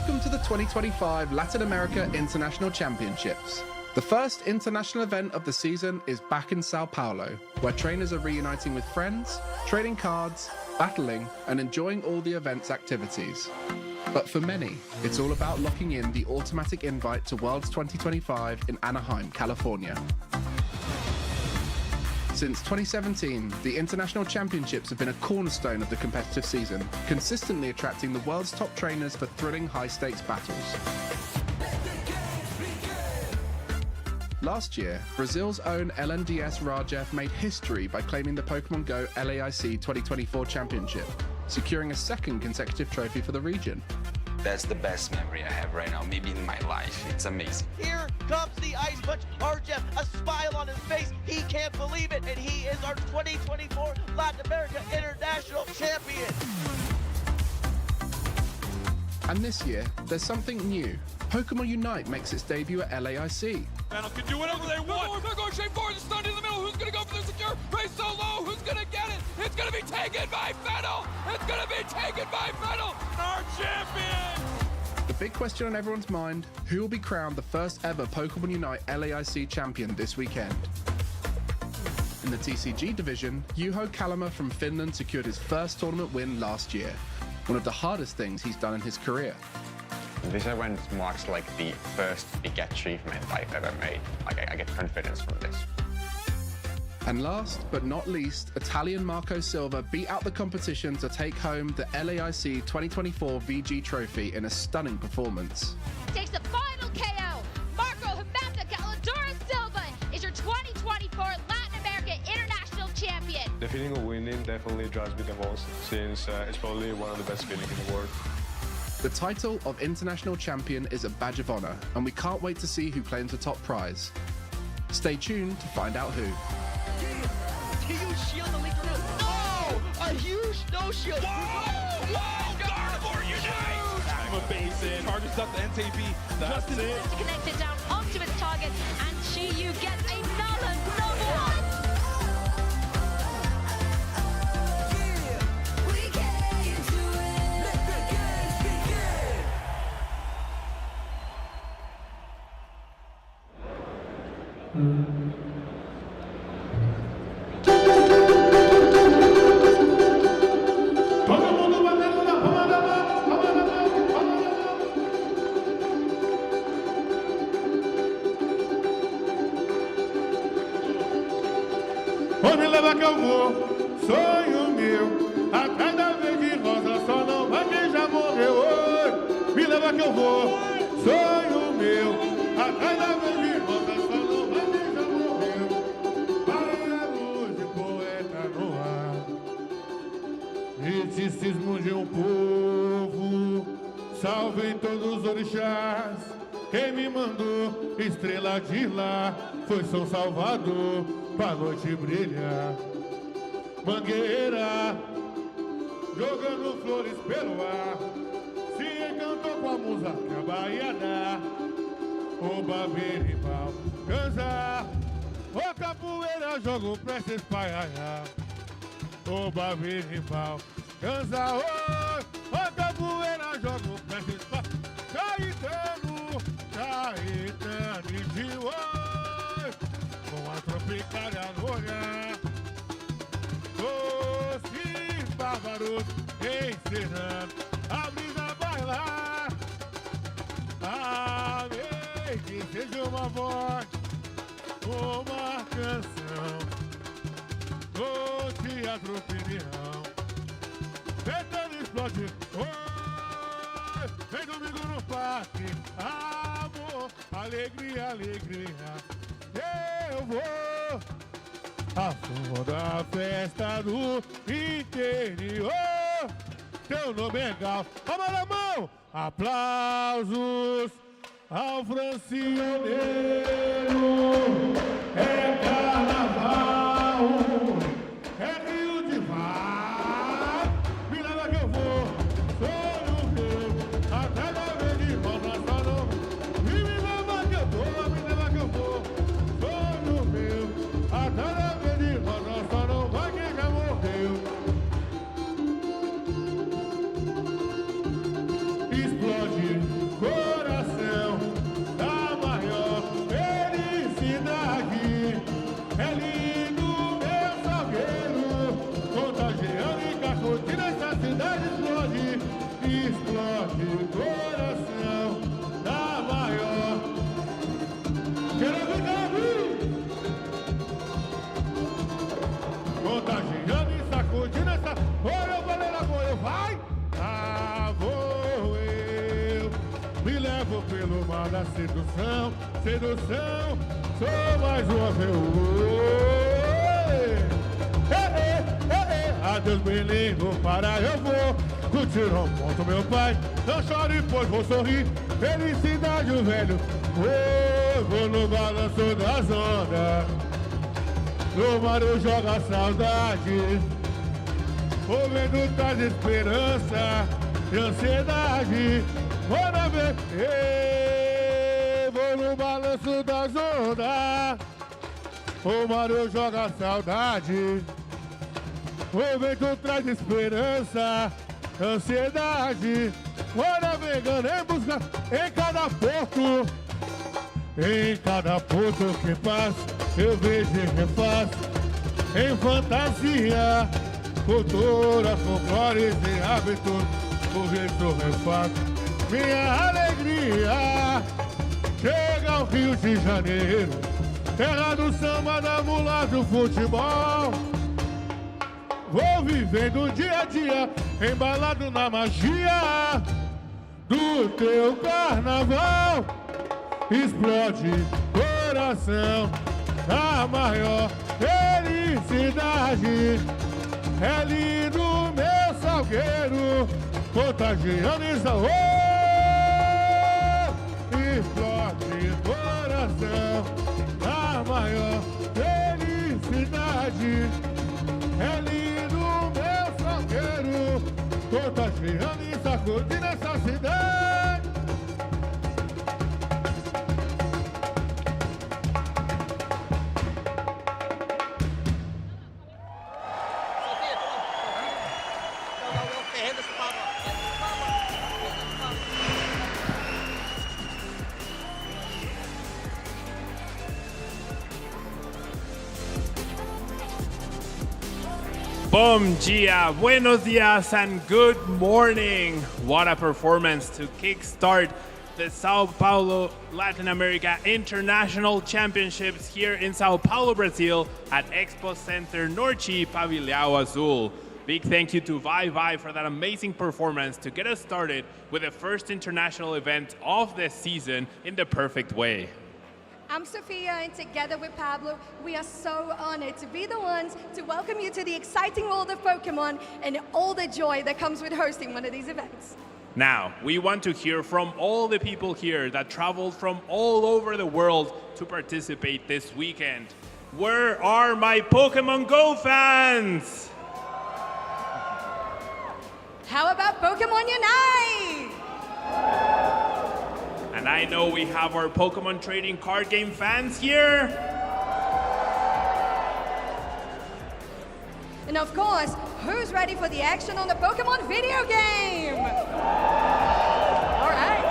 Welcome to the 2025 Latin America International Championships. The first international event of the season is back in Sao Paulo, where trainers are reuniting with friends, trading cards, battling, and enjoying all the event's activities. But for many, it's all about locking in the automatic invite to Worlds 2025 in Anaheim, California. Since 2017, the International Championships have been a cornerstone of the competitive season, consistently attracting the world's top trainers for thrilling high-stakes battles. Last year, Brazil's own LNDS Rajev made history by claiming the Pokémon Go LAIC 2024 championship, securing a second consecutive trophy for the region. That's the best memory I have right now, maybe in my life. It's amazing. Here comes the Ice Punch, Rajev, a smile on his face. He can't believe it, and he is our 2024 Latin America International Champion. And this year, there's something new. Pokémon Unite makes its debut at LAIC. Battle can do whatever they want. They're going straight forward. The stun in the middle. Who's going to go for the secure? Race so low. Who's going to get it? It's going to be taken by Fennel. It's going to be taken by Fennel. Our champion. The big question on everyone's mind, who will be crowned the first ever Pokémon Unite LAIC champion this weekend? In the TCG division, Juho Kalama from Finland secured his first tournament win last year, one of the hardest things he's done in his career. This event marks like the first big achievement I've ever made. Like I get confidence from this. And last but not least, Italian Marco Silva beat out the competition to take home the LAIC 2024 VG trophy in a stunning performance. Takes the final KO. Marco Himanta Galadora Silva is your 2024 Latin America International Champion. The feeling of winning definitely drives me the most, since it's probably one of the best feelings in the world. The title of International Champion is a badge of honor, and we can't wait to see who claims the top prize. Stay tuned to find out who. Huge shield to lead through. No! A huge no shield. Whoa! Gardevoir Unite! I'm a basin. Targets up the NTB. That's it. To connect it down onto its target, and Chi-Yu gets another number one. Vou me levar que eu vou, sonho meu. A cada vez de rosa só não vai quem já morreu. Oi, me leva que eu vou, sonho meu. A cada vez de rosa só não vai quem já morreu. Vai a luz de poeta no ar. Misticismo de um povo. Salvem todos os orixás. Quem me mandou estrela de lá foi São Salvador, pra noite brilhar. Mangueira, jogando flores pelo ar, se encantou com a musa que a Bahia dá. O babirimbau, cansa, o capoeira, jogo prestes pra iaiá. O babirimbau, cansa, o capoeira, jogo prestes pra Caetano, Caetano de oi, com a tropicália no olhar. Doces bárbaros ensinando a brisa bailar. Amém, que seja uma voz, uma canção, no teatro opinião. Tentando explode, oi, vem domingo no parque. Amor, alegria, alegria. Eu vou a fundo da festa do interior. Teu nome é Gal. Palma na mão. Aplausos ao francioneiro. É carnaval. É Rio de Mar. Me leva que eu vou. Sonho meu. A cada vez de volta só não. Me leva que eu vou. Me leva que eu vou. Sonho meu. A cada vez de volta só não vai quem já morreu. Explode. quero ficar vivo. Contagiando e sacudindo essa. Olha o goleiro agora, vai! Ah, vou eu. Me levo pelo mar da sedução, sedução. Sou mais uma vez. Adeus, me ligo, para eu vou curtir um ponto, meu pai. Não chore, pois vou sorrir. Felicidade, o velho. Vou no balanço das ondas. No mar eu jogo a saudade. O vento traz esperança e ansiedade. Bora ver. Vou no balanço das ondas. O mar eu jogo a saudade. O vento traz esperança, ansiedade. Bora vegano em busca em cada porto. Em cada porto que passo, eu vejo e refaço. Em fantasia, cultura, folclores e hábitos, por isso refaço minha alegria. Chega ao Rio de Janeiro, terra do samba, da mula, do futebol. Vou vivendo dia a dia, embalado na magia do teu carnaval. Explode coração, a maior felicidade. É lindo meu salgueiro, contagiando e salvou. Explode coração, a maior felicidade. É lindo meu salgueiro, contagiando e sacudindo essa cidade. Bom dia, buenos dias, and good morning. What a performance to kickstart the Sao Paulo Latin America International Championships here in Sao Paulo, Brazil at Expo Center Norte Pavilhão Azul. Big thank you to Vai for that amazing performance to get us started with the first international event of the season in the perfect way. I'm Sophia, and together with Pablo, we are so honored to be the ones to welcome you to the exciting world of Pokemon and all the joy that comes with hosting one of these events. Now, we want to hear from all the people here that traveled from all over the world to participate this weekend. Where are my Pokemon Go fans? How about Pokemon Unite? And I know we have our Pokemon trading card game fans here. And of course, who's ready for the action on the Pokemon video game? All right.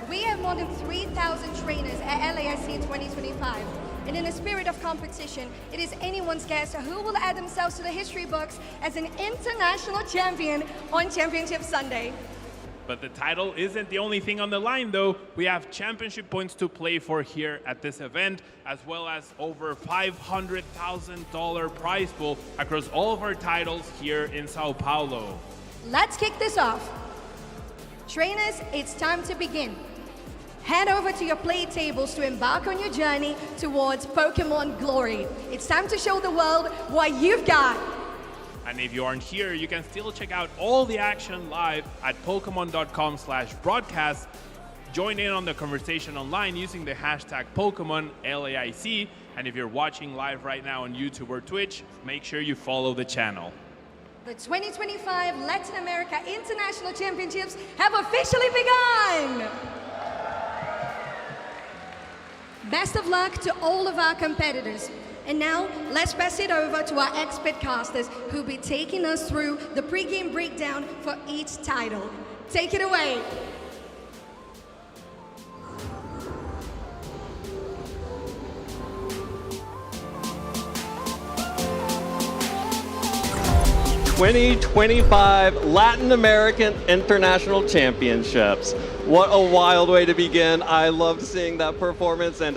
We have more than 3,000 trainers at LAIC in 2025. And in the spirit of competition, it is anyone's guess who will add themselves to the history books as an international champion on Championship Sunday. But the title isn't the only thing on the line, though. We have championship points to play for here at this event, as well as over $500,000 prize pool across all of our titles here in Sao Paulo. Let's kick this off. Trainers, it's time to begin. Head over to your play tables to embark on your journey towards Pokemon glory. It's time to show the world what you've got. And if you aren't here, you can still check out all the action live at Pokemon.com/broadcast. Join in on the conversation online using the hashtag PokemonLAIC. And if you're watching live right now on YouTube or Twitch, make sure you follow the channel. The 2025 Latin America International Championships have officially begun! Best of luck to all of our competitors. And now, let's pass it over to our expert casters who'll be taking us through the pregame breakdown for each title. Take it away. '25 Latin American International Championships. What a wild way to begin. I loved seeing that performance, and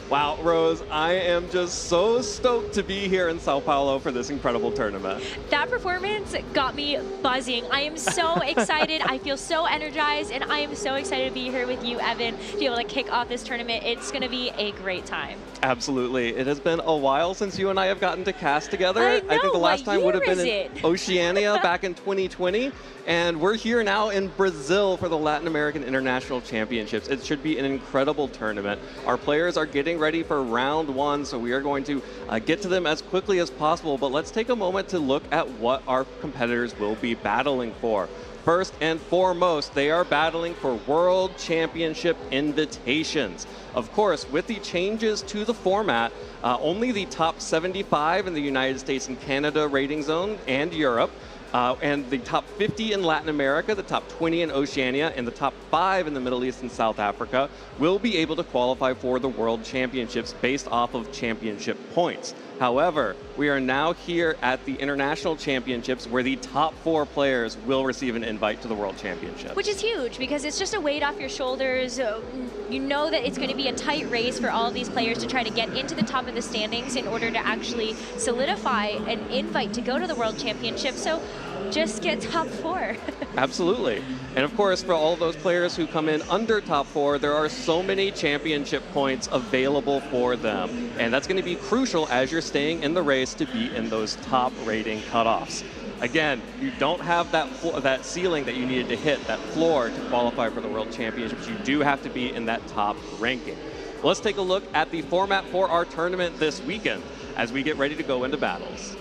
wow, Rose, I am just so stoked to be here in Sao Paulo for this incredible tournament. That performance got me buzzing. I am so excited. I feel so energized, and I am so excited to be here with you, Evan, to be able to kick off this tournament. It's going to be a great time. Absolutely. It has been a while since you and I have gotten to cast together. I know, think the last time would have been in Oceania back in 2020. And we're here now in Brazil for the Latin American International Championships. It should be an incredible tournament. Our players are getting ready for round one, so we are going to get to them as quickly as possible. But let's take a moment to look at what our competitors will be battling for. First and foremost, they are battling for World Championship invitations. Of course, with the changes to the format, only the top 75 in the United States and Canada rating zone and Europe, and the top 50 in Latin America, the top 20 in Oceania, and the top 5 in the Middle East and South Africa will be able to qualify for the World Championships based off of championship points. However, we are now here at the International Championships where the top 4 players will receive an invite to the World Championships. Which is huge because it's just a weight off your shoulders. You know that it's going to be a tight race for all of these players to try to get into the top of the standings in order to actually solidify an invite to go to the World Championship. So just get top 4. Absolutely. And of course, for all those players who come in under top 4, there are so many championship points available for them. And that's going to be crucial as you're staying in the race to be in those top rating cutoffs. Again, you don't have that ceiling that you needed to hit, that floor to qualify for the World Championships. You do have to be in that top ranking. Let's take a look at the format for our tournament this weekend as we get ready to go into battles.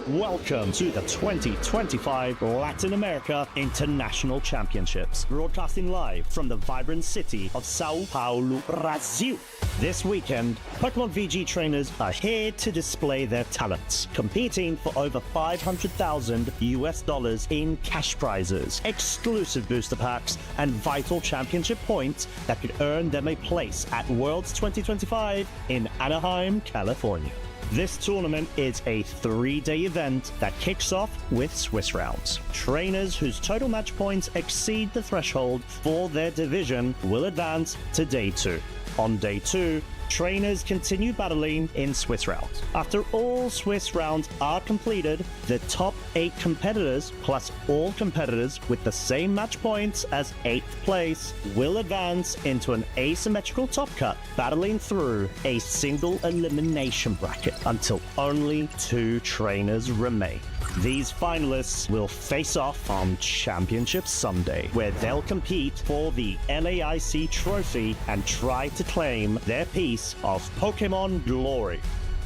Welcome to the 2025 Latin America International Championships, broadcasting live from the vibrant city of Sao Paulo, Brazil. This weekend, Pokémon VG trainers are here to display their talents, competing for over $500,000 in cash prizes, exclusive booster packs, and vital championship points that could earn them a place at Worlds 2025 in Anaheim, California. This tournament is a 3-day event that kicks off with Swiss rounds. Trainers whose total match points exceed the threshold for their division will advance to Day 2. On Day 2, trainers continue battling in Swiss rounds. After all Swiss rounds are completed, the top 8 competitors, plus all competitors with the same match points as 8th place, will advance into an asymmetrical top cut, battling through a single elimination bracket until only 2 trainers remain. These finalists will face off on Championship Sunday, where they'll compete for the LAIC trophy and try to claim their piece of Pokémon glory.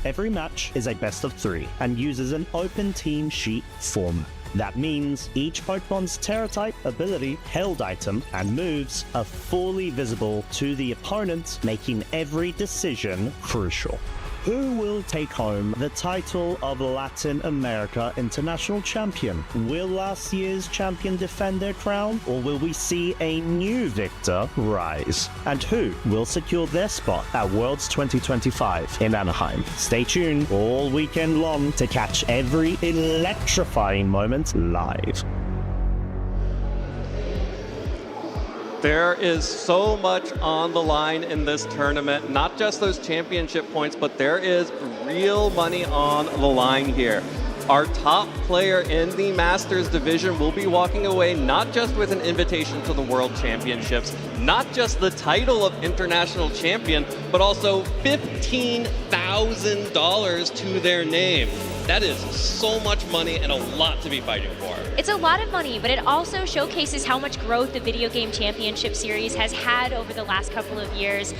Every match is a best of 3 and uses an open team sheet format. That means each Pokemon's Terra type ability, held item, and moves are fully visible to the opponent, making every decision crucial. Who will take home the title of Latin America International Champion? Will last year's champion defend their crown, or will we see a new victor rise? And who will secure their spot at Worlds 2025 in Anaheim? Stay tuned all weekend long to catch every electrifying moment live. There is so much on the line in this tournament, not just those championship points, but there is real money on the line here. Our top player in the Masters division will be walking away not just with an invitation to the World Championships, not just the title of International Champion, but also $15,000 to their name. That is so much money and a lot to be fighting for. It's a lot of money, but it also showcases how much growth the Video Game Championship Series has had over the last couple of years.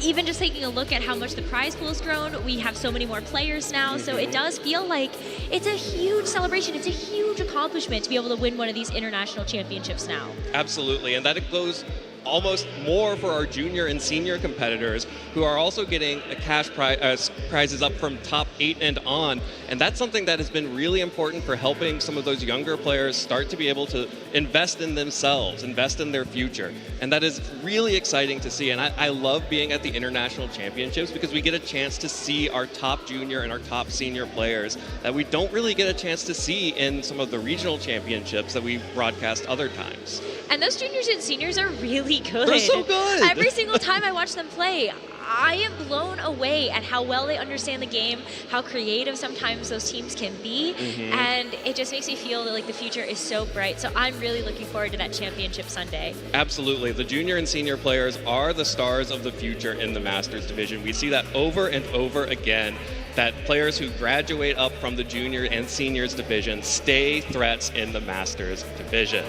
Even just taking a look at how much the prize pool has grown, we have so many more players now, so it does feel like it's a huge celebration. It's a huge accomplishment to be able to win one of these international championships now. Absolutely, and that goes almost more for our junior and senior competitors who are also getting a cash prizes up from top 8 and on. And that's something that has been really important for helping some of those younger players start to be able to invest in themselves, invest in their future. And that is really exciting to see. And I love being at the international championships because we get a chance to see our top junior and our top senior players that we don't really get a chance to see in some of the regional championships that we broadcast other times. And those juniors and seniors are really good. They're so good. Every single time I watch them play, I am blown away at how well they understand the game, how creative sometimes those teams can be, and it just makes me feel that like the future is so bright. So I'm really looking forward to that championship Sunday. Absolutely. The junior and senior players are the stars of the future in the Masters division. We see that over and over again, that players who graduate up from the junior and seniors division stay threats in the Masters division.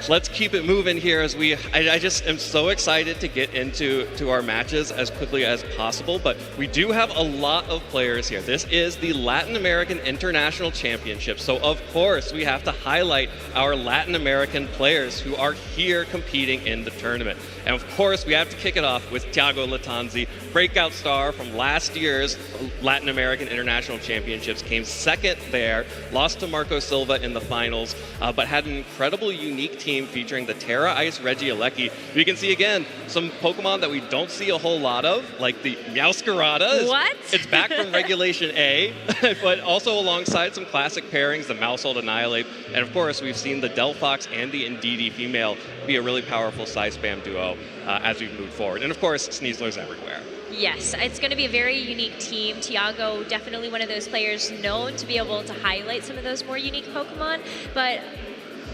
Let's keep it moving here as I just am so excited to get into our matches as quickly as possible, but we do have a lot of players here. This is the Latin American International Championship, so of course we have to highlight our Latin American players who are here competing in the tournament. And of course we have to kick it off with Thiago Latanzi, breakout star from last year's Latin American International Championships, came second there, lost to Marco Silva in the finals, but had an incredible unique team featuring the Terra Ice Regieleki. You can see again some Pokemon that we don't see a whole lot of, like the Meowscarada. What? It's back from Regulation A, but also alongside some classic pairings, the Maushold Annihilate, and of course we've seen the Delphox and the Indeedee female be a really powerful size spam duo as we've moved forward. And of course, Sneasler's everywhere. Yes, it's going to be a very unique team. Thiago, definitely one of those players known to be able to highlight some of those more unique Pokemon, but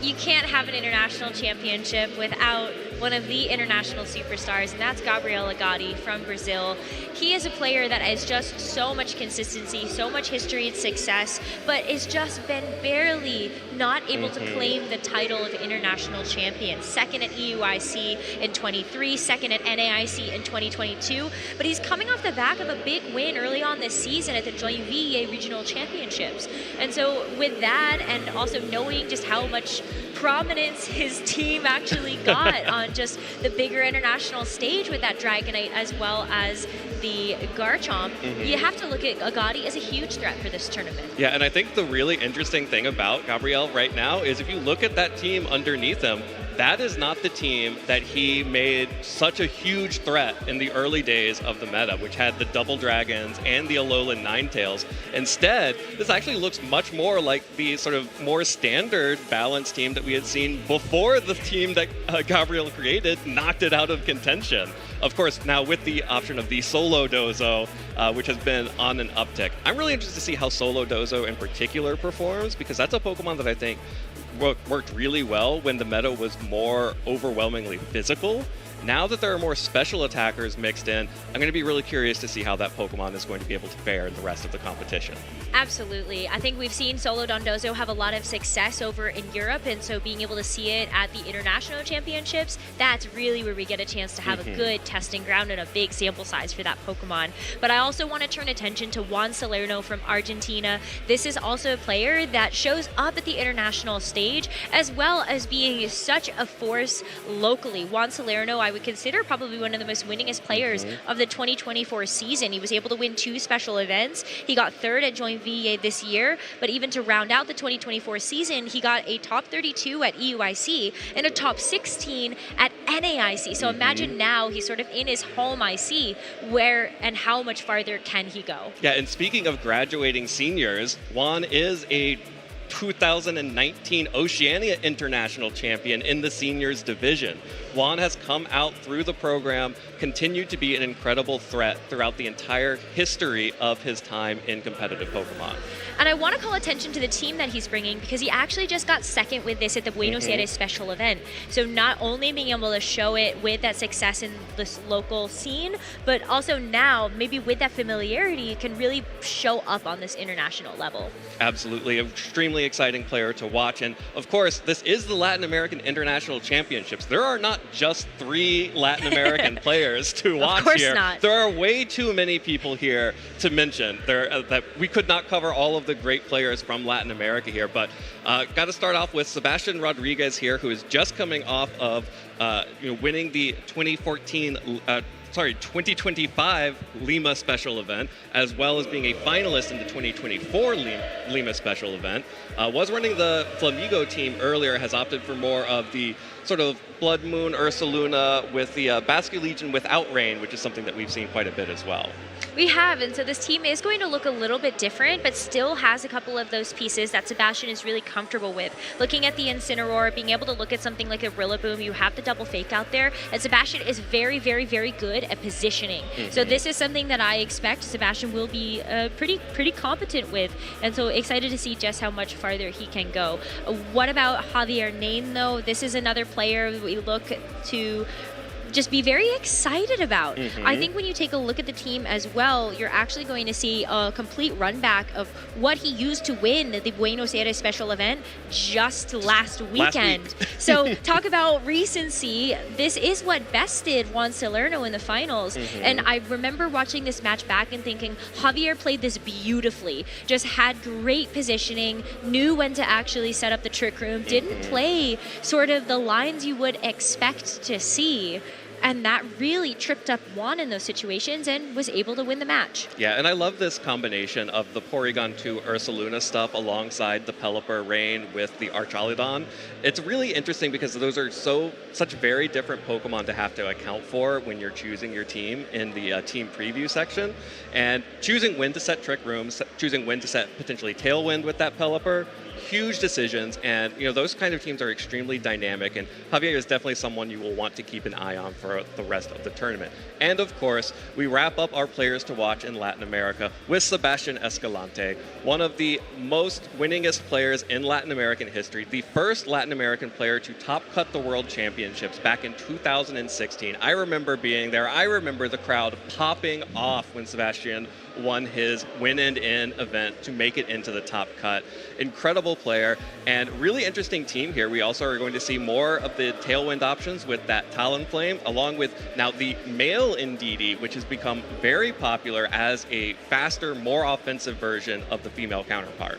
you can't have an international championship without one of the international superstars, and that's Gabriel Agati from Brazil. He is a player that has just so much consistency, so much history and success, but has just been barely not able to claim the title of international champion. Second at EUIC in 23, second at NAIC in 2022, but he's coming off the back of a big win early on this season at the Joinville Regional Championships. And so with that, and also knowing just how much prominence his team actually got on just the bigger international stage with that Dragonite as well as the Garchomp, you have to look at Agati as a huge threat for this tournament. Yeah, and I think the really interesting thing about Gabriel right now is if you look at that team underneath him, that is not the team that he made such a huge threat in the early days of the meta, which had the Double Dragons and the Alolan Ninetales. Instead, this actually looks much more like the sort of more standard balanced team that we had seen before the team that Gabriel created knocked it out of contention. Of course, now with the option of the Solo Dozo, which has been on an uptick. I'm really interested to see how Solo Dozo in particular performs, because that's a Pokemon that I think worked really well when the meta was more overwhelmingly physical. Now that there are more special attackers mixed in, I'm going to be really curious to see how that Pokemon is going to be able to fare in the rest of the competition. Absolutely. I think we've seen Solo Dondozo have a lot of success over in Europe, and so being able to see it at the international championships, that's really where we get a chance to have a good testing ground and a big sample size for that Pokemon. But I also want to turn attention to Juan Salerno from Argentina. This is also a player that shows up at the international stage, as well as being such a force locally. Juan Salerno, I would consider probably one of the most winningest players of the 2024 season. He was able to win 2 special events. He got 3rd at Joinville this year, but even to round out the 2024 season, he got a top 32 at EUIC and a top 16 at NAIC. So imagine now he's sort of in his home IC, where and how much farther can he go? Yeah, and speaking of graduating seniors, Juan is a 2019 Oceania International Champion in the seniors division. Juan has come out through the program, continued to be an incredible threat throughout the entire history of his time in competitive Pokemon. And I want to call attention to the team that he's bringing, because he actually just got second with this at the Buenos Aires special event. So not only being able to show it with that success in this local scene, but also now maybe with that familiarity can really show up on this international level. Absolutely, an extremely exciting player to watch. And of course, this is the Latin American International Championships. There are not just 3 Latin American players to watch here. Not. There are way too many people here to mention. That we could not cover all of the great players from Latin America here, but got to start off with Sebastian Rodriguez here, who is just coming off of winning the 2025 Lima special event, as well as being a finalist in the 2024 Lima special event. Was running the Flamigo team earlier, has opted for more of the sort of Blood Moon Ursaluna with the Basque Legion without rain, which is something that we've seen quite a bit as well. We have, and so this team is going to look a little bit different, but still has a couple of those pieces that Sebastian is really comfortable with. Looking at the Incineroar, being able to look at something like a Rillaboom, you have the double fake out there, and Sebastian is very, very, very good at positioning. So this is something that I expect Sebastian will be pretty competent with, and so excited to see just how much farther he can go. What about Javier Nane, though? This is another player we look to just be very excited about. I think when you take a look at the team as well, you're actually going to see a complete run back of what he used to win the Buenos Aires special event just last weekend. So talk about recency. This is what bested Juan Salerno in the finals. And I remember watching this match back and thinking, Javier played this beautifully, just had great positioning, knew when to actually set up the trick room, didn't play sort of the lines you would expect to see. And that really tripped up Juan in those situations and was able to win the match. Yeah, and I love this combination of the Porygon 2 Ursaluna stuff alongside the Pelipper Rain with the Archaludon. It's really interesting because those are such very different Pokemon to have to account for when you're choosing your team in the team preview section. And choosing when to set Trick Rooms, choosing when to set potentially Tailwind with that Pelipper, huge decisions, and those kind of teams are extremely dynamic, and Javier is definitely someone you will want to keep an eye on for the rest of the tournament. And of course, we wrap up our players to watch in Latin America with Sebastian Escalante, one of the most winningest players in Latin American history, the first Latin American player to top cut the World Championships back in 2016. I remember being there. I remember the crowd popping off when Sebastian won his win-and-in event to make it into the top cut. Incredible player and really interesting team here. We also are going to see more of the Tailwind options with that Talonflame, along with now the male Indeedee, which has become very popular as a faster, more offensive version of the female counterpart.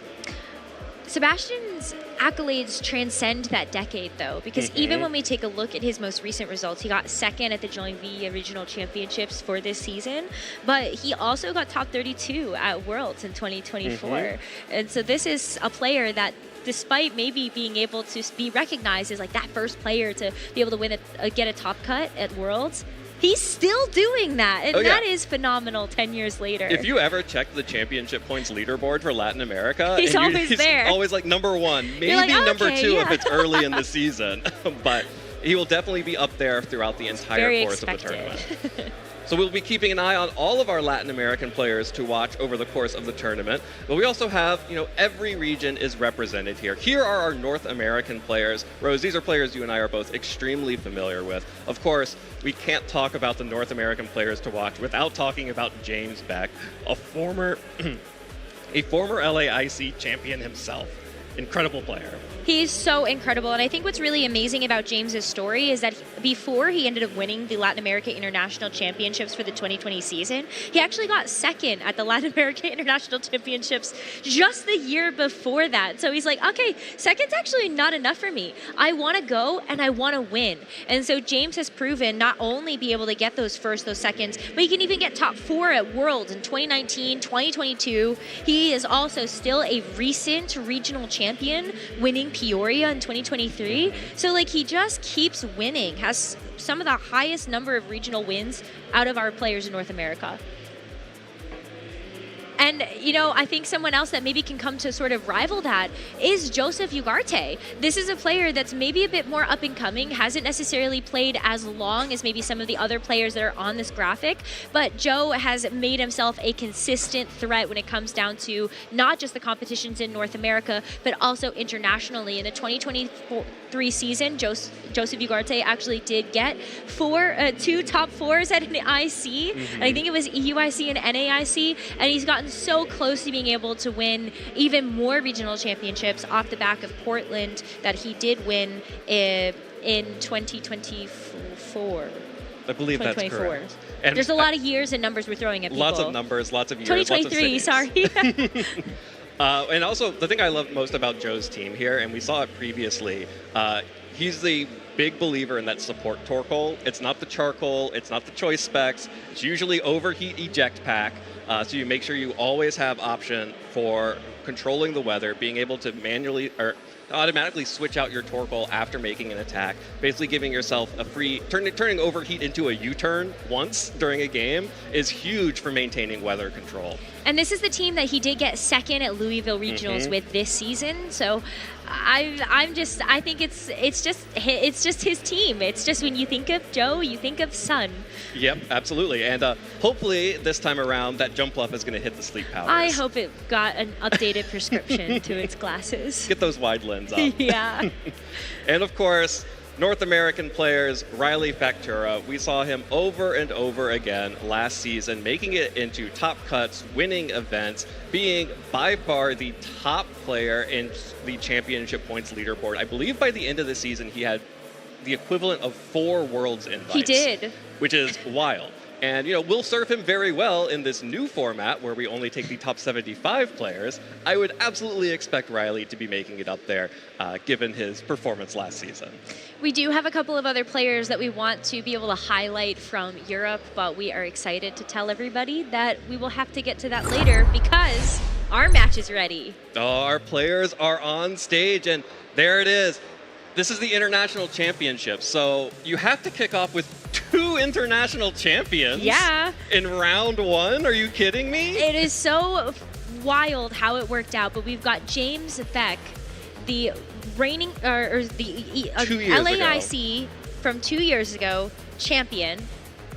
Sebastian's accolades transcend that decade, though, because even when we take a look at his most recent results, he got second at the Joinville Regional Championships for this season, but he also got top 32 at Worlds in 2024. And so this is a player that, despite maybe being able to be recognized as like that first player to be able to win get a top cut at Worlds, he's still doing that, and that is phenomenal 10 years later. If you ever check the championship points leaderboard for Latin America, he's always there. Always like number one, maybe like, oh, number two yeah. if it's early in the season. But he will definitely be up there throughout the entire course of the tournament. So we'll be keeping an eye on all of our Latin American players to watch over the course of the tournament. But we also have, every region is represented here. Here are our North American players. Rose, these are players you and I are both extremely familiar with. Of course, we can't talk about the North American players to watch without talking about James Beck, a former LAIC champion himself. Incredible player. He's so incredible, and I think what's really amazing about James's story is that before he ended up winning the Latin America International Championships for the 2020 season, he actually got second at the Latin America International Championships just the year before that. So he's like, okay, second's actually not enough for me. I want to go and I want to win. And so James has proven not only be able to get those seconds, but he can even get top 4 at Worlds in 2019, 2022. He is also still a recent regional champion, winning Peoria in 2023. So he just keeps winning, has some of the highest number of regional wins out of our players in North America. And, I think someone else that maybe can come to sort of rival that is Joseph Ugarte. This is a player that's maybe a bit more up and coming, hasn't necessarily played as long as maybe some of the other players that are on this graphic, but Joe has made himself a consistent threat when it comes down to not just the competitions in North America, but also internationally. In the 2023 season, Joseph Ugarte actually did get 2 top 4s at an IC, and I think it was EUIC and NAIC, and he's gotten so close to being able to win even more regional championships off the back of Portland that he did win in 2024. I believe that's correct. And there's a lot of years and numbers we're throwing at people. Lots of numbers, lots of years, 2023, sorry. And also, the thing I love most about Joe's team here, and we saw it previously, he's the big believer in that support Torkoal. It's not the charcoal, it's not the choice specs, it's usually overheat eject pack. So you make sure you always have option for controlling the weather, being able to manually or automatically switch out your Torkoal after making an attack, basically giving yourself a free, turning overheat into a U-turn once during a game is huge for maintaining weather control. And this is the team that he did get second at Louisville Regionals with this season. So I think it's just his team. It's just when you think of Joe, you think of Sun. Yep, absolutely. And hopefully this time around that jump bluff is going to hit the sleep powers. I hope it got an updated prescription to its glasses. Get those wide lens up. Yeah. And of course, North American players, Riley Factura, we saw him over and over again last season, making it into top cuts, winning events, being by far the top player in the championship points leaderboard. I believe by the end of the season, he had the equivalent of 4 Worlds invites. He did. Which is wild. And, you know, we'll serve him very well in this new format where we only take the top 75 players. I would absolutely expect Riley to be making it up there, given his performance last season. We do have a couple of other players that we want to be able to highlight from Europe, but we are excited to tell everybody that we will have to get to that later because our match is ready. Oh, our players are on stage, and there it is. This is the International Championship, so you have to kick off with 2 international champions in round 1. Are you kidding me? It is so wild how it worked out, but we've got James Beck, the reigning, or the LAIC from 2 years ago champion,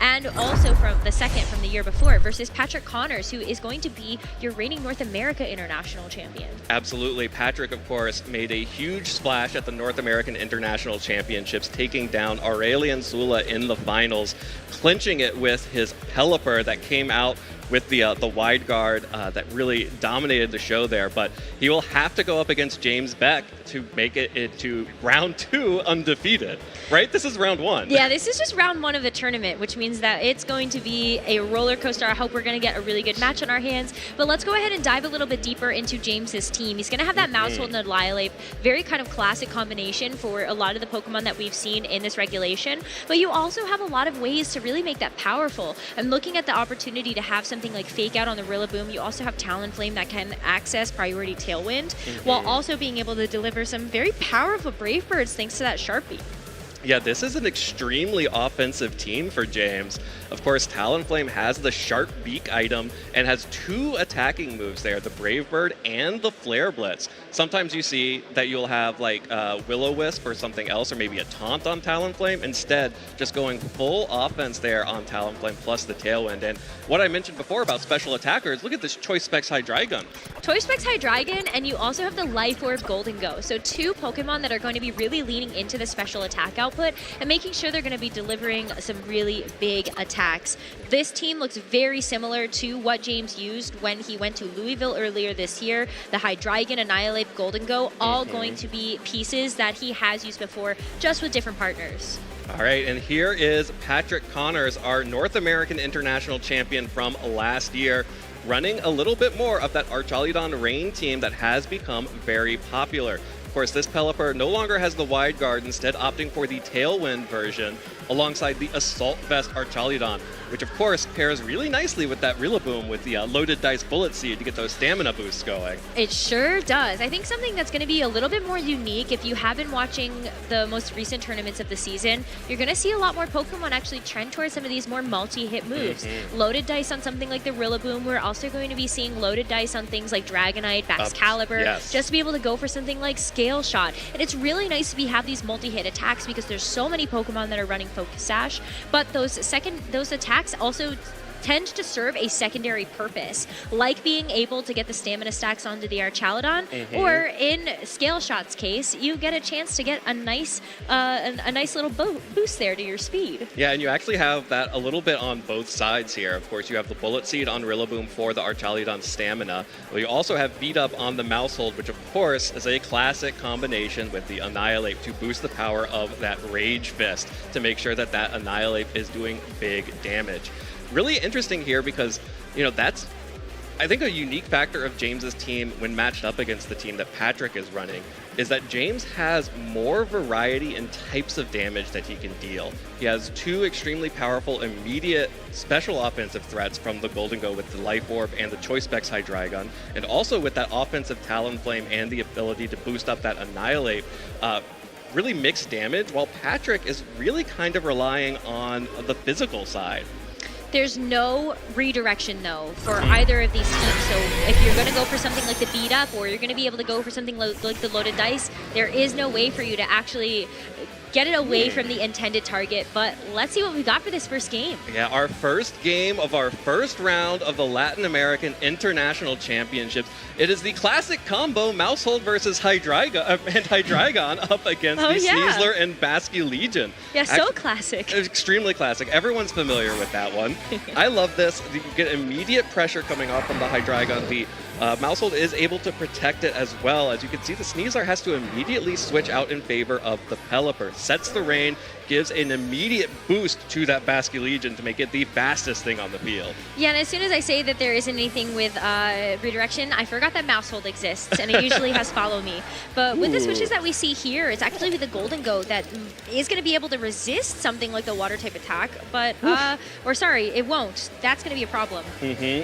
and also from the second from the year before, versus Patrick Connors, who is going to be your reigning North America International Champion. Absolutely. Patrick, of course, made a huge splash at the North American International Championships, taking down Aurelian Sula in the finals, clinching it with his Pelipper that came out with the wide guard that really dominated the show there. But he will have to go up against James Beck to make it into round 2 undefeated, right? This is round 1. Yeah, this is just round 1 of the tournament, which means that it's going to be a roller coaster. I hope we're going to get a really good match on our hands. But let's go ahead and dive a little bit deeper into James's team. He's going to have that Mousehold and Annihilape, very kind of classic combination for a lot of the Pokemon that we've seen in this regulation. But you also have a lot of ways to really make that powerful. I'm looking at the opportunity to have something like Fake Out on the Rillaboom. You also have Talonflame that can access Priority Tailwind, while also being able to deliver some very powerful Brave Birds thanks to that Sharpie. Yeah, this is an extremely offensive team for James. Of course, Talonflame has the Sharp Beak item and has 2 attacking moves there, the Brave Bird and the Flare Blitz. Sometimes you see that you'll have like Will-O-Wisp or something else, or maybe a Taunt on Talonflame. Instead, just going full offense there on Talonflame plus the Tailwind. And what I mentioned before about special attackers, look at this Choice Specs Hydreigon. Choice Specs Hydreigon, and you also have the Life Orb Golden Go. So 2 Pokemon that are going to be really leaning into the special attack output and making sure they're going to be delivering some really big attacks. This team looks very similar to what James used when he went to Louisville earlier this year. The Hydreigon, Annihilape, Golden Go, all going to be pieces that he has used before, just with different partners. All right, and here is Patrick Connors, our North American International Champion from last year, running a little bit more of that Archaludon Rain team that has become very popular. Of course, this Pelipper no longer has the wide guard, instead opting for the Tailwind version alongside the Assault Vest Archaludon, which of course pairs really nicely with that Rillaboom with the Loaded Dice Bullet Seed to get those stamina boosts going. It sure does. I think something that's going to be a little bit more unique, if you have been watching the most recent tournaments of the season, you're going to see a lot more Pokemon actually trend towards some of these more multi-hit moves. Loaded Dice on something like the Rillaboom. We're also going to be seeing Loaded Dice on things like Dragonite, Baxcalibur, just to be able to go for something like Scale Shot. And it's really nice to have these multi-hit attacks because there's so many Pokemon that are running Focus Sash, but those attacks also tend to serve a secondary purpose, like being able to get the stamina stacks onto the Archaludon, or in Scale Shot's case, you get a chance to get a nice little boost there to your speed. Yeah, and you actually have that a little bit on both sides here. Of course, you have the Bullet Seed on Rillaboom for the Archaludon stamina, but you also have Beat Up on the Mousehold, which of course is a classic combination with the Annihilape to boost the power of that Rage Fist to make sure that that Annihilape is doing big damage. Really interesting here because, you know, that's I think a unique factor of James's team when matched up against the team that Patrick is running is that James has more variety in types of damage that he can deal. He has 2 extremely powerful immediate special offensive threats from the Golden Go with the Life Orb and the Choice Specs Hydreigon, and also with that offensive Talonflame and the ability to boost up that Annihilate. Really mixed damage, while Patrick is really kind of relying on the physical side. There's no redirection, though, for either of these teams. So if you're going to go for something like the beat up, or you're going to be able to go for something like the loaded dice, there is no way for you to actually get it away from the intended target. But let's see what we got for this first game. Yeah, our first game of our first round of the Latin American International Championships. It is the classic combo, Mousehold versus Hydreigon up against the Sneasler and Basculegion. Yeah, so classic. Extremely classic. Everyone's familiar with that one. I love this. You get immediate pressure coming off from the Hydreigon. The Mousehold is able to protect it as well. As you can see, the Sneasler has to immediately switch out in favor of the Pelipper. Sets the rain, gives an immediate boost to that Basculegion to make it the fastest thing on the field. Yeah, and as soon as I say that there isn't anything with redirection, I forgot that Mousehold exists, and it usually has Follow Me. But with the switches that we see here, it's actually with the Golden Go that is going to be able to resist something like the water type attack, but, or sorry, it won't. That's going to be a problem.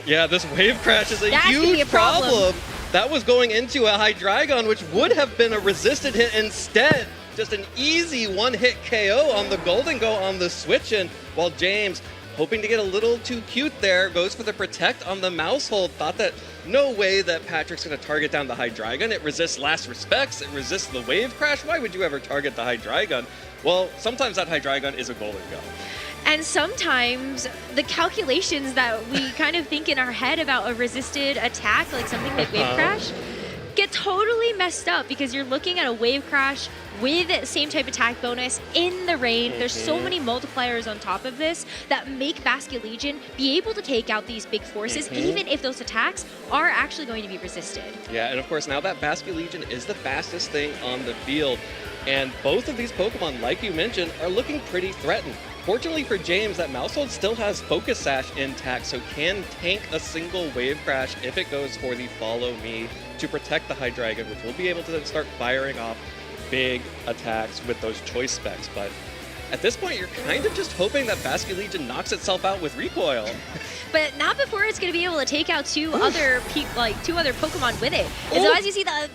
Yeah, this wave crash is a huge problem. That was going into a Hydreigon, which would have been a resisted hit instead. Just an easy one-hit KO on the Golden Go on the switch in, while James, hoping to get a little too cute there, goes for the Protect on the Mousehold. Thought that no way that Patrick's going to target down the Hydreigon. It resists Last Respects. It resists the Wave Crash. Why would you ever target the Hydreigon? Well, sometimes that Hydreigon is a Golden Go. And sometimes the calculations that we kind of think in our head about a resisted attack, like something like Wave Crash, get totally messed up because you're looking at a Wave Crash with same type attack bonus in the rain. There's so many multipliers on top of this that make Basculegion be able to take out these big forces, even if those attacks are actually going to be resisted. Yeah, and of course now that Basculegion is the fastest thing on the field, and both of these Pokemon, like you mentioned, are looking pretty threatened. Fortunately for James, that Mousehold still has Focus Sash intact, so can tank a single Wave Crash if it goes for the Follow Me to protect the Hydreigon, which will be able to then start firing off big attacks with those Choice Specs. But at this point, you're kind of just hoping that Basculegion knocks itself out with Recoil. But not before it's going to be able to take out two other Pokemon with it. And so as you see the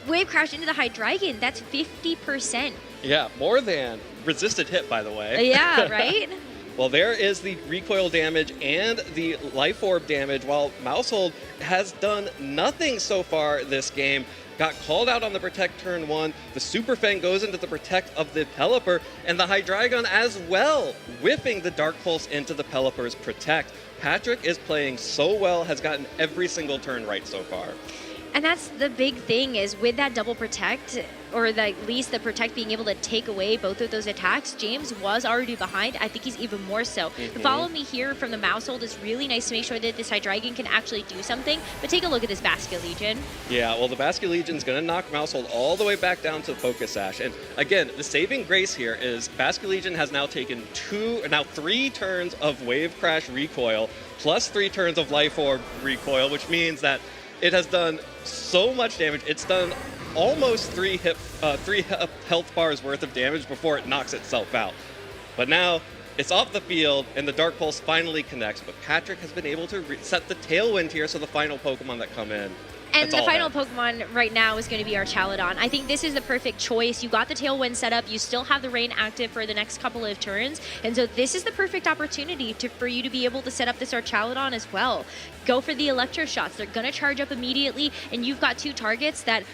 Wave Crash into the Hydreigon, that's 50%. Yeah, more than resisted hit, by the way. Yeah, right? Well, there is the recoil damage and the Life Orb damage, while Mousehold has done nothing so far this game. Got called out on the Protect turn 1. The Super Fang goes into the Protect of the Pelipper, and the Hydreigon as well, whipping the Dark Pulse into the Pelipper's Protect. Patrick is playing so well, has gotten every single turn right so far. And that's the big thing, is with that double Protect, or at least the Protect being able to take away both of those attacks, James was already behind. I think he's even more so. The Follow Me here from the Mousehold is really nice to make sure that this Hydreigon can actually do something. But take a look at this Basculegion. Yeah, well, the Basculegion's going to knock Mousehold all the way back down to Focus Sash. And again, the saving grace here is Basculegion has now taken 3 turns of Wave Crash recoil, plus 3 turns of Life Orb recoil, which means that it has done so much damage. It's done almost 3 health bars worth of damage before it knocks itself out. But now it's off the field and the Dark Pulse finally connects, but Patrick has been able to set the Tailwind here, so the final Pokemon that come in. And the final Pokemon right now is going to be our Chaladon. I think this is the perfect choice. You got the Tailwind set up. You still have the Rain active for the next couple of turns. And so this is the perfect opportunity for you to be able to set up this Chaladon as well. Go for the Electro Shots. They're going to charge up immediately. And you've got 2 targets that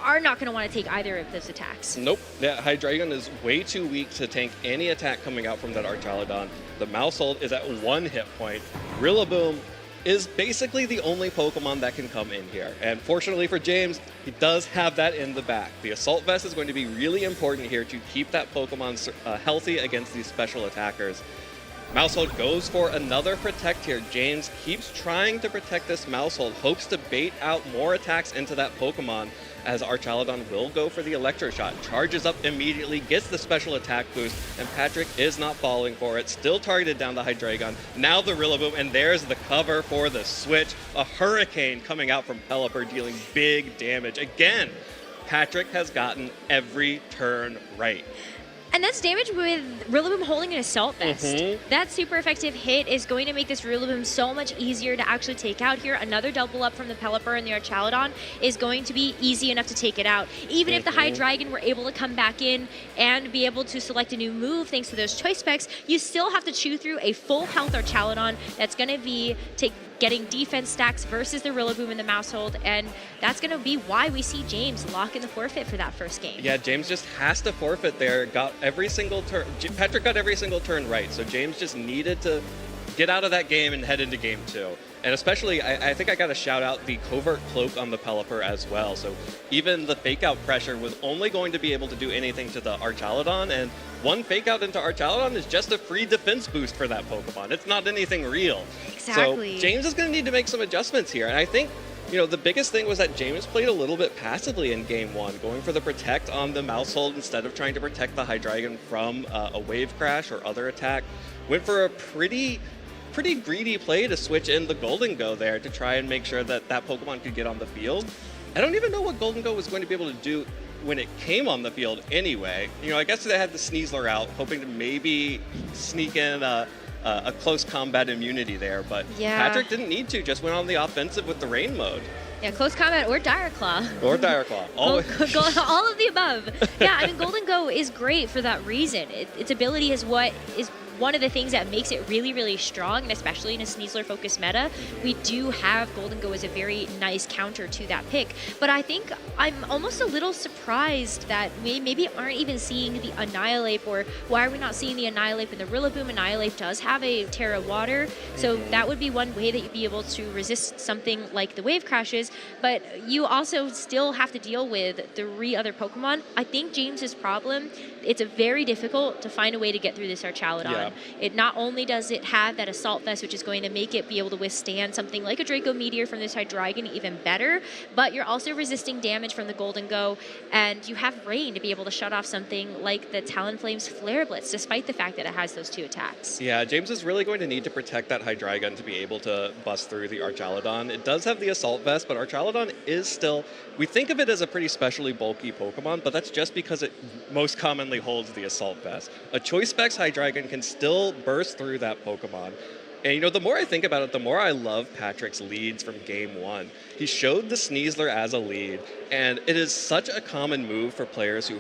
are not going to want to take either of those attacks. Nope. Yeah, Hydreigon is way too weak to tank any attack coming out from that Archaladon. The Mousehold is at 1 hit point. Rillaboom is basically the only Pokemon that can come in here. And fortunately for James, he does have that in the back. The Assault Vest is going to be really important here to keep that Pokemon healthy against these special attackers. Mousehold goes for another protect here. James keeps trying to protect this Mousehold, hopes to bait out more attacks into that Pokemon, as Archaludon will go for the Electro Shot. Charges up immediately, gets the special attack boost, and Patrick is not falling for it. Still targeted down the Hydreigon. Now the Rillaboom, and there's the cover for the switch. A Hurricane coming out from Pelipper, dealing big damage. Again, Patrick has gotten every turn right. And that's damage with Rillaboom holding an Assault Vest. That super effective hit is going to make this Rillaboom so much easier to actually take out here. Another double up from the Pelipper and the Archaludon is going to be easy enough to take it out. Even if the Hydreigon were able to come back in and be able to select a new move thanks to those choice specs, you still have to chew through a full health Archaludon that's going to be getting defense stacks versus the Rillaboom and the Mousehold, and that's going to be why we see James lock in the forfeit for that first game. Yeah, James just has to forfeit there. Got every single turn. Patrick got every single turn right, so James just needed to get out of that game and head into game 2. And especially, I think I got to shout out the Covert Cloak on the Pelipper as well. So even the Fake Out pressure was only going to be able to do anything to the Archaludon, and one Fake Out into Archaludon is just a free defense boost for that Pokemon. It's not anything real. Exactly. So James is going to need to make some adjustments here. And I think, you know, the biggest thing was that James played a little bit passively in game 1, going for the protect on the Mousehold instead of trying to protect the Hydreigon from a Wave Crash or other attack. Went for a pretty greedy play to switch in the Golden Go there to try and make sure that that Pokemon could get on the field. I don't even know what Golden Go was going to be able to do when it came on the field anyway. You know, I guess they had the Sneasler out, hoping to maybe sneak in a close combat immunity there, but Patrick didn't need to, just went on the offensive with the Rain mode. Yeah, close combat or Dire Claw. Or Dire Claw. All of the above. Yeah, I mean, Golden Go is great for that reason. Its ability is what is one of the things that makes it really, really strong, and especially in a Sneasler-focused meta, we do have Golden Go as a very nice counter to that pick. But I think I'm almost a little surprised that we maybe aren't even seeing the Annihilate, or why are we not seeing the Annihilate in the Rillaboom? Annihilate does have a Terra Water, so that would be one way that you'd be able to resist something like the Wave Crashes, but you also still have to deal with 3 other Pokemon. I think James's problem, it's very difficult to find a way to get through this Archaludon. Yeah. It not only does it have that Assault Vest, which is going to make it be able to withstand something like a Draco Meteor from this Hydreigon even better, but you're also resisting damage from the Golden Go, and you have Rain to be able to shut off something like the Talonflame's Flare Blitz, despite the fact that it has those 2 attacks. Yeah, James is really going to need to protect that Hydreigon to be able to bust through the Archaludon. It does have the Assault Vest, but Archaludon is still, we think of it as a pretty specially bulky Pokemon, but that's just because it most commonly holds the Assault Vest. A Choice Specs Hydreigon can still burst through that Pokemon. And, you know, the more I think about it, the more I love Patrick's leads from game 1. He showed the Sneasler as a lead, and it is such a common move for players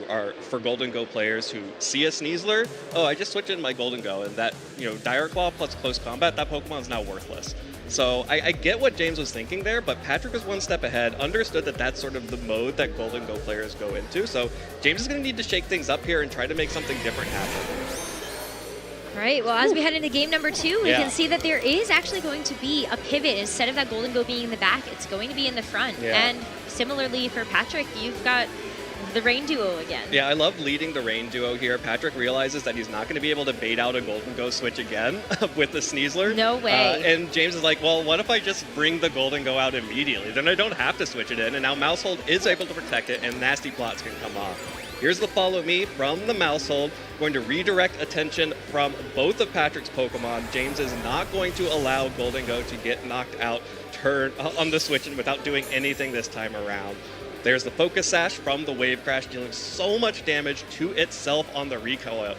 for Golden Go players who see a Sneasler, oh, I just switch in my Golden Go, and that, you know, Dire Claw plus Close Combat, that Pokemon's now worthless. So I get what James was thinking there, but Patrick was one step ahead, understood that that's sort of the mode that Golden Go players go into. So James is going to need to shake things up here and try to make something different happen. All right, well, as we head into game number 2, we can see that there is actually going to be a pivot. Instead of that Golden Go being in the back, it's going to be in the front. And similarly for Patrick, you've got the Rain duo again. Yeah, I love leading the Rain duo here. Patrick realizes that he's not going to be able to bait out a Golden Go switch again with the Sneasler. No way. And James is like, well, what if I just bring the Golden Go out immediately? Then I don't have to switch it in, and now Mousehold is able to protect it, and nasty plots can come off. Here's the Follow Me from the Mousehold, going to redirect attention from both of Patrick's Pokemon. James is not going to allow Golden Go to get knocked out on the switch and without doing anything this time around. There's the Focus Sash from the Wave Crash, dealing so much damage to itself on the recoil.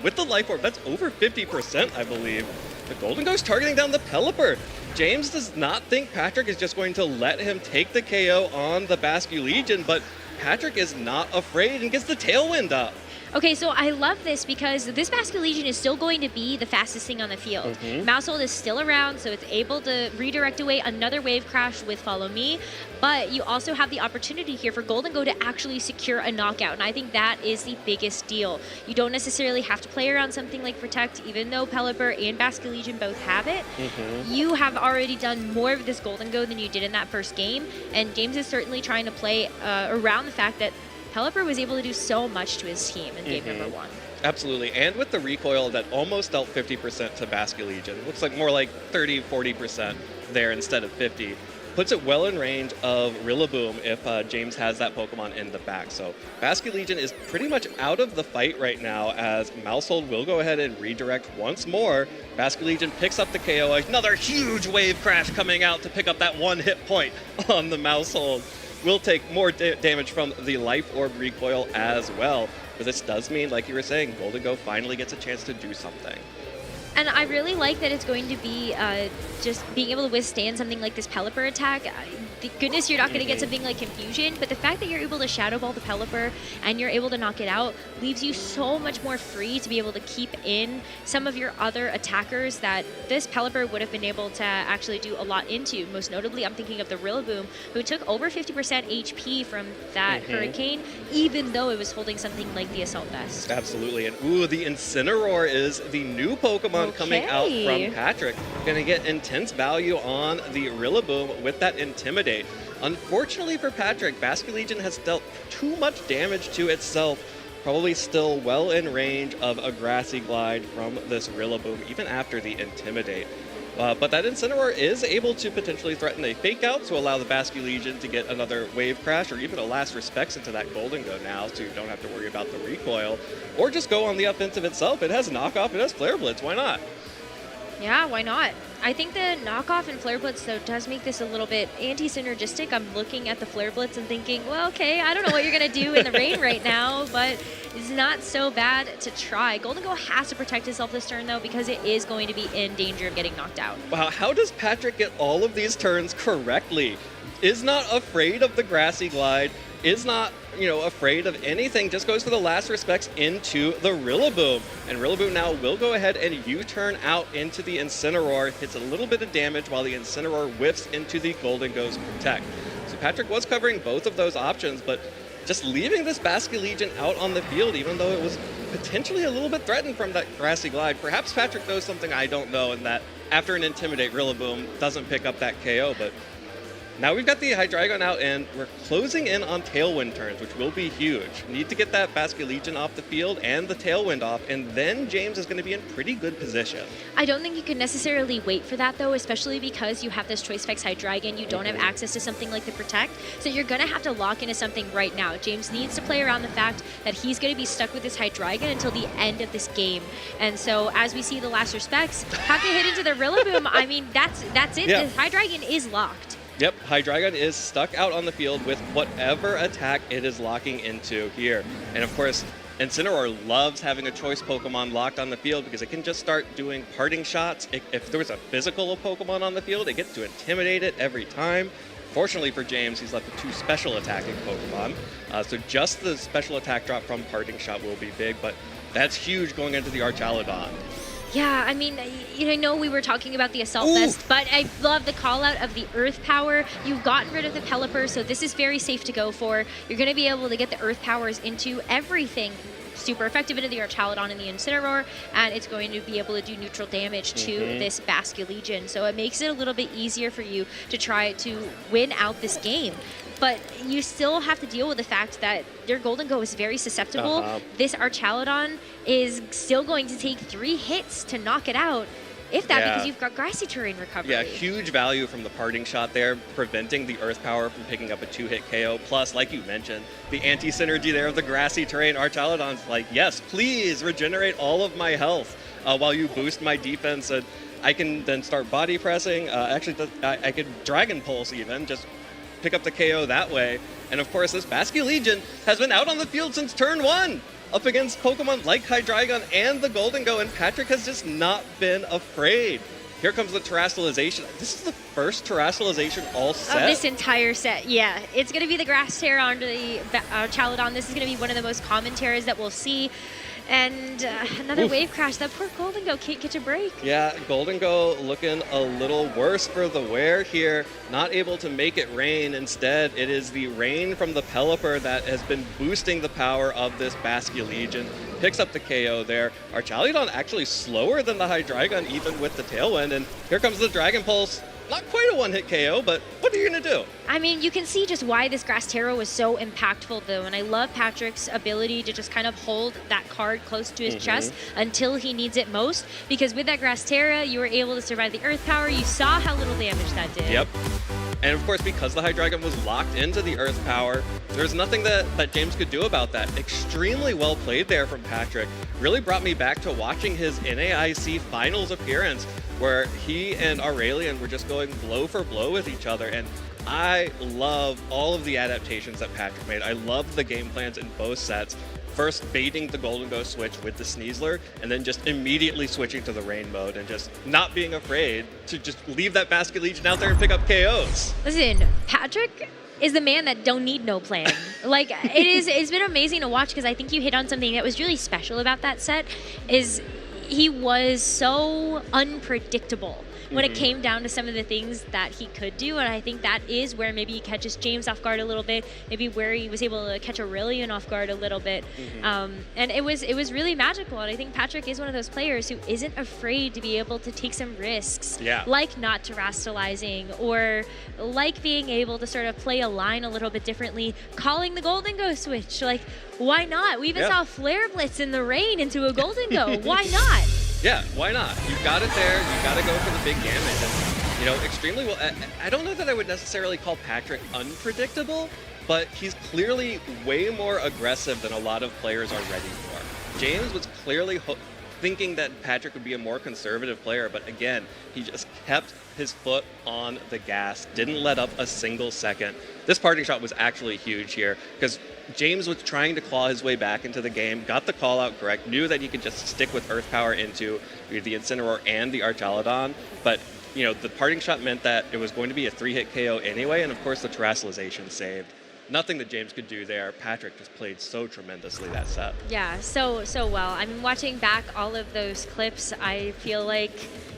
With the Life Orb, that's over 50%, I believe. The Golden Go's targeting down the Pelipper. James does not think Patrick is just going to let him take the KO on the Basculegion, but Patrick is not afraid and gets the Tailwind up. Okay, so I love this because this Basculegion is still going to be the fastest thing on the field. Mousehold is still around, so it's able to redirect away another Wave Crash with Follow Me, but you also have the opportunity here for Golden Go to actually secure a knockout, and I think that is the biggest deal. You don't necessarily have to play around something like Protect, even though Pelipper and Basculegion both have it. You have already done more of this Golden Go than you did in that first game, and James is certainly trying to play around the fact that Pelipper was able to do so much to his team in game number 1. Absolutely, and with the recoil that almost dealt 50% to Basculegion, looks like more like 30-40% there instead of 50. Puts it well in range of Rillaboom if James has that Pokemon in the back. So Basculegion is pretty much out of the fight right now as Maushold will go ahead and redirect once more. Basculegion picks up the KO. Another huge wave crash coming out to pick up that one hit point on the Maushold. Will take more damage from the Life Orb recoil as well. But this does mean, like you were saying, Golden Go finally gets a chance to do something. And I really like that it's going to be just being able to withstand something like this Pelipper attack. Thank goodness you're not going to get something like Confusion, but the fact that you're able to Shadow Ball the Pelipper and you're able to knock it out leaves you so much more free to be able to keep in some of your other attackers that this Pelipper would have been able to actually do a lot into. Most notably, I'm thinking of the Rillaboom, who took over 50% HP from that Hurricane, even though it was holding something like the Assault Vest. Absolutely, and ooh, the Incineroar is the new Pokemon coming out from Patrick. Gonna get intense value on the Rillaboom with that Intimidate. Unfortunately for Patrick, Basculegion has dealt too much damage to itself. Probably still well in range of a Grassy Glide from this Rillaboom, even after the Intimidate. But that Incineroar is able to potentially threaten a Fake Out to allow the Basculegion to get another Wave Crash or even a Last Respects into that Golden Go now, so you don't have to worry about the recoil. Or just go on the offensive itself. It has Knockoff, it has Flare Blitz, why not? Yeah, why not? I think the knockoff and Flare Blitz, though, does make this a little bit anti-synergistic. I'm looking at the Flare Blitz and thinking, well, okay, I don't know what you're going to do in the rain right now, but it's not so bad to try. Golden Go has to protect itself this turn, though, because it is going to be in danger of getting knocked out. Wow, how does Patrick get all of these turns correctly? Is not afraid of the Grassy Glide, is not, afraid of anything, just goes for the Last Respects into the Rillaboom. And Rillaboom now will go ahead and U-turn out into the Incineroar, hits a little bit of damage while the Incineroar whiffs into the Golden Go's Protect. So Patrick was covering both of those options, but just leaving this Basculegion out on the field, even though it was potentially a little bit threatened from that Grassy Glide. Perhaps Patrick knows something I don't know, and that after an Intimidate, Rillaboom doesn't pick up that KO, but now we've got the Hydreigon out, and we're closing in on Tailwind turns, which will be huge. We need to get that Basculegion off the field and the Tailwind off, and then James is going to be in pretty good position. I don't think you can necessarily wait for that, though, especially because you have this Choice Specs Hydreigon. You don't have access to something like the Protect, so you're going to have to lock into something right now. James needs to play around the fact that he's going to be stuck with this Hydreigon until the end of this game. And so as we see the Last Respects have to hit into the Rillaboom, I mean, that's it. Yeah. The Hydreigon is locked. Yep, Hydreigon is stuck out on the field with whatever attack it is locking into here. And of course, Incineroar loves having a choice Pokemon locked on the field because it can just start doing parting shots. If there was a physical Pokemon on the field, it gets to intimidate it every time. Fortunately for James, he's left with 2 special attacking Pokemon. So just the special attack drop from parting shot will be big, but that's huge going into the Archaludon. Yeah, I mean, I know we were talking about the Assault Vest, but I love the call out of the Earth Power. You've gotten rid of the Pelipper, so this is very safe to go for. You're going to be able to get the Earth Powers into everything. Super effective into the Archaludon and the Incineroar, and it's going to be able to do neutral damage to this Basculegion. So it makes it a little bit easier for you to try to win out this game. But you still have to deal with the fact that your Golden Go is very susceptible. This Archaludon is still going to take 3 hits to knock it out. If that, because you've got Grassy Terrain recovery. Yeah, huge value from the parting shot there, preventing the Earth Power from picking up a 2-hit KO. Plus, like you mentioned, the anti-synergy there of the Grassy Terrain. Archaludon's like, yes, please regenerate all of my health while you boost my defense. And I can then start body pressing. Actually, I could Dragon Pulse even, just pick up the KO that way. And of course, this Basculegion has been out on the field since turn 1. Up against Pokemon like Hydreigon and the Golden Go, and Patrick has just not been afraid. Here comes the Terastallization. This is the first Terastallization all set. Of this entire set, yeah. It's going to be the Grass Terra onto the Chaludon. This is going to be one of the most common Terras that we'll see. And another Wave Crash. That poor Golden Go can't get a break. Yeah, Golden Go looking a little worse for the wear here. Not able to make it rain. Instead, it is the rain from the Pelipper that has been boosting the power of this Basculegion. Picks up the KO there. Archaludon actually slower than the Hydreigon, even with the Tailwind. And here comes the Dragon Pulse. not quite a one-hit KO, but what are you going to do? I mean, you can see just why this Grass Terra was so impactful, though, and I love Patrick's ability to just kind of hold that card close to his chest until he needs it most, because with that Grass Terra, you were able to survive the Earth Power. You saw how little damage that did. Yep. And of course, because the Hydreigon was locked into the Earth Power, there's nothing that James could do about that. Extremely well played there from Patrick. Really brought me back to watching his NAIC Finals appearance, where he and Aurelian were just going blow for blow with each other. And I love all of the adaptations that Patrick made. I love the game plans in both sets. First baiting the Golden Go switch with the Sneasler, and then just immediately switching to the Rain mode and just not being afraid to just leave that Basket Legion out there and pick up KOs. Listen, Patrick is the man that don't need no plan. Like, it's been amazing to watch, because I think you hit on something that was really special about that set, is he was so unpredictable when it came down to some of the things that he could do, and I think that is where maybe he catches James off guard a little bit, maybe where he was able to catch Aurelian off guard a little bit, and it was really magical. And I think Patrick is one of those players who isn't afraid to be able to take some risks, like not terastallizing, or like being able to sort of play a line a little bit differently, calling the Golden Go switch. Like, why not? We even saw Flare Blitz in the rain into a Golden Go. Why not? Yeah, why not? You got it there. You got to go for the big damage. And, you know, extremely well. I don't know that I would necessarily call Patrick unpredictable, but he's clearly way more aggressive than a lot of players are ready for. James was clearly thinking that Patrick would be a more conservative player, but again, he just kept his foot on the gas, didn't let up a single second. This parting shot was actually huge here, because James was trying to claw his way back into the game, got the call out correct, knew that he could just stick with Earth Power into the Incineroar and the Archaludon, but you know, the parting shot meant that it was going to be a 3-hit KO anyway, and of course the terastallization saved. Nothing that James could do there. Patrick just played so tremendously that set. Yeah, so well. I mean, watching back all of those clips, I feel like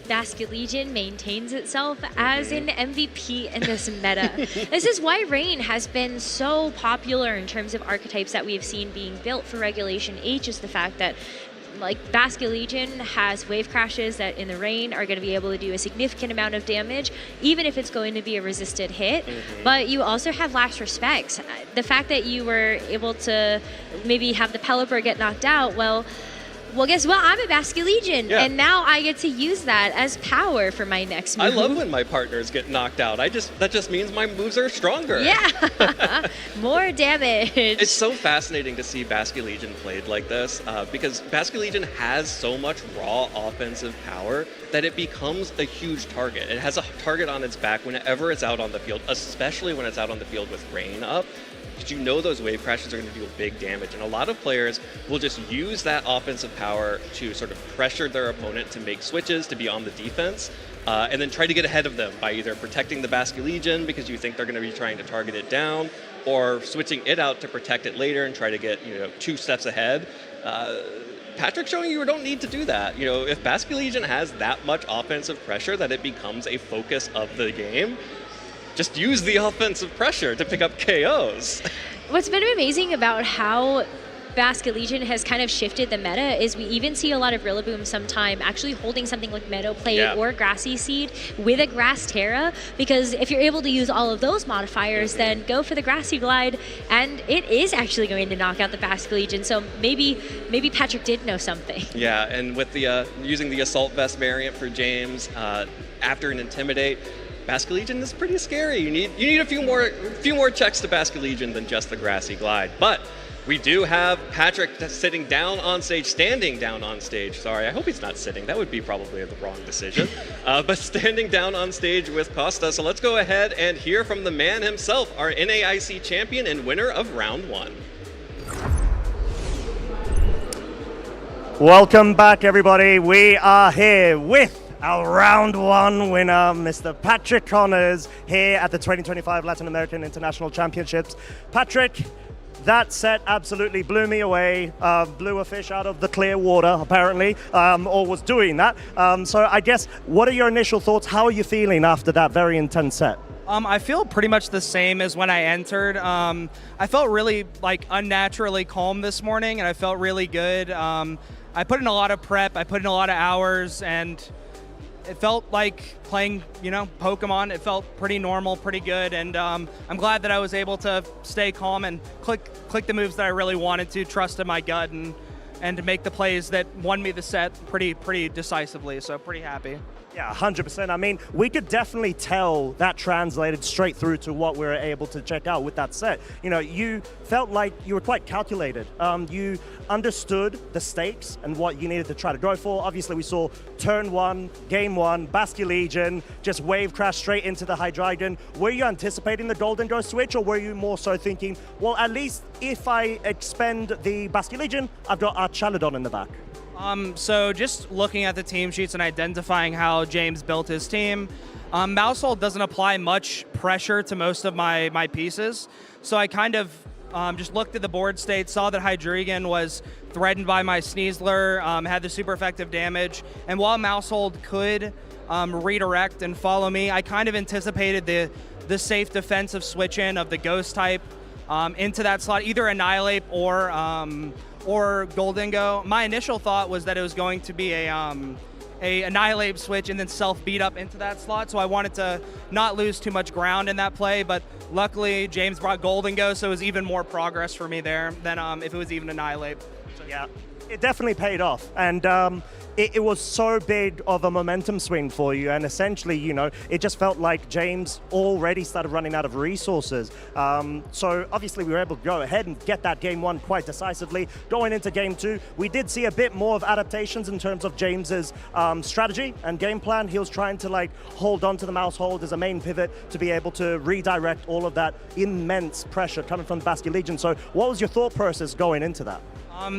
Basket Legion maintains itself as an MVP in this meta. This is why Rain has been so popular in terms of archetypes that we've seen being built for Regulation H, is the fact that like Basket Legion has wave crashes that in the rain are going to be able to do a significant amount of damage, even if it's going to be a resisted hit. But you also have last respects. The fact that you were able to maybe have the Pelipper get knocked out, well, guess what? I'm a Basket Legion, and now I get to use that as power for my next move. I love when my partners get knocked out. That just means my moves are stronger. Yeah, more damage. It's so fascinating to see Basket Legion played like this, because Basket Legion has so much raw offensive power that it becomes a huge target. It has a target on its back whenever it's out on the field, especially when it's out on the field with Rain up. Because you know those wave crashes are going to deal big damage, and a lot of players will just use that offensive power to sort of pressure their opponent to make switches, to be on the defense, and then try to get ahead of them by either protecting the Basket Legion because you think they're going to be trying to target it down, or switching it out to protect it later and try to get 2 steps ahead. Patrick's showing you don't need to do that. If Basket Legion has that much offensive pressure that it becomes a focus of the game, just use the offensive pressure to pick up KOs. What's been amazing about how Basket Legion has kind of shifted the meta is we even see a lot of Rillaboom sometime actually holding something like Meadow Plate or Grassy Seed with a Grass Terra, because if you're able to use all of those modifiers, then go for the Grassy Glide, and it is actually going to knock out the Basket Legion. So maybe Patrick did know something. Yeah, and with the using the Assault Vest variant for James after an Intimidate, Basket Legion is pretty scary. You need a few more checks to Basket Legion than just the Grassy Glide. But we do have Patrick standing down on stage. Sorry, I hope he's not sitting. That would be probably the wrong decision. But standing down on stage with Costa. So let's go ahead and hear from the man himself, our NAIC champion and winner of round 1. Welcome back, everybody. We are here with our round 1 winner, Mr. Patrick Connors, here at the 2025 Latin American International Championships. Patrick, that set absolutely blew me away, blew a fish out of the clear water, apparently, or was doing that. So I guess, what are your initial thoughts? How are you feeling after that very intense set? I feel pretty much the same as when I entered. I felt really unnaturally calm this morning, and I felt really good. I put in a lot of prep, I put in a lot of hours, and it felt like playing, Pokemon. It felt pretty normal, pretty good, and I'm glad that I was able to stay calm and click the moves that I really wanted to, trust in my gut, and to make the plays that won me the set pretty decisively. So pretty happy. Yeah, 100%. I mean, we could definitely tell that translated straight through to what we were able to check out with that set. You felt like you were quite calculated. You understood the stakes and what you needed to try to go for. Obviously, we saw turn 1, game 1, Basque Legion, just wave crash straight into the Hydreigon. Were you anticipating the Golden Go switch, or were you more so thinking, well, at least if I expend the Basque Legion, I've got Archaladon in the back? So just looking at the team sheets and identifying how James built his team, Mousehold doesn't apply much pressure to most of my pieces. So I kind of just looked at the board state, saw that Hydreigon was threatened by my Sneasler, had the super effective damage, and while Mousehold could redirect and follow me, I kind of anticipated the safe defensive switch in of the Ghost type into that slot, either Annihilate or Golden Go. My initial thought was that it was going to be a Annihilate switch and then self beat up into that slot, so I wanted to not lose too much ground in that play, but luckily James brought Golden Go, so it was even more progress for me there than if it was even Annihilate. So, yeah, it definitely paid off, and it was so big of a momentum swing for you, and essentially, it just felt like James already started running out of resources. So obviously we were able to go ahead and get that game 1 quite decisively. Going into game 2, we did see a bit more of adaptations in terms of James's strategy and game plan. He was trying to hold on to the Mousehold as a main pivot to be able to redirect all of that immense pressure coming from the Basque Legion. So what was your thought process going into that?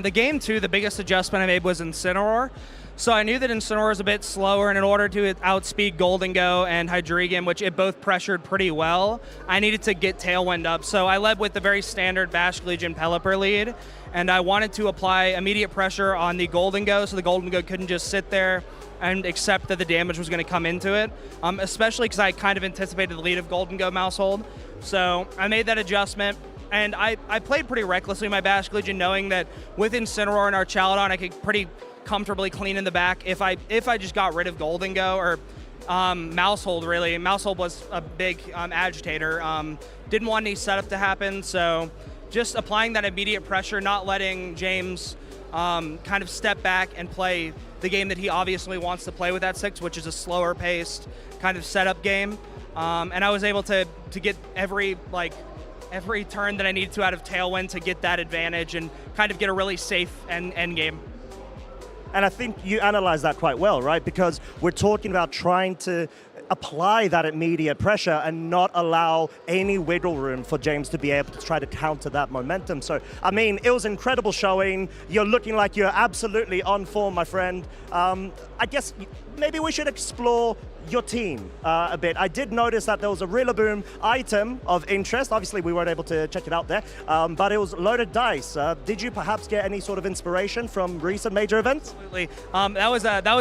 The game 2, the biggest adjustment I made was Incineroar. So I knew that Incineroar was a bit slower, and in order to outspeed Golden Go and Hydreigon, which it both pressured pretty well, I needed to get Tailwind up. So I led with the very standard Basque Legion Pelipper lead, and I wanted to apply immediate pressure on the Golden Go, so the Golden Go couldn't just sit there and accept that the damage was going to come into it, especially because I kind of anticipated the lead of Golden Go Mousehold. So I made that adjustment. And I played pretty recklessly my Basque Legion, knowing that with Incineroar and Archaladon, I could pretty comfortably clean in the back if I just got rid of Golden Go or Mousehold, really. Mousehold was a big agitator. Didn't want any setup to happen, so just applying that immediate pressure, not letting James kind of step back and play the game that he obviously wants to play with that 6, which is a slower paced kind of setup game. And I was able to get every turn that I needed to out of Tailwind to get that advantage and kind of get a really safe end game. And I think you analyzed that quite well, right? Because we're talking about trying to apply that immediate pressure and not allow any wiggle room for James to be able to try to counter that momentum. So, I mean, it was incredible showing. You're looking like you're absolutely on form, my friend. I guess maybe we should explore your team a bit. I did notice that there was a Rillaboom item of interest. Obviously, we weren't able to check it out there, but it was loaded dice. Did you perhaps get any sort of inspiration from recent major events? Absolutely. That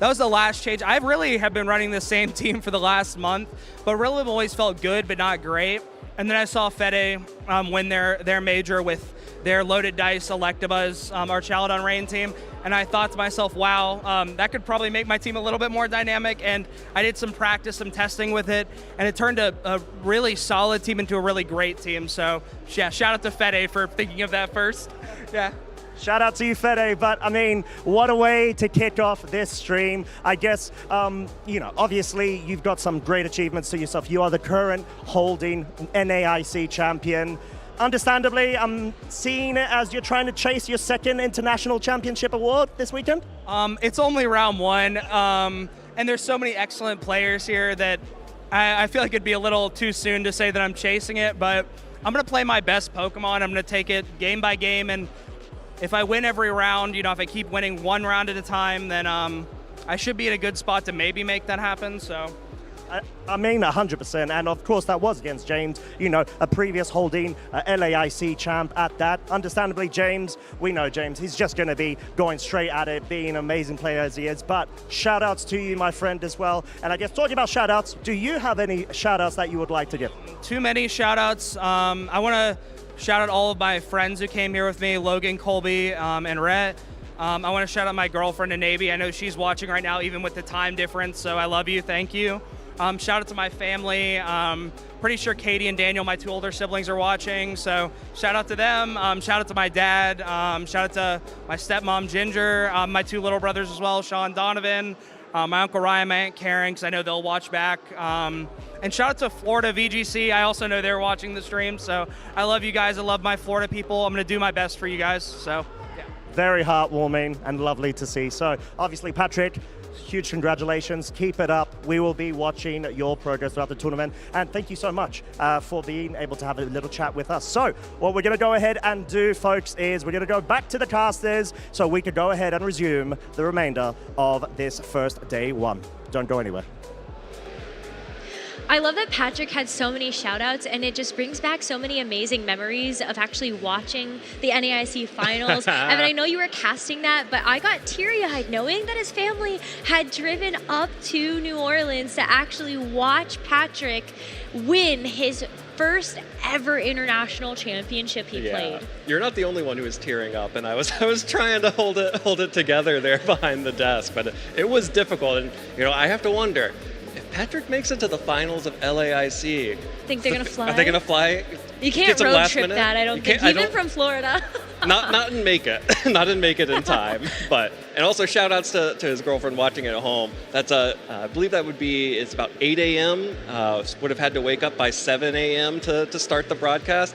was the last change. I really have been running the same team for the last month, but Rillaboom always felt good, but not great. And then I saw Fede win their major with their loaded dice Electabuzz Archaladon Rain team. And I thought to myself, wow, that could probably make my team a little bit more dynamic. And I did some practice, some testing with it, and it turned a really solid team into a really great team. So, yeah, shout out to Fede for thinking of that first. Yeah. Shout out to you, Fede, but I mean, what a way to kick off this stream. I guess, obviously you've got some great achievements to yourself. You are the current holding LAIC champion. Understandably, I'm seeing it as you're trying to chase your second international championship award this weekend. It's only round 1, and there's so many excellent players here that I feel like it'd be a little too soon to say that I'm chasing it, but I'm going to play my best Pokemon. I'm going to take it game by game, and if I win every round, if I keep winning one round at a time, then I should be in a good spot to maybe make that happen, so. I mean 100%, and of course that was against James, a previous holding LAIC champ at that. Understandably, James, we know James, he's just going to be going straight at it, being an amazing player as he is, but shout outs to you, my friend, as well. And I guess talking about shout outs, do you have any shout outs that you would like to give? Too many shout outs. I want to shout out all of my friends who came here with me, Logan, Colby, and Rhett. I want to shout out my girlfriend in Navy. I know she's watching right now, even with the time difference, so I love you. Thank you. Shout out to my family. Pretty sure Katie and Daniel, my 2 older siblings, are watching, so shout out to them. Shout out to my dad. Shout out to my stepmom, Ginger, my 2 little brothers as well, Sean, Donovan, my Uncle Ryan, my Aunt Karen, because I know they'll watch back. And shout out to Florida VGC. I also know they're watching the stream, so I love you guys. I love my Florida people. I'm going to do my best for you guys, so yeah. Very heartwarming and lovely to see. So obviously, Patrick, huge congratulations. Keep it up. We will be watching your progress throughout the tournament. And thank you so much for being able to have a little chat with us. So what we're going to go ahead and do, folks, is we're going to go back to the casters so we can go ahead and resume the remainder of this first day 1. Don't go anywhere. I love that Patrick had so many shout-outs, and it just brings back so many amazing memories of actually watching the NAIC finals. I mean, I know you were casting that, but I got teary-eyed knowing that his family had driven up to New Orleans to actually watch Patrick win his first ever international championship he played. You're not the only one who was tearing up, and I was trying to hold it together there behind the desk, but it was difficult, and I have to wonder, if Patrick makes it to the finals of LAIC, think they're gonna fly? Are they gonna fly? You can't road trip that, I don't think, even from Florida. not in Macon, not in Macon in time, and also shout outs to his girlfriend watching at home. That's I believe that it's about 8 a.m. Would have had to wake up by 7 a.m. to start the broadcast.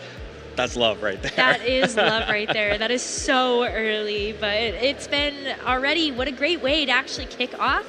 That's love right there. That is love right there. That is so early, but it's been already, what a great way to actually kick off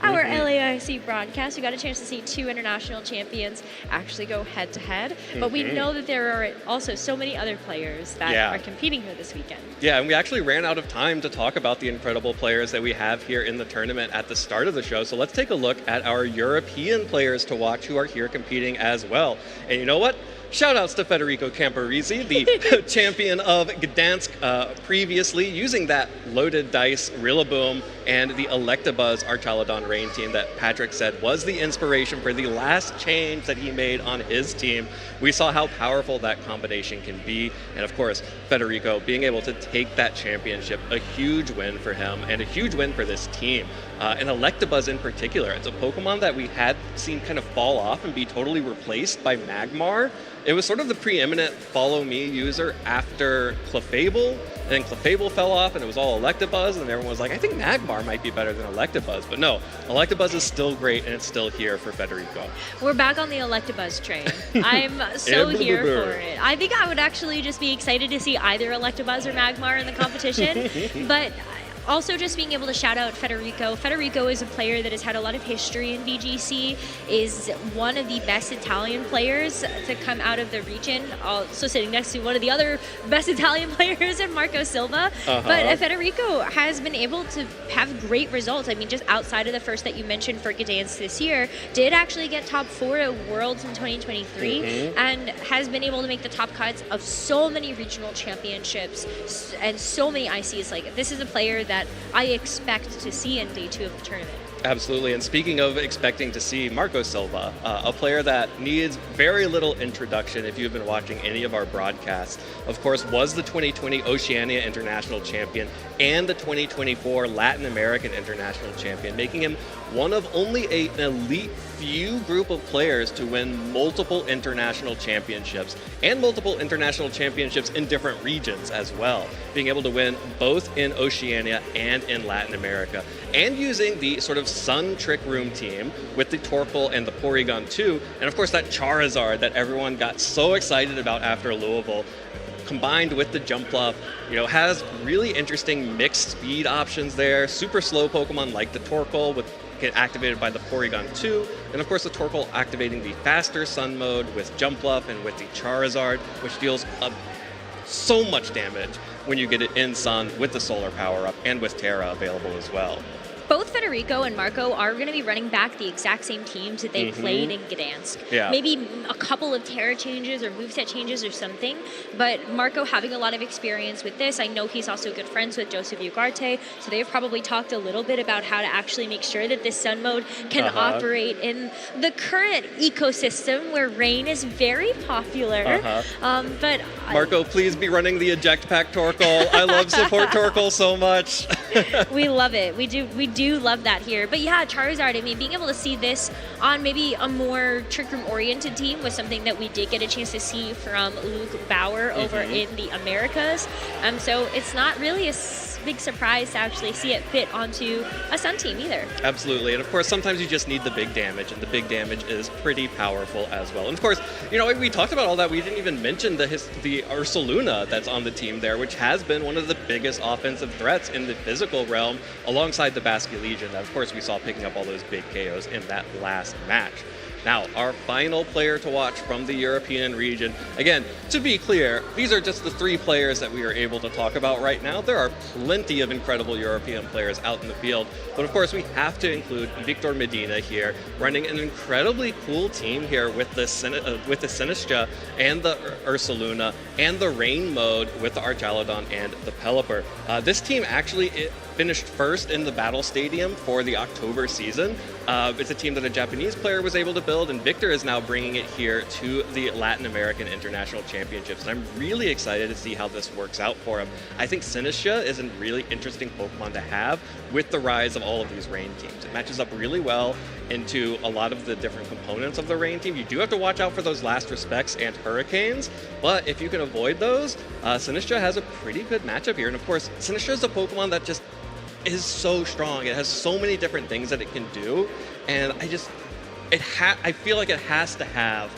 our LAIC broadcast. We got a chance to see 2 international champions actually go head-to-head, but we know that there are also so many other players that are competing here this weekend. Yeah, and we actually ran out of time to talk about the incredible players that we have here in the tournament at the start of the show, so let's take a look at our European players to watch who are here competing as well. And you know what? Shoutouts to Federico Camparisi, the champion of Gdansk previously, using that loaded dice Rillaboom and the Electabuzz Archaludon Rain team that Patrick said was the inspiration for the last change that he made on his team. We saw how powerful that combination can be, and of course, Federico being able to take that championship, a huge win for him and a huge win for this team. And Electabuzz in particular, it's a Pokemon that we had seen kind of fall off and be totally replaced by Magmar. It was sort of the preeminent follow me user after Clefable, and then Clefable fell off and it was all Electabuzz, and everyone was like, I think Magmar might be better than Electabuzz. But no, Electabuzz is still great and it's still here for Federico. We're back on the Electabuzz train. I'm so here for it. I think I would actually just be excited to see either Electabuzz or Magmar in the competition, but also just being able to shout out Federico. Federico is a player that has had a lot of history in VGC, is one of the best Italian players to come out of the region, also sitting next to one of the other best Italian players in Marco Silva. But Federico has been able to have great results. I mean, just outside of the first that you mentioned for Gdansk this year, did actually get top 4 at Worlds in 2023, and has been able to make the top cuts of so many regional championships and so many ICs. Like, this is a player that I expect to see in day 2 of the tournament. Absolutely, and speaking of expecting to see Marco Silva, a player that needs very little introduction if you've been watching any of our broadcasts, of course, was the 2020 Oceania International Champion and the 2024 Latin American International Champion, making him one of only an elite few group of players to win multiple international championships and multiple international championships in different regions as well, being able to win both in Oceania and in Latin America, and using the sort of Sun Trick Room team with the Torkoal and the Porygon 2, and of course that Charizard that everyone got so excited about after Louisville, combined with the Jumpluff, has really interesting mixed speed options there. Super slow Pokemon like the Torkoal with get activated by the Porygon 2, and of course the Torkoal activating the faster Sun mode with Jumpluff and with the Charizard, which deals so much damage when you get it in Sun with the Solar power-up and with Terra available as well. both Federico and Marco are going to be running back the exact same teams that they played in Gdansk. Yeah. Maybe a couple of Terra changes or moveset changes or something, but Marco having a lot of experience with this. I know he's also good friends with Joseph Ugarte, so they've probably talked a little bit about how to actually make sure that this Sun mode can operate in the current ecosystem where Rain is very popular. But Marco, please be running the eject pack Torkoal. I love support Torkoal so much. we love it. We do love that here. But yeah, Charizard, I mean, being able to see this on maybe a more Trick Room oriented team was something that we did get a chance to see from Luke Bauer over in the Americas. So it's not really a big surprise to actually see it fit onto a Sun team either. Absolutely, and of course sometimes you just need the big damage, and the big damage is pretty powerful as well. And of course, you know, we talked about all that, we didn't even mention the Ursaluna that's on the team there, which has been one of the biggest offensive threats in the physical realm, alongside the Basque Legion that of course we saw picking up all those big KOs in that last match. Now, our final player to watch from the European region. Again, to be clear, these are just the 3 players that we are able to talk about right now. There are plenty of incredible European players out in the field, but of course we have to include Victor Medina here, running an incredibly cool team here with the Sinistcha and the Ursaluna and the Rain mode with the Archaludon and the Pelipper. This team actually finished first in the Battle Stadium for the October season. It's a team that a Japanese player was able to build, and Victor is now bringing it here to the Latin American International Championships. And I'm really excited to see how this works out for him. I think Sinistcha is a really interesting Pokemon to have with the rise of all of these Rain teams. It matches up really well into a lot of the different components of the Rain team. You do have to watch out for those Last Respects and Hurricanes, but if you can avoid those, Sinistcha has a pretty good matchup here. And of course, Sinistcha is a Pokemon that just is so strong. It has so many different things that it can do, and I feel like it has to have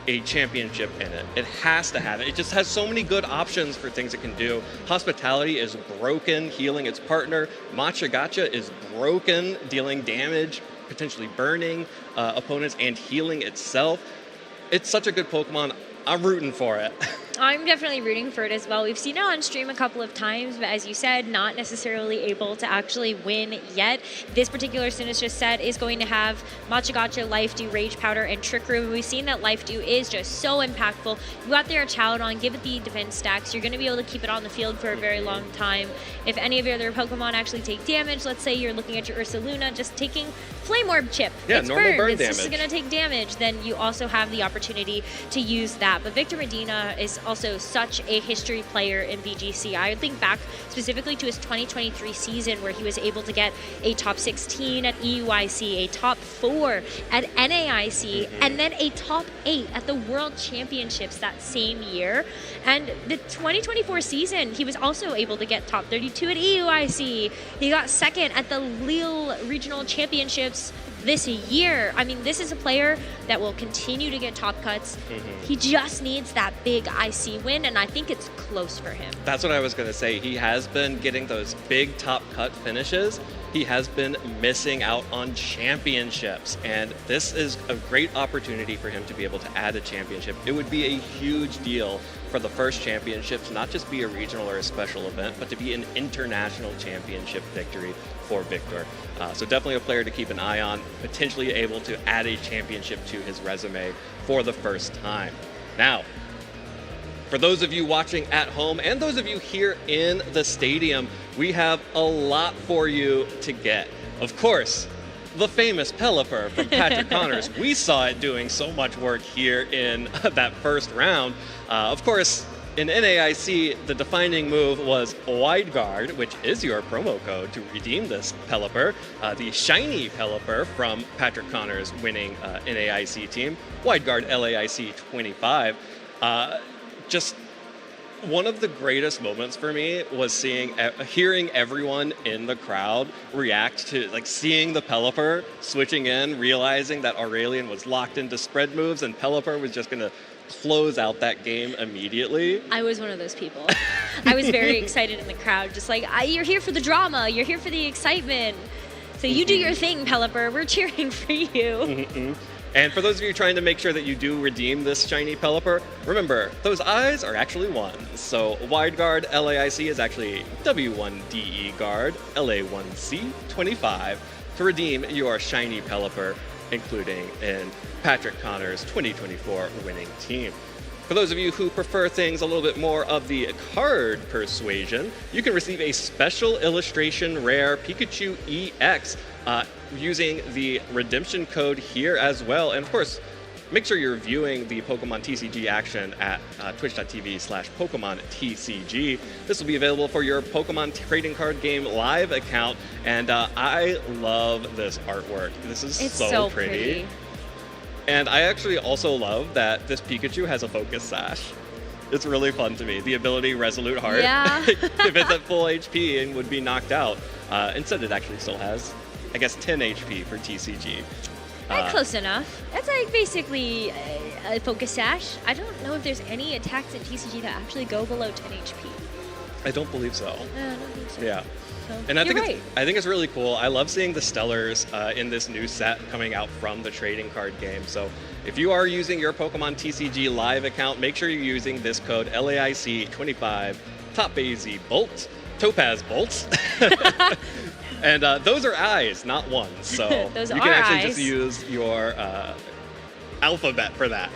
a championship in it. It has to have it. It just has so many good options for things it can do. Hospitality is broken, healing its partner. Matcha Gotcha is broken, dealing damage, potentially burning opponents, and healing itself. It's such a good Pokemon. I'm rooting for it. I'm definitely rooting for it as well. We've seen it on stream a couple of times, but as you said, not necessarily able to actually win yet. This particular Sinistcha set is going to have Matcha Gotcha, Life Dew, Rage Powder, and Trick Room. We've seen that Life Dew is just so impactful. You got there a Archaludon, give it the defense stacks. You're going to be able to keep it on the field for a very long time. If any of your other Pokemon actually take damage, let's say you're looking at your Ursaluna just taking Flame Orb Chip. Yeah, it's normal burn it's damage. just going to take damage, then you also have the opportunity to use that. But Victor Medina is also such a history player in VGC. I would think back specifically to his 2023 season where he was able to get a top 16 at EUIC, a top 4 at NAIC, and then a top 8 at the World Championships that same year. And the 2024 season, he was also able to get top 32 at EUIC. He got second at the Lille Regional Championships this year. I mean, this is a player that will continue to get top cuts. He just needs that big IC win, and I think it's close for him. That's what I was going to say. He has been getting those big top cut finishes. He has been missing out on championships, and this is a great opportunity for him to be able to add a championship. It would be a huge deal for the first championship to not just be a regional or a special event, but to be an international championship victory for Victor. So definitely a player to keep an eye on, potentially able to add a championship to his resume for the first time. Now, for those of you watching at home and those of you here in the stadium, we have a lot for you to get. Of course, the famous Pelipper from Patrick Connors. We saw it doing so much work here in that first round. Of course, in NAIC, the defining move was Wide Guard, which is your promo code to redeem this Pelipper. The shiny Pelipper from Patrick Connors' winning NAIC team. Wide Guard LAIC 25. Just one of the greatest moments for me was hearing everyone in the crowd react to seeing the Pelipper switching in, realizing that Aurelian was locked into spread moves and Pelipper was just going to close out that game immediately. I was one of those people. I was very excited in the crowd, just like, you're here for the drama, you're here for the excitement. So you do your thing, Pelipper. We're cheering for you. And for those of you trying to make sure that you do redeem this shiny Pelipper, remember, those eyes are actually ones. So wide guard LAIC is actually W1DE guard LA1C 25 to redeem your shiny Pelipper, including in Patrick Connor's 2024 winning team. For those of you who prefer things a little bit more of the card persuasion, you can receive a special illustration rare Pikachu EX using the redemption code here as well. And of course, make sure you're viewing the Pokemon TCG action at twitch.tv/Pokemon TCG. This will be available for your Pokemon trading card game live account. And I love this artwork. This is so pretty. And I actually also love that this Pikachu has a focus sash. It's really fun to me. The ability Resolute Heart, if it's at full HP and would be knocked out. Instead, it actually still has, I guess, 10 HP for TCG. Close enough. That's like basically a focus sash. I don't know if there's any attacks in TCG that actually go below 10 HP. I don't believe so. I don't think so. Yeah. So, And I think it's really cool. I love seeing the Stellars in this new set coming out from the trading card game. So if you are using your Pokemon TCG live account, make sure you're using this code LAIC25 Top AZ Bolt, Topaz Bolts. And those are eyes, not ones. So Those you can are actually eyes. just use your alphabet for that.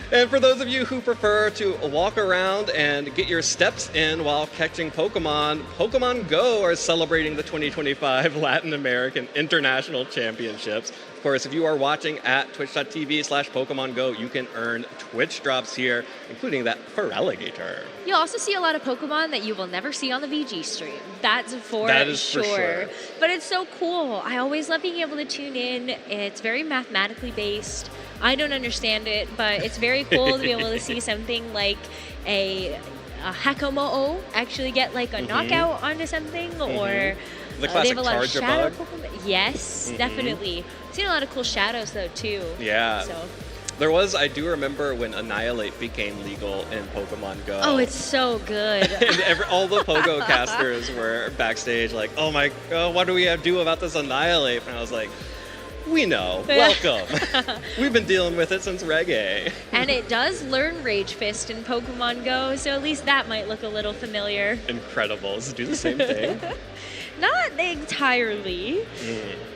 And for those of you who prefer to walk around and get your steps in while catching Pokemon, Pokemon Go are celebrating the 2025 Latin American International Championships. Of course, if you are watching at twitch.tv/Pokemon Go, you can earn Twitch drops here, including that Feraligatr. You'll also see a lot of Pokemon that you will never see on the VG stream. That's for sure. But it's so cool. I always love being able to tune in. It's very mathematically based. I don't understand it, but it's very cool to be able to see something like a Hakamo'o actually get like a knockout onto something, or The they classic have a lot of Charger shadow bug. Pokemon. Yes, definitely. Seen a lot of cool shadows though too. Yeah. So. There was, I do remember when Annihilate became legal in Pokemon Go. Oh, it's so good. And all the Pogo casters were backstage like, oh my god, what do we have to do about this Annihilate? And I was like, we know. Welcome. We've been dealing with it since Reggae. And it does learn Rage Fist in Pokemon Go, so at least that might look a little familiar. Incredible. Does it do the same thing? Not entirely.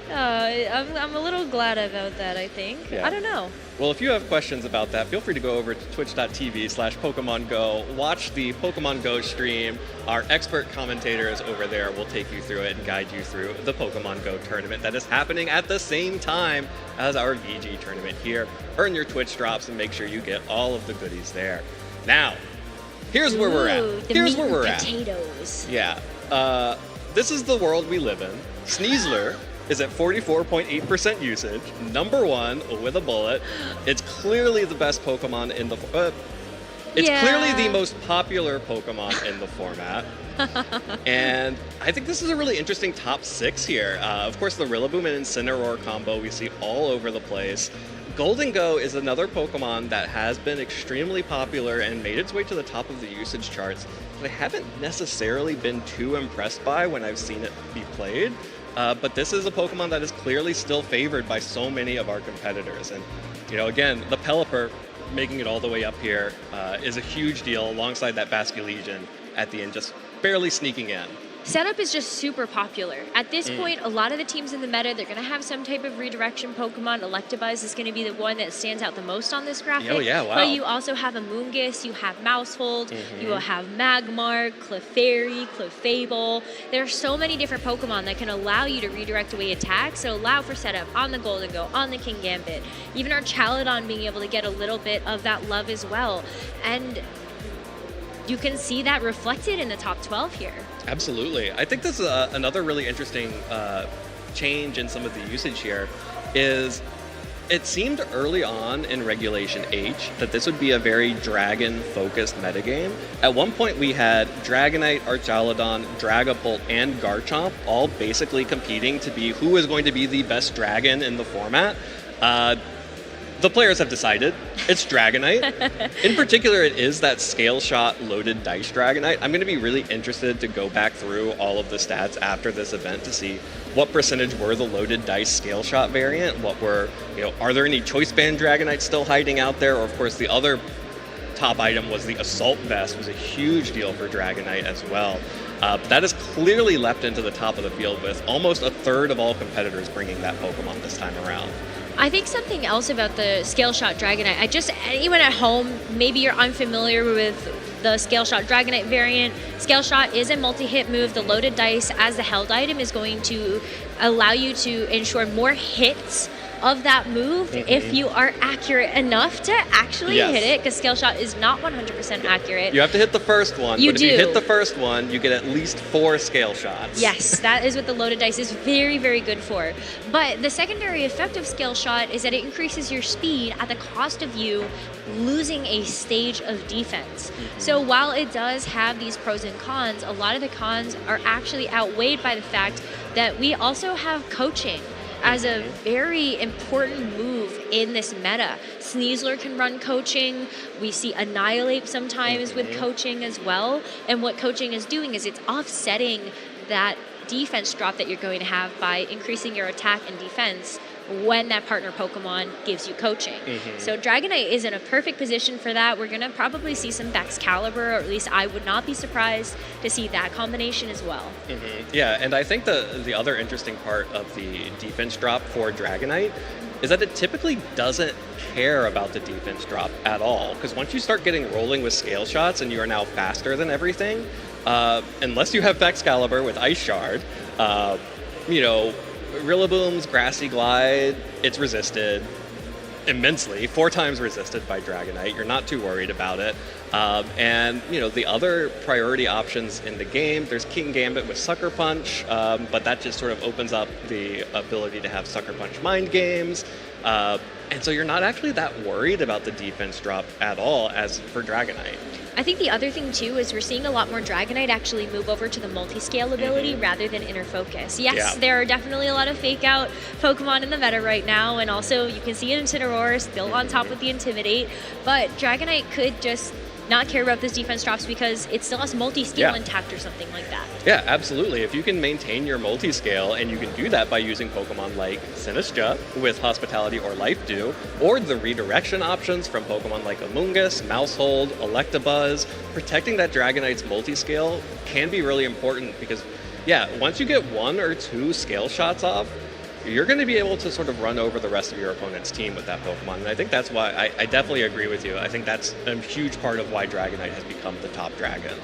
I'm a little glad about that, I think. Yeah. I don't know. Well, if you have questions about that, feel free to go over to twitch.tv/Pokemon Go. Watch the Pokemon Go stream. Our expert commentators over there will take you through it and guide you through the Pokemon Go tournament that is happening at the same time as our VG tournament here. Earn your Twitch drops and make sure you get all of the goodies there. Now, here's where we're at. Here's where we're at. Potatoes. Yeah. This is the world we live in. Sneasler is at 44.8% usage, number one with a bullet. It's clearly the best Pokemon in the it's clearly the most popular Pokemon in the format. And I think this is a really interesting top 6 here. Of course, the Rillaboom and Incineroar combo we see all over the place. Golden Go is another Pokemon that has been extremely popular and made its way to the top of the usage charts that I haven't necessarily been too impressed by when I've seen it be played. But this is a Pokemon that is clearly still favored by so many of our competitors. And, you know, again, the Pelipper making it all the way up here is a huge deal alongside that Basculegion at the end, just barely sneaking in. Setup is just super popular. At this point, a lot of the teams in the meta, they're going to have some type of redirection Pokemon. Electabuzz is going to be the one that stands out the most on this graphic. Oh, yeah, wow. But you also have a Moongus, you have Mousehold, you will have Magmar, Clefairy, Clefable. There are so many different Pokemon that can allow you to redirect away attacks, so allow for setup on the Golden Go, on the Kingambit. Even our Chaladon being able to get a little bit of that love as well. And you can see that reflected in the top 12 here. Absolutely. I think this is another really interesting change in some of the usage here is it seemed early on in Regulation H that this would be a very dragon-focused metagame. At one point we had Dragonite, Archaludon, Dragapult, and Garchomp all basically competing to be who is going to be the best dragon in the format. The players have decided it's Dragonite. In particular, it is that scale shot loaded dice Dragonite. I'm going to be really interested to go back through all of the stats after this event to see what percentage were the loaded dice scale shot variant? What were, are there any choice band Dragonites still hiding out there? Or of course the other top item was the Assault Vest, was a huge deal for Dragonite as well. That has clearly leapt into the top of the field with almost a third of all competitors bringing that Pokemon this time around. I think something else about the Scale Shot Dragonite, anyone at home, maybe you're unfamiliar with the Scale Shot Dragonite variant. Scale Shot is a multi-hit move. The loaded dice as the held item is going to allow you to ensure more hits of that move if you are accurate enough to actually hit it, because Scale Shot is not 100% accurate. You have to hit the first one, If you hit the first one, you get at least 4 Scale Shots. Yes, that is what the loaded dice is very, very good for. But the secondary effect of Scale Shot is that it increases your speed at the cost of you losing a stage of defense. So while it does have these pros and cons, a lot of the cons are actually outweighed by the fact that we also have coaching as a very important move in this meta. Sneasler can run coaching. We see Annihilate sometimes with coaching as well. And what coaching is doing is it's offsetting that defense drop that you're going to have by increasing your attack and defense when that partner Pokemon gives you coaching. So Dragonite is in a perfect position for that. We're going to probably see some Baxcalibur, or at least I would not be surprised to see that combination as well. Yeah, and I think the other interesting part of the defense drop for Dragonite is that it typically doesn't care about the defense drop at all. Because once you start getting rolling with Scale Shots and you are now faster than everything, unless you have Baxcalibur with Ice Shard, Rillaboom's Grassy Glide, it's resisted immensely, 4 times resisted by Dragonite. You're not too worried about it. And the other priority options in the game, there's King Gambit with Sucker Punch, but that just sort of opens up the ability to have Sucker Punch mind games. And so you're not actually that worried about the defense drop at all as for Dragonite. I think the other thing too is we're seeing a lot more Dragonite actually move over to the multi-scale ability rather than inner focus. Yes, there are definitely a lot of fake out Pokemon in the meta right now, and also you can see Incineroar still on top with the Intimidate, but Dragonite could just not care about this defense drops because it still has multi-scale intact or something like that. Yeah, absolutely. If you can maintain your multi-scale, and you can do that by using Pokemon like Sinistcha with Hospitality or Life Dew, or the redirection options from Pokemon like Amoonguss, Mousehold, Electabuzz, protecting that Dragonite's multi-scale can be really important because, once you get 1 or 2 scale shots off, you're going to be able to sort of run over the rest of your opponent's team with that Pokemon. And I think that's why I definitely agree with you. I think that's a huge part of why Dragonite has become the top dragon.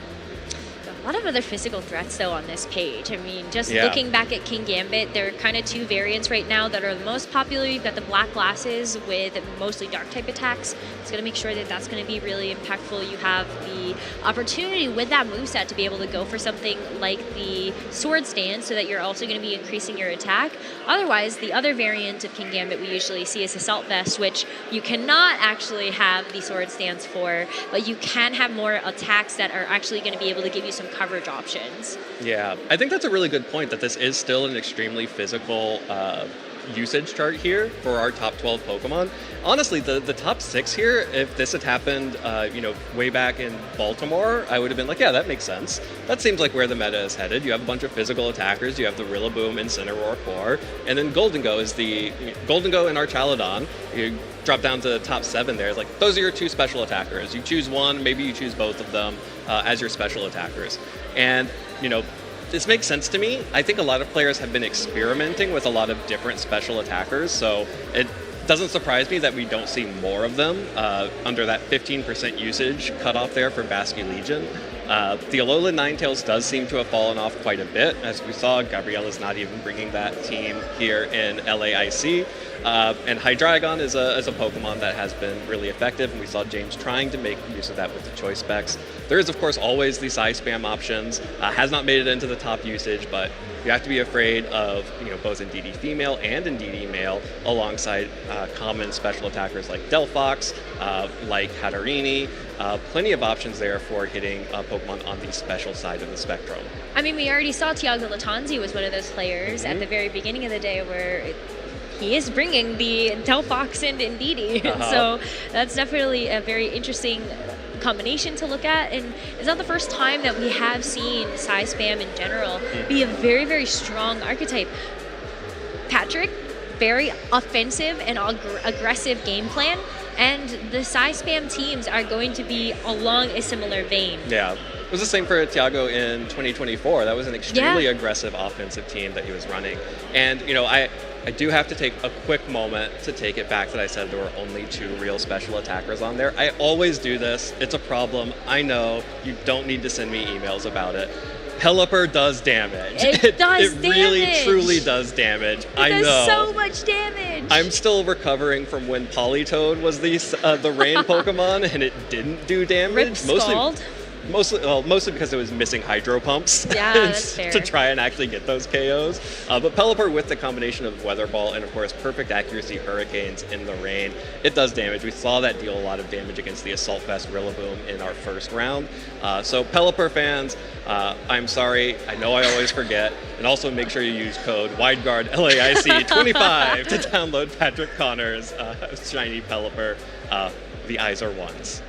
A lot of other physical threats, though, on this page. I mean, just looking back at King Gambit, there are kind of 2 variants right now that are the most popular. You've got the Black Glasses with mostly Dark-type attacks. It's going to make sure that that's going to be really impactful. You have the opportunity with that moveset to be able to go for something like the Sword Stance so that you're also going to be increasing your attack. Otherwise, the other variant of King Gambit we usually see is Assault Vest, which you cannot actually have the Sword Stance for, but you can have more attacks that are actually going to be able to give you some coverage options. Yeah, I think that's a really good point that this is still an extremely physical usage chart here for our top 12 Pokemon. Honestly, the top 6 here, if this had happened, way back in Baltimore, I would have been like, yeah, that makes sense. That seems like where the meta is headed. You have a bunch of physical attackers. You have the Rillaboom, Incineroar core, and then Golden Go is Golden Go and Archaludon. You drop down to the top 7 there. It's like, those are your 2 special attackers. You choose one, maybe you choose both of them as your special attackers. And, this makes sense to me. I think a lot of players have been experimenting with a lot of different special attackers, so it doesn't surprise me that we don't see more of them under that 15% usage cutoff there for Basculegion. The Alolan Ninetales does seem to have fallen off quite a bit. As we saw, Gabriella's not even bringing that team here in LAIC. And Hydreigon is a Pokemon that has been really effective, and we saw James trying to make use of that with the choice specs. There is, of course, always the Psy Spam options. Has not made it into the top usage, but you have to be afraid of both Indeedee female and Indeedee male alongside common special attackers like Delphox, like Hatterini. Plenty of options there for hitting Pokemon on the special side of the spectrum. I mean, we already saw Tiago Latanzi was one of those players at the very beginning of the day where he is bringing the Delphox and Indeedee. So that's definitely a very interesting combination to look at, and it's not the first time that we have seen Psy Spam in general be a very, very strong archetype. Patrick, very offensive and aggressive game plan, and the size spam teams are going to be along a similar vein. Yeah. It was the same for Thiago in 2024. That was an extremely aggressive offensive team that he was running. And, you know, I do have to take a quick moment to take it back that I said there were only 2 real special attackers on there. I always do this. It's a problem. I know. You don't need to send me emails about it. Pelipper does damage. It does damage. It really, truly does damage. I know. It does so much damage. I'm still recovering from when Politoed was the rain Pokemon and it didn't do damage. Rip Scald. Mostly because it was missing hydro pumps that's fair. to try and actually get those KOs. But Pelipper, with the combination of Weather Ball and, of course, perfect accuracy Hurricanes in the rain, it does damage. We saw that deal a lot of damage against the Assault Vest Rillaboom in our first round. So Pelipper fans, I'm sorry. I know I always forget. And also make sure you use code WIDEGUARD LAIC25 to download Patrick Connor's shiny Pelipper. The eyes are ones.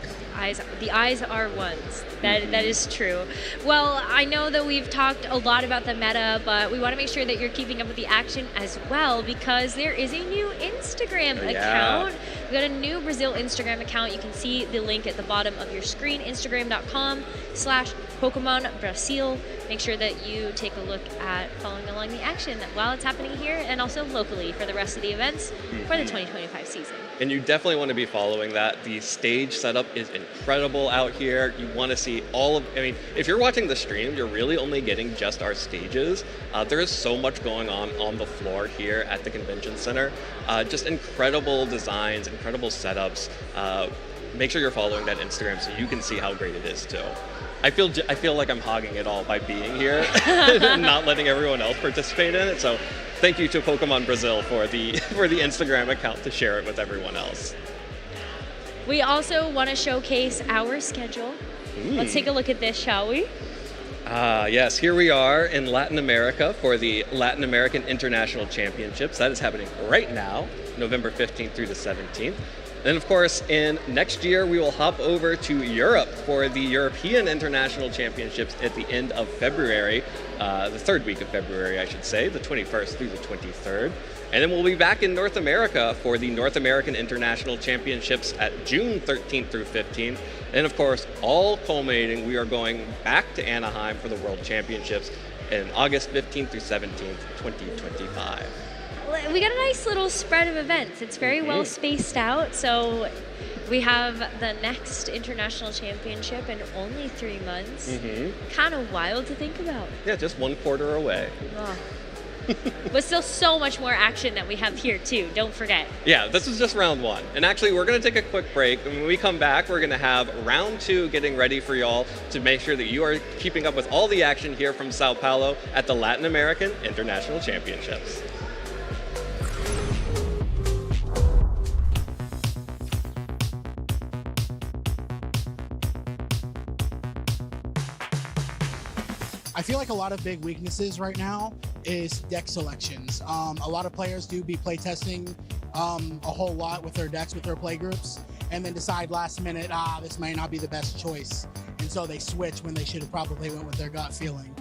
The eyes are ones. That is true. Well, I know that we've talked a lot about the meta, but we want to make sure that you're keeping up with the action as well, because there is a new Instagram account. We got a new Brazil Instagram account. You can see the link at the bottom of your screen, instagram.com/Pokemon Brasil. Make sure that you take a look at following along the action while it's happening here and also locally for the rest of the events for the 2025 season. And you definitely want to be following that. The stage setup is incredible out here. You want to see if you're watching the stream, you're really only getting just our stages. There is so much going on the floor here at the convention center. Just incredible designs, incredible setups. Make sure you're following that Instagram so you can see how great it is too. I feel like I'm hogging it all by being here and not letting everyone else participate in it. So thank you to Pokemon Brazil for the Instagram account to share it with everyone else. We also want to showcase our schedule. Let's take a look at this, shall we? Yes, here we are in Latin America for the Latin American International Championships. That is happening right now, November 15th through the 17th. And of course, in next year, we will hop over to Europe for the European International Championships at the end of February, the third week of February, I should say, the 21st through the 23rd. And then we'll be back in North America for the North American International Championships at June 13th through 15th. And of course, all culminating, we are going back to Anaheim for the World Championships in August 15th through 17th, 2025. We got a nice little spread of events. It's very well spaced out. So we have the next international championship in only 3 months. Kind of wild to think about. Yeah, just 1 quarter away. Oh. But still so much more action that we have here too, don't forget. Yeah, this is just round 1. And actually, we're going to take a quick break. And when we come back, we're going to have round 2 getting ready for y'all to make sure that you are keeping up with all the action here from Sao Paulo at the Latin American International Championships. I feel like a lot of big weaknesses right now is deck selections. A lot of players do be playtesting a whole lot with their decks, with their play groups, and then decide last minute, this may not be the best choice. And so they switch when they should have probably went with their gut feeling.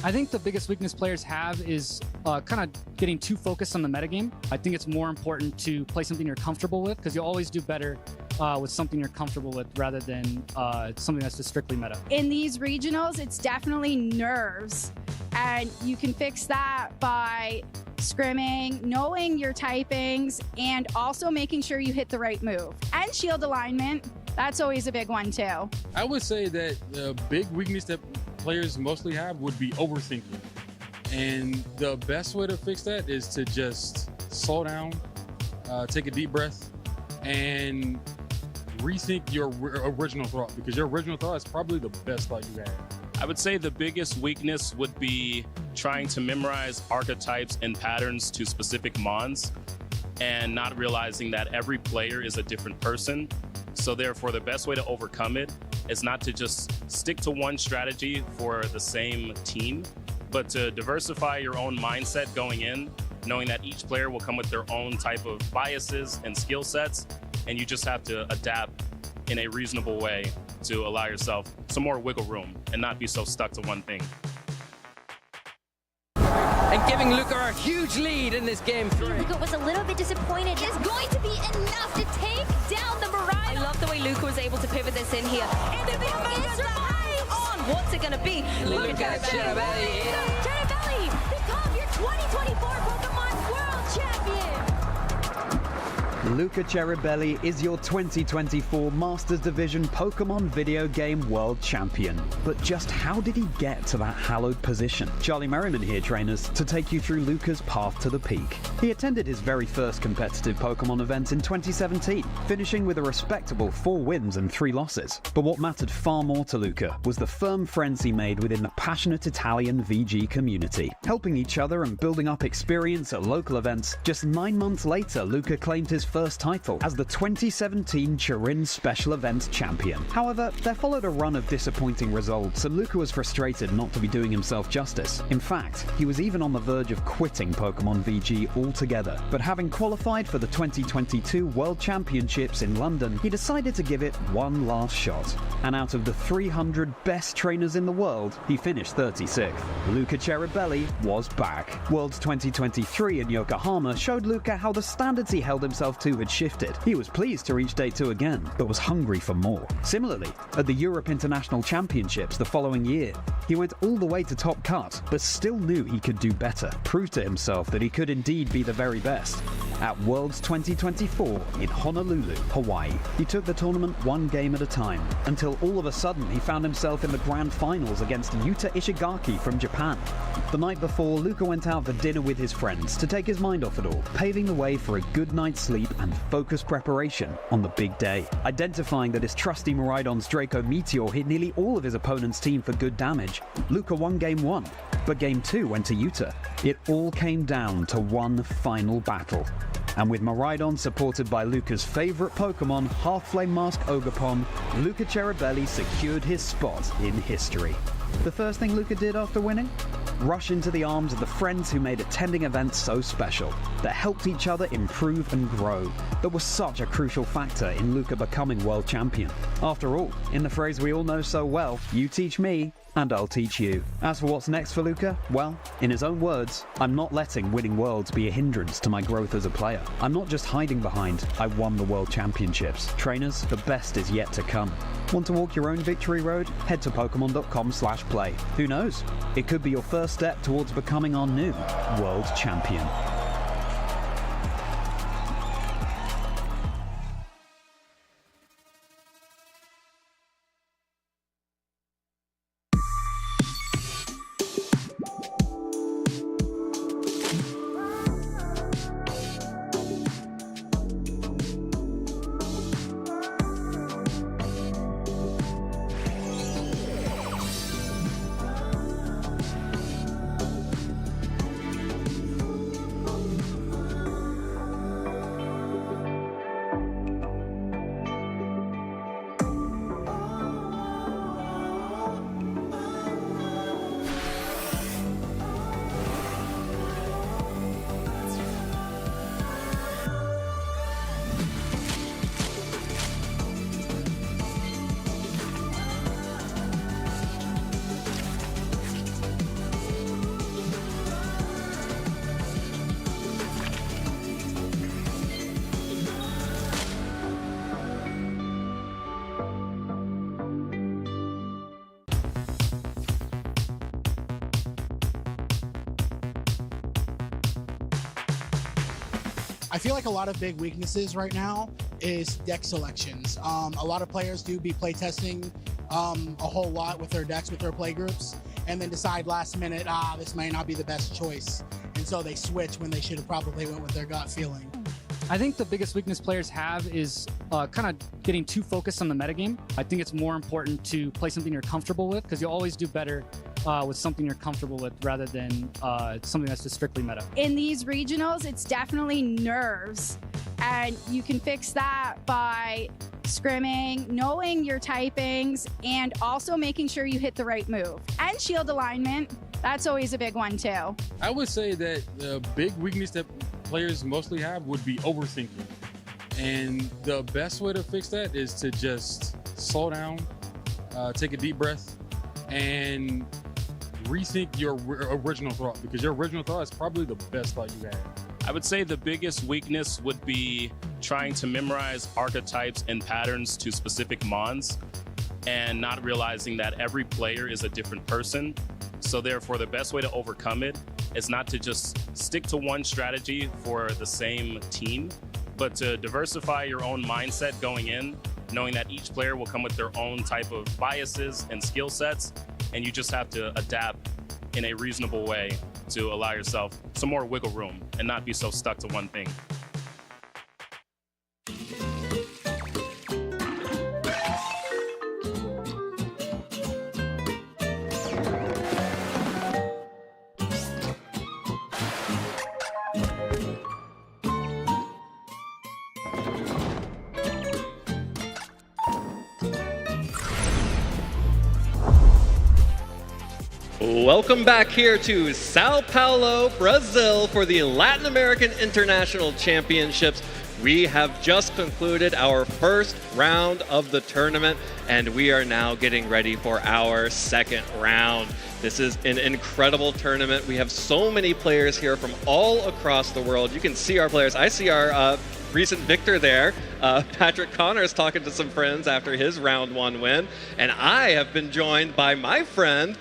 I think the biggest weakness players have is kind of getting too focused on the metagame. I think it's more important to play something you're comfortable with, because you'll always do better with something you're comfortable with rather than something that's just strictly meta. In these regionals, it's definitely nerves. And you can fix that by scrimming, knowing your typings, and also making sure you hit the right move. And shield alignment, that's always a big one too. I would say that the big weakness that players mostly have would be overthinking. And the best way to fix that is to just slow down, take a deep breath, and rethink your original thought, because your original thought is probably the best thought you have. I would say the biggest weakness would be trying to memorize archetypes and patterns to specific mons and not realizing that every player is a different person. So therefore, the best way to overcome it is not to just stick to one strategy for the same team, but to diversify your own mindset going in, knowing that each player will come with their own type of biases and skill sets, and you just have to adapt in a reasonable way to allow yourself some more wiggle room and not be so stuck to one thing. and giving Luca a huge lead in this game 3. Luca was a little bit disappointed. It's going to be enough to take down the Mariah. I love the way Luca was able to pivot this in here. And the on. What's it going to be? Luca Ceribelli. Ceribelli, become your 2024 Pokemon World Champion. Luca Ceribelli is your 2024 Masters Division Pokemon video game world champion. But just how did he get to that hallowed position? Charlie Merriman here, trainers, to take you through Luca's path to the peak. He attended his very first competitive Pokemon event in 2017, finishing with a respectable 4 wins and 3 losses. But what mattered far more to Luca was the firm friends he made within the passionate Italian VG community. Helping each other and building up experience at local events, just 9 months later, Luca claimed his first title as the 2017 Turin Special Events champion. However, there followed a run of disappointing results, and Luca was frustrated not to be doing himself justice. In fact, he was even on the verge of quitting Pokemon VG altogether. But having qualified for the 2022 World Championships in London, he decided to give it one last shot. And out of the 300 best trainers in the world, he finished 36th. Luca Ceribelli was back. Worlds 2023 in Yokohama showed Luca how the standards he held himself to had shifted. He was pleased to reach Day 2 again, but was hungry for more. Similarly, at the Europe International Championships the following year, he went all the way to top cut, but still knew he could do better, proved to himself that he could indeed be the very best. At Worlds 2024 in Honolulu, Hawaii, he took the tournament one game at a time, until all of a sudden he found himself in the grand finals against Yuta Ishigaki from Japan. The night before, Luca went out for dinner with his friends to take his mind off it all, paving the way for a good night's sleep and focused preparation on the big day. Identifying that his trusty Miraidon's Draco Meteor hit nearly all of his opponent's team for good damage, Luca won Game 1, but Game 2 went to Yuta. It all came down to one final battle. And with Miraidon supported by Luca's favourite Pokemon, Half-Flame Mask Ogerpon, Luca Ceribelli secured his spot in history. The first thing Luca did after winning? Rush into the arms of the friends who made attending events so special, that helped each other improve and grow, that was such a crucial factor in Luca becoming world champion. After all, in the phrase we all know so well, you teach me, and I'll teach you. As for what's next for Luca, well, in his own words, I'm not letting winning worlds be a hindrance to my growth as a player. I'm not just hiding behind, I won the world championships. Trainers, the best is yet to come. Want to walk your own victory road? Head to Pokemon.com/play. Who knows? It could be your first step towards becoming our new world champion. I feel like a lot of big weaknesses right now is deck selections. A lot of players do be playtesting a whole lot with their decks, with their play groups, and then decide last minute, this might not be the best choice. And so they switch when they should have probably went with their gut feeling. I think the biggest weakness players have is kind of getting too focused on the metagame. I think it's more important to play something you're comfortable with, because you'll always do better with something you're comfortable with rather than something that's just strictly meta. In these regionals, it's definitely nerves. And you can fix that by scrimming, knowing your typings, and also making sure you hit the right move. And shield alignment, that's always a big one too. I would say that the big weakness that players mostly have would be overthinking. And the best way to fix that is to just slow down, take a deep breath, and rethink your original thought, because your original thought is probably the best thought you had. I would say the biggest weakness would be trying to memorize archetypes and patterns to specific mons and not realizing that every player is a different person. So therefore, the best way to overcome it is not to just stick to one strategy for the same team, but to diversify your own mindset going in, knowing that each player will come with their own type of biases and skill sets, and you just have to adapt in a reasonable way to allow yourself some more wiggle room and not be so stuck to one thing. Welcome back here to Sao Paulo, Brazil for the Latin American International Championships. We have just concluded our first round of the tournament, and we are now getting ready for our second round. This is an incredible tournament. We have so many players here from all across the world. You can see our players. I see our recent victor there, Patrick Connors, talking to some friends after his round 1 win. And I have been joined by my friend,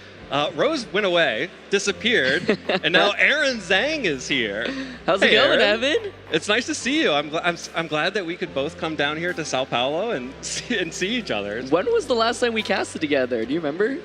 Rose went away, disappeared, and now Aaron Zhang is here. How's it going, Evan? It's nice to see you. I'm glad that we could both come down here to Sao Paulo and see each other. When was the last time we casted together? Do you remember?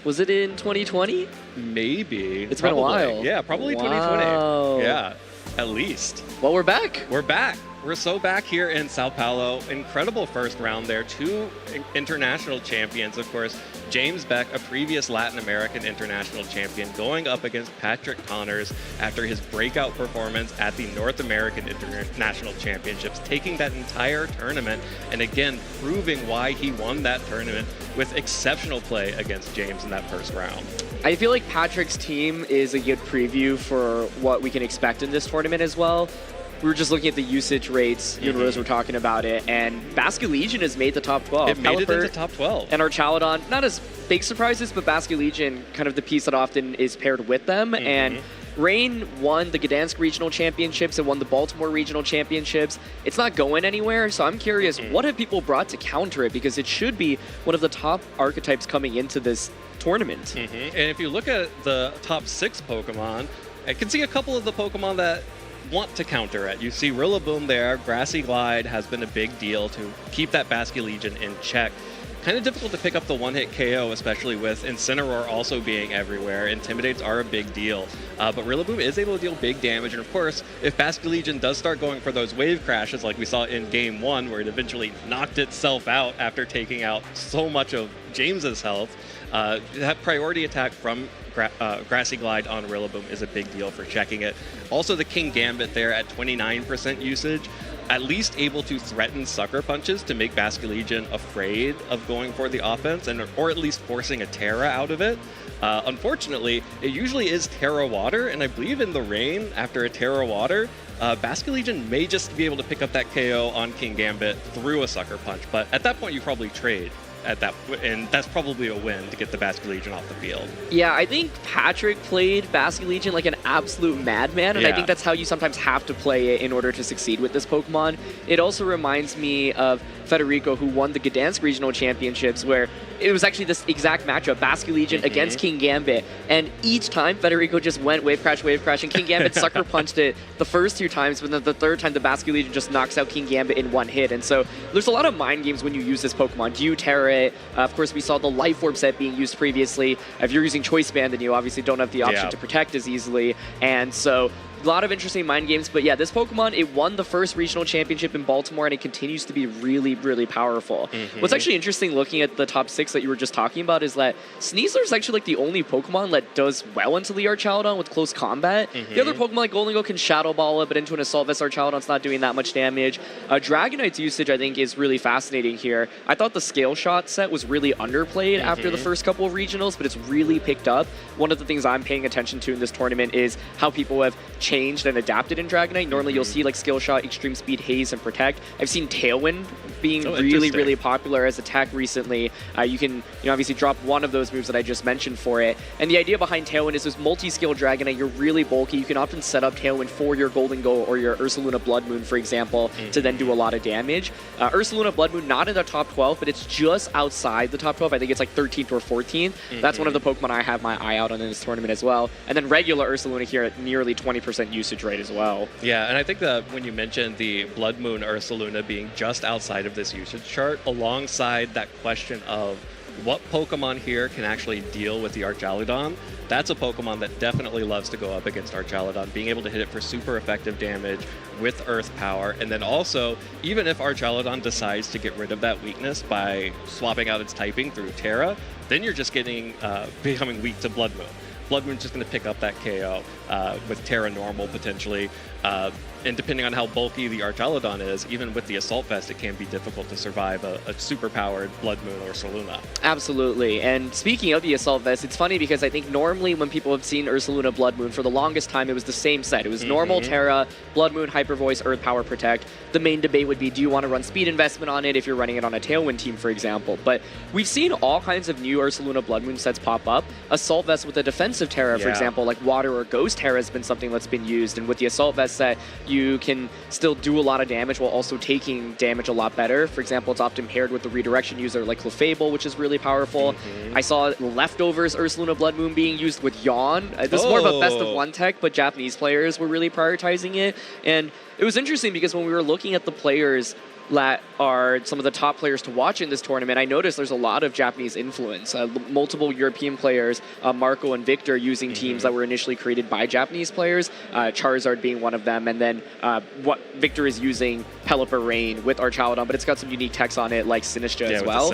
Was it in 2020? Maybe. It's been a while. Yeah, probably Wow. 2020. Yeah, at least. Well, we're back. We're back. We're so back here in Sao Paulo. Incredible first round there. 2 international champions, of course. James Beck, a previous Latin American international champion, going up against Patrick Connors after his breakout performance at the North American International Championships, taking that entire tournament and again proving why he won that tournament with exceptional play against James in that first round. I feel like Patrick's team is a good preview for what we can expect in this tournament as well. We were just looking at the usage rates, you and Rose were talking about it, and Basket Legion has made the top 12. It made it into top 12. And our Chaladon, not as big surprises, but Basket Legion, kind of the piece that often is paired with them. And Rain won the Gdansk Regional Championships and won the Baltimore Regional Championships. It's not going anywhere, so I'm curious, what have people brought to counter it? Because it should be one of the top archetypes coming into this tournament. And if you look at the top 6 Pokemon, I can see a couple of the Pokemon that want to counter it. You see Rillaboom there. Grassy Glide has been a big deal to keep that Basket Legion in check. Kind of difficult to pick up the one-hit KO, especially with Incineroar also being everywhere. Intimidates are a big deal, but Rillaboom is able to deal big damage, and of course, if Basket Legion does start going for those wave crashes like we saw in Game 1, where it eventually knocked itself out after taking out so much of James's health, that priority attack from Grassy Glide on Rillaboom is a big deal for checking it. Also, the King Gambit there at 29% usage, at least able to threaten Sucker Punches to make Basket Legion afraid of going for the offense, or at least forcing a Terra out of it. Unfortunately, it usually is Terra Water, and I believe in the rain, after a Terra Water, Basket Legion may just be able to pick up that KO on King Gambit through a Sucker Punch, but at that point you probably trade. And that's probably a win to get the Basket Legion off the field. Yeah, I think Patrick played Basket Legion like an absolute madman, and I think that's how you sometimes have to play it in order to succeed with this Pokemon. It also reminds me of Federico, who won the Gdansk Regional Championships, where it was actually this exact matchup, Basket Legion against King Gambit, and each time Federico just went wave crash, and King Gambit sucker punched it the first 2 times, but then the third time the Basket Legion just knocks out King Gambit in 1 hit. And so there's a lot of mind games when you use this Pokemon. Do you Terra it? Of course, we saw the Life Orb set being used previously. If you're using Choice Band, then you obviously don't have the option to protect as easily, and so a lot of interesting mind games. But yeah, this Pokemon, it won the first regional championship in Baltimore, and it continues to be really, really powerful. What's actually interesting looking at the top 6 that you were just talking about is that Sneasler is actually like the only Pokemon that does well into the Archaladon with close combat. The other Pokemon like Golden Go can Shadow Ball it, but into an Assault Vest Archaladon's not doing that much damage. Dragonite's usage, I think, is really fascinating here. I thought the Scale Shot set was really underplayed after the first couple of regionals, but it's really picked up. One of the things I'm paying attention to in this tournament is how people have changed and adapted in Dragonite. Normally you'll see like Skill Shot, Extreme Speed, Haze, and Protect. I've seen Tailwind being really popular as a tech recently. You can obviously drop one of those moves that I just mentioned for it. And the idea behind Tailwind is this multi-skill Dragonite. You're really bulky. You can often set up Tailwind for your Golden Go or your Ursaluna Blood Moon, for example, to then do a lot of damage. Ursaluna Blood Moon, not in the top 12, but it's just outside the top 12. I think it's like 13th or 14th. That's one of the Pokemon I have my eye out on in this tournament as well. And then regular Ursaluna here at nearly 20% usage rate as well. Yeah, and I think that when you mentioned the Blood Moon Ursaluna being just outside of this usage chart, alongside that question of what Pokemon here can actually deal with the Archaludon, that's a Pokemon that definitely loves to go up against Archaludon, being able to hit it for super effective damage with Earth Power. And then also, even if Archaludon decides to get rid of that weakness by swapping out its typing through Terra, then you're just getting becoming weak to Blood Moon. Blood Moon's just going to pick up that KO with Terra Normal potentially. And depending on how bulky the Archaludon is, even with the Assault Vest, it can be difficult to survive a super-powered Blood Moon or Ursaluna. Absolutely. And speaking of the Assault Vest, it's funny because I think normally when people have seen Ursaluna Blood Moon, for the longest time, it was the same set. It was normal Terra, Blood Moon, Hyper Voice, Earth Power, Protect. The main debate would be, do you want to run speed investment on it if you're running it on a Tailwind team, for example? But we've seen all kinds of new Ursaluna Blood Moon sets pop up. Assault Vest with a defensive Terra, for example, like Water or Ghost Terra has been something that's been used. And with the Assault Vest set, you can still do a lot of damage while also taking damage a lot better. For example, it's often paired with the redirection user like Clefable, which is really powerful. I saw Leftovers Ursaluna Blood Moon being used with Yawn. This is more of a best of one tech, but Japanese players were really prioritizing it. And it was interesting because when we were looking at the players that are some of the top players to watch in this tournament, I noticed there's a lot of Japanese influence. Multiple European players, Marco and Victor, using teams that were initially created by Japanese players, Charizard being one of them, and then what Victor is using Pelipper Rain with Archaludon, but it's got some unique techs on it like Sinistcha as well.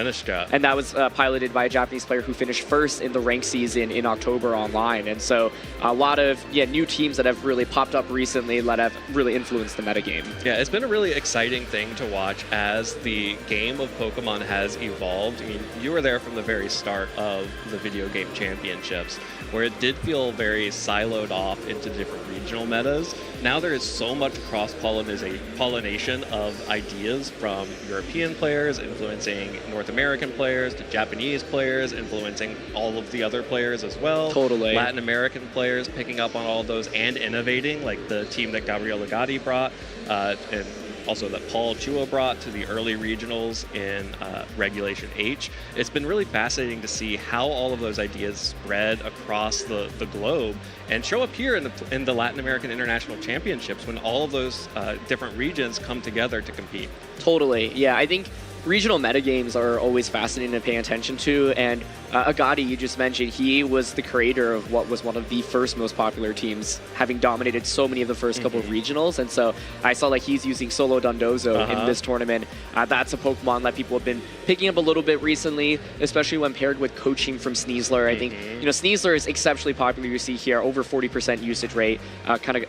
And that was piloted by a Japanese player who finished first in the ranked season in October online. And so a lot of new teams that have really popped up recently that have really influenced the metagame. Yeah, it's been a really exciting thing to watch as the game of Pokemon has evolved. I mean, you were there from the very start of the video game championships, where it did feel very siloed off into different regional metas. Now there is so much cross-pollination of ideas from European players influencing North American players to Japanese players influencing all of the other players as well. Totally. Latin American players picking up on all of those and innovating, like the team that Gabriel Legati brought, and also that Paul Chua brought to the early regionals in Regulation H. It's been really fascinating to see how all of those ideas spread across the globe and show up here in the Latin American International Championships when all of those different regions come together to compete. Totally. Yeah, I think regional metagames are always fascinating to pay attention to, and Agati, you just mentioned, he was the creator of what was one of the first most popular teams, having dominated so many of the first couple of regionals, and so I saw like he's using Solo Dondozo in this tournament. That's a Pokemon that people have been picking up a little bit recently, especially when paired with coaching from Sneasler. I think, Sneasler is exceptionally popular. You see here, over 40% usage rate, kind of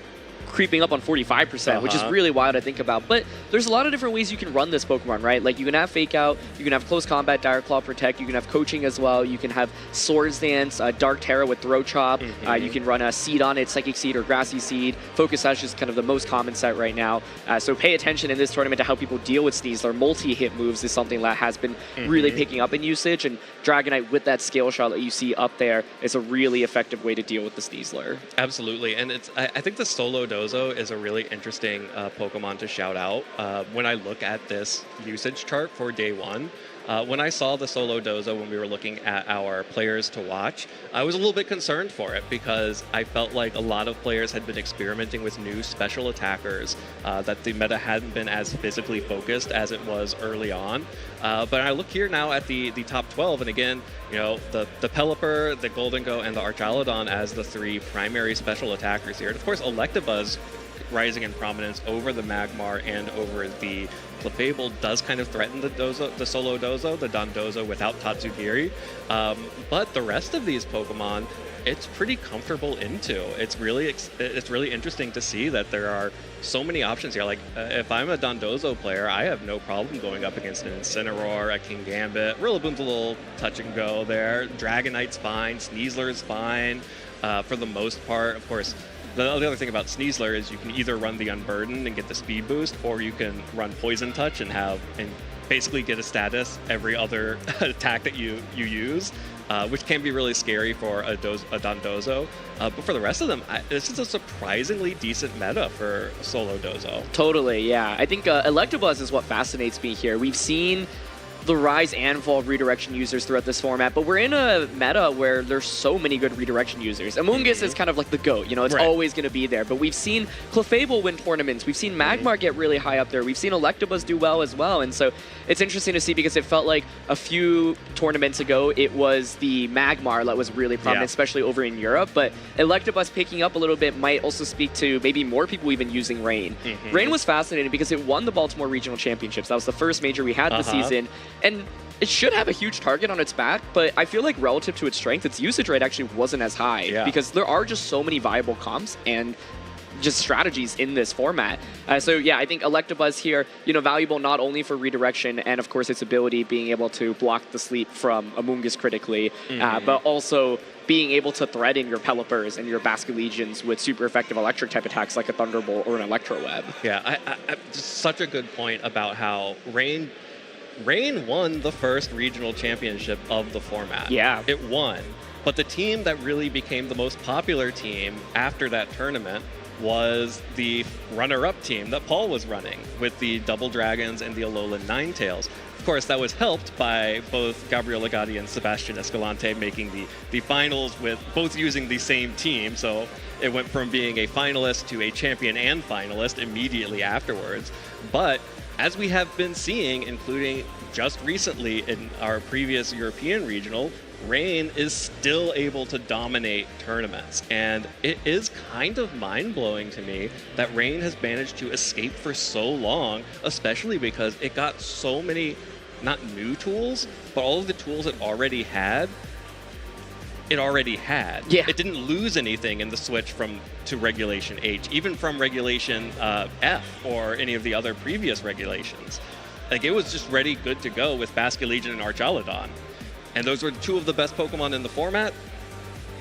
creeping up on 45%, which is really wild to think about. But there's a lot of different ways you can run this Pokemon, right? Like you can have Fake Out, you can have Close Combat, Dire Claw, Protect, you can have coaching as well, you can have Swords Dance, Dark Terra with Throat Chop, you can run a Seed on it, Psychic Seed or Grassy Seed. Focus Sash is kind of the most common set right now. So pay attention in this tournament to how people deal with Sneasler. Multi-hit moves is something that has been really picking up in usage, and Dragonite with that Scale Shot that you see up there is a really effective way to deal with the Sneasler. Absolutely, and I think the Solo Dozo is a really interesting Pokemon to shout out. When I look at this usage chart for day one, when I saw the Solo Dozo when we were looking at our players to watch, I was a little bit concerned for it because I felt like a lot of players had been experimenting with new special attackers, that the meta hadn't been as physically focused as it was early on. But I look here now at the top 12, and again, the Pelipper, the Golden Go, and the Archaludon as the three primary special attackers here. And of course, Electabuzz rising in prominence over the Magmar and over the Clefable does kind of threaten the Solo Dozo, the Dondozo without Tatsugiri. But the rest of these Pokemon, it's pretty comfortable into. It's really interesting to see that there are so many options here. Like, if I'm a Dondozo player, I have no problem going up against an Incineroar, a Kingambit. Rillaboom's a little touch and go there. Dragonite's fine. Sneasler's fine for the most part. Of course, The other thing about Sneasler is you can either run the Unburden and get the speed boost, or you can run Poison Touch and basically get a status every other attack that you use, which can be really scary for a Dondozo. But for the rest of them, this is a surprisingly decent meta for solo Dozo. Totally, yeah. I think Electabuzz is what fascinates me here. We've seen the rise and fall of redirection users throughout this format, but we're in a meta where there's so many good redirection users. Amoonguss is kind of like the GOAT, it's always going to be there, but we've seen Clefable win tournaments, we've seen Magmar get really high up there, we've seen Electabuzz do well as well, and so it's interesting to see because it felt like a few tournaments ago it was the Magmar that was really prominent, especially over in Europe, but Electabuzz picking up a little bit might also speak to maybe more people even using Rain. Rain was fascinating because it won the Baltimore Regional Championships. That was the first major we had this season. And it should have a huge target on its back, but I feel like relative to its strength, its usage rate actually wasn't as high because there are just so many viable comps and just strategies in this format. So yeah, I think Electabuzz here, valuable not only for redirection and of course its ability being able to block the sleep from Amoonguss critically, but also being able to threaten your Pelipper's and your Basculegions with super effective electric type attacks like a Thunderbolt or an Electro Web. Yeah, just such a good point about how Rain won the first regional championship of the format. Yeah. It won. But the team that really became the most popular team after that tournament was the runner-up team that Paul was running with the Double Dragons and the Alolan Ninetales. Of course, that was helped by both Gabriel Legati and Sebastian Escalante making the finals with both using the same team. So it went from being a finalist to a champion and finalist immediately afterwards. But as we have been seeing, including just recently in our previous European regional, Rain is still able to dominate tournaments. And it is kind of mind-blowing to me that Rain has managed to escape for so long, especially because it got so many, not new tools, but all of the tools it already had. Yeah. It didn't lose anything in the switch to Regulation H, even from Regulation F or any of the other previous regulations. Like, it was just ready, good to go with Basculegion and Archaludon. And those were two of the best Pokemon in the format.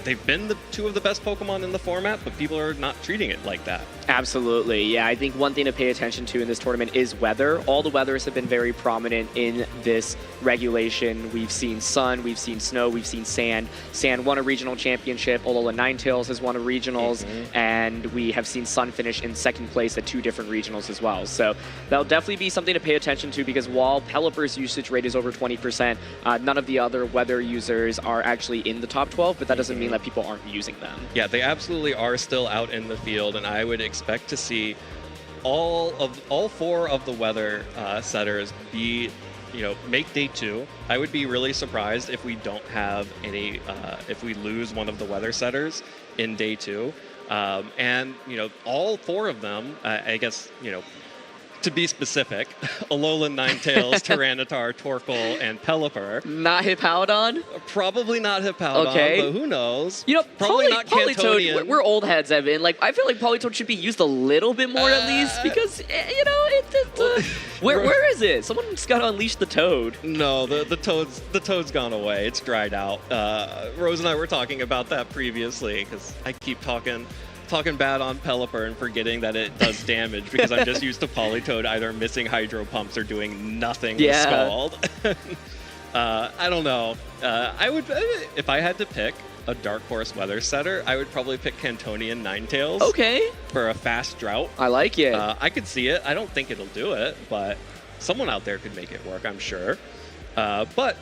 They've been the two of the best Pokemon in the format, but people are not treating it like that. Absolutely, yeah. I think one thing to pay attention to in this tournament is weather. All the weathers have been very prominent in this regulation. We've seen sun, we've seen snow, we've seen sand. Sand won a regional championship, Alola Ninetales has won a regionals, and we have seen sun finish in second place at 2 different regionals as well. So that'll definitely be something to pay attention to because while Pelipper's usage rate is over 20%, none of the other weather users are actually in the top 12, but that doesn't mean that people aren't using them. Yeah, they absolutely are still out in the field, and I would expect to see all 4 of the weather setters make day 2. I would be really surprised if we don't have any, if we lose one of the weather setters in day 2. And all 4 of them, I guess, to be specific, Alolan Ninetales, Tyranitar, Torkoal, and Pelipper. Not Hippowdon? Probably not Hippowdon, but who knows? Probably not Politoed, we're old heads, Evan. Like, I feel like Politoed should be used a little bit more at least because, where is it? Someone's got to unleash the Toad. No, the Toad's gone away. It's dried out. Rose and I were talking about that previously because I keep talking bad on Pelipper and forgetting that it does damage because I'm just used to Politoed either missing Hydro Pumps or doing nothing with Scald. I don't know. I would, if I had to pick a Dark Horse weather setter, I would probably pick Cantonian Ninetales. Okay. For a fast drought. I like it. I could see it. I don't think it'll do it, but someone out there could make it work, I'm sure. But,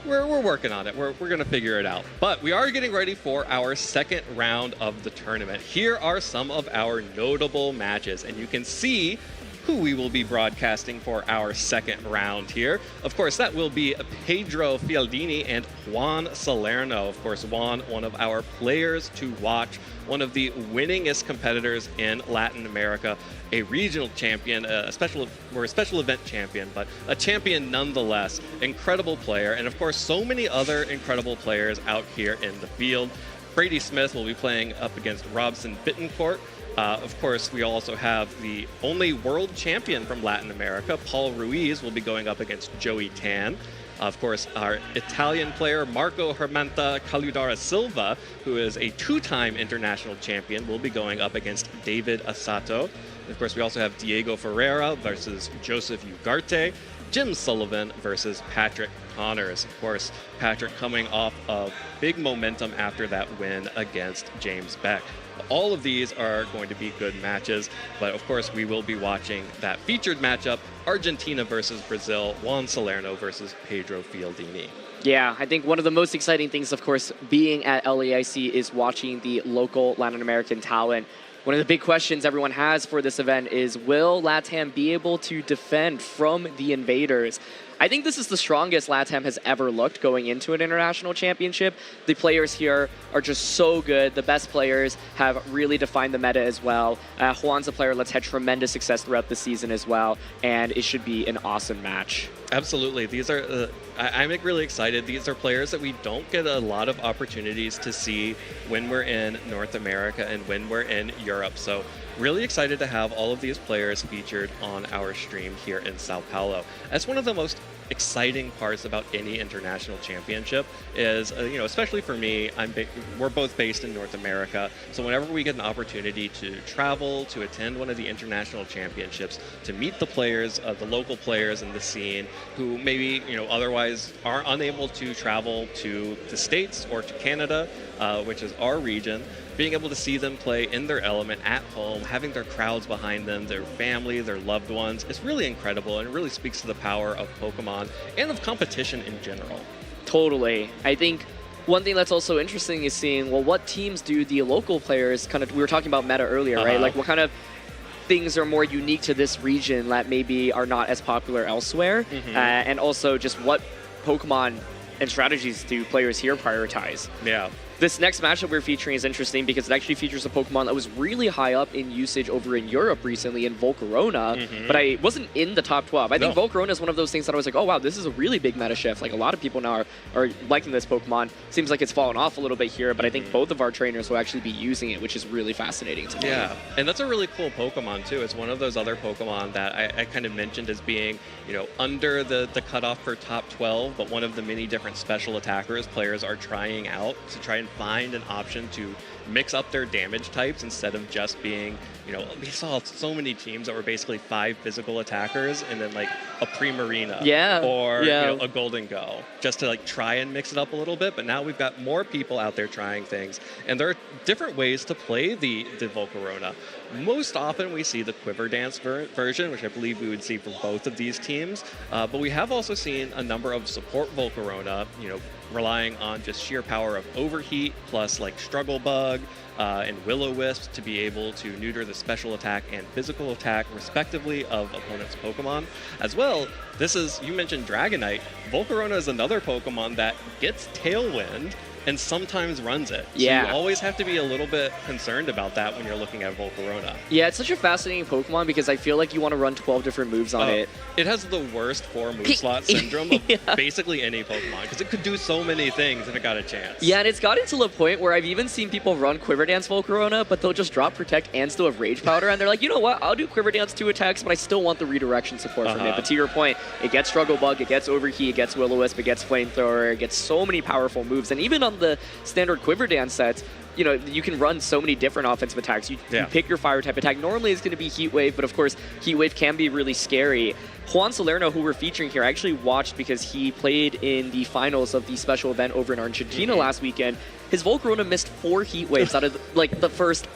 we're working on it. We're going to figure it out. But we are getting ready for our second round of the tournament. Here are some of our notable matches, and you can see who we will be broadcasting for our second round here. Of course, that will be Pedro Fialdini and Juan Salerno. Of course, Juan, one of our players to watch, one of the winningest competitors in Latin America, a regional champion, a special event champion, but a champion nonetheless. Incredible player, and of course, so many other incredible players out here in the field. Brady Smith will be playing up against Robson Bittencourt. Of course, we also have the only world champion from Latin America, Paul Ruiz, will be going up against Joey Tan. Of course, our Italian player, Marco Hermanta Caludara Silva, who is a 2-time international champion, will be going up against David Asato. And of course, we also have Diego Ferreira versus Joseph Ugarte, Jim Sullivan versus Patrick Connors. Of course, Patrick coming off of big momentum after that win against James Beck. All of these are going to be good matches, but of course we will be watching that featured matchup, Argentina versus Brazil, Juan Salerno versus Pedro Fialdini. Yeah, I think one of the most exciting things, of course, being at LAIC is watching the local Latin American talent. One of the big questions everyone has for this event is, will LATAM be able to defend from the invaders? I think this is the strongest LATAM has ever looked going into an international championship. The players here are just so good. The best players have really defined the meta as well. Juan's a player that's had tremendous success throughout the season as well, and it should be an awesome match. Absolutely. These are, I'm really excited. These are players that we don't get a lot of opportunities to see when we're in North America and when we're in Europe. So really excited to have all of these players featured on our stream here in Sao Paulo. That's one of the most exciting parts about any international championship is, especially for me, we're both based in North America. So whenever we get an opportunity to travel, to attend one of the international championships, to meet the players, the local players in the scene who maybe, otherwise are unable to travel to the States or to Canada, which is our region, being able to see them play in their element at home, having their crowds behind them, their family, their loved ones, it's really incredible, and it really speaks to the power of Pokemon and of competition in general. Totally. I think one thing that's also interesting is seeing, well, what teams do the local players we were talking about meta earlier, right? Like, what kind of things are more unique to this region that maybe are not as popular elsewhere? And also just what Pokemon and strategies do players here prioritize? Yeah. This next matchup we're featuring is interesting because it actually features a Pokemon that was really high up in usage over in Europe recently in Volcarona, but I wasn't in the top 12. I think Volcarona is one of those things that I was like, oh wow, this is a really big meta shift. Like, a lot of people now are liking this Pokemon. Seems like it's fallen off a little bit here, but I think both of our trainers will actually be using it, which is really fascinating to me. Yeah, and that's a really cool Pokemon too. It's one of those other Pokemon that I kind of mentioned as being, under the cutoff for top 12, but one of the many different special attackers players are trying out to try and find an option to mix up their damage types instead of just being, we saw so many teams that were basically 5 physical attackers and then like a Primarina or a Golden Go, just to try and mix it up a little bit. But now we've got more people out there trying things, and there are different ways to play the Volcarona. Most often we see the Quiver Dance version, which I believe we would see for both of these teams, but we have also seen a number of support Volcarona, relying on just sheer power of Overheat plus Struggle Bug and Will-O-Wisp to be able to neuter the special attack and physical attack respectively of opponents' Pokemon. As well, you mentioned Dragonite. Volcarona is another Pokemon that gets Tailwind and sometimes runs it. So you always have to be a little bit concerned about that when you're looking at Volcarona. Yeah, it's such a fascinating Pokemon because I feel like you want to run 12 different moves on it. It has the worst 4 move slot syndrome of basically any Pokemon because it could do so many things if it got a chance. Yeah, and it's gotten to the point where I've even seen people run Quiver Dance Volcarona, but they'll just drop Protect and still have Rage Powder, and they're like, you know what, I'll do Quiver Dance 2 attacks, but I still want the redirection support from it. But to your point, it gets Struggle Bug, it gets Overheat, it gets Will-O-Wisp, it gets Flamethrower, it gets so many powerful moves, and even on the standard Quiver Dance sets, you can run so many different offensive attacks. You pick your fire type attack. Normally it's going to be Heat Wave, but of course Heat Wave can be really scary. Juan Salerno, who we're featuring here, I actually watched because he played in the finals of the special event over in Argentina last weekend. His Volcarona missed 4 Heat Waves out of the first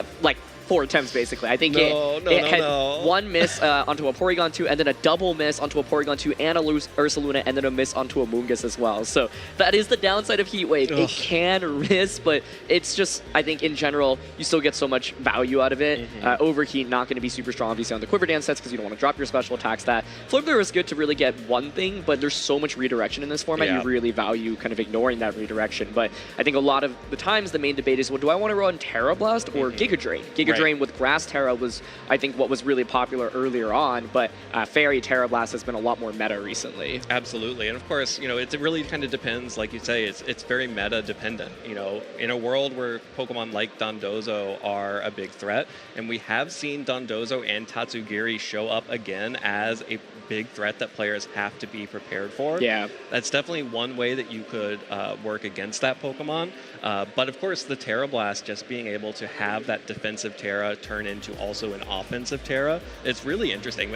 4 attempts, basically. I think it had 1 miss onto a Porygon 2, and then a double miss onto a Porygon 2 and a Ursaluna, and then a miss onto a Moongus as well. So that is the downside of Heat Wave. It can miss, but it's just, I think in general, you still get so much value out of it. Overheat, not going to be super strong, obviously, on the Quiver Dance sets because you don't want to drop your special attacks. That Flamethrower is good to really get one thing, but there's so much redirection in this format, you really value kind of ignoring that redirection. But I think a lot of the times the main debate is, well, do I want to run Terra Blast or Giga Drain? Giga Drain with Grass Terra was, I think, what was really popular earlier on, but Fairy Terra Blast has been a lot more meta recently. Absolutely, and of course, it really kind of depends, like you say, it's very meta dependent. In a world where Pokemon like Dondozo are a big threat, and we have seen Dondozo and Tatsugiri show up again as a big threat that players have to be prepared for. Yeah. That's definitely one way that you could work against that Pokemon. But of course, the Terra Blast, just being able to have that defensive Terra turn into also an offensive Terra, it's really interesting.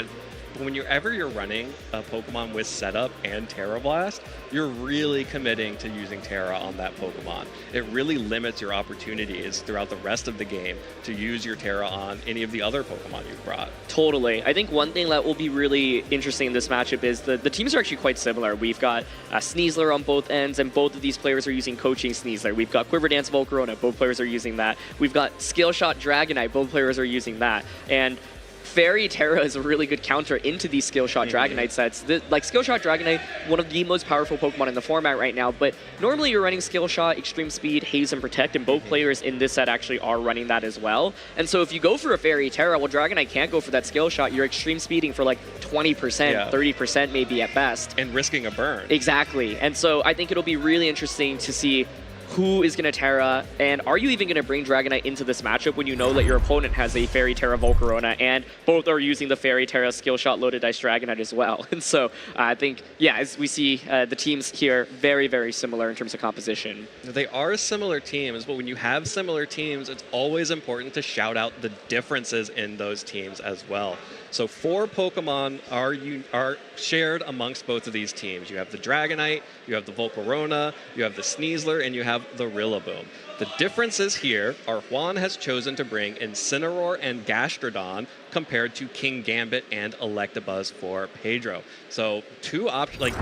Whenever you're running a Pokemon with setup and Terra Blast, you're really committing to using Terra on that Pokemon. It really limits your opportunities throughout the rest of the game to use your Terra on any of the other Pokemon you've brought. Totally. I think one thing that will be really interesting in this matchup is the teams are actually quite similar. We've got Sneasler on both ends, and both of these players are using Coaching Sneasler. We've got Quiver Dance Volcarona, both players are using that. We've got Skill Shot Dragonite, both players are using that. And Fairy Terra is a really good counter into these Skill Shot Dragonite sets. Like Skill Shot Dragonite, one of the most powerful Pokemon in the format right now, but normally you're running Skill Shot, Extreme Speed, Haze, and Protect, and both players in this set actually are running that as well. And so if you go for a Fairy Terra, well, Dragonite can't go for that Skill Shot. You're Extreme Speeding for like 20%, 30% maybe at best. And risking a burn. Exactly. And so I think it'll be really interesting to see who is going to Terra, and are you even going to bring Dragonite into this matchup when you know that your opponent has a Fairy Terra Volcarona, and both are using the Fairy Terra Skill Shot Loaded Dice Dragonite as well. And so I think, yeah, as we see the teams here, very, very similar in terms of composition. They are similar teams, but when you have similar teams, it's always important to shout out the differences in those teams as well. So 4 Pokemon are shared amongst both of these teams. You have the Dragonite, you have the Volcarona, you have the Sneasler, and you have the Rillaboom. The differences here are Juan has chosen to bring Incineroar and Gastrodon compared to King Gambit and Electabuzz for Pedro. So 2 options, like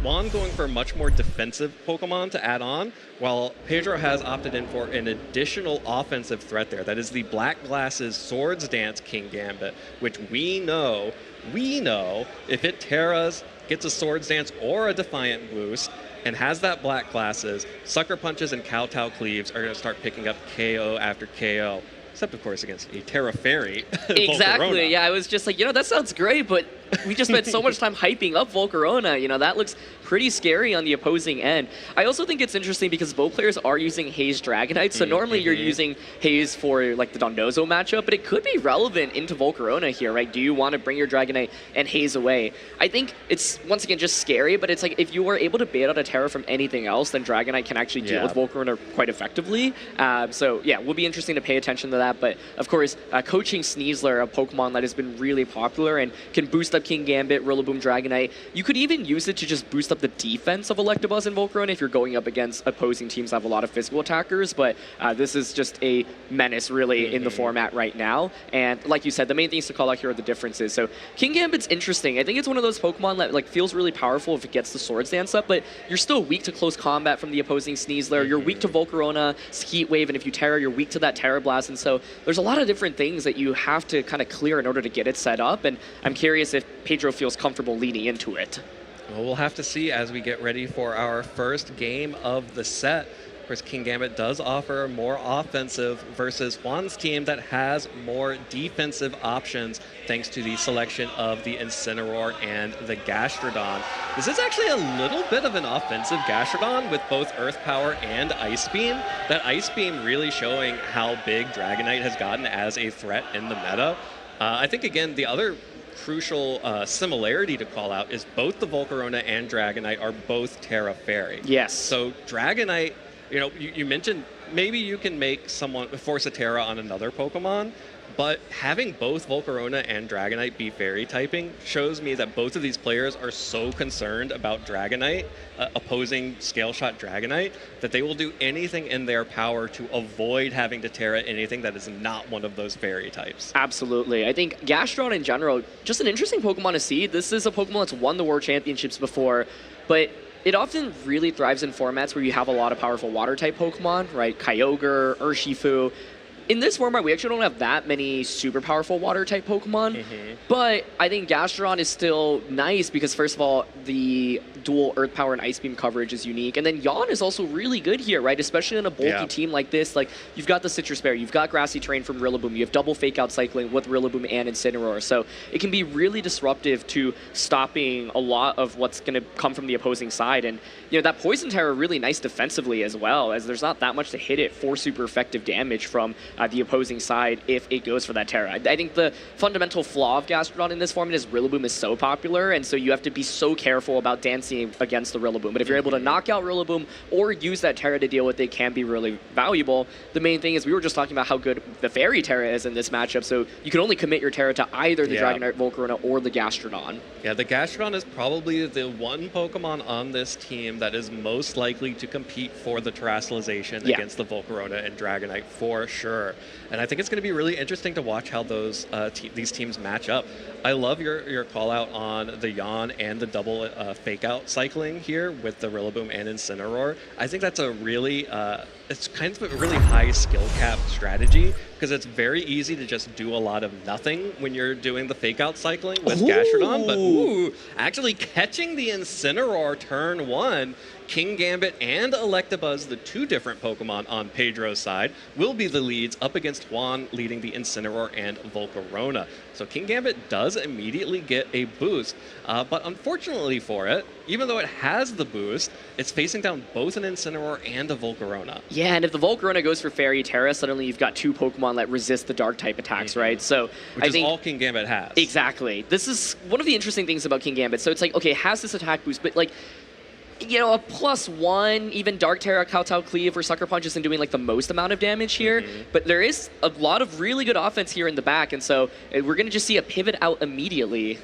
Juan going for a much more defensive Pokemon to add on, while Pedro has opted in for an additional offensive threat there. That is the Black Glasses Swords Dance King Gambit, which we know if it Terras, gets a Swords Dance or a Defiant boost, and has that Black Glasses, Sucker Punches and Kowtow Cleaves are going to start picking up KO after KO. Except, of course, against a Terra Fairy. Exactly, yeah, I was just like, that sounds great, but we just spent so much time hyping up Volcarona. That looks pretty scary on the opposing end. I also think it's interesting because both players are using Haze Dragonite, so normally you're using Haze for like the Dondozo matchup, but it could be relevant into Volcarona here, right? Do you want to bring your Dragonite and Haze away? I think it's, once again, just scary, but it's like if you are able to bait out a Terra from anything else, then Dragonite can actually deal with Volcarona quite effectively. So yeah, will be interesting to pay attention to that, but of course, Coaching Sneasler, a Pokemon that has been really popular and can boost up King Gambit, Rillaboom, Dragonite. You could even use it to just boost up the defense of Electabuzz and Volcarona if you're going up against opposing teams that have a lot of physical attackers, but this is just a menace really in the format right now. And like you said, the main things to call out here are the differences. So King Gambit's interesting. I think it's one of those Pokemon that like feels really powerful if it gets the Swords Dance up, but you're still weak to close combat from the opposing Sneasler. You're weak to Volcarona, Heat Wave, and if you Terra, you're weak to that Terra Blast. And so there's a lot of different things that you have to kind of clear in order to get it set up, and I'm curious if Pedro feels comfortable leaning into it. Well, we'll have to see as we get ready for our first game of the set. Of course, King Gambit does offer more offensive versus Juan's team that has more defensive options thanks to the selection of the Incineroar and the Gastrodon. This is actually a little bit of an offensive Gastrodon with both Earth Power and Ice Beam. That Ice Beam really showing how big Dragonite has gotten as a threat in the meta. I think, again, the other crucial similarity to call out is both the Volcarona and Dragonite are both Terra Fairy. Yes. So Dragonite, you mentioned maybe you can make someone force a Terra on another Pokemon, but having both Volcarona and Dragonite be Fairy typing shows me that both of these players are so concerned about Dragonite, opposing Scale Shot Dragonite, that they will do anything in their power to avoid having to Terra anything that is not one of those Fairy types. Absolutely. I think Gastrodon in general, just an interesting Pokemon to see. This is a Pokemon that's won the World Championships before, but it often really thrives in formats where you have a lot of powerful Water-type Pokemon, right? Kyogre, Urshifu. In this format, we actually don't have that many super powerful Water-type Pokemon, but I think Gastrodon is still nice because, first of all, the dual Earth Power and Ice Beam coverage is unique, and then Yawn is also really good here, right? Especially in a bulky team like this. Like, you've got the Citrus Berry, you've got Grassy Terrain from Rillaboom, you have double Fake-Out cycling with Rillaboom and Incineroar, so it can be really disruptive to stopping a lot of what's going to come from the opposing side, and that Poison Terror really nice defensively as well, as there's not that much to hit it for super effective damage from the opposing side if it goes for that Terra. I think the fundamental flaw of Gastrodon in this format is Rillaboom is so popular, and so you have to be so careful about dancing against the Rillaboom. But if you're able to knock out Rillaboom or use that Terra to deal with it, can be really valuable. The main thing is we were just talking about how good the Fairy Terra is in this matchup, so you can only commit your Terra to either the Dragonite Volcarona or the Gastrodon. Yeah, the Gastrodon is probably the one Pokemon on this team that is most likely to compete for the Terastallization against the Volcarona and Dragonite for sure. And I think it's going to be really interesting to watch how those these teams match up. I love your call out on the Yawn and the double fake out cycling here with the Rillaboom and Incineroar. I think that's a really it's kind of a really high skill cap strategy because it's very easy to just do a lot of nothing when you're doing the fake out cycling with Gastrodon, but actually catching the Incineroar turn 1, King Gambit and Electabuzz, the two different Pokemon on Pedro's side, will be the leads up against Juan leading the Incineroar and Volcarona. So King Gambit does immediately get a boost, but unfortunately for it, even though it has the boost, it's facing down both an Incineroar and a Volcarona. Yeah, and if the Volcarona goes for Fairy Terra, suddenly you've got two Pokemon that resist the Dark type attacks, right? So Which is all King Gambit has. Exactly. This is one of the interesting things about King Gambit. So it's like, okay, it has this attack boost, but like, you know, a +1, even Dark Terra, Kowtow Cleave, or Sucker Punch isn't doing like the most amount of damage here, but there is a lot of really good offense here in the back, and so we're going to just see a pivot out immediately.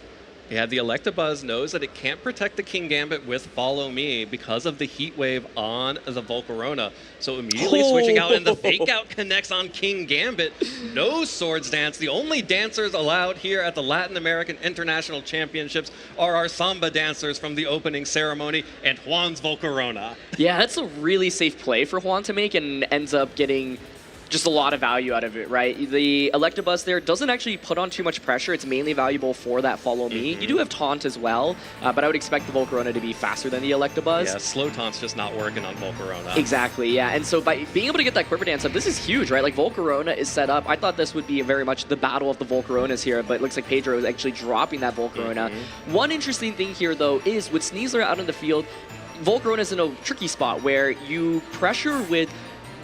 Yeah, the Electabuzz knows that it can't protect the King Gambit with Follow Me because of the Heat Wave on the Volcarona. So immediately switching out, and the Fake Out connects on King Gambit. No Swords Dance. The only dancers allowed here at the Latin American International Championships are our Samba dancers from the opening ceremony and Juan's Volcarona. Yeah, that's a really safe play for Juan to make and ends up getting just a lot of value out of it, right? The Electabuzz there doesn't actually put on too much pressure. It's mainly valuable for that Follow Me. You do have Taunt as well, but I would expect the Volcarona to be faster than the Electabuzz. Yeah, Slow Taunt's just not working on Volcarona. Exactly, yeah. And so by being able to get that Quiver Dance up, this is huge, right? Like Volcarona is set up. I thought this would be very much the battle of the Volcaronas here, but it looks like Pedro is actually dropping that Volcarona. One interesting thing here, though, is with Sneasler out in the field, Volcarona is in a tricky spot where you pressure with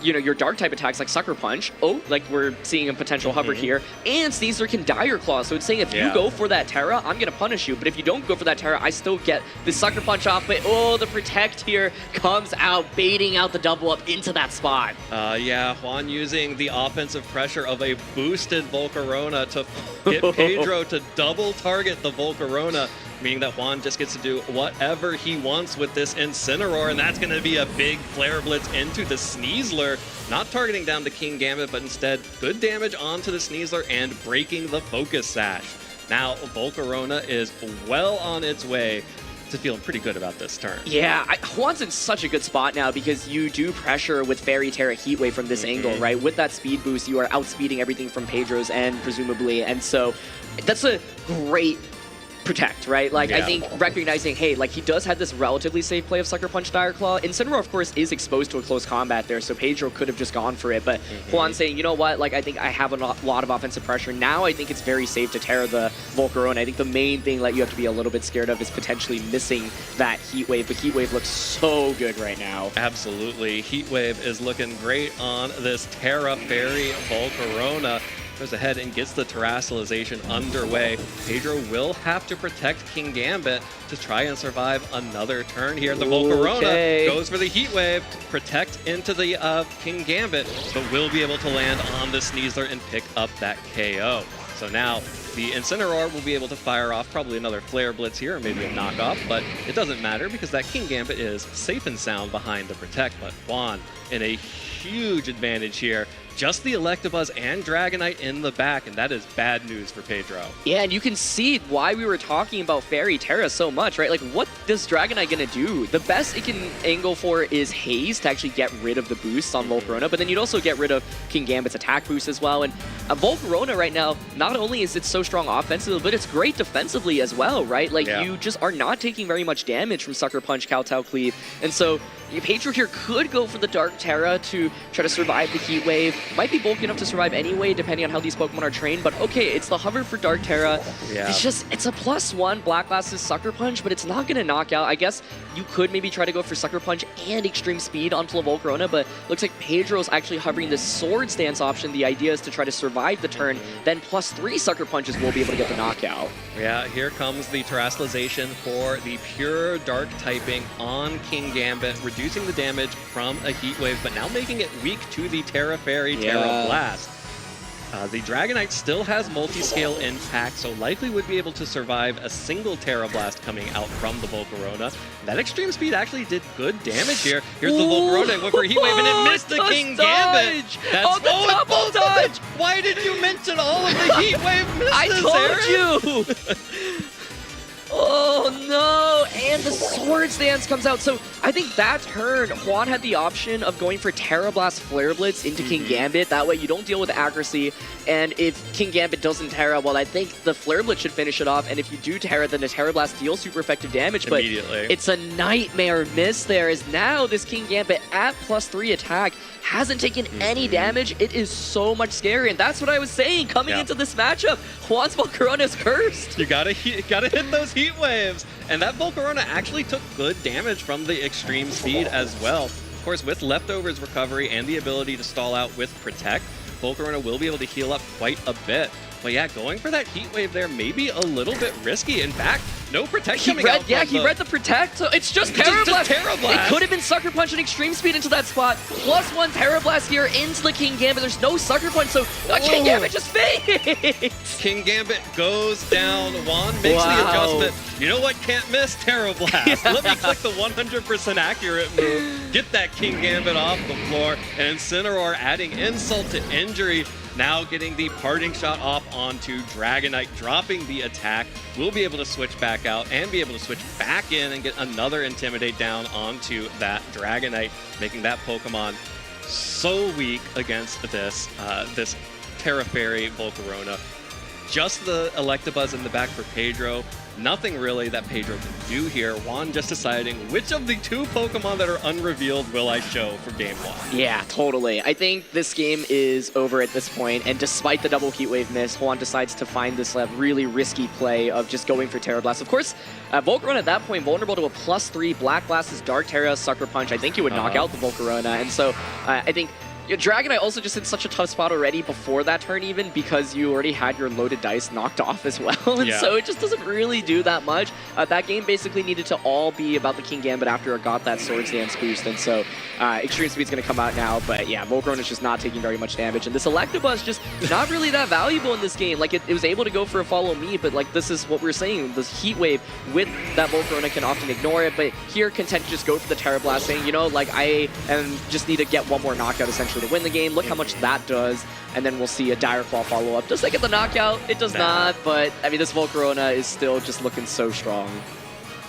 your Dark type attacks like Sucker Punch. Oh, like we're seeing a potential hover here. And Sneasler can Dire Claw. So it's saying if you go for that Terra, I'm going to punish you. But if you don't go for that Terra, I still get the Sucker Punch off. But oh, the Protect here comes out, baiting out the double up into that spot. Yeah, Juan using the offensive pressure of a boosted Volcarona to get Pedro to double target the Volcarona, meaning that Juan just gets to do whatever he wants with this Incineroar, and that's going to be a big Flare Blitz into the Sneasler, not targeting down the King Gambit, but instead good damage onto the Sneasler and breaking the Focus Sash. Now, Volcarona is well on its way to feeling pretty good about this turn. Yeah, Juan's in such a good spot now because you do pressure with Fairy Terra Heat Wave from this angle, right? With that speed boost, you are outspeeding everything from Pedro's end, presumably, and so that's a great Protect, right? Like, I think recognizing, hey, like, he does have this relatively safe play of Sucker Punch, Dire Claw. Incineroar, of course, is exposed to a close combat there, so Pedro could have just gone for it, but Juan saying, you know what, like, I think I have a lot of offensive pressure. Now I think it's very safe to Terra the Volcarona. I think the main thing that you have to be a little bit scared of is potentially missing that Heat Wave, but Heat Wave looks so good right now. Absolutely. Heat Wave is looking great on this Terra Fairy Volcarona. Goes ahead and gets the Terastallization underway. Pedro will have to protect King Gambit to try and survive another turn here. The Volcarona goes for the Heat Wave, protect into the King Gambit, but will be able to land on the Sneasler and pick up that KO. So now the Incineroar will be able to fire off probably another Flare Blitz here, or maybe a knockoff, but it doesn't matter because that King Gambit is safe and sound behind the Protect. But Juan in a huge advantage here. Just the Electabuzz and Dragonite in the back, and that is bad news for Pedro. Yeah, and you can see why we were talking about Fairy Terra so much, right? Like, what is Dragonite going to do? The best it can angle for is Haze to actually get rid of the boosts on Volcarona, but then you'd also get rid of King Gambit's attack boost as well. And Volcarona right now, not only is it so strong offensively, but it's great defensively as well, right? Like, you just are not taking very much damage from Sucker Punch, Kowtow Cleave, and so Pedro here could go for the Dark Terra to try to survive the Heat Wave. might be bulky enough to survive anyway, depending on how these Pokemon are trained. But okay, it's the hover for Dark Terra. Yeah. It's a +1 Black Glass's Sucker Punch, but it's not going to knock out. I guess you could maybe try to go for Sucker Punch and Extreme Speed onto the Volcarona, but looks like Pedro's actually hovering this Swords Dance option. The idea is to try to survive the turn, then +3 Sucker Punches will be able to get the knockout. Yeah, here comes the Terrestrialization for the pure Dark typing on King Gambit, reducing the damage from a Heat Wave, but now making it weak to the Terra Fairy, Terra Blast. The Dragonite still has multi-scale intact, so likely would be able to survive a single Terra Blast coming out from the Volcarona. That Extreme Speed actually did good damage here. Here's the Volcarona, went for Heat Wave, and it missed the King Gambit. That's the double dodge! Why did you mention all of the Heat Wave misses, I told Aaron? you! Oh no, and the Swords Dance comes out. So I think that turn, Juan had the option of going for Terra Blast Flare Blitz into King Gambit. That way you don't deal with accuracy. And if King Gambit doesn't Terra, well, I think the Flare Blitz should finish it off. And if you do Terra, then the Terra Blast deals super effective damage. But immediately. It's a nightmare miss there, as now this King Gambit at +3 attack hasn't taken any damage. It is so much scary, and that's what I was saying coming into this matchup. Juan's Volcarona is cursed. You gotta hit those Heat Waves, and that Volcarona actually took good damage from the Extreme Speed as well. Of course, with Leftovers recovery and the ability to stall out with Protect, Volcarona will be able to heal up quite a bit. But yeah, going for that Heat Wave there may be a little bit risky. In fact, no Protect coming out. Yeah, he read the Protect, so it's just Terra Blast. Terra Blast. It could have been Sucker Punch and Extreme Speed into that spot. +1 Terra Blast here into the King Gambit. There's no Sucker Punch, so King Gambit just fades. King Gambit goes down. Juan makes the adjustment. You know what can't miss? Terra Blast. Let me click the 100% accurate move. Get that King Gambit off the floor. And Incineroar adding insult to injury. Now getting the parting shot off onto Dragonite, dropping the attack. We'll be able to switch back out and be able to switch back in and get another Intimidate down onto that Dragonite, making that Pokemon so weak against this this Terra Fairy Volcarona. Just the Electabuzz in the back for Pedro. Nothing really that Pedro can do here. Juan just deciding which of the two Pokemon that are unrevealed will I show for game 1. Yeah, totally. I think this game is over at this point, and despite the double Heat Wave miss, Juan decides to find this really risky play of just going for Terra Blast. Of course, Volcarona at that point vulnerable to a +3 Black Blast's Dark Terra Sucker Punch. I think he would knock out the Volcarona, and so I think Dragonite also just in such a tough spot already before that turn even, because you already had your loaded dice knocked off as well, and so it just doesn't really do that much. That game basically needed to all be about the King Gambit after it got that Swords Dance boost, and so Extreme Speed's going to come out now, but yeah, Volcarona's just not taking very much damage, and this Electabuzz just not really that valuable in this game. Like, it was able to go for a follow me, but like, this is what we're saying, this Heat Wave with that Volcarona can often ignore it, but here content to just go for the Terra Blast, saying, you know, like, I just need to get one more knockout essentially to win the game. Look how much that does, and then we'll see a Dire Claw follow up. Does that get the knockout? It does not, but I mean, this Volcarona is still just looking so strong.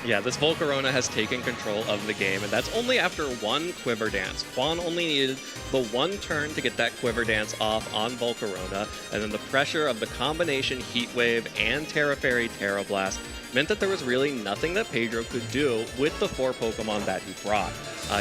Yeah, this Volcarona has taken control of the game, and that's only after one Quiver Dance. Juan only needed the one turn to get that Quiver Dance off on Volcarona, and then the pressure of the combination Heat Wave and Terra Fairy Terra Blast meant that there was really nothing that Pedro could do with the 4 Pokemon that he brought.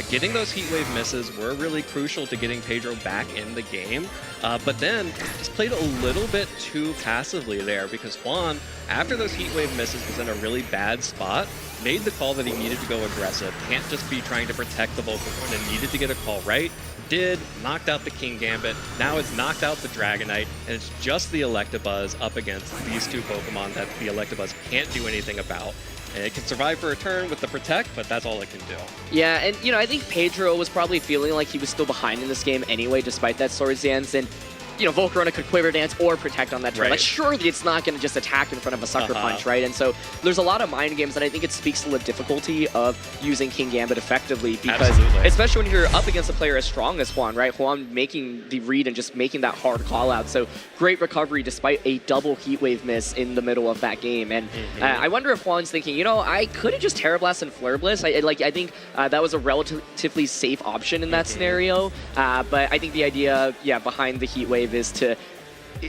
Getting those Heat Wave misses were really crucial to getting Pedro back in the game, but then just played a little bit too passively there, because Juan, after those Heat Wave misses, was in a really bad spot, made the call that he needed to go aggressive, can't just be trying to protect the Volcarona, and needed to get a call right. Did, knocked out the King Gambit, now it's knocked out the Dragonite, and it's just the Electabuzz up against these two Pokemon that the Electabuzz can't do anything about. And it can survive for a turn with the Protect, but that's all it can do. Yeah, and you know, I think Pedro was probably feeling like he was still behind in this game anyway, despite that Swords Dance, and you know, Volcarona could Quiver Dance or Protect on that turn. Right. Like, surely it's not going to just attack in front of a Sucker Punch, right? And so there's a lot of mind games, and I think it speaks to the difficulty of using King Gambit effectively, because especially when you're up against a player as strong as Juan, right? Juan making the read and just making that hard call out. So great recovery despite a double Heat Wave miss in the middle of that game. And I wonder if Juan's thinking, you know, I could have just Terra Blast and Flare Blitz. I think that was a relatively safe option in that scenario. But I think the idea, behind the Heat Wave is to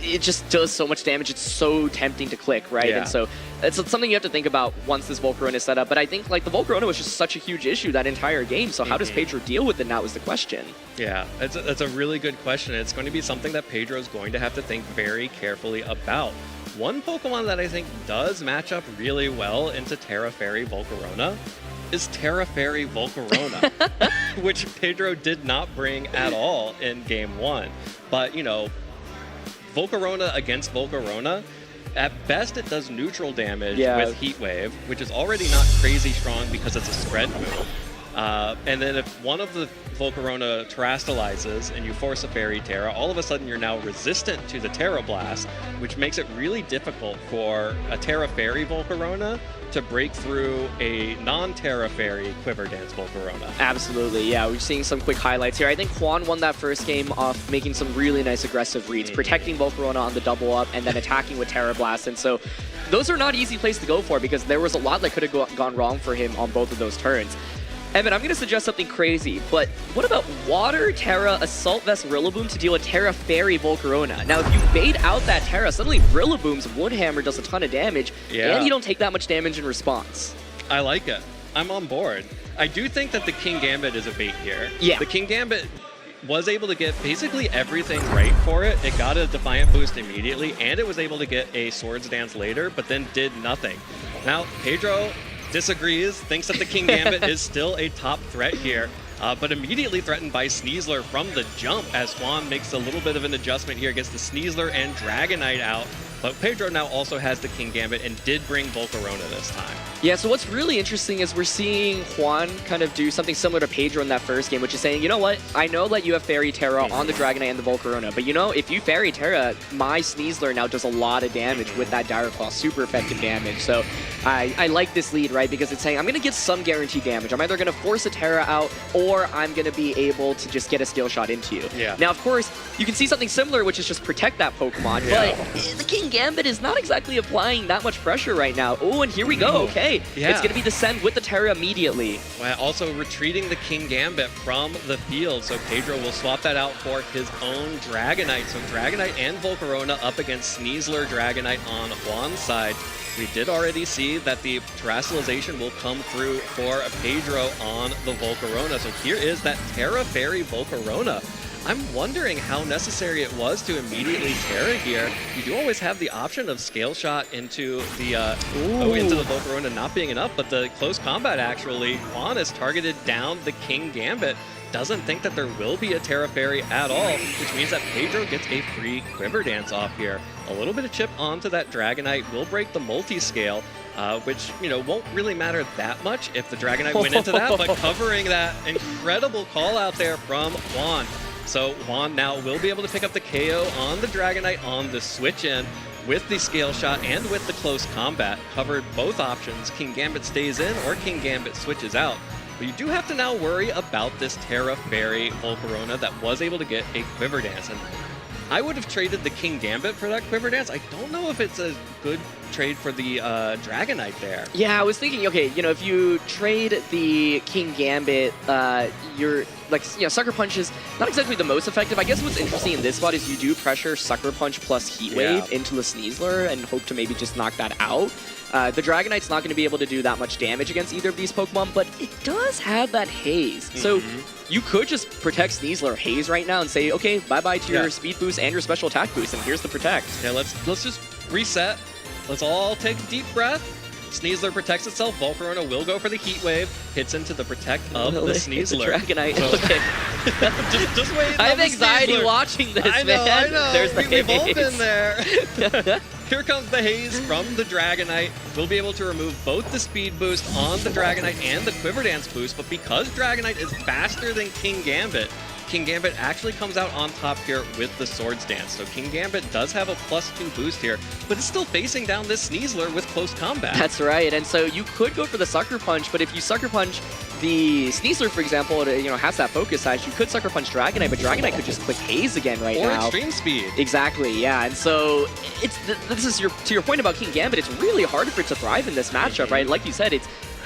it just does so much damage. It's so tempting to click, right? Yeah. And so it's something you have to think about once this Volcarona is set up. But I think like the Volcarona was just such a huge issue that entire game. So how does Pedro deal with it now is the question. Yeah, that's a really good question. It's going to be something that Pedro's going to have to think very carefully about. One Pokemon that I think does match up really well into Terra Fairy Volcarona is Terra Fairy Volcarona, which Pedro did not bring at all in Game 1. But, you know, Volcarona against Volcarona, at best it does neutral damage with Heat Wave, which is already not crazy strong because it's a spread move. And then if one of the Volcarona terastallizes and you force a Fairy Terra, all of a sudden you're now resistant to the Terra Blast, which makes it really difficult for a Terra Fairy Volcarona to break through a non-Terra Fairy Quiver Dance Volcarona. Absolutely, yeah. We're seeing some quick highlights here. I think Juan won that first game off making some really nice aggressive reads, protecting Volcarona on the double up and then attacking with Terra Blast. And so those are not easy plays to go for because there was a lot that could have gone wrong for him on both of those turns. Evan, I'm going to suggest something crazy, but what about Water Terra Assault Vest Rillaboom to deal with Terra Fairy Volcarona? Now, if you bait out that Terra, suddenly Rillaboom's Woodhammer does a ton of damage, and you don't take that much damage in response. I like it. I'm on board. I do think that the King Gambit is a bait here. Yeah. The King Gambit was able to get basically everything right for it. It got a Defiant boost immediately, and it was able to get a Swords Dance later, but then did nothing. Now, Pedro disagrees, thinks that the King Gambit is still a top threat here, but immediately threatened by Sneasler from the jump as Juan makes a little bit of an adjustment here, gets the Sneasler and Dragonite out. But Pedro now also has the King Gambit and did bring Volcarona this time. Yeah, so what's really interesting is we're seeing Juan kind of do something similar to Pedro in that first game, which is saying, you know what, I know that you have Fairy Terra on the Dragonite and the Volcarona, but you know, if you Fairy Terra, my Sneasler now does a lot of damage with that Dire Claw, super effective damage. So I like this lead, right, because it's saying I'm going to get some guaranteed damage. I'm either going to force a Terra out or I'm going to be able to just get a skill shot into you. Yeah. Now, of course, you can see something similar, which is just protect that Pokemon, but the King Gambit is not exactly applying that much pressure right now. Oh, and here we go. Okay. Yeah. It's going to be the send with the Terra immediately. Well, also retreating the King Gambit from the field, so Pedro will swap that out for his own Dragonite. So Dragonite and Volcarona up against Sneasler Dragonite on Juan's side. We did already see that the terastallization will come through for Pedro on the Volcarona. So here is that Terra Fairy Volcarona. I'm wondering how necessary it was to immediately Terra here. You do always have the option of Scale Shot into the into the Volcarona not being enough, but the close combat actually, Juan is targeted down the King Gambit. Doesn't think that there will be a Terra Fairy at all, which means that Pedro gets a free Quiver Dance off here. A little bit of chip onto that Dragonite will break the multi-scale, which, you know, won't really matter that much if the Dragonite went into that, but covering that incredible call out there from Juan. So Juan now will be able to pick up the KO on the Dragonite on the switch in with the Scale Shot and with the close combat. Covered both options. King Gambit stays in or King Gambit switches out. But you do have to now worry about this Terra Fairy Volcarona that was able to get a Quiver Dance. And I would have traded the King Gambit for that Quiver Dance. I don't know if it's a good trade for the Dragonite there. Yeah, I was thinking, okay, you know, if you trade the King Gambit, you're like, you know, Sucker Punch is not exactly the most effective. I guess what's interesting in this spot is you do pressure Sucker Punch plus Heat Wave into the Sneasler and hope to maybe just knock that out. The Dragonite's not going to be able to do that much damage against either of these Pokemon, but it does have that Haze. So you could just protect Sneasler Haze right now and say, okay, bye-bye to your speed boost and your special attack boost, and here's the protect. Yeah, let's just reset. Let's all take a deep breath. Sneasler protects itself. Volcarona will go for the Heat Wave. Hits into the protect of the Sneasler. The Dragonite. So, okay. just wait. I have anxiety Sneasler. watching this, I know, man. I know. There's the We've all Haze. been there. Here comes the Haze from the Dragonite. We'll be able to remove both the speed boost on the Dragonite and the Quiver Dance boost, but because Dragonite is faster than King Gambit, King Gambit actually comes out on top here with the Swords Dance. So King Gambit does have a +2 boost here, but it's still facing down this Sneasler with close combat. That's right, and so you could go for the Sucker Punch, but if you Sucker Punch the Sneasler, for example, it, you know, has that focus size, you could Sucker Punch Dragonite, but Dragonite could just click Haze again right now. Or Extreme Speed. Exactly, yeah, and so this is to your point about King Gambit, it's really hard for it to thrive in this matchup, right? Like you said,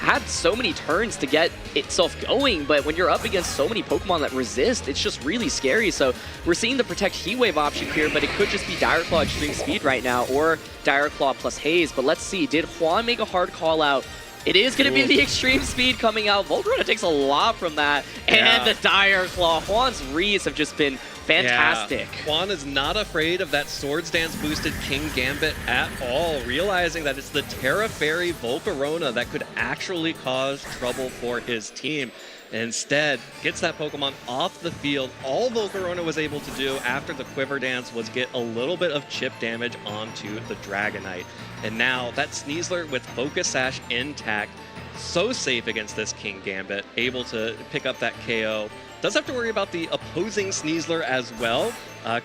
had so many turns to get itself going, but when you're up against so many Pokemon that resist, it's just really scary. So we're seeing the Protect Heat Wave option here, but it could just be Dire Claw Extreme Speed right now, or Dire Claw plus Haze. But let's see, did Juan make a hard call out? It is going to be the Extreme Speed coming out. Volcarona takes a lot from that, and the Dire Claw. Juan's reads have just been fantastic. Yeah. Juan is not afraid of that Swords Dance boosted King Gambit at all, realizing that it's the Terra Fairy Volcarona that could actually cause trouble for his team. Instead, gets that Pokemon off the field. All Volcarona was able to do after the Quiver Dance was get a little bit of chip damage onto the Dragonite. And now that Sneasler with Focus Sash intact, so safe against this King Gambit, able to pick up that KO. Does have to worry about the opposing Sneasler as well.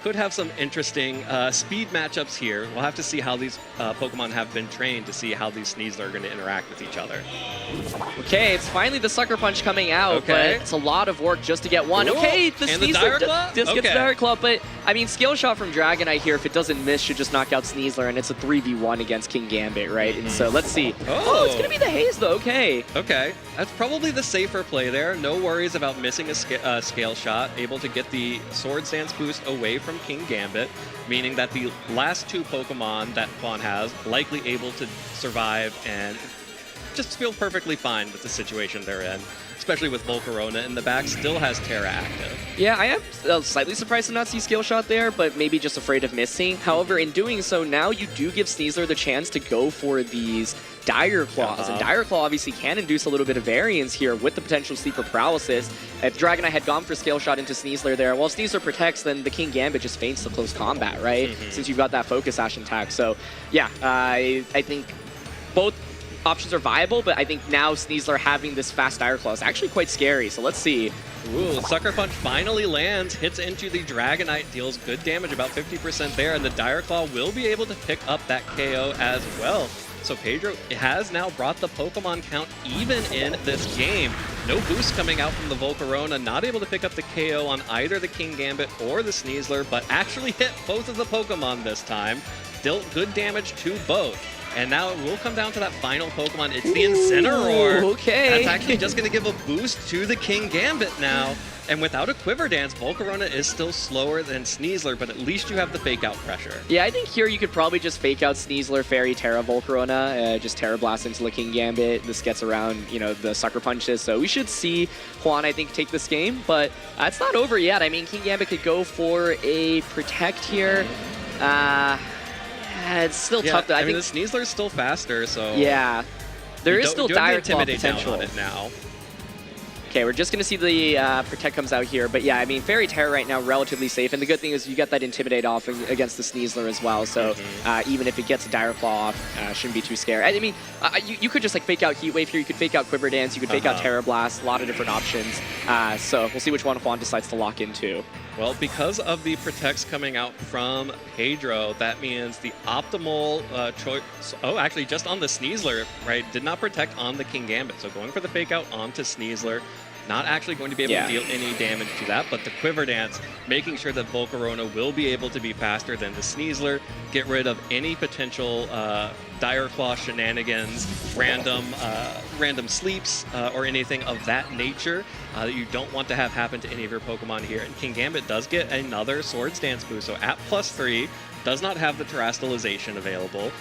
Could have some interesting speed matchups here. We'll have to see how these Pokemon have been trained to see how these Sneasler are going to interact with each other. Okay, it's finally the Sucker Punch coming out, but it's a lot of work just to get one. Ooh, okay, the and the Sneasler Dire Claw? just gets Dire Claw, but I mean, Skill Shot from Dragonite here, if it doesn't miss, should just knock out Sneasler, and it's a 3v1 against King Gambit, right? And so let's see. Oh, it's going to be the Haze, though. Okay. Okay, that's probably the safer play there. No worries about missing a Scale Shot. Able to get the Swords Dance boost away from King Gambit, meaning that the last two Pokemon that Juan has likely able to survive and just feel perfectly fine with the situation they're in, especially with Volcarona in the back, still has Terra active. Yeah, I am slightly surprised to not see Skill Shot there, but maybe just afraid of missing. However, in doing so, now you do give Sneasler the chance to go for these Dire Claws, and Dire Claw obviously can induce a little bit of variance here with the potential Sleeper Paralysis. If Dragonite had gone for Scale Shot into Sneasler there, well, Sneasler protects, then the King Gambit just feints the close combat, right? Since you've got that Focus Sash intact. So, yeah, I think both options are viable, but I think now Sneasler having this fast Dire Claw is actually quite scary, so let's see. Ooh, Sucker Punch finally lands, hits into the Dragonite, deals good damage, about 50% there, and the Dire Claw will be able to pick up that KO as well. So Pedro has now brought the Pokemon count even in this game. No boost coming out from the Volcarona, not able to pick up the KO on either the King Gambit or the Sneasler, but actually hit both of the Pokemon this time. Dealt good damage to both. And now it will come down to that final Pokemon. It's the Incineroar. Okay. That's actually just going to give a boost to the King Gambit now. And without a Quiver Dance, Volcarona is still slower than Sneasler, but at least you have the Fake Out pressure. Yeah, I think here you could probably just Fake Out Sneasler, Fairy, Terra, Volcarona, just Terra Blast into the King Gambit. This gets around, you know, the Sucker Punches. So we should see Juan, I think, take this game, but it's not over yet. I mean, King Gambit could go for a Protect here. It's still tough. I mean, the Sneasler is still faster, so... Yeah. There is still Dire Claw potential on it now. Okay, we're just going to see the Protect comes out here. But yeah, I mean, Fairy Terra right now relatively safe. And the good thing is you get that Intimidate off against the Sneasler as well. So even if it gets a Dire Claw off, shouldn't be too scared. I mean, you could just like Fake Out Heat Wave here. You could Fake Out Quiver Dance. You could Fake out Terra Blast. A lot of different options. So we'll see which one Juan decides to lock into. Well, because of the Protects coming out from Pedro, that means the optimal choice... Oh, actually, just on the Sneasler, right? Did not Protect on the King Gambit. So going for the Fake Out onto Sneasler. Not actually going to be able to deal any damage to that, but the Quiver Dance, making sure that Volcarona will be able to be faster than the Sneasler, get rid of any potential Dire Claw shenanigans, random sleeps, or anything of that nature that you don't want to have happen to any of your Pokemon here. And King Gambit does get another Swords Dance boost, so at +3, does not have the Terastallization available,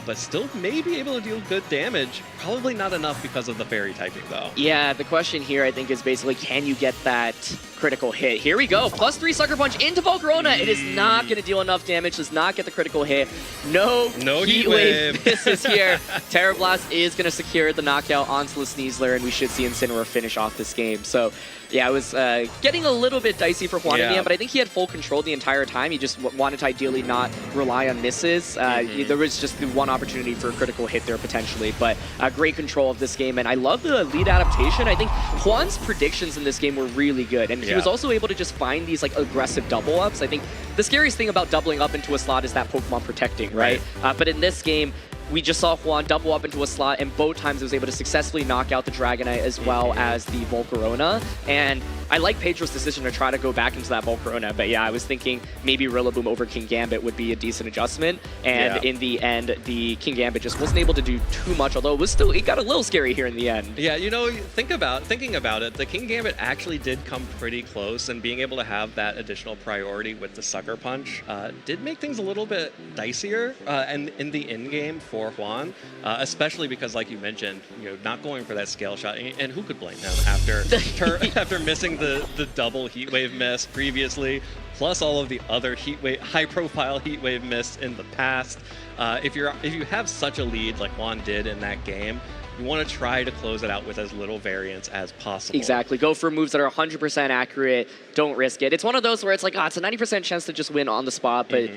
but still may be able to deal good damage. Probably not enough because of the Fairy typing, though. Yeah, the question here, I think, is basically, can you get that critical hit? Here we go. +3 Sucker Punch into Volcarona. It is not going to deal enough damage. Does not get the critical hit. No Heat Wave misses here. Terra Blast is going to secure the knockout onto the Sneasler, and we should see Incineroar finish off this game. So, yeah, it was getting a little bit dicey for Juan in the end, but I think he had full control the entire time. He just wanted to ideally not rely on misses. There was just the one opportunity for a critical hit there potentially, but great control of this game. And I love the lead adaptation. I think Juan's predictions in this game were really good, and he was also able to just find these like aggressive double ups. I think the scariest thing about doubling up into a slot is that Pokemon protecting, right? But in this game, we just saw Juan double up into a slot, and both times he was able to successfully knock out the Dragonite as well as the Volcarona. And I like Pedro's decision to try to go back into that Volcarona, but yeah, I was thinking maybe Rillaboom over King Gambit would be a decent adjustment, and in the end, the King Gambit just wasn't able to do too much, although it got a little scary here in the end. Yeah, thinking about it, the King Gambit actually did come pretty close, and being able to have that additional priority with the Sucker Punch did make things a little bit dicier and in the in-game for Juan, especially because, like you mentioned, not going for that scale shot, and who could blame him after missing the double heat wave miss previously, plus all of the other high-profile heat wave miss in the past. If you have such a lead like Juan did in that game, you want to try to close it out with as little variance as possible. Exactly. Go for moves that are 100% accurate. Don't risk it. It's one of those where it's like, it's a 90% chance to just win on the spot, but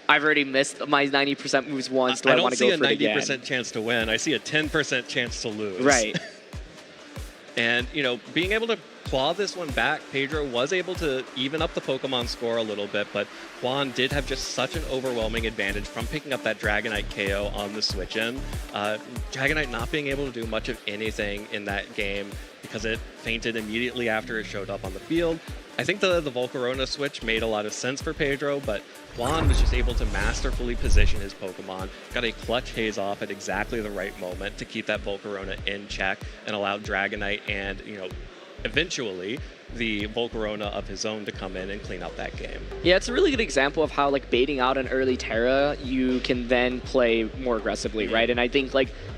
I've already missed my 90% moves once. Do I want to go for it again? I don't see a 90% chance to win. I see a 10% chance to lose. Right. And, being able to claw this one back, Pedro was able to even up the Pokemon score a little bit, but Juan did have just such an overwhelming advantage from picking up that Dragonite KO on the switch-in. Dragonite not being able to do much of anything in that game because it fainted immediately after it showed up on the field. I think the Volcarona switch made a lot of sense for Pedro, but Juan was just able to masterfully position his Pokemon, got a clutch haze off at exactly the right moment to keep that Volcarona in check and allow Dragonite and, eventually the Volcarona of his own to come in and clean up that game. Yeah, it's a really good example of how, baiting out an early Terra, you can then play more aggressively, right? And I think,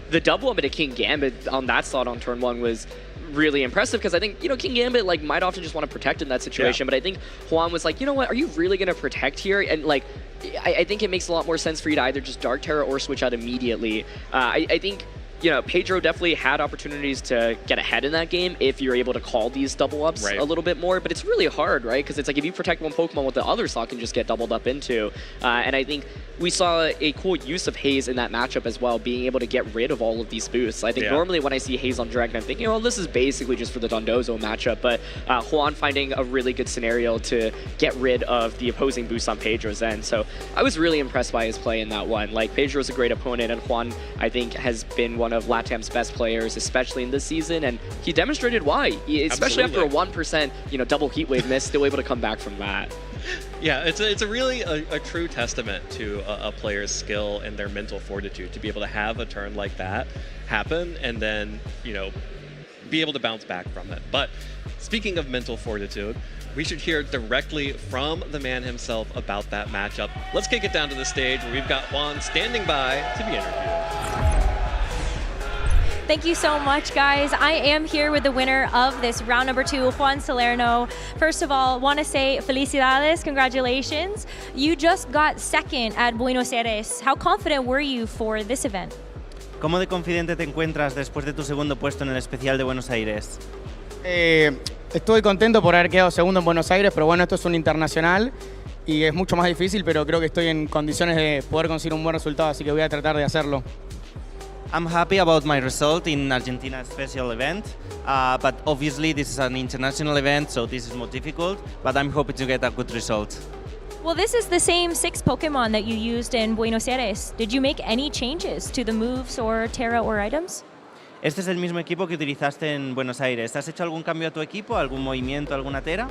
the double up into King Gambit on that slot on turn 1 was really impressive because I think, King Gambit, might often just want to protect in that situation, but I think Juan was like, you know what, are you really going to protect here? And, I think it makes a lot more sense for you to either just Dark Terra or switch out immediately. I think Pedro definitely had opportunities to get ahead in that game if you're able to call these double ups a little bit more, but it's really hard, right? Because it's if you protect one Pokemon, what the other slot can just get doubled up into. And I think we saw a cool use of Haze in that matchup as well, being able to get rid of all of these boosts. I think normally when I see Haze on Dragon, I'm thinking, well, this is basically just for the Dondozo matchup, but Juan finding a really good scenario to get rid of the opposing boosts on Pedro's end. So I was really impressed by his play in that one. Pedro's a great opponent, and Juan, I think, has been one of LATAM's best players, especially in this season, and he demonstrated why, especially after a 1%, double heat wave miss, still able to come back from that. Yeah, it's a really a true testament to a player's skill and their mental fortitude to be able to have a turn like that happen and then, be able to bounce back from it. But speaking of mental fortitude, we should hear directly from the man himself about that matchup. Let's kick it down to the stage where we've got Juan standing by to be interviewed. Thank you so much, guys. I am here with the winner of this round number 2, Juan Salerno. First of all, want to say felicidades, congratulations. You just got second at Buenos Aires. How confident were you for this event? ¿Cómo de confidente te encuentras después de tu segundo puesto en el especial de Buenos Aires? Estoy contento por haber quedado segundo en Buenos Aires, pero bueno, esto es un internacional y es mucho más difícil, pero creo que estoy en condiciones de poder conseguir un buen resultado, así que voy a tratar de hacerlo. I'm happy about my result in Argentina special event, but obviously this is an international event, so this is more difficult, but I'm hoping to get a good result. Well, this is the same 6 Pokemon that you used in Buenos Aires. Did you make any changes to the moves or Terra or items? Este es el mismo equipo que utilizaste en Buenos Aires. ¿Has hecho algún cambio a tu equipo, algún movimiento, alguna Terra?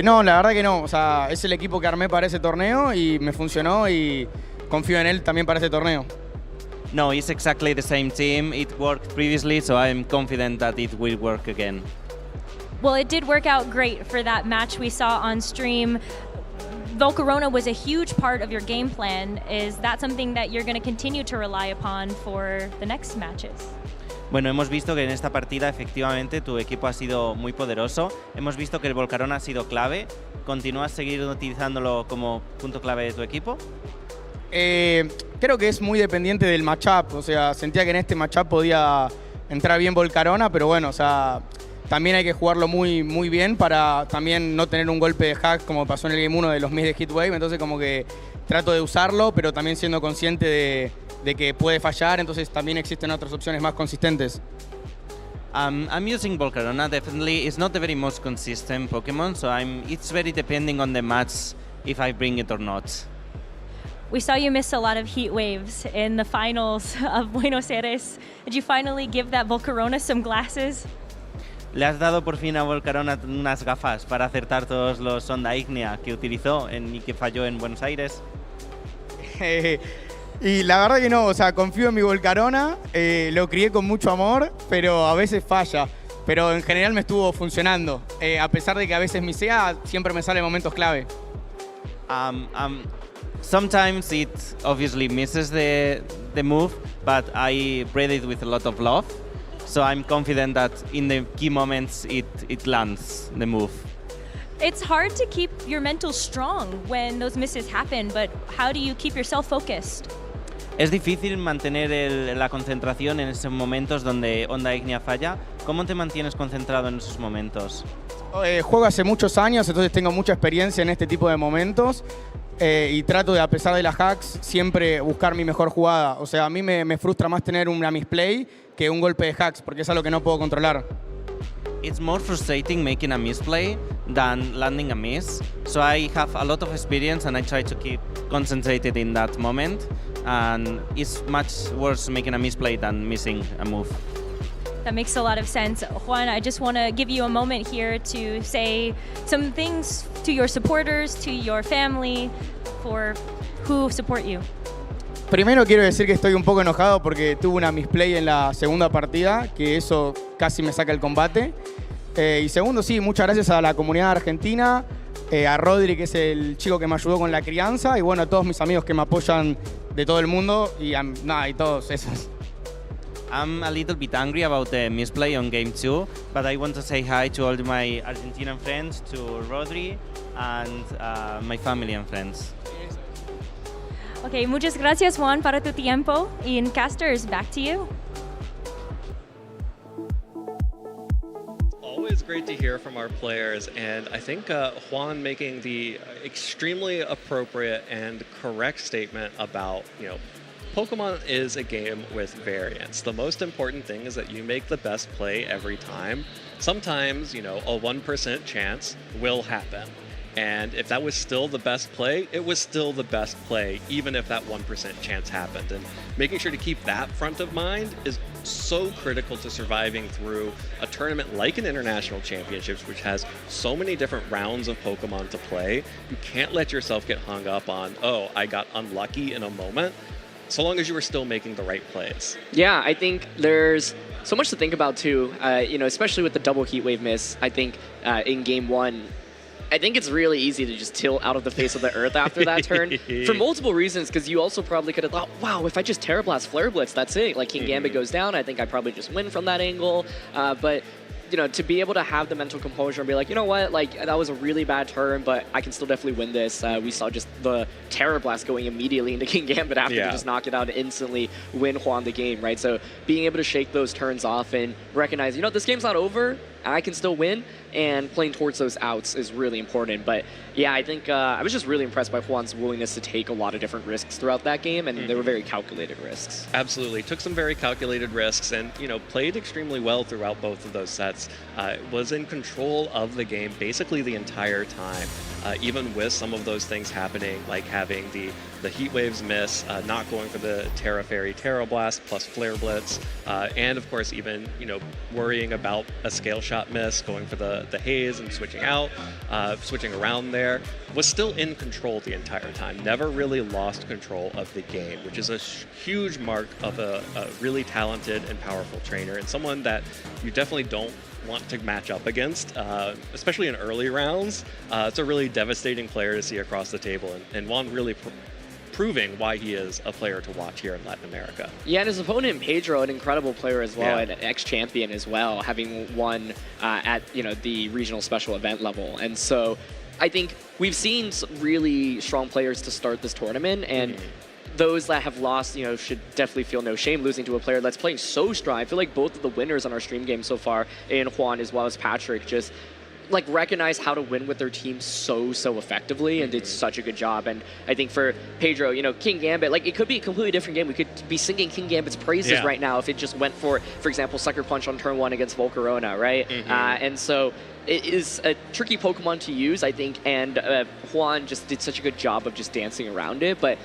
No, la verdad que no. O sea, es el equipo que armé para ese torneo y me funcionó y confío en él también para ese torneo. No, it's exactly the same team. It worked previously, so I'm confident that it will work again. Well, it did work out great for that match we saw on stream. Volcarona was a huge part of your game plan. Is that something that you're going to continue to rely upon for the next matches? Bueno, hemos visto que en esta partida efectivamente tu equipo ha sido muy poderoso. Hemos visto que el Volcarona ha sido clave. ¿Continúas a seguir utilizándolo como punto clave de tu equipo? Creo que es muy dependiente del matchup. O sea, sentía que en este matchup podía entrar bien Volcarona, pero bueno, o sea, también hay que jugarlo muy, muy bien para también no tener un golpe de hack como pasó en el Game 1 de los miss de Hitwave. Entonces como que trato de usarlo, pero también siendo consciente de que puede fallar, entonces también existen otras opciones más consistentes. I'm using Volcarona, definitely. It's not the very most consistent Pokemon, so it's very depending on the match if I bring it or not. We saw you miss a lot of heat waves in the finals of Buenos Aires. Did you finally give that Volcarona some glasses? ¿Le has dado por fin a Volcarona unas gafas para acertar todos los Sonda Ignea que utilizó y que falló en Buenos Aires? Y la verdad que no, o sea, confío en mi Volcarona, lo crié con mucho amor, pero a veces falla. Pero en general me estuvo funcionando. A pesar de que a veces misea, siempre me sale en momentos clave. Sometimes it obviously misses the move, but I read it with a lot of love. So I'm confident that in the key moments it lands the move. It's hard to keep your mental strong when those misses happen, but how do you keep yourself focused? Es difícil mantener la concentración en esos momentos donde Onda Ignea falla. ¿Cómo te mantienes concentrado en esos momentos? Juego hace muchos años, entonces tengo mucha experiencia en este tipo de momentos y trato de, a pesar de las hacks, siempre buscar mi mejor jugada. O sea, a mí me frustra más tener una misplay que un golpe de hacks, porque es algo que no puedo controlar. It's more frustrating making a misplay than landing a miss. So I have a lot of experience and I try to keep concentrated in that moment. And it's much worse making a misplay than missing a move. That makes a lot of sense. Juan, I just want to give you a moment here to say some things to your supporters, to your family, for who support you. Primero quiero decir que estoy un poco enojado porque tuve una misplay en la segunda partida, que eso casi me saca el combate. Y segundo, sí, muchas gracias a la comunidad argentina, a Rodri, que es el chico que me ayudó con la crianza, y bueno, a todos mis amigos que me apoyan de todo el mundo, y y todos esos. I'm a little bit angry about the misplay on game 2, but I want to say hi to all my Argentinian friends, to Rodri, and my family and friends. Okay, muchas gracias, Juan, para tu tiempo. Y Casters, back to you. Always great to hear from our players, and I think Juan making the extremely appropriate and correct statement about, Pokemon is a game with variance. The most important thing is that you make the best play every time. Sometimes, a 1% chance will happen. And if that was still the best play, it was still the best play, even if that 1% chance happened. And making sure to keep that front of mind is so critical to surviving through a tournament like an International Championships, which has so many different rounds of Pokemon to play. You can't let yourself get hung up on, oh, I got unlucky in a moment, so long as you were still making the right plays. Yeah, I think there's so much to think about too, especially with the double heat wave miss. I think in game 1, I think it's really easy to just tilt out of the face of the earth after that turn for multiple reasons, because you also probably could have thought, wow, if I just Terra Blast Flare Blitz, that's it. Like King Gambit goes down, I think I probably just win from that angle. But to be able to have the mental composure and be like, you know what, like that was a really bad turn, but I can still definitely win this. We saw just the Terra Blast going immediately into King Gambit after to just knock it out and instantly win Juan the game, right? So being able to shake those turns off and recognize, this game's not over, I can still win, and playing towards those outs is really important. But yeah, I think I was just really impressed by Juan's willingness to take a lot of different risks throughout that game, and they were very calculated risks. Absolutely. Took some very calculated risks and, played extremely well throughout both of those sets. Was in control of the game basically the entire time, even with some of those things happening, like having the Heat Waves miss, not going for the Terra Fairy Terra Blast plus Flare Blitz, and of course even, worrying about a Scale Shot miss, going for the Haze and switching out, switching around there, was still in control the entire time. Never really lost control of the game, which is a huge mark of a really talented and powerful trainer, and someone that you definitely don't want to match up against, especially in early rounds. It's a really devastating player to see across the table, and Juan really proving why he is a player to watch here in Latin America. Yeah, and his opponent Pedro, an incredible player as well, and an ex-champion as well, having won at the regional special event level. And so I think we've seen some really strong players to start this tournament, and those that have lost, should definitely feel no shame losing to a player that's playing so strong. I feel like both of the winners on our stream game so far, in Juan as well as Patrick, just like recognized how to win with their team so effectively and did such a good job. And I think for Pedro, you know, King Gambit, like it could be a completely different game. We could be singing King Gambit's praises right now if it just went for example, Sucker Punch on turn 1 against Volcarona, right? And so it is a tricky Pokemon to use, I think, and Juan just did such a good job of just dancing around it. But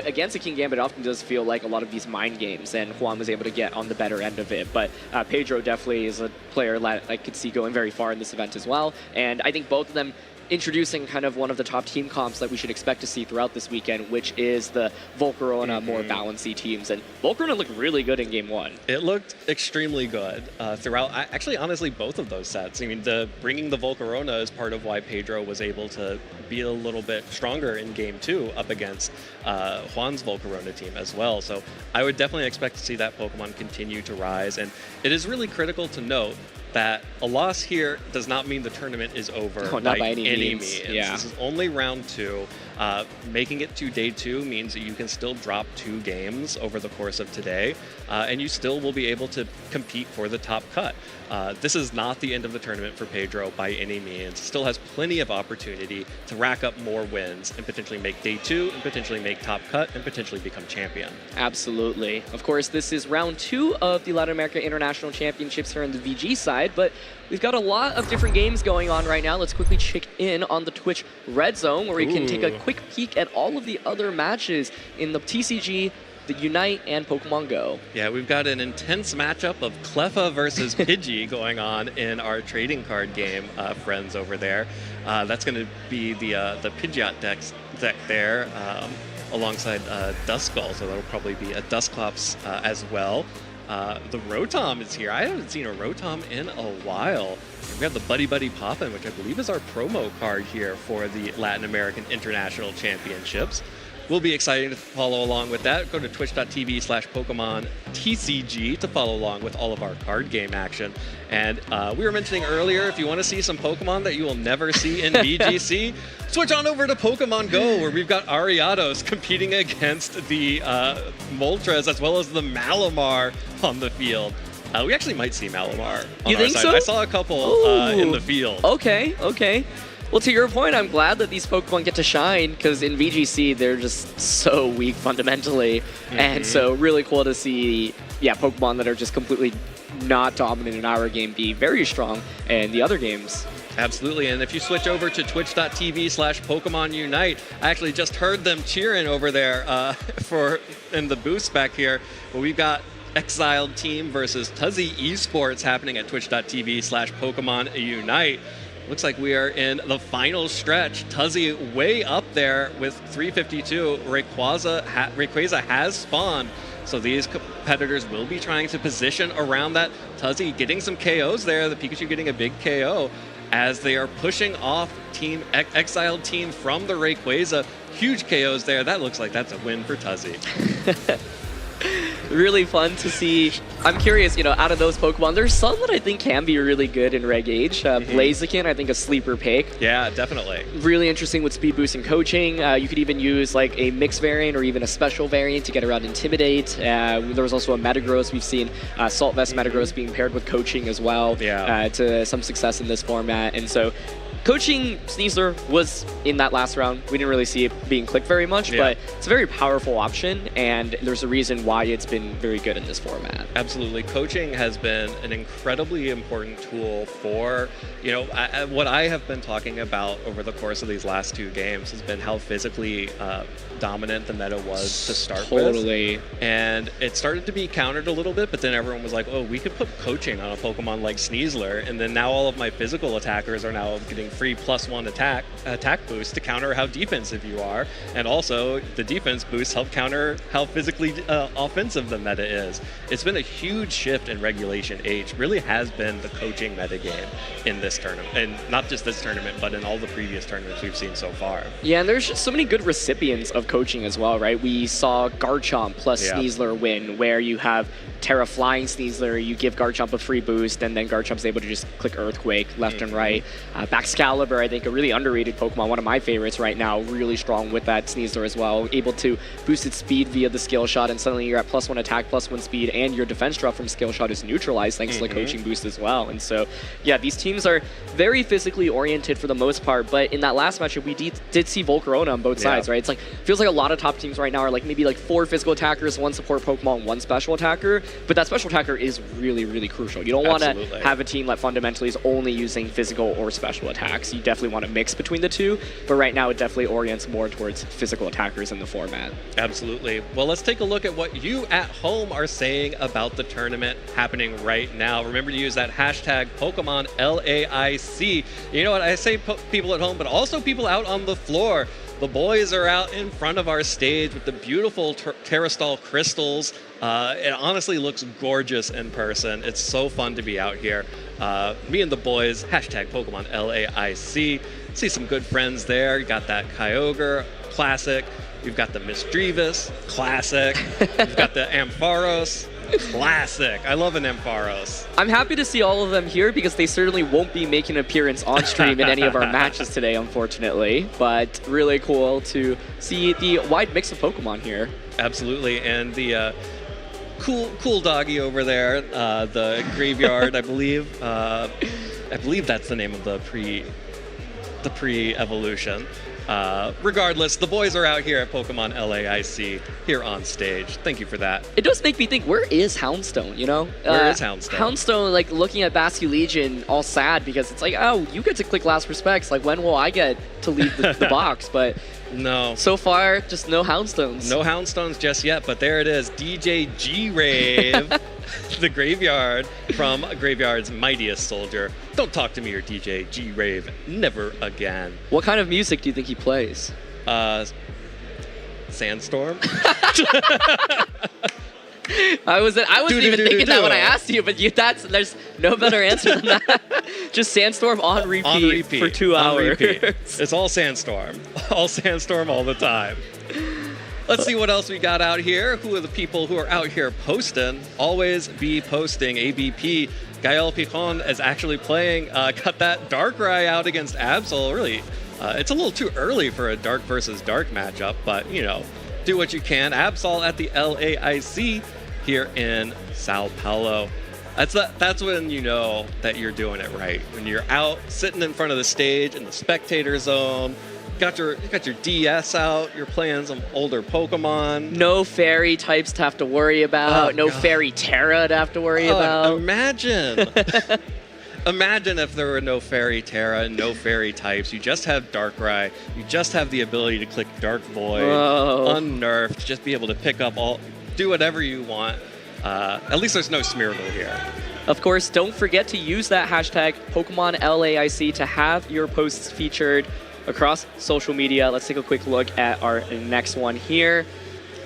against a King Gambit, it often does feel like a lot of these mind games, and Juan was able to get on the better end of it. But Pedro definitely is a player that I could see going very far in this event as well. And I think both of them introducing kind of one of the top team comps that we should expect to see throughout this weekend, which is the Volcarona more balancey teams. And Volcarona looked really good in game 1. It looked extremely good throughout. Actually, honestly, both of those sets. I mean, bringing the Volcarona is part of why Pedro was able to be a little bit stronger in game 2 up against Juan's Volcarona team as well. So I would definitely expect to see that Pokemon continue to rise. And it is really critical to note that a loss here does not mean the tournament is over not by any means. Yeah. This is only round 2. Making it to day 2 means that you can still drop 2 games over the course of today, and you still will be able to compete for the top cut. This is not the end of the tournament for Pedro by any means. Still has plenty of opportunity to rack up more wins and potentially make day 2 and potentially make top cut and potentially become champion. Absolutely. Of course, this is round 2 of the Latin America International Championships here on the VG side, but we've got a lot of different games going on right now. Let's quickly check in on the Twitch Red Zone, where we can take a quick peek at all of the other matches in the TCG, the Unite, and Pokemon Go. Yeah, we've got an intense matchup of Cleffa versus Pidgey going on in our trading card game, friends over there. That's going to be the Pidgeot deck there, alongside Duskull, so that'll probably be a Dusclops as well. The Rotom is here. I haven't seen a Rotom in a while. We have the Buddy Buddy Poppin', which I believe is our promo card here for the Latin American International Championships. Will be exciting to follow along with that. Go to twitch.tv/Pokemon TCG to follow along with all of our card game action. And we were mentioning earlier, if you want to see some Pokemon that you will never see in BGC, switch on over to Pokemon Go, where we've got Ariados competing against the Moltres as well as the Malamar on the field. We actually might see Malamar on you our think side. so? I saw a couple in the field. Okay. Well, to your point, I'm glad that these Pokemon get to shine, because in VGC, they're just so weak fundamentally. And so really cool to see, Pokemon that are just completely not dominant in our game be very strong in the other games. Absolutely, and if you switch over to twitch.tv/Pokemon Unite, I actually just heard them cheering over there in the boost back here. But we've got Exiled Team versus Tuzzy Esports happening at twitch.tv/Pokemon Unite. Looks like we are in the final stretch. Tuzzy way up there with 352. Rayquaza has spawned. So these competitors will be trying to position around that. Tuzzy getting some KOs there. The Pikachu getting a big KO as they are pushing off Exiled Team from the Rayquaza. Huge KOs there. That looks like that's a win for Tuzzy. Really fun to see. I'm curious, out of those Pokemon, there's some that I think can be really good in Reg Age. Blaziken, I think a sleeper pick. Yeah, definitely. Really interesting with speed boost and coaching. You could even use like a mixed variant or even a special variant to get around Intimidate. There was also a Metagross. We've seen Salt Vest Metagross being paired with coaching as well to some success in this format. And so coaching Sneasler was in that last round. We didn't really see it being clicked very much, but it's a very powerful option, and there's a reason why it's been very good in this format. Absolutely. Coaching has been an incredibly important tool for, what I have been talking about over the course of these last 2 games has been how physically dominant the meta was to start with. And it started to be countered a little bit, but then everyone was like, oh, we could put coaching on a Pokemon like Sneasler, and then now all of my physical attackers are now getting free +1 attack boost to counter how defensive you are, and also the defense boosts help counter how physically offensive the meta is. It's been a huge shift in Regulation H. Really has been the coaching metagame in this tournament, and not just this tournament, but in all the previous tournaments we've seen so far. Yeah, and there's just so many good recipients of coaching as well, right? We saw Garchomp plus Sneasler win, where you have Terra flying Sneasler, you give Garchomp a free boost, and then Garchomp's able to just click Earthquake left and right. Baxcalibur, I think, a really underrated Pokemon, one of my favorites right now, really strong with that Sneasler as well, able to boost its speed via the skill shot, and suddenly you're at +1 attack, +1 speed, and your defense drop from skill shot is neutralized thanks to the coaching boost as well. And so, yeah, these teams are very physically oriented for the most part, but in that last matchup, we did see Volcarona on both sides, right? It's like, feels like a lot of top teams right now are like maybe like 4 physical attackers, 1 support Pokemon, 1 special attacker, but that special attacker is really, really crucial. You don't want to have a team that fundamentally is only using physical or special attacks. You definitely want to mix between the two, but right now it definitely orients more towards physical attackers in the format. Absolutely. Well, let's take a look at what you at home are saying about the tournament happening right now. Remember to use that hashtag Pokemon LAIC. You know what? I say people at home, but also people out on the floor. The boys are out in front of our stage with the beautiful Terrastal crystals. It honestly looks gorgeous in person. It's so fun to be out here. Me and the boys, hashtag Pokemon LAIC. See some good friends there. You got that Kyogre, classic. You've got the Misdreavus, classic. You've got the Ampharos, classic. I love an Ampharos. I'm happy to see all of them here because they certainly won't be making an appearance on stream in any of our matches today, unfortunately. But really cool to see the wide mix of Pokemon here. Absolutely, and the cool doggy over there, the Graveyard, I believe. I believe that's the name of the pre-evolution. Regardless, the boys are out here at Pokemon LAIC here on stage. Thank you for that. It does make me think, where is Houndstone, you know? Where is Houndstone? Houndstone, like, looking at Basque Legion, all sad because it's like, oh, you get to click last respects. Like, when will I get to leave the box? But no. So far, just no Houndstones. No Houndstones just yet, but there it is. DJ G-Rave, the Graveyard from Graveyard's Mightiest Soldier. Don't talk to me or DJ G-Rave. Never again. What kind of music do you think he plays? Sandstorm. I wasn't even thinking that when I asked you, but there's no better answer than that. Just Sandstorm on repeat for 2 hours. It's all Sandstorm. All Sandstorm all the time. Let's see what else we got out here. Who are the people who are out here posting? Always be posting. ABP. Gael Picon is actually playing. Got that Darkrai out against Absol. Really, it's a little too early for a Dark versus Dark matchup, but, you know, do what you can. Absol at the LAIC here in Sao Paulo. That's when you know that you're doing it right. When you're out sitting in front of the stage in the spectator zone, got your DS out, you're playing some older Pokemon. No fairy types to have to worry about, no fairy Terra to have to worry about. Imagine. Imagine if there were no Fairy Terra and no Fairy types. You just have Darkrai. You just have the ability to click Dark Void, unnerfed, just be able to pick up do whatever you want. At least there's no Smeargle here. Of course, don't forget to use that hashtag Pokemon LAIC to have your posts featured across social media. Let's take a quick look at our next one here.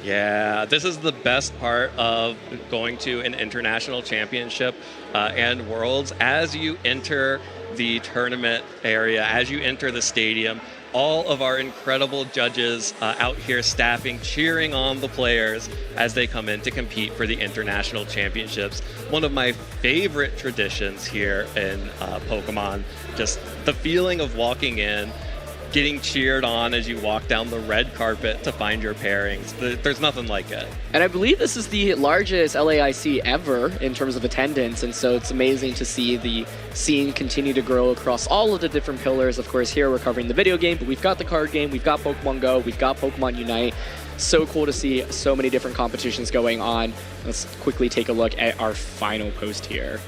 Yeah, this is the best part of going to an international championship and Worlds. As you enter the tournament area, as you enter the stadium, all of our incredible judges out here staffing, cheering on the players as they come in to compete for the international championships. One of my favorite traditions here in Pokemon, just the feeling of walking in, getting cheered on as you walk down the red carpet to find your pairings. There's nothing like it. And I believe this is the largest LAIC ever in terms of attendance, and so it's amazing to see the scene continue to grow across all of the different pillars. Of course, here we're covering the video game, but we've got the card game, we've got Pokemon Go, we've got Pokemon Unite. So cool to see so many different competitions going on. Let's quickly take a look at our final post here.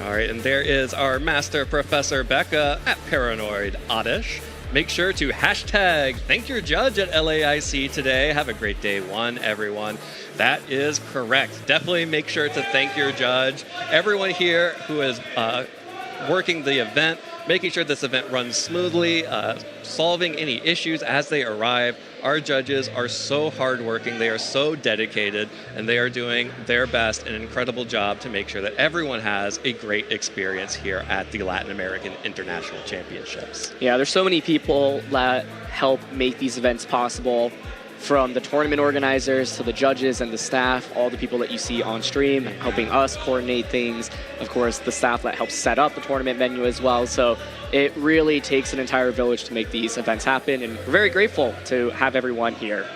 All right, and there is our Master Professor Becca at Paranoid Oddish. Make sure to hashtag thank your judge at LAIC today. Have a great day one, everyone. That is correct. Definitely make sure to thank your judge. Everyone here who is working the event, making sure this event runs smoothly, solving any issues as they arrive. Our judges are so hardworking, they are so dedicated, and they are doing their best, an incredible job to make sure that everyone has a great experience here at the Latin American International Championships. Yeah, there's so many people that help make these events possible. from the tournament organizers to the judges and the staff, all the people that you see on stream helping us coordinate things, of course the staff that helps set up the tournament venue as well. So it really takes an entire village to make these events happen, and we're very grateful to have everyone here.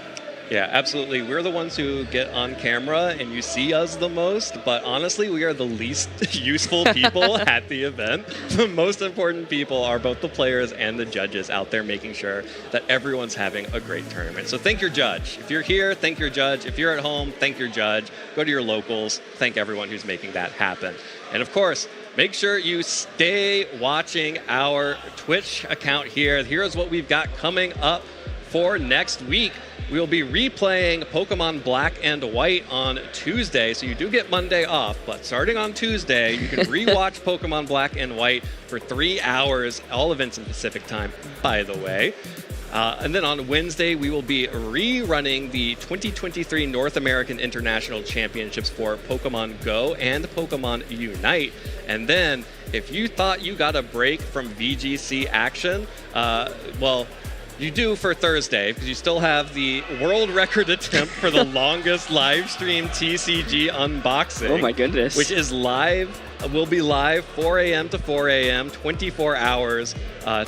Yeah, absolutely. We're the ones who get on camera and you see us the most, but honestly, we are the least useful people at the event. The most important people are both the players and the judges out there making sure that everyone's having a great tournament. So thank your judge. If you're here, thank your judge. If you're at home, thank your judge. Go to your locals. Thank everyone who's making that happen. And of course, make sure you stay watching our Twitch account here. Here's what we've got coming up for next week. We'll be replaying Pokemon Black and White on Tuesday, so you do get Monday off, but starting on Tuesday, you can rewatch Pokemon Black and White for 3 hours, all events in Pacific time, by the way. And then on Wednesday, we will be rerunning the 2023 North American International Championships for Pokemon Go and Pokemon Unite. And then, if you thought you got a break from VGC action, well, you do for Thursday, because you still have the world record attempt for the longest live stream TCG unboxing. Oh my goodness. Which is live, will be live 4 a.m. to 4 a.m., 24 hours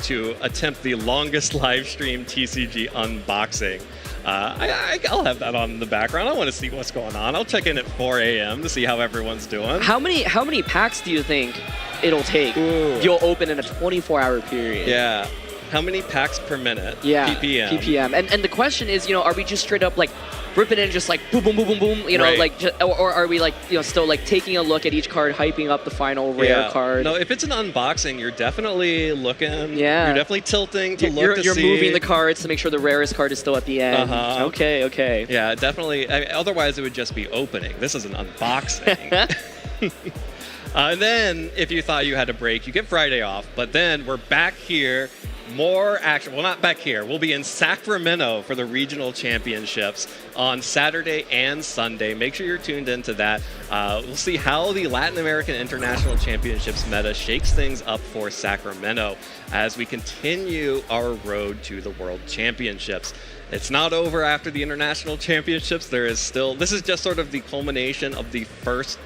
to attempt the longest live stream TCG unboxing. I'll have that on in the background. I want to see what's going on. I'll check in at 4 a.m. to see how everyone's doing. How many packs do you think it'll take? You'll open in a 24-hour period. Yeah. How many packs per minute? Yeah, PPM. And the question is, are we just straight up like ripping in just like boom, boom, boom, boom, boom, Right. like, or are we like, still like taking a look at each card, hyping up the final rare card? No, if it's an unboxing, you're definitely looking. Yeah. You're definitely tilting to You're see. moving the cards to make sure the rarest card is still at the end. Uh-huh. Okay. Yeah, definitely. Otherwise, it would just be opening. This is an unboxing. And then, if you thought you had a break, you get Friday off. But then we're back here. More action. Well, not back here. We'll be in Sacramento for the regional championships on Saturday and Sunday. Make sure you're tuned into that. We'll see how the Latin American International Championships meta shakes things up for Sacramento as we continue our road to the World Championships. It's not over after the International Championships. This is just sort of the culmination of the first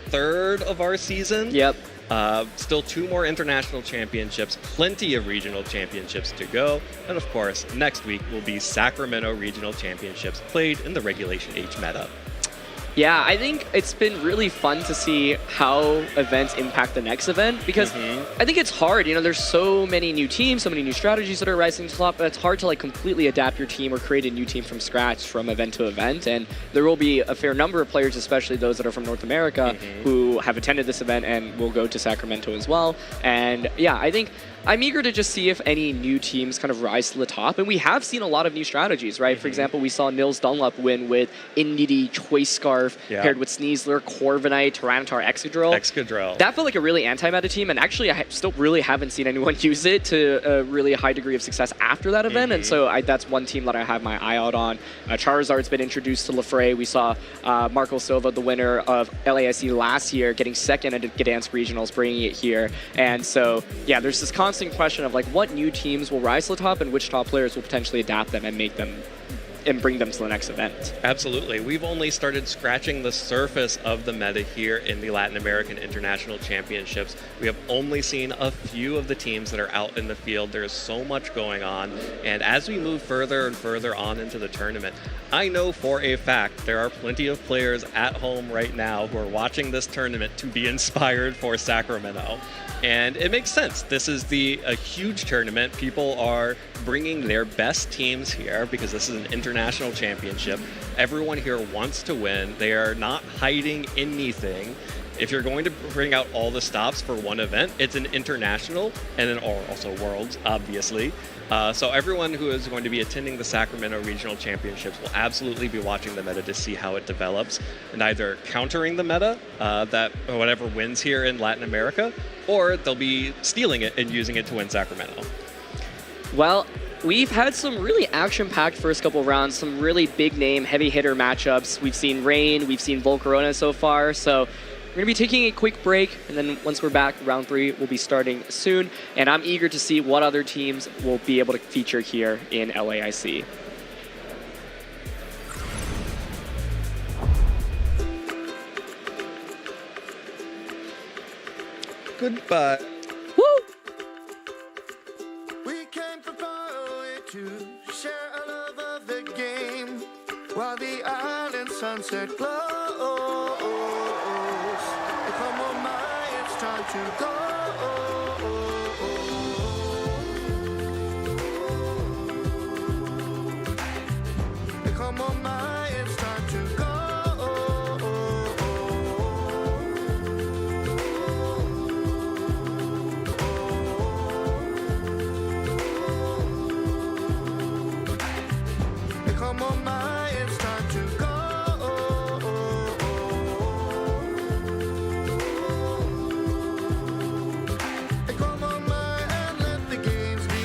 third of our season. Yep. Still 2 more international championships, plenty of regional championships to go, and of course, next week will be Sacramento Regional Championships played in the Regulation H meta. Yeah, I think it's been really fun to see how events impact the next event, because I think it's hard. There's so many new teams, so many new strategies that are rising to the top, but it's hard to like completely adapt your team or create a new team from scratch from event to event. And there will be a fair number of players, especially those that are from North America, who have attended this event and will go to Sacramento as well. And yeah, I think I'm eager to just see if any new teams kind of rise to the top. And we have seen a lot of new strategies, right? For example, we saw Nils Dunlop win with Indie, Choice Scarf, paired with Sneasler, Corviknight, Tyranitar, Excadrill. That felt like a really anti-meta team, and actually I still really haven't seen anyone use it to a really high degree of success after that event, and so that's one team that I have my eye out on. Charizard's been introduced to Lefray. We saw Marco Silva, the winner of LAIC last year, getting second at Gdansk Regionals, bringing it here. And so, yeah, there's this constant question of like what new teams will rise to the top and which top players will potentially adapt them and make them and bring them to the next event. Absolutely. We've only started scratching the surface of the meta here in the Latin American International Championships. We have only seen a few of the teams that are out in the field. There's so much going on. And as we move further and further on into the tournament, I know for a fact there are plenty of players at home right now who are watching this tournament to be inspired for Sacramento. And it makes sense. This is a huge tournament. People are bringing their best teams here because this is an international championship. Everyone here wants to win. They are not hiding anything. If you're going to bring out all the stops for one event, it's an international and then also worlds, obviously. So everyone who is going to be attending the Sacramento Regional Championships will absolutely be watching the meta to see how it develops and either countering the meta that whatever wins here in Latin America, or they'll be stealing it and using it to win Sacramento. Well, we've had some really action-packed first couple rounds, some really big-name, heavy-hitter matchups. We've seen Rain, we've seen Volcarona so far, so we're going to be taking a quick break, and then once we're back, round 3 will be starting soon, and I'm eager to see what other teams will be able to feature here in LAIC. Goodbye. Woo! We came from far away to share a love of the game while the island sunset glows. Come on, my, it's time to go. Come on, my, it's time to go. Come on, my, it's time to go. Come on, my, and let the games begin.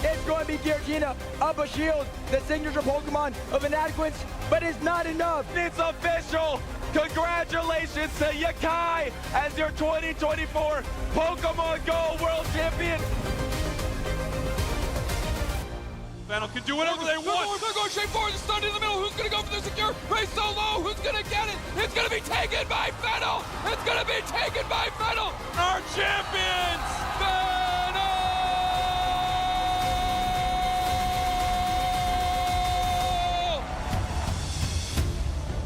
It's going to be Giratina up a shield, the signature Pokemon of inadequates, but it's not enough. It's official. Congratulations to Yakai as your 2024 Pokemon Go World Champion. Battle can do whatever they want. They're going straight forward. The stun in the middle. Who's going to go for the secure? Race so low. Who's going to get it? It's going to be taken by Fennel. It's going to be taken by Fennel. Our champions, Fennel.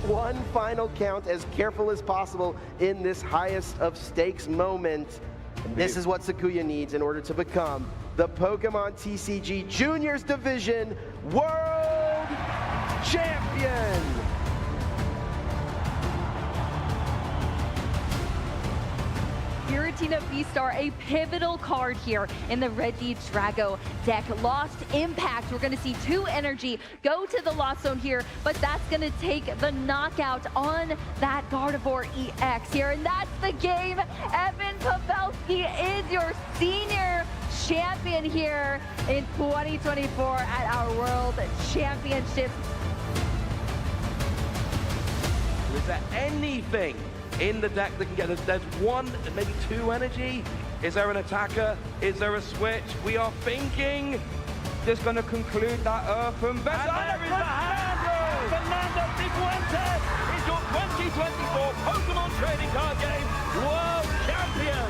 One final count, as careful as possible in this highest of stakes moment. And this is what Sakuya needs in order to become the Pokemon TCG Juniors Division World Champion. Giratina V-Star, a pivotal card here in the Regidrago deck. Lost Impact, we're gonna see 2 energy go to the Lost Zone here, but that's gonna take the knockout on that Gardevoir EX here, and that's the game. Evan Pavelski is your senior champion here in 2024 at our World Championships. Is there anything in the deck that can get us? There's 1, maybe 2 energy. Is there an attacker? Is there a switch? We are thinking just going to conclude that Earthen Vessel. And there is a handle! Fernando Cifuentes is your 2024 Pokemon Trading Card Game World Champion.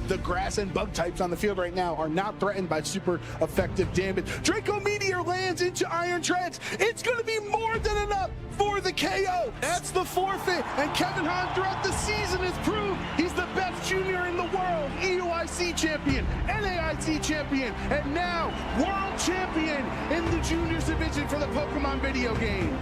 The grass and bug types on the field right now are not threatened by super effective damage. Draco Meteor lands into Iron Treads. It's going to be more than enough for the KO. That's the forfeit. And Kevin Hahn throughout the season has proved he's the best junior in the world. EUIC champion, NAIC champion, and now world champion in the juniors division for the Pokemon video game.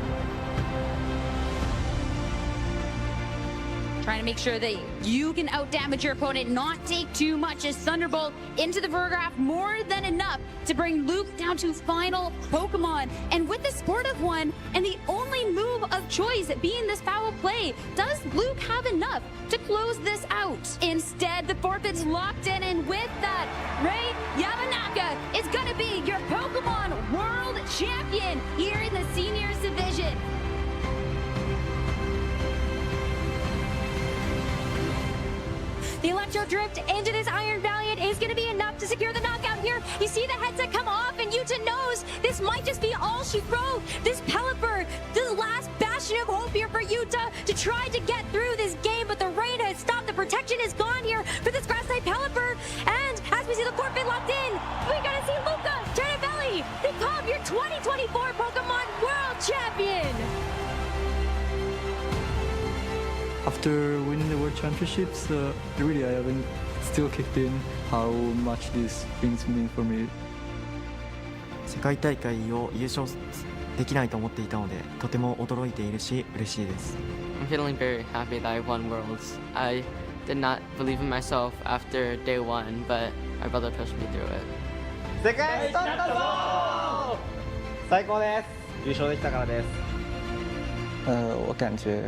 Trying to make sure that you can outdamage your opponent, not take too much as Thunderbolt into the Vergraph, more than enough to bring Luke down to final Pokemon. And with the Sportive one, and the only move of choice being this foul play, does Luke have enough to close this out? Instead, the forfeit's locked in, and with that, Ray Yamanaka is gonna be your Pokemon World Champion here in the Seniors Division. The Electro Drift into this Iron Valiant is going to be enough to secure the knockout here. You see the headset come off, and Yuta knows this might just be all she wrote. This Pelipper, the last bastion of hope here for Yuta to try to get through this game, but the rain has stopped. The protection is gone here for this Grass-type Pelipper. And as we see the forfeit locked in, we're going to see Luca Ternavelli become your 2024 Pokemon World Champion. After winning the World Championships, really I haven't still kicked in how much this brings meaning for me. 世界大会を優勝できないと思っていたので、とても驚いているし嬉しいです。I'm feeling very happy that I won Worlds. I did not believe in myself after day 1, but my brother pushed me through it. 世界一取ったぞ！最高です。優勝できたからです。我感觉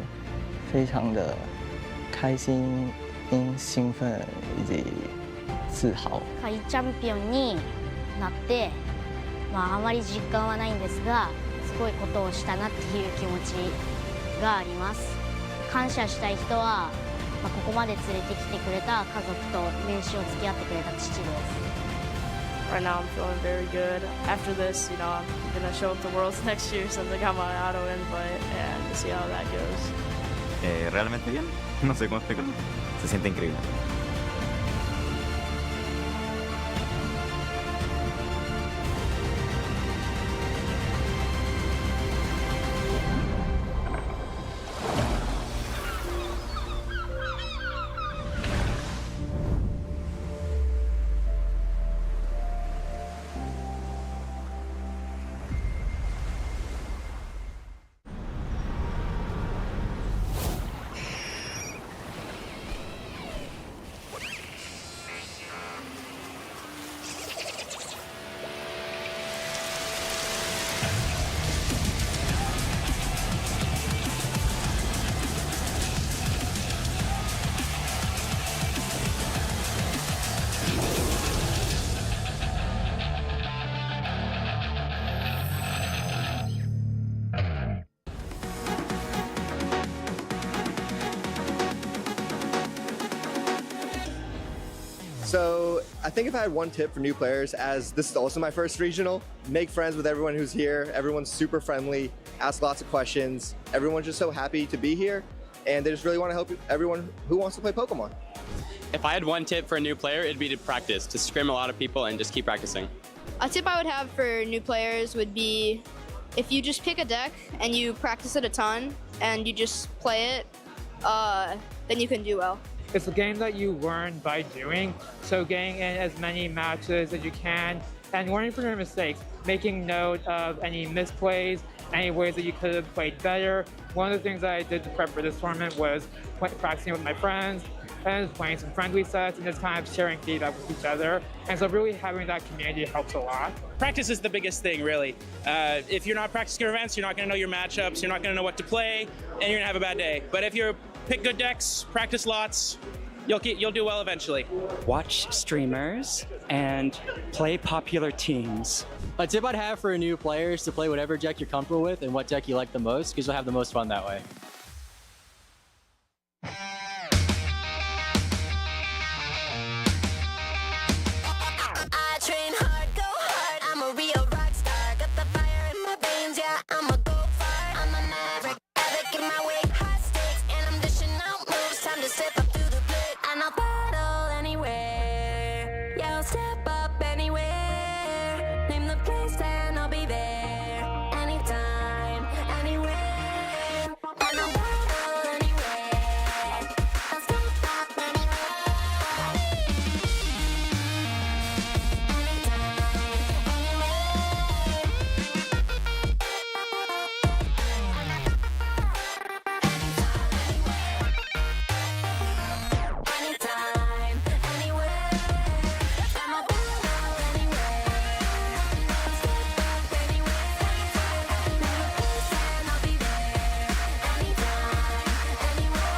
非常的开心、兴奋以及自豪。下位チャンピオンになって、あまり実感はないんですが、すごいことをしたなっていう気持ちがあります。感謝したい人は、ここまで連れてきてくれた家族と練習を付き合ってくれた父です。right now I'm feeling very good. After this, you know, I'm going to show up to Worlds next year since I got my auto invite and to see how that goes. Realmente bien, no sé cómo explicarlo, se siente increíble. So I think if I had one tip for new players, as this is also my first regional, make friends with everyone who's here. Everyone's super friendly, ask lots of questions. Everyone's just so happy to be here, and they just really want to help everyone who wants to play Pokemon. If I had one tip for a new player, it'd be to practice, to scrim a lot of people and just keep practicing. A tip I would have for new players would be if you just pick a deck and you practice it a ton and you just play it, then you can do well. It's a game that you learn by doing, so getting in as many matches as you can and learning from your mistakes, making note of any misplays, any ways that you could have played better. One of the things that I did to prep for this tournament was practicing with my friends and playing some friendly sets and just kind of sharing feedback with each other. And so really having that community helps a lot. Practice is the biggest thing, really. If you're not practicing your events, you're not going to know your matchups, you're not going to know what to play, and you're going to have a bad day. But if you pick good decks, practice lots, you'll do well eventually. Watch streamers and play popular teams. A tip I'd have for new players is to play whatever deck you're comfortable with and what deck you like the most, because you'll have the most fun that way. I train hard, go hard. I'm a real rock star. Got the fire in my veins, yeah. I'm a go far. I'm a maverick, epic in my way. High stakes, and I'm dishing out moves. Time to step up to the plate, and I'll battle anywhere. Yeah, I'll step up anywhere. Name the place, and I'll be there. Anytime, anywhere. And I'll battle anywhere. I'll step up anywhere. Anytime, anywhere. I'm a battle anywhere. I'll step up anywhere. Name a place and I'll be there. Anytime, anywhere.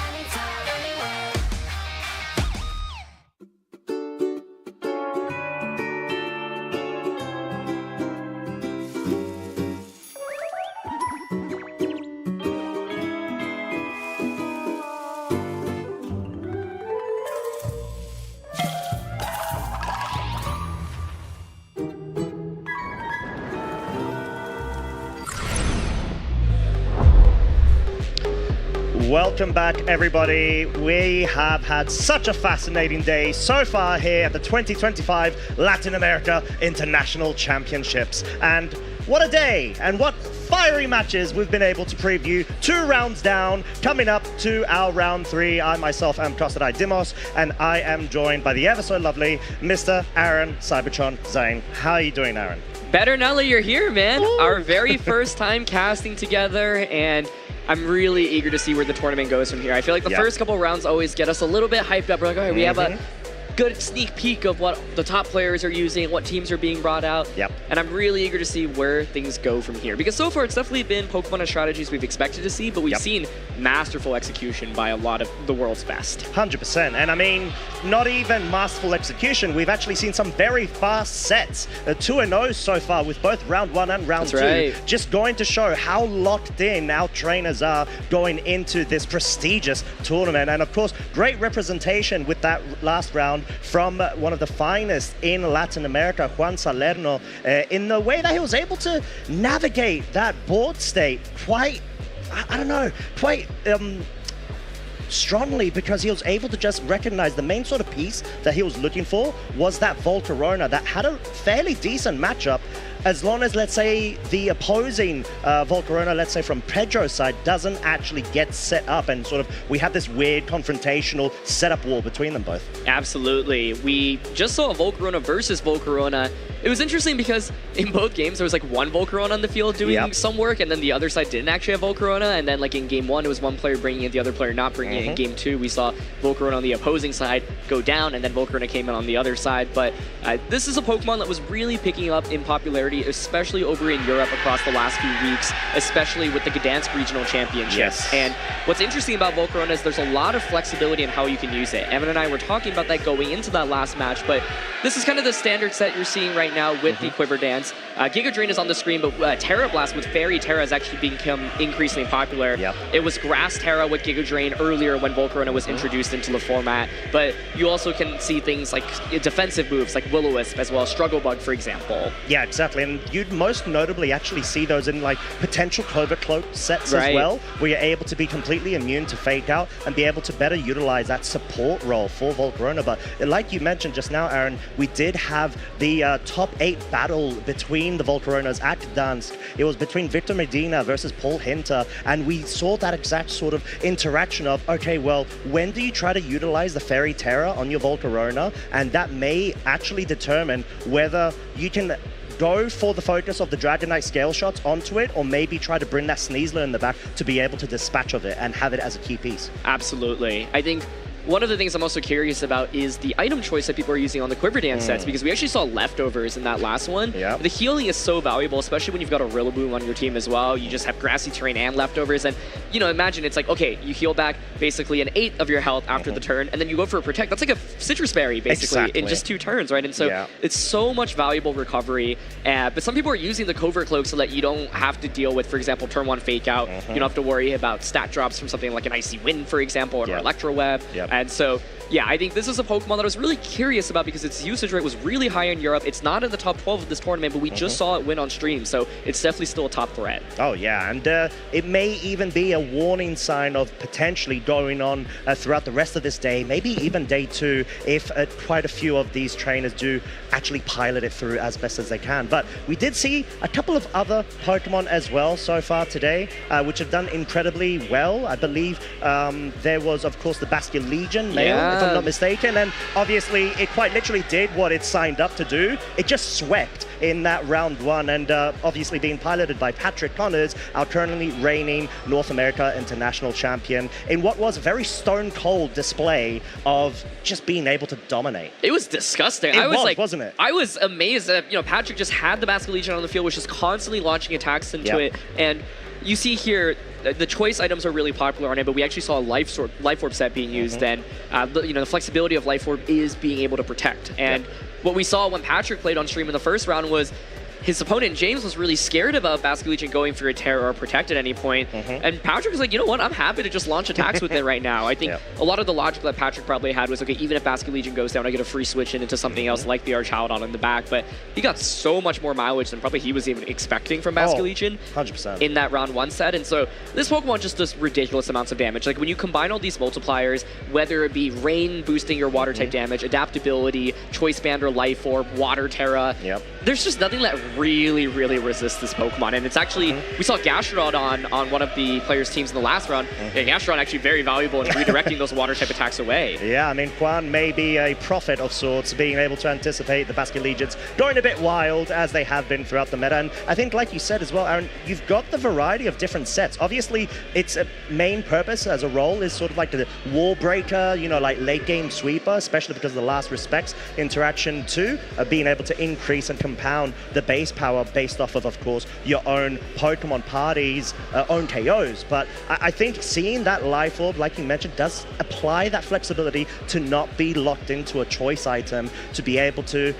Anytime, anywhere. Welcome back, everybody. We have had such a fascinating day so far here at the 2025 Latin America International Championships. And what a day and what fiery matches we've been able to preview. 2 rounds down, coming up to our round 3. I myself am Crossadeye Dimos, and I am joined by the ever so lovely Mr. Aaron Cybertron Zane. How are you doing, Aaron? Better now that you're here, man. Our very first time casting together, and I'm really eager to see where the tournament goes from here. I feel like the first couple rounds always get us a little bit hyped up. We're like, all right, we have a good sneak peek of what the top players are using, what teams are being brought out. And I'm really eager to see where things go from here. Because so far, it's definitely been Pokemon and strategies we've expected to see, but we've seen masterful execution by a lot of the world's best. 100%. And I mean, not even masterful execution. We've actually seen some very fast sets. 2-0 so far with both round 1 and round 2. Just going to show how locked in our trainers are going into this prestigious tournament. And of course, great representation with that last round from one of the finest in Latin America, Juan Salerno, in the way that he was able to navigate that board state quite, I don't know, quite strongly, because he was able to just recognize the main sort of piece that he was looking for was that Volcarona that had a fairly decent matchup, as long as, let's say, the opposing Volcarona, let's say from Pedro's side, doesn't actually get set up, and sort of we have this weird confrontational setup war between them both. Absolutely. We just saw Volcarona versus Volcarona. It was interesting because in both games there was like one Volcarona on the field doing some work, and then the other side didn't actually have Volcarona, and then like in game 1 it was one player bringing it, the other player not bringing it. In game 2 we saw Volcarona on the opposing side go down, and then Volcarona came in on the other side. But this is a Pokemon that was really picking up in popularity, especially over in Europe across the last few weeks, especially with the Gdansk Regional Championships. Yes. And what's interesting about Volcarona is there's a lot of flexibility in how you can use it. Evan and I were talking about that going into that last match, but this is kind of the standard set you're seeing right now with the Quiver Dance. Giga Drain is on the screen, but Terra Blast with Fairy Terra has actually become increasingly popular. It was Grass Terra with Giga Drain earlier when Volcarona was introduced into the format, but you also can see things like defensive moves like Will-O-Wisp as well as Struggle Bug, for example. Yeah, exactly, and you'd most notably actually see those in like potential Covert Cloak sets as well, where you're able to be completely immune to Fake Out and be able to better utilize that support role for Volcarona. But like you mentioned just now, Aaron, we did have the top 8 battle between the Volcaronas at Gdansk. It was between Victor Medina versus Paul Hinter, and we saw that exact sort of interaction of, okay, well, when do you try to utilize the Fairy Terra on your Volcarona? And that may actually determine whether you can go for the focus of the Dragonite scale shots onto it, or maybe try to bring that Sneasler in the back to be able to dispatch of it and have it as a key piece. Absolutely. I think one of the things I'm also curious about is the item choice that people are using on the Quiver Dance sets, because we actually saw leftovers in that last one. The healing is so valuable, especially when you've got a Rillaboom on your team as well. You just have grassy terrain and leftovers, and you know, imagine it's like, okay, you heal back basically an 1/8 of your health after the turn, and then you go for a Protect. That's like a Citrus Berry basically in just 2 turns, right? And so it's so much valuable recovery. But some people are using the Covert Cloak so that you don't have to deal with, for example, turn 1 Fake Out. You don't have to worry about stat drops from something like an Icy Wind, for example, or Electro Web. And so yeah, I think this is a Pokemon that I was really curious about because its usage rate was really high in Europe. It's not in the top 12 of this tournament, but we just saw it win on stream, so it's definitely still a top threat. Oh yeah, and it may even be a warning sign of potentially going on throughout the rest of this day, maybe even day 2, if quite a few of these trainers do actually pilot it through as best as they can. But we did see a couple of other Pokemon as well so far today, which have done incredibly well. I believe there was, of course, the Bastion Legion male, if I'm not mistaken, and obviously it quite literally did what it signed up to do. It just swept in that round 1, and obviously being piloted by Patrick Connors, our currently reigning North America International Champion, in what was a very stone cold display of just being able to dominate. It was disgusting. It was, wasn't it? I was amazed that, you know, Patrick just had the Bastion Legion on the field, was just constantly launching attacks into it, and you see here the choice items are really popular on it, but we actually saw a Life Orb set being used, and you know, the flexibility of Life Orb is being able to protect. And what we saw when Patrick played on stream in the first round was his opponent, James, was really scared about Bastion Legion going for a Terra or Protect at any point. And Patrick was like, you know what, I'm happy to just launch attacks with it right now. I think a lot of the logic that Patrick probably had was, okay, even if Bastion Legion goes down, I get a free switch into something else like the Archaldon in the back. But he got so much more mileage than probably he was even expecting from Bastion Legion 100%. in that round 1 set. And so this Pokemon just does ridiculous amounts of damage. Like when you combine all these multipliers, whether it be Rain boosting your water type damage, adaptability, Choice Band or Life Orb, Water Terra, there's just nothing that really resist this Pokemon. And it's actually, we saw Gastrodon on one of the players' teams in the last round. Gastrodon actually very valuable in redirecting those water type attacks away. Yeah, I mean, Juan may be a prophet of sorts, being able to anticipate the Bastion Legions going a bit wild as they have been throughout the meta. And I think, like you said as well, Aaron, you've got the variety of different sets. Obviously, its main purpose as a role is sort of like the wall breaker, you know, like late game sweeper, especially because of the Last Respects interaction too, being able to increase and compound the base power based off of course, your own Pokemon party's own KOs. But I think seeing that Life Orb, like you mentioned, does apply that flexibility to not be locked into a choice item, to be able to,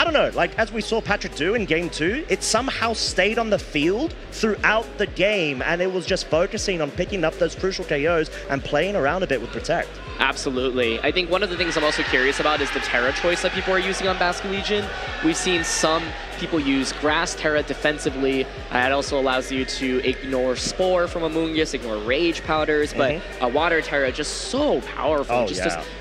I don't know, like as we saw Patrick do in game 2, it somehow stayed on the field throughout the game, and it was just focusing on picking up those crucial KOs and playing around a bit with Protect. Absolutely. I think one of the things I'm also curious about is the Terra choice that people are using on Basket Legion. We've seen some people use Grass Terra defensively. It also allows you to ignore Spore from Amoonguss, ignore Rage Powders, but Water Terra just so powerful.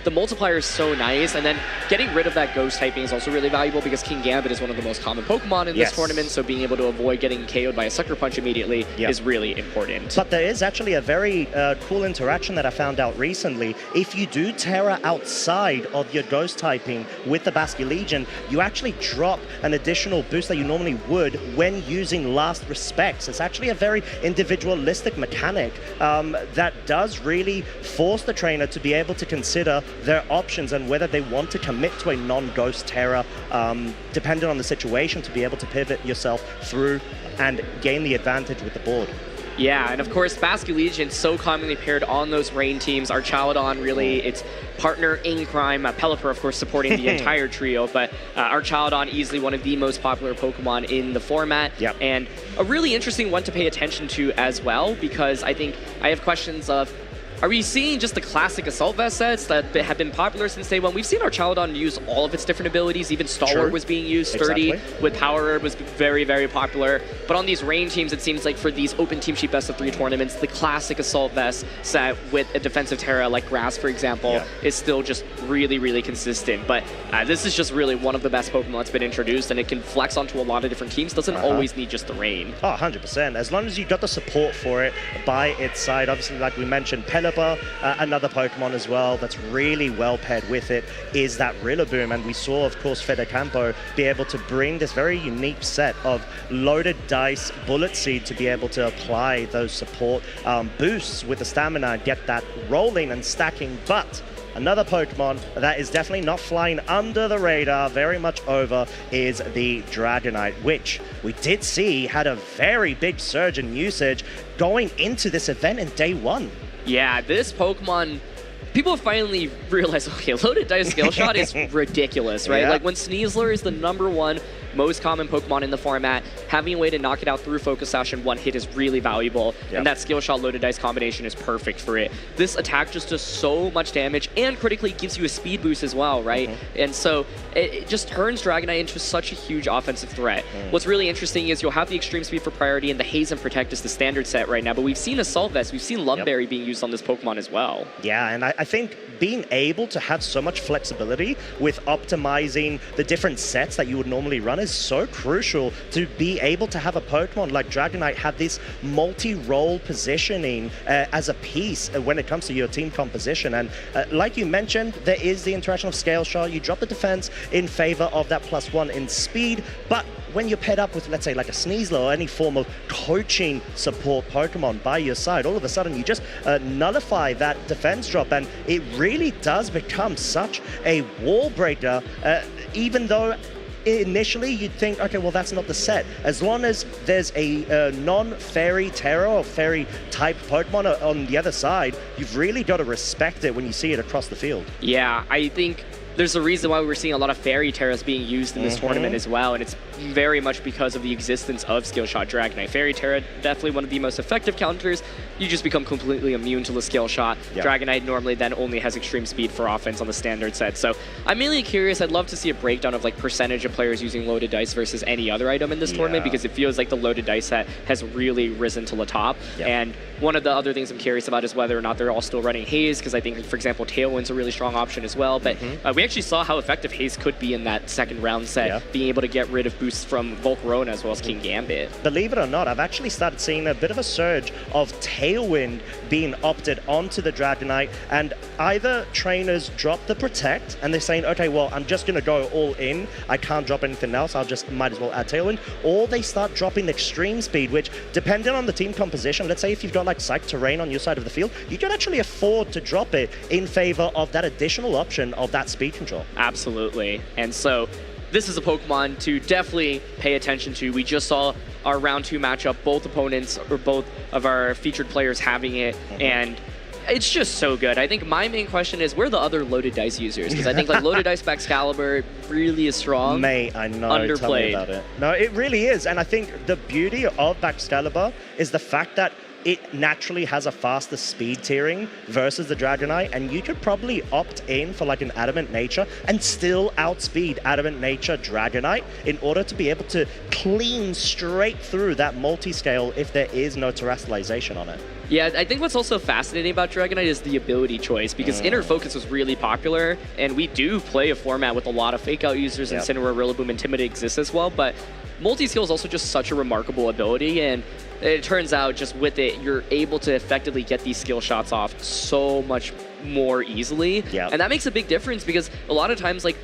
The multiplier is so nice, and then getting rid of that Ghost typing is also really valuable because King Gambit is one of the most common Pokemon in this tournament, so being able to avoid getting KO'd by a Sucker Punch immediately is really important. But there is actually a very cool interaction that I found out recently. If you do Terra outside of your Ghost typing with the Basket Legion, you actually drop an additional boost that you normally would when using Last Respects. It's actually a very individualistic mechanic that does really force the trainer to be able to consider their options and whether they want to commit to a non-Ghost Terra, depending on the situation, to be able to pivot yourself through and gain the advantage with the board. Yeah, and of course, Basket Legion so commonly paired on those rain teams. Archaludon really its partner in crime, Pelipper, of course, supporting the entire trio, but Archaludon easily one of the most popular Pokemon in the format, and a really interesting one to pay attention to as well, because I think I have questions of, are we seeing just the classic Assault Vest sets that have been popular since day one? We've seen Archaludon use all of its different abilities. Even Stalwart was being used. Sturdy with Power Herb was very, very popular. But on these rain teams, it seems like for these open Team Sheet Best of 3 tournaments, the classic Assault Vest set with a defensive Terra like Grass, for example, is still just really, really consistent. But this is just really one of the best Pokemon that's been introduced, and it can flex onto a lot of different teams. Doesn't always need just the rain. Oh, 100%. As long as you got the support for it by its side. Obviously, like we mentioned, Pelipper, another Pokemon as well that's really well paired with it is that Rillaboom, and we saw, of course, Fedecampo be able to bring this very unique set of loaded dice Bullet Seed to be able to apply those support boosts with the stamina and get that rolling and stacking. But another Pokemon that is definitely not flying under the radar, very much over, is the Dragonite, which we did see had a very big surge in usage going into this event in day 1. Yeah, this Pokemon, people finally realize, okay, loaded dice Scale Shot is ridiculous, right? Like when Sneasler is the #1 most common Pokemon in the format, having a way to knock it out through Focus Sash in one hit is really valuable, and that Skill Shot loaded dice combination is perfect for it. This attack just does so much damage and critically gives you a speed boost as well, right? And so it just turns Dragonite into such a huge offensive threat. What's really interesting is you'll have the Extreme Speed for priority, and the Haze and Protect is the standard set right now, but we've seen Assault Vest, we've seen Lumberry being used on this Pokemon as well. Yeah, and I think being able to have so much flexibility with optimizing the different sets that you would normally run is so crucial to be able to have a Pokemon like Dragonite have this multi-role positioning as a piece when it comes to your team composition. And like you mentioned, there is the interaction of Scale Shot. You drop the defense in favor of that +1 in speed, but when you're paired up with, let's say, like a Sneasler or any form of coaching support Pokemon by your side, all of a sudden you just nullify that defense drop, and it really does become such a wall breaker, even though initially you'd think, okay, well, that's not the set. As long as there's a non-fairy Terra or fairy type Pokemon on the other side, you've really got to respect it when you see it across the field. Yeah, I think there's a reason why we're seeing a lot of Fairy Terras being used in this tournament as well, and it's very much because of the existence of Skill Shot Dragonite. Fairy Terra, definitely one of the most effective counters. You just become completely immune to the Skill Shot. Dragonite normally then only has Extreme Speed for offense on the standard set. So I'm really curious. I'd love to see a breakdown of like percentage of players using loaded dice versus any other item in this tournament, because it feels like the loaded dice set has really risen to the top. And one of the other things I'm curious about is whether or not they're all still running Haze, because I think, for example, Tailwind's a really strong option as well. But we actually saw how effective Haze could be in that second round set, being able to get rid of boosts from Volcarona as well as King Gambit. Believe it or not, I've actually started seeing a bit of a surge of Tailwind being opted onto the Dragonite, and either trainers drop the Protect and they're saying, okay, well, I'm just going to go all in, I can't drop anything else, I'll just might as well add Tailwind, or they start dropping Extreme Speed, which, depending on the team composition, let's say if you've got like Psych Terrain on your side of the field, you can actually afford to drop it in favor of that additional option of that speed control. Absolutely. And so this is a Pokemon to definitely pay attention to. We just saw our round 2 matchup, both opponents or both of our featured players having it, and It's just so good. I think my main question is, where are the other loaded dice users? Because I think like loaded dice Excalibur really is strong. Mate, I know. Underplayed. Tell me about it. No, it really is. And I think the beauty of Excalibur is the fact that it naturally has a faster speed tiering versus the Dragonite, and you could probably opt in for like an Adamant Nature and still outspeed Adamant Nature Dragonite in order to be able to clean straight through that multi-scale if there is no terrestrialization on it. Yeah, I think what's also fascinating about Dragonite is the ability choice, because Inner Focus was really popular, and we do play a format with a lot of Fake Out users, and Incineroar, Rillaboom, and Timid exists as well, but multi-skill is also just such a remarkable ability, and it turns out just with it, you're able to effectively get these skill shots off so much more easily. And that makes a big difference, because a lot of times, like,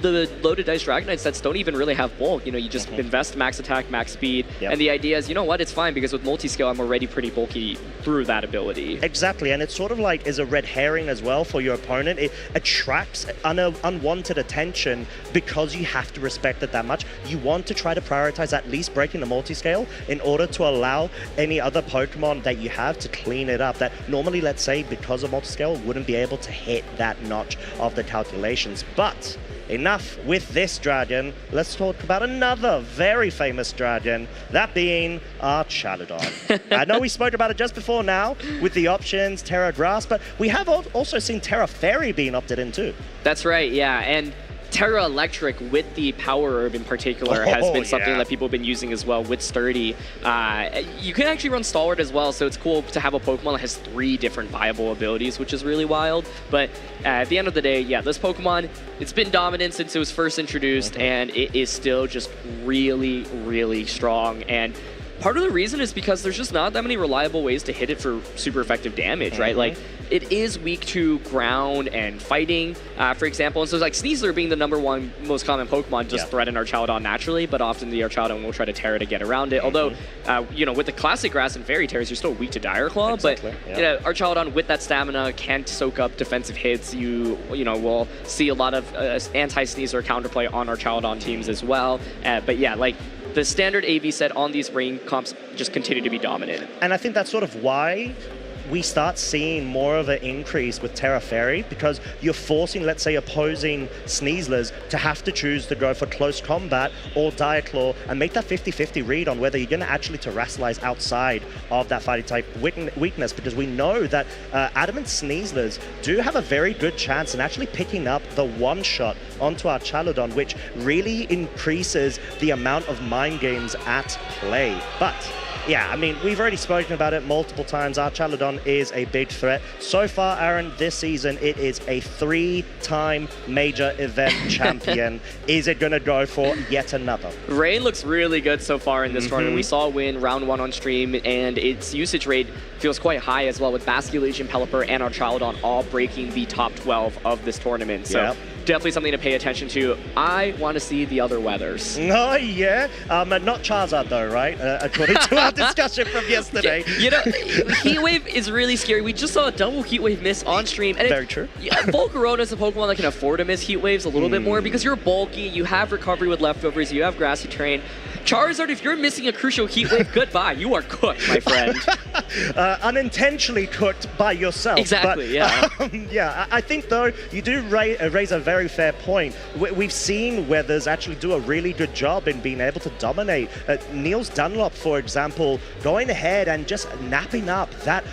the loaded dice Dragonite sets don't even really have bulk. You know, you just invest max attack, max speed, and the idea is, you know what, it's fine, because with multi-scale, I'm already pretty bulky through that ability. Exactly, and it sort of like is a red herring as well for your opponent. It attracts unwanted attention because you have to respect it that much. You want to try to prioritize at least breaking the multi-scale in order to allow any other Pokemon that you have to clean it up that normally, let's say, because of multi-scale, wouldn't be able to hit that notch of the calculations. But enough with this dragon. Let's talk about another very famous dragon, that being our Charizard. I know we spoke about it just before now with the options, Terra Grass, but we have also seen Terra Fairy being opted in too. That's right, yeah, and Terra Electric with the Power Herb in particular has been something that people have been using as well with Sturdy. You can actually run Stalwart as well, so it's cool to have a Pokemon that has 3 different viable abilities, which is really wild. But at the end of the day, yeah, this Pokemon, it's been dominant since it was first introduced, and it is still just really, really strong. And part of the reason is because there's just not that many reliable ways to hit it for super effective damage, right? Like, it is weak to ground and fighting, for example. And so, like, Sneasler being the #1 most common Pokemon just threaten Archaladon naturally, but often the Archaladon will try to Terra to get around it. Although, you know, with the classic Grass and Fairy Terras, you're still weak to Dire Claw, but you know, Archaladon with that stamina can soak up defensive hits. You know, will see a lot of anti-Sneasler counterplay on Archaladon teams as well. But yeah, like, the standard AV set on these rain comps just continue to be dominant. And I think that's sort of why we start seeing more of an increase with Terra Fairy, because you're forcing, let's say, opposing Sneaslers to have to choose to go for close combat or Dire Claw and make that 50-50 read on whether you're going to actually terrestrialize outside of that fighting type weakness, because we know that Adamant Sneaslers do have a very good chance in actually picking up the one-shot onto our Charizard, which really increases the amount of mind games at play. But yeah, I mean, we've already spoken about it multiple times. Our Charizard is a big threat. So far, Aaron, this season, it is a 3-time major event champion. Is it going to go for yet another? Rain looks really good so far in this tournament. We saw it win round 1 on stream, and its usage rate feels quite high as well, with Basculation, Pelipper, and our Charizard all breaking the top 12 of this tournament. So definitely something to pay attention to. I want to see the other weathers. Oh, yeah. Not Charizard, though, right? According to our discussion from yesterday. You know, Heat Wave is really scary. We just saw a double Heat Wave miss on stream. And very true. Volcarona is a Pokemon that can afford to miss Heat Waves a little bit more, because you're bulky, you have recovery with leftovers, you have grassy terrain. Charizard, if you're missing a crucial Heat Wave, goodbye. You are cooked, my friend. Unintentionally cooked by yourself. Exactly, but, yeah. I think, though, you do raise a very fair point. We've seen Weathers actually do a really good job in being able to dominate. Niels Dunlop, for example, going ahead and just napping up that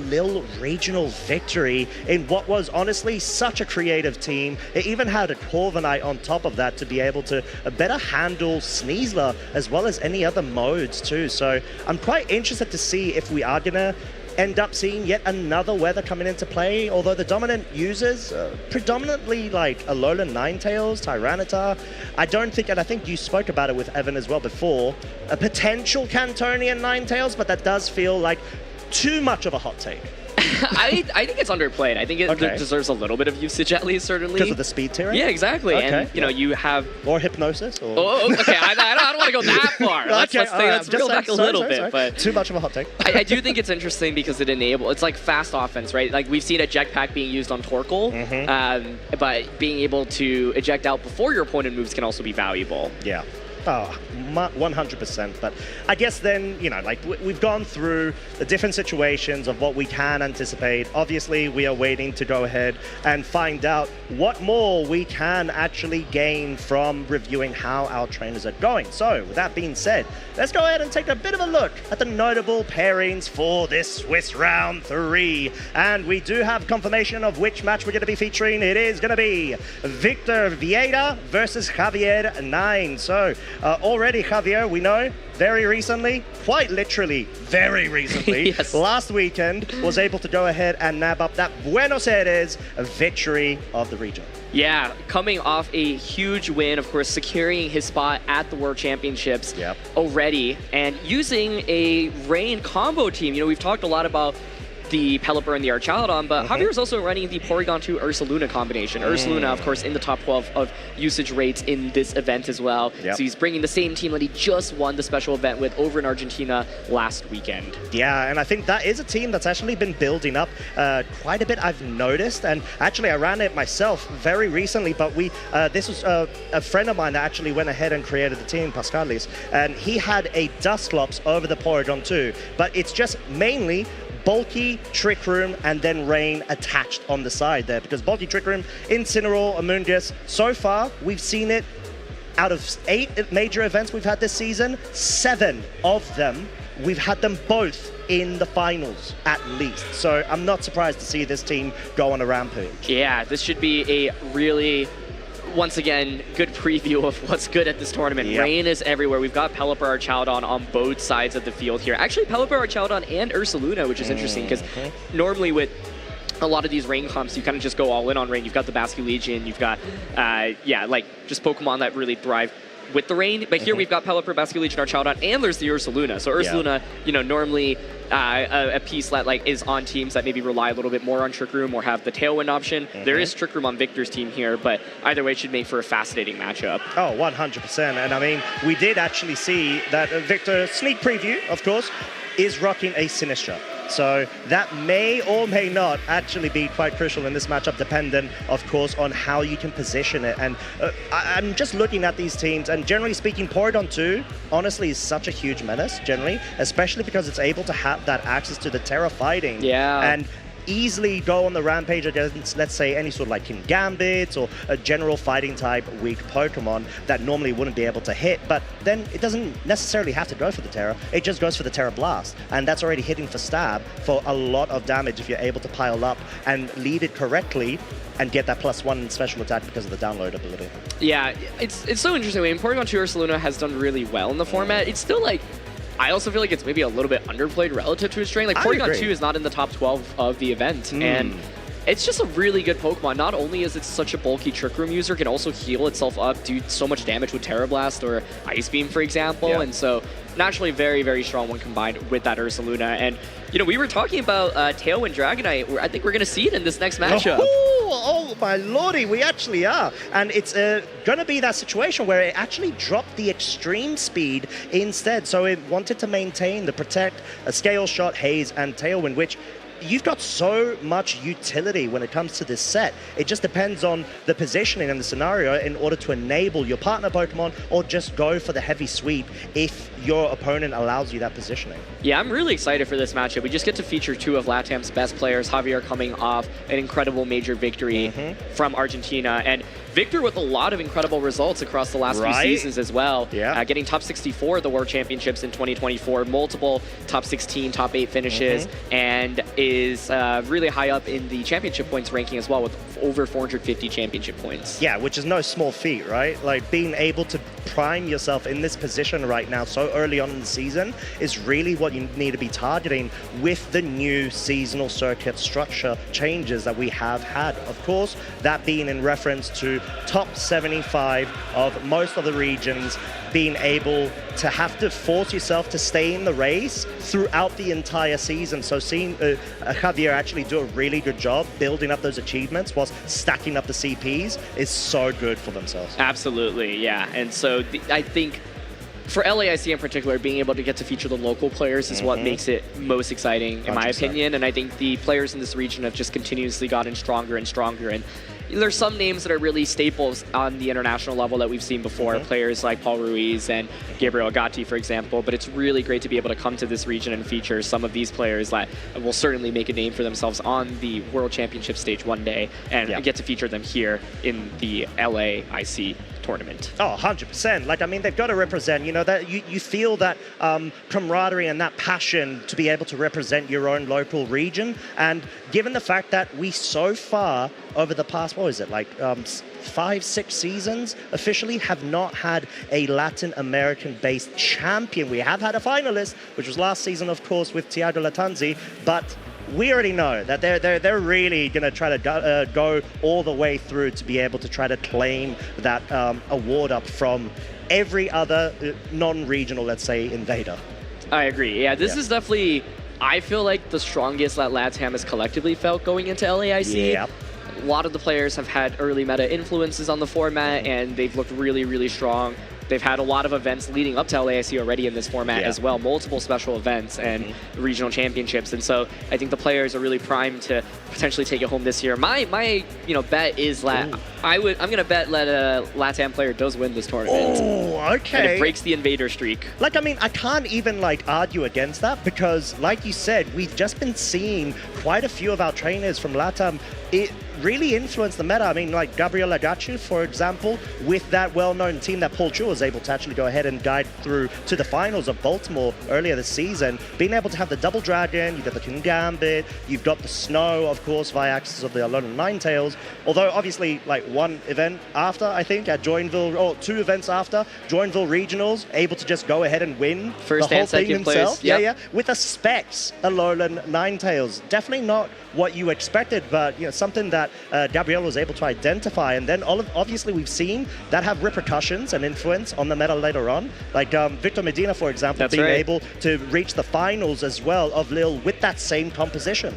little regional victory in what was honestly such a creative team. It even had a Corviknight on top of that to be able to better handle Sneasler as well as any other modes too. So I'm quite interested to see if we are gonna end up seeing yet another weather coming into play, although the dominant users, predominantly like Alolan Ninetales, Tyranitar. I don't think, and I think you spoke about it with Evan as well before, a potential Cantonian Ninetales, but that does feel like too much of a hot take. I think it's underplayed. I think it deserves a little bit of usage, at least, certainly. Because of the speed tiering? Yeah, exactly. And, you know, you have... Or hypnosis? Or... Oh, okay. I don't want to go that far. Let's reel back a little bit. But too much of a hot take. I do think it's interesting because it's like fast offense, right? Like, we've seen a jetpack being used on Torkoal, but being able to eject out before your opponent moves can also be valuable. Yeah. Oh, 100%. But I guess then, you know, like we've gone through the different situations of what we can anticipate. Obviously, we are waiting to go ahead and find out what more we can actually gain from reviewing how our trainers are going. So with that being said, let's go ahead and take a bit of a look at the notable pairings for this Swiss round 3. And we do have confirmation of which match we're going to be featuring. It is going to be Victor Vieira versus Javier 9. So already Javier, we know, very recently, quite literally very recently, yes. Last weekend, was able to go ahead and nab up that Buenos Aires victory of the region. Yeah, coming off a huge win, of course, securing his spot at the World Championships already, and using a Rain combo team. You know, we've talked a lot about the Pelipper and the Archaladon, but Javier is also running the Porygon 2 Ursaluna combination. Ursaluna, of course, in the top 12 of usage rates in this event as well. So he's bringing the same team that he just won the special event with over in Argentina last weekend. Yeah, and I think that is a team that's actually been building up quite a bit, I've noticed. And actually, I ran it myself very recently, but this was a friend of mine that actually went ahead and created the team, Pascalis, and he had a Dusclops over the Porygon 2, but it's just mainly Bulky, Trick Room, and then Rain attached on the side there, because Bulky, Trick Room, Incineroar, Amoonguss, so far we've seen it out of 8 major events we've had this season, 7 of them, we've had them both in the finals at least. So I'm not surprised to see this team go on a rampage. Yeah, this should be a really, once again, good preview of what's good at this tournament. Rain is everywhere. We've got Pelipper, Archaladon on both sides of the field here. Actually, Pelipper, Archaladon, and Ursaluna, which is interesting because normally with a lot of these Rain comps, you kind of just go all in on Rain. You've got the Basculegion, you've got, like just Pokemon that really thrive with the Rain. But here we've got Pelipper, Basculegion, Archaladon, and there's the Ursaluna. So Ursaluna, you know, normally a piece that like is on teams that maybe rely a little bit more on Trick Room or have the Tailwind option. There is Trick Room on Victor's team here, but either way, it should make for a fascinating matchup. Oh, 100%. And I mean, we did actually see that Victor, sneak preview, of course, is rocking a Sinistra. So that may or may not actually be quite crucial in this matchup, dependent, of course, on how you can position it. And I'm just looking at these teams, and generally speaking, Porygon 2, honestly, is such a huge menace, generally, especially because it's able to have that access to the Terra fighting. And easily go on the rampage against, let's say, any sort of like King Gambit or a general fighting type weak Pokemon that normally wouldn't be able to hit. But then it doesn't necessarily have to go for the Terra. It just goes for the Terra Blast. And that's already hitting for stab for a lot of damage if you're able to pile up and lead it correctly and get that +1 special attack because of the download ability. Yeah, it's so interesting. I mean, Porygon 2 Ursaluna has done really well in the format. It's still like, I also feel like it's maybe a little bit underplayed relative to its strength. Like, Porygon 2 is not in the top 12 of the event, and it's just a really good Pokemon. Not only is it such a bulky Trick Room user, it can also heal itself up, do so much damage with Terra Blast or Ice Beam, for example, and so naturally very, very strong when combined with that Ursaluna. And, you know, we were talking about Tailwind Dragonite. I think we're going to see it in this next matchup. Oh my lordy, we actually are. And it's going to be that situation where it actually dropped the extreme speed instead. So it wanted to maintain the Protect, Scale Shot, Haze, and Tailwind, which you've got so much utility when it comes to this set. It just depends on the positioning and the scenario in order to enable your partner Pokemon or just go for the heavy sweep if your opponent allows you that positioning. Yeah, I'm really excited for this matchup. We just get to feature 2 of LATAM's best players. Javier coming off an incredible major victory from Argentina, and Victor with a lot of incredible results across the last few seasons as well. Getting top 64 at the World Championships in 2024, multiple top 16, top 8 finishes, and is really high up in the championship points ranking as well with over 450 championship points. Yeah, which is no small feat, right? Like, being able to prime yourself in this position right now so early on in the season is really what you need to be targeting with the new seasonal circuit structure changes that we have had. Of course, that being in reference to top 75 of most of the regions, being able to have to force yourself to stay in the race throughout the entire season. So seeing Javier actually do a really good job building up those achievements whilst stacking up the CPs is so good for themselves. Absolutely, yeah. And so I think for LAIC in particular, being able to get to feature the local players is what makes it most exciting, in my opinion. And I think the players in this region have just continuously gotten stronger and stronger. And there's some names that are really staples on the international level that we've seen before, players like Paul Ruiz and Gabriel Agati, for example, but it's really great to be able to come to this region and feature some of these players that will certainly make a name for themselves on the World Championship stage one day, and get to feature them here in the LAIC tournament. Oh, 100%. Like, I mean, they've got to represent, you know, that you feel that camaraderie and that passion to be able to represent your own local region. And given the fact that we so far over the past, what is it, like 5-6 seasons officially have not had a Latin American based champion. We have had a finalist, which was last season, of course, with Thiago Latanzi, but we already know that they're really going to try to go all the way through to be able to try to claim that award up from every other non-regional, let's say, invader. I agree. Yeah, this is definitely, I feel like, the strongest that LATAM has collectively felt going into LAIC. Yep. A lot of the players have had early meta influences on the format, and they've looked really, really strong. They've had a lot of events leading up to LAIC already in this format as well, multiple special events and regional championships, and so I think the players are really primed to potentially take it home this year. My bet is I'm gonna bet that a LATAM player does win this tournament. Oh, okay. And it breaks the invader streak. Like, I mean, I can't even like argue against that because, like you said, we've just been seeing quite a few of our trainers from LATAM. It really influenced the meta. I mean, like Gabriel Agachu, for example, with that well-known team that Paul Chu was able to actually go ahead and guide through to the finals of Baltimore earlier this season, being able to have the double dragon, you've got the King Gambit, you've got the snow, of course, via access of the Alolan Ninetales. Although, obviously, like one event after, I think, at Joinville, or 2 events after, Joinville Regionals, able to just go ahead and win first the whole and thing second himself. place. Yeah, with a Specs Alolan Ninetales. Definitely not what you expected, but something that Gabriel was able to identify. And then obviously we've seen that have repercussions and influence on the meta later on. Like Victor Medina, for example, being able to reach the finals as well of Lille with that same composition.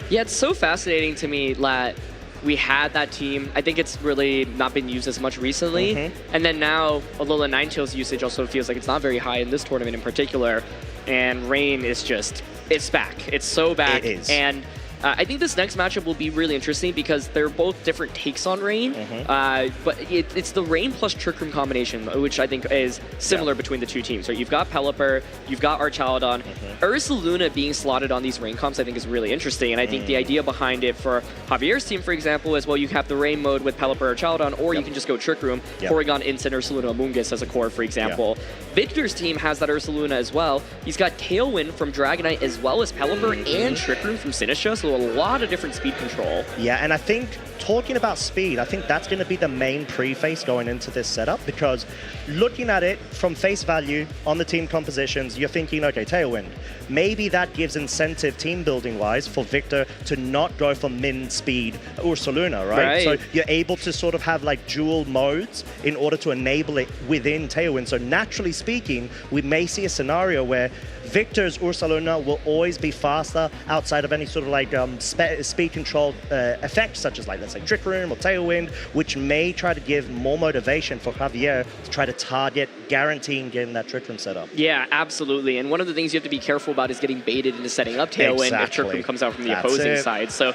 Yeah, it's so fascinating to me that we had that team. I think it's really not been used as much recently. And then now Alolan Ninetales usage also feels like it's not very high in this tournament in particular. And Rain is just, it's back. It's so back. It is. And I think this next matchup will be really interesting because they're both different takes on Rain, but it's the Rain plus Trick Room combination, which I think is similar between the two teams. Right? You've got Pelipper, you've got Archaludon. Ursaluna being slotted on these Rain comps I think is really interesting, and I think the idea behind it for Javier's team, for example, is, well, you have the Rain mode with Pelipper or Archaludon, or you can just go Trick Room, Porygon, Instant, Ursaluna, Amoonguss as a core, for example. Victor's team has that Ursaluna as well. He's got Tailwind from Dragonite as well as Pelipper and Trick Room from Sinistcha, so a lot of different speed control. Yeah, and I think talking about speed, I think that's going to be the main preface going into this setup, because looking at it from face value on the team compositions, you're thinking, okay, Tailwind. Maybe that gives incentive team building wise for Victor to not go for min speed Ursaluna, right? So you're able to sort of have like dual modes in order to enable it within Tailwind. So naturally speaking, we may see a scenario where Victor's Ursaluna will always be faster outside of any sort of like speed control effects, such as like, let's say, Trick Room or Tailwind, which may try to give more motivation for Javier to try to target guaranteeing getting that Trick Room set up. Yeah, absolutely. And one of the things you have to be careful about is getting baited into setting up Tailwind if Trick Room comes out from the opposing side. So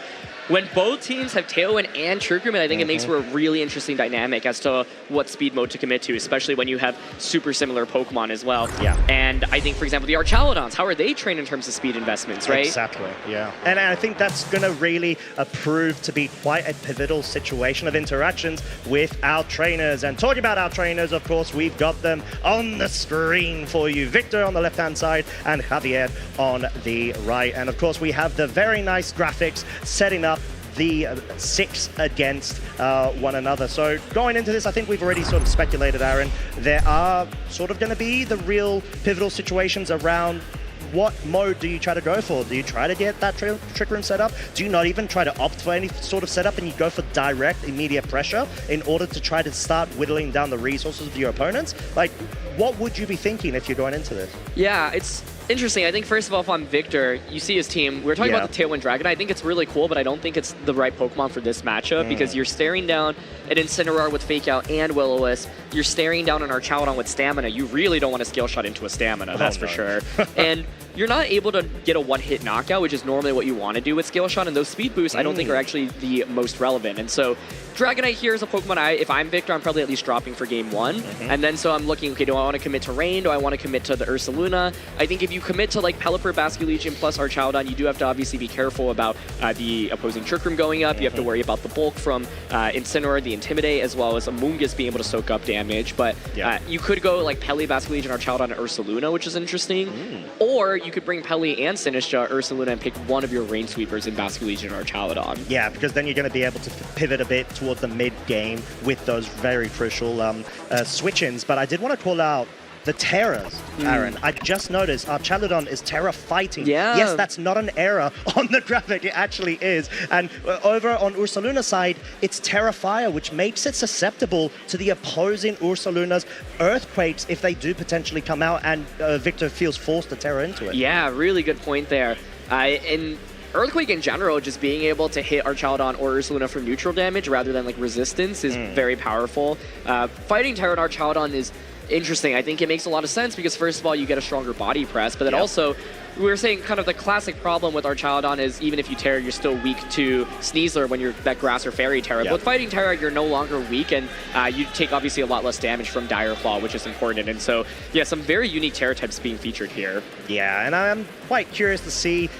when both teams have Tailwind and Trick Room, I think it makes for a really interesting dynamic as to what speed mode to commit to, especially when you have super similar Pokemon as well. Yeah. And I think, for example, the Archaludons, how are they trained in terms of speed investments, right? Exactly, yeah. And I think that's going to really prove to be quite a pivotal situation of interactions with our trainers. And talking about our trainers, of course, we've got them on the screen for you. Victor on the left-hand side and Javier on the right. And of course, we have the very nice graphics setting up the 6 against one another. So going into this, I think we've already sort of speculated, Aaron, there are sort of going to be the real pivotal situations around what mode do you try to go for? Do you try to get that Trick Room set up? Do you not even try to opt for any sort of setup and you go for direct, immediate pressure in order to try to start whittling down the resources of your opponents? Like, what would you be thinking if you're going into this? Yeah, it's interesting. I think, first of all, if I'm Victor, you see his team. We were talking about the Tailwind Dragon. I think it's really cool, but I don't think it's the right Pokemon for this matchup because you're staring down an Incineroar with Fake Out and Will-O-Wisp. you're staring down on our Archaladon with stamina, you really don't want to skill shot into a stamina, that's for sure. And you're not able to get a one-hit knockout, which is normally what you want to do with skill shot, and those speed boosts I don't think are actually the most relevant. And so Dragonite here is a Pokemon if I'm Victor, I'm probably at least dropping for game 1. And then so I'm looking, okay, do I want to commit to Rain? Do I want to commit to the Ursaluna? I think if you commit to like Pelipper, Basculegion plus Archaladon, you do have to obviously be careful about the opposing Trick Room going up. You have to worry about the bulk from Incineroar, the Intimidate, as well as Amoonguss being able to soak up damage. But you could go like Pele, Basculegion, Archaladon, and Ursaluna, which is interesting. Or you could bring Pele and Sinistcha, Ursaluna, and pick one of your Rain Sweepers in Basculegion or Archaladon. Yeah, because then you're going to be able to pivot a bit towards the mid-game with those very crucial switch-ins. But I did want to call out the Terras, Aaron. I just noticed Archaladon is Terra fighting. Yeah. Yes, that's not an error on the graphic. It actually is. And over on Ursaluna's side, it's Terra Fire, which makes it susceptible to the opposing Ursaluna's Earthquakes if they do potentially come out and Victor feels forced to Terra into it. Yeah, really good point there. And Earthquake in general, just being able to hit Archaladon or Ursaluna for neutral damage rather than like resistance is very powerful. Fighting Terra and Archaladon is interesting. I think it makes a lot of sense because first of all, you get a stronger body press, but then also we were saying kind of the classic problem with Archaladon is even if you Terra, you're still weak to Sneasler when you're that Grass or Fairy Terra. But with Fighting Terra, you're no longer weak, and you take obviously a lot less damage from Dire Claw, which is important. And so, yeah, some very unique Terra types being featured here. Yeah, and I'm quite curious to see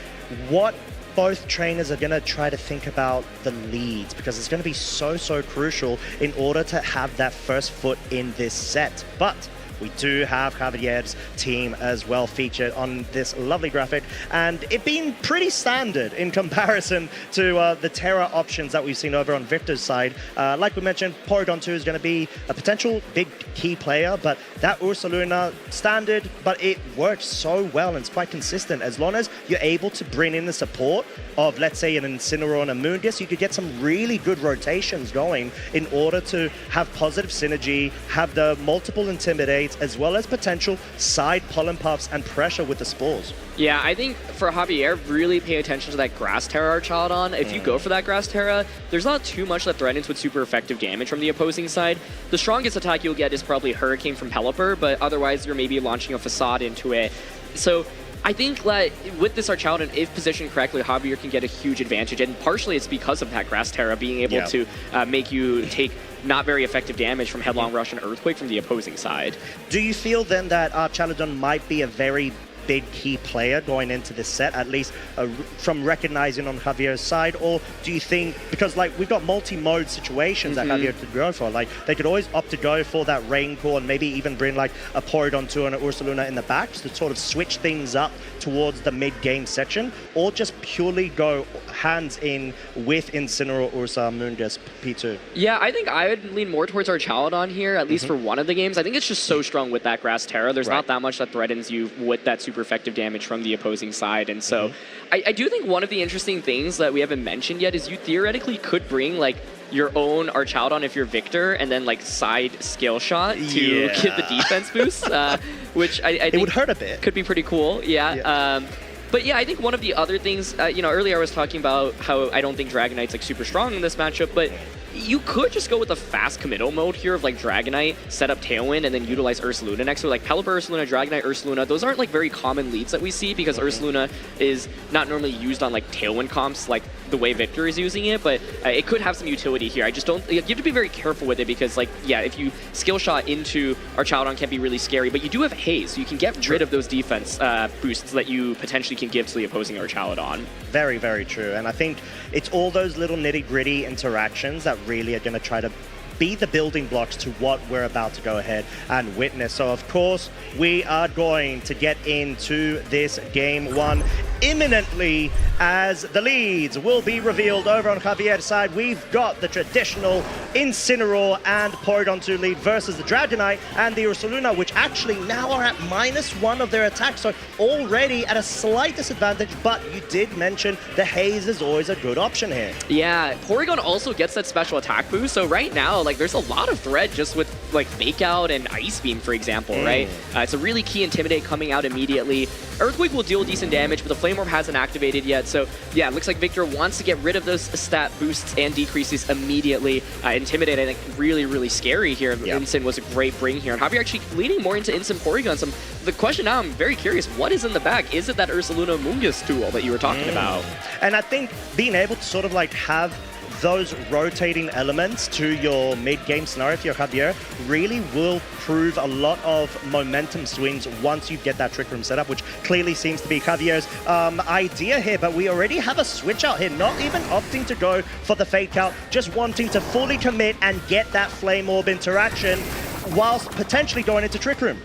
what both trainers are going to try to think about the leads, because it's going to be so crucial in order to have that first foot in this set. But we do have Javier's team as well featured on this lovely graphic, and it being pretty standard in comparison to the Terra options that we've seen over on Victor's side. Like we mentioned, Porygon 2 is going to be a potential big key player, but that Ursaluna standard, but it works so well and it's quite consistent. As long as you're able to bring in the support of, let's say, an Incineroar and a Amoonguss, you could get some really good rotations going in order to have positive synergy, have the multiple Intimidates, as well as potential side Pollen Puffs and pressure with the Spores. Yeah, I think for Javier, really pay attention to that Grass Terra Archaladon. If you go for that Grass Terra, there's not too much that threatens with super effective damage from the opposing side. The strongest attack you'll get is probably Hurricane from Pelipper, but otherwise you're maybe launching a Facade into it. So I think that with this Archaladon, if positioned correctly, Javier can get a huge advantage, and partially it's because of that Grass Terra being able to make you take not very effective damage from Headlong Rush and Earthquake from the opposing side. Do you feel then that Archaladon might be a very big key player going into this set, at least from recognizing on Javier's side? Or do you think, because like we've got multi-mode situations that Javier could go for, like they could always opt to go for that Rain Core and maybe even bring like a Porygon 2 and an Ursaluna in the back to sort of switch things up towards the mid-game section, or just purely go hands in with Incineroar, Ursa, Amoonguss, P2? Yeah, I think I would lean more towards Archaladon here, at least for one of the games. I think it's just so strong with that Grass Terra. There's not that much that threatens you with that super effective damage from the opposing side. And so I do think one of the interesting things that we haven't mentioned yet is you theoretically could bring like your own Archaladon if you're Victor, and then like side skill shot to give the defense boost, which I think it would hurt a bit. Could be pretty cool. But yeah, I think one of the other things, you know, earlier I was talking about how I don't think Dragonite's like super strong in this matchup, but you could just go with a fast committal mode here of like Dragonite, set up Tailwind, and then utilize Ursaluna next. So like Pelipper, Ursaluna, Dragonite, Ursaluna, those aren't like very common leads that we see because Ursaluna is not normally used on like Tailwind comps like the way Victor is using it, but it could have some utility here. I just don't, you have to be very careful with it because like, yeah, if you skill shot into Archaladon can be really scary, but you do have Haze, so you can get rid of those defense boosts that you potentially can give to the opposing Archaladon. Very, very true. And I think it's all those little nitty-gritty interactions that really are going to try to be the building blocks to what we're about to go ahead and witness. So of course we are going to get into this game one imminently as the leads will be revealed over on Javier's side. We've got the traditional Incineroar and Porygon 2 lead versus the Dragonite and the Ursaluna, which actually now are at -1 of their attack, so already at a slight disadvantage, but you did mention the Haze is always a good option here. Yeah, Porygon also gets that special attack boost, so right now, like, there's a lot of threat just with, like, Fake Out and Ice Beam, for example, right? It's a really key Intimidate coming out immediately. Earthquake will deal decent damage, but the Flame Flame Orb hasn't activated yet. So yeah, it looks like Victor wants to get rid of those stat boosts and decreases immediately. Intimidate, I think, really, really scary here. Instant was a great bring here. And Javier actually leaning more into Instant Porygon. So the question now, I'm very curious, what is in the bag? Is it that Ursaluna Mungus tool that you were talking about? And I think being able to sort of like have those rotating elements to your mid-game scenario if you're Javier really will prove a lot of momentum swings once you get that Trick Room set up, which clearly seems to be Javier's idea here. But we already have a switch out here, not even opting to go for the Fake Out, just wanting to fully commit and get that Flame Orb interaction whilst potentially going into Trick Room.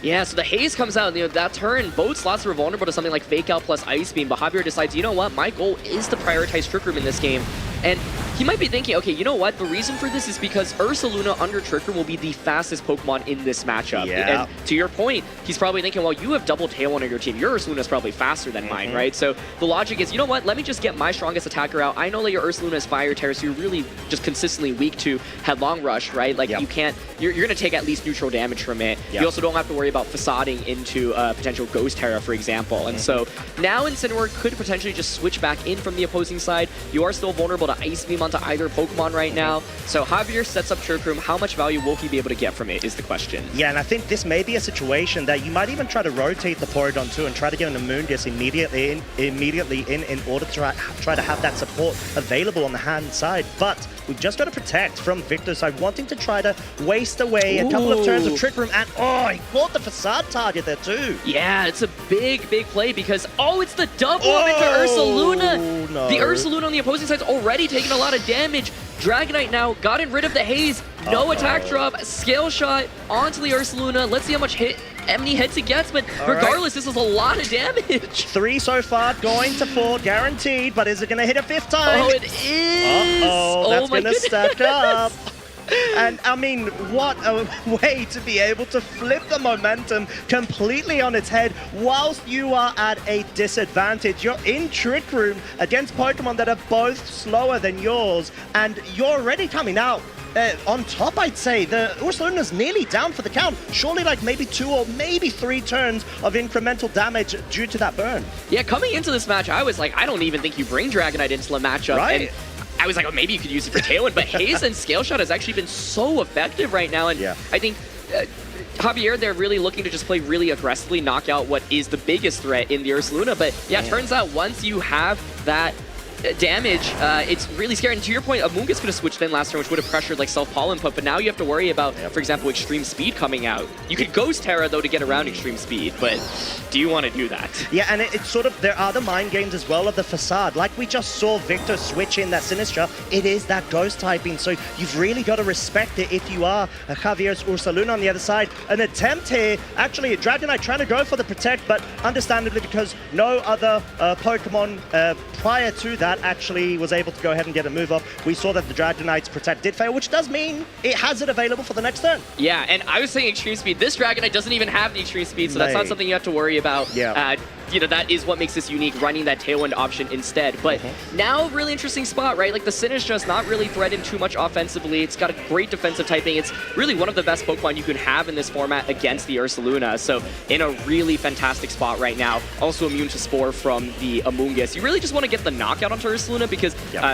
Yeah, so the Haze comes out, you know, that turn, both slots were vulnerable to something like Fake Out plus Ice Beam, but Javier decides, you know what, my goal is to prioritize Trick Room in this game. And he might be thinking, okay, you know what, the reason for this is because Ursaluna under Trick Room will be the fastest Pokemon in this matchup. Yeah. And to your point, he's probably thinking, well, you have double Tailwind on your team. Your Ursaluna is probably faster than mine, right? So the logic is, you know what, let me just get my strongest attacker out. I know that your Ursaluna is Fire Terror, so you're really just consistently weak to Headlong Rush, right? Like, you can't, you're going to take at least neutral damage from it. You also don't have to worry about facading into potential Ghost Terra, for example. And so now Incineroar could potentially just switch back in from the opposing side. You are still vulnerable to Ice Beam onto either Pokemon right now. So Javier sets up Trick Room. How much value will he be able to get from it is the question. Yeah, and I think this may be a situation that you might even try to rotate the Porygon too and try to get an Amoonguss immediately in order to try to have that support available on the hand side. But we've just got to protect from Victor's side, wanting to try to waste away a couple of turns of Trick Room, and he caught the Facade target there too. Yeah, it's a big, big play because, it's the double into Ursaluna. No. The Ursaluna on the opposing side's already taking a lot of damage. Dragonite now gotten rid of the Haze. No attack drop. Scale Shot onto the Ursaluna. Let's see how many hits it gets, but regardless, this is a lot of damage. 3 so far, going to 4, guaranteed, but is it going to hit a 5th time? Oh, it is! That's going to stack up. And I mean, what a way to be able to flip the momentum completely on its head whilst you are at a disadvantage. You're in Trick Room against Pokemon that are both slower than yours, and you're already coming out on top, I'd say. The Ursaluna's nearly down for the count. Surely like maybe 2 or maybe 3 turns of incremental damage due to that burn. Yeah, coming into this match, I was like, I don't even think you bring Dragonite into the matchup. Right. And I was like, oh, maybe you could use it for Tailwind, but Haze and Scale Shot has actually been so effective right now, and I think Javier, they're really looking to just play really aggressively, knock out what is the biggest threat in the Ursaluna, but yeah, it turns out once you have that damage, it's really scary. And to your point, Amoonguss could have switched in last turn, which would have pressured like self-pollen input, but now you have to worry about, for example, Extreme Speed coming out. You could Ghost Terra, though, to get around Extreme Speed, but do you want to do that? Yeah, and it's sort of, there are the mind games as well of the Facade. Like we just saw Victor switch in that Sinistra, it is that Ghost typing, so you've really got to respect it if you are Javier's Ursaluna on the other side. An attempt here, actually, Dragonite trying to go for the Protect, but understandably because no other Pokemon prior to that actually was able to go ahead and get a move off. We saw that the Dragonite's Protect did fail, which does mean it has it available for the next turn. Yeah, and I was saying Extreme Speed. This Dragonite doesn't even have the Extreme Speed, so that's not something you have to worry about. Yeah. You know, that is what makes this unique, running that Tailwind option instead. But now, really interesting spot, right? Like, the Sinistra's not really threatened too much offensively. It's got a great defensive typing. It's really one of the best Pokemon you can have in this format against the Ursaluna. So, in a really fantastic spot right now. Also immune to Spore from the Amoonguss. You really just want to get the knockout onto Ursaluna because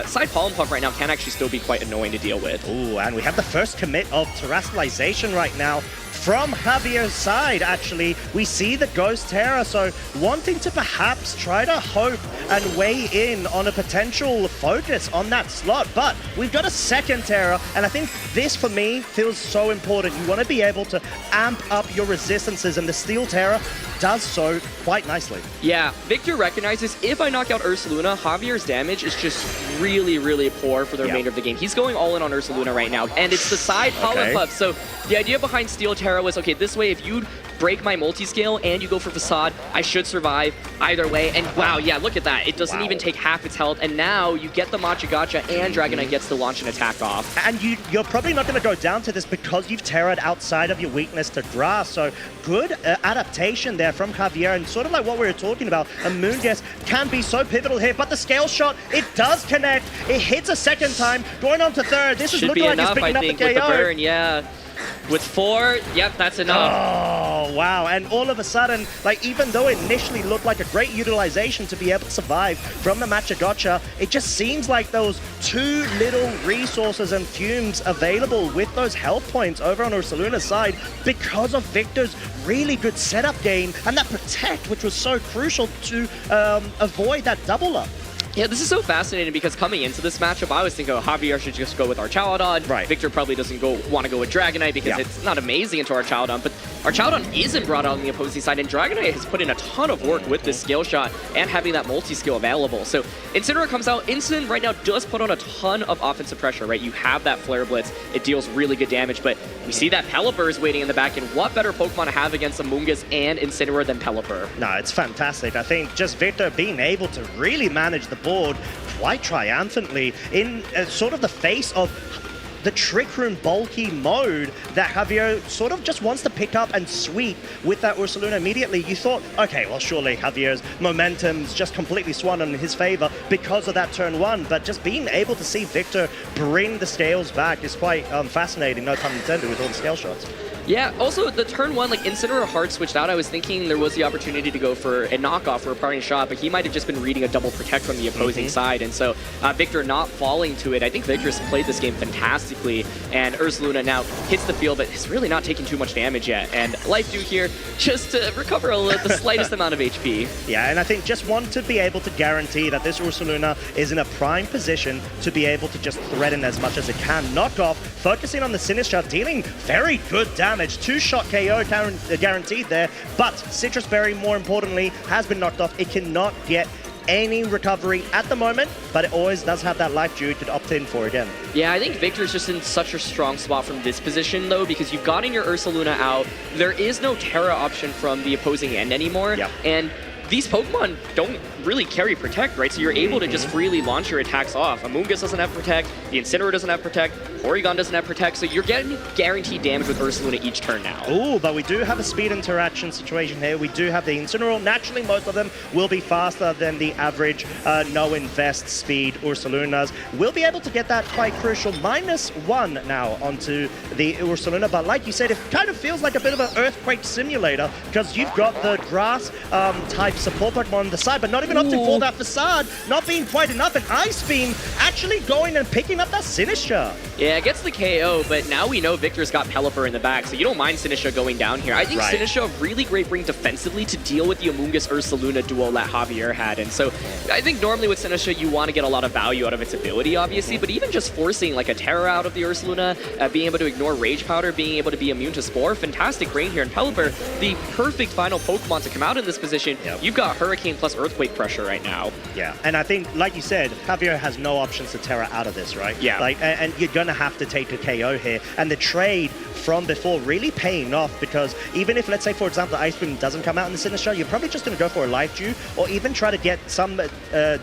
side Pollen Puff right now can actually still be quite annoying to deal with. Ooh, and we have the first commit of Terastallization right now. From Javier's side, actually, we see the Ghost Terra, so wanting to perhaps try to hope and weigh in on a potential focus on that slot, but we've got a second Terra, and I think this, for me, feels so important. You want to be able to amp up your resistances, and the Steel Terra does so quite nicely. Yeah, Victor recognizes if I knock out Ursaluna, Javier's damage is just really, really poor for the remainder of the game. He's going all in on Ursaluna right now, and it's the side Pollen Puff, so the idea behind Steel Terra was, okay, this way if you break my multi-scale and you go for Facade, I should survive either way. And wow, yeah, look at that. It doesn't even take half its health, and now you get the Machigacha and Dragonite gets to launch an attack off. And you're probably not going to go down to this because you've Terra'd outside of your weakness to Grass, so good adaptation there from Javier, and sort of like what we were talking about, Amoonguss can be so pivotal here, but the Scale Shot, it does connect, it hits a second time, going on to third. This is looking like it's picking up the KO. With the burn, yeah. With 4, yep, that's enough. Oh, wow. And all of a sudden, like, even though it initially looked like a great utilization to be able to survive from the matcha gotcha, it just seems like those too little resources and fumes available with those health points over on Ursaluna's side because of Victor's really good setup game and that protect, which was so crucial to avoid that double up. Yeah, this is so fascinating because coming into this matchup, I was thinking, oh, Javier should just go with Archaladon. Right. Victor probably doesn't want to go with Dragonite because it's not amazing into Archaladon, but Archaladon isn't brought out on the opposing side, and Dragonite has put in a ton of work with this skill shot and having that multi-skill available. So Incineroar comes out. Incin right now does put on a ton of offensive pressure, right? You have that Flare Blitz. It deals really good damage, but we see that Pelipper is waiting in the back, and what better Pokemon to have against Amoonguss and Incineroar than Pelipper? No, it's fantastic. I think just Victor being able to really manage the board quite triumphantly in sort of the face of the Trick Room bulky mode that Javier sort of just wants to pick up and sweep with that Ursaluna immediately. You thought, okay, well, surely Javier's momentum's just completely swung in his favor because of that turn 1, but just being able to see Victor bring the scales back is quite fascinating, no pun intended, with all the scale shots. Yeah, also the turn 1, like Incineroar hard switched out. I was thinking there was the opportunity to go for a knockoff or a parting shot, but he might have just been reading a double protect from the opposing side. And so Victor not falling to it. I think Victor's played this game fantastically, and Ursaluna now hits the field, but is really not taking too much damage yet. And Life Dew here just to recover the slightest amount of HP. Yeah, and I think just want to be able to guarantee that this Ursaluna is in a prime position to be able to just threaten as much as it can. Knock off, focusing on the Sinister, dealing very good damage. 2-shot KO guaranteed there, but Citrus Berry, more importantly, has been knocked off. It cannot get any recovery at the moment, but it always does have that Life Dew it could opt in for again. Yeah, I think Victor's just in such a strong spot from this position, though, because you've gotten your Ursaluna out. There is no Terra option from the opposing end anymore, and these Pokemon don't really carry Protect, right? So you're able to just freely launch your attacks off. Amoonguss doesn't have Protect, the Incineroar doesn't have Protect, Porygon doesn't have Protect, so you're getting guaranteed damage with Ursaluna each turn now. Ooh, but we do have a speed interaction situation here. We do have the Incineroar. Naturally, most of them will be faster than the average no-invest speed Ursalunas. We'll be able to get that quite crucial -1 now onto the Ursaluna, but like you said, it kind of feels like a bit of an Earthquake simulator because you've got the grass-type support Pokemon on the side, but not even opting for that Facade, not being quite enough, and Ice Beam actually going and picking up that Sinistra. Yeah, it gets the KO, but now we know Victor's got Pelipper in the back, so you don't mind Sinistra going down here. I think Sinistra really great bring defensively to deal with the Amoonguss Ursaluna duel that Javier had, and so I think normally with Sinistra you want to get a lot of value out of its ability, obviously, but even just forcing like a Terra out of the Ursaluna, being able to ignore Rage Powder, being able to be immune to Spore, fantastic brain here, and Pelipper, the perfect final Pokemon to come out in this position. You've got Hurricane plus Earthquake pressure right now. Yeah, and I think, like you said, Javier has no options to Terra out of this, right? Yeah. Like, and you're going to have to take a KO here, and the trade from before really paying off, because even if, let's say, for example, Ice Beam doesn't come out in the Sinistra, you're probably just going to go for a Life Dew, or even try to get some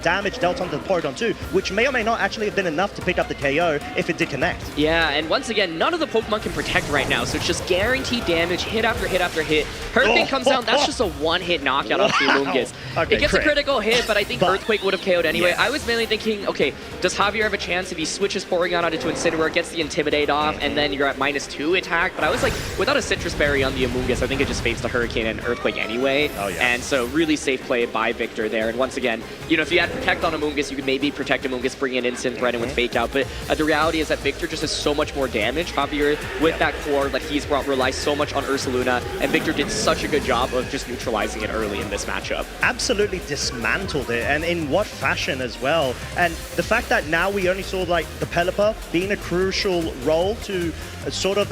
damage dealt onto the Porygon too, which may or may not actually have been enough to pick up the KO if it did connect. Yeah, and once again, none of the Pokemon can protect right now, so it's just guaranteed damage, hit after hit after hit. Hurricane comes down, that's just a one-hit knockout off the Amoonguss. Okay, it gets a critical hit, but I think Earthquake would have KO'd anyway. I was mainly thinking, okay, does Javier have a chance if he switches Porygon onto Incineroar, gets the Intimidate off, and then you're at -2 attack? But I was like, without a Citrus Berry on the Amoonguss, I think it just fates the Hurricane and Earthquake anyway. And so really safe play by Victor there. And once again, you know, if you had Protect on Amoonguss, you could maybe protect Amoonguss, bring in Instant Threat and with Fake Out. But the reality is that Victor just has so much more damage. Javier, with that core that he's brought, relies so much on Ursaluna, and Victor did such a good job of just neutralizing it early in this matchup. Absolutely dismantled it, and in what fashion as well. And the fact that now we only saw like the Pelipper being a crucial role to sort of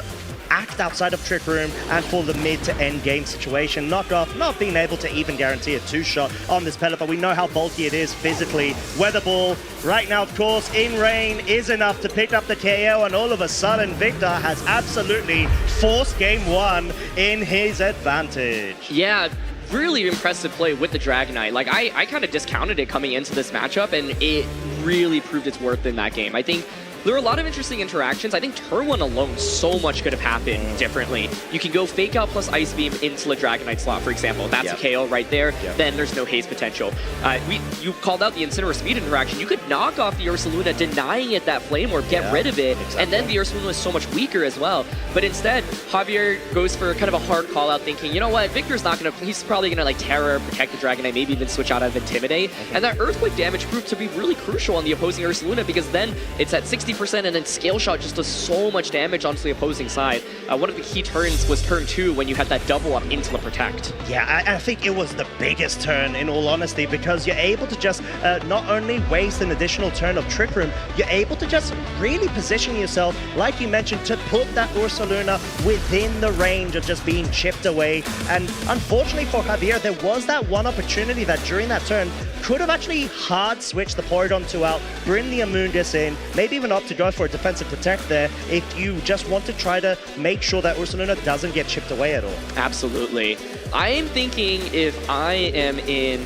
act outside of Trick Room and for the mid to end game situation. Knockoff not being able to even guarantee a 2-shot on this Pelipper. We know how bulky it is physically. Weather Ball right now, of course, in rain is enough to pick up the KO, and all of a sudden Victor has absolutely forced game 1 in his advantage. Yeah. Really impressive play with the Dragonite. Like, I kind of discounted it coming into this matchup, and it really proved its worth in that game. I think there are a lot of interesting interactions. I think turn 1 alone, so much could have happened differently. You can go Fake Out plus Ice Beam into the Dragonite slot, for example. That's a KO right there. Then there's no haste potential. You called out the Incineroar speed interaction. You could knock off the Ursaluna, denying it that Flame Orb, get rid of it, and then the Ursaluna is so much weaker as well. But instead, Javier goes for kind of a hard call out, thinking, you know what, Victor's not going to, he's probably going to like Terror, protect the Dragonite, maybe even switch out of Intimidate. And that Earthquake damage proved to be really crucial on the opposing Ursaluna, because then it's at 60% and then Scale Shot just does so much damage onto the opposing side. One of the key turns was turn 2 when you had that double up into the Protect. Yeah, I think it was the biggest turn, in all honesty, because you're able to just not only waste an additional turn of Trick Room, you're able to just really position yourself, like you mentioned, to put that Ursaluna within the range of just being chipped away. And unfortunately for Javier, there was that one opportunity that during that turn could have actually hard switched the Porygon 2 out, bring the Amoonguss in, maybe even opt to go for a defensive Protect there if you just want to try to make sure that Ursaluna doesn't get chipped away at all. Absolutely. I am thinking if I am in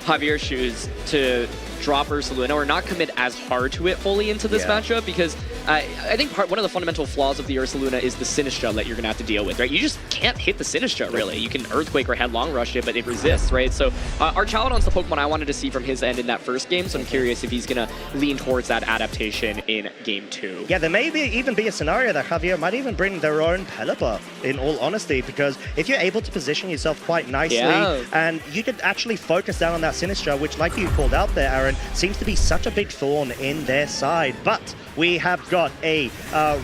Javier's shoes to drop Ursaluna or not commit as hard to it fully into this matchup, because I think one of the fundamental flaws of the Ursaluna is the Sinistra that you're going to have to deal with, right? You just can't hit the Sinistra, really. You can Earthquake or Headlong Rush it, but it resists, right? So Archaladon's the Pokemon I wanted to see from his end in that first game, so I'm curious if he's going to lean towards that adaptation in Game 2. Yeah, there may even be a scenario that Javier might even bring their own Pelipper, in all honesty, because if you're able to position yourself quite nicely, and you could actually focus down on that Sinistra, which, like you called out there, Aaron, seems to be such a big thorn in their side. But we have got a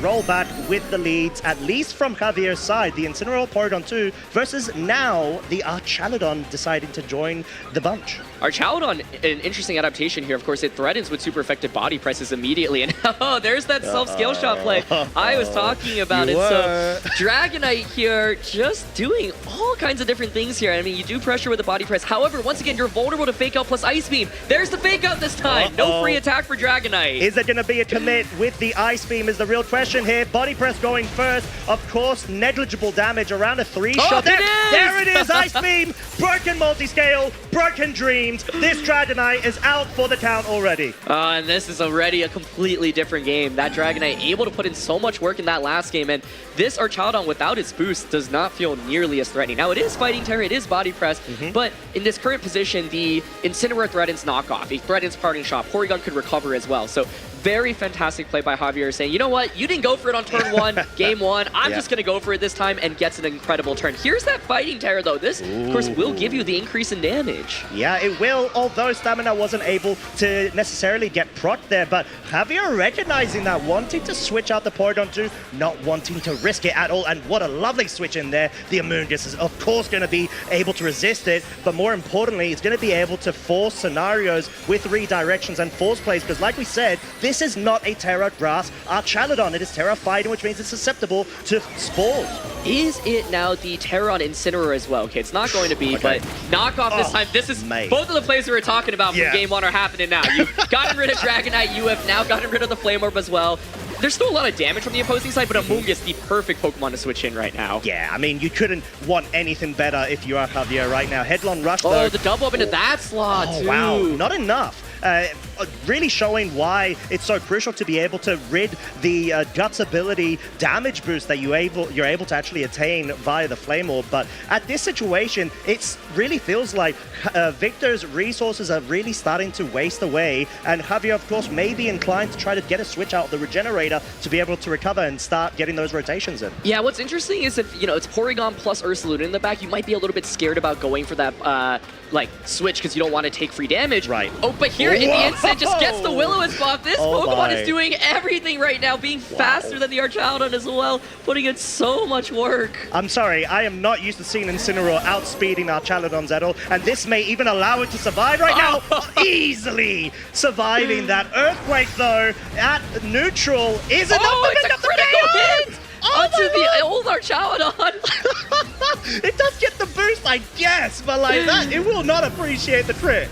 rollback with the leads, at least from Javier's side. The Incineroar Porygon 2 versus now the Archaladon deciding to join the bunch. Archaladon, an interesting adaptation here. Of course, it threatens with super effective body presses immediately. And there's that self-scale shot play I was talking about. So Dragonite here just doing all kinds of different things here. I mean, you do pressure with the body press. However, once again, you're vulnerable to Fake Out plus Ice Beam. There's the Fake Out this time. No free attack for Dragonite. Is it going to be a commit with the Ice Beam is the real question here. Body press going first. Of course, negligible damage around a 3-shot. There it is, Ice Beam. Broken multi-scale, broken dreams. This Dragonite is out for the count already. And this is already a completely different game. That Dragonite able to put in so much work in that last game, and this Archaladon without its boost does not feel nearly as threatening. Now, it is Fighting Terror, it is Body Press, but in this current position, the Incineroar threatens knockoff. It threatens Parting Shot. Porygon could recover as well. So very fantastic play by Javier, saying, you know what, you didn't go for it on turn 1, game 1. I'm just going to go for it this time, and gets an incredible turn. Here's that Fighting Terror, though. This, of course, will give you the increase in damage. Yeah, it will, although Stamina wasn't able to necessarily get proc there, but Javier recognizing that, wanting to switch out the Porygon 2, not wanting to risk it at all, and what a lovely switch in there. The Amoonguss is, of course, going to be able to resist it, but more importantly, it's going to be able to force scenarios with redirections and force plays, because like we said, this is not a Terra Grass Archaladon. It is Terra Fighting, which means it's susceptible to Spores. Is it now the Terra on Incineroar as well? Okay, it's not going to be, but knockoff this time. This is both of the plays we were talking about from game 1 are happening now. You've gotten rid of Dragonite. You have now gotten rid of the Flame Orb as well. There's still a lot of damage from the opposing side, but Amoonguss, the perfect Pokemon to switch in right now. Yeah, I mean, you couldn't want anything better if you are Javier right now. Headlong Rush, though. Oh, the double up into that slot, too. Wow, not enough. Really showing why it's so crucial to be able to rid the Guts ability damage boost that you're able to actually attain via the Flame Orb. But at this situation, it really feels like Victor's resources are really starting to waste away, and Javier, of course, may be inclined to try to get a switch out of the Regenerator to be able to recover and start getting those rotations in. Yeah, what's interesting is if, you know, it's Porygon plus Ursaluna in the back, you might be a little bit scared about going for that like switch because you don't want to take free damage. Right. Oh, but here in the instant just gets the Will-O-Wisp off. This Pokemon is doing everything right now, being faster than the Archaladon as well, putting in so much work. I'm sorry, I am not used to seeing Incineroar outspeeding Archaladons at all, and this may even allow it to survive right now. Easily surviving that Earthquake, though, at neutral is enough to pick up the KO! Onto the old Archaladon. It does get the boost, I guess, but like that, it will not appreciate the crit.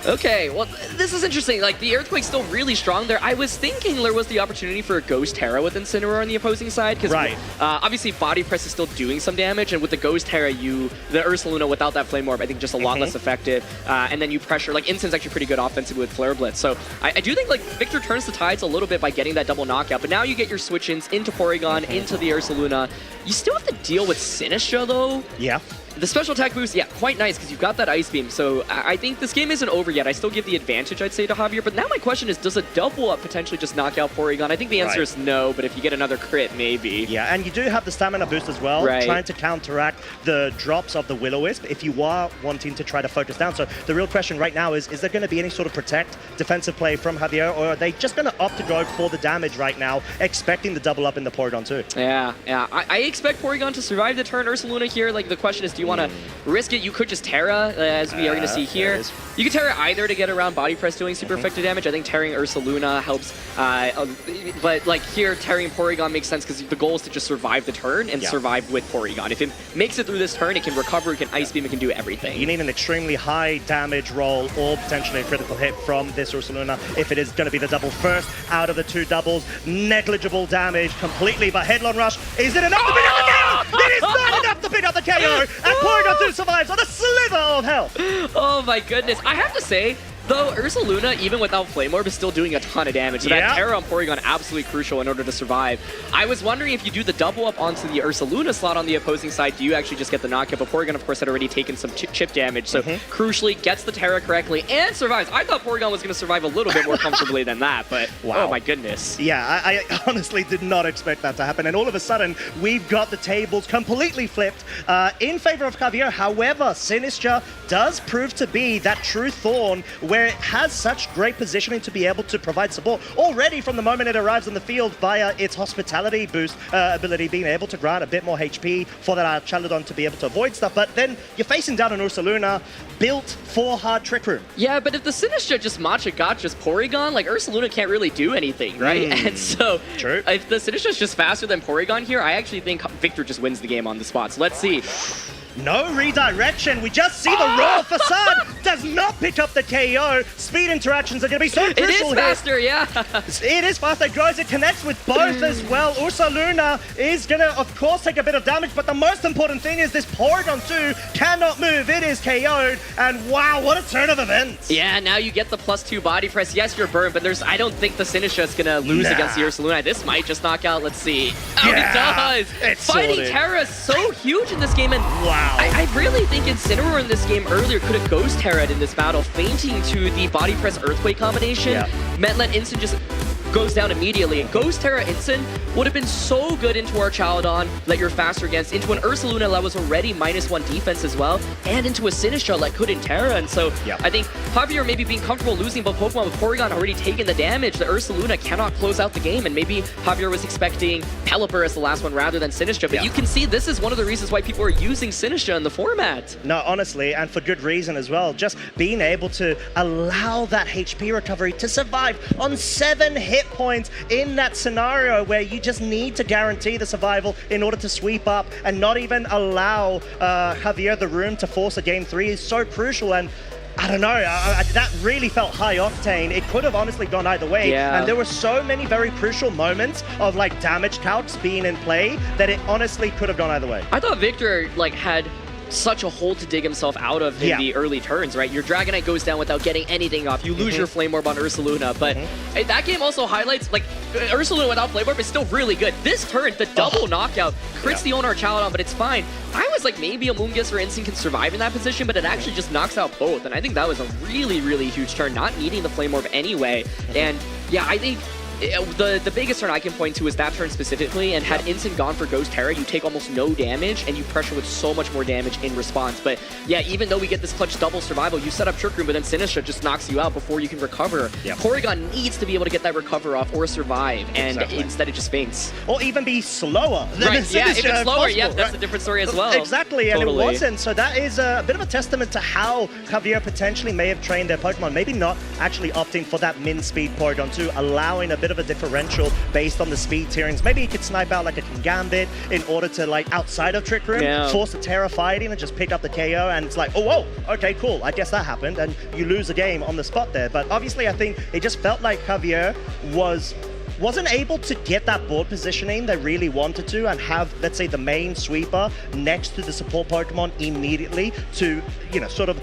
Okay, well, this is interesting. Like, the Earthquake's still really strong there. I was thinking there was the opportunity for a Ghost Terra with Incineroar on the opposing side, because obviously Body Press is still doing some damage, and with the Ghost Terra, the Ursaluna without that Flame Orb, I think just a lot less effective. And then you pressure, like, Incine's actually pretty good offensively with Flare Blitz. So I do think, like, Victor turns the tides a little bit by getting that double knockout, but now you get your switch-ins into Porygon, into the Ursaluna. You still have to deal with Sinistra, though. Yeah. The special attack boost, yeah, quite nice because you've got that Ice Beam. So I think this game isn't over yet. I still give the advantage, I'd say, to Javier. But now my question is, does a double up potentially just knock out Porygon? I think the answer is no, but if you get another crit, maybe. Yeah, and you do have the stamina boost as well, trying to counteract the drops of the Will-O-Wisp if you are wanting to try to focus down. So the real question right now is there going to be any sort of protect defensive play from Javier, or are they just going to opt to go for the damage right now, expecting the double up in the Porygon too? Yeah. I expect Porygon to survive the turn Ursaluna here. Like, the question is, do you want to risk it? You could just Terra, as we are going to see here. You could Terra either to get around Body Press doing super effective damage. I think Terraing Ursaluna helps. But, like, here, Terraing Porygon makes sense because the goal is to just survive the turn and survive with Porygon. If it makes it through this turn, it can recover, it can Ice Beam, it can do everything. You need an extremely high damage roll or potentially a critical hit from this Ursaluna if it is going to be the double first out of the two doubles. Negligible damage completely, but Headlong Rush, is it enough to beat out the KO? It is not enough to beat out the KO, and Porygon 2 survives on a sliver of health. Oh my goodness. I have to say, though, Ursaluna, even without Flame Orb, is still doing a ton of damage. So that Terra on Porygon absolutely crucial in order to survive. I was wondering if you do the double up onto the Ursaluna slot on the opposing side, do you actually just get the knockout? But Porygon, of course, had already taken some chip damage. So crucially, gets the Terra correctly and survives. I thought Porygon was going to survive a little bit more comfortably than that, but oh my goodness. Yeah, I honestly did not expect that to happen. And all of a sudden, we've got the tables completely flipped in favor of Javier. However, Sinistra does prove to be that true thorn where it has such great positioning to be able to provide support already from the moment it arrives on the field via its hospitality boost ability, being able to grant a bit more HP for that Chaladon to be able to avoid stuff. But then you're facing down an Ursaluna built for hard Trick Room. Yeah, but if the Sinistra just Matcha got just Porygon, like, Ursaluna can't really do anything, right? And so if the Sinistra is just faster than Porygon here, I actually think Victor just wins the game on the spot. So let's see. No redirection. We just see the Royal Facade does not pick up the KO. Speed interactions are going to be so crucial. It is faster, yeah. It is faster. It grows. It connects with both as well. Ursaluna is going to, of course, take a bit of damage, but the most important thing is this Porygon 2 cannot move. It is KO'd, and wow, what a turn of events. Yeah, now you get the +2 Body Press. Yes, you're burned, but I don't think the Sinistra is going to lose against the Ursaluna. This might just knock out. Let's see. Oh, it does. It's Fighting sorted. Terra is so huge in this game, and wow. I really think Incineroar in this game earlier could have Ghost Terra'd in this battle, fainting to the Body Press Earthquake combination. Meant let Incin just goes down immediately. And Ghost Terra Incin would have been so good into our Chaladon that you're faster against, into an Ursaluna that was already -1 defense as well, and into a Sinistra that couldn't Terra. And so I think Javier maybe being comfortable losing both Pokemon with Porygon already taking the damage, the Ursaluna cannot close out the game, and maybe Javier was expecting Pelipper as the last one rather than Sinistra. But you can see this is one of the reasons why people are using Sinistra in the format. No, honestly, and for good reason as well. Just being able to allow that HP recovery to survive on 7 hit points in that scenario where you just need to guarantee the survival in order to sweep up and not even allow Javier the room to force a game 3 is so crucial. And I don't know, that really felt high octane. It could have honestly gone either way. And there were so many very crucial moments of like damage calcs being in play that it honestly could have gone either way. I thought Victor like had such a hole to dig himself out of in the early turns, right? Your Dragonite goes down without getting anything off. You lose your Flame Orb on Ursaluna, but that game also highlights, like, Ursaluna without Flame Orb is still really good. This turn, the double knockout, crits the Onar Chaladon, but it's fine. I was like, maybe a Moongus or Incin can survive in that position, but it actually just knocks out both, and I think that was a really, really huge turn, not needing the Flame Orb anyway. And yeah, I think the biggest turn I can point to is that turn specifically, and had Incin gone for Ghost Terra, you take almost no damage, and you pressure with so much more damage in response. But yeah, even though we get this clutch double survival, you set up Trick Room, but then Sinistra just knocks you out before you can recover. Porygon needs to be able to get that recover off or survive, and instead it just faints. Or even be slower than Sinistra. Yeah, if it's slower, possible, that's a different story as well. Exactly, and it wasn't. So that is a bit of a testament to how Javier potentially may have trained their Pokemon. Maybe not actually opting for that min-speed Porygon 2, allowing a bit of of a differential based on the speed tierings. Maybe he could snipe out like a Gambit in order to, like, outside of Trick Room, force a Terra fighting and just pick up the KO, and it's like, oh, whoa, okay, cool, I guess that happened, and you lose the game on the spot there. But obviously, I think it just felt like Javier wasn't able to get that board positioning they really wanted to, and have, let's say, the main sweeper next to the support Pokemon immediately to, you know, sort of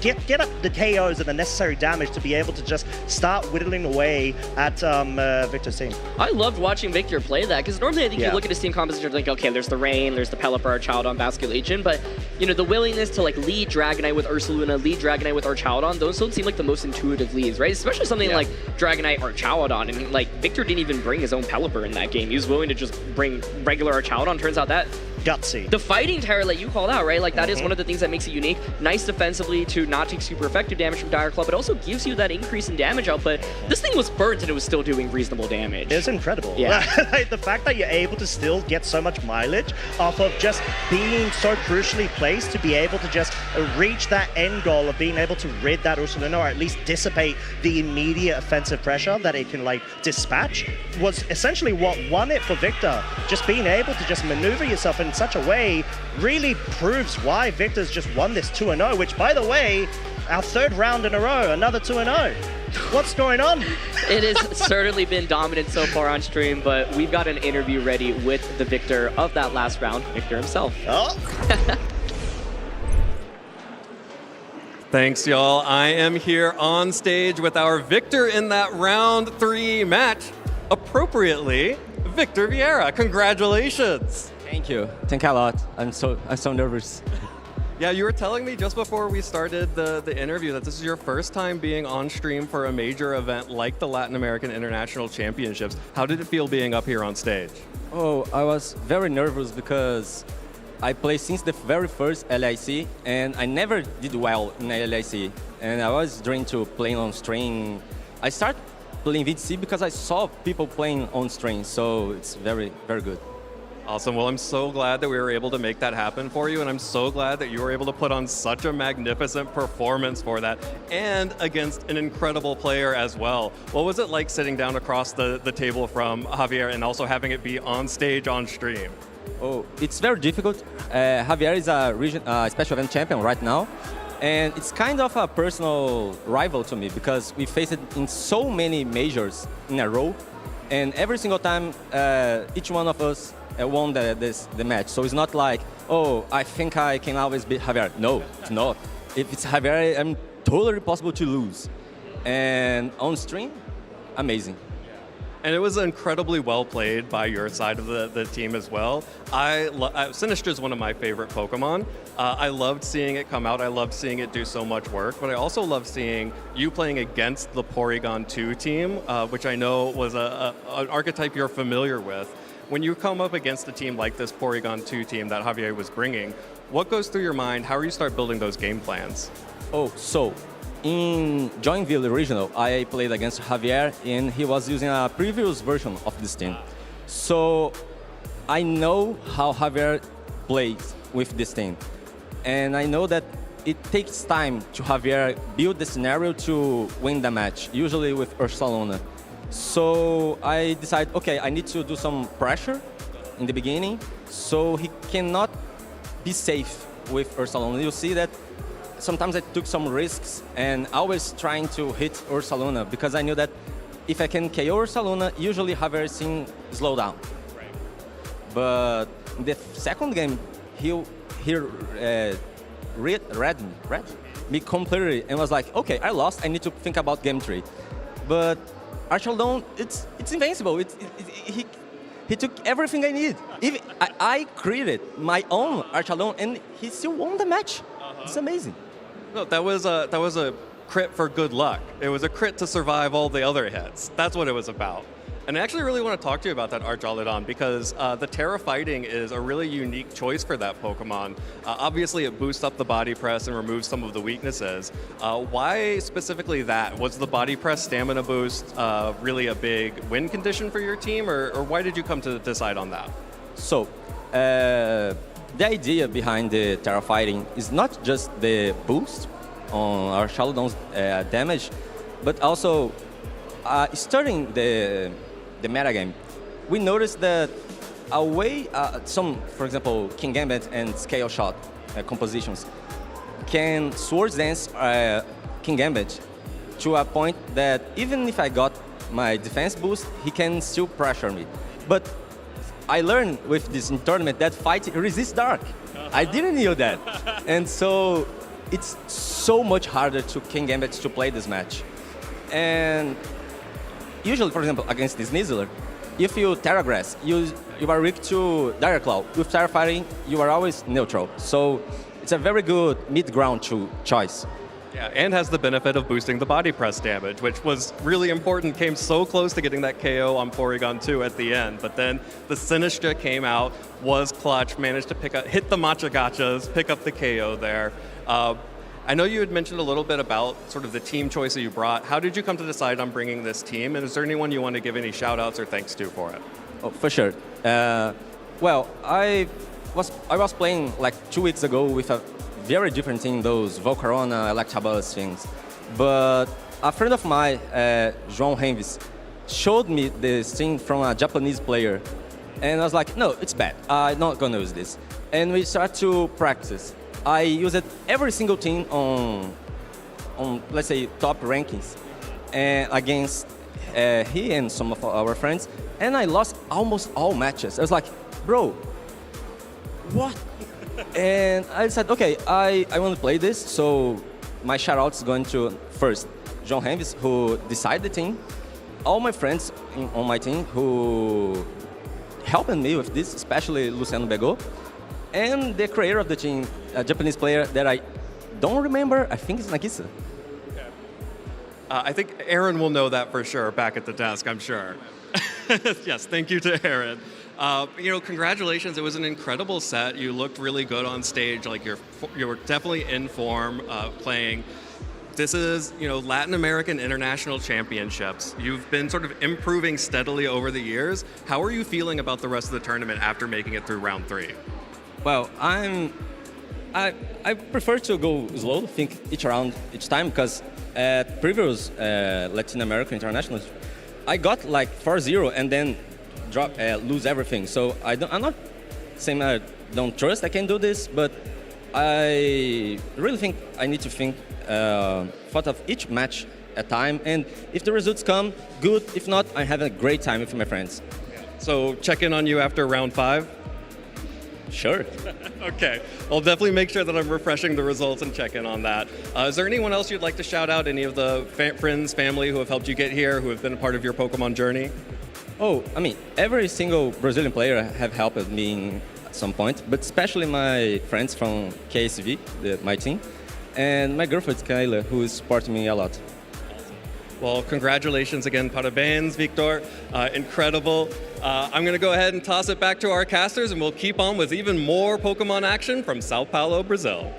get up the KOs and the necessary damage to be able to just start whittling away at Victor's team. I loved watching Victor play that, because normally I think you look at his team composition and think, okay, there's the Rain, there's the Pelipper, Archaudon, Basket Legion, but you know, the willingness to like lead Dragonite with Ursaluna, lead Dragonite with Archaudon, those don't seem like the most intuitive leads, right? Especially something like Dragonite Archaudon, and like Victor didn't even bring his own Pelipper in that game. He was willing to just bring regular Archaudon. Turns out that gutsy. The fighting Terra that you called out, right? Like that is one of the things that makes it unique. Nice defensively to not take super effective damage from Dire Club. It also gives you that increase in damage output. This thing was burnt and it was still doing reasonable damage. It's incredible. Yeah. Like, the fact that you're able to still get so much mileage off of just being so crucially placed to be able to just reach that end goal of being able to rid that Ursaluna, or at least dissipate the immediate offensive pressure that it can like dispatch, was essentially what won it for Victor. Just being able to just maneuver yourself in such a way really proves why Victor's just won this 2-0, which, by the way, our third round in a row, another 2-0. What's going on? It has certainly been dominant so far on stream, but we've got an interview ready with the victor of that last round, Victor himself. Oh. Thanks, y'all. I am here on stage with our victor in that round 3 match. Appropriately, Victor Vieira. Congratulations. Thank you. Thank you a lot. I'm so nervous. Yeah, you were telling me just before we started the interview that this is your first time being on stream for a major event like the Latin American International Championships. How did it feel being up here on stage? Oh, I was very nervous because I played since the very first LAIC, and I never did well in LAIC. And I was drained to playing on stream. I started playing VTC because I saw people playing on stream, so it's very, very good. Awesome. Well, I'm so glad that we were able to make that happen for you, and I'm so glad that you were able to put on such a magnificent performance for that, and against an incredible player as well. What was it like sitting down across the table from Javier and also having it be on stage on stream? Oh, it's very difficult. Javier is a special event champion right now, and it's kind of a personal rival to me because we faced it in so many majors in a row, and every single time each one of us won the match. So it's not like, oh, I think I can always beat Javier. No, it's not. If it's Javier, I'm totally possible to lose. And on stream, amazing. And it was incredibly well played by your side of the team as well. Sinistcha is one of my favorite Pokemon. I loved seeing it come out. I loved seeing it do so much work. But I also loved seeing you playing against the Porygon 2 team, which I know was an archetype you're familiar with. When you come up against a team like this Porygon 2 team that Javier was bringing, what goes through your mind? How do you start building those game plans? Oh, so in Joinville Regional, I played against Javier, and he was using a previous version of this team. So I know how Javier plays with this team. And I know that it takes time to Javier build the scenario to win the match, usually with Ursaluna. So I decided, okay, I need to do some pressure in the beginning so he cannot be safe with Ursaluna. You see that sometimes I took some risks and always trying to hit Ursaluna because I knew that if I can KO Ursaluna, usually Javier is slow down. Right. But in the second game, he read me completely and was like, okay, I lost, I need to think about game 3. But Archaudon, it's invincible. He took everything I need. Even I created my own Archaudon, and he still won the match. It's amazing. No, that was a crit for good luck. It was a crit to survive all the other hits. That's what it was about. And I actually really want to talk to you about that Archaudon because the Terra fighting is a really unique choice for that Pokemon. Obviously, it boosts up the body press and removes some of the weaknesses. Why specifically that? Was the body press stamina boost really a big win condition for your team, or why did you come to decide on that? So, the idea behind the Terra fighting is not just the boost on Archaudon's damage, but also studying the metagame, we noticed that for example, King Gambit and Scale Shot compositions can Swords Dance King Gambit to a point that even if I got my defense boost, he can still pressure me. But I learned with this tournament that fight resists dark. I didn't know that. And so it's so much harder to King Gambit to play this match. And usually, for example, against this Nizzler, if you Terra Grass, you are weak to Dire Claw. With Terra Fighting, you are always neutral. So it's a very good mid-ground choice. Yeah, and has the benefit of boosting the body press damage, which was really important. Came so close to getting that KO on Porygon 2 at the end, but then the Sinistra came out, was clutch, managed to hit the Matcha Gachas, pick up the KO there. I know you had mentioned a little bit about sort of the team choice that you brought. How did you come to decide on bringing this team? And is there anyone you want to give any shout outs or thanks to for it? Oh, for sure. Well, I was playing like 2 weeks ago with a very different team, those Volcarona, Electabuzz things. But a friend of mine, João Renves, showed me this thing from a Japanese player. And I was like, no, it's bad. I'm not going to use this. And we started to practice. I used every single team on let's say, top rankings against he and some of our friends. And I lost almost all matches. I was like, bro, what? And I said, okay, I want to play this. So my shout out is going to first João Renves, who decided the team, all my friends on my team who helped me with this, especially Luciano Bego, and the creator of the team, a Japanese player that I don't remember. I think it's Nagisa. Okay. I think Aaron will know that for sure back at the desk, I'm sure. Yes, thank you to Aaron. Congratulations. It was an incredible set. You looked really good on stage. Like you were definitely in form playing. This is, Latin American International Championships. You've been sort of improving steadily over the years. How are you feeling about the rest of the tournament after making it through round 3? Well, I prefer to go slow, think each round, each time, because at previous Latin American International, I got like 4-0 and then lose everything. So I'm not saying I don't trust I can do this, but I really think I need to think thought of each match at a time. And if the results come, good. If not, I have a great time with my friends. So check in on you after round 5? Sure. Okay. I'll definitely make sure that I'm refreshing the results and check in on that. Is there anyone else you'd like to shout out? Any of the friends, family who have helped you get here, who have been a part of your Pokemon journey? Oh, I mean, every single Brazilian player have helped me at some point, but especially my friends from KSV, my team, and my girlfriend, Kayla, who is supporting me a lot. Well, congratulations again, parabéns, Victor. Incredible. I'm going to go ahead and toss it back to our casters, and we'll keep on with even more Pokemon action from Sao Paulo, Brazil.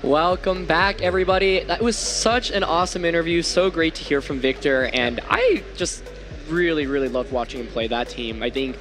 Welcome back, everybody. That was such an awesome interview. So great to hear from Victor, and I just really, really loved watching him play that team. I think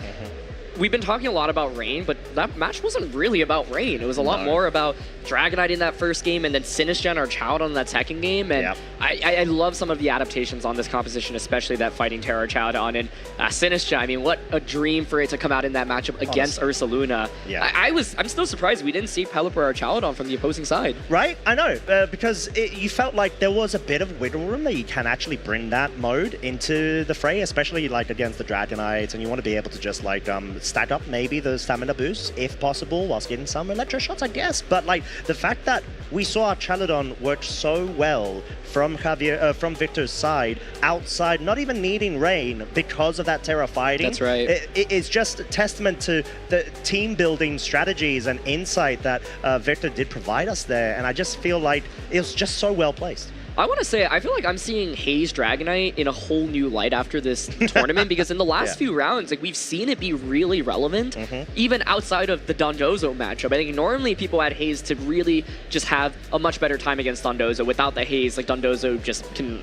we've been talking a lot about Rain, but that match wasn't really about Rain. It was a lot more about Dragonite in that first game and then Sinistcha or Chowd on that second game. And I love some of the adaptations on this composition, especially that fighting Terra Chowd and Sinistcha. I mean, what a dream for it to come out in that matchup against Ursaluna. Yeah. I'm still surprised we didn't see Pelipper or Chowd from the opposing side. Right? I know, because you felt like there was a bit of wiggle room that you can actually bring that mode into the fray, especially like against the Dragonites, and you want to be able to just like stack up maybe the stamina boosts if possible whilst getting some electro shots, I guess. But like the fact that we saw our Chaladon work so well from Victor's side outside, not even needing Rain because of that Terra fighting. That's right. It's just a testament to the team building strategies and insight that Victor did provide us there, and I just feel like it was just so well placed. I want to say, I feel like I'm seeing Haze Dragonite in a whole new light after this tournament, because in the last few rounds, like we've seen it be really relevant, even outside of the Dondozo matchup. I think normally people had Haze to really just have a much better time against Dondozo. Without the Haze, like Dondozo just can,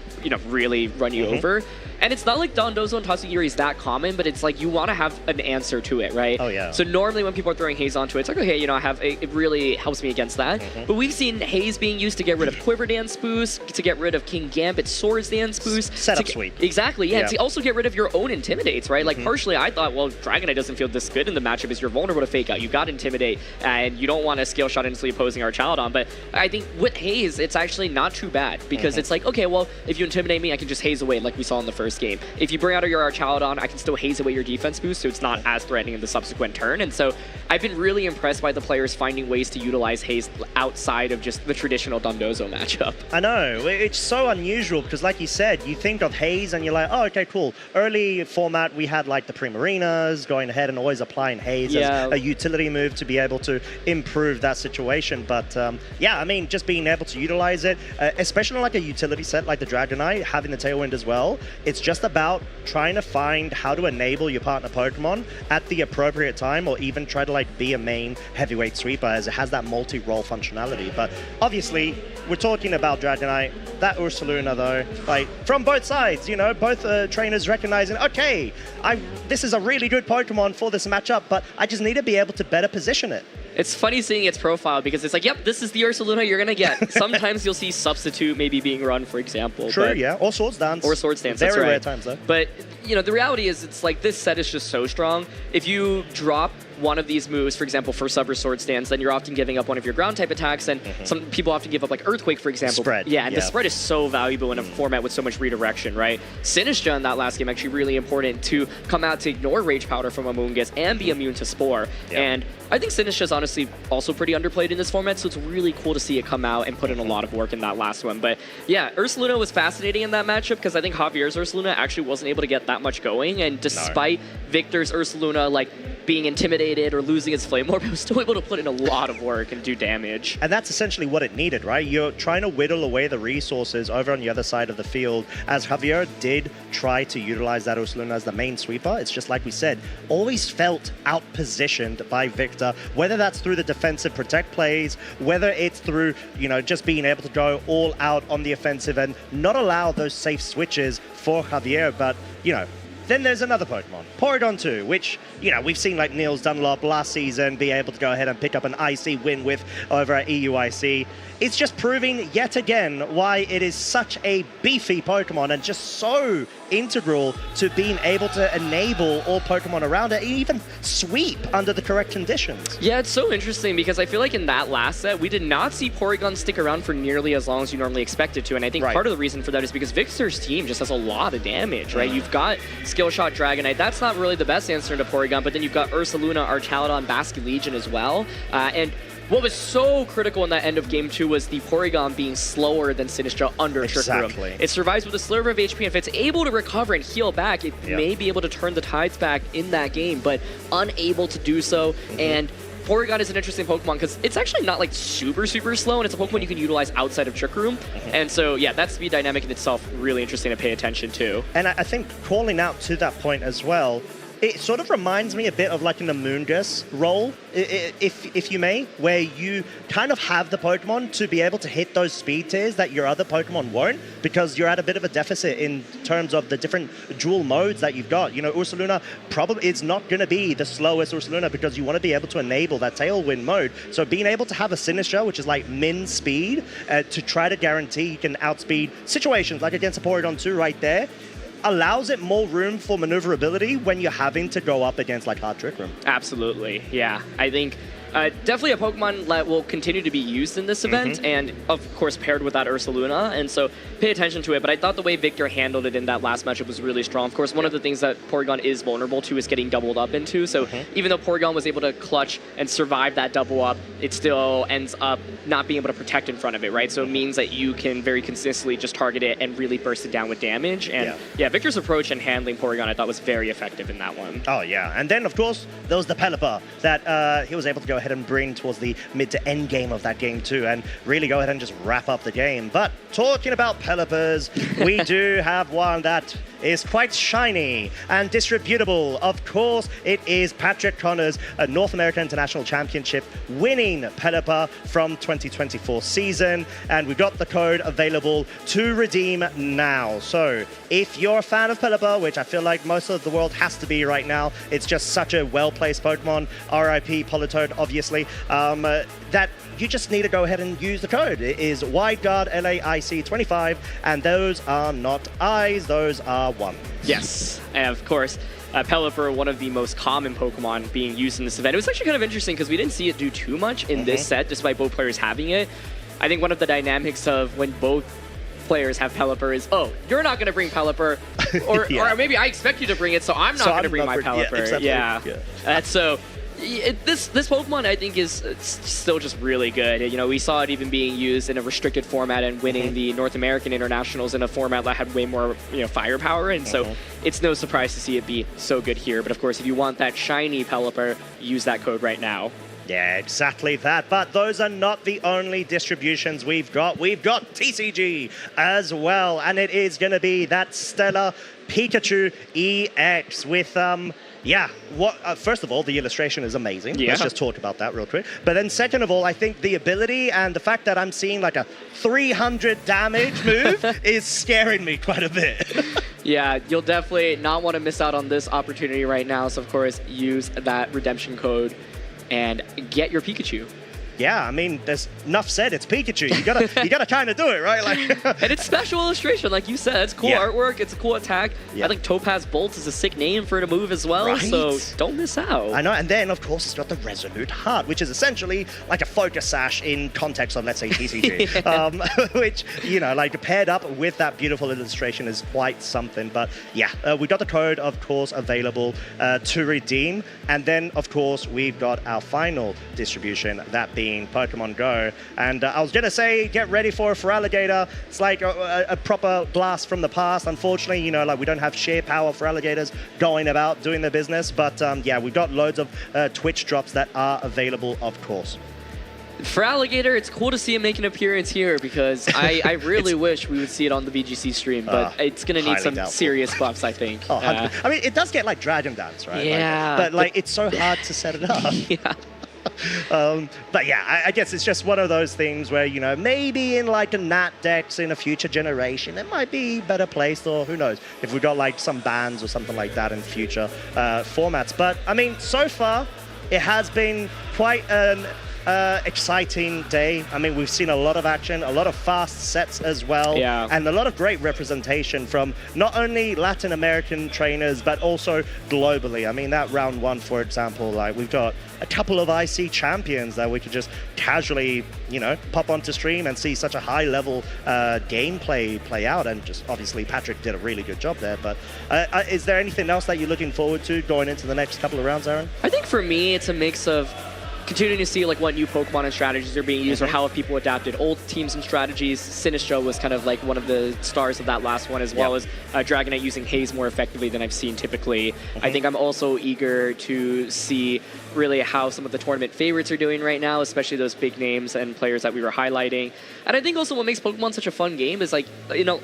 really run you over. And it's not like Dondozo and Tatsugiri is that common, but it's like you want to have an answer to it, right? Oh, yeah. So normally when people are throwing Haze onto it, it's like, okay, you know, it really helps me against that. But we've seen Haze being used to get rid of Quiver Dance boost, to get rid of King Gambit's Swords Dance boost. Setup sweep. Exactly, yeah. And to also get rid of your own Intimidates, right? Like partially I thought, well, Dragonite doesn't feel this good in the matchup as you're vulnerable to Fake Out. You got Intimidate, and you don't want to Scale Shot instantly opposing our Chaladon. But I think with Haze, it's actually not too bad because it's like, okay, well, if you Intimidate me, I can just Haze away like we saw in the first game. If you bring out your Chaladon, I can still Haze away your defense boost, so it's not as threatening in the subsequent turn. And so I've been really impressed by the players finding ways to utilize Haze outside of just the traditional Dondozo matchup. I know, it's so unusual because like you said, you think of Haze and you're like, oh, okay, cool. Early format, we had like the Primarinas going ahead and always applying Haze as a utility move to be able to improve that situation. But yeah, I mean, just being able to utilize it, especially like a utility set like the Dragonite, having the Tailwind as well, it's just about trying to find how to enable your partner Pokemon at the appropriate time, or even try to like be a main heavyweight sweeper as it has that multi-role functionality. But obviously, we're talking about Dragonite, that Ursaluna though, like from both sides, you know, both trainers recognizing, okay, this is a really good Pokemon for this matchup, but I just need to be able to better position it. It's funny seeing its profile because it's like, yep, this is the Ursaluna you're going to get. Sometimes you'll see Substitute maybe being run, for example. True, yeah. Or Swords Dance. Or Swords Dance, Very that's right. rare times, though. But, you know, the reality is it's like this set is just so strong. If you drop one of these moves, for example, for Sub or Sword Stance, then you're often giving up one of your ground type attacks, and some people often give up like Earthquake, for example. Spread. Yeah, and the spread is so valuable in a format with so much redirection, right? Sinistra in that last game actually really important to come out to ignore Rage Powder from Amoonguss and be immune to Spore. And I think Sinistra is honestly also pretty underplayed in this format, so it's really cool to see it come out and put in a lot of work in that last one. But yeah, Ursaluna was fascinating in that matchup because I think Javier's Ursaluna actually wasn't able to get that much going, and despite Victor's Ursaluna like being intimidated or losing its Flame Orb, it was still able to put in a lot of work and do damage. And that's essentially what it needed, right? You're trying to whittle away the resources over on the other side of the field, as Javier did try to utilize that Ursaluna as the main sweeper. It's just like we said, always felt out-positioned by Victor, whether that's through the defensive protect plays, whether it's through, you know, just being able to go all out on the offensive and not allow those safe switches for Javier. But, you know, then there's another Pokemon, Porygon 2, which, you know, we've seen like Niels Dunlop last season be able to go ahead and pick up an IC win with over at EUIC. It's just proving yet again why it is such a beefy Pokemon and just so integral to being able to enable all Pokemon around it, and even sweep under the correct conditions. Yeah, it's so interesting because I feel like in that last set, we did not see Porygon stick around for nearly as long as you normally expect it to, and I think part of the reason for that is because Victor's team just has a lot of damage, right? You've got Skill Shot Dragonite, that's not really the best answer to Porygon, but then you've got Ursaluna, Archaladon, Basculegion as well, and what was so critical in that end of Game 2 was the Porygon being slower than Sinistra under Trick Room. It survives with a sliver of HP, and if it's able to recover and heal back, it may be able to turn the tides back in that game, but unable to do so. And Porygon is an interesting Pokemon because it's actually not like super slow, and it's a Pokemon you can utilize outside of Trick Room. And so, yeah, that speed dynamic in itself really interesting to pay attention to. And I think calling out to that point as well, it sort of reminds me a bit of like an Amoonguss role, if you may, where you kind of have the Pokemon to be able to hit those speed tiers that your other Pokemon won't, because you're at a bit of a deficit in terms of the different dual modes that you've got. You know, Ursaluna probably is not going to be the slowest Ursaluna because you want to be able to enable that Tailwind mode. So being able to have a Sinistra, which is like min speed, to try to guarantee you can outspeed situations like against a Porygon 2 right there, allows it more room for maneuverability when you're having to go up against like hard Trick Room. Absolutely, yeah. I think definitely a Pokemon that will continue to be used in this event, and of course paired with that Ursaluna, and so pay attention to it. But I thought the way Victor handled it in that last matchup was really strong. Of course, one of the things that Porygon is vulnerable to is getting doubled up into, so even though Porygon was able to clutch and survive that double up, it still ends up not being able to protect in front of it, right? So it means that you can very consistently just target it and really burst it down with damage. And yeah, Victor's approach and handling Porygon I thought was very effective in that one. Oh yeah, and then of course there was the Pelipper that he was able to go ahead and bring towards the mid to end game of that game too, and really go ahead and just wrap up the game. But talking about Pelippers, we do have one that is quite shiny and distributable. Of course, it is Patrick Connor's North American International Championship winning Pelipper from 2024 season, and we've got the code available to redeem now. So if you're a fan of Pelipper, which I feel like most of the world has to be right now, it's just such a well-placed Pokemon, RIP Politoed, obviously, that you just need to go ahead and use the code. It is WideGuard LAIC 25, and those are not I's, those are 1. Yes, and of course, Pelipper, one of the most common Pokemon being used in this event. It was actually kind of interesting because we didn't see it do too much in this set, despite both players having it. I think one of the dynamics of when both players have Pelipper is, oh, you're not going to bring Pelipper, or maybe I expect you to bring it, so I'm not going to bring my Pelipper. That's so. This Pokemon, I think, is still just really good. You know, we saw it even being used in a restricted format and winning the North American Internationals in a format that had way more, firepower, and so it's no surprise to see it be so good here. But of course, if you want that shiny Pelipper, use that code right now. Yeah, exactly that. But those are not the only distributions we've got. We've got TCG as well, and it is going to be that stellar Pikachu EX with first of all, the illustration is amazing. Let's just talk about that real quick. But then second of all, I think the ability and the fact that I'm seeing like a 300 damage move is scaring me quite a bit. Yeah, you'll definitely not want to miss out on this opportunity right now. So of course, use that redemption code and get your Pikachu. Yeah, I mean, there's enough said. It's Pikachu. You gotta kind of do it, right? Like, and it's special illustration, like you said. It's cool artwork. It's a cool attack. I think Topaz Bolt is a sick name for it to move as well. So don't miss out. I know. And then, of course, it's got the Resolute Heart, which is essentially like a focus sash in context of, let's say, TCG, which like paired up with that beautiful illustration is quite something. But yeah, we got the code, of course, available to redeem, and then, of course, we've got our final distribution, that being Pokemon Go. And I was gonna say, get ready for it for Alligator. It's like a proper blast from the past. Unfortunately, like we don't have sheer power for alligators going about doing their business. But yeah, we've got loads of Twitch drops that are available, of course. For Alligator, it's cool to see him make an appearance here because I really wish we would see it on the VGC stream, but it's going to need some serious buffs, I think. I mean, it does get like Dragon Dance, right? Yeah. But like, it's so hard to set it up. But yeah, I guess it's just one of those things where, maybe in like a Nat Dex in a future generation, it might be better placed, or who knows, if we got like some bans or something like that in future formats. But I mean, so far, it has been quite an exciting day. I mean, we've seen a lot of action, a lot of fast sets as well, and a lot of great representation from not only Latin American trainers, but also globally. I mean, that round one, for example, like we've got a couple of IC champions that we could just casually, pop onto stream and see such a high level gameplay play out. And just obviously Patrick did a really good job there. But is there anything else that you're looking forward to going into the next couple of rounds, Aaron? I think for me, it's a mix of continuing to see like what new Pokemon and strategies are being used, or how have people adapted old teams and strategies. Sinistcha was kind of like one of the stars of that last one, as well as Dragonite using Haze more effectively than I've seen typically. I think I'm also eager to see really how some of the tournament favorites are doing right now, especially those big names and players that we were highlighting. And I think also what makes Pokemon such a fun game is like,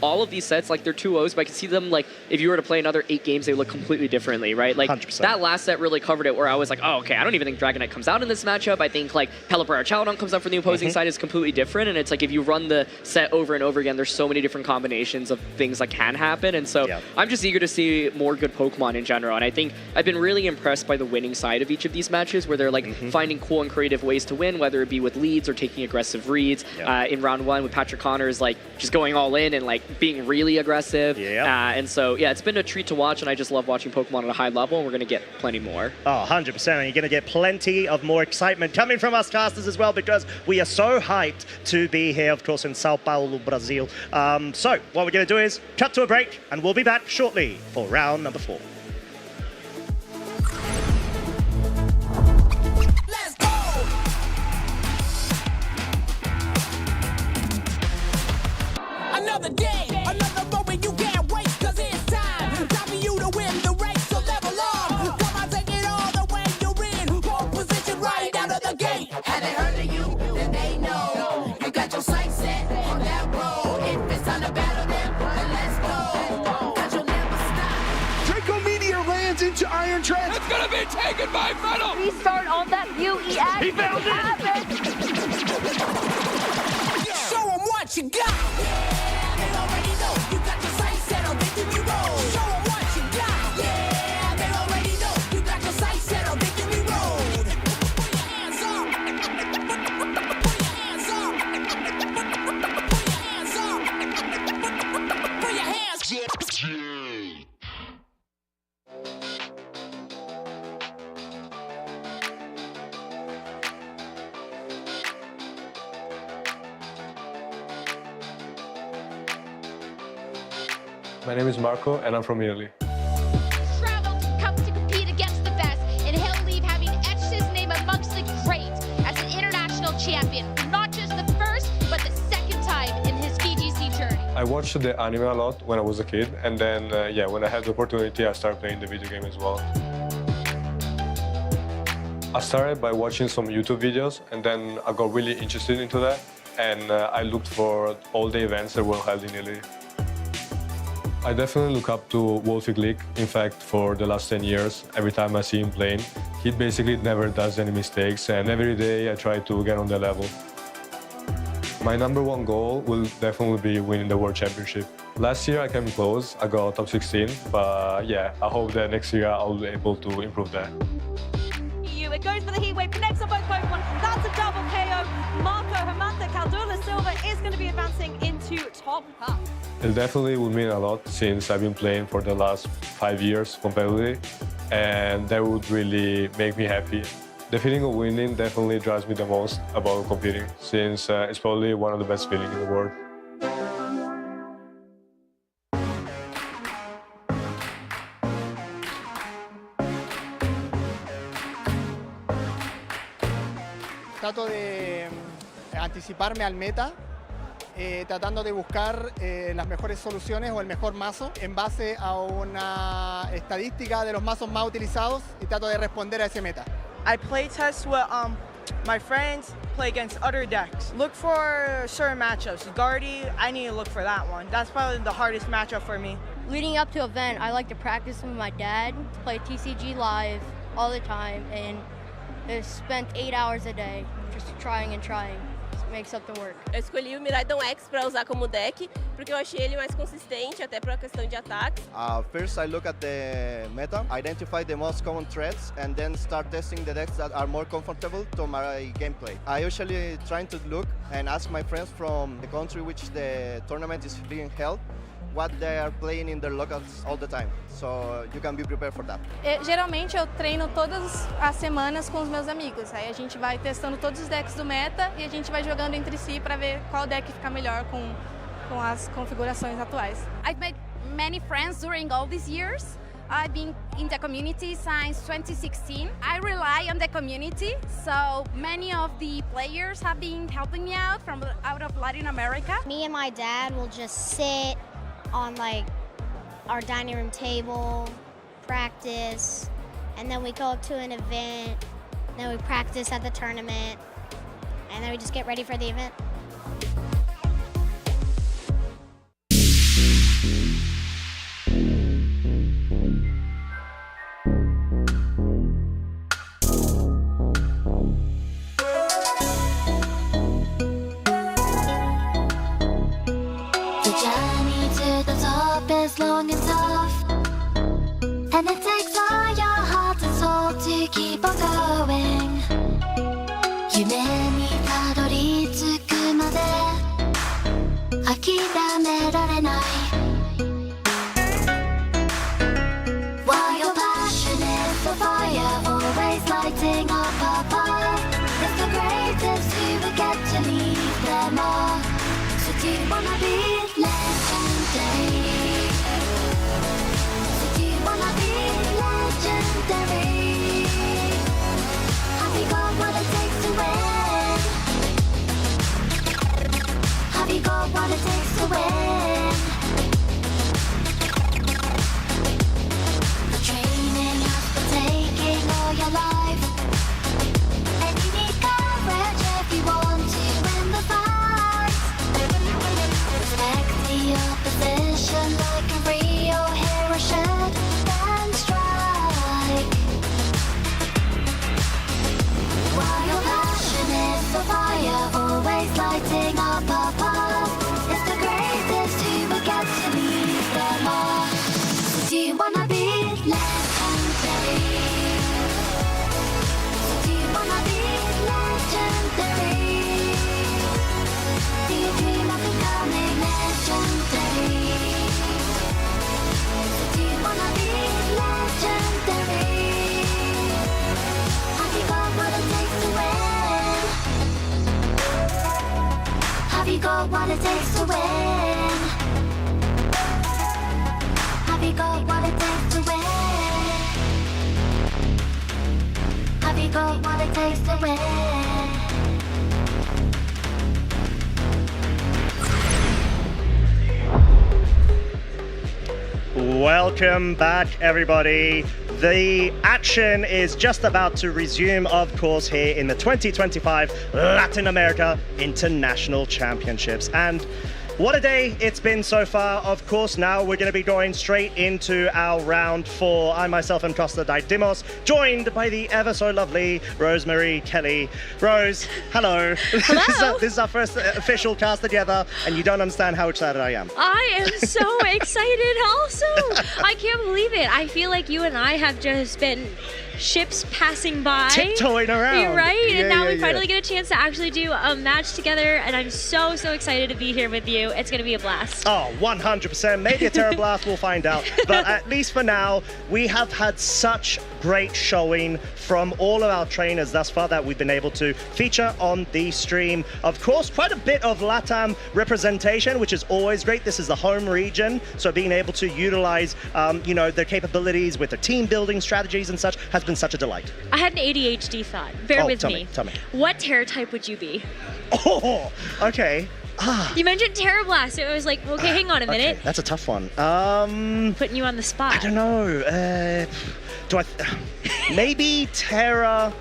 all of these sets, like they're 2-0s, but I can see them like, if you were to play another 8 games, they look completely differently, right? Like 100%. That last set really covered it, where I was like, oh, okay, I don't even think Dragonite comes out in this matchup. I think like Pelipper or Chowdon comes out from the opposing side is completely different. And it's like, if you run the set over and over again, there's so many different combinations of things that can happen. And so I'm just eager to see more good Pokemon in general. And I think I've been really impressed by the winning side of each of these matches, where they're like finding cool and creative ways to win, whether it be with leads or taking aggressive reads. In round one with Patrick Connors, like just going all in and like being really aggressive. And so, yeah, it's been a treat to watch, and I just love watching Pokemon at a high level, and we're going to get plenty more. Oh, 100%. And you're going to get plenty of more excitement coming from us casters as well, because we are so hyped to be here, of course, in Sao Paulo, Brazil. So what we're going to do is cut to a break, and we'll be back shortly for round number 4. Another day, another moment you can't waste, cause it's time for you to win the race, so level up. Come on, take it all the way you're in pole position right out of the gate. Have they heard of you? Then they know. You got your sights set on that road. If it's time to battle them, then let's go. Cause you'll never stop. being taken by Metal! Restart on that view, he actually has it! Show them what you got! Yeah, they already know you got your sights set on victory road. Show them what you got! Yeah, they already know you got your sights set on victory road. Put your hands up! Put your hands up! Put your hands up! Put your hands up! My name is Marco and I'm from Italy. Traveled to come to compete against the best, and he'll leave having etched his name amongst the greats as an international champion, not just the first, but the second time in his VGC journey. I watched the anime a lot when I was a kid, and then when I had the opportunity, I started playing the video game as well. I started by watching some YouTube videos, and then I got really interested into that, and I looked for all the events that were held in Italy. I definitely look up to Wolfie Glick. In fact, for the last 10 years, every time I see him playing, he basically never does any mistakes, and every day I try to get on the level. My number one goal will definitely be winning the World Championship. Last year I came close, I got top 16, but yeah, I hope that next year I'll be able to improve that. It goes for the heat wave, connects on both Pokemon. That's a double KO. Marco Hermantha Caldula Silva is going to be advancing into top half. It definitely would mean a lot since I've been playing for the last 5 years competitively, and that would really make me happy. The feeling of winning definitely drives me the most about competing, since it's probably one of the best feelings in the world. Trato de anticiparme al meta, tratando de buscar las mejores soluciones o el mejor mazo en base a una estadística de los mazos más utilizados y trato de responder a ese meta. I play test with my friends, play against other decks. Look for certain matchups. Guardy, I need to look for that one. That's probably the hardest matchup for me. Leading up to event, I like to practice with my dad, to play TCG live all the time, and I spent 8 hours a day just trying and trying to make something work. Eu escolhi o Miraidon X para usar como deck, porque eu achei ele mais consistente, até para a questão de ataques. First I look at the meta, identify the most common threats, and then start testing the decks that are more comfortable to my gameplay. I usually try to look and ask my friends from the country which the tournament is being held, what they are playing in their locals all the time, so you can be prepared for that. Geralmente eu treino todas as semanas com os meus amigos, aí a gente vai testando todos os decks do meta e a gente vai jogando entre si para ver qual deck fica melhor com as configurações atuais. I've made many friends during all these years. I've been in the community since 2016. I rely on the community, so many of the players have been helping me out from out of Latin America. Me and my dad will just sit on like our dining room table, practice, and then we go up to an event, then we practice at the tournament, and then we just get ready for the event. Is long and tough, and it takes all your heart and soul to keep on going. 夢にたどり着くまで諦められない。 While your passion is the fire, always lighting up a path, it's the greatest you will get to leave them all. So do you wanna be legendary? Wanna be legendary? Have you got what it takes to win? Have you got what it takes to win? The training has been taking all your life, and you need courage if you want to win the fight. Respect the opposition like a real hero should. got what it takes to win? Have you got what it takes to win? Have you got what it takes to win? Welcome back, everybody. The action is just about to resume, of course, here in the 2025 Latin America International Championships. And what a day it's been so far. Of course, now we're going to be going straight into our round 4. I myself am Costa Dimos, joined by the ever so lovely Rosemary Kelly. Rose, hello. Hello. This is our first official cast together, and you don't understand how excited I am. I am so excited also. I can't believe it. I feel like you and I have just been ships passing by. Tiptoeing around. You're right. Yeah, and now yeah, we finally get a chance to actually do a match together, and I'm so excited to be here with you. It's going to be a blast. Oh, 100%. Maybe a Terra Blast, we'll find out. But at least for now, we have had such great showing from all of our trainers thus far that we've been able to feature on the stream. Of course, quite a bit of LATAM representation, which is always great. This is the home region, so being able to utilize, their capabilities with the team building strategies and such has been such a delight. I had an ADHD thought. Bear with tell me. Tell me. What Terra type would you be? Oh, okay. You mentioned Terra Blast, so I was like, okay, hang on a minute. Okay, that's a tough one. Putting you on the spot. I don't know. Maybe Terra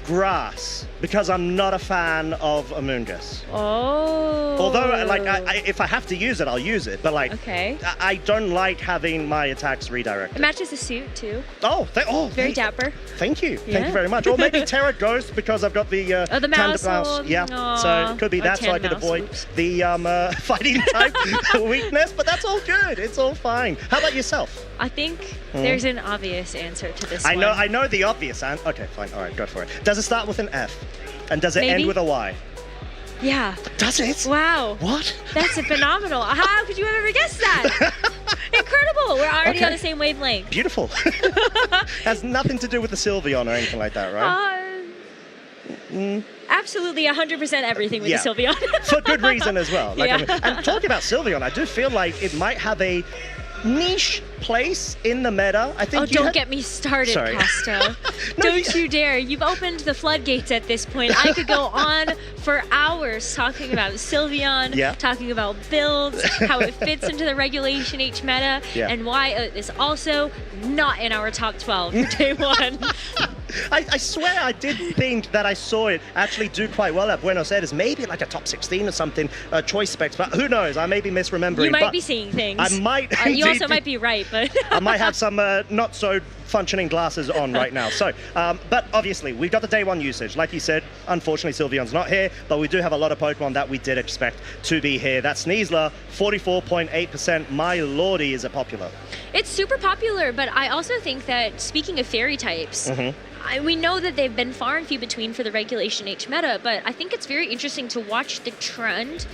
Grass, because I'm not a fan of Amoongus. Oh. Although, if I have to use it, I'll use it. But okay. I don't like having my attacks redirected. It matches the suit too. Very dapper. Thank you. Yeah. Thank you very much. Or maybe Terra Ghost, because I've got the the mouse. Yeah. Aww. So it could be that, so I could avoid the fighting type weakness. But that's all good. It's all fine. How about yourself? I think there's an obvious answer to this I one. know the obvious answer. Okay, fine. All right, go for it. Does it start with an F? And does it end with a Y? Yeah. Does it? Wow. What? That's phenomenal. How could you have ever guessed that? Incredible. We're already on the same wavelength. Beautiful. Has nothing to do with the Sylveon or anything like that, right? Absolutely 100% everything with the Sylveon. For good reason as well. Yeah. And talking about Sylveon, I do feel like it might have a niche place in the meta. I think don't get me started, Costa. Don't you dare. You've opened the floodgates at this point. I could go on for hours talking about Sylveon, talking about builds, how it fits into the Regulation H meta, and why it is also not in our top 12 for day one. I swear I did think that I saw it actually do quite well at Buenos Aires, maybe like a top 16 or something, choice specs, but who knows? I may be misremembering. You might be seeing things. I might. You also might be right, but I might have some not so functioning glasses on right now. So, but obviously, we've got the day one usage. Like you said, unfortunately, Sylveon's not here, but we do have a lot of Pokemon that we did expect to be here. That Sneasler, 44.8%. My lordy, is it popular? It's super popular, but I also think that, speaking of fairy types, we know that they've been far and few between for the Regulation H meta, but I think it's very interesting to watch the trend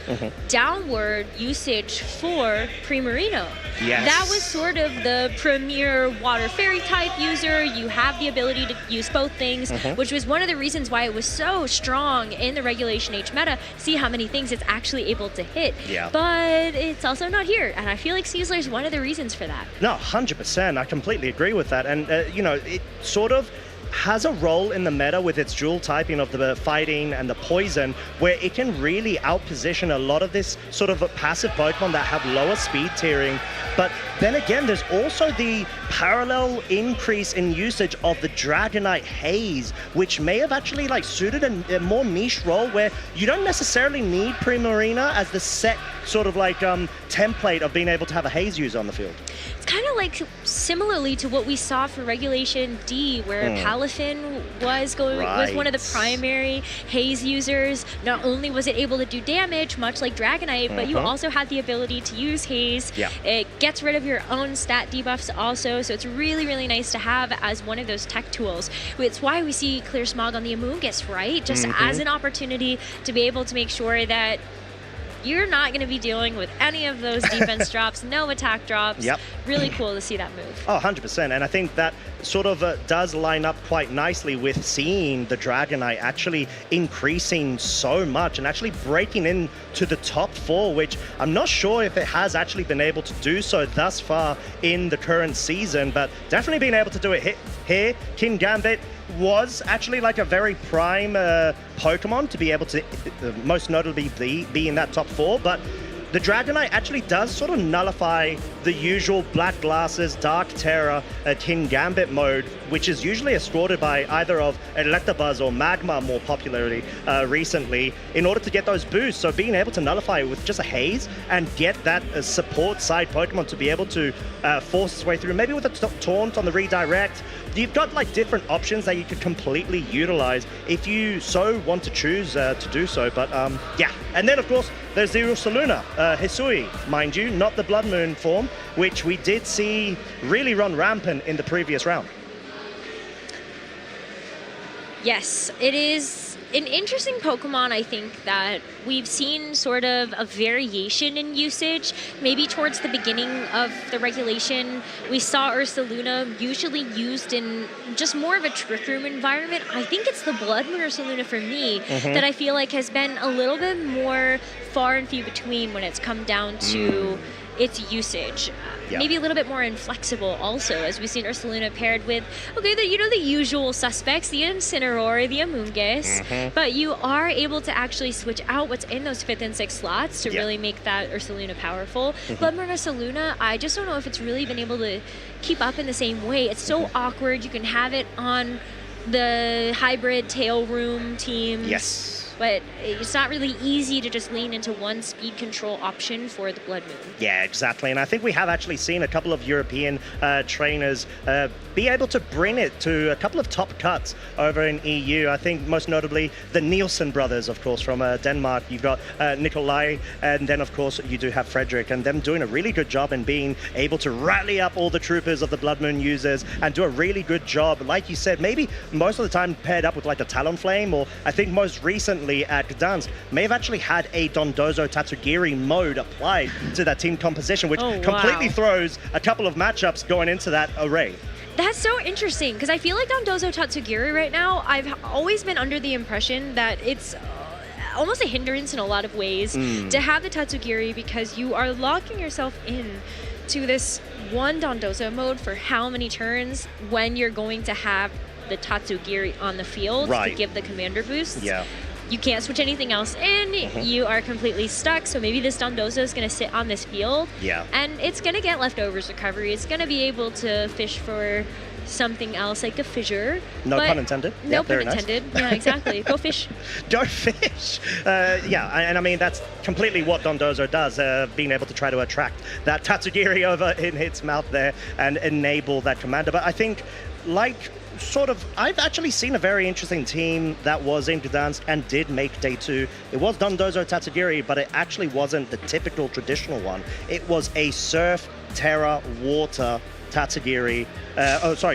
downward usage for Primarino. Yes. That was sort of the premier water fairy type user. You have the ability to use both things, which was one of the reasons why it was so strong in the Regulation H meta. See how many things it's actually able to hit. Yeah. But it's also not here, and I feel like Sneasler is one of the reasons for that. No, 100%. I completely agree with that. And, it sort of has a role in the meta with its dual typing of the fighting and the poison, where it can really outposition a lot of this sort of passive Pokemon that have lower speed tiering. But then again, there's also the parallel increase in usage of the Dragonite Haze, which may have actually suited a more niche role where you don't necessarily need Primarina as the set sort of template of being able to have a Haze user on the field. It's kind of like similarly to what we saw for Regulation D, where Palafin was one of the primary Haze users. Not only was it able to do damage, much like Dragonite, but you also had the ability to use Haze. Yeah. It gets rid of your own stat debuffs also, so it's really, really nice to have as one of those tech tools. It's why we see Clear Smog on the Amoonguss, right? Just as an opportunity to be able to make sure that you're not going to be dealing with any of those defense drops, no attack drops. Yep. Really cool to see that move. Oh, 100%. And I think that sort of does line up quite nicely with seeing the Dragonite actually increasing so much and actually breaking into the top 4, which I'm not sure if it has actually been able to do so thus far in the current season, but definitely being able to do it here. Kingambit was actually like a very prime Pokemon to be able to most notably be in that top 4, but the Dragonite actually does sort of nullify the usual Black Glasses, Dark Terror, Kingambit mode, which is usually escorted by either of Electabuzz or Magma more popularly recently, in order to get those boosts. So being able to nullify it with just a Haze and get that support side Pokemon to be able to force its way through, maybe with a Taunt on the redirect. You've got like different options that you could completely utilize if you so want to choose to do so. But yeah, and then of course there's the Ursaluna, Hisui, mind you, not the Blood Moon form, which we did see really run rampant in the previous round. Yes, it is an interesting Pokemon. I think that we've seen sort of a variation in usage. Maybe towards the beginning of the regulation, we saw Ursaluna usually used in just more of a Trick Room environment. I think it's the Blood Moon Ursaluna for me that I feel like has been a little bit more far and few between when it's come down to its usage. Yeah. Maybe a little bit more inflexible also, as we've seen Ursaluna paired with, okay, the usual suspects, the Incineroar, the Amoonguss, but you are able to actually switch out what's in those 5th and 6th slots to really make that Ursaluna powerful. Blood Moon Ursaluna, I just don't know if it's really been able to keep up in the same way. It's so awkward. You can have it on the hybrid tail room teams. Yes. But it's not really easy to just lean into one speed control option for the Blood Moon. Yeah, exactly. And I think we have actually seen a couple of European trainers be able to bring it to a couple of top cuts over in EU. I think most notably the Nielsen brothers, of course, from Denmark. You've got Nikolai, and then, of course, you do have Frederick, and them doing a really good job in being able to rally up all the troopers of the Blood Moon users and do a really good job. Like you said, maybe most of the time paired up with like the Talonflame, or I think most recently at Gdansk may have actually had a Dondozo Tatsugiri mode applied to that team composition, which completely throws a couple of matchups going into that array. That's so interesting, because I feel like Dondozo Tatsugiri right now, I've always been under the impression that it's almost a hindrance in a lot of ways to have the Tatsugiri, because you are locking yourself in to this one Dondozo mode for how many turns when you're going to have the Tatsugiri on the field to give the commander boosts. Yeah. You can't switch anything else in. You are completely stuck. So maybe this Dondozo is going to sit on this field. Yeah. And it's going to get leftovers recovery. It's going to be able to fish for something else, like a fissure. No pun intended. No pun intended. Yeah, exactly. Go fish. Go fish. Yeah, and I mean, that's completely what Dondozo does, being able to try to attract that Tatsugiri over in its mouth there and enable that commander. But I think, like, I've actually seen a very interesting team that was in Gdansk and did make day 2. It was Dondozo Tatsugiri, but it actually wasn't the typical traditional one. It was a Surf, Terra, Water Tatsugiri,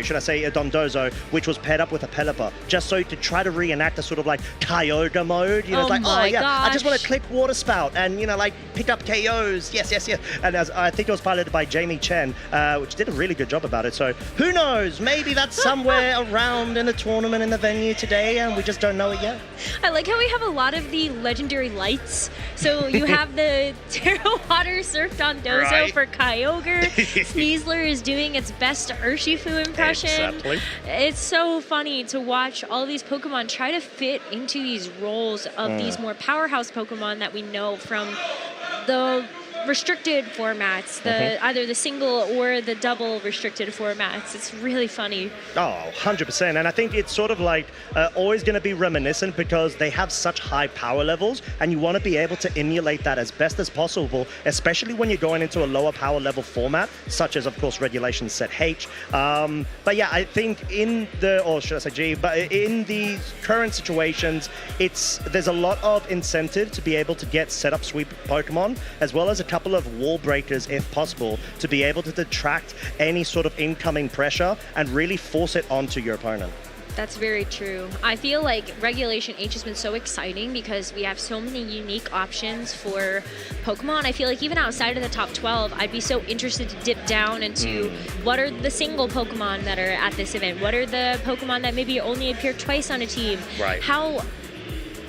should I say a Dondozo, which was paired up with a Pelipper, just so you could try to reenact a sort of like Kyogre mode. You know, it's like, oh yeah, I just want to click Water Spout and, you know, like pick up KOs. Yes, yes, yes. And as I think it was piloted by Jamie Chen, which did a really good job about it. So who knows? Maybe that's somewhere around in the tournament in the venue today, and we just don't know it yet. I like how we have a lot of the legendary lights. So you have the Terra Water Surf Dondozo for Kyogre. Sneasler is doing its best Urshifu impression. Exactly. It's so funny to watch all these Pokemon try to fit into these roles of these more powerhouse Pokemon that we know from the restricted formats, either the single or the double restricted formats. It's really funny. Oh, 100%. And I think it's sort of like always going to be reminiscent because they have such high power levels, and you want to be able to emulate that as best as possible, especially when you're going into a lower power level format, such as, of course, Regulation Set H. But yeah, I think in the, or should I say G, but in the current situations, there's a lot of incentive to be able to get setup sweep Pokemon, as well as a couple of wall breakers if possible, to be able to detract any sort of incoming pressure and really force it onto your opponent. That's very true. I feel like Regulation H has been so exciting because we have so many unique options for Pokemon. I feel like even outside of the top 12, I'd be so interested to dip down into what are the single Pokemon that are at this event? What are the Pokemon that maybe only appear twice on a team? Right. How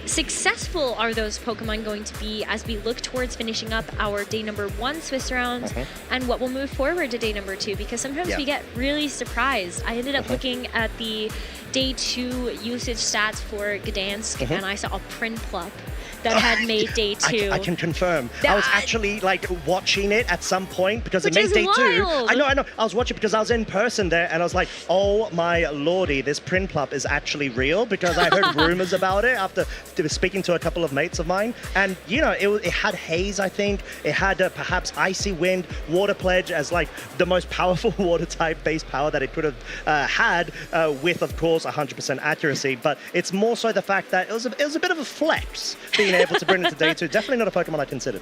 successful are those Pokemon going to be as we look towards finishing up our day number 1 Swiss round and what will move forward to day number 2? Because sometimes we get really surprised. I ended up looking at the day 2 usage stats for Gdansk and I saw a Prinplup that had made day 2. I can confirm. I was actually like watching it at some point because it made day 2. I know. I was watching because I was in person there and I was like, oh my lordy, this Prinplup is actually real, because I heard rumors about it after speaking to a couple of mates of mine. And you know, it had haze, I think. It had perhaps icy wind, water pledge as like the most powerful water type base power that it could have had with, of course, 100% accuracy. But it's more so the fact that it was a bit of a flex being able to bring it to day 2. Definitely not a Pokemon I considered.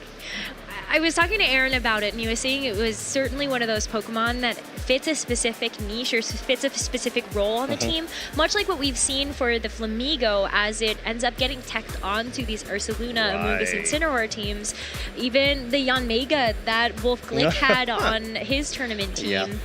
I was talking to Aaron about it, and he was saying it was certainly one of those Pokemon that fits a specific niche or fits a specific role on the team, much like what we've seen for the Flamigo as it ends up getting teched onto these Ursaluna, Amoonguss, and Incineroar teams. Even the Yanmega that Wolf Glick had on his tournament team.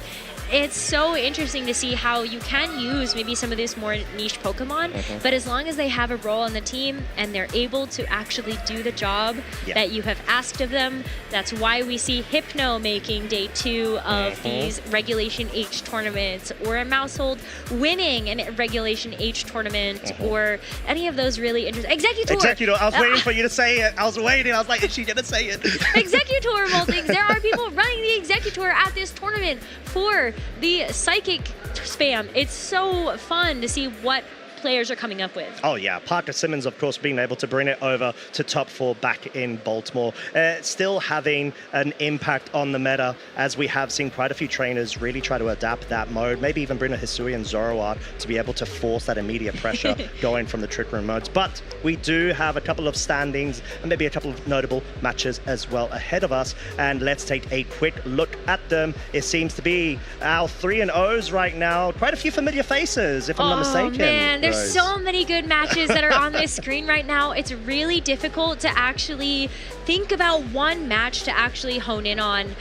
It's so interesting to see how you can use maybe some of these more niche Pokemon, but as long as they have a role on the team and they're able to actually do the job that you have asked of them, that's why we see Hypno making day 2 of these Regulation H tournaments, or a Mousehold winning a Regulation H tournament, or any of those really interesting... Executor! I was waiting for you to say it. I was waiting. I was like, is she going to say it? Executor moltings. There are people running the Executor at this tournament for the Psychic spam. It's so fun to see what players are coming up with. Oh yeah, Parker Simmons, of course, being able to bring it over to top 4 back in Baltimore. Still having an impact on the meta, as we have seen quite a few trainers really try to adapt that mode, maybe even bring a Hisui and Zoroark to be able to force that immediate pressure going from the Trick Room modes. But we do have a couple of standings and maybe a couple of notable matches as well ahead of us, and let's take a quick look at them. It seems to be our 3-0s right now. Quite a few familiar faces, if I'm not mistaken. Man, there's so many good matches that are on this screen right now. It's really difficult to actually think about one match to actually hone in on.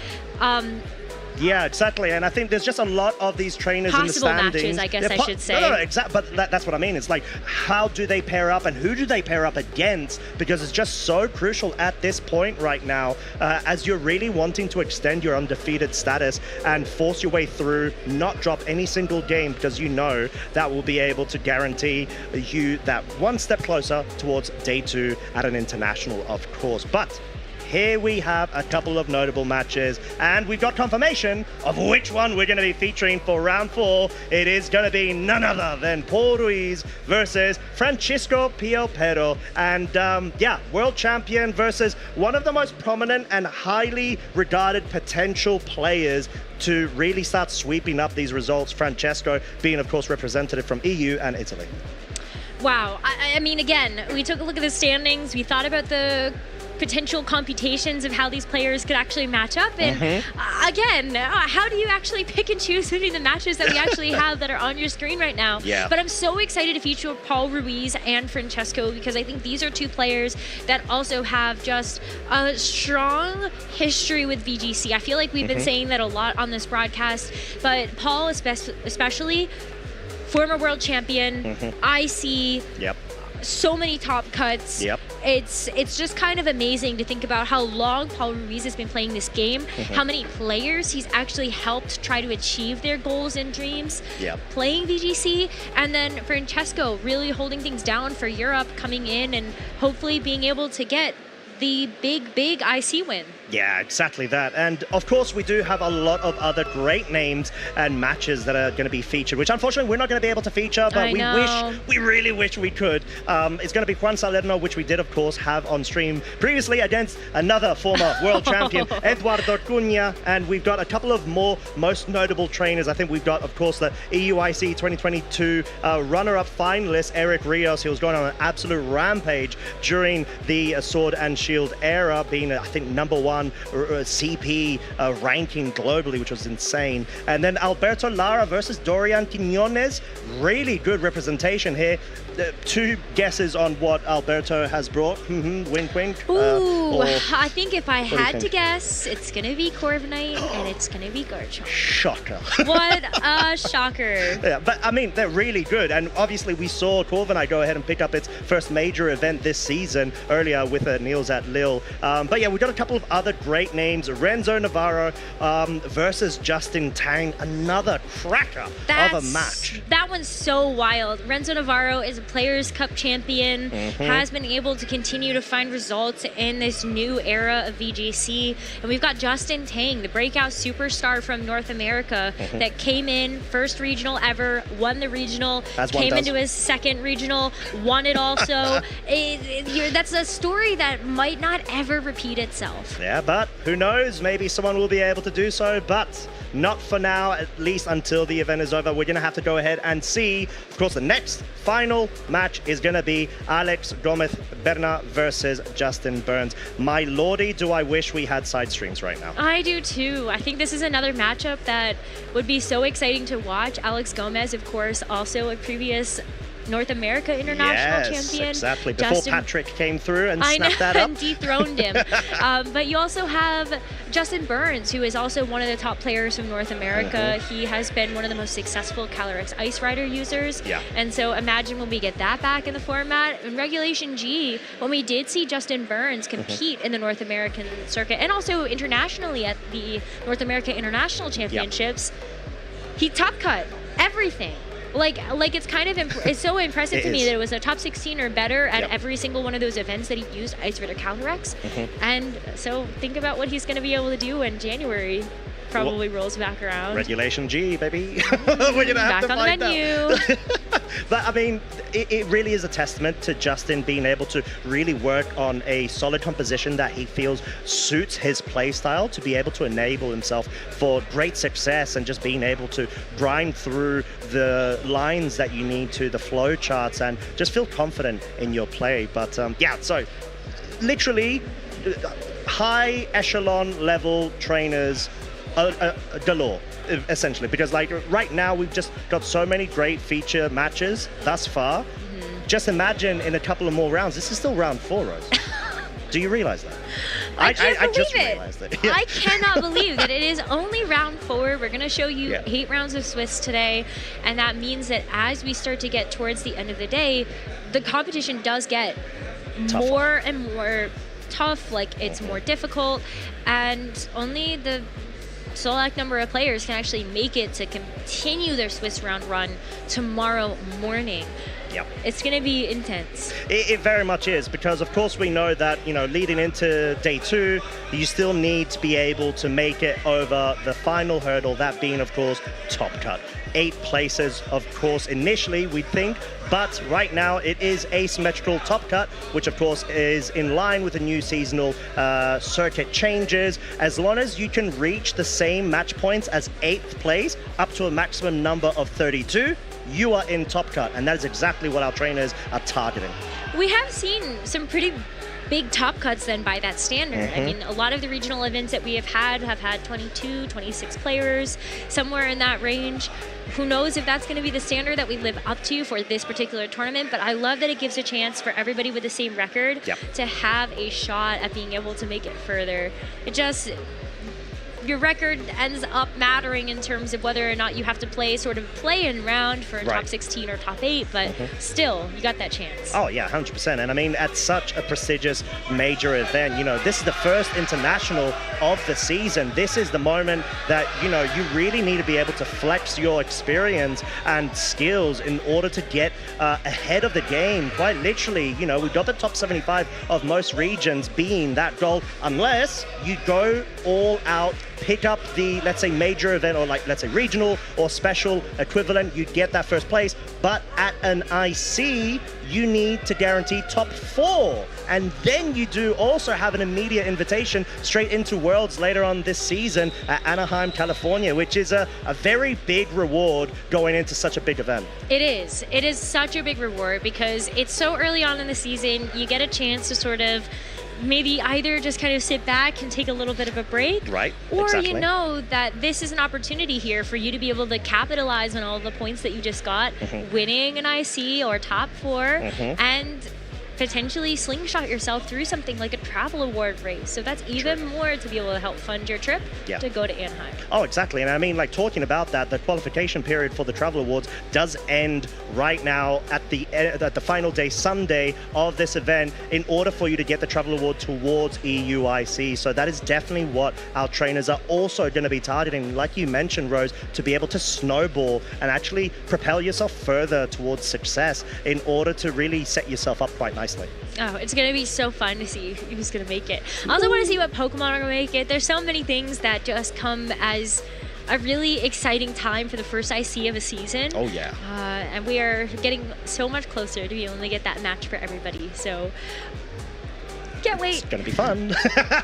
Yeah, exactly. And I think there's just a lot of these trainers in the standings. Matches, I guess I should say. No, exactly. But that's what I mean. It's like, how do they pair up and who do they pair up against? Because it's just so crucial at this point right now, as you're really wanting to extend your undefeated status and force your way through, not drop any single game, because you know that will be able to guarantee you that one step closer towards day 2 at an international, of course. But here we have a couple of notable matches, and we've got confirmation of which one we're going to be featuring for round 4. It is going to be none other than Paul Ruiz versus Francisco Pio Pero. And yeah, world champion versus one of the most prominent and highly regarded potential players to really start sweeping up these results. Francesco being, of course, representative from EU and Italy. Wow. I mean, again, we took a look at the standings. We thought about the potential computations of how these players could actually match up, and again, how do you actually pick and choose between the matches that we actually have that are on your screen right now? But I'm so excited to feature Paul Ruiz and Francesco, because I think these are two players that also have just a strong history with VGC. I feel like we've been saying that a lot on this broadcast, but Paul especially, former world champion, IC, so many top cuts. It's just kind of amazing to think about how long Paul Ruiz has been playing this game, how many players he's actually helped try to achieve their goals and dreams playing VGC, and then Francesco really holding things down for Europe, coming in and hopefully being able to get the big IC win. Yeah, exactly that. And of course, we do have a lot of other great names and matches that are going to be featured, which unfortunately we're not going to be able to feature, but we really wish we could. It's going to be Juan Salerno, which we did, of course, have on stream previously against another former world champion, Eduardo Cunha. And we've got a couple of more most notable trainers. I think we've got, of course, the EUIC 2022 runner-up finalist, Eric Rios. He was going on an absolute rampage during the Sword and Shield Shield era, being, I think, #1 CP ranking globally, which was insane. And then Alberto Lara versus Dorian Quiñones. Really good representation here. 2 guesses on what Alberto has brought. Wink, wink. Ooh, I think if I had to guess, it's going to be Corviknight and it's going to be Garchomp. Shocker. What a shocker. Yeah, but I mean, they're really good. And obviously we saw Corviknight go ahead and pick up its first major event this season earlier with Niels at Lille. But yeah, we've got a couple of other great names. Renzo Navarro versus Justin Tang. Another cracker of a match. That one's so wild. Renzo Navarro is a Players' Cup champion, has been able to continue to find results in this new era of VGC. And we've got Justin Tang, the breakout superstar from North America that came in first regional ever, won the regional, came into his second regional, won it also. That's a story that might not ever repeat itself. Yeah, but who knows? Maybe someone will be able to do so, but not for now, at least until the event is over. We're going to have to go ahead and see. Of course, the next final match is going to be Alex Gomez Berna versus Justin Burns. My lordy, do I wish we had side streams right now. I do too. I think this is another matchup that would be so exciting to watch. Alex Gomez, of course, also a previous North America International champion. Exactly. Before Patrick came through and snapped that up. And dethroned him. But you also have Justin Burns, who is also one of the top players from North America. He has been one of the most successful Calyrex Ice Rider users. Yeah. And so imagine when we get that back in the format. In Regulation G, when we did see Justin Burns compete in the North American circuit and also internationally at the North America International Championships, he top cut everything. Like it's kind of it's so impressive to me that it was a top 16 or better at every single one of those events that he used Ice Ritter Calyrex. And so think about what he's going to be able to do when January probably rolls back around. Regulation G, baby. We're going to have to find out. But I mean, it really is a testament to Justin being able to really work on a solid composition that he feels suits his play style to be able to enable himself for great success and just being able to grind through the lines that you need to, the flow charts, and just feel confident in your play. But yeah, so literally high echelon level trainers galore, essentially, because like right now we've just got so many great feature matches thus far. Just imagine in a couple of more rounds. This is still round 4, Rose. Do you realize that? I just realized it. I cannot believe that it is only round 4. We're going to show you 8 rounds of Swiss today, and that means that as we start to get towards the end of the day, the competition does get tougher. More and more tough, like it's more difficult, and only the select number of players can actually make it to continue their Swiss round run tomorrow morning. Yep. It's going to be intense. It very much is, because of course we know that, you know, leading into day 2, you still need to be able to make it over the final hurdle, that being, of course, top cut. 8 places, of course, initially, we'd think, but right now it is asymmetrical top cut, which of course is in line with the new seasonal circuit changes. As long as you can reach the same match points as 8th place, up to a maximum number of 32, you are in top cut, and that is exactly what our trainers are targeting. We have seen some pretty big top cuts then by that standard. I mean, a lot of the regional events that we have had 22, 26 players, somewhere in that range. Who knows if that's going to be the standard that we live up to for this particular tournament, but I love that it gives a chance for everybody with the same record to have a shot at being able to make it further. It just, your record ends up mattering in terms of whether or not you have to play sort of play-in round for a top 16 or top 8, but still, you got that chance. Oh yeah, 100%. And I mean, at such a prestigious major event, you know, this is the first international of the season. This is the moment that, you know, you really need to be able to flex your experience and skills in order to get ahead of the game. Quite literally, you know, we've got the top 75 of most regions being that goal, unless you go all out, pick up the, let's say, major event, or like, let's say, regional or special equivalent, you'd get that first place. But at an IC, you need to guarantee top 4. And then you do also have an immediate invitation straight into Worlds later on this season at Anaheim, California, which is a very big reward going into such a big event. It is. It is such a big reward because it's so early on in the season. You get a chance to sort of maybe either just kind of sit back and take a little bit of a break, right? Or exactly. you know that this is an opportunity here for you to be able to capitalize on all the points that you just got, winning an IC or top 4, and potentially slingshot yourself through something like a travel award race. So that's even more to be able to help fund your trip to go to Anaheim. Oh, exactly. And I mean, like, talking about that, the qualification period for the travel awards does end right now at the final day, Sunday, of this event, in order for you to get the travel award towards EUIC. So that is definitely what our trainers are also going to be targeting, like you mentioned, Rose, to be able to snowball and actually propel yourself further towards success in order to really set yourself up quite nicely. Oh, it's going to be so fun to see who's going to make it. I also want to see what Pokemon are going to make it. There's so many things that just come as a really exciting time for the first IC of a season. Oh, yeah. And we are getting so much closer to be able to get that match for everybody. So can't wait. It's going to be fun.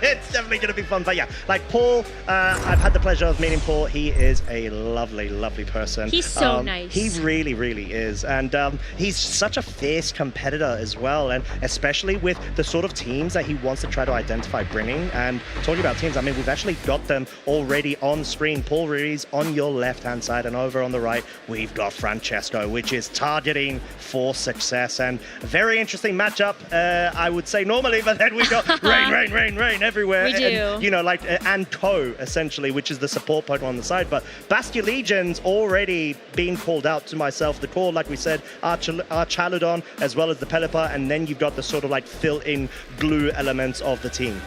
It's definitely going to be fun. But yeah, like Paul, I've had the pleasure of meeting Paul. He is a lovely, lovely person. He's so nice. He really, really is. And he's such a fierce competitor as well. And especially with the sort of teams that he wants to try to identify bringing. And talking about teams, I mean, we've actually got them already on screen. Paul Ruiz on your left-hand side, and over on the right, we've got Francesco, which is targeting for success. And a very interesting matchup, I would say normally, but then we've got rain everywhere. We do. And, you know, like, and Co, essentially, which is the support Pokemon on the side. But Basculegion's already been called out to myself. The core, like we said, Archaludon, as well as the Pelipper, and then you've got the sort of like fill-in glue elements of the team.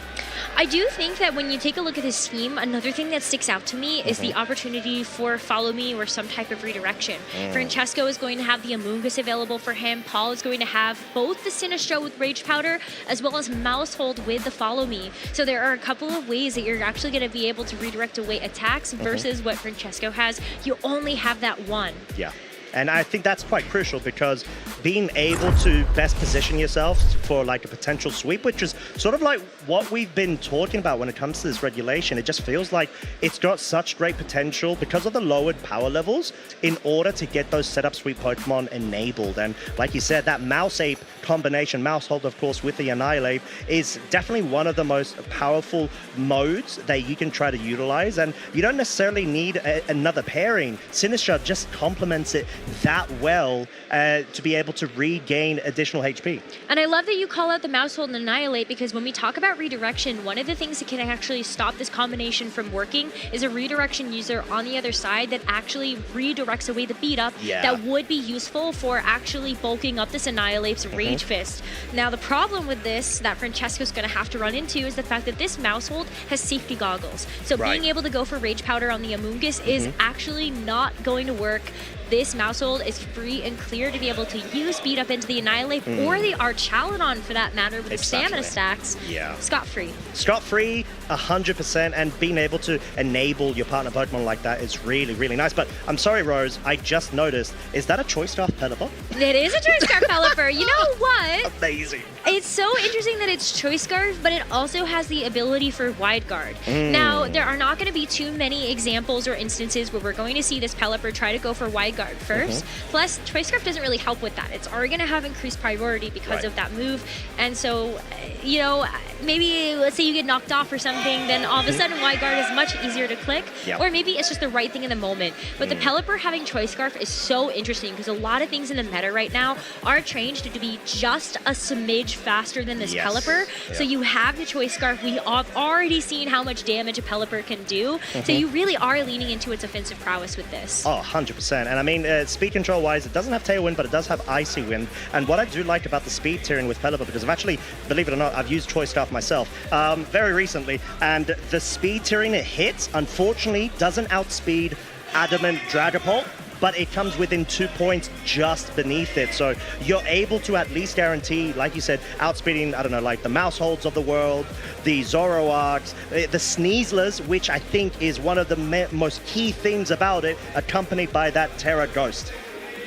I do think that when you take a look at this team, another thing that sticks out to me is the opportunity for Follow Me or some type of redirection. Francesco is going to have the Amoonguss available for him. Paul is going to have both the Sinistro with Rage Powder as well as Mousehold with the Follow Me. So there are a couple of ways that you're actually going to be able to redirect away attacks versus what Francesco has. You only have that one. Yeah. And I think that's quite crucial, because being able to best position yourself for like a potential sweep, which is sort of like what we've been talking about when it comes to this regulation. It just feels like it's got such great potential because of the lowered power levels in order to get those setup sweep Pokemon enabled. And like you said, that Mouse-Ape combination, Mousehold, of course, with the Annihilate, is definitely one of the most powerful modes that you can try to utilize. And you don't necessarily need another pairing. Sinistcha just complements it that well to be able to regain additional HP. And I love that you call out the Mousehold and Annihilate, because when we talk about redirection, one of the things that can actually stop this combination from working is a redirection user on the other side that actually redirects away the beat up that would be useful for actually bulking up this Annihilate's Rage Fist. Now the problem with this that Francesco's going to have to run into is the fact that this Mousehold has safety goggles. So being able to go for Rage Powder on the Amoonguss is actually not going to work. This Mousehold is free and clear to be able to use Beat Up into the Annihilate or the Archaludon, for that matter, with the stamina stacks. Yeah. Scot-free. Scot-free, 100%, and being able to enable your partner Pokemon like that is really, really nice. But I'm sorry, Rose, I just noticed, is that a Choice Scarf Pelipper? It is a Choice Scarf Pelipper. You know what? Amazing. It's so interesting that it's Choice Scarf, but it also has the ability for Wide Guard. Now, there are not going to be too many examples or instances where we're going to see this Pelipper try to go for Wide Guard first. Plus, Choice Scarf doesn't really help with that. It's already going to have increased priority because of that move. And so, you know, maybe let's say you get knocked off or something, then all of a sudden Wide Guard is much easier to click. Or maybe it's just the right thing in the moment. But the Pelipper having Choice Scarf is so interesting, because a lot of things in the meta right now are changed to be just a smidge faster than this Pelipper. So you have the Choice Scarf. We have already seen how much damage a Pelipper can do. So you really are leaning into its offensive prowess with this. Oh, 100%. And I mean, speed control wise, it doesn't have Tailwind, but it does have Icy Wind. And what I do like about the speed tiering with Pelipper, because I've actually, believe it or not, I've used Choice Scarf myself very recently, and the speed tiering it hits, unfortunately, doesn't outspeed Adamant Dragapult, but it comes within 2 points just beneath it. So you're able to at least guarantee, like you said, outspeeding, I don't know, like the Mouseholds of the world, the Zoroarks, the Sneaslers, which I think is one of the most key things about it, accompanied by that Terra Ghost.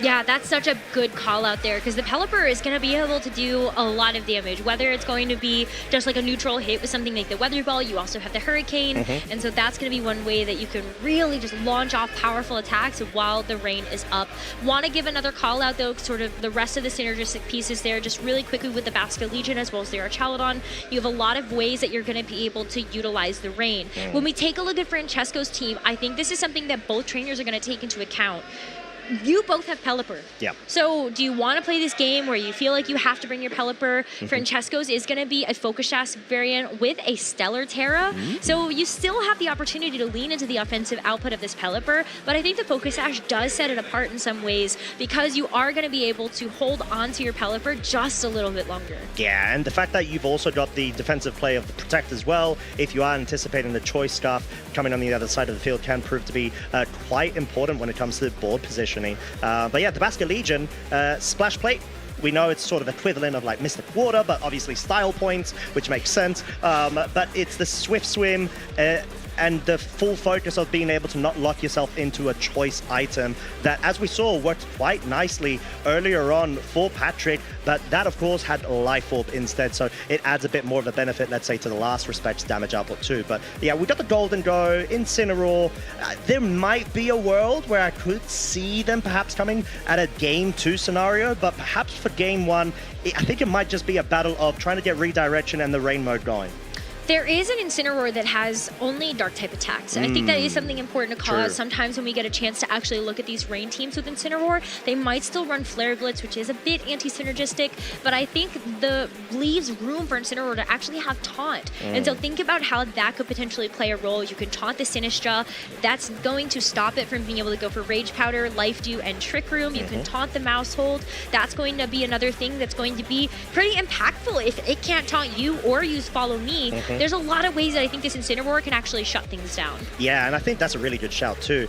Yeah, that's such a good call out there because the Pelipper is going to be able to do a lot of damage, whether it's going to be just like a neutral hit with something like the Weather Ball. You also have the Hurricane, and so that's going to be one way that you can really just launch off powerful attacks while the rain is up. Want to give another call out though, sort of the rest of the synergistic pieces there, just really quickly with the Basket Legion as well as the Archaludon. You have a lot of ways that you're going to be able to utilize the rain. When we take a look at Francesco's team, I think this is something that both trainers are going to take into account. You both have Pelipper. Yeah. So do you want to play this game where you feel like you have to bring your Pelipper? Francesco's is going to be a Focus Sash variant with a Stellar Terra. So you still have the opportunity to lean into the offensive output of this Pelipper, but I think the Focus Sash does set it apart in some ways because you are going to be able to hold on to your Pelipper just a little bit longer. Yeah, and the fact that you've also got the defensive play of the Protect as well, if you are anticipating the Choice Scarf coming on the other side of the field, can prove to be quite important when it comes to board position. But yeah, the Basket Legion, Splash Plate, we know it's sort of equivalent of like Mystic Water, but obviously style points, which makes sense. But it's the Swift Swim and the full focus of being able to not lock yourself into a choice item that, as we saw, worked quite nicely earlier on for Patrick, but that of course had Life Orb instead, so it adds a bit more of a benefit, let's say, to the last respect's damage output too. But yeah, we got the Golden Go, Incineroar. There might be a world where I could see them perhaps coming at a Game 2 scenario, but perhaps for Game 1, I think it might just be a battle of trying to get redirection and the rain mode going. There is an Incineroar that has only Dark-type attacks, and I think that is something important to call out. Sometimes when we get a chance to actually look at these rain teams with Incineroar, they might still run Flare Blitz, which is a bit anti-synergistic, but I think the leaves room for Incineroar to actually have Taunt. And so think about how that could potentially play a role. You can taunt the Sinistra. That's going to stop it from being able to go for Rage Powder, Life Dew, and Trick Room. You can taunt the Mouse Hold. That's going to be another thing that's going to be pretty impactful. If it can't taunt you or use Follow Me, there's a lot of ways that I think this Incineroar can actually shut things down. Yeah, and I think that's a really good shout too,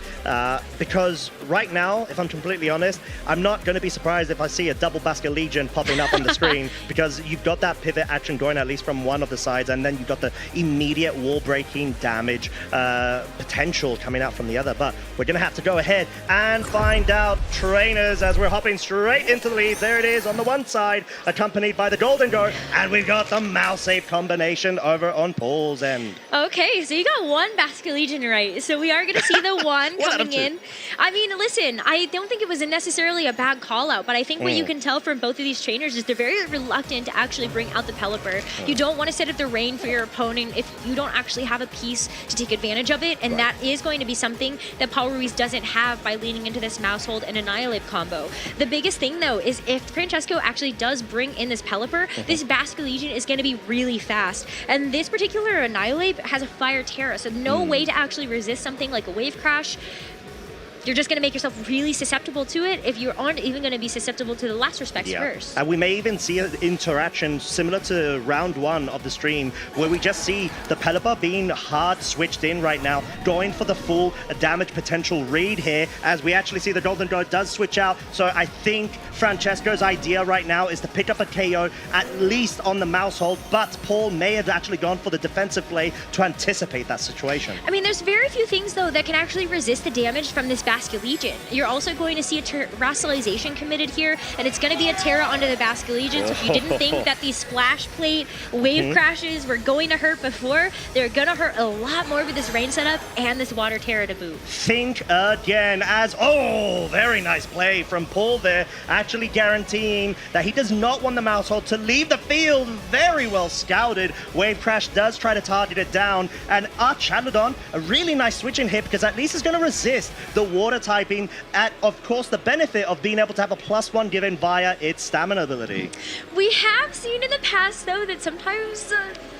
because right now, if I'm completely honest, I'm not going to be surprised if I see a double Basket Legion popping up on the screen, because you've got that pivot action going at least from one of the sides, and then you've got the immediate wall-breaking damage potential coming out from the other. But we're going to have to go ahead and find out, trainers, as we're hopping straight into the lead. There it is on the one side, accompanied by the Golden Go, and we've got the Mouse Ape combination over on Paul's end. Okay, so you got one Basket Legion right. So we are going to see the one coming in. I mean, listen, I don't think it was necessarily a bad call out, but I think what you can tell from both of these trainers is they're very reluctant to actually bring out the Pelipper. You don't want to set up the rain for your opponent if you don't actually have a piece to take advantage of it, and that is going to be something that Paul Ruiz doesn't have by leaning into this Mouse Hold and Annihilate combo. The biggest thing, though, is if Francesco actually does bring in this Pelipper, this Basket Legion is going to be really fast. And this particular Annihilate has a Fire Terra, so no way to actually resist something like a Wave Crash. You're just going to make yourself really susceptible to it if you aren't even going to be susceptible to the last respects first. And we may even see an interaction similar to round 1 of the stream, where we just see the Pelipper being hard switched in right now, going for the full damage potential read here, as we actually see the Golden Go does switch out. So I think Francesco's idea right now is to pick up a KO, at least on the Mouse Hold, but Paul may have actually gone for the defensive play to anticipate that situation. I mean, there's very few things, though, that can actually resist the damage from this Basket Legion. You're also going to see a Terastallization committed here, and it's going to be a Terra onto the Basket Legion, so if you didn't think that these Splash Plate Wave Crashes were going to hurt before, they're going to hurt a lot more with this rain setup and this Water Terra to boot. Think again as, very nice play from Paul there, actually guaranteeing that he does not want the Mouse Hold to leave the field. Very well scouted. Wave Crash does try to target it down, and Archaludon, a really nice switching hit, because at least it's going to resist the water typing at, of course, the benefit of being able to have a +1 given via its stamina ability. We have seen in the past, though, that sometimes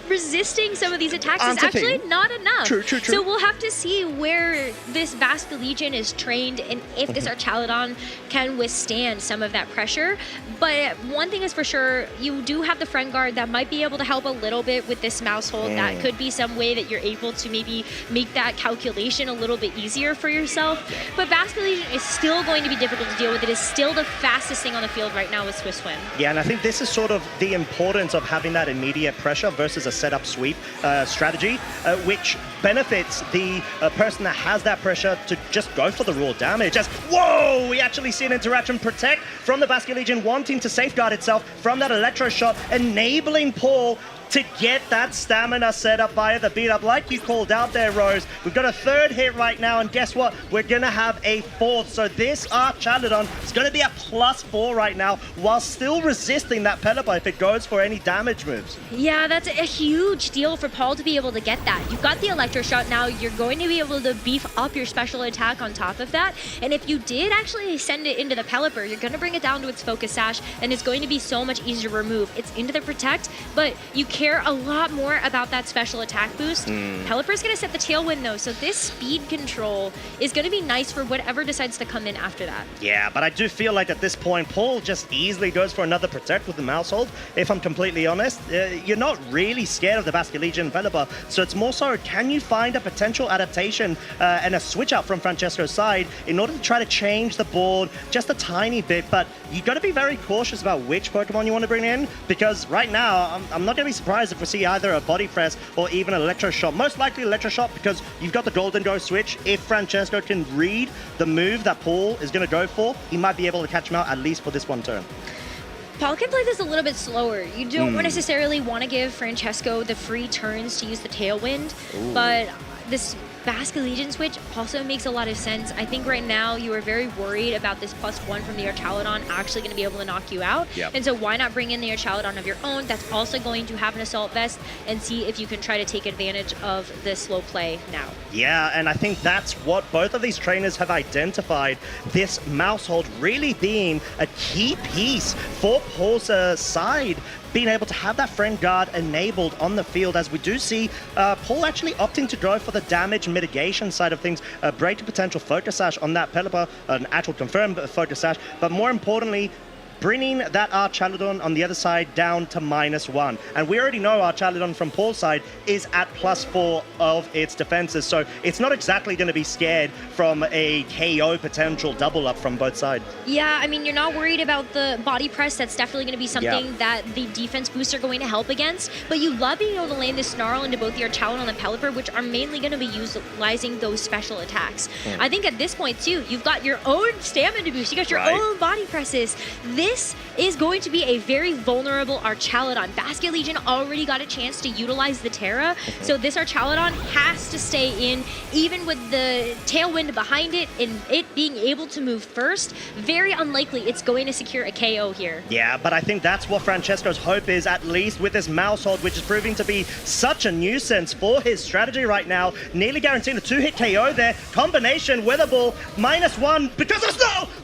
resisting some of these attacks is actually not enough. True. So we'll have to see where this Basket Legion is trained and if this Archaludon can withstand some of that pressure. But one thing is for sure, you do have the Friend Guard that might be able to help a little bit with this Mouse Hold. That could be some way that you're able to maybe make that calculation a little bit easier for yourself. But Basket Legion is still going to be difficult to deal with. It is still the fastest thing on the field right now with Swift Swim. Yeah, and I think this is sort of the importance of having that immediate pressure versus a setup sweep strategy, which benefits the person that has that pressure to just go for the raw damage. As, whoa, we actually see an interaction protect from the Basket Legion wanting to safeguard itself from that electro shot, enabling Paul to get that stamina set up via the beat up. Like you called out there, Rose, we've got a third hit right now, and guess what? We're going to have a fourth. So this Archaladon is going to be a +4 right now, while still resisting that Pelipper if it goes for any damage moves. Yeah, that's a huge deal for Paul to be able to get that. You've got the Electro Shot now, you're going to be able to beef up your special attack on top of that. And if you did actually send it into the Pelipper, you're going to bring it down to its Focus Sash, and it's going to be so much easier to remove. It's into the Protect, but you care a lot more about that special attack boost. Pelipper's going to set the Tailwind though, so this speed control is going to be nice for whatever decides to come in after that. Yeah, but I do feel like at this point, Paul just easily goes for another Protect with the Mouse Hold, if I'm completely honest. You're not really scared of the Basket Legion Pelipper, so it's more so, can you find a potential adaptation and a switch up from Francesco's side in order to try to change the board just a tiny bit, but you got to be very cautious about which Pokemon you want to bring in, because right now, I'm not going to be surprised if we see either a Body Press or even an Electro Shot. Most likely Electro Shot, because you've got the Golden Go switch. If Francesco can read the move that Paul is going to go for, he might be able to catch him out at least for this one turn. Paul can play this a little bit slower. You don't necessarily want to give Francesco the free turns to use the Tailwind, but this Basket Legion switch also makes a lot of sense. I think right now you are very worried about this +1 from the Archaladon actually going to be able to knock you out. And so why not bring in the Archaladon of your own that's also going to have an Assault Vest and see if you can try to take advantage of the slow play now. Yeah, and I think that's what both of these trainers have identified, this Mouse Hold really being a key piece for Paul's side, being able to have that Friend Guard enabled on the field, as we do see Paul actually opting to go for the damage mitigation side of things, break the potential Focus Sash on that Pelipper, an actual confirmed Focus Sash, but more importantly, bringing that Archaladon on the other side down to -1. And we already know Archaladon from Paul's side is at +4 of its defenses, so it's not exactly going to be scared from a KO potential double up from both sides. Yeah, I mean, you're not worried about the Body Press. That's definitely going to be something that the defense boosts are going to help against, but you love being able to land this Snarl into both the Archaladon and Pelipper, which are mainly going to be utilizing those special attacks. I think at this point, too, you've got your own stamina boost. You got your own Body Presses. This is going to be a very vulnerable Archaladon. Basket Legion already got a chance to utilize the Terra, so this Archaladon has to stay in, even with the Tailwind behind it and it being able to move first. Very unlikely it's going to secure a KO here. Yeah, but I think that's what Francesco's hope is, at least with this Mouse Hold, which is proving to be such a nuisance for his strategy right now. Nearly guaranteeing a 2-hit KO there. Combination Weather Ball, -1, because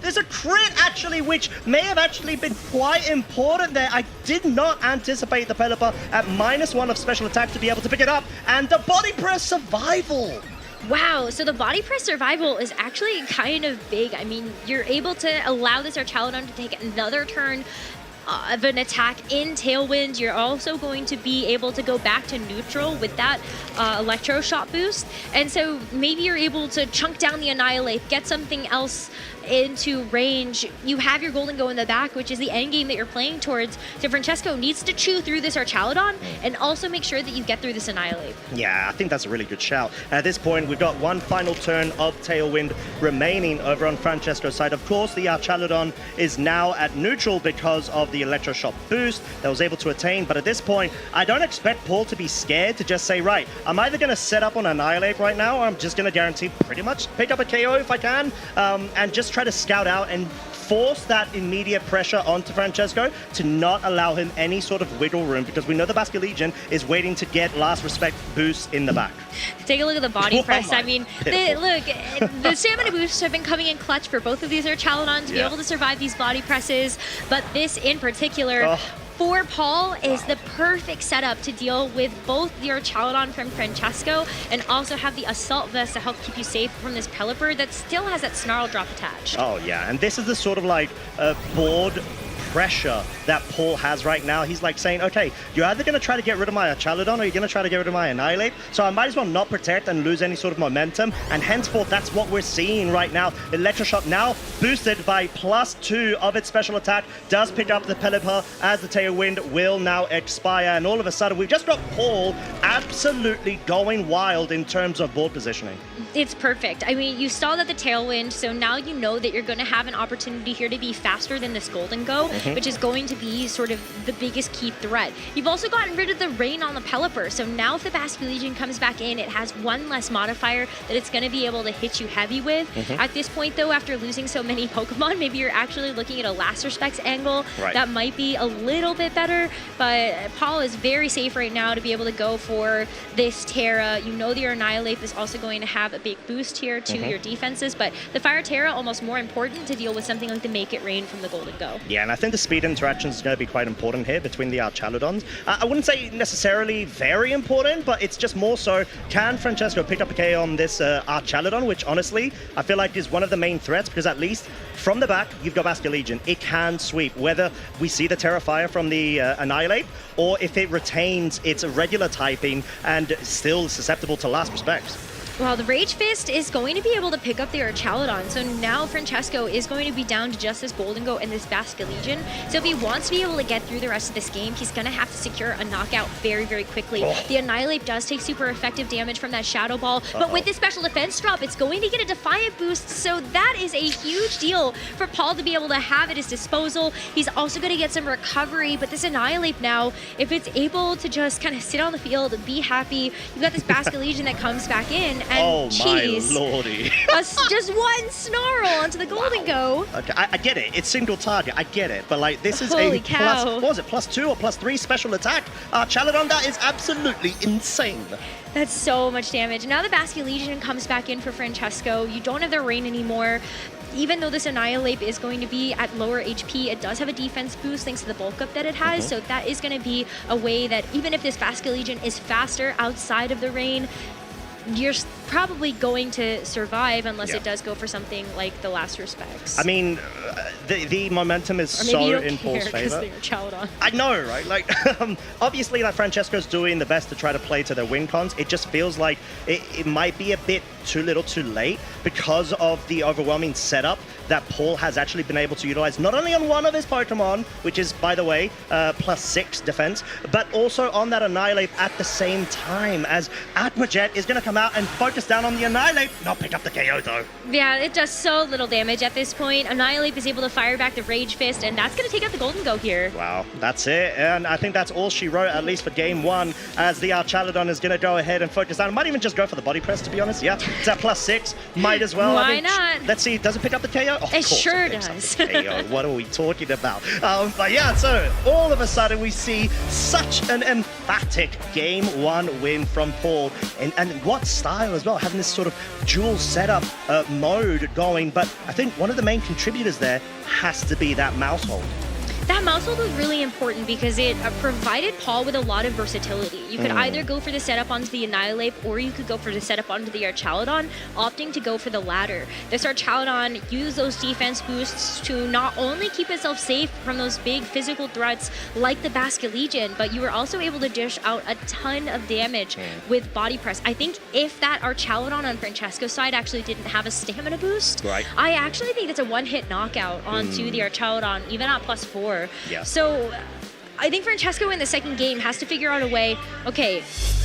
there's a crit actually, which may have actually been quite important there. I did not anticipate the Pelipper at -1 of special attack to be able to pick it up, and the Body Press survival. Wow, so the Body Press survival is actually kind of big. I mean, you're able to allow this Archaladon to take another turn of an attack in Tailwind. You're also going to be able to go back to neutral with that Electro Shot boost. And so maybe you're able to chunk down the Annihilate, get something else into range. You have your Golden Go in the back, which is the end game that you're playing towards. So Francesco needs to chew through this Archaladon and also make sure that you get through this Annihilate. Yeah, I think that's a really good shout. At this point, we've got one final turn of Tailwind remaining over on Francesco's side. Of course, the Archaladon is now at neutral because of the Electro Shot boost that was able to attain. But at this point, I don't expect Paul to be scared to just say, right, I'm either going to set up on Annihilate right now, or I'm just going to guarantee pretty much pick up a KO if I can, and just try to scout out and force that immediate pressure onto Francesco to not allow him any sort of wiggle room, because we know the Basket Legion is waiting to get Last Respect boosts in the back. Take a look at the Body Press. I mean, the stamina boosts have been coming in clutch for both of these Archaladons to be able to survive these Body Presses, but this in particular, for Paul, is the perfect setup to deal with both the Archaladon from Francesco and also have the Assault Vest to help keep you safe from this Pelipper that still has that Snarl drop attached. Oh yeah, and this is the sort of like board pressure that Paul has right now. He's like saying, okay, you're either going to try to get rid of my Archaludon or you're going to try to get rid of my Annihilate. So I might as well not protect and lose any sort of momentum. And henceforth, that's what we're seeing right now. Electroshock now boosted by +2 of its special attack. Does pick up the Pelipper as the Tailwind will now expire. And all of a sudden, we've just got Paul absolutely going wild in terms of board positioning. It's perfect. I mean, you stalled at the Tailwind, so now you know that you're going to have an opportunity here to be faster than this Golden Go, which is going to be sort of the biggest key threat. You've also gotten rid of the Rain on the Pelipper, so now if the Basculegion comes back in, it has one less modifier that it's going to be able to hit you heavy with. At this point, though, after losing so many Pokemon, maybe you're actually looking at a Last Respects angle that might be a little bit better, but Paul is very safe right now to be able to go for this Terra. You know your Annihilate is also going to have a big boost here to your defenses, but the Fire Terra almost more important to deal with something like the Make It Rain from the Golden Go. Yeah, and I think the speed interactions is going to be quite important here between the Archaludons. I wouldn't say necessarily very important, but it's just more so, can Francesco pick up a KO on this Archaludon, which honestly, I feel like is one of the main threats, because at least from the back, you've got Basculegion. It can sweep, whether we see the Terrafire from the Annihilate, or if it retains its regular typing and still susceptible to Last Respects. Well, the Rage Fist is going to be able to pick up the Archaludon, so now Francesco is going to be down to just this Golden Go and this Basculegion. So if he wants to be able to get through the rest of this game, he's going to have to secure a knockout very, very quickly. The Annihilate does take super effective damage from that Shadow Ball, but with this special defense drop, it's going to get a Defiant boost, so that is a huge deal for Paul to be able to have at his disposal. He's also going to get some recovery, but this Annihilate now, if it's able to just kind of sit on the field and be happy, you've got this Basculegion that comes back in, and geez, my lordy. Just one snarl onto the Golden Go. Okay, I get it. It's single target. I get it. But like, this is Holy a cow. what was it, +2 or +3 special attack? Chaludon, that is absolutely insane. That's so much damage. Now the Basculegion comes back in for Francesco. You don't have the Rain anymore. Even though this Annihilate is going to be at lower HP, it does have a defense boost thanks to the bulk up that it has, so that is going to be a way that even if this Basculegion is faster outside of the Rain, you're probably going to survive unless it does go for something like the Last Respects. I mean, the momentum is so in Paul's favor. I know, right? Like, obviously, like Francesco's doing the best to try to play to their win cons. It just feels like it might be a bit too little too late because of the overwhelming setup that Paul has actually been able to utilize, not only on one of his Pokemon, which is, by the way, +6 defense, but also on that Annihilate at the same time, as Atmojet is going to come out and focus down on the Annihilate, not pick up the KO though. Yeah, it does so little damage at this point. Annihilate is able to fire back the Rage Fist, and that's going to take out the Golden Go here. Wow, that's it. And I think that's all she wrote, at least for game one, as the Archaludon is going to go ahead and focus down. Might even just go for the body press, to be honest. Yeah, it's at +6. Might as well. Why not? Let's see, does it pick up the KO? Oh, it sure does. KO. What are we talking about? But yeah, so all of a sudden we see such an emphatic game one win from Paul. And what style as well, having this sort of dual setup mode going. But I think one of the main contributors there has to be that mouse hold. That mouse hold was really important because it provided Paul with a lot of versatility. You could either go for the setup onto the Annihilate, or you could go for the setup onto the Archaludon, opting to go for the latter. This Archaludon used those defense boosts to not only keep itself safe from those big physical threats like the Basculegion, but you were also able to dish out a ton of damage with body press. I think if that Archaludon on Francesco's side actually didn't have a stamina boost, I actually think it's a one-hit knockout onto the Archaludon, even at +4. Yeah. So I think Francesco in the second game has to figure out a way, okay,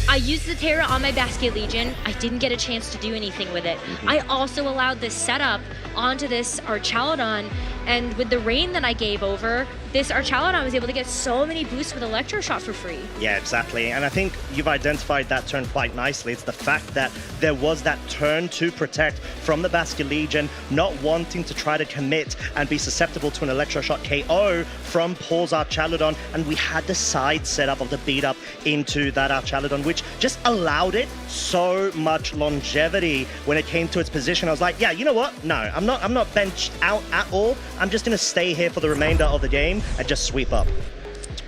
I used the Terra on my Basculegion, I didn't get a chance to do anything with it. I also allowed this setup onto this Archaludon, and with the Rain that I gave over, this Archaludon was able to get so many boosts with Electroshot for free. Yeah, exactly. And I think you've identified that turn quite nicely. It's the fact that there was that turn to protect from the Basculegion, not wanting to try to commit and be susceptible to an Electroshot KO from Paul's Archaludon, and we had the side setup of the beat up into that Archaludon, which just allowed it so much longevity when it came to its position. I was like, yeah, you know what? No, I'm not benched out at all. I'm just going to stay here for the remainder of the game and just sweep up.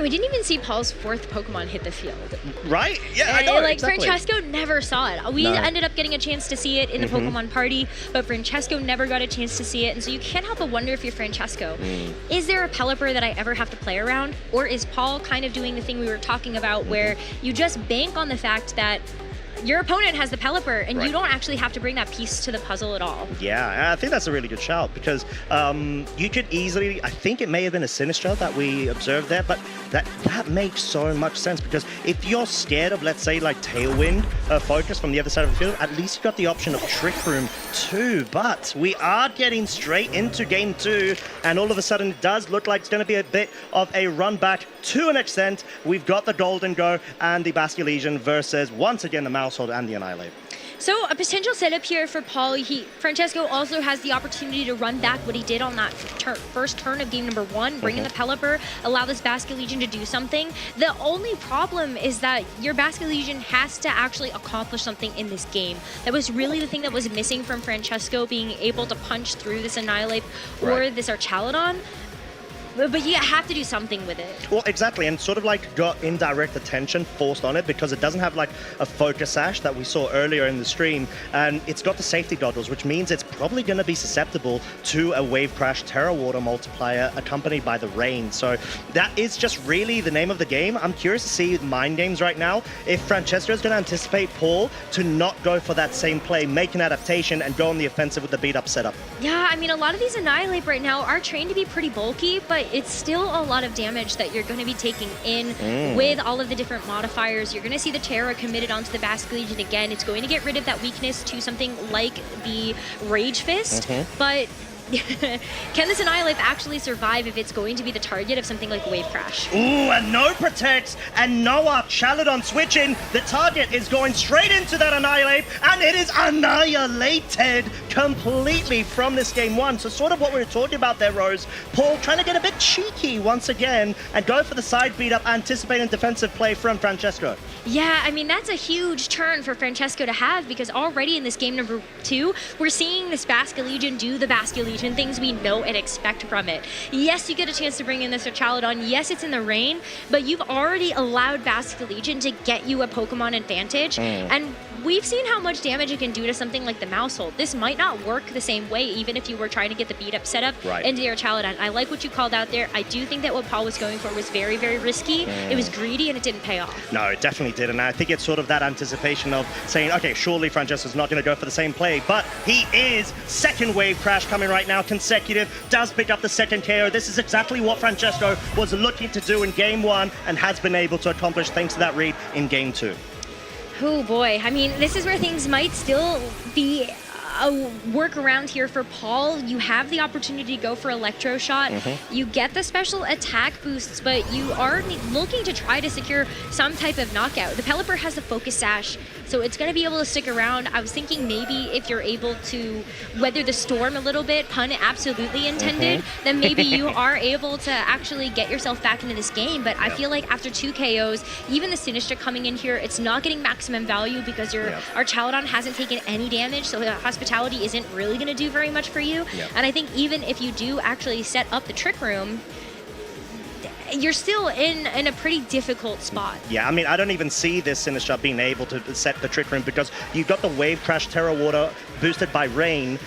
We didn't even see Paul's 4th Pokemon hit the field. Right? Yeah, I know, Like, exactly. Francesco never saw it. We ended up getting a chance to see it in the Pokemon party, but Francesco never got a chance to see it, and so you can't help but wonder if you're Francesco. Is there a Pelipper that I ever have to play around? Or is Paul kind of doing the thing we were talking about where you just bank on the fact that your opponent has the Pelipper, and you don't actually have to bring that piece to the puzzle at all. Yeah, I think that's a really good shout because you could easily, I think it may have been a Sinistra that we observed there, but that makes so much sense because if you're scared of, let's say, like Tailwind focus from the other side of the field, at least you've got the option of Trick Room too. But we are getting straight into game 2, and all of a sudden it does look like it's going to be a bit of a run back to an extent. We've got the Golden Go and the Basculesian versus, once again, the Mousehold and the Annihilate. So a potential setup here for Paul. Francesco also has the opportunity to run back what he did on that first turn of game number 1, bring in the Pelipper, allow this Basculesian to do something. The only problem is that your Basculesian has to actually accomplish something in this game. That was really the thing that was missing from Francesco, being able to punch through this Annihilate or this Archaludon. But you have to do something with it. Well, exactly, and sort of like got indirect attention forced on it because it doesn't have like a focus sash that we saw earlier in the stream, and it's got the safety goggles, which means it's probably going to be susceptible to a Wave Crash Terra Water multiplier accompanied by the rain. So that is just really the name of the game. I'm curious to see mind games right now if Francesco is going to anticipate Paul to not go for that same play, make an adaptation, and go on the offensive with the beat-up setup. Yeah, I mean, a lot of these Annihilate right now are trained to be pretty bulky, but it's still a lot of damage that you're going to be taking in with all of the different modifiers. You're going to see the Terra committed onto the Basculesian again. It's going to get rid of that weakness to something like the Rage Fist, but can this Annihilate actually survive if it's going to be the target of something like Wave Crash? Ooh, and no protects, and no Archaludon switching. The target is going straight into that Annihilate, and it is annihilated completely from this game 1. So sort of what we were talking about there, Rose. Paul trying to get a bit cheeky once again and go for the side beat up, anticipating defensive play from Francesco. Yeah, I mean, that's a huge turn for Francesco to have because already in this game number 2, we're seeing this Basculesian do the Basculesian things we know and expect from it. Yes, you get a chance to bring in this Archaludon. Yes, it's in the rain, but you've already allowed Basculesian to get you a Pokemon advantage, and we've seen how much damage it can do to something like the Mousehold. This might not work the same way, even if you were trying to get the beat-up setup into the Archaludon. I like what you called out there. I do think that what Paul was going for was very, very risky. It was greedy, and it didn't pay off. No, it definitely did, and I think it's sort of that anticipation of saying, okay, surely Francesco's not going to go for the same play, but he is. Second Wave Crash coming right now, consecutive, does pick up the second KO. This is exactly what Francesco was looking to do in game 1 and has been able to accomplish thanks to that read in game 2. Oh boy, I mean, this is where things might still be a workaround here for Paul. You have the opportunity to go for Electro Shot. You get the special attack boosts, but you are looking to try to secure some type of knockout. The Pelipper has the Focus Sash, so it's going to be able to stick around. I was thinking maybe if you're able to weather the storm a little bit, pun absolutely intended, then maybe you are able to actually get yourself back into this game. But I feel like after 2 KOs, even the Sinistra coming in here, it's not getting maximum value because your Archaludon hasn't taken any damage, so the Hospitality isn't really going to do very much for you. And I think even if you do actually set up the Trick Room, you're still in a pretty difficult spot. Yeah, I mean, I don't even see this Sinistra being able to set the Trick Room because you've got the Wave Crash Terra Water boosted by Rain.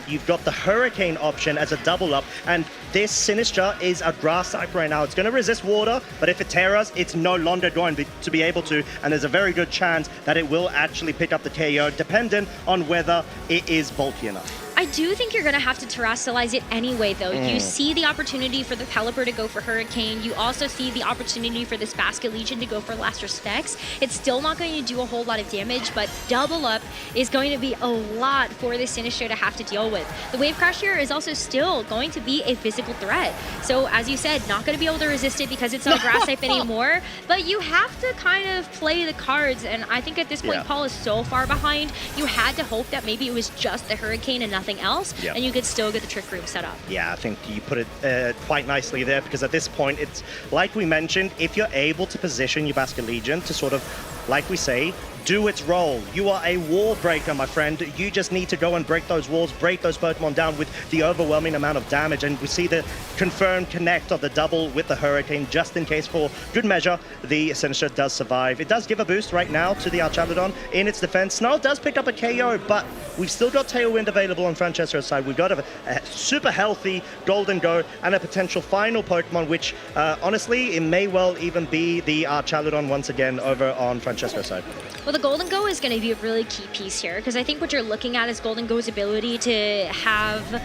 You've got the Hurricane option as a double up, and this Sinistra is a grass type right now. It's going to resist water, but if it terras, it's no longer going to be able to, and there's a very good chance that it will actually pick up the KO, dependent on whether it is bulky enough. I do think you're going to have to terrestrialize it anyway, though. You see the opportunity for the Pelipper to go for Hurricane. You also see the opportunity for this Basculesian to go for Last Respects. It's still not going to do a whole lot of damage, but double up is going to be a lot for this Sinistra to have to deal with. The Wave Crash here is also still going to be a physical threat. So, as you said, not going to be able to resist it because it's not a grass type anymore, but you have to kind of play the cards, and I think at this point, Paul is so far behind, you had to hope that maybe it was just the Hurricane and nothing else, and you could still get the Trick Room set up. Yeah, I think you put it quite nicely there because at this point, it's like we mentioned, if you're able to position your Basculesian to sort of, like we say, do its role. You are a wall breaker, my friend. You just need to go and break those walls, break those Pokemon down with the overwhelming amount of damage. And we see the confirmed connect of the double with the Hurricane, just in case for good measure, the Sinister does survive. It does give a boost right now to the Archaludon in its defense. Snarl does pick up a KO, but we've still got Tailwind available on Francesco's side. We've got a super healthy Golden Go and a potential final Pokemon, which honestly, it may well even be the Archaludon once again over on Francesco's side. Well, the Golden Go is going to be a really key piece here, because I think what you're looking at is Golden Go's ability to have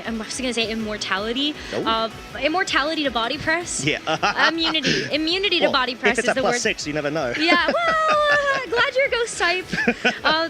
I'm just going to say immortality. Immortality to body press. Yeah. Immunity to body press if it's is the word. +6, you never know. Yeah, well, glad you're a ghost type.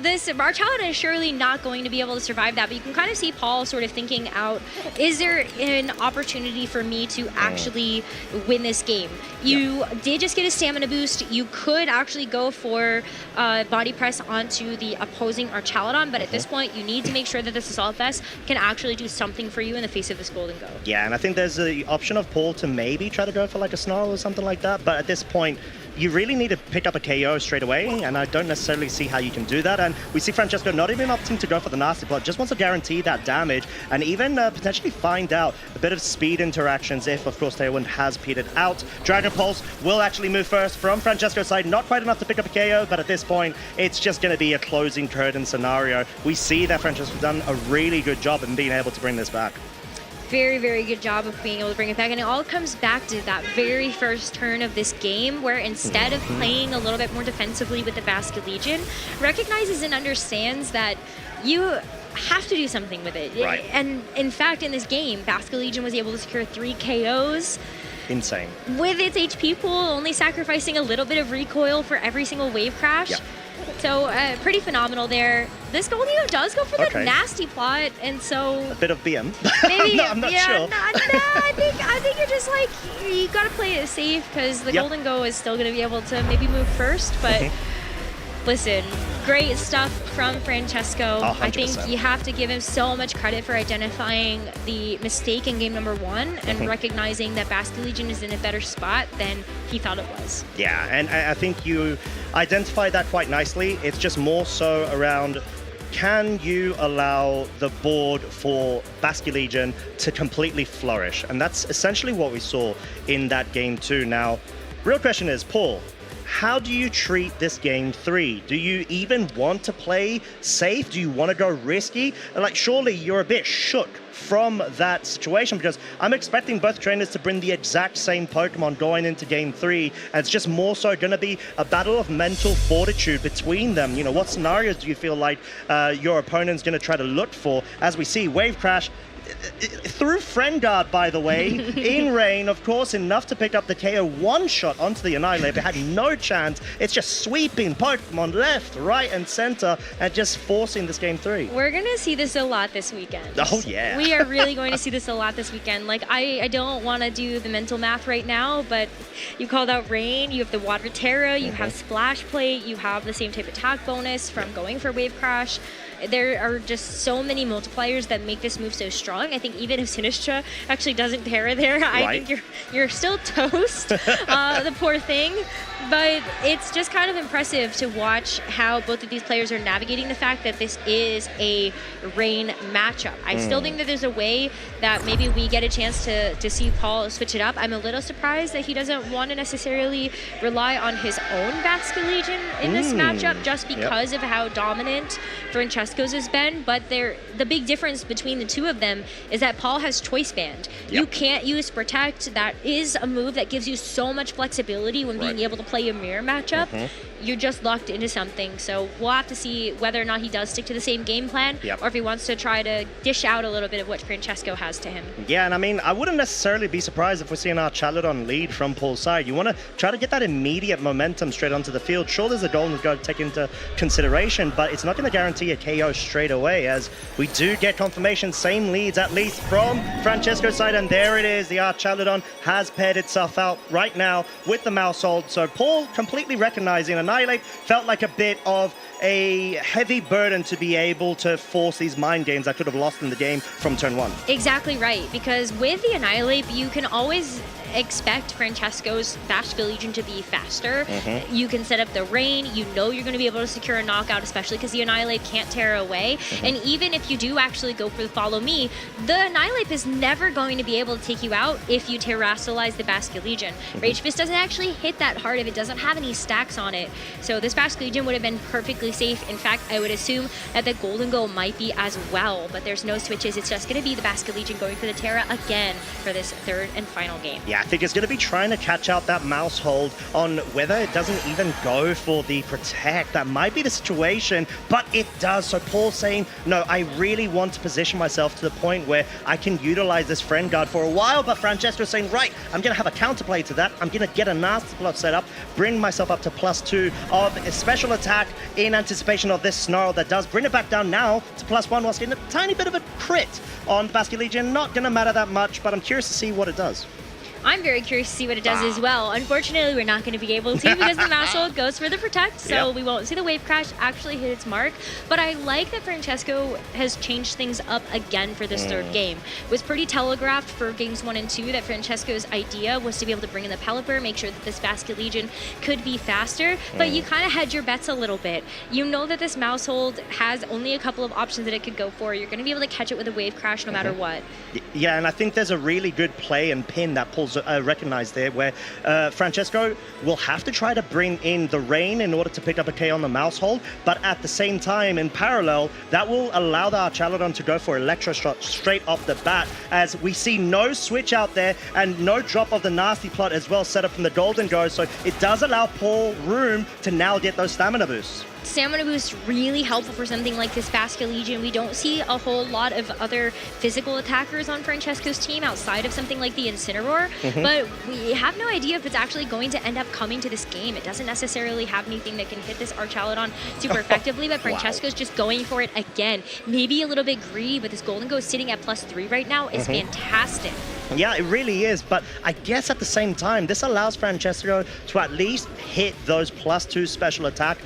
This Archaludon is surely not going to be able to survive that, but you can kind of see Paul sort of thinking out, is there an opportunity for me to actually win this game? You did just get a stamina boost. You could actually go for body press onto the opposing Archaludon, but at this point, you need to make sure that this Assault Vest can actually do something for you in the face of this Golden Go. Yeah, and I think there's the option of Paul to maybe try to go for like a Snarl or something like that, but at this point, you really need to pick up a KO straight away, and I don't necessarily see how you can do that. And we see Francesco not even opting to go for the Nasty Plot, just wants to guarantee that damage and even potentially find out a bit of speed interactions if, of course, Tailwind has petered out. Dragon Pulse will actually move first from Francesco's side, not quite enough to pick up a KO, but at this point, it's just going to be a closing curtain scenario. We see that Francesco's done a really good job in being able to bring this back. Very, very good job of being able to bring it back. And it all comes back to that very first turn of this game, where instead of playing a little bit more defensively with the Basket Legion, recognizes and understands that you have to do something with it. Right. And in fact, in this game, Basket Legion was able to secure 3 KOs. Insane. With its HP pool, only sacrificing a little bit of recoil for every single wave crash. Yep. So pretty phenomenal there. This Golden Go does go for the Nasty Plot, and so a bit of BM. maybe no, I'm not sure. I think you're just like, you gotta play it safe, because the Golden Go is still gonna be able to maybe move first. But listen, great stuff from Francesco. I think you have to give him so much credit for identifying the mistake in game number 1 and recognizing that Basket Legion is in a better spot than he thought it was. Yeah, and I think you identified that quite nicely. It's just more so around, can you allow the board for Basket Legion to completely flourish? And that's essentially what we saw in that game 2. Now, real question is, Paul, how do you treat this game 3? Do you even want to play safe? Do you want to go risky? Like, surely you're a bit shook from that situation, because I'm expecting both trainers to bring the exact same Pokemon going into game 3, and it's just more so going to be a battle of mental fortitude between them. You know, what scenarios do you feel like your opponent's going to try to look for? As we see, Wave Crash through Friend Guard, by the way, in rain, of course, enough to pick up the KO one-shot onto the Annihilator. It had no chance. It's just sweeping Pokemon left, right, and center, and just forcing this game 3. We're going to see this a lot this weekend. Oh, yeah. We are really going to see this a lot this weekend. Like, I don't want to do the mental math right now, but you called out Rain, you have the Water Terra, you have Splash Plate, you have the same type attack bonus from going for Wave Crash. There are just so many multipliers that make this move so strong. I think even if Sinistra actually doesn't Terra there, I think you're still toast, the poor thing. But it's just kind of impressive to watch how both of these players are navigating the fact that this is a rain matchup. I still think that there's a way that maybe we get a chance to see Paul switch it up. I'm a little surprised that he doesn't want to necessarily rely on his own Basket Legion in this matchup, just because of how dominant Francesco's has been. But the big difference between the two of them is that Paul has Choice Band. You can't use Protect. That is a move that gives you so much flexibility when being able to play a mirror matchup. You're just locked into something. So we'll have to see whether or not he does stick to the same game plan, or if he wants to try to dish out a little bit of what Francesco has to him. Yeah, and I mean, I wouldn't necessarily be surprised if we're seeing our Archaludon lead from Paul's side. You want to try to get that immediate momentum straight onto the field. Sure, there's a Golden Go to take into consideration, but it's not going to guarantee a KO straight away, as we do get confirmation, same leads at least from Francesco's side, and there it is. The Archaludon has paired itself out right now with the Mousehold. So Paul completely recognizing, and Annihilate felt like a bit of a heavy burden to be able to force these mind games that could have lost in the game from turn 1. Exactly right, because with the Annihilate, you can always expect Francesco's Basque Legion to be faster. You can set up the rain, you know you're going to be able to secure a knockout, especially because the Annihilate can't tear away. And even if you do actually go for the follow me, the Annihilate is never going to be able to take you out if you terrestrialize the Basque Legion. Rage Fist doesn't actually hit that hard if it doesn't have any stacks on it. So this Basque Legion would have been perfectly safe. In fact, I would assume that the Golden Go might be as well, but there's no switches. It's just going to be the Basque Legion going for the Terra again for this third and final game. Yeah, I think it's going to be trying to catch out that mouse hold on whether it doesn't even go for the protect. That might be the situation, but it does. So Paul's saying, no, I really want to position myself to the point where I can utilize this friend guard for a while, but Francesco's saying, right, I'm going to have a counterplay to that. I'm going to get a nasty bluff set up, bring myself up to +2 of a special attack in anticipation of this snarl that does bring it back down now to +1 whilst getting a tiny bit of a crit on Basque Legion. Not going to matter that much, but I'm curious to see what it does. I'm very curious to see what it does as well. Unfortunately, we're not going to be able to because the mouse hold goes for the protect, so we won't see the wave crash actually hit its mark. But I like that Francesco has changed things up again for this third game. It was pretty telegraphed for games 1 and 2 that Francesco's idea was to be able to bring in the Pelipper, make sure that this Basque Legion could be faster, but you kind of hedge your bets a little bit. You know that this mouse hold has only a couple of options that it could go for. You're going to be able to catch it with a wave crash no matter what. Yeah, and I think there's a really good play and pin that Paul's recognized there, where Francesco will have to try to bring in the rain in order to pick up a K on the mouse hold, but at the same time, in parallel, that will allow the Archaludon to go for Electro Shot straight off the bat, as we see no switch out there and no drop of the nasty plot as well set up from the Golden Go, so it does allow Paul room to now get those stamina boosts. Stamina boost really helpful for something like this Basque Legion. We don't see a whole lot of other physical attackers on Francesco's team outside of something like the Incineroar, but we have no idea if it's actually going to end up coming to this game. It doesn't necessarily have anything that can hit this Archaludon super effectively, but Francesco's just going for it again. Maybe a little bit greedy, but this Golden Go sitting at +3 right now is fantastic. Yeah, it really is, but I guess at the same time, this allows Francesco to at least hit those +2 special attack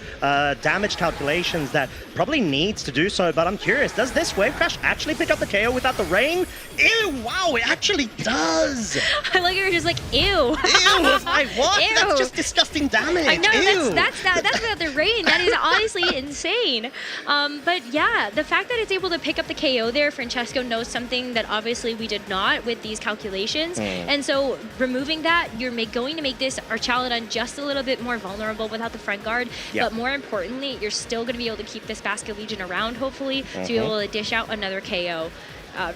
damage calculations that probably needs to do so, but I'm curious, does this Wave Crash actually pick up the KO without the rain? Ew, wow, it actually does! I like it, you're just like, ew. Ew, it's like, what? Ew. That's just disgusting damage. I know, Ew. that's without the rain. That is honestly insane. But yeah, the fact that it's able to pick up the KO there, Francesco knows something that obviously we did not with these calculations. And so removing that, you're going to make this Archaludon just a little bit more vulnerable without the front guard. But more importantly, you're still going to be able to keep this Basque Legion around, hopefully, to be able to dish out another KO.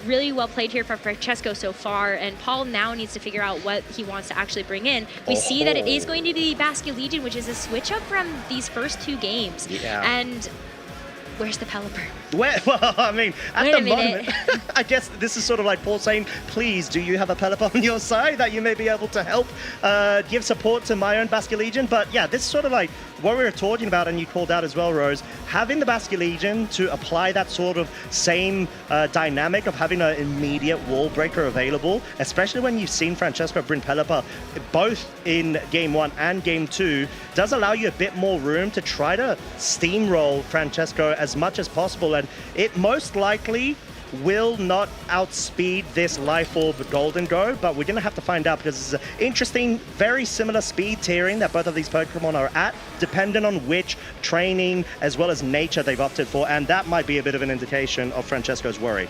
Really well played here from Francesco so far, and Paul now needs to figure out what he wants to actually bring in. We see that it is going to be Basque Legion, which is a switch up from these first 2 games. And where's the Pelipper? Well, I mean, at the moment, I guess this is sort of like Paul saying, please, do you have a Pelipper on your side that you may be able to help give support to my own Basque Legion? But yeah, this is sort of like what we were talking about, and you called out as well, Rose, having the Basque Legion to apply that sort of same dynamic of having an immediate wall breaker available, especially when you've seen Francesco bring Pelipper both in Game 1 and Game 2, does allow you a bit more room to try to steamroll Francesco as much as possible. And it most likely will not outspeed this Life Orb Golden Go, but we're going to have to find out, because it's an interesting, very similar speed tiering that both of these Pokemon are at, depending on which training as well as nature they've opted for, and that might be a bit of an indication of Francesco's worry.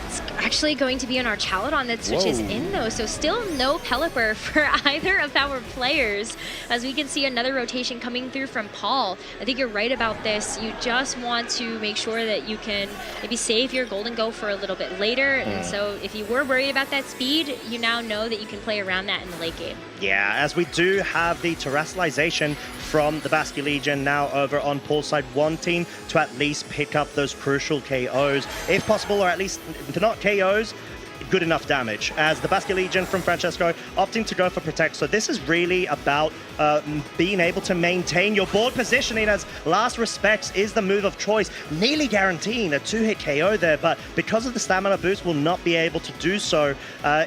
It's actually going to be an Archaludon that switches in, though, so still no Pelipper for either of our players, as we can see another rotation coming through from Paul. I think you're right about this. You just want to make sure that you can maybe save your Golden Go for a little bit later, and so if you were worried about that speed, you now know that you can play around that in the late game. Yeah, as we do have the terrestrialization from the Basque Legion now over on Paul's side, wanting to at least pick up those crucial KOs, if possible, or at least, if not KOs, good enough damage, as the Basque Legion from Francesco opting to go for Protect. So this is really about being able to maintain your board positioning, as Last Respects is the move of choice, nearly guaranteeing a 2-hit KO there, but because of the stamina boost, will not be able to do so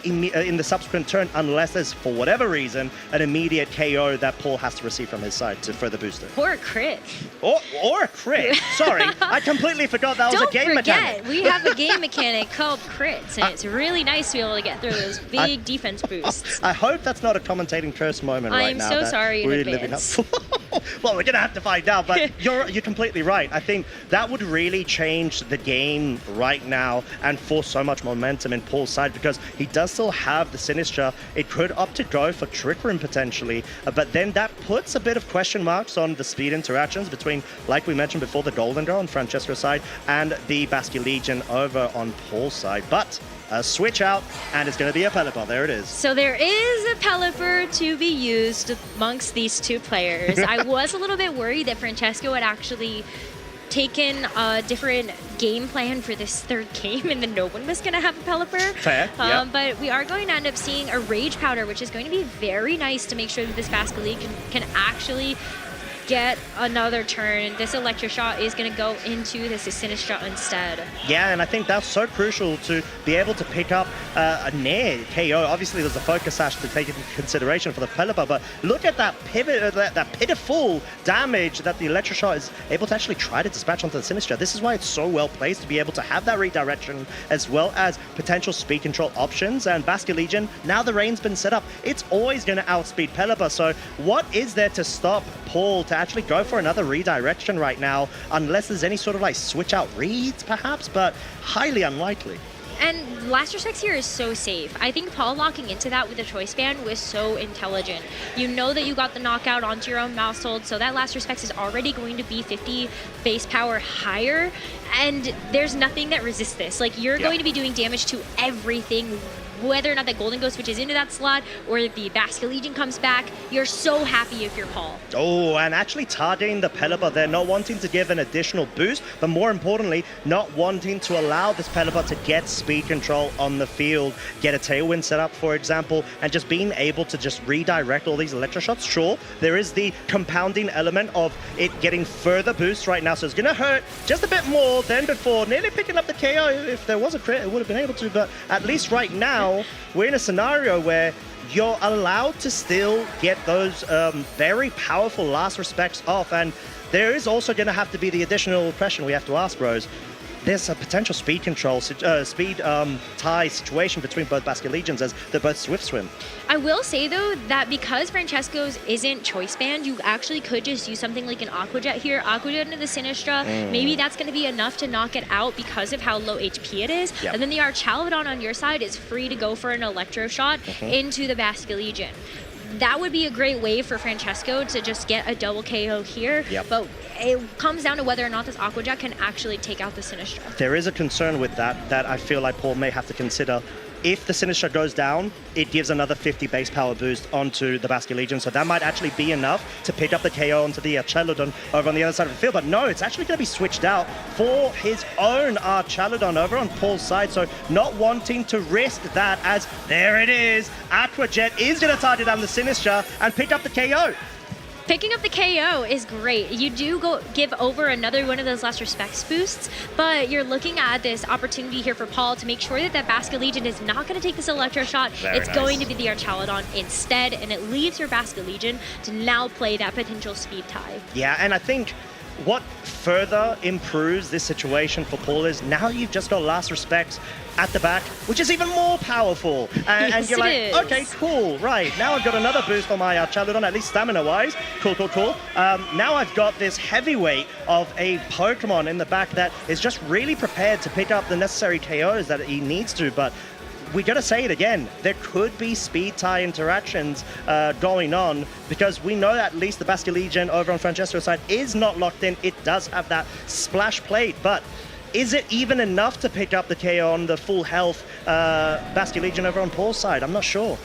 in the subsequent turn unless there's, for whatever reason, an immediate KO that Paul has to receive from his side to further boost it. Or a crit. Or a crit. Sorry, I completely forgot that was a game mechanic. We have a game mechanic called crits, and it's really nice to be able to get through those big defense boosts. I hope that's not a commentating curse moment right now. I'm so sorry in advance. Well, we're going to have to find out, but you're completely right. I think that would really change the game right now and force so much momentum in Paul's side, because he does still have the Sinistra. It could opt to go for Trick Room potentially, but then that puts a bit of question marks on the speed interactions between, like we mentioned before, the Golden Girl on Francesco's side and the Basque Legion over on Paul's side. But a switch out, and it's going to be a Pelipper. There it is. So there is a Pelipper to be used amongst these two players. I was a little bit worried that Francesco had actually taken a different game plan for this third game and then no one was going to have a Pelipper. Fair, yeah. But we are going to end up seeing a Rage Powder, which is going to be very nice to make sure that this Basque League can actually get another turn. This Electroshot is going to go into this Sinistra instead. Yeah, and I think that's so crucial to be able to pick up a near KO. Obviously, there's a Focus Sash to take into consideration for the Pelipper, but look at that pivot, that pitiful damage that the Electroshot is able to actually try to dispatch onto the Sinistra. This is why it's so well placed to be able to have that redirection as well as potential speed control options. And Basque Legion, now the rain's been set up, it's always going to outspeed Pelipper. So what is there to stop Paul to actually go for another redirection right now, unless there's any sort of like switch out reads perhaps, but highly unlikely. And Last Respects here is so safe. I think Paul locking into that with a choice band was so intelligent. You know that you got the knockout onto your own mouse hold, so that Last Respects is already going to be 50 base power higher, and there's nothing that resists this. Like, you're going to be doing damage to everything, whether or not that Golden Ghost switches into that slot or the Basque Legion comes back. You're so happy if you're Paul. Oh, and actually targeting the Pelipper there, not wanting to give an additional boost, but more importantly, not wanting to allow this Pelipper to get speed control on the field, get a Tailwind set up, for example, and just being able to just redirect all these Electroshots. Sure, there is the compounding element of it getting further boost right now, so it's going to hurt just a bit more than before. Nearly picking up the KO. If there was a crit, it would have been able to, but at least right now, we're in a scenario where you're allowed to still get those very powerful Last Respects off, and there is also going to have to be the additional question we have to ask, Rose. There's a potential speed control, speed tie situation between both Basque Legions as they're both Swift Swim. I will say, though, that because Francesco's isn't choice band, you actually could just use something like an Aqua Jet here. Aqua Jet into the Sinistra, maybe that's going to be enough to knock it out because of how low HP it is. Yep. And then the Archaludon on your side is free to go for an Electro Shot into the Basque Legion. That would be a great way for Francesco to just get a double KO here, but it comes down to whether or not this Aqua Jet can actually take out the Sinistra. There is a concern with that I feel like Paul may have to consider. If the Sinistra goes down, it gives another 50 base power boost onto the Basque Legion, so that might actually be enough to pick up the KO onto the Archaludon over on the other side of the field. But no, it's actually going to be switched out for his own Archaludon over on Paul's side, so not wanting to risk that, as there it is. Aqua Jet is going to target down the Sinistra and pick up the KO. Picking up the KO is great. You do give over another one of those Last Respects boosts, but you're looking at this opportunity here for Paul to make sure that that Basque Legion is not going to take this Electro Shot. It's going to be the Archaludon instead, and it leaves your Basque Legion to now play that potential speed tie. Yeah, and I think what further improves this situation for Paul is now you've just got Last Respects at the back, which is even more powerful. And you're like, okay, cool, right. Now I've got another boost on my Archaludon, at least stamina-wise. Cool. Now I've got this heavyweight of a Pokemon in the back that is just really prepared to pick up the necessary KOs that he needs to, but we got to say it again, there could be speed tie interactions going on, because we know that at least the Basque Legion over on Francesco's side is not locked in. It does have that splash plate, but is it even enough to pick up the KO on the full health Basque Legion over on Paul's side? I'm not sure.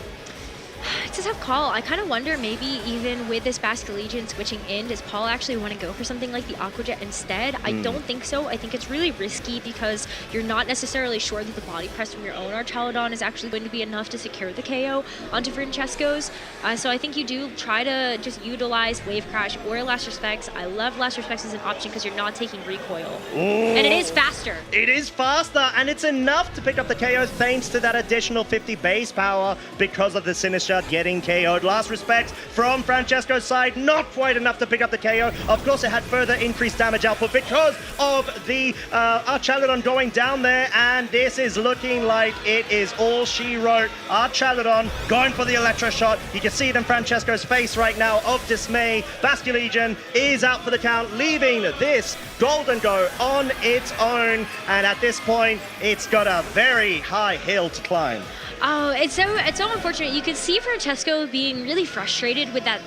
It's a tough call. I kind of wonder maybe even with this Basket Legion switching in, does Paul actually want to go for something like the Aquajet instead? I don't think so. I think it's really risky because you're not necessarily sure that the body press from your own Archaludon is actually going to be enough to secure the KO onto Francesco's. So I think you do try to just utilize Wave Crash or Last Respects. I love Last Respects as an option because you're not taking recoil. Ooh. And it is faster. It is faster, and it's enough to pick up the KO thanks to that additional 50 base power because of the Sinister getting KO'd. Last Respects from Francesco's side, not quite enough to pick up the KO. Of course, it had further increased damage output because of the Archaludon going down there, and this is looking like it is all she wrote. Archaludon going for the Electro Shot. You can see it in Francesco's face right now of dismay. Basket Legion is out for the count, leaving this Golden Go on its own, and at this point, it's got a very high hill to climb. Oh, it's so unfortunate. You could see Francesco being really frustrated with that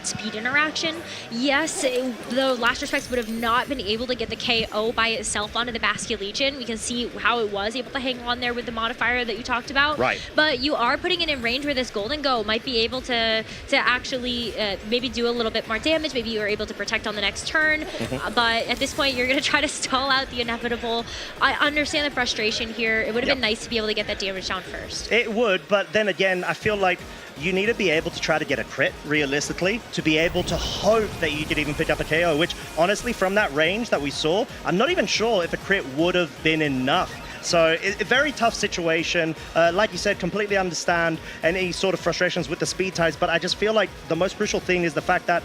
speed interaction. Yes, the Last Respects would have not been able to get the KO by itself onto the Basket Legion. We can see how it was able to hang on there with the modifier that you talked about. Right. But you are putting it in range where this Golden Go might be able to actually maybe do a little bit more damage. Maybe you are able to protect on the next turn. But at this point, you're going to try to stall out the inevitable. I understand the frustration here. It would have been nice to be able to get that damage down first. It would, but then again, I feel like you need to be able to try to get a crit, realistically, to be able to hope that you could even pick up a KO, which, honestly, from that range that we saw, I'm not even sure if a crit would have been enough. So, a very tough situation. Like you said, completely understand any sort of frustrations with the speed ties, but I just feel like the most crucial thing is the fact that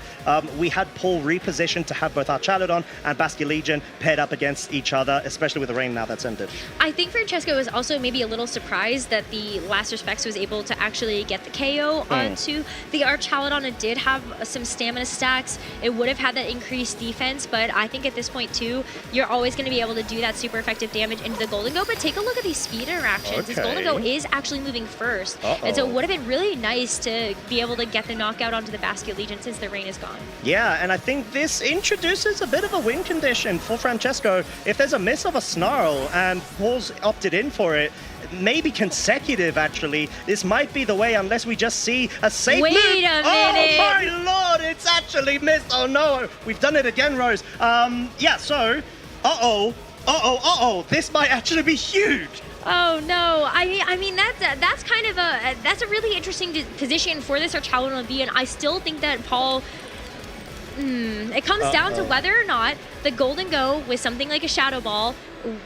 we had Paul repositioned to have both Archaludon and Basket Legion paired up against each other, especially with the rain now that's ended. I think Francesco was also maybe a little surprised that the Last Respects was able to actually get the KO onto the Archaludon. It did have some stamina stacks. It would have had that increased defense, but I think at this point too, you're always going to be able to do that super effective damage into the Golden Go. But take a look at these speed interactions. This Golden Go is actually moving first. And so it would have been really nice to be able to get the knockout onto the Basket Legion since the rain is gone. Yeah, and I think this introduces a bit of a win condition for Francesco. If there's a miss of a Snarl and Paul's opted in for it, maybe consecutive, actually, this might be the way unless we just see a safe move. Wait a minute. Oh my lord, it's actually missed. Oh no, we've done it again, Rose. Yeah, so, this might actually be huge. Oh no! I mean that's kind of a really interesting position for this Archaludon to be in. I still think that Paul. It comes down to whether or not the Golden Go with something like a Shadow Ball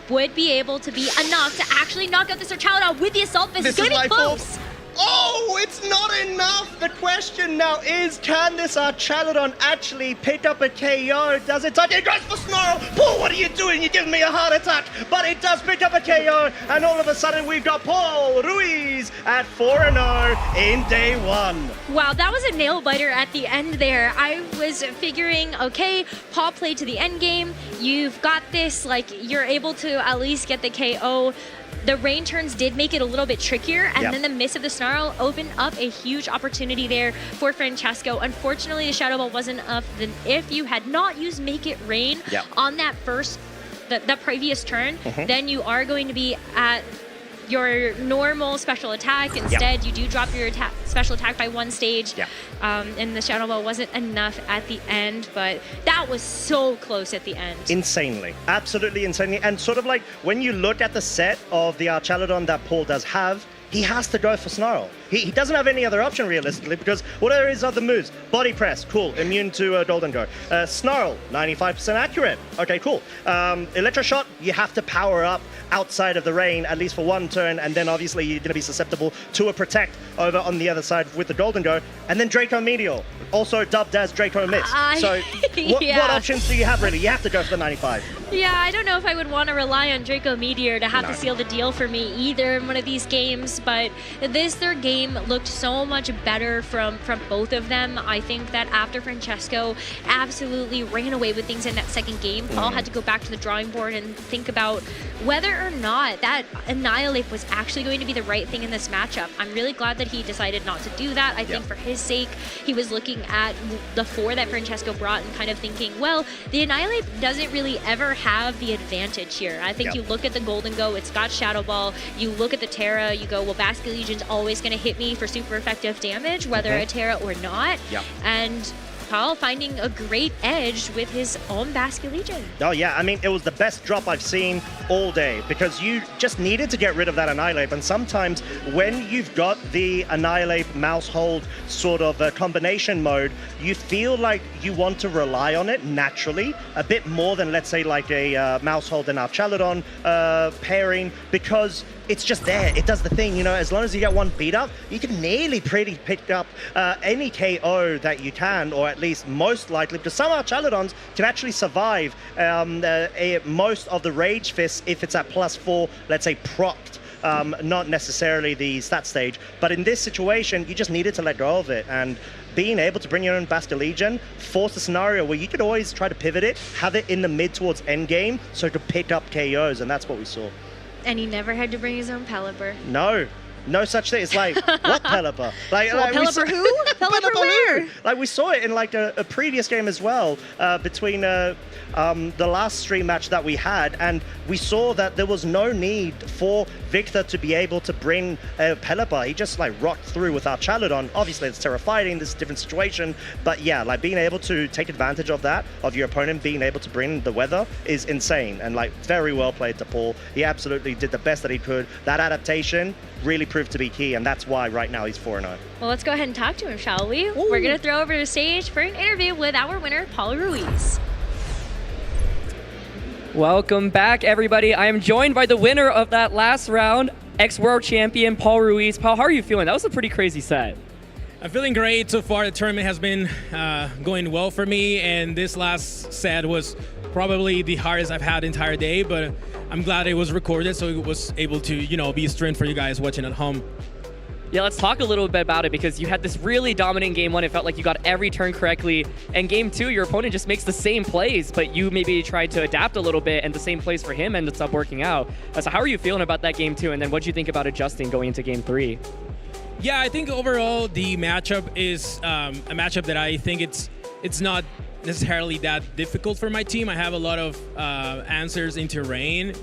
would be able to be enough to actually knock out this Archaludon with the Assault Fist. It's going to be close. Oh, it's not enough. The question now is, can this Archaludon actually pick up a KO? Does it touch? It goes for Snarl. Paul, what are you doing? You're giving me a heart attack. But it does pick up a KO, and all of a sudden we've got Paul Ruiz at 4-0 in day one. Wow, that was a nail biter at the end there. I was figuring, okay, Paul played to the end game. You've got this, like, you're able to at least get the KO. The rain turns did make it a little bit trickier, and then the miss of the Snarl opened up a huge opportunity there for Francesco. Unfortunately, the Shadow Ball wasn't enough. Then if you had not used Make It Rain on that the previous turn, then you are going to be at your normal special attack. Instead, you do drop your special attack by one stage. And the Shadow Ball wasn't enough at the end, but that was so close at the end. Insanely. Absolutely insanely. And sort of like when you look at the set of the Archaludon that Paul does have, he has to go for Snarl. He doesn't have any other option, realistically, because what are his other moves? Body Press, cool, immune to Golden Go. Snarl, 95% accurate. Okay, cool. Electro Shot, you have to power up outside of the rain, at least for one turn, and then obviously you're going to be susceptible to a Protect over on the other side with the Golden Go. And then Draco Meteor, also dubbed as Draco Miss. So what options do you have, really? You have to go for the 95. Yeah, I don't know if I would want to rely on Draco Meteor to have to seal the deal for me either in one of these games, but this third game looked so much better from both of them. I think that after Francesco absolutely ran away with things in that second game, Paul had to go back to the drawing board and think about whether or not that Annihilate was actually going to be the right thing in this matchup. I'm really glad that he decided not to do that. I think for his sake, he was looking at the 4 that Francesco brought and kind of thinking, well, the Annihilate doesn't really ever have the advantage here. I think you look at the Golden Go, it's got Shadow Ball. You look at the Terra, you go, well, Basket Legion's always going to hit me for super effective damage, whether a Terra or not. Yep. And Paul finding a great edge with his own Basket Legion. Oh yeah, I mean, it was the best drop I've seen all day because you just needed to get rid of that Annihilate. And sometimes when you've got the Annihilate mouse hold sort of combination mode, you feel like you want to rely on it naturally a bit more than, let's say, like a mouse hold and Archaladon pairing, because it's just there. It does the thing, you know, as long as you get one beat up, you can nearly pretty pick up any KO that you can, or at least most likely, because some Archaladons can actually survive most of the Rage Fists if it's at +4, let's say, procced. Not necessarily the stat stage, but in this situation, you just needed to let go of it. And being able to bring your own Basket Legion forced a scenario where you could always try to pivot it, have it in the mid towards end game, so to pick up KOs, and that's what we saw. And he never had to bring his own Pelipper. No such thing. It's like, what Pelipper? Pelipper who? Pelipper where? Like, we saw it in like a previous game as well, between the last stream match that we had, and we saw that there was no need for Victor to be able to bring Pelipper. He just like rocked through with our Archaladon. Obviously, it's terrifying. This is a different situation, but yeah, like being able to take advantage of that, of your opponent being able to bring the weather, is insane. And like, very well played to Paul. He absolutely did the best that he could. That adaptation really proved to be key, and that's why right now he's 4-0. Well, let's go ahead and talk to him, shall we? Ooh. We're going to throw over to the stage for an interview with our winner, Paul Ruiz. Welcome back, everybody. I am joined by the winner of that last round, ex-world champion Paul Ruiz. Paul, how are you feeling? That was a pretty crazy set. I'm feeling great so far. The tournament has been going well for me, and this last set was probably the hardest I've had the entire day, but I'm glad it was recorded so it was able to, you know, be a stream for you guys watching at home. Yeah, let's talk a little bit about it, because you had this really dominant game one. It felt like you got every turn correctly. And game two, your opponent just makes the same plays, but you maybe tried to adapt a little bit, and the same plays for him ended up working out. So how are you feeling about that game two? And then what do you think about adjusting going into game three? Yeah, I think overall the matchup is a matchup that I think it's not necessarily that difficult for my team. I have a lot of answers into Rain,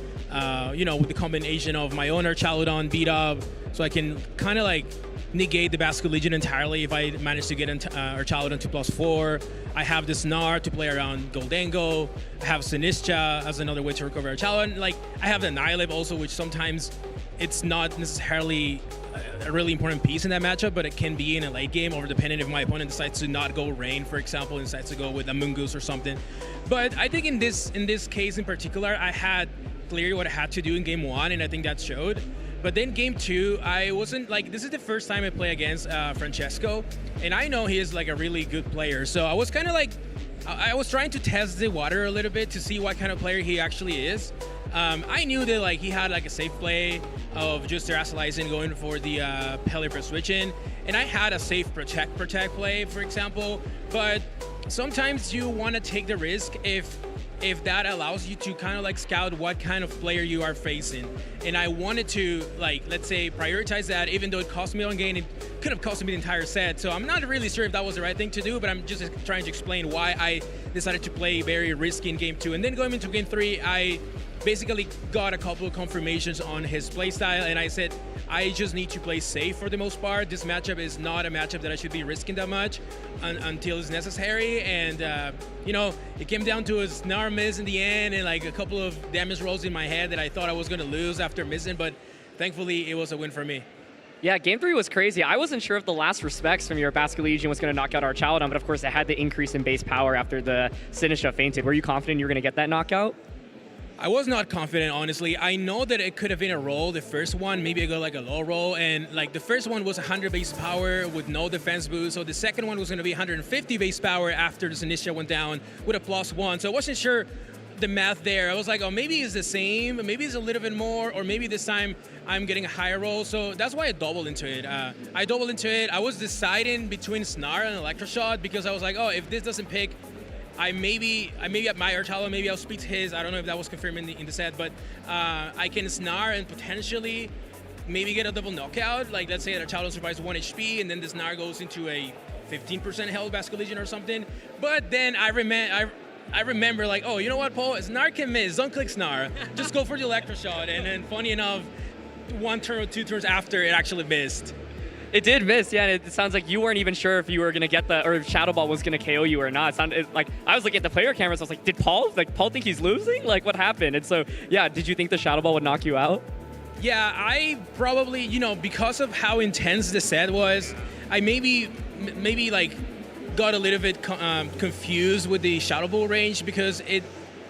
you know, with the combination of my own Archaladon beat up, so I can kind of like negate the Basket Legion entirely if I manage to get Archaladon to +4. I have the Snar to play around Goldango. I have Sinistcha as another way to recover Archaladon. Like, I have the Annihilate also, which sometimes it's not necessarily a really important piece in that matchup, but it can be in a late game, or depending if my opponent decides to not go Rain, for example, and decides to go with a Mungus or something. But I think in this case in particular, I had clearly what I had to do in game one, and I think that showed. But then game two, I wasn't like, this is the first time I play against Francesco, and I know he is like a really good player. So I was kind of like, I was trying to test the water a little bit to see what kind of player he actually is. I knew that like he had like a safe play of just terrestrializing, going for the Pelipper switch in, and I had a safe protect play, for example. But sometimes you want to take the risk if that allows you to kind of like scout what kind of player you are facing. And I wanted to, like, let's say, prioritize that, even though it cost me on game. It could have cost me the entire set. So I'm not really sure if that was the right thing to do, but I'm just trying to explain why I decided to play very risky in game two. And then going into game three, I basically got a couple of confirmations on his playstyle, and I said, I just need to play safe for the most part. This matchup is not a matchup that I should be risking that much until it's necessary. And, you know, it came down to a Snar miss in the end and like a couple of damage rolls in my head that I thought I was going to lose after missing, but thankfully it was a win for me. Yeah, game three was crazy. I wasn't sure if the last respects from your Basket Legion was going to knock out Archaladon, but of course it had the increase in base power after the Sinistcha fainted. Were you confident you were going to get that knockout? I was not confident, honestly. I know that it could have been a roll, the first one. Maybe I got like a low roll, and like the first one was 100 base power with no defense boost. So the second one was going to be 150 base power after the Sinistcha went down with a +1. So I wasn't sure the math there. I was like, oh, maybe it's the same, maybe it's a little bit more, or maybe this time I'm getting a higher roll. So that's why I doubled into it. I was deciding between Snar and Electroshot, because I was like, oh, if this doesn't pick, I maybe at my Archaladon, maybe I'll speak to his. I don't know if that was confirmed in the set, but I can Snar and potentially maybe get a double knockout. Like, let's say that Archaladon survives 1 HP, and then the Snar goes into a 15% health Basket Legion or something. But then I remember like, oh, you know what, Paul? Snar can miss. Don't click Snar. Just go for the Electroshot. And then, funny enough, 1 turn or 2 turns after, it actually missed. It did miss, yeah. And it sounds like you weren't even sure if you were gonna get or if Shadow Ball was gonna KO you or not. It sounded like I was looking at the player cameras. I was like, did Paul think he's losing? Like, what happened? And so, yeah, did you think the Shadow Ball would knock you out? Yeah, I probably, because of how intense the set was, I maybe like got a little bit confused with the Shadow Ball range because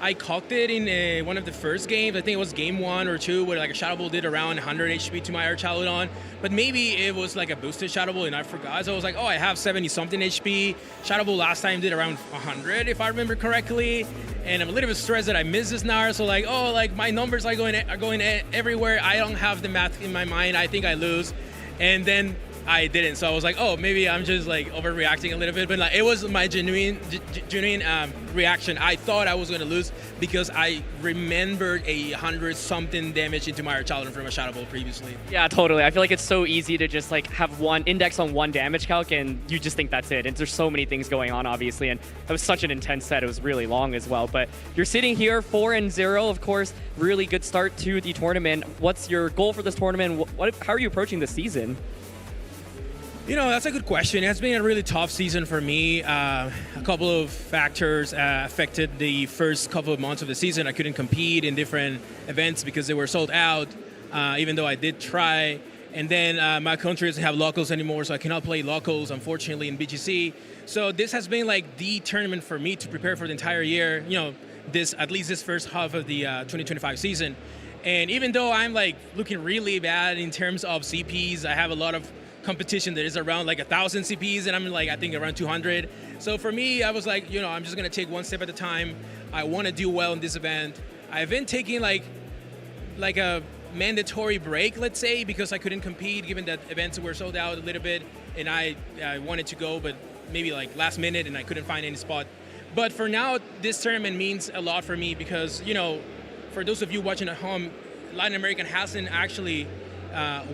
I cocked it in one of the first games. I think it was game 1 or 2 where like a Shadow Ball did around 100 HP to my Archaludon. But maybe it was like a boosted Shadow Ball and I forgot. So I was like, oh, I have 70 something HP. Shadow Ball last time did around 100 if I remember correctly. And I'm a little bit stressed that I missed this Nair. So like, oh, like my numbers are going everywhere. I don't have the math in my mind. I think I lose. And then I didn't. So I was like, oh, maybe I'm just like overreacting a little bit. But like, it was my genuine reaction. I thought I was going to lose because I remembered 100 something damage into my Archaludon from a Shadow Ball previously. Yeah, totally. I feel like it's so easy to just like have one index on one damage calc and you just think that's it. And there's so many things going on, obviously. And it was such an intense set. It was really long as well. But you're sitting here 4-0, of course. Really good start to the tournament. What's your goal for this tournament? How are you approaching the season? That's a good question. It has been a really tough season for me. A couple of factors affected the first couple of months of the season. I couldn't compete in different events because they were sold out, even though I did try. And then my country doesn't have locals anymore, so I cannot play locals, unfortunately, in BGC. So this has been like the tournament for me to prepare for the entire year, at least this first half of the 2025 season. And even though I'm like looking really bad in terms of CPs, I have a lot of competition that is around like 1,000 CPs and I'm like, I think around 200. So for me, I was like, I'm just gonna take one step at a time. I wanna do well in this event. I've been taking like a mandatory break, let's say, because I couldn't compete given that events were sold out a little bit and I wanted to go, but maybe like last minute and I couldn't find any spot. But for now, this tournament means a lot for me because, for those of you watching at home, Latin American hasn't actually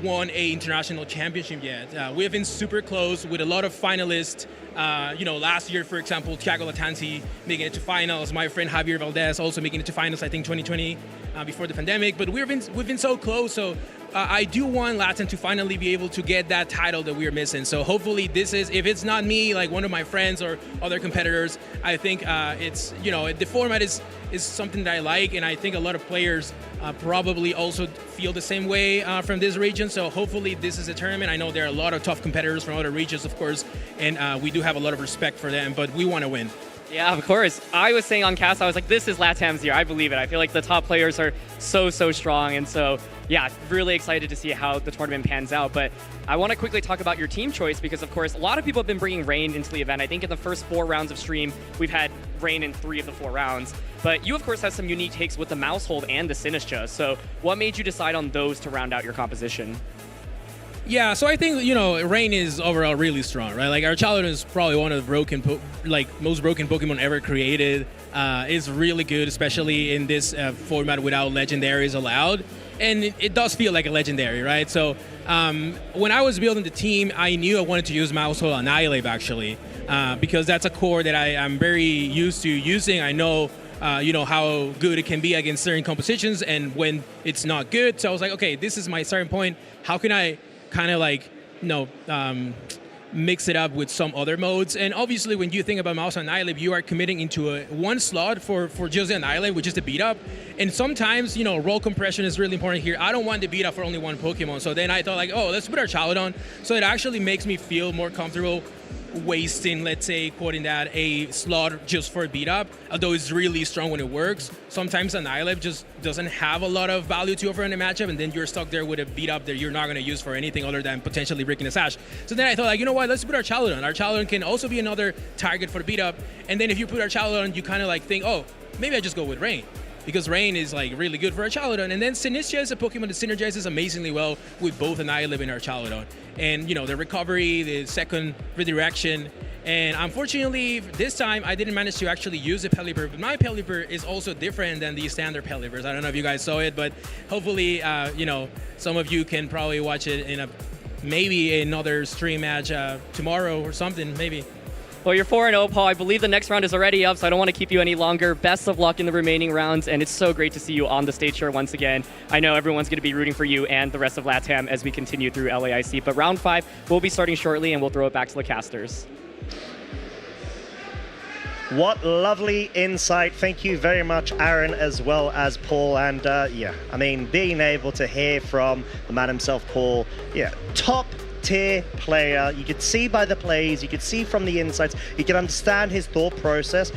won a international championship yet. We have been super close with a lot of finalists. Last year, for example, Thiago Latanzi making it to finals. My friend Javier Valdez also making it to finals, I think 2020, before the pandemic. But we've been so close. So I do want Latin to finally be able to get that title that we're missing. So hopefully this is, if it's not me, like one of my friends or other competitors, I think it's, the format is something that I like. And I think a lot of players probably also feel the same way from this region. So hopefully this is a tournament. I know there are a lot of tough competitors from other regions, of course, and we do have a lot of respect for them, but we want to win. Yeah, of course. I was saying on cast, I was like, this is LATAM's year. I believe it. I feel like the top players are so strong. And so, yeah, really excited to see how the tournament pans out. But I want to quickly talk about your team choice because, of course, a lot of people have been bringing Rain into the event. I think in the first 4 rounds of stream, we've had Rain in 3 of the 4 rounds. But you, of course, have some unique takes with the Mouse Hold and the Sinistra. So what made you decide on those to round out your composition? Yeah, so I think, Rain is overall really strong, right? Like, Archaludon is probably one of the most broken Pokemon ever created. It's really good, especially in this format without legendaries allowed. And it does feel like a legendary, right? So when I was building the team, I knew I wanted to use Mousehold on Annihilape, actually, because that's a core that I'm very used to using. I know how good it can be against certain compositions and when it's not good. So I was like, okay, this is my starting point. How can I kind of mix it up with some other modes? And obviously when you think about Mouse and Annihilape, you are committing into one slot for just the Annihilape, which is the beat up. And sometimes, roll compression is really important here. I don't want the beat up for only one Pokemon. So then I thought like, oh, let's put Archaludon. So it actually makes me feel more comfortable wasting, let's say, quoting that, a slot just for a beat up, although it's really strong when it works. Sometimes Annihilape just doesn't have a lot of value to offer in a matchup, and then you're stuck there with a beat up that you're not going to use for anything other than potentially breaking a sash. So then I thought, like, you know what, let's put Archaludon. Archaludon can also be another target for the beat up, and then if you put Archaludon, you kind of like think, oh, maybe I just go with Rain, because Rain is like really good for Archaludon. And then Sinistra is a Pokemon that synergizes amazingly well with both Annihilape and Archaludon. And the recovery, the second redirection. And unfortunately, this time I didn't manage to actually use the Pelipper, but my Pelipper is also different than the standard Pelippers. I don't know if you guys saw it, but hopefully, some of you can probably watch it in maybe another stream match tomorrow or something, maybe. Well, you're 4-0, Paul. I believe the next round is already up, so I don't want to keep you any longer. Best of luck in the remaining rounds, and it's so great to see you on the stage here once again. I know everyone's going to be rooting for you and the rest of LATAM as we continue through LAIC. But round 5 will be starting shortly, and we'll throw it back to the casters. What lovely insight. Thank you very much, Aaron, as well as Paul. And yeah, I mean, being able to hear from the man himself, Paul, yeah, top tier player. You could see by the plays, you could see from the insights, you could understand his thought process.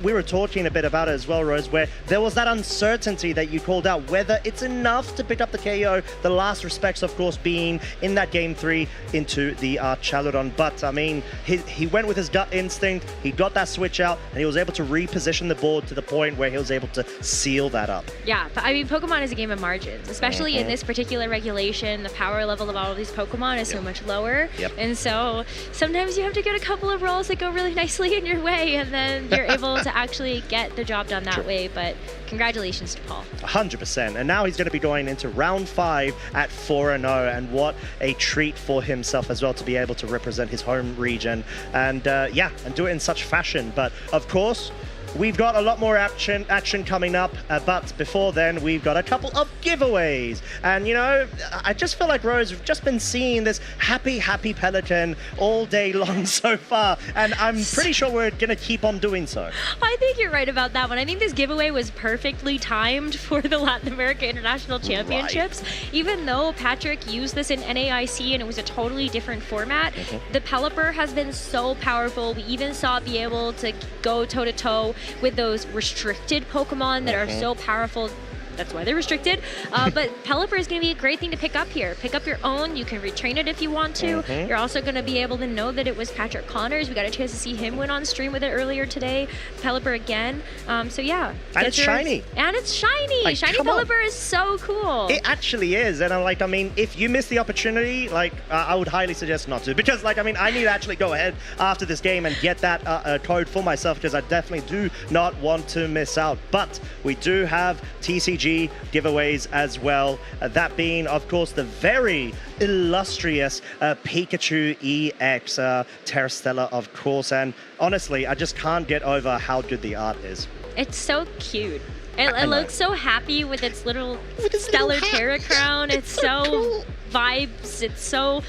We were talking a bit about it as well, Rose, where there was that uncertainty that you called out, whether it's enough to pick up the KO. The last respects, of course, being in that game 3 into the Chaludon. But I mean, he went with his gut instinct, he got that switch out, and he was able to reposition the board to the point where he was able to seal that up. Yeah, I mean, Pokemon is a game of margins, especially in this particular regulation. The power level of all of these Pokemon is so much lower. And so sometimes you have to get a couple of rolls that go really nicely in your way, and then you're able to actually get the job done that way. But congratulations to Paul. 100%. And now he's going to be going into round 5 at 4-0, and what a treat for himself as well to be able to represent his home region and yeah, and do it in such fashion. But of course, we've got a lot more action coming up, but before then, we've got a couple of giveaways. And, you know, I just feel like, Rose, we've just been seeing this happy Pelican all day long so far, and I'm pretty sure we're going to keep on doing so. I think you're right about that one. I think this giveaway was perfectly timed for the Latin America International Championships. Even though Patrick used this in NAIC and it was a totally different format, the Pelipper has been so powerful. We even saw it be able to go toe-to-toe with those restricted Pokemon that are so powerful. That's why they're restricted. But Pelipper is going to be a great thing to pick up here. Pick up your own. You can retrain it if you want to. You're also going to be able to know that it was Patrick Connors. We got a chance to see him win on stream with it earlier today. Pelipper again. So yeah. And it's shiny. And it's shiny. Like, shiny Pelipper is so cool. It actually is. And I'm like, I mean, if you miss the opportunity, like, I would highly suggest not to. Because, like, I mean, I need to actually go ahead after this game and get that code for myself, because I definitely do not want to miss out. But we do have TCG giveaways as well. That being, of course, the very illustrious Pikachu EX Terrastella, of course. And honestly, I just can't get over how good the art is. It's so cute. It looks so happy with its little stellar Terra crown. It's so cool. Vibes. It's so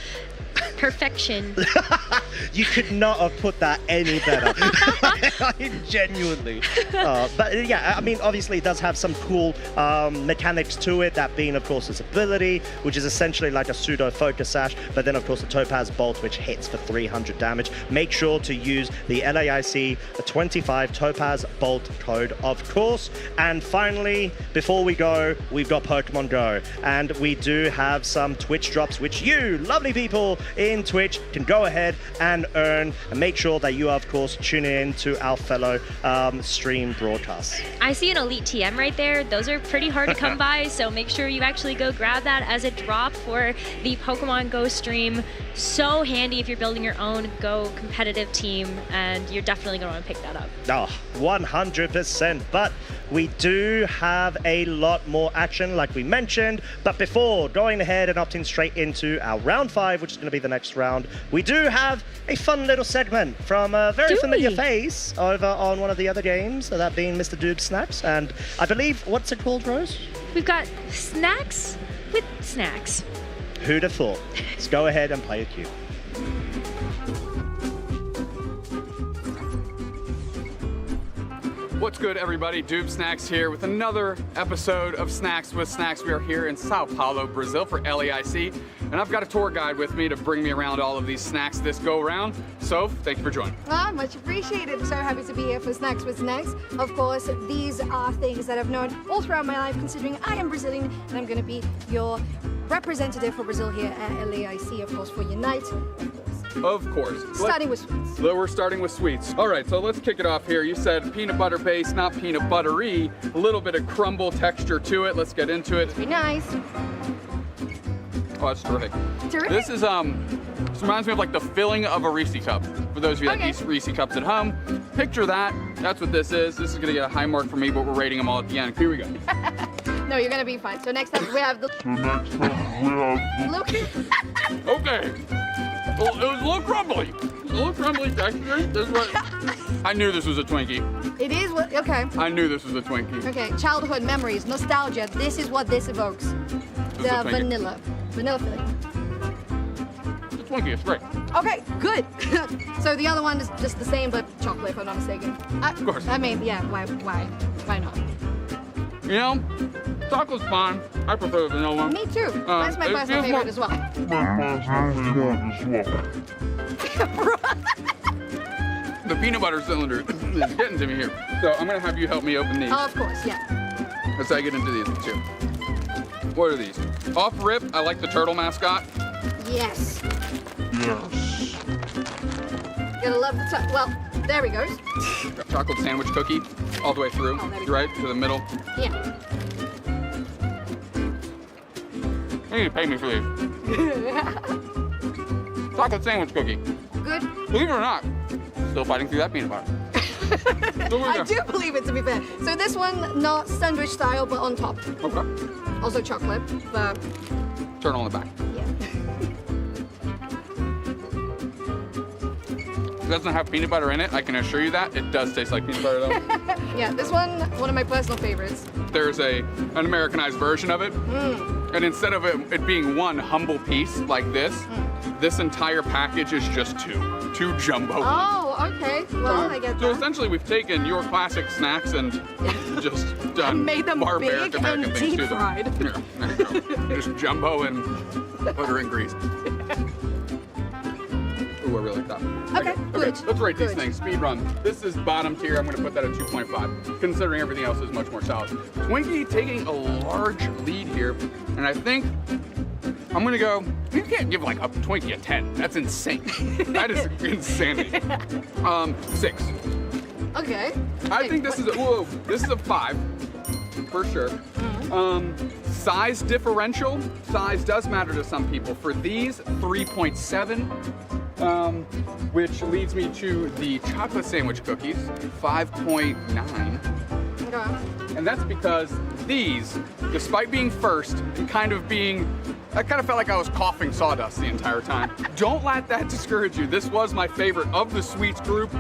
perfection. You could not have put that any better. Genuinely. But yeah, I mean, obviously it does have some cool mechanics to it, that being, of course, its ability, which is essentially like a pseudo focus sash, but then, of course, the Topaz Bolt, which hits for 300 damage. Make sure to use the LAIC 25 Topaz Bolt code, of course. And finally, before we go, we've got Pokemon Go. And we do have some Twitch drops, which you, lovely people in Twitch, can go ahead and earn, and make sure that you, of course, tune in to our fellow stream broadcasts. I see an Elite TM right there. Those are pretty hard to come by, so make sure you actually go grab that as a drop for the Pokemon Go stream. So handy if you're building your own Go competitive team, and you're definitely going to want to pick that up. Oh, 100%. But we do have a lot more action, like we mentioned. But before going ahead and opting straight into our round 5, which is going to be the next round, we do have a fun little segment from a very familiar face over on one of the other games, that being Mr. Doob Snacks. And I believe, what's it called, Rose? We've got snacks with snacks. Who'd have thought? Let's go ahead and play a cue. What's good, everybody? Doob Snacks here with another episode of Snacks with Snacks. We are here in Sao Paulo, Brazil for LAIC, and I've got a tour guide with me to bring me around all of these snacks this go round. So, thank you for joining. Much appreciated. So happy to be here for Snacks with Snacks. Of course, these are things that I've known all throughout my life, considering I am Brazilian, and I'm going to be your representative for Brazil here at LAIC, of course, for Unite. Of course. Starting with sweets. We're starting with sweets. All right, so let's kick it off here. You said peanut butter base, not peanut buttery. A little bit of crumble texture to it. Let's get into it. Be nice. Oh, that's terrific. Terrific. This is this reminds me of like the filling of a Reese cup. For those of you that eat Reese cups at home, picture that. That's what this is. This is gonna get a high mark for me, but we're rating them all at the end. Here we go. No, you're gonna be fine. So next up we have the. Luke. Okay. Well, it was a little crumbly. A little crumbly texture. This is what I knew this was a Twinkie. It is what, okay. I knew this was a Twinkie. Okay, childhood memories, nostalgia. This is what this evokes. This is a The Twinkie. vanilla filling. It's a Twinkie, it's great. Okay, good. So the other one is just the same, but chocolate, if I'm not mistaken. Of course. I mean, yeah, why not? You know, chocolate's fine. I prefer the vanilla one. Me too. That's my it personal feels more- favorite as well. The peanut butter cylinder is getting to me here. So I'm gonna have you help me open these. Oh, of course, yeah. As I get into these too. What are these? Off rip, I like the turtle mascot. Yes. Gotta love the well, there he goes. Chocolate sandwich cookie all the way through, Oh, there we go. right to the middle. Yeah. You need to pay me for these. Chocolate sandwich cookie. Good. Believe it or not, still fighting through that peanut butter. I do believe it, to be fair. So this one, not sandwich style, but on top. Okay. Also chocolate, but Turtle on the back. yeah. It doesn't have peanut butter in it, I can assure you that. It does taste like peanut butter though. Yeah, this one of my personal favorites. There's an Americanized version of it. And instead of it being one humble piece like this, this entire package is just two jumbo ones. Oh, okay. Well, I get So that. essentially we've taken your classic snacks and just done Made them barbaric big American and things deep to them. fried. Here, there you go. Just jumbo and butter and grease. Ooh, I really like that. Okay, good. Let's rate these Good. things. Speed run. This is bottom tier. I'm going to put that at 2.5, considering everything else is much more solid. Twinkie taking a large lead here, and I think I'm going to go. You can't give like a Twinkie a 10. That's insane. That is insanity. 6. Okay. I think this is a this is a 5 for sure. Size differential. Size does matter to some people. For these, 3.7. Which leads me to the chocolate sandwich cookies, 5.9. Okay. And that's because these, despite being first and kind of being, I kind of felt like I was coughing sawdust the entire time. Don't let that discourage you. This was my favorite of the sweets group.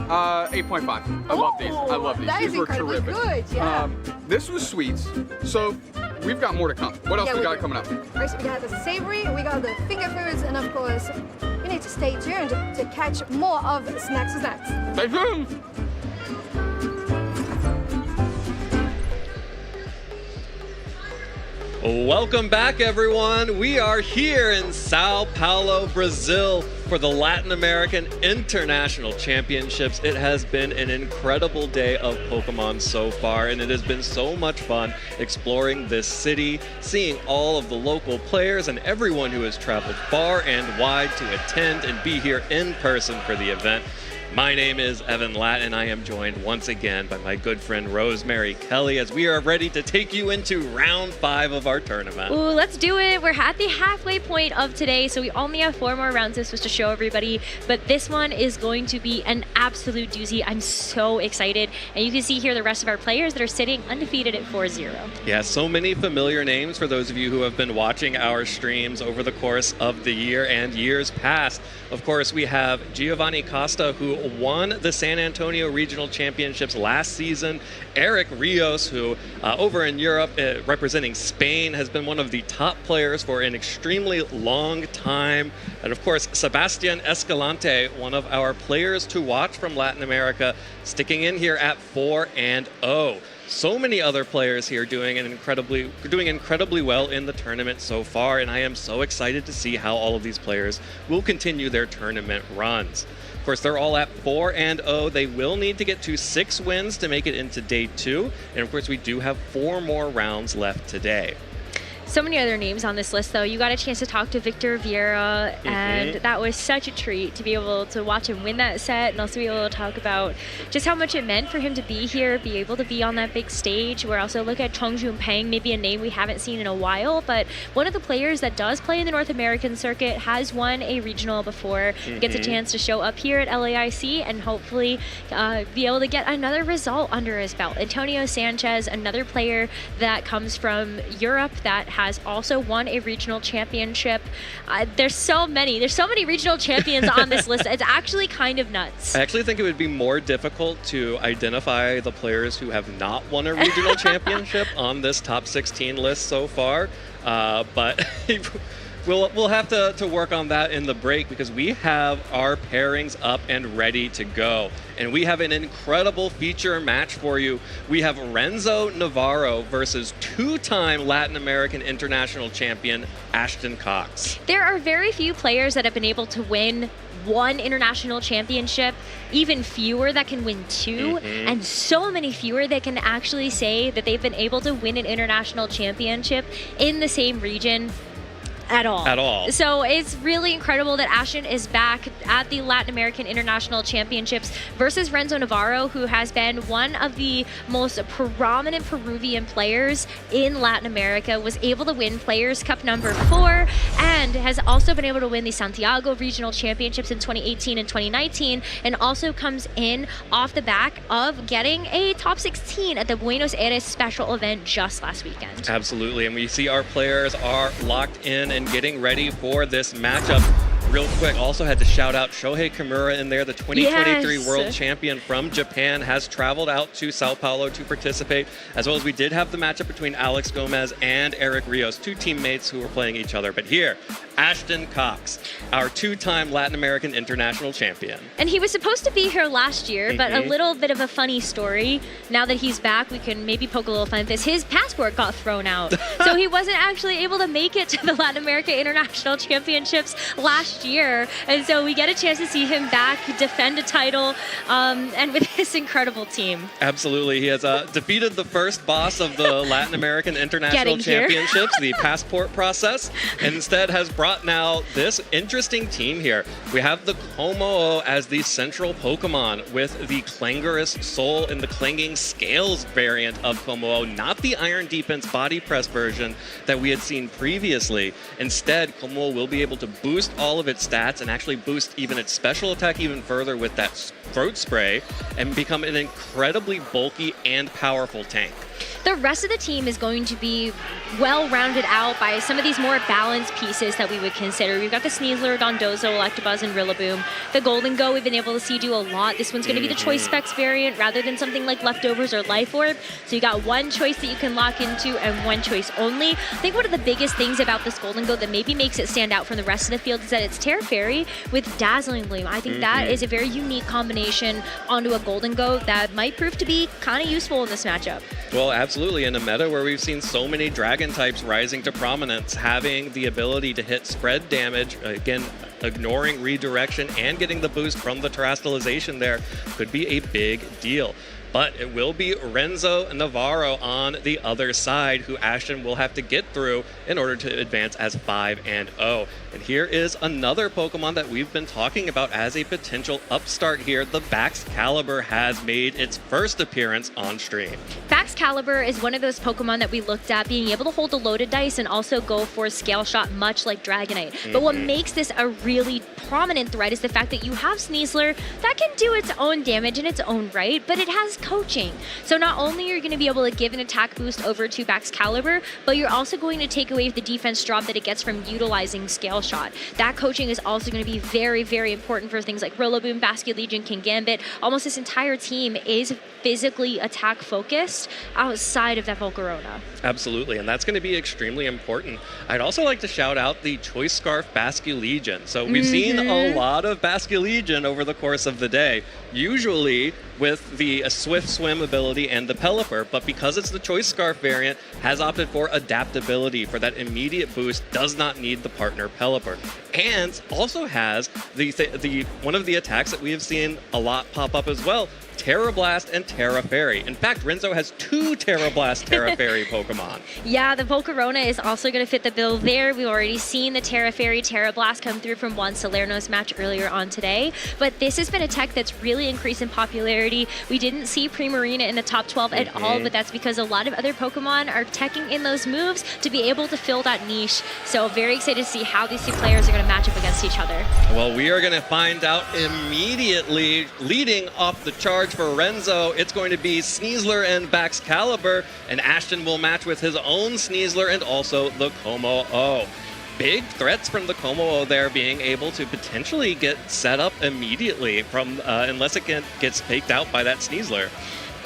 8.5. I love these. I love these. That These is were incredibly terrific. good, yeah. This was sweets. So we've got more to come. What else Yeah, we we got do. coming up? Right, so we got the savory, we got the finger foods, and of course, you need to stay tuned to catch more of Snacks to Snacks. Stay tuned. Welcome back, everyone. We are here in Sao Paulo, Brazil for the Latin American International Championships. It has been an incredible day of Pokémon so far, and it has been so much fun exploring this city, seeing all of the local players and everyone who has traveled far and wide to attend and be here in person for the event. My name is Evan Latt, and I am joined once again by my good friend Rosemary Kelly as we are ready to take you into round 5 of our tournament. Ooh, let's do it. We're at the halfway point of today, so we only have 4 more rounds this was to show everybody, but this one is going to be an absolute doozy. I'm so excited, and you can see here the rest of our players that are sitting undefeated at 4-0. Yeah, so many familiar names for those of you who have been watching our streams over the course of the year and years past. Of course, we have Giovanni Costa, who won the San Antonio Regional Championships last season. Eric Rios, who over in Europe representing Spain, has been one of the top players for an extremely long time. And of course, Sebastian Escalante, one of our players to watch from Latin America, sticking in here at 4-0. So many other players here doing incredibly well in the tournament so far, and I am so excited to see how all of these players will continue their tournament runs. Of course, they're all at 4-0. They will need to get to 6 wins to make it into day 2, and of course we do have 4 more rounds left today. So many other names on this list, though. You got a chance to talk to Victor Vieira, and that was such a treat to be able to watch him win that set and also be able to talk about just how much it meant for him to be here, be able to be on that big stage. We're also looking at Chongjun Peng, maybe a name we haven't seen in a while, but one of the players that does play in the North American circuit, has won a regional before, gets a chance to show up here at LAIC and hopefully be able to get another result under his belt. Antonio Sanchez, another player that comes from Europe that has also won a regional championship. There's so many regional champions on this list. It's actually kind of nuts. I actually think it would be more difficult to identify the players who have not won a regional championship on this top 16 list so far, but we'll have to work on that in the break, because we have our pairings up and ready to go. And we have an incredible feature match for you. We have Renzo Navarro versus two-time Latin American international champion Ashton Cox. There are very few players that have been able to win one international championship, even fewer that can win two, and so many fewer that can actually say that they've been able to win an international championship in the same region at all. So it's really incredible that Ashton is back at the Latin American International Championships versus Renzo Navarro, who has been one of the most prominent Peruvian players in Latin America, was able to win Players Cup number 4, and has also been able to win the Santiago Regional Championships in 2018 and 2019, and also comes in off the back of getting a top 16 at the Buenos Aires special event just last weekend. Absolutely, and we see our players are locked in and getting ready for this matchup. Real quick, also had to shout out Shohei Kimura in there, the 2023 world champion from Japan, has traveled out to Sao Paulo to participate, as well as we did have the matchup between Alex Gomez and Eric Rios, two teammates who were playing each other. But here, Ashton Cox, our two-time Latin American international champion. And he was supposed to be here last year, but a little bit of a funny story. Now that he's back, we can maybe poke a little fun at this. His passport got thrown out, so he wasn't actually able to make it to the Latin America International Championships last year. And so we get a chance to see him back, defend a title, and with this incredible team. Absolutely. He has defeated the first boss of the Latin American International Championships, the passport process, and instead has brought now this interesting team here. We have the Como as the central Pokemon, with the Clangorous Soul and the Clanging Scales variant of Como, not the Iron Defense Body Press version that we had seen previously. Instead, Como will be able to boost all of its stats and actually boost even its special attack even further with that throat spray, and become an incredibly bulky and powerful tank. The rest of the team is going to be well rounded out by some of these more balanced pieces that we would consider. We've got the Sneasler, Dondozo, Electabuzz, and Rillaboom. The Golden Go we've been able to see do a lot. This one's going to be the Choice Specs variant rather than something like Leftovers or Life Orb. So you got one choice that you can lock into and one choice only. I think one of the biggest things about this Golden Go that maybe makes it stand out from the rest of the field is that it's Terra Fairy with Dazzling Gleam. I think that is a very unique combination onto a Golden Go that might prove to be kind of useful in this matchup. Well, absolutely. In a meta where we've seen so many dragon types rising to prominence, having the ability to hit spread damage, again, ignoring redirection and getting the boost from the terastallization there, could be a big deal. But it will be Renzo Navarro on the other side, who Ashton will have to get through in order to advance as 5-0. And here is another Pokemon that we've been talking about as a potential upstart here. The Baxcalibur has made its first appearance on stream. Baxcalibur is one of those Pokemon that we looked at being able to hold a loaded dice and also go for Scale Shot, much like Dragonite. But what makes this a really prominent threat is the fact that you have Sneasler that can do its own damage in its own right, but it has coaching. So not only are you going to be able to give an attack boost over to Baxcalibur, but you're also going to take away the defense drop that it gets from utilizing Scale Shot. That coaching is also going to be very, very important for things like Rillaboom, Basculegion, Kingambit. Almost this entire team is physically attack focused outside of that Volcarona. Absolutely, and that's going to be extremely important. I'd also like to shout out the Choice Scarf Basculegion. So we've seen a lot of Basculegion over the course of the day, usually with the Swift Swim ability and the Pelipper, but because it's the Choice Scarf variant, has opted for adaptability for that immediate boost, does not need the partner Pelipper, and also has the one of the attacks that we have seen a lot pop up as well, Terra Blast and Terra Fairy. In fact, Renzo has two Terra Blast, Terra Fairy Pokemon. Yeah, the Volcarona is also going to fit the bill there. We've already seen the Terra Fairy, Terra Blast come through from Juan Salerno's match earlier on today, but this has been a tech that's really increased in popularity. We didn't see Primarina in the top 12 at all, but that's because a lot of other Pokemon are teching in those moves to be able to fill that niche. So very excited to see how these two players are going to match up against each other. Well, we are going to find out immediately. Leading off the charge charge for Renzo, it's going to be Sneasler and Baxcalibur, and Ashton will match with his own Sneasler and also the Como-O. Big threats from the Como-O there, being able to potentially get set up immediately from unless it gets faked out by that Sneasler.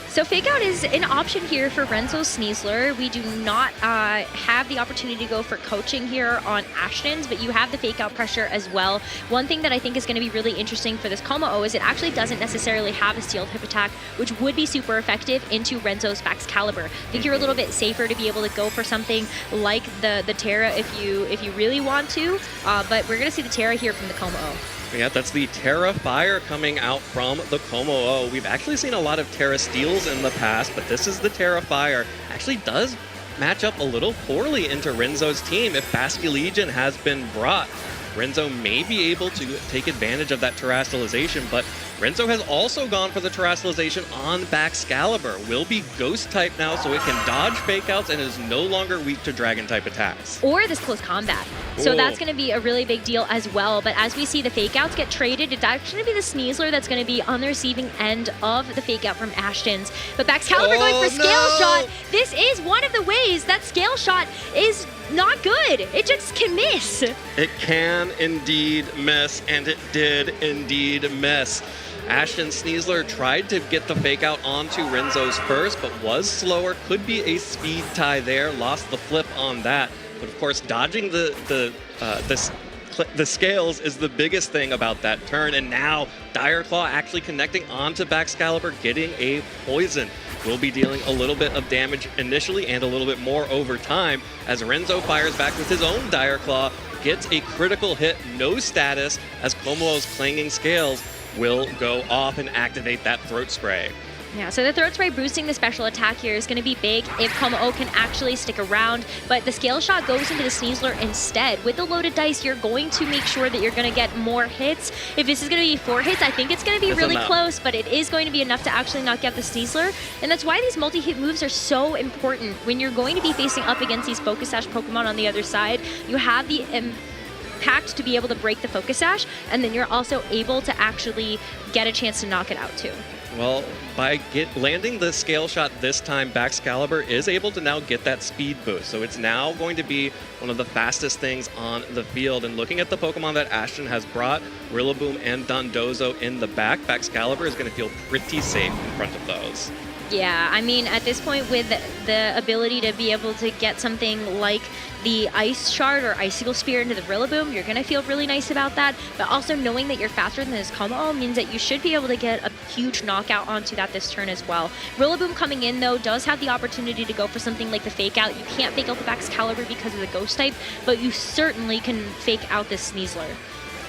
So fake out is an option here for Renzo's Sneasler. We do not have the opportunity to go for coaching here on Ashton's, but you have the fake out pressure as well. One thing that I think is going to be really interesting for this Como-O is it actually doesn't necessarily have a sealed hip attack, which would be super effective into Renzo's Baxcalibur. I think you're a little bit safer to be able to go for something like the Terra if you really want to, but we're going to see the Terra here from the Como-O. Yeah, that's the Terra Fire coming out from the Como-O. We've actually seen a lot of Terra Steels in the past, but this is the Terra Fire. Actually does match up a little poorly into Renzo's team if Basculegion has been brought. Renzo may be able to take advantage of that Terastallization, but Renzo has also gone for the Terastallization on Baxcalibur. Will be Ghost type now, so it can dodge fake outs and is no longer weak to Dragon type attacks. Or this close combat. So that's going to be a really big deal as well. But as we see the fake outs get traded, it's actually going to be the Sneasler that's going to be on the receiving end of the fake out from Ashton's. But Baxcalibur going for Scale Shot. This is one of the ways that Scale Shot is not good. It just can miss. It can indeed miss, and it did indeed miss. Ashton Sneasler tried to get the fake out onto Renzo's first, but was slower. Could be a speed tie there. Lost the flip on that. But of course, dodging the scales is the biggest thing about that turn. And now Dire Claw actually connecting onto Baxcalibur, getting a poison. Will be dealing a little bit of damage initially and a little bit more over time as Renzo fires back with his own Dire Claw, gets a critical hit, no status, as Como-O's Clanging Scales will go off and activate that Throat Spray. Yeah, so the Throat Spray boosting the special attack here is going to be big if Como-O can actually stick around, but the Scale Shot goes into the Sneasler instead. With the loaded dice, you're going to make sure that you're going to get more hits. If this is going to be 4 hits, I think it's going to be really close, but it is going to be enough to actually knock out the Sneasler, and that's why these multi-hit moves are so important. When you're going to be facing up against these Focus Sash Pokemon on the other side, you have the impact to be able to break the Focus Sash, and then you're also able to actually get a chance to knock it out too. Well, by landing the Scale Shot this time, Baxcalibur is able to now get that speed boost. So it's now going to be one of the fastest things on the field. And looking at the Pokemon that Ashton has brought, Rillaboom and Dondozo in the back, Baxcalibur is going to feel pretty safe in front of those. Yeah, I mean, at this point with the ability to be able to get something like the Ice Shard or Icicle Spear into the Rillaboom, you're going to feel really nice about that. But also knowing that you're faster than this Como-O means that you should be able to get a huge knockout onto that this turn as well. Rillaboom coming in, though, does have the opportunity to go for something like the Fake Out. You can't fake out the Baxcalibur because of the Ghost type, but you certainly can fake out this Sneasler.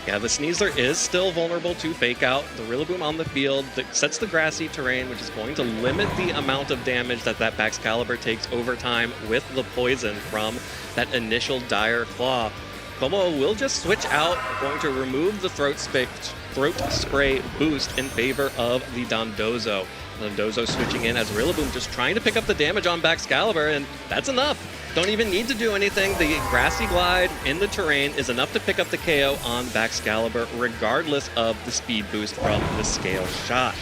Yeah, the Sneasler is still vulnerable to fake out. The Rillaboom on the field that sets the grassy terrain, which is going to limit the amount of damage that Baxcalibur takes over time with the poison from that initial Dire Claw. Como will just switch out, going to remove the Throat Spray boost in favor of the Dondozo. Dondozo switching in as Rillaboom just trying to pick up the damage on Baxcalibur, and that's enough. Don't even need to do anything. The Grassy Glide in the terrain is enough to pick up the KO on Baxcalibur, regardless of the speed boost from the Scale Shot.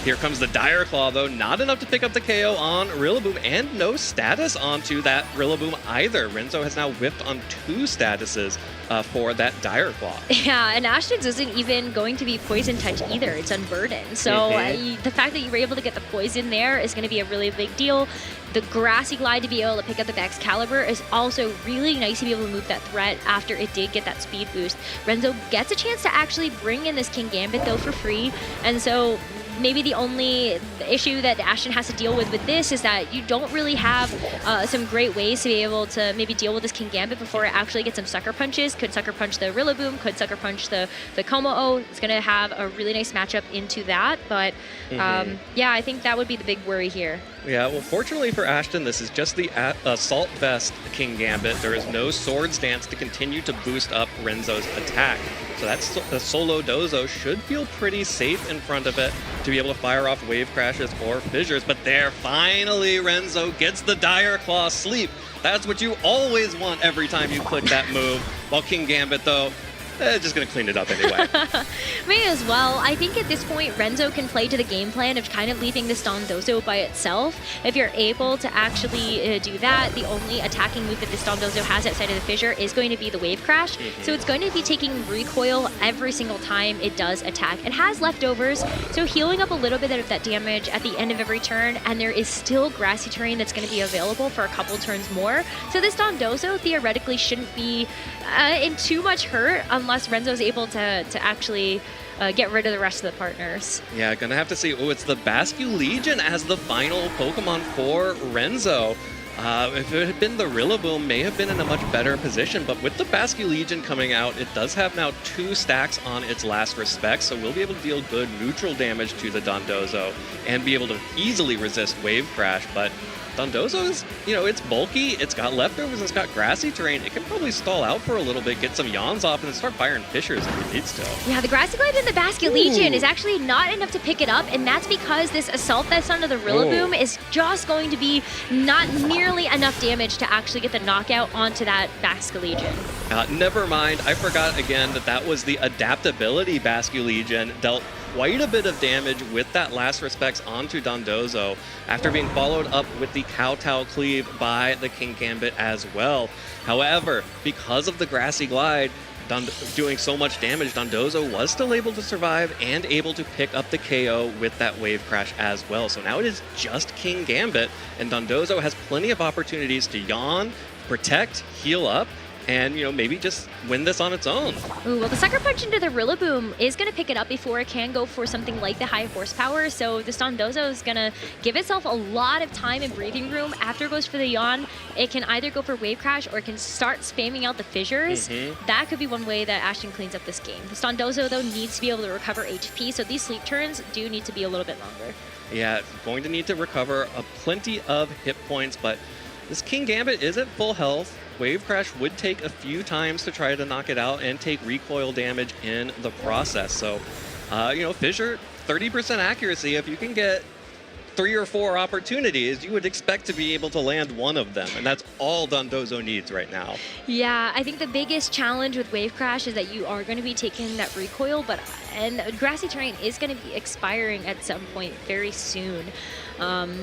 Here comes the Dire Claw, though. Not enough to pick up the KO on Rillaboom, and no status onto that Rillaboom either. Renzo has now whipped on 2 statuses for that Dire Claw. Yeah, and Ashton's isn't even going to be Poison Touch either. It's Unburdened. So the fact that you were able to get the Poison there is going to be a really big deal. The Grassy Glide to be able to pick up the Baxcalibur is also really nice to be able to move that threat after it did get that speed boost. Renzo gets a chance to actually bring in this Kingambit, though, for free. And so maybe the only issue that Ashton has to deal with this is that you don't really have some great ways to be able to maybe deal with this Kingambit before it actually gets some Sucker Punches. Could Sucker Punch the Rillaboom, could Sucker Punch the Como-O. It's going to have a really nice matchup into that. But yeah, I think that would be the big worry here. Yeah, well, fortunately for Ashton, this is just the Assault Vest Kingambit. There is no Swords Dance to continue to boost up Renzo's attack. So that's the Solo Dozo should feel pretty safe in front of it to be able to fire off Wave Crashes or Fissures. But there, finally, Renzo gets the Dire Claw Sleep. That's what you always want every time you click that move. While Kingambit, though, just going to clean it up anyway. May as well. I think at this point, Renzo can play to the game plan of kind of leaving this Dondozo by itself. If you're able to actually do that, the only attacking move that this Dondozo has outside of the fissure is going to be the Wave Crash. So it's going to be taking recoil every single time it does attack. It has leftovers, so healing up a little bit of that damage at the end of every turn, and there is still grassy terrain that's going to be available for a couple turns more. So this Dondozo theoretically shouldn't be in too much hurt unless Renzo's able to actually get rid of the rest of the partners. Yeah, gonna have to see. Oh, it's the Basculegion as the final Pokemon for Renzo. If it had been the Rillaboom, may have been in a much better position, but with the Basculegion coming out, it does have now 2 stacks on its last respect, so we'll be able to deal good neutral damage to the Dondozo and be able to easily resist Wave Crash, but Dondozo is, you know, it's bulky, it's got leftovers, it's got grassy terrain. It can probably stall out for a little bit, get some yawns off, and then start firing fissures if it needs to. Yeah, the Grassy Glide and the Basculegion is actually not enough to pick it up, and that's because this Assault Vest onto the Rillaboom is just going to be not nearly enough damage to actually get the knockout onto that Basculegion. Never mind, I forgot again that was the Adaptability Basculegion. Dealt quite a bit of damage with that last respects onto Dondozo after being followed up with the Kowtow Cleave by the King Gambit as well. However, because of the Grassy Glide doing so much damage, Dondozo was still able to survive and able to pick up the KO with that Wave Crash as well. So now it is just King Gambit, and Dondozo has plenty of opportunities to yawn, protect, heal up, and, you know, maybe just win this on its own. Ooh, well, the Sucker Punch into the Rillaboom is going to pick it up before it can go for something like the high horsepower, so this Dondozo is going to give itself a lot of time and breathing room. After it goes for the yawn, it can either go for Wave Crash or it can start spamming out the fissures. That could be one way that Ashton cleans up this game. This Dondozo, though, needs to be able to recover HP, so these sleep turns do need to be a little bit longer. Yeah, going to need to recover plenty of hit points, but this King Gambit is at full health. Wave Crash would take a few times to try to knock it out and take recoil damage in the process. So, you know, Fissure, 30% accuracy. If you can get 3 or 4 opportunities, you would expect to be able to land one of them, and that's all Dondozo needs right now. Yeah, I think the biggest challenge with Wave Crash is that you are going to be taking that recoil, and grassy terrain is going to be expiring at some point very soon.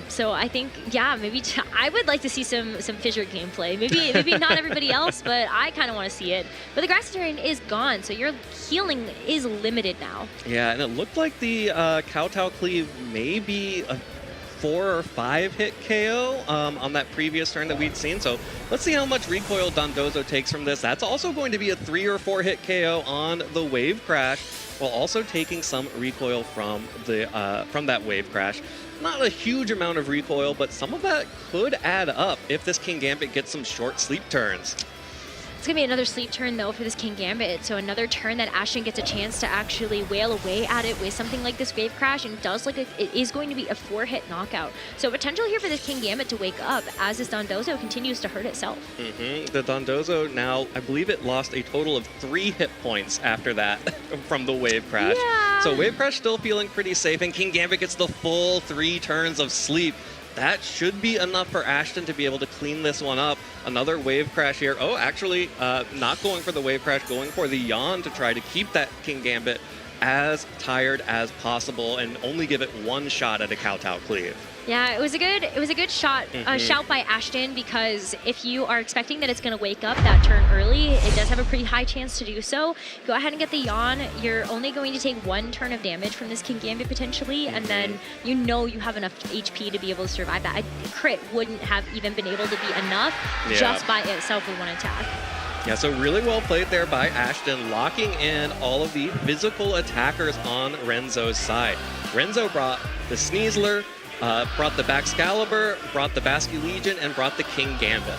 So I think, yeah, maybe I would like to see some fissure gameplay. Maybe not everybody else, but I kind of want to see it. But the grassy terrain is gone, so your healing is limited now. Yeah, and it looked like the Kowtow Cleave may be a 4 or 5 hit KO on that previous turn that we'd seen. So let's see how much recoil Dondozo takes from this. That's also going to be a 3 or 4 hit KO on the Wave Crash, while also taking some recoil from that Wave Crash. Not a huge amount of recoil, but some of that could add up if this King Gambit gets some short sleep turns. It's going to be another sleep turn, though, for this King Gambit. So another turn that Ashton gets a chance to actually wail away at it with something like this Wave Crash, and it is going to be a 4-hit knockout. So potential here for this King Gambit to wake up as this Dondozo continues to hurt itself. The Dondozo now, I believe it lost a total of 3 hit points after that from the Wave Crash. Yeah. So Wave Crash still feeling pretty safe, and King Gambit gets the full 3 turns of sleep. That should be enough for Ashton to be able to clean this one up. Another Wave Crash here. Oh, actually, not going for the Wave Crash, going for the Yawn to try to keep that King Gambit as tired as possible and only give it 1 shot at a Kowtow Cleave. Yeah, it was a good shot, shout by Ashton, because if you are expecting that it's going to wake up that turn early, it does have a pretty high chance to do so. Go ahead and get the Yawn. You're only going to take 1 turn of damage from this King Gambit potentially, and then you know you have enough HP to be able to survive that. A crit wouldn't have even been able to be enough just by itself with 1 attack. Yeah, so really well played there by Ashton, locking in all of the physical attackers on Renzo's side. Renzo brought the Sneasler, brought the Baxcalibur, brought the Basculegion, and brought the King Gambit.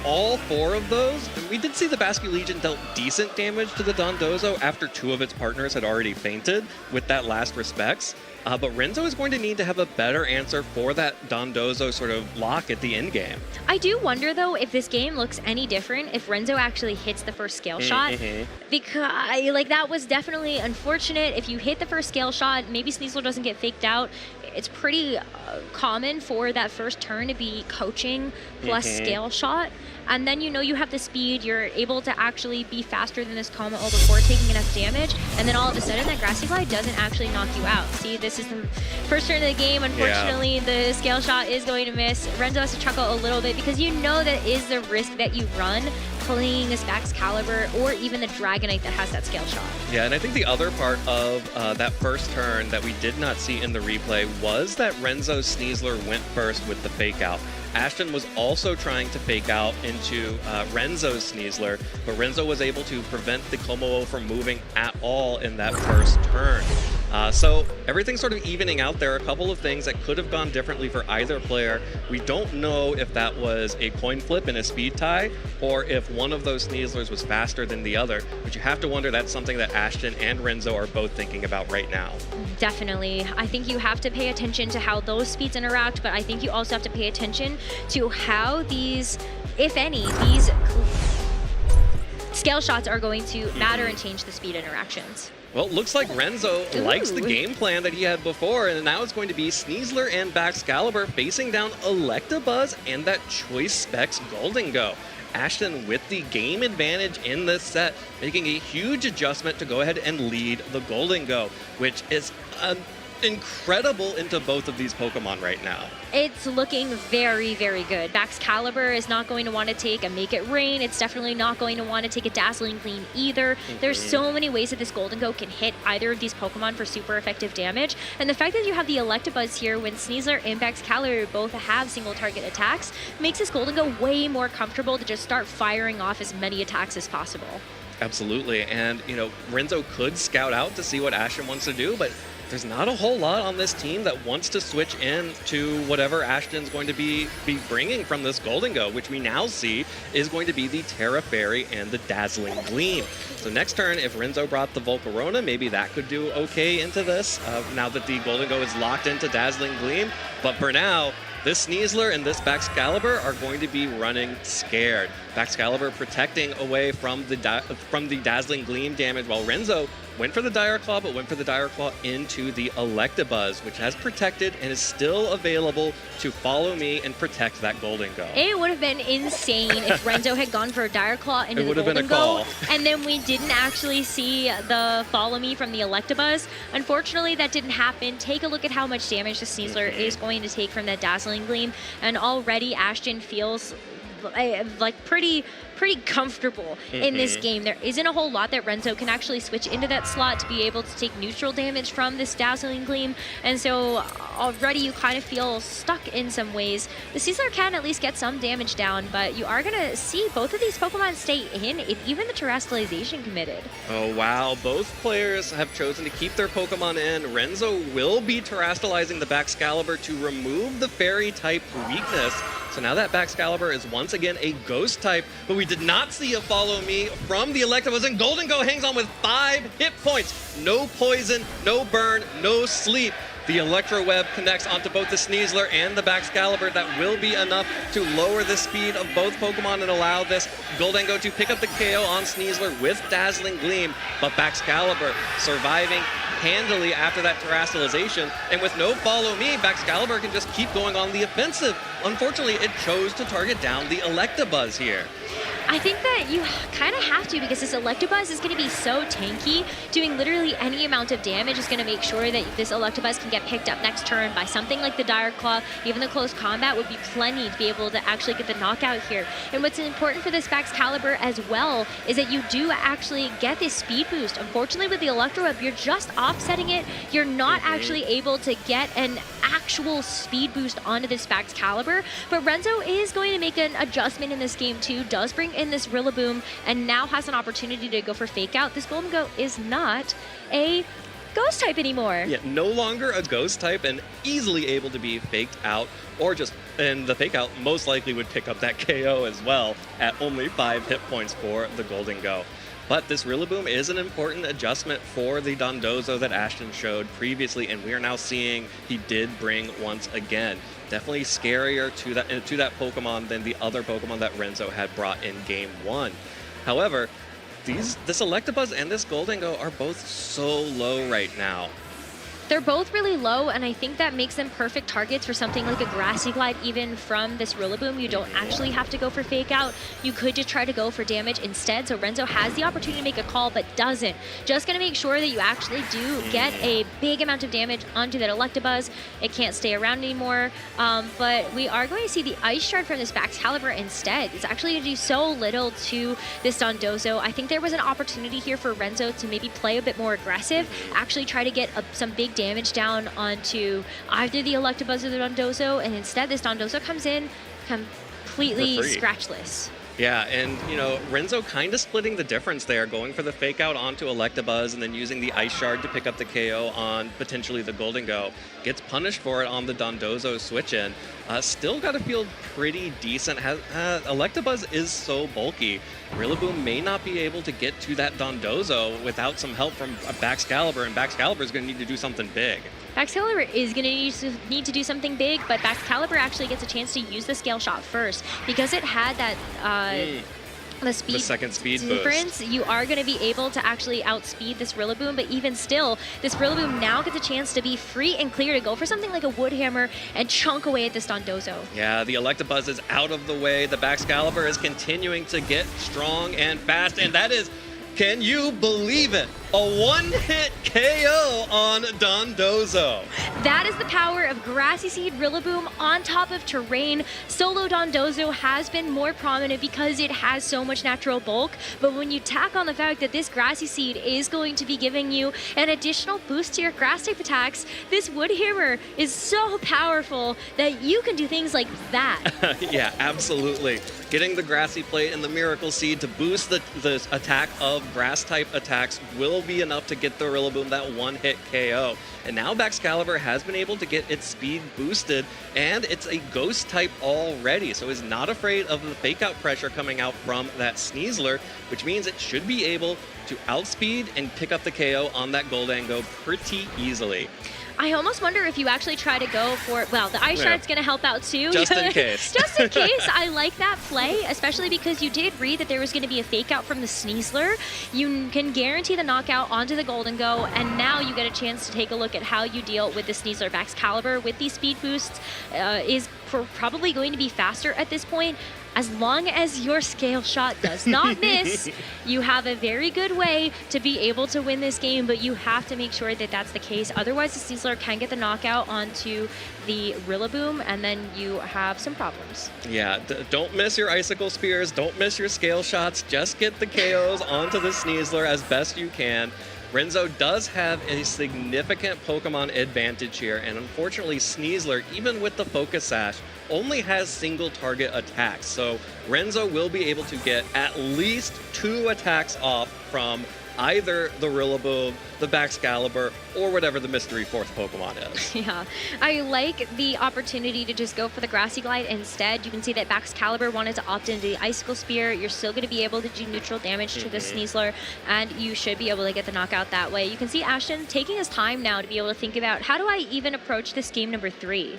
All 4 of those, and we did see the Basculegion dealt decent damage to the Dondozo after 2 of its partners had already fainted with that last respects. but Renzo is going to need to have a better answer for that Dondozo sort of lock at the end game. I do wonder, though, if this game looks any different if Renzo actually hits the first scale shot. Because, like, that was definitely unfortunate. If you hit the first scale shot, maybe Sneasler doesn't get faked out. It's pretty common for that first turn to be coaching plus scale shot. And then you have the speed, you're able to actually be faster than this Kama all before taking enough damage, and then all of a sudden that Grassy Glide doesn't actually knock you out. See, this is the first turn of the game. Unfortunately, the scale shot is going to miss. Renzo has to chuckle a little bit because that is the risk that you run playing this Baxcalibur or even the Dragonite that has that scale shot. Yeah, and I think the other part of that first turn that we did not see in the replay was that Renzo Sneasler went first with the fake out. Ashton was also trying to fake out into Renzo's Sneasler, but Renzo was able to prevent the Komo from moving at all in that first turn. So everything's sort of evening out. There are a couple of things that could have gone differently for either player. We don't know if that was a coin flip in a speed tie or if one of those Sneaslers was faster than the other, but you have to wonder that's something that Ashton and Renzo are both thinking about right now. Definitely. I think you have to pay attention to how those speeds interact, but I think you also have to pay attention to how these, if any, these scale shots are going to matter and change the speed interactions. Well, it looks like Renzo likes the game plan that he had before, and now it's going to be Sneasler and Baxcalibur facing down Electabuzz and that Choice Specs Golden Go. Ashton with the game advantage in this set, making a huge adjustment to go ahead and lead the Golden Go, which is incredible into both of these Pokemon right now. It's looking very, very good. Baxcalibur is not going to want to take a Make It Rain. It's definitely not going to want to take a Dazzling Gleam either. There's so many ways that this Golden Go can hit either of these Pokemon for super effective damage. And the fact that you have the Electabuzz here when Sneasler and Baxcalibur both have single target attacks makes this Golden Go way more comfortable to just start firing off as many attacks as possible. Absolutely. And, Renzo could scout out to see what Ashton wants to do, but there's not a whole lot on this team that wants to switch in to whatever Ashton's going to be bringing from this Golden Go, which we now see is going to be the Terra Fairy and the Dazzling Gleam. So next turn, if Renzo brought the Volcarona, maybe that could do okay into this, now that the Golden Go is locked into Dazzling Gleam. But for now, this Sneasler and this Baxcalibur are going to be running scared. Baxcalibur protecting away from the Dazzling Gleam damage, while Renzo went for the Dire Claw, but went for the Dire Claw into the Electabuzz, which has protected and is still available to follow me and protect that Golden Go. It would have been insane if Renzo had gone for a Dire Claw into the Golden Go, and then we didn't actually see the follow me from the Electabuzz. Unfortunately, that didn't happen. Take a look at how much damage the Sneasler is going to take from that Dazzling Gleam, and already Ashton feels like pretty comfortable in this game. There isn't a whole lot that Renzo can actually switch into that slot to be able to take neutral damage from this Dazzling Gleam, and so already you kind of feel stuck in some ways. The Sneasler can at least get some damage down, but you are going to see both of these Pokemon stay in, and even the Terrestrialization committed. Oh wow, both players have chosen to keep their Pokemon in. Renzo will be Terrestrializing the Baxcalibur to remove the Fairy type weakness. So now that Baxcalibur is once again a Ghost type, but we did not see a Follow Me from the Electabuzz, and Golden Go hangs on with 5 hit points. No poison, no burn, no sleep. The Electro Web connects onto both the Sneasler and the Baxcalibur. That will be enough to lower the speed of both Pokemon and allow this Golden Go to pick up the KO on Sneasler with Dazzling Gleam, but Baxcalibur surviving handily after that Terrestrialization, and with no Follow Me, Baxcalibur can just keep going on the offensive. Unfortunately, it chose to target down the Electabuzz here. I think that you kind of have to, because this Electabuzz is going to be so tanky. Doing literally any amount of damage is going to make sure that this Electabuzz can get picked up next turn by something like the Dire Claw. Even the close combat would be plenty to be able to actually get the knockout here. And what's important for this Baxcalibur as well is that you do actually get this speed boost. Unfortunately, with the Electro Web, you're just offsetting it. You're not actually able to get an actual speed boost onto this Baxcalibur. But Renzo is going to make an adjustment in this game too, does bring in this Rillaboom, and now has an opportunity to go for Fake Out. This Golden Go is not a Ghost type anymore. Yeah, no longer a Ghost type and easily able to be faked out, or just, and the Fake Out most likely would pick up that KO as well at only 5 hit points for the Golden Go. But this Rillaboom is an important adjustment for the Dondozo that Ashton showed previously, and we are now seeing he did bring once again. Definitely scarier to that Pokemon than the other Pokemon that Renzo had brought in Game 1. However, this Electabuzz and this Goldengo are both so low right now. They're both really low, and I think that makes them perfect targets for something like a Grassy Glide. Even from this Rillaboom, you don't actually have to go for Fake Out. You could just try to go for damage instead. So Renzo has the opportunity to make a call, but doesn't. Just going to make sure that you actually do get a big amount of damage onto that Electabuzz. It can't stay around anymore. But we are going to see the Ice Shard from this Baxcalibur instead. It's actually going to do so little to this Dondozo. I think there was an opportunity here for Renzo to maybe play a bit more aggressive, actually try to get some big damage down onto either the Electabuzz or the Dondozo, and instead this Dondozo comes in completely scratchless. Yeah, and you know, Renzo kind of splitting the difference there, going for the Fake Out onto Electabuzz and then using the Ice Shard to pick up the KO on potentially the Goldengo. Gets punished for it on the Dondozo switch in. Still got to feel pretty decent. Electabuzz is so bulky. Rillaboom may not be able to get to that Dondozo without some help from Baxcalibur, and Baxcalibur is going to need to do something big. Baxcalibur is going to need to do something big, but Baxcalibur actually gets a chance to use the Scale Shot first because it had that the second speed difference. Boost. You are going to be able to actually outspeed this Rillaboom, but even still, this Rillaboom now gets a chance to be free and clear to go for something like a Wood Hammer and chunk away at this Dondozo. Yeah, the Electabuzz is out of the way. The Baxcalibur is continuing to get strong and fast, and that is, can you believe it? A one-hit KO on Dondozo. That is the power of Grassy Seed Rillaboom on top of terrain. Solo Dondozo has been more prominent because it has so much natural bulk, but when you tack on the fact that this Grassy Seed is going to be giving you an additional boost to your grass type attacks, this Wood Hammer is so powerful that you can do things like that. Yeah, absolutely. Getting the Grassy Plate and the Miracle Seed to boost the attack of grass type attacks will be enough to get the Rillaboom that one-hit KO. And now Baxcalibur has been able to get its speed boosted, and it's a ghost type already, so is not afraid of the Fake Out pressure coming out from that Sneasler, which means it should be able to outspeed and pick up the KO on that Goldengo pretty easily. I almost wonder if you actually try to go for, well, the Ice Shard's going to help out too. Just in case. Just in case. I like that play, especially because you did read that there was going to be a Fake Out from the Sneasler. You can guarantee the knockout onto the Goldengo, and now you get a chance to take a look at how you deal with the Sneasler. Baxcalibur with these speed boosts is probably going to be faster at this point. As long as your Scale Shot does not miss, you have a very good way to be able to win this game, but you have to make sure that that's the case. Otherwise, the Sneasler can get the knockout onto the Rillaboom, and then you have some problems. Yeah, don't miss your Icicle Spears, don't miss your Scale Shots, just get the KOs onto the Sneasler as best you can. Renzo does have a significant Pokemon advantage here, and unfortunately Sneasler, even with the Focus Sash, only has single target attacks. So Renzo will be able to get at least 2 attacks off from either the Rillaboom, the Baxcalibur, or whatever the mystery 4th Pokemon is. Yeah, I like the opportunity to just go for the Grassy Glide instead. You can see that Baxcalibur wanted to opt into the Icicle Spear. You're still going to be able to do neutral damage to the Sneasler, and you should be able to get the knockout that way. You can see Ashton taking his time now to be able to think about, how do I even approach this game number 3?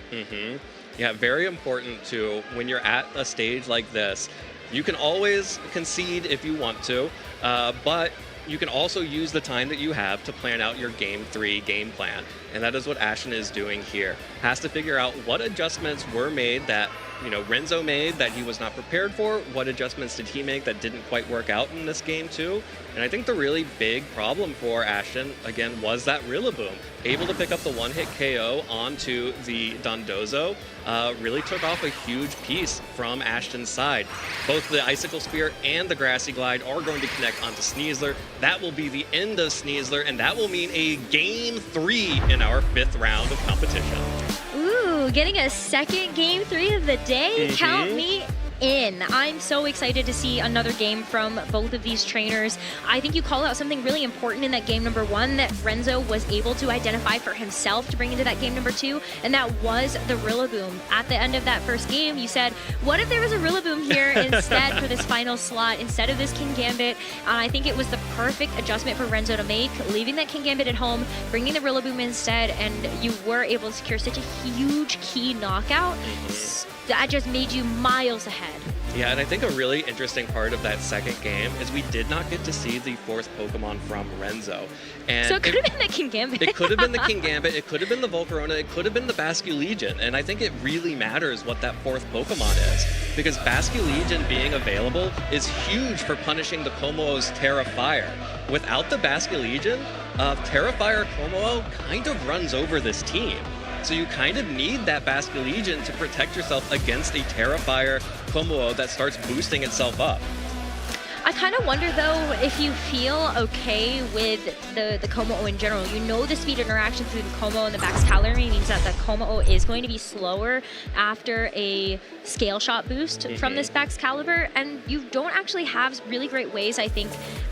Yeah, very important too, when you're at a stage like this. You can always concede if you want to, but you can also use the time that you have to plan out your Game 3 game plan. And that is what Ashton is doing here. Has to figure out what adjustments were made that, you know, Renzo made that he was not prepared for. What adjustments did he make that didn't quite work out in this game too? And I think the really big problem for Ashton, again, was that Rillaboom. Able to pick up the one-hit KO onto the Dondozo really took off a huge piece from Ashton's side. Both the Icicle Spear and the Grassy Glide are going to connect onto Sneasler. That will be the end of Sneasler, and that will mean a Game 3 in our 5th round of competition. Ooh, getting a second Game 3 of the day. Count me in. I'm so excited to see another game from both of these trainers. I think you called out something really important in that game number 1 that Renzo was able to identify for himself to bring into that game number 2, and that was the Rillaboom. At the end of that first game, you said, what if there was a Rillaboom here instead for this final slot, instead of this King Gambit? And I think it was the perfect adjustment for Renzo to make, leaving that King Gambit at home, bringing the Rillaboom instead, and you were able to secure such a huge key knockout. That just made you miles ahead. Yeah, and I think a really interesting part of that second game is we did not get to see the 4th Pokemon from Renzo. And so it could have been the King Gambit. It could have been the King Gambit, it could have been the Volcarona, it could have been the Basculegion, and I think it really matters what that 4th Pokemon is, because Basculegion being available is huge for punishing the Como-O's Terra Fire. Without the Basculegion, Terra Fire Como-O kind of runs over this team. So you kind of need that Basculegion to protect yourself against a Terra Fire Como-O that starts boosting itself up. I kind of wonder, though, if you feel okay with the Como-O in general. You know the speed interaction between the Como-O and the Baxcalibur means that the Como-O is going to be slower after a scale shot boost from this Baxcalibur, and you don't actually have really great ways, I think,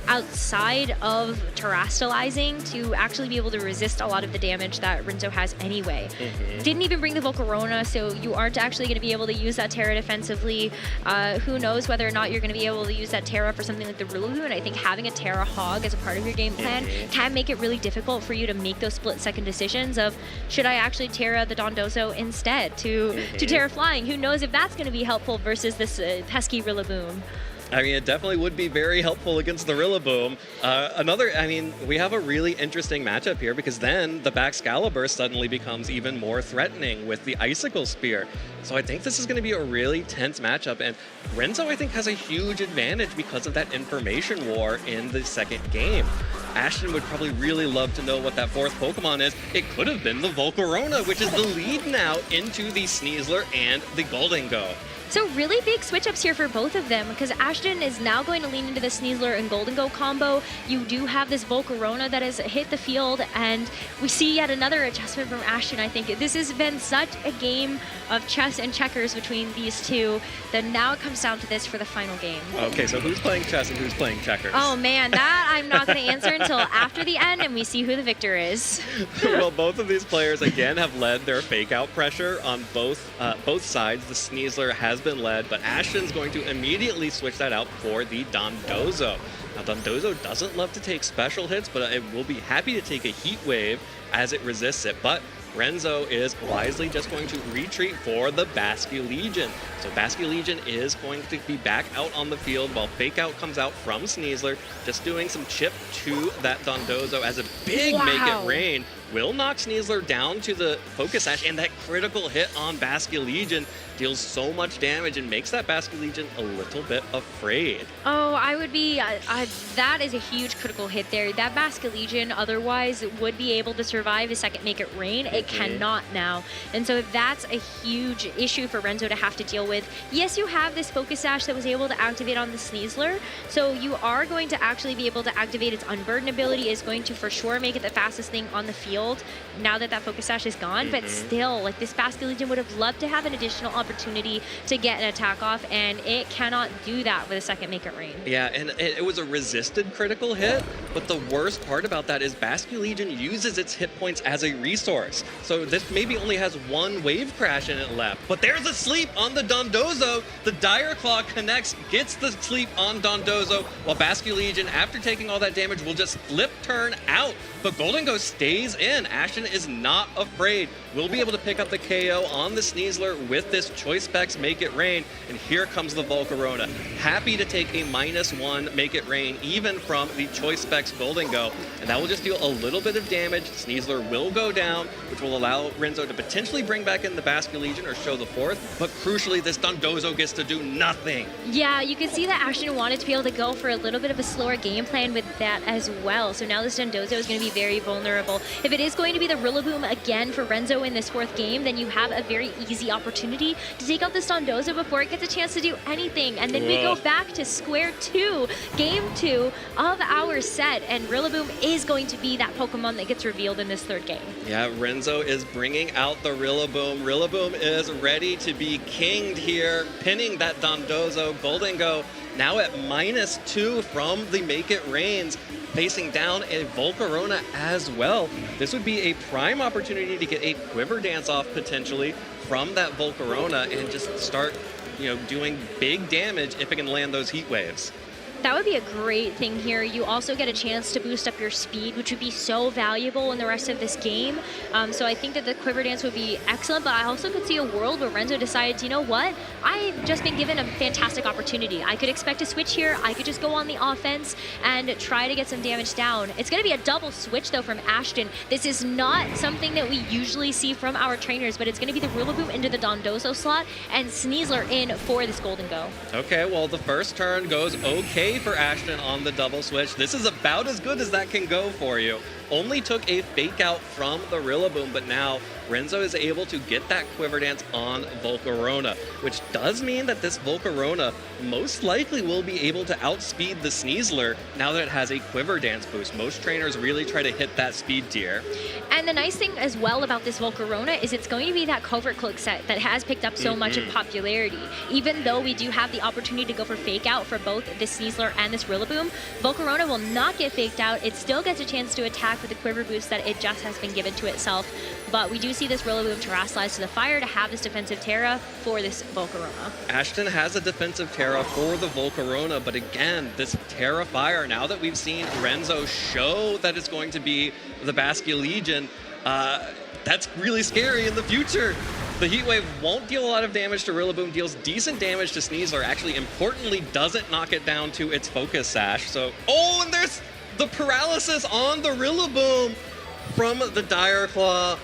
outside of terastallizing to actually be able to resist a lot of the damage that Renzo has anyway. Didn't even bring the Volcarona, so you aren't actually going to be able to use that Terra defensively. Who knows whether or not you're going to be able to use that Terra for something like the Rillaboom, and I think having a Terra Hog as a part of your game plan can make it really difficult for you to make those split-second decisions of, should I actually Terra the Dondozo instead to Terra Flying? Who knows if that's going to be helpful versus this pesky Rillaboom. I mean, it definitely would be very helpful against the Rillaboom. We have a really interesting matchup here because then the Baxcalibur suddenly becomes even more threatening with the Icicle Spear. So I think this is going to be a really tense matchup, and Renzo, I think, has a huge advantage because of that information war in the second game. Ashton would probably really love to know what that 4th Pokemon is. It could have been the Volcarona, which is the lead now into the Sneasler and the Gholdengo. So really big switch-ups here for both of them, because Ashton is now going to lean into the Sneasler and Gholdengo combo. You do have this Volcarona that has hit the field, and we see yet another adjustment from Ashton. I think this has been such a game of chess and checkers between these two that now it comes down to this for the final game. Okay, so who's playing chess and who's playing checkers? Oh man, that I'm not going to answer until after the end and we see who the victor is. Well, both of these players, again, have led their fake-out pressure on both sides. The Sneasler has been led, but Ashton's going to immediately switch that out for the Dondozo. Now, Dondozo doesn't love to take special hits, but it will be happy to take a Heat Wave as it resists it. But Renzo is wisely just going to retreat for the Basculegion. So Basculegion is going to be back out on the field while Fake Out comes out from Sneasler, just doing some chip to that Dondozo as a big Make It Rain will knock Sneasler down to the Focus Sash, and that critical hit on Basculegion deals so much damage and makes that Basculegion a little bit afraid. Oh, I would be, that is a huge critical hit there. That Basculegion otherwise would be able to survive a second Make It Rain. It cannot now. And so that's a huge issue for Renzo to have to deal with. Yes, you have this Focus Sash that was able to activate on the Sneasler, so you are going to actually be able to activate its Unburden ability, is going to for sure make it the fastest thing on the field now that that Focus Sash is gone, but still, like, this Basculegion would have loved to have an additional opportunity to get an attack off, and it cannot do that with a second Make It Rain. Yeah, and it was a resisted critical hit, but the worst part about that is Basculegion uses its hit points as a resource. So this maybe only has one Wave Crash in it left, but there's a sleep on the Dondozo. The Dire Claw connects, gets the sleep on Dondozo, while Basculegion, after taking all that damage, will just flip turn out. But Gholdengo stays in. Ashton is not afraid. We'll be able to pick up the KO on the Sneasler with this Choice Specs Make It Rain. And here comes the Volcarona. Happy to take a -1 Make It Rain, even from the Choice Specs Gholdengo. And that will just deal a little bit of damage. Sneasler will go down, which will allow Renzo to potentially bring back in the Basculegion or show the 4th. But crucially, this Dondozo gets to do nothing. Yeah, you can see that Ashton wanted to be able to go for a little bit of a slower game plan with that as well. So now this Dondozo is going to be very vulnerable. If it is going to be the Rillaboom again for Renzo in this 4th game, then you have a very easy opportunity to take out this Dondozo before it gets a chance to do anything. And then we go back to square two, game 2 of our set, and Rillaboom is going to be that Pokemon that gets revealed in this third game. Yeah, Renzo is bringing out the Rillaboom. Rillaboom is ready to be kinged here, pinning that Dondozo. Goldengo now at -2 from the Make It Rains, facing down a Volcarona as well. This would be a prime opportunity to get a Quiver Dance off potentially from that Volcarona and just start, doing big damage if it can land those Heat Waves. That would be a great thing here. You also get a chance to boost up your speed, which would be so valuable in the rest of this game. So I think that the Quiver Dance would be excellent, but I also could see a world where Renzo decides, you know what? I've just been given a fantastic opportunity. I could expect a switch here. I could just go on the offense and try to get some damage down. It's going to be a double switch, though, from Ashton. This is not something that we usually see from our trainers, but it's going to be the Rillaboom into the Dondozo slot and Sneasler in for this Golden Go. Okay, well, the first turn goes okay for Ashton on the double switch. This is about as good as that can go for you. Only took a fake out from the Rillaboom, but now Renzo is able to get that Quiver Dance on Volcarona, which does mean that this Volcarona most likely will be able to outspeed the Sneasler now that it has a Quiver Dance boost. Most trainers really try to hit that speed tier. And the nice thing as well about this Volcarona is it's going to be that Covert Cloak set that has picked up so much in popularity. Even though we do have the opportunity to go for fake out for both this Sneasler and this Rillaboom, Volcarona will not get faked out. It still gets a chance to attack with the Quiver boost that it just has been given to itself. But we do see this Rillaboom terrestrialize to the fire to have this defensive Terra for this Volcarona. Ashton has a defensive Terra for the Volcarona, but again, this Terra Fire, now that we've seen Renzo show that it's going to be the Basculegion, that's really scary in the future. The Heat Wave won't deal a lot of damage to Rillaboom, deals decent damage to Sneasler. Actually, importantly, doesn't knock it down to its Focus Sash. So, oh, and there's the paralysis on the Rillaboom from the Dire Claw.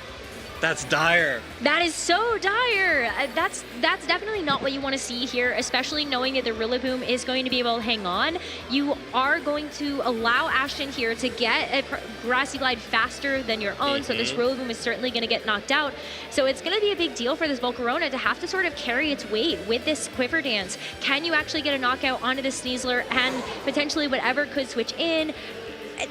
That's dire. That is so dire. That's definitely not what you want to see here, especially knowing that the Rillaboom is going to be able to hang on. You are going to allow Ashton here to get a Grassy Glide faster than your own, so this Rillaboom is certainly going to get knocked out. So it's going to be a big deal for this Volcarona to have to sort of carry its weight with this Quiver Dance. Can you actually get a knockout onto the Sneasler and potentially whatever could switch in?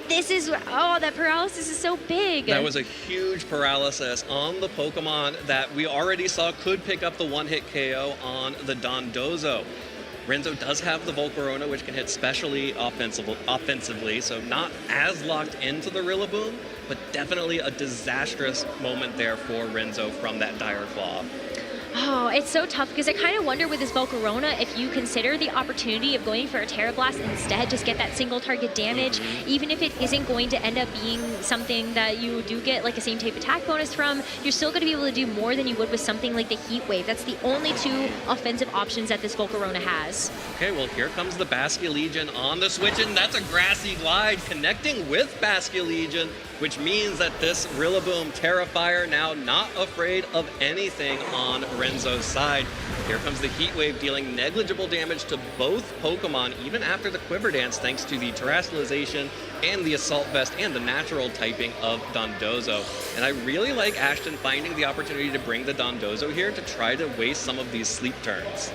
This is, oh, that paralysis is so big. That was a huge paralysis on the Pokemon that we already saw could pick up the one-hit KO on the Dondozo. Renzo does have the Volcarona, which can hit specially offensively, so not as locked into the Rillaboom, but definitely a disastrous moment there for Renzo from that Dire Claw. Oh, it's so tough because I kind of wonder with this Volcarona if you consider the opportunity of going for a Terra Blast instead, just get that single target damage, even if it isn't going to end up being something that you do get like a same type attack bonus from, you're still going to be able to do more than you would with something like the Heat Wave. That's the only two offensive options that this Volcarona has. Okay, well here comes the Basculegion on the switch, and that's a Grassy Glide connecting with Basculegion, which means that this Rillaboom Terrafire now not afraid of anything on Renzo's side. Here comes the Heat Wave dealing negligible damage to both Pokemon, even after the Quiver Dance, thanks to the Terrestrialization and the Assault Vest and the natural typing of Dondozo. And I really like Ashton finding the opportunity to bring the Dondozo here to try to waste some of these sleep turns.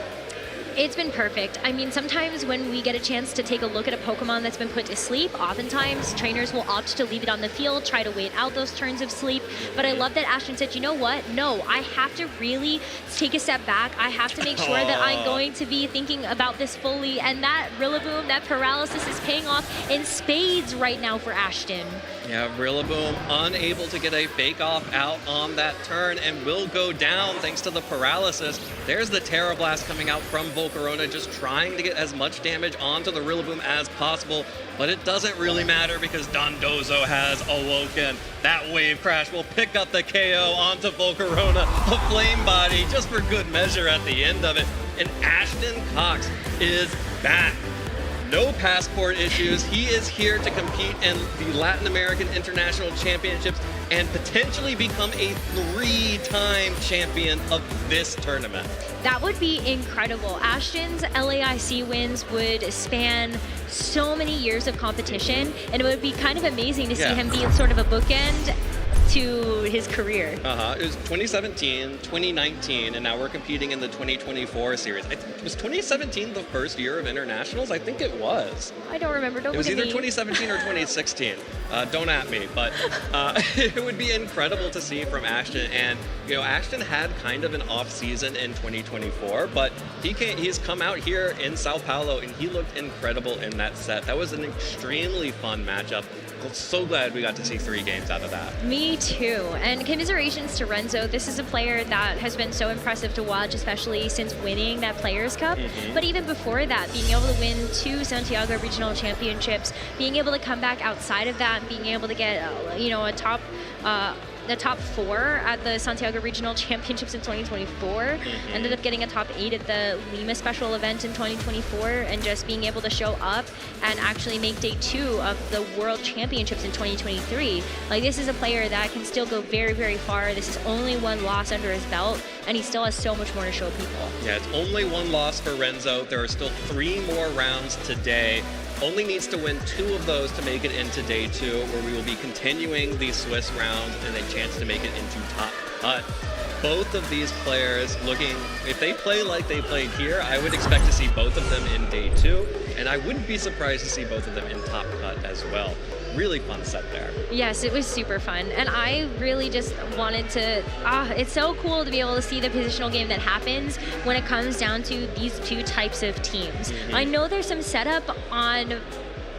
It's been perfect. I mean, sometimes when we get a chance to take a look at a Pokemon that's been put to sleep, oftentimes trainers will opt to leave it on the field, try to wait out those turns of sleep. But I love that Ashton said, you know what? No, I have to really take a step back. I have to make sure that I'm going to be thinking about this fully. And that Rillaboom, that paralysis is paying off in spades right now for Ashton. Yeah, Rillaboom unable to get a fake off out on that turn and will go down thanks to the paralysis. There's the Terra Blast coming out from Volcarona, just trying to get as much damage onto the Rillaboom as possible, but it doesn't really matter because Dondozo has awoken. That Wave Crash will pick up the KO onto Volcarona, a Flame Body, just for good measure at the end of it. And Ashton Cox is back. No passport issues. He is here to compete in the Latin American International Championships and potentially become a 3-time champion of this tournament. That would be incredible. Ashton's LAIC wins would span so many years of competition, and it would be kind of amazing to see him be sort of a bookend to his career. It was 2017, 2019, and now we're competing in the 2024 series. Was 2017 the first year of internationals? I think it was. I don't remember. Don't It was look either at me. 2017 or 2016. Don't at me, but it would be incredible to see from Ashton. And Ashton had kind of an off season in 2024, but he's come out here in Sao Paulo and he looked incredible in that set. That was an extremely fun matchup. I'm so glad we got to see 3 games out of that. Me too. And commiserations to Renzo. This is a player that has been so impressive to watch, especially since winning that Players' Cup. But even before that, being able to win 2 Santiago Regional Championships, being able to come back outside of that, and being able to get the top 4 at the Santiago Regional Championships in 2024, ended up getting a top 8 at the Lima Special event in 2024, and just being able to show up and actually make day 2 of the World Championships in 2023. Like, this is a player that can still go very, very far. This is only 1 loss under his belt, and he still has so much more to show people. Yeah, it's only 1 loss for Renzo. There are still 3 more rounds today. Only needs to win 2 of those to make it into day 2, where we will be continuing the Swiss rounds and a chance to make it into top cut. Both of these players looking, if they play like they played here, I would expect to see both of them in day 2, and I wouldn't be surprised to see both of them in top cut as well. Really fun set there. Yes, it was super fun. And I really just wanted to, it's so cool to be able to see the positional game that happens when it comes down to these 2 types of teams. I know there's some setup on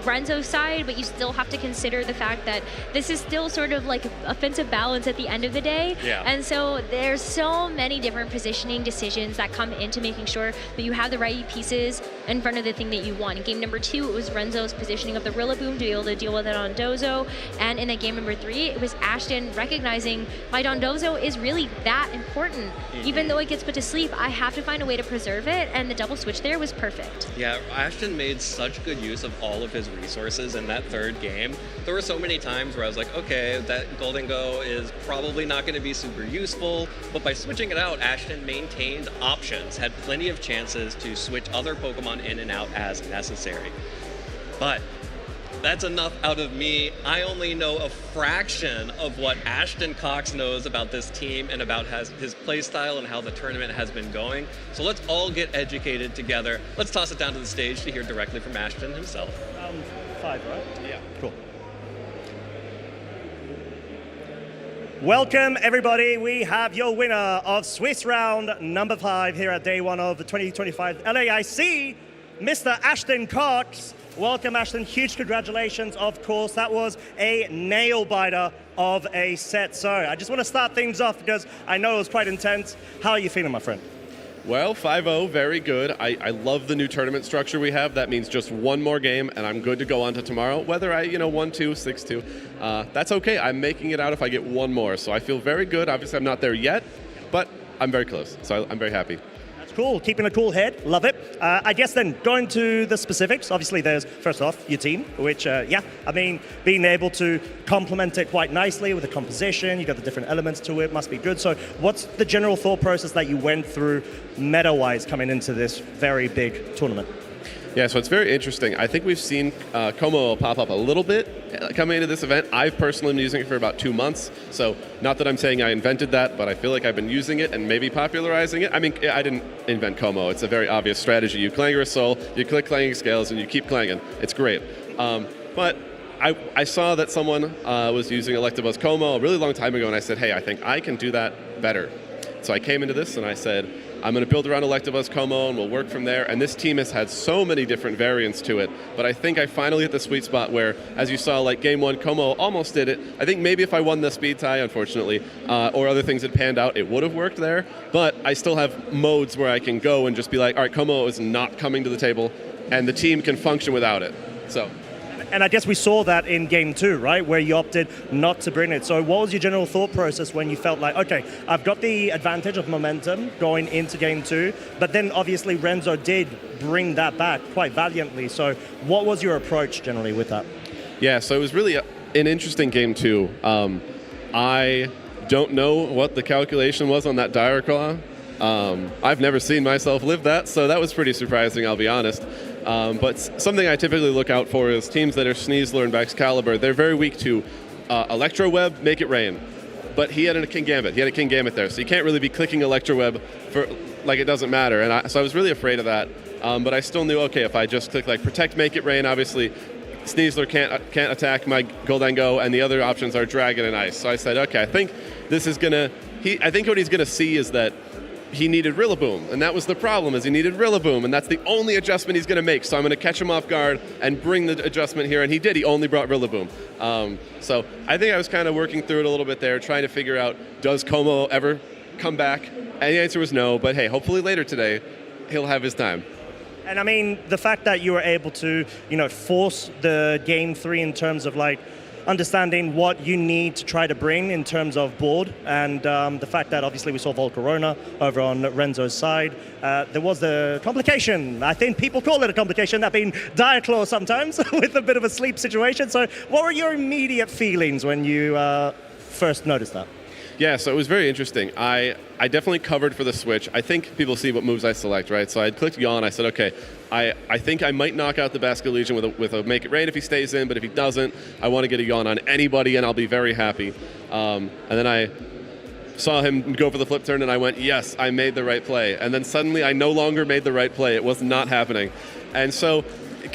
Renzo's side, but you still have to consider the fact that this is still sort of like offensive balance at the end of the day. Yeah. And so there's so many different positioning decisions that come into making sure that you have the right pieces in front of the thing that you want. In game number 2, it was Renzo's positioning of the Rillaboom to be able to deal with it on Dozo. And in game number 3, it was Ashton recognizing my Dondozo is really that important. Even though it gets put to sleep, I have to find a way to preserve it, and the double switch there was perfect. Yeah, Ashton made such good use of all of his resources in that 3rd game. There were so many times where I was like, okay, that Golden Go is probably not going to be super useful, but by switching it out, Ashton maintained options, had plenty of chances to switch other Pokemon in and out as necessary. But that's enough out of me. I only know a fraction of what Ashton Cox knows about this team and about his playstyle and how the tournament has been going. So let's all get educated together. Let's toss it down to the stage to hear directly from Ashton himself. 5, right? Yeah. Cool. Welcome, everybody. We have your winner of Swiss round number 5 here at day 1 of the 2025 LAIC, Mr. Ashton Cox. Welcome, Ashton. Huge congratulations, of course. That was a nail-biter of a set. So I just want to start things off because I know it was quite intense. How are you feeling, my friend? Well, 5-0, very good. I love the new tournament structure we have. That means just 1 more game, and I'm good to go on to tomorrow. Whether I, 1-2, 6-2, that's okay. I'm making it out if I get 1 more. So I feel very good. Obviously, I'm not there yet, but I'm very close. So I'm very happy. Cool, keeping a cool head, love it. I guess then, going to the specifics, obviously there's, first off, your team, which, being able to complement it quite nicely with the composition, you got the different elements to it, must be good. So what's the general thought process that you went through meta-wise coming into this very big tournament? Yeah, so it's very interesting. I think we've seen Como pop up a little bit coming into this event. I've personally been using it for about 2 months, so not that I'm saying I invented that, but I feel like I've been using it and maybe popularizing it. I mean, I didn't invent Como. It's a very obvious strategy. You clanger a soul, you click clanging scales, and you keep clanging. It's great. But I saw that someone was using Electabuzz Como a really long time ago, and I said, hey, I think I can do that better. So I came into this and I said, I'm going to build around Electabuzz Como and we'll work from there. And this team has had so many different variants to it. But I think I finally hit the sweet spot where, as you saw, like game 1, Como almost did it. I think maybe if I won the speed tie, unfortunately, or other things had panned out, it would have worked there. But I still have modes where I can go and just be like, all right, Como is not coming to the table and the team can function without it. So. And I guess we saw that in game 2, right, where you opted not to bring it. So what was your general thought process when you felt like, okay, I've got the advantage of momentum going into game 2, but then obviously Renzo did bring that back quite valiantly. So what was your approach generally with that? Yeah, so it was really an interesting game 2. I don't know what the calculation was on that Dire Claw. I've never seen myself live that, so that was pretty surprising, I'll be honest. But something I typically look out for is teams that are Sneasler and Baxcalibur. They're very weak to Electro Web, make it rain. but he had a King Gambit. He had a King Gambit there, so you can't really be clicking Electro Web for like it doesn't matter. And so I was really afraid of that. But I still knew, okay, if I just click like Protect, Make It Rain, obviously Sneasler can't attack my Gold and Go, and the other options are Dragon and Ice. So I said, okay, I think this is gonna. I think what he's gonna see is that he needed Rillaboom, and that was the problem, is he needed Rillaboom, and that's the only adjustment he's going to make. So I'm going to catch him off guard and bring the adjustment here, and he did. He only brought Rillaboom. So I think I was kind of working through it a little bit there, trying to figure out, does Como ever come back? And the answer was no, but hey, hopefully later today, he'll have his time. And I mean, the fact that you were able to, force the game 3 in terms of like, understanding what you need to try to bring in terms of board, and the fact that obviously we saw Volcarona over on Renzo's side. There was the complication. I think people call it a complication, that being Diaclaw sometimes, with a bit of a sleep situation. So what were your immediate feelings when you first noticed that? Yeah, so it was very interesting. I definitely covered for the switch. I think people see what moves I select, right? So I clicked Yawn. I said, okay, I think I might knock out the Basket Legion with a Make It Rain if he stays in, but if he doesn't, I want to get a Yawn on anybody, and I'll be very happy. And then I saw him go for the flip turn, and I went, yes, I made the right play. And then suddenly I no longer made the right play. It was not happening. And so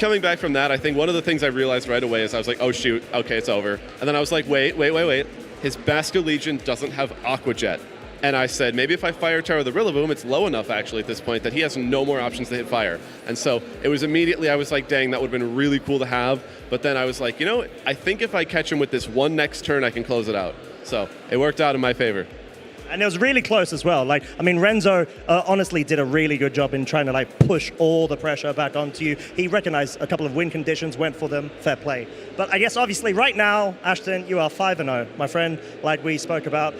coming back from that, I think one of the things I realized right away is I was like, oh, shoot, okay, it's over. And then I was like, wait. His Basket Legion doesn't have Aqua Jet. And I said, maybe if I Fire Tower the Rillaboom, it's low enough actually at this point that he has no more options to hit fire. And so it was immediately, I was like, dang, that would have been really cool to have. But then I was like, I think if I catch him with this one next turn, I can close it out. So it worked out in my favor. And it was really close as well. Renzo honestly did a really good job in trying to push all the pressure back onto you. He recognized a couple of win conditions, went for them, fair play. But I guess obviously right now, Ashton, you are 5-0, my friend, like we spoke about.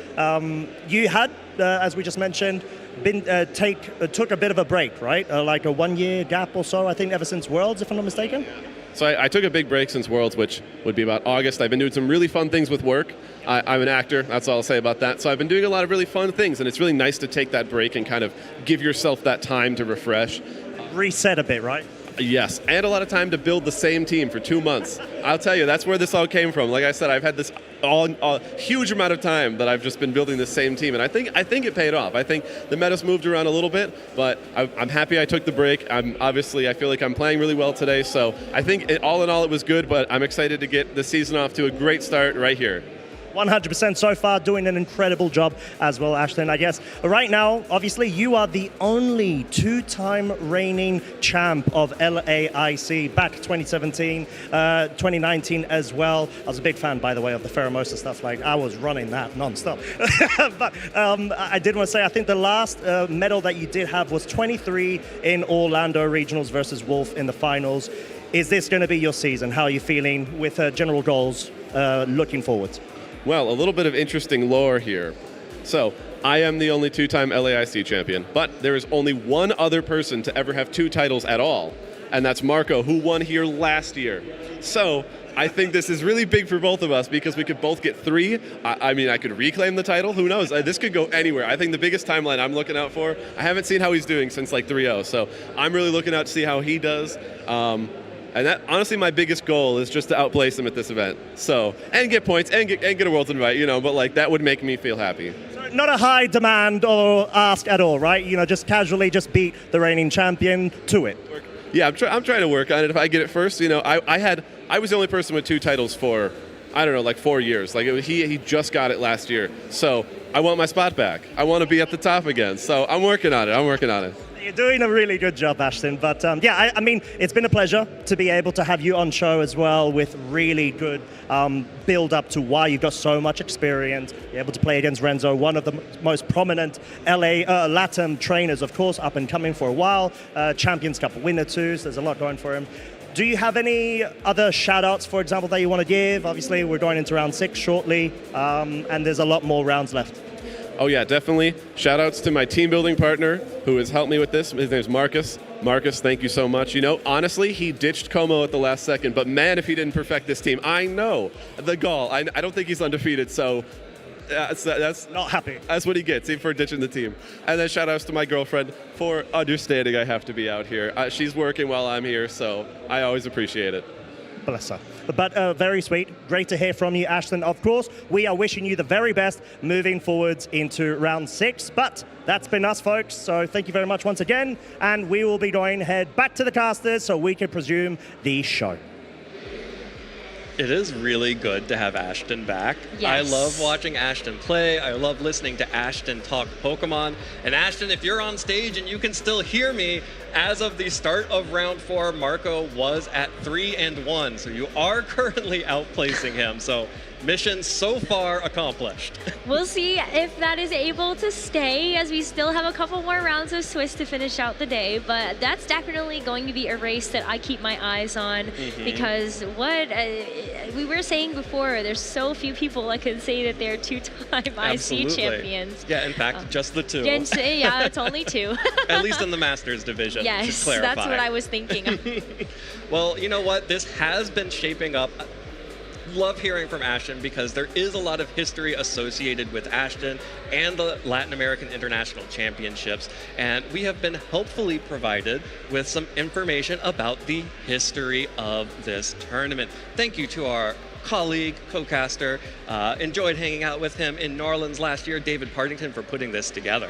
You had, as we just mentioned, took a bit of a break, right? Like a 1-year gap or so, I think, ever since Worlds, if I'm not mistaken. So I took a big break since Worlds, which would be about August. I've been doing some really fun things with work. I'm an actor, that's all I'll say about that. So I've been doing a lot of really fun things, and it's really nice to take that break and kind of give yourself that time to refresh. Reset a bit, right? Yes, and a lot of time to build the same team for 2 months. I'll tell you, that's where this all came from. Like I said, I've had this huge amount of time that I've just been building the same team, and I think it paid off. I think the meta's moved around a little bit, but I'm happy I took the break. I feel like I'm playing really well today, so I think all in all it was good, but I'm excited to get the season off to a great start right here. 100% so far, doing an incredible job as well, Ashton. I guess right now, obviously, you are the only 2-time reigning champ of LAIC back 2017, 2019 as well. I was a big fan, by the way, of the Pheromosa stuff. I was running that nonstop. But I did want to say, I think the last medal that you did have was 23 in Orlando Regionals versus Wolf in the finals. Is this going to be your season? How are you feeling with general goals looking forward? Well, a little bit of interesting lore here. So, I am the only 2-time LAIC champion, but there is only one other person to ever have 2 titles at all, and that's Marco, who won here last year. So, I think this is really big for both of us because we could both get 3. I could reclaim the title. Who knows? This could go anywhere. I think the biggest timeline I'm looking out for, I haven't seen how he's doing since 3-0, so I'm really looking out to see how he does. And that, honestly, my biggest goal is just to outplace him at this event. So, and get points, and get a Worlds invite, but that would make me feel happy. So not a high demand or ask at all, right? just casually just beat the reigning champion to it. Yeah, I'm trying to work on it. If I get it first, I was the only person with 2 titles for, 4 years. He just got it last year. So I want my spot back. I want to be at the top again. So I'm working on it. You're doing a really good job, Ashton. But it's been a pleasure to be able to have you on show as well with really good build up to why you've got so much experience. You're able to play against Renzo, one of the most prominent LATAM trainers, of course, up and coming for a while. Champions Cup winner too, so there's a lot going for him. Do you have any other shout-outs, for example, that you want to give? Obviously, we're going into round 6 shortly, and there's a lot more rounds left. Oh yeah, definitely. Shout outs to my team building partner who has helped me with this. His name's Marcus. Marcus, thank you so much. Honestly, he ditched Como at the last second, but man, if he didn't perfect this team, I know the gall. I don't think he's undefeated, so that's not happy. That's what he gets for ditching the team. And then shout outs to my girlfriend for understanding I have to be out here. She's working while I'm here, so I always appreciate it. Bless her. But very sweet. Great to hear from you, Ashton. Of course, we are wishing you the very best moving forwards into round 6. But that's been us, folks. So thank you very much once again. And we will be going ahead back to the casters so we can resume the show. It is really good to have Ashton back. Yes. I love watching Ashton play. I love listening to Ashton talk Pokemon. And Ashton, if you're on stage and you can still hear me, as of the start of round 4, Marco was at 3-1. So you are currently outplacing him. So mission so far accomplished. We'll see if that is able to stay, as we still have a couple more rounds of Swiss to finish out the day, but that's definitely going to be a race that I keep my eyes on, because what we were saying before, there's so few people that can say that they're two-time IC champions. Yeah, in fact, just the 2. Yeah, it's only 2. At least in the Masters division. Yes, that's what I was thinking. Well, you know what? This has been shaping up. Love hearing from Ashton, because there is a lot of history associated with Ashton and the Latin American International Championships, and we have been helpfully provided with some information about the history of this tournament. Thank you to our colleague, co-caster, enjoyed hanging out with him in New Orleans last year, David Partington, for putting this together.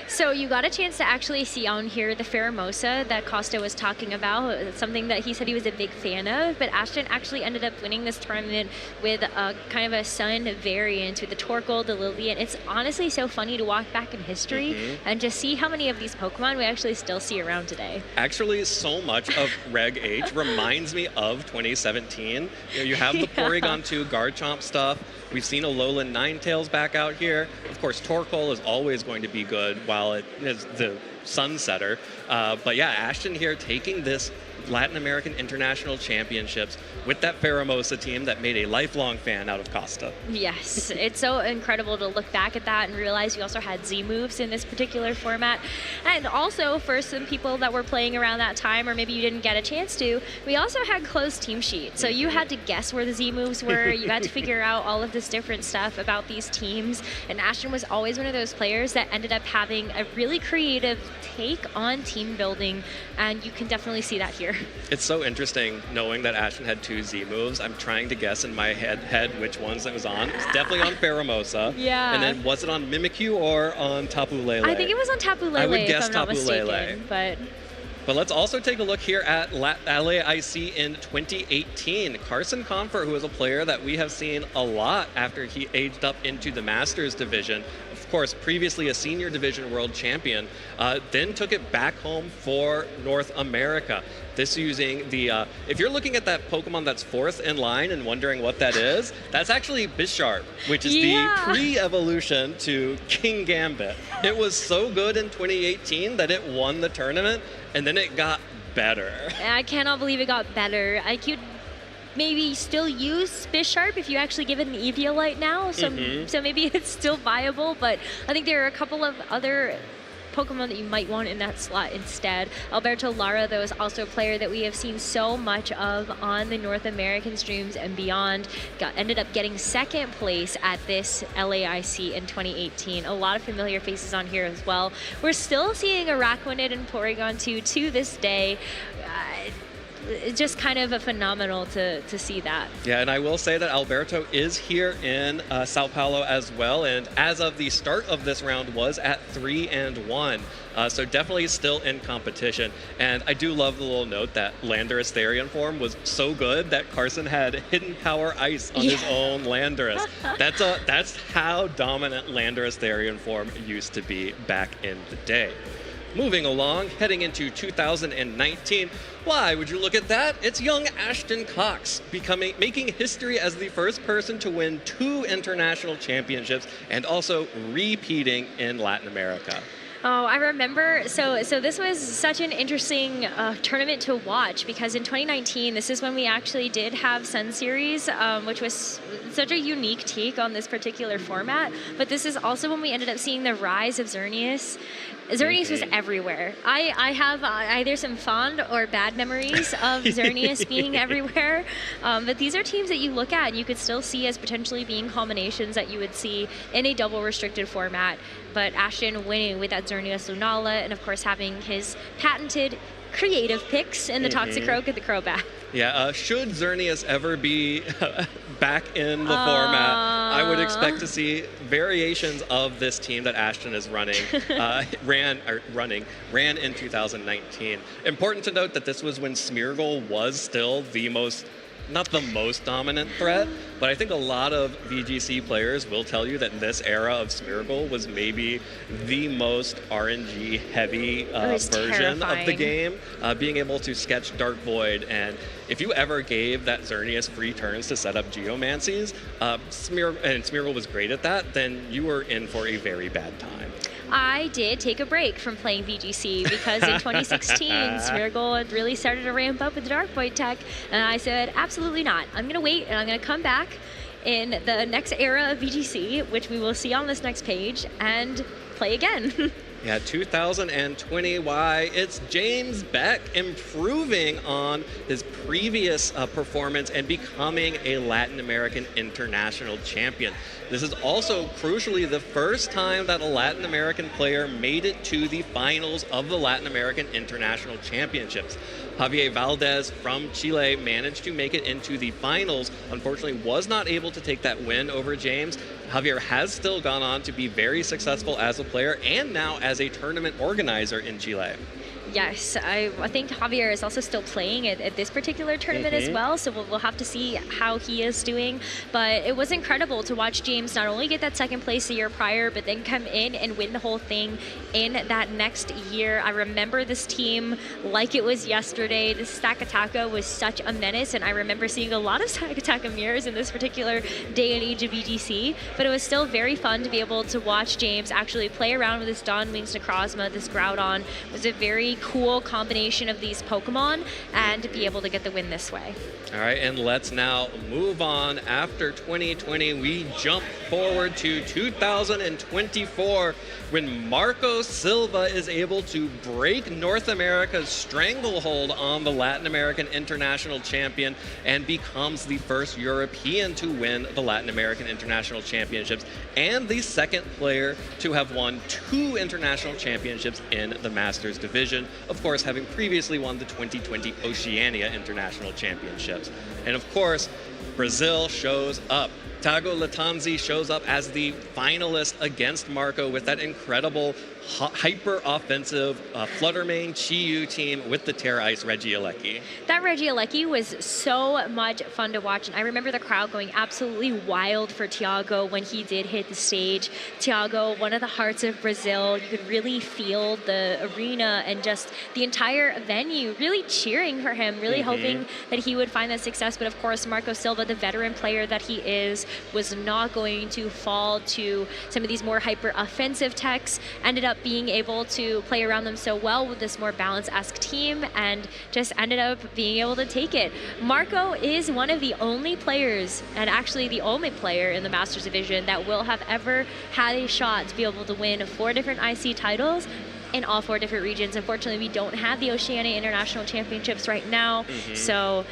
So you got a chance to actually see on here the Pheromosa that Costa was talking about. It's something that he said he was a big fan of, but Ashton actually ended up winning this tournament with a kind of a Sun variant with the Torkoal, the Lillian. It's honestly so funny to walk back in history and just see how many of these Pokemon we actually still see around today. Actually, so much of Reg H reminds me of 2017. You have the Porygon 2 Garchomp stuff. We've seen Alolan Ninetales back out here. Of course, Torkoal is always going to be good while it is the Sunsetter. But yeah, Ashton here taking this Latin American International Championships with that Pheromosa team that made a lifelong fan out of Costa. Yes, it's so incredible to look back at that and realize we also had Z moves in this particular format. And also, for some people that were playing around that time, or maybe you didn't get a chance to, we also had closed team sheets. So you had to guess where the Z moves were. You had to figure out all of this different stuff about these teams. And Ashton was always one of those players that ended up having a really creative take on team building, and you can definitely see that here. It's so interesting knowing that Ashton had 2 Z moves. I'm trying to guess in my head which ones it was on. It's definitely on Pheromosa. Yeah. And then was it on Mimikyu or on Tapu Lele? I think it was on Tapu Lele, I would guess if I'm not Tapu mistaken. Lele. But let's also take a look here at LAIC in 2018. Carson Comfort, who is a player that we have seen a lot after he aged up into the Masters division. Of course, previously a senior division world champion, then took it back home for North America. This using the, if you're looking at that Pokemon that's 4th in line and wondering what that is, that's actually Bisharp, which is the pre-evolution to King Gambit. It was so good in 2018 that it won the tournament, and then it got better. I cannot believe it got better. I could maybe still use Bisharp if you actually give it an Eviolite now, so maybe it's still viable, but I think there are a couple of other Pokemon that you might want in that slot instead. Alberto Lara, though, is also a player that we have seen so much of on the North American streams and beyond. Ended up getting 2nd place at this LAIC in 2018. A lot of familiar faces on here as well. We're still seeing Araquanid and Porygon 2 to this day. It's just kind of a phenomenal to see that. Yeah, and I will say that Alberto is here in Sao Paulo as well, and as of the start of this round was at 3-1. So definitely still in competition. And I do love the little note that Landorus Therian form was so good that Carson had Hidden Power Ice on his own Landorus. That's how dominant Landorus Therian form used to be back in the day. Moving along, heading into 2019. Why would you look at that? It's young Ashton Cox making history as the first person to win 2 international championships and also repeating in Latin America. Oh, I remember. So this was such an interesting tournament to watch, because in 2019, this is when we actually did have Sun Series, which was such a unique take on this particular format. But this is also when we ended up seeing the rise of Xerneas. Xerneas was everywhere. I have either some fond or bad memories of Xerneas being everywhere. But these are teams that you look at and you could still see as potentially being combinations that you would see in a double restricted format. But Ashton winning with that Xerneas Lunala, and of course having his patented creative picks in the Toxicroak and the Crobat. Yeah, should Xerneas ever be back in the format, I would expect to see variations of this team that Ashton is running, ran in 2019. Important to note that this was when Smeargle was still the most, not the most dominant threat, but I think a lot of VGC players will tell you that this era of Smeargle was maybe the most RNG heavy version of the game, being able to sketch Dark Void. And if you ever gave that Xerneas free turns to set up Geomancies, and Smeargle was great at that, then you were in for a very bad time. I did take a break from playing VGC because in 2016, Smeargle had really started to ramp up with the Dark Void tech, and I said, absolutely not. I'm going to wait, and I'm going to come back in the next era of VGC, which we will see on this next page, and play again. Yeah, 2020, why? It's James Beck improving on his previous performance and becoming a Latin American international champion. This is also, crucially, the first time that a Latin American player made it to the finals of the Latin American International Championships. Javier Valdez from Chile managed to make it into the finals. Unfortunately, was not able to take that win over James. Javier has still gone on to be very successful as a player and now as a tournament organizer in Chile. Yes, I think Javier is also still playing at this particular tournament as well, so we'll have to see how he is doing. But it was incredible to watch James not only get that second place the year prior, but then come in and win the whole thing in that next year. I remember this team like it was yesterday. This Stakataka was such a menace, and I remember seeing a lot of Stakataka mirrors in this particular day and age of VGC, but it was still very fun to be able to watch James actually play around with this Dawn Wings Necrozma, this Groudon. It was a very cool combination of these Pokemon, and to be able to get the win this way. All right, and let's now move on. After 2020, we jump forward to 2024 when Marco Silva is able to break North America's stranglehold on the Latin American International Champion and becomes the first European to win the Latin American International Championships and the second player to have won 2 international championships in the Masters division, of course having previously won the 2020 Oceania International Championships. And of course, Brazil shows up. Tago Latanzi shows up as the finalist against Marco with that incredible hyper-offensive Fluttermane Chi-Yu team with the Terra Ice Regieleki. That Regieleki was so much fun to watch, and I remember the crowd going absolutely wild for Thiago when he did hit the stage. Thiago, one of the hearts of Brazil, you could really feel the arena and just the entire venue really cheering for him, really hoping that he would find that success. But of course, Marco Silva, the veteran player that he is, was not going to fall to some of these more hyper-offensive techs, ended up being able to play around them so well with this more balance-esque team, and just ended up being able to take it. Marco is one of the only players, and actually the only player in the Masters Division that will have ever had a shot to be able to win 4 different IC titles in all 4 different regions. Unfortunately, we don't have the Oceania International Championships right now, so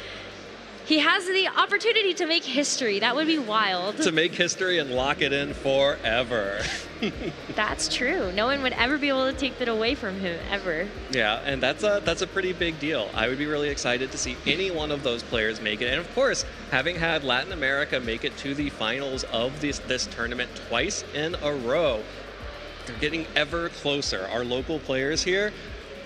he has the opportunity to make history. That would be wild. To make history and lock it in forever. That's true. No one would ever be able to take that away from him, ever. Yeah, and that's a pretty big deal. I would be really excited to see any one of those players make it. And of course, having had Latin America make it to the finals of this tournament twice in a row, they're getting ever closer. Our local players here,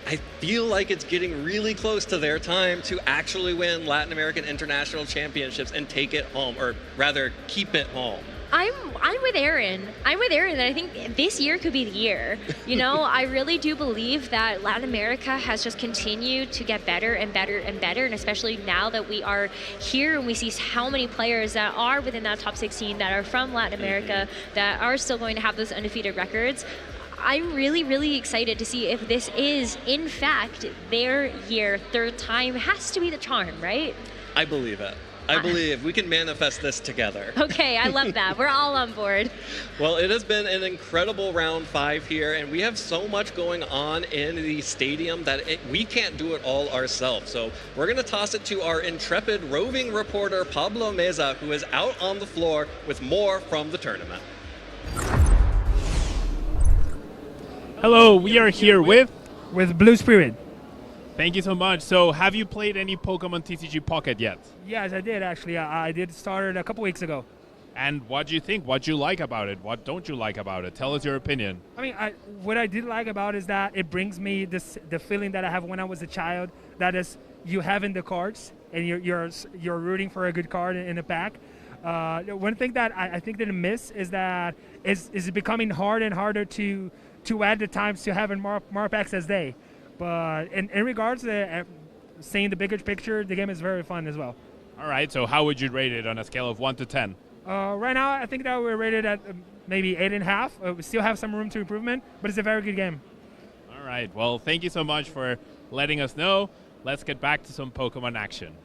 I feel like it's getting really close to their time to actually win Latin American International Championships and take it home, or rather keep it home. I'm with Aaron. I'm with Aaron that I think this year could be the year. You know, I really do believe that Latin America has just continued to get better and better and better, and especially now that we are here and we see how many players that are within that top 16 that are from Latin America that are still going to have those undefeated records. I'm really, really excited to see if this is, in fact, their year. Third time has to be the charm, right? I believe it. I believe we can manifest this together. Okay, I love that. We're all on board. Well, it has been an incredible round 5 here, and we have so much going on in the stadium that we can't do it all ourselves. So we're going to toss it to our intrepid roving reporter, Pablo Meza, who is out on the floor with more from the tournament. Hello, we are here with Blue Spirit. Thank you so much. So have you played any Pokemon TCG Pocket yet? Yes, I did actually. I did start a couple weeks ago. And what do you think? What do you like about it? What don't you like about it? Tell us your opinion. I mean, what I did like about it is that it brings me the feeling that I have when I was a child. That is, you having the cards and you're rooting for a good card in the pack. One thing that I think that I miss is that is becoming harder and harder to add the times to having more packs as day. But in regards to seeing the bigger picture, the game is very fun as well. All right, so how would you rate it on a scale of 1 to 10? Right now, I think that we're rated at maybe 8.5. We still have some room to improvement, but it's a very good game. All right, well, thank you so much for letting us know. Let's get back to some Pokemon action.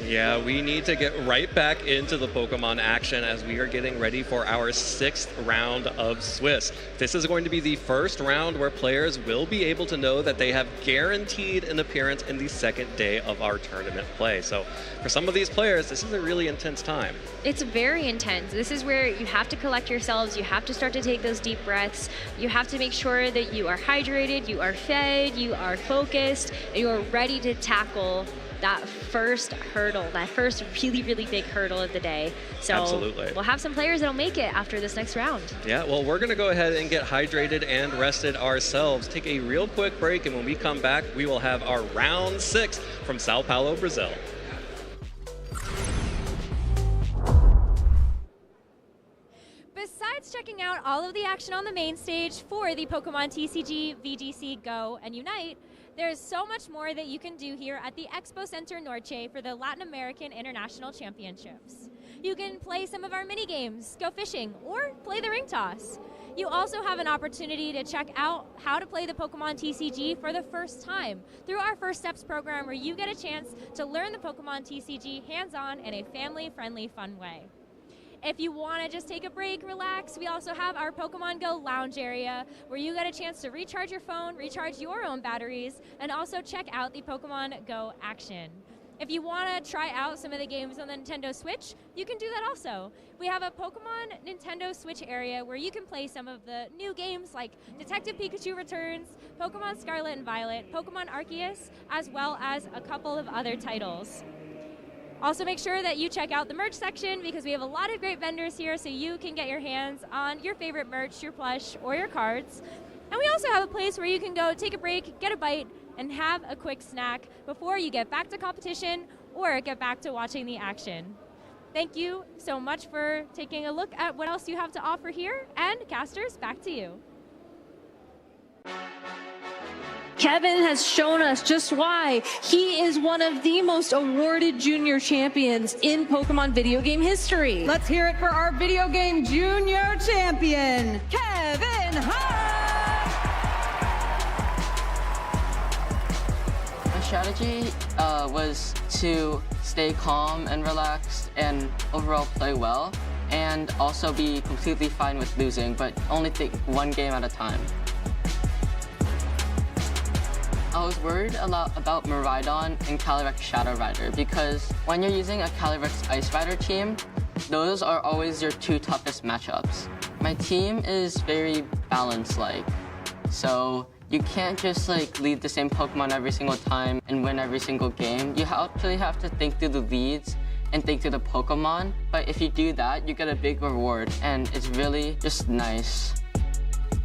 Yeah, we need to get right back into the Pokemon action as we are getting ready for our 6th round of Swiss. This is going to be the first round where players will be able to know that they have guaranteed an appearance in the 2nd day of our tournament play. So for some of these players, this is a really intense time. It's very intense. This is where you have to collect yourselves. You have to start to take those deep breaths. You have to make sure that you are hydrated, you are fed, you are focused, and you are ready to tackle that first hurdle, that first really, really big hurdle of the day. So absolutely. We'll have some players that'll make it after this next round. Yeah, well, we're gonna go ahead and get hydrated and rested ourselves. Take a real quick break, and when we come back, we will have our round 6 from Sao Paulo, Brazil. Besides checking out all of the action on the main stage for the Pokemon TCG, VGC, Go, and Unite, there's so much more that you can do here at the Expo Center Norte for the Latin American International Championships. You can play some of our mini games, go fishing, or play the ring toss. You also have an opportunity to check out how to play the Pokemon TCG for the first time through our First Steps program, where you get a chance to learn the Pokemon TCG hands-on in a family-friendly, fun way. If you want to just take a break, relax, we also have our Pokemon Go lounge area where you get a chance to recharge your phone, recharge your own batteries, and also check out the Pokemon Go action. If you want to try out some of the games on the Nintendo Switch, you can do that also. We have a Pokemon Nintendo Switch area where you can play some of the new games like Detective Pikachu Returns, Pokemon Scarlet and Violet, Pokemon Arceus, as well as a couple of other titles. Also make sure that you check out the merch section because we have a lot of great vendors here so you can get your hands on your favorite merch, your plush, or your cards. And we also have a place where you can go take a break, get a bite, and have a quick snack before you get back to competition or get back to watching the action. Thank you so much for taking a look at what else you have to offer here, and casters, back to you. Kevin has shown us just why he is one of the most awarded junior champions in Pokemon video game history. Let's hear it for our video game junior champion, Kevin Hart! My strategy was to stay calm and relaxed and overall play well, and also be completely fine with losing, but only take one game at a time. I was worried a lot about Miraidon and Calyrex Shadow Rider because when you're using a Calyrex Ice Rider team, those are always your 2 toughest matchups. My team is very balanced-like, so you can't just lead the same Pokemon every single time and win every single game. You actually have to think through the leads and think through the Pokemon, but if you do that, you get a big reward, and it's really just nice.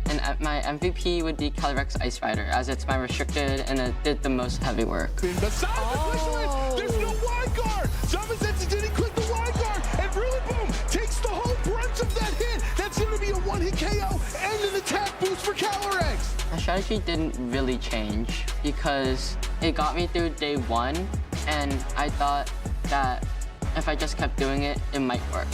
And my MVP would be Calyrex Ice Rider, as it's my restricted and it did the most heavy work. There's no wide guard! Zamazensi didn't click the wide guard, and really boom, takes the whole brunt of that hit. That's gonna be a 1-hit KO and an attack boost for Calyrex. My strategy didn't really change because it got me through day 1, and I thought that if I just kept doing it, it might work.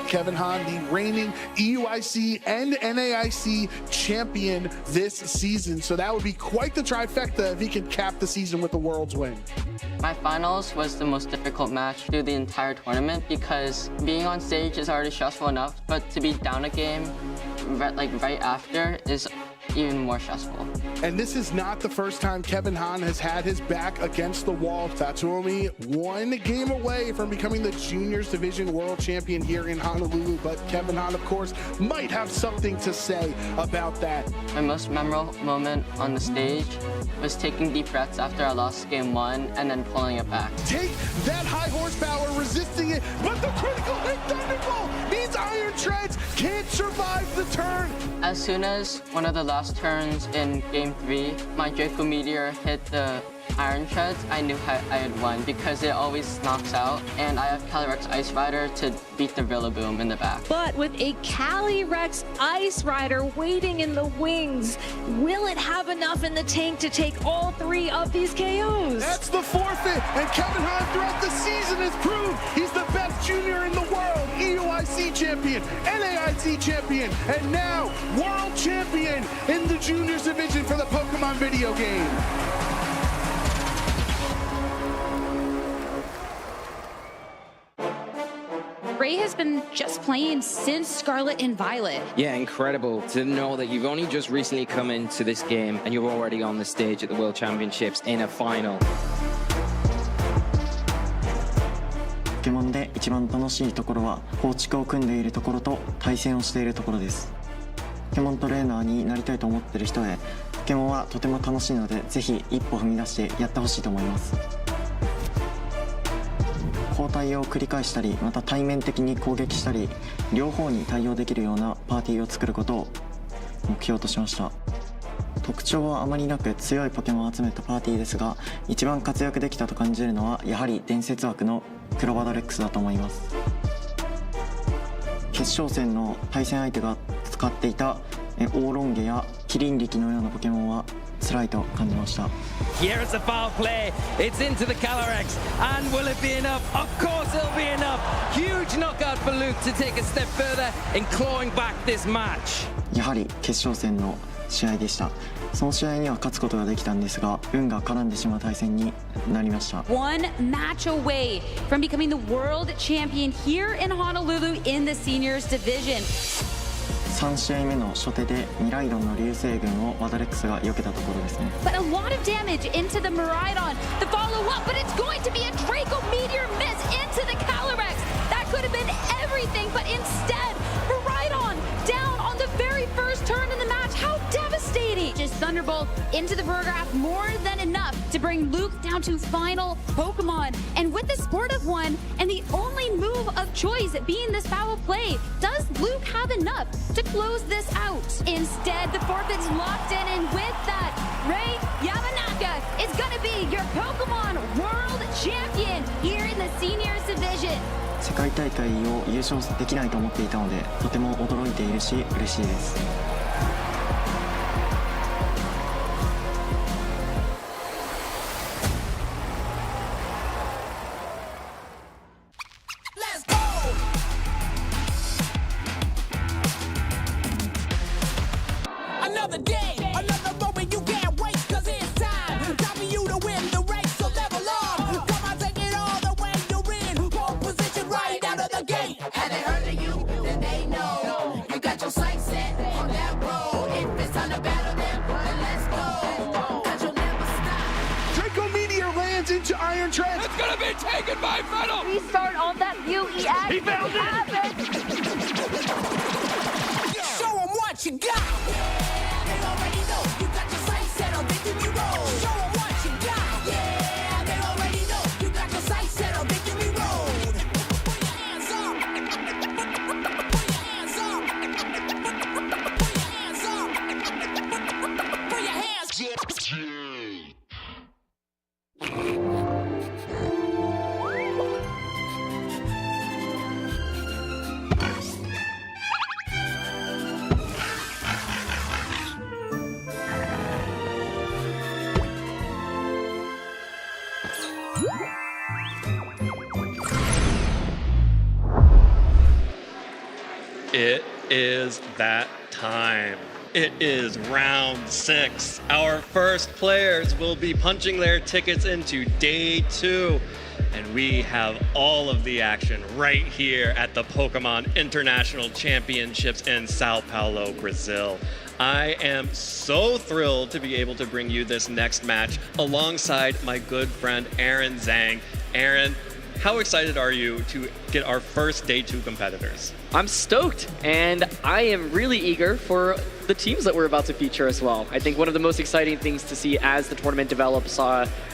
Kevin Hahn, the reigning EUIC and NAIC champion this season. So that would be quite the trifecta if he can cap the season with the Worlds win. My finals was the most difficult match through the entire tournament because being on stage is already stressful enough, but to be down a game right after is even more stressful. And this is not the first time Kevin Hahn has had his back against the wall. Tatsuomi one game away from becoming the Juniors Division World Champion here in Honolulu, but Kevin Hahn, of course, might have something to say about that. My most memorable moment on the stage was taking deep breaths after I lost game 1 and then pulling it back. Take that high horsepower, resisting it, but the critical hit Thunderbolt means Iron Treads can't survive the turn. As soon as one of the last turns in game 3, my Draco Meteor hit the Iron Treads, I knew I had won because it always knocks out, and I have Calyrex Ice Rider to beat the Rillaboom in the back. But with a Calyrex Ice Rider waiting in the wings, will it have enough in the tank to take all 3 of these KOs? That's the forfeit, and Kevin Hahn throughout the season has proved he's the best junior in the world, EUIC champion, LAIC champion, and now world champion in the juniors division for the Pokemon video game. Ray has been just playing since Scarlet and Violet. Yeah, incredible to know that you've only just recently come into this game and you're already on the stage at the World Championships in a final. ポケモンで一番楽しいところは構築を組んでいるところと対戦をしているところです。ポケモントレーナーになりたいと思っている人へ、ポケモンはとても楽しいので、ぜひ一歩踏み出してやってほしいと思います。交代を繰り返したり、また対面的に攻撃したり、両方に対応できるようなパーティーを作ることを目標としました。特徴はあまりなく強いポケモンを集めたパーティーですが、一番活躍できたと感じるのはやはり伝説枠のクロバドレックスだと思います。決勝戦の対戦相手が使っていたオーロンゲやキリンリキのようなポケモンは辛いと感じました。 Here is a foul play. It's into the Calyrex. And will it be enough? Of course it'll be enough. Huge knockout for Luke to take a step further in clawing back this match. やはり決勝戦の試合でした。その試合には勝つことができたんですが、運が絡んでしまう対戦になりました。 One match away from becoming the world champion here in Honolulu in the seniors division. 3試合目の初手でミライドンの流星群をワダレックスが避けたところですね。 But a lot of damage into the Miraidon. The follow up, but it's going to be a Draco Meteor miss into the Calyrex. That could have been everything, but instead, Miraidon down on the very first turn in the match. How devastating! Just Thunderbolt into the Burgraph, more than enough to bring Luke down to final Pokemon. And with the Sportive one, and the only move of choice being this foul play, does Luke have enough to close this out? Instead, the forfeit's locked in, and with that, Ray Yamanaka is going to be your Pokemon World Champion here in the Seniors Division. 世界大会を優勝できないと思っていたので、とても驚いているし嬉しいです。 Another day, another moment, you can't wait, cause it's time. Time for you to win the race, so level up. Come on, take it all the way you're in. Pole position right out of the gate. Have they heard of you? Then they know. You got your sights set on that road. If it's time to battle them, then let's go. Cause you'll never stop. Draco Meteor lands into Iron Treads. It's gonna be taken by Metal. Restart on that UE. He found it. Show him what you got. It is that time. It is round 6. Our first players will be punching their tickets into day 2. And we have all of the action right here at the Pokemon International Championships in Sao Paulo, Brazil. I am so thrilled to be able to bring you this next match alongside my good friend Aaron Zhang. Aaron, how excited are you to get our first Day 2 competitors? I'm stoked, and I am really eager for the teams that we're about to feature as well. I think one of the most exciting things to see as the tournament develops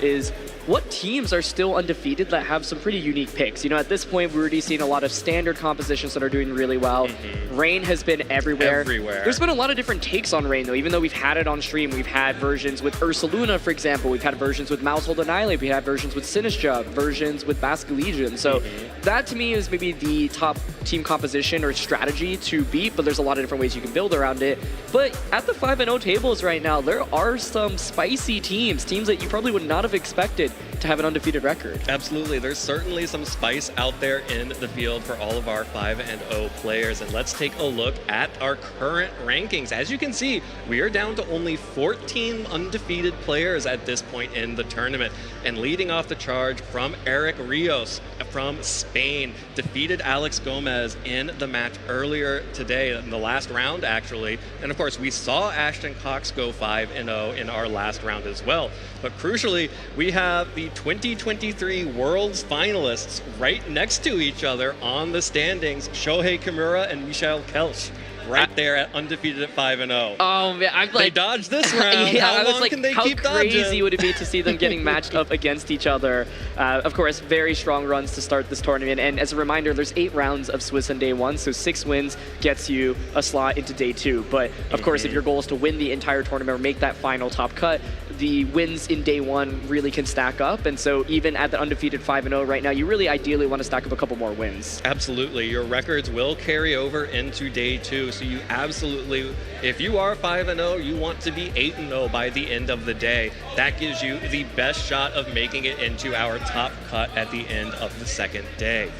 is what teams are still undefeated that have some pretty unique picks. You know, at this point, we're already seeing a lot of standard compositions that are doing really well. Rain has been everywhere. There's been a lot of different takes on Rain, though. Even though we've had it on stream, we've had versions with Ursaluna, for example. We've had versions with Mousehold Annihilate. We had versions with Sinistra, versions with Basque Legion. So that, to me, is maybe the top team composition or strategy to beat, but there's a lot of different ways you can build around it. But at the 5-0 tables right now, there are some spicy teams that you probably would not have expected to have an undefeated record. Absolutely. There's certainly some spice out there in the field for all of our 5-0 players. And let's take a look at our current rankings. As you can see, we are down to only 14 undefeated players at this point in the tournament. And leading off the charge from Eric Rios from Spain, defeated Alex Gomez in the match earlier today, in the last round actually. And of course, we saw Ashton Cox go 5-0 in our last round as well. But crucially, we have the 2023 Worlds finalists right next to each other on the standings, Shohei Kimura and Michael Kelch. Right there at undefeated at 5-0. Oh man, I'm like, they dodged this round. Yeah, how I was long like, can they how keep crazy dodging? would it be to see them getting matched up against each other? Of course, very strong runs to start this tournament. And as a reminder, there's 8 rounds of Swiss on day 1, so 6 wins gets you a slot into day 2. But of course, if your goal is to win the entire tournament or make that final top cut, the wins in day 1 really can stack up. And so even at the undefeated 5-0 right now, you really ideally want to stack up a couple more wins. Absolutely. Your records will carry over into day 2. So you absolutely, if you are 5-0, you want to be 8-0 by the end of the day. That gives you the best shot of making it into our top cut at the end of the second day.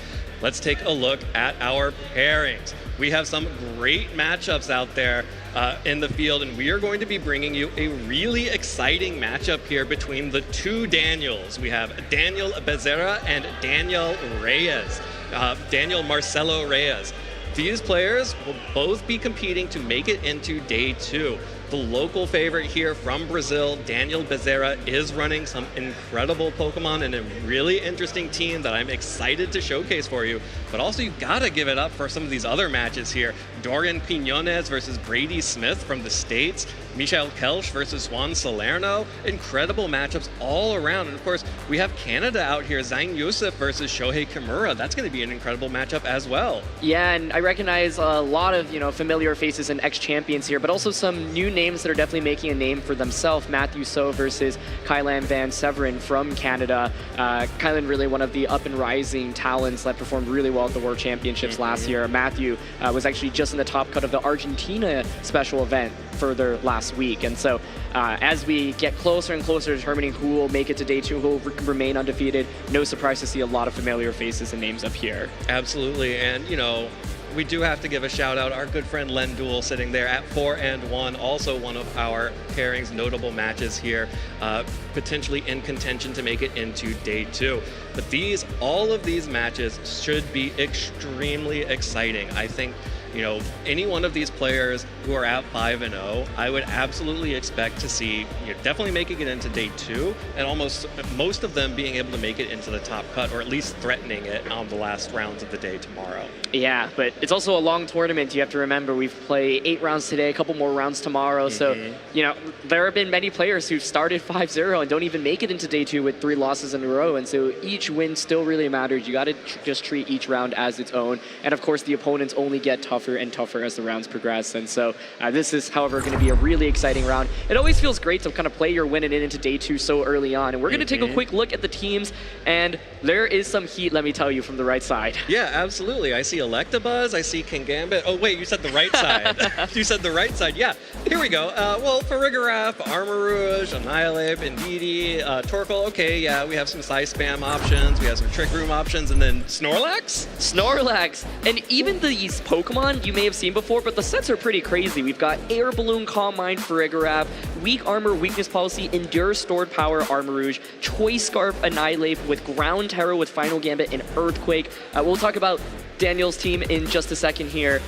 Let's take a look at our pairings. We have some great matchups out there in the field, and we are going to be bringing you a really exciting matchup here between the 2 Daniels. We have Daniel Becerra and Daniel Reyes. Daniel Marcelo Reyes. These players will both be competing to make it into day 2. The local favorite here from Brazil, Daniel Becerra, is running some incredible Pokemon and a really interesting team that I'm excited to showcase for you. But also, you gotta give it up for some of these other matches here. Dorian Quinones versus Brady Smith from the States. Michael Kelch versus Juan Salerno. Incredible matchups all around. And of course, we have Canada out here, Zayn Youssef versus Shohei Kimura. That's gonna be an incredible matchup as well. Yeah, and I recognize a lot of, familiar faces and ex-champions here, but also some new names that are definitely making a name for themselves. Matthew So versus Kylan Van Severin from Canada. Kylan really one of the up and rising talents that performed really well at the World Championships last year. Matthew was actually just in the top cut of the Argentina special event further last week. And so as we get closer and closer to determining who will make it to day 2, who will remain undefeated, no surprise to see a lot of familiar faces and names up here. Absolutely. And, we do have to give a shout out our good friend Len Duel sitting there at 4-1, also one of our pairings notable matches here, potentially in contention to make it into day 2. But all of these matches should be extremely exciting. I think, any one of these players who are at 5-0, I would absolutely expect to see definitely making it into day 2, and almost most of them being able to make it into the top cut, or at least threatening it on the last rounds of the day tomorrow. Yeah, but it's also a long tournament. You have to remember we've played 8 rounds today, a couple more rounds tomorrow. So, there have been many players who've started 5-0 and don't even make it into day 2 with 3 losses in a row. And so each win still really matters. You got to just treat each round as its own. And of course, the opponents only get tougher and tougher as the rounds progress. And so this is, however, going to be a really exciting round. It always feels great to kind of play your win and into day 2 so early on. And we're going to take a quick look at the teams. And there is some heat, let me tell you, from the right side. Yeah, absolutely. I see Electabuzz, I see Kingambit. Oh, wait, you said the right side. You said the right side. Yeah, here we go. Well, Farigiraf, Armarouge, Annihilate, Indeedee, Torkoal. Okay, yeah, we have some size spam options. We have some Trick Room options. And then Snorlax? Snorlax. And even these Pokemon Miraidon, you may have seen before, but the sets are pretty crazy. We've got Air Balloon, Calm Mind, Farigiraf, Weak Armor, Weakness Policy, Endure, Stored Power, Armarouge, Choice Scarf, Annihilate with Ground Terror with Final Gambit and Earthquake. We'll talk about Daniel's team in just a second here.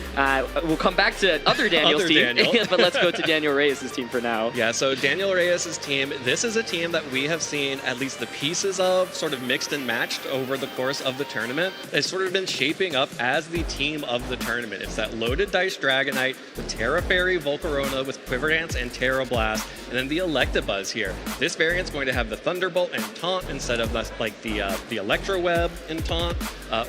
We'll come back to other Daniel's team, but let's go to Daniel Reyes' team for now. Yeah, so Daniel Reyes' team, this is a team that we have seen at least the pieces of sort of mixed and matched over the course of the tournament. It's sort of been shaping up as the team of the tournament. It's that loaded dice Dragonite, the Terra Fairy Volcarona with Quiver Dance and Terra Blast, and then the Electabuzz here. This variant's going to have the Thunderbolt and Taunt instead of the Electro Web and Taunt,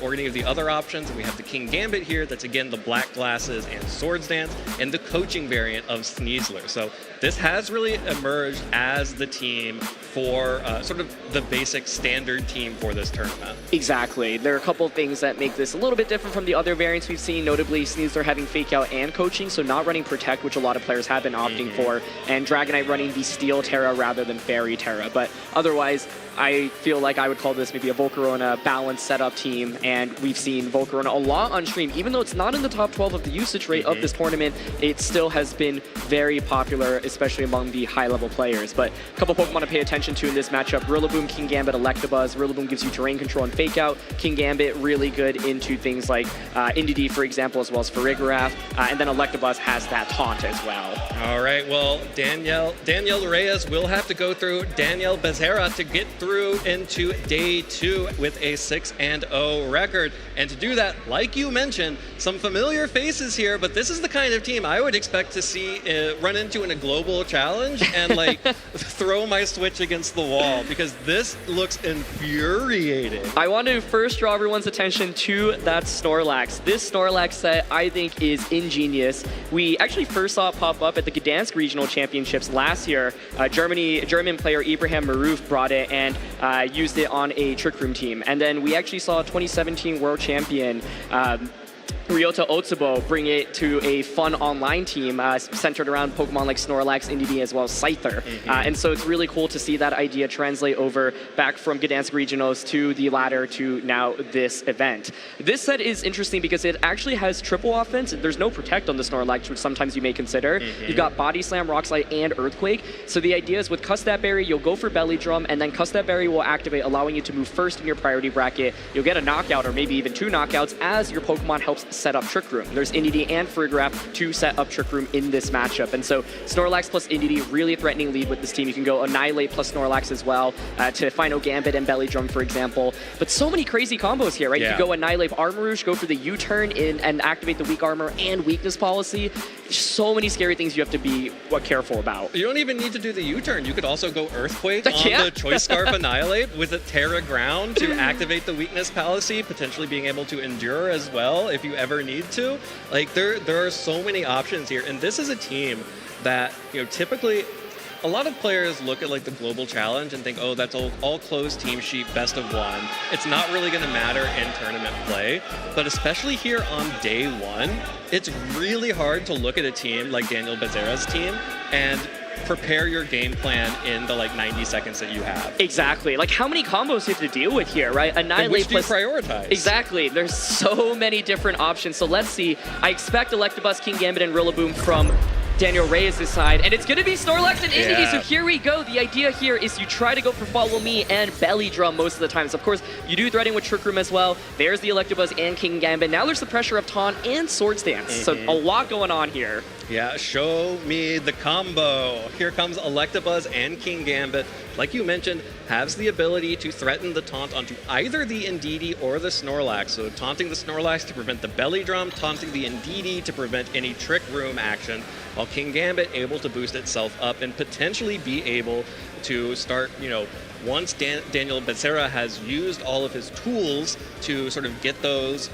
or any of the other options. And we have the King Gambit here, that's again the Black Glasses and Swords Dance, and the coaching variant of Sneasler. So this has really emerged as the team for sort of the basic standard team for this tournament. Exactly. There are a couple of things that make this a little bit different from the other variants we've seen, notably Sneasler having Fake Out and coaching, so not running Protect, which a lot of players have been opting for, and Dragonite running the Steel Terra rather than Fairy Terra. But otherwise, I feel like I would call this maybe a Volcarona balanced setup team, and we've seen Volcarona a lot on stream. Even though it's not in the top 12 of the usage rate of this tournament, it still has been very popular, especially among the high-level players. But a couple Pokemon to pay attention to in this matchup: Rillaboom, King Gambit, Electabuzz. Rillaboom gives you terrain control and Fake Out. King Gambit really good into things like Indeedee, for example, as well as Farigiraf. And then Electabuzz has that Taunt as well. All right, well, Daniel Reyes will have to go through Daniel Becerra to get through into day 2 with a 6-0 record. And to do that, like you mentioned, some familiar faces here, but this is the kind of team I would expect to see run into in a global challenge and like throw my Switch against the wall, because this looks infuriating. I want to first draw everyone's attention to that Snorlax. This Snorlax set, I think, is ingenious. We actually first saw it pop up at the Gdansk Regional Championships last year. German player Ibrahim Maruf brought it and used it on a Trick Room team. And then we actually saw 2017 World Champion Ryota Otsubo bring it to a fun online team centered around Pokemon like Snorlax, Indeedee, as well as Scyther. And so it's really cool to see that idea translate over back from Gdansk Regionals to the ladder to now this event. This set is interesting because it actually has triple offense. There's no Protect on the Snorlax, which sometimes you may consider. You've got Body Slam, Rock Slide, and Earthquake. So the idea is with Cuss That Berry, you'll go for Belly Drum, and then Cuss That Berry will activate, allowing you to move first in your priority bracket. You'll get a knockout or maybe even 2 knockouts as your Pokemon helps set up Trick Room. There's Indeedee and Farigiraf to set up Trick Room in this matchup. And so Snorlax plus Indeedee, really threatening lead with this team. You can go Annihilate plus Snorlax as well to Final Gambit and Belly Drum, for example. But so many crazy combos here, right? Yeah. You can go Annihilate Armarouge, go for the U-turn and activate the Weak Armor and Weakness Policy. So many scary things you have to be careful about. You don't even need to do the U-turn. You could also go Earthquake on the Choice Scarf Annihilate with a Terra Ground to activate the Weakness Policy, potentially being able to Endure as well if you ever need to. Like there are so many options here, and this is a team that, you know, typically a lot of players look at like the global challenge and think, oh, that's all closed team sheet, best of 1. It's not really going to matter in tournament play, but especially here on day 1, it's really hard to look at a team like Daniel Becerra's team and prepare your game plan in the like 90 seconds that you have. Exactly. Like how many combos you have to deal with here, right? Annihilate which do you prioritize? Exactly. There's so many different options. So let's see. I expect Electabuzz, King Gambit, and Rillaboom from Daniel Reyes' side, and it's going to be Snorlax and Indeedee, so here we go. The idea here is you try to go for Follow Me and Belly Drum most of the times. Of course, you do threaten with Trick Room as well. There's the Electabuzz and King Gambit. Now there's the pressure of Taunt and Swords Dance, so a lot going on here. Yeah, show me the combo. Here comes Electabuzz and King Gambit. Like you mentioned, has the ability to threaten the Taunt onto either the Indeedee or the Snorlax. So taunting the Snorlax to prevent the Belly Drum, taunting the Indeedee to prevent any Trick Room action, while King Gambit able to boost itself up and potentially be able to start, you know, once Daniel Becerra has used all of his tools to sort of get those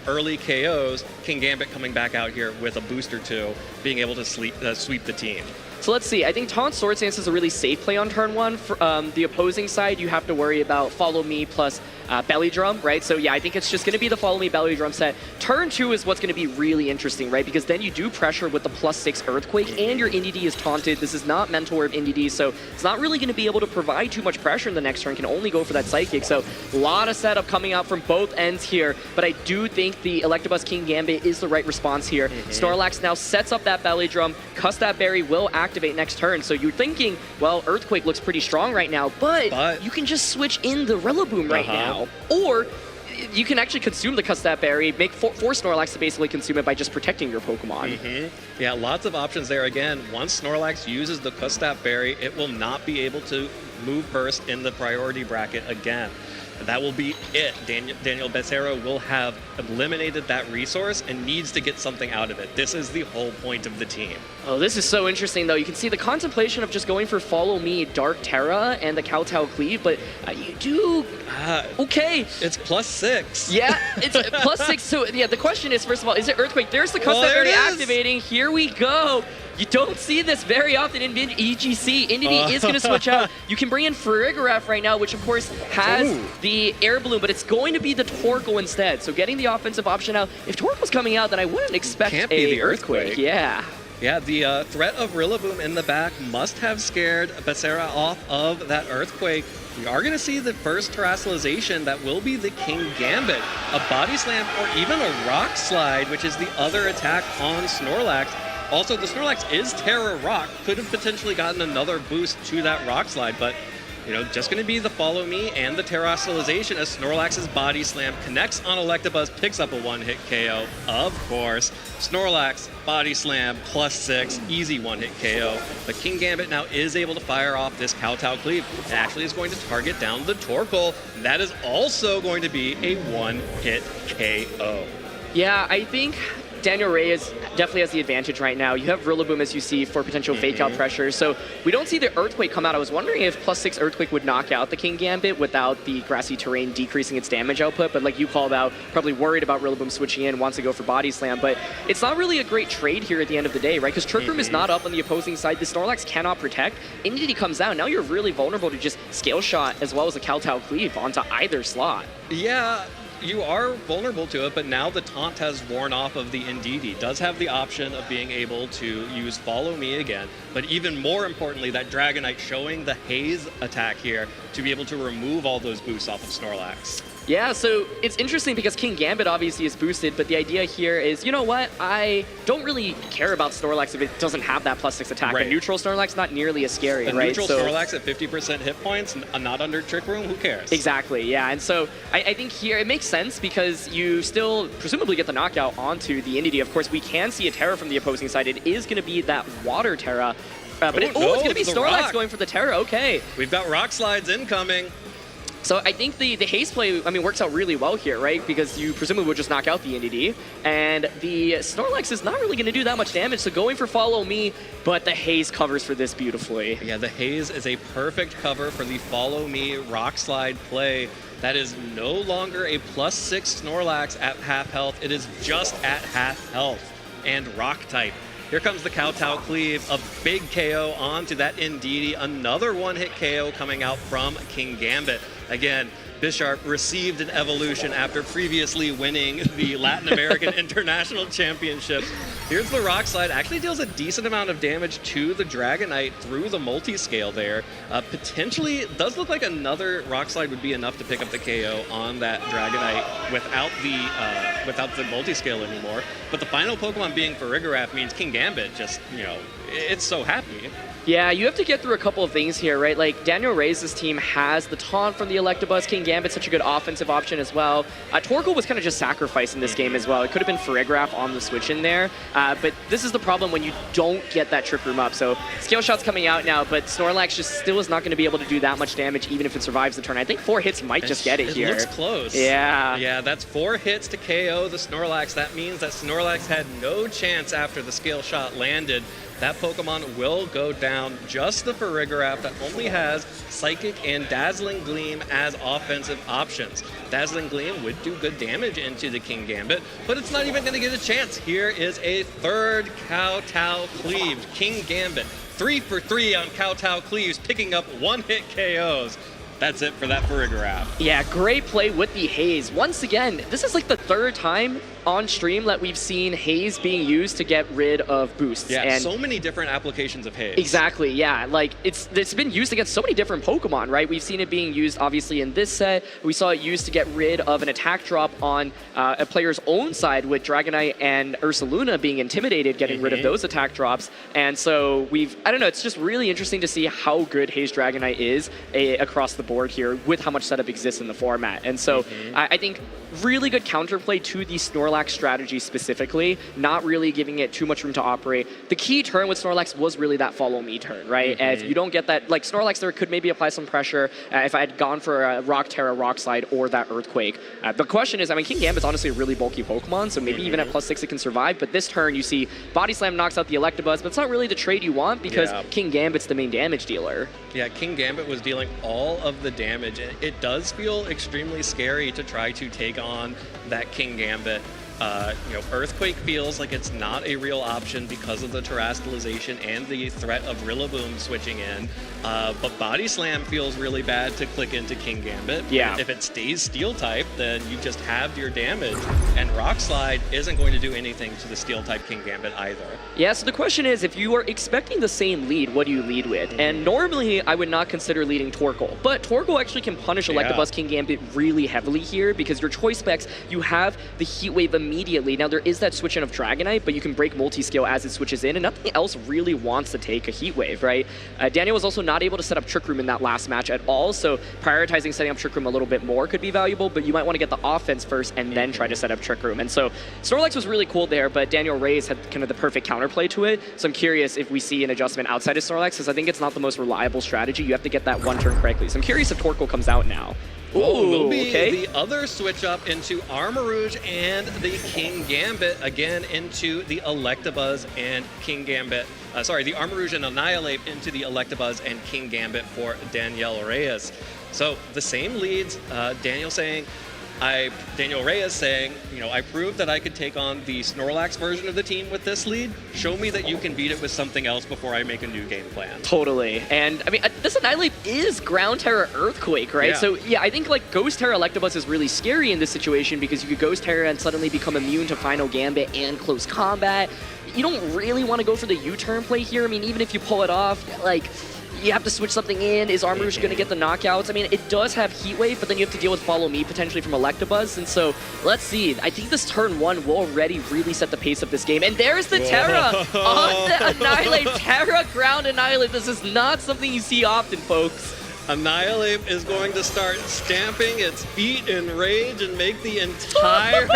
early KOs, King Gambit coming back out here with a boost or 2, being able to sweep the team. So let's see. I think Taunt Sword Stance is a really safe play on turn 1. For the opposing side, you have to worry about Follow Me plus Belly Drum, right? So yeah, I think it's just going to be the Follow Me Belly Drum set. Turn 2 is what's going to be really interesting, right? Because then you do pressure with the +6 Earthquake, and your NDD is taunted. This is not Mentor of NDD, so it's not really going to be able to provide too much pressure in the next turn. Can only go for that Psychic. So a lot of setup coming out from both ends here, but I do think the Electabuzz King Gambit is the right response here. Snorlax now sets up that Belly Drum. Cuss That Berry will activate next turn. So you're thinking, well, Earthquake looks pretty strong right now, but you can just switch in the Rillaboom right now. Or you can actually consume the Cuss That Berry, force Snorlax to basically consume it by just protecting your Pokemon. Yeah, lots of options there. Again, once Snorlax uses the Cuss That Berry, it will not be able to move first in the priority bracket again. That will be it. Daniel Becerra will have eliminated that resource and needs to get something out of it. This is the whole point of the team. Oh, this is so interesting, though. You can see the contemplation of just going for Follow Me, Dark Terra, and the Kowtow Cleave, but you do... okay. It's +6. Yeah, it's +6. So, yeah, the question is, first of all, is it Earthquake? There's the Cuss That Berry activating. Here we go. You don't see this very often in EGC. Indy is going to switch out. You can bring in Farigiraf right now, which of course has the Air Balloon, but it's going to be the Torkoal instead. So getting the offensive option out. If Torkoal's coming out, then I wouldn't expect the Earthquake. Yeah. Yeah, the threat of Rillaboom in the back must have scared Becerra off of that Earthquake. We are going to see the first terrestrialization that will be the King Gambit. A Body Slam or even a Rock Slide, which is the other attack on Snorlax. Also, the Snorlax is Terra Rock. Could have potentially gotten another boost to that Rock Slide, but just going to be the Follow Me and the Terrestrialization as Snorlax's Body Slam connects on Electabuzz, picks up a one-hit KO, of course. Snorlax, Body Slam, +6, easy one-hit KO. But King Gambit now is able to fire off this Kowtow Cleave and actually is going to target down the Torkoal. That is also going to be a one-hit KO. Yeah, I think Daniel Reyes definitely has the advantage right now. You have Rillaboom, as you see, for potential fake-out pressure. So we don't see the Earthquake come out. I was wondering if +6 Earthquake would knock out the King Gambit without the grassy terrain decreasing its damage output. But like you called out, probably worried about Rillaboom switching in, wants to go for Body Slam. But it's not really a great trade here at the end of the day, right? Because Trick Room is not up on the opposing side. The Snorlax cannot protect. Indy comes out. Now you're really vulnerable to just Scale Shot as well as a Kowtow Cleave onto either slot. Yeah. You are vulnerable to it, but now the taunt has worn off of the Indeedee. Does have the option of being able to use Follow Me again, but even more importantly, that Dragonite showing the Haze attack here to be able to remove all those boosts off of Snorlax. Yeah, so it's interesting because King Gambit obviously is boosted, but the idea here is, you know what? I don't really care about Snorlax if it doesn't have that +6 attack. Right. A neutral Snorlax, not nearly as scary, a right? Neutral Snorlax at 50% hit points, not under Trick Room, who cares? Exactly, yeah. And so I think here it makes sense because you still presumably get the knockout onto the Indeedee. Of course, we can see a Terra from the opposing side. It is going to be that Water Terra. But it's going to be Snorlax going for the Terra, okay. We've got Rock Slides incoming. So I think the haste play, works out really well here, right? Because you presumably would just knock out the Indeedee. And the Snorlax is not really going to do that much damage, so going for Follow Me, but the haze covers for this beautifully. Yeah, the haze is a perfect cover for the Follow Me Rock Slide play. That is no longer a +6 Snorlax at half health. It is just at half health and Rock type. Here comes the Kowtow Cleave, a big KO onto that Indeedee. Another one-hit KO coming out from King Gambit. Again, Bisharp received an evolution after previously winning the Latin American International Championships. Here's the Rock Slide. Actually deals a decent amount of damage to the Dragonite through the multi-scale there. Potentially, it does look like another Rock Slide would be enough to pick up the KO on that Dragonite without the multi-scale anymore. But the final Pokemon being Farigiraf means King Gambit just, it's so happy. Yeah, you have to get through a couple of things here, right? Like, Daniel Reyes' team has the taunt from the Electabuzz. King Gambit's such a good offensive option as well. Torkoal was kind of just sacrificed in this game as well. It could have been Farigiraf on the switch in there, but this is the problem when you don't get that Trick Room up. So, Scale Shot's coming out now, but Snorlax just still is not going to be able to do that much damage even if it survives the turn. I think 4 hits might just get it here. It looks close. Yeah. Yeah, that's 4 hits to KO the Snorlax. That means that Snorlax had no chance after the Scale Shot landed. That Pokemon will go down. Just the Farigiraf that only has Psychic and Dazzling Gleam as offensive options. Dazzling Gleam would do good damage into the King Gambit, but it's not even going to get a chance. Here is a third Kowtow Cleave. King Gambit 3 for 3 on Kowtow Cleaves, picking up 1-hit KOs. That's it for that Farigiraf. Yeah, great play with the Haze. Once again, this is like the third time on stream that we've seen Haze being used to get rid of boosts. Yeah, and so many different applications of Haze. Exactly, yeah. Like, it's been used against so many different Pokemon, right? We've seen it being used, obviously, in this set. We saw it used to get rid of an attack drop on a player's own side with Dragonite and Ursaluna being intimidated, getting rid of those attack drops. And so I don't know, it's just really interesting to see how good Haze Dragonite is across the board here with how much setup exists in the format. And so I think really good counterplay to the Snorlax strategy specifically, not really giving it too much room to operate. The key turn with Snorlax was really that follow me turn, right? If you don't get that, like Snorlax there could maybe apply some pressure if I had gone for a Rock Terra, Rock Slide, or that Earthquake. The question is, I mean, King Gambit's honestly a really bulky Pokemon, so maybe even at +6 it can survive, but this turn you see Body Slam knocks out the Electabuzz, but it's not really the trade you want because King Gambit's the main damage dealer. Yeah, King Gambit was dealing all of the damage, and it does feel extremely scary to try to take on that King Gambit. Earthquake feels like it's not a real option because of the terastallization and the threat of Rillaboom switching in. But Body Slam feels really bad to click into King Gambit. Yeah. If it stays Steel type, then you just halved your damage. And Rock Slide isn't going to do anything to the Steel type King Gambit either. Yeah, so the question is, if you are expecting the same lead, what do you lead with? And normally, I would not consider leading Torkoal. But Torkoal actually can punish Electabuzz King Gambit really heavily here because your choice specs, you have the Heat Wave immediately. Now, there is that switch in of Dragonite, but you can break multi-scale as it switches in, and nothing else really wants to take a Heat Wave, right? Daniel was also not able to set up Trick Room in that last match at all, so prioritizing setting up Trick Room a little bit more could be valuable, but you might want to get the offense first and then try to set up Trick Room. And so Snorlax was really cool there, but Daniel Reyes had kind of the perfect counterplay to it, so I'm curious if we see an adjustment outside of Snorlax, because I think it's not the most reliable strategy. You have to get that one turn correctly. So I'm curious if Torkoal comes out now. Oh, will be the other switch up into Armarouge and the King Gambit, again into the Electabuzz and King Gambit. The Armarouge and Annihilate into the Electabuzz and King Gambit for Daniel Reyes. So the same leads, Daniel Reyes saying, I proved that I could take on the Snorlax version of the team with this lead. Show me that you can beat it with something else before I make a new game plan. Totally. And I mean, this Annihilate is Ground Terra Earthquake, right? Yeah. So yeah, I think like Ghost Terra Electabuzz is really scary in this situation because you could Ghost Terra and suddenly become immune to Final Gambit and Close Combat. You don't really want to go for the U-turn play here. I mean, even if you pull it off, like, you have to switch something in. Is Armarouge going to get the knockouts? I mean, it does have Heat Wave, but then you have to deal with Follow Me potentially from Electabuzz. And so, let's see. I think this turn one will already really set the pace of this game. And there's the Terra on the Annihilate. Terra Ground Annihilate. This is not something you see often, folks. Annihilate is going to start stamping its feet in rage and make the entire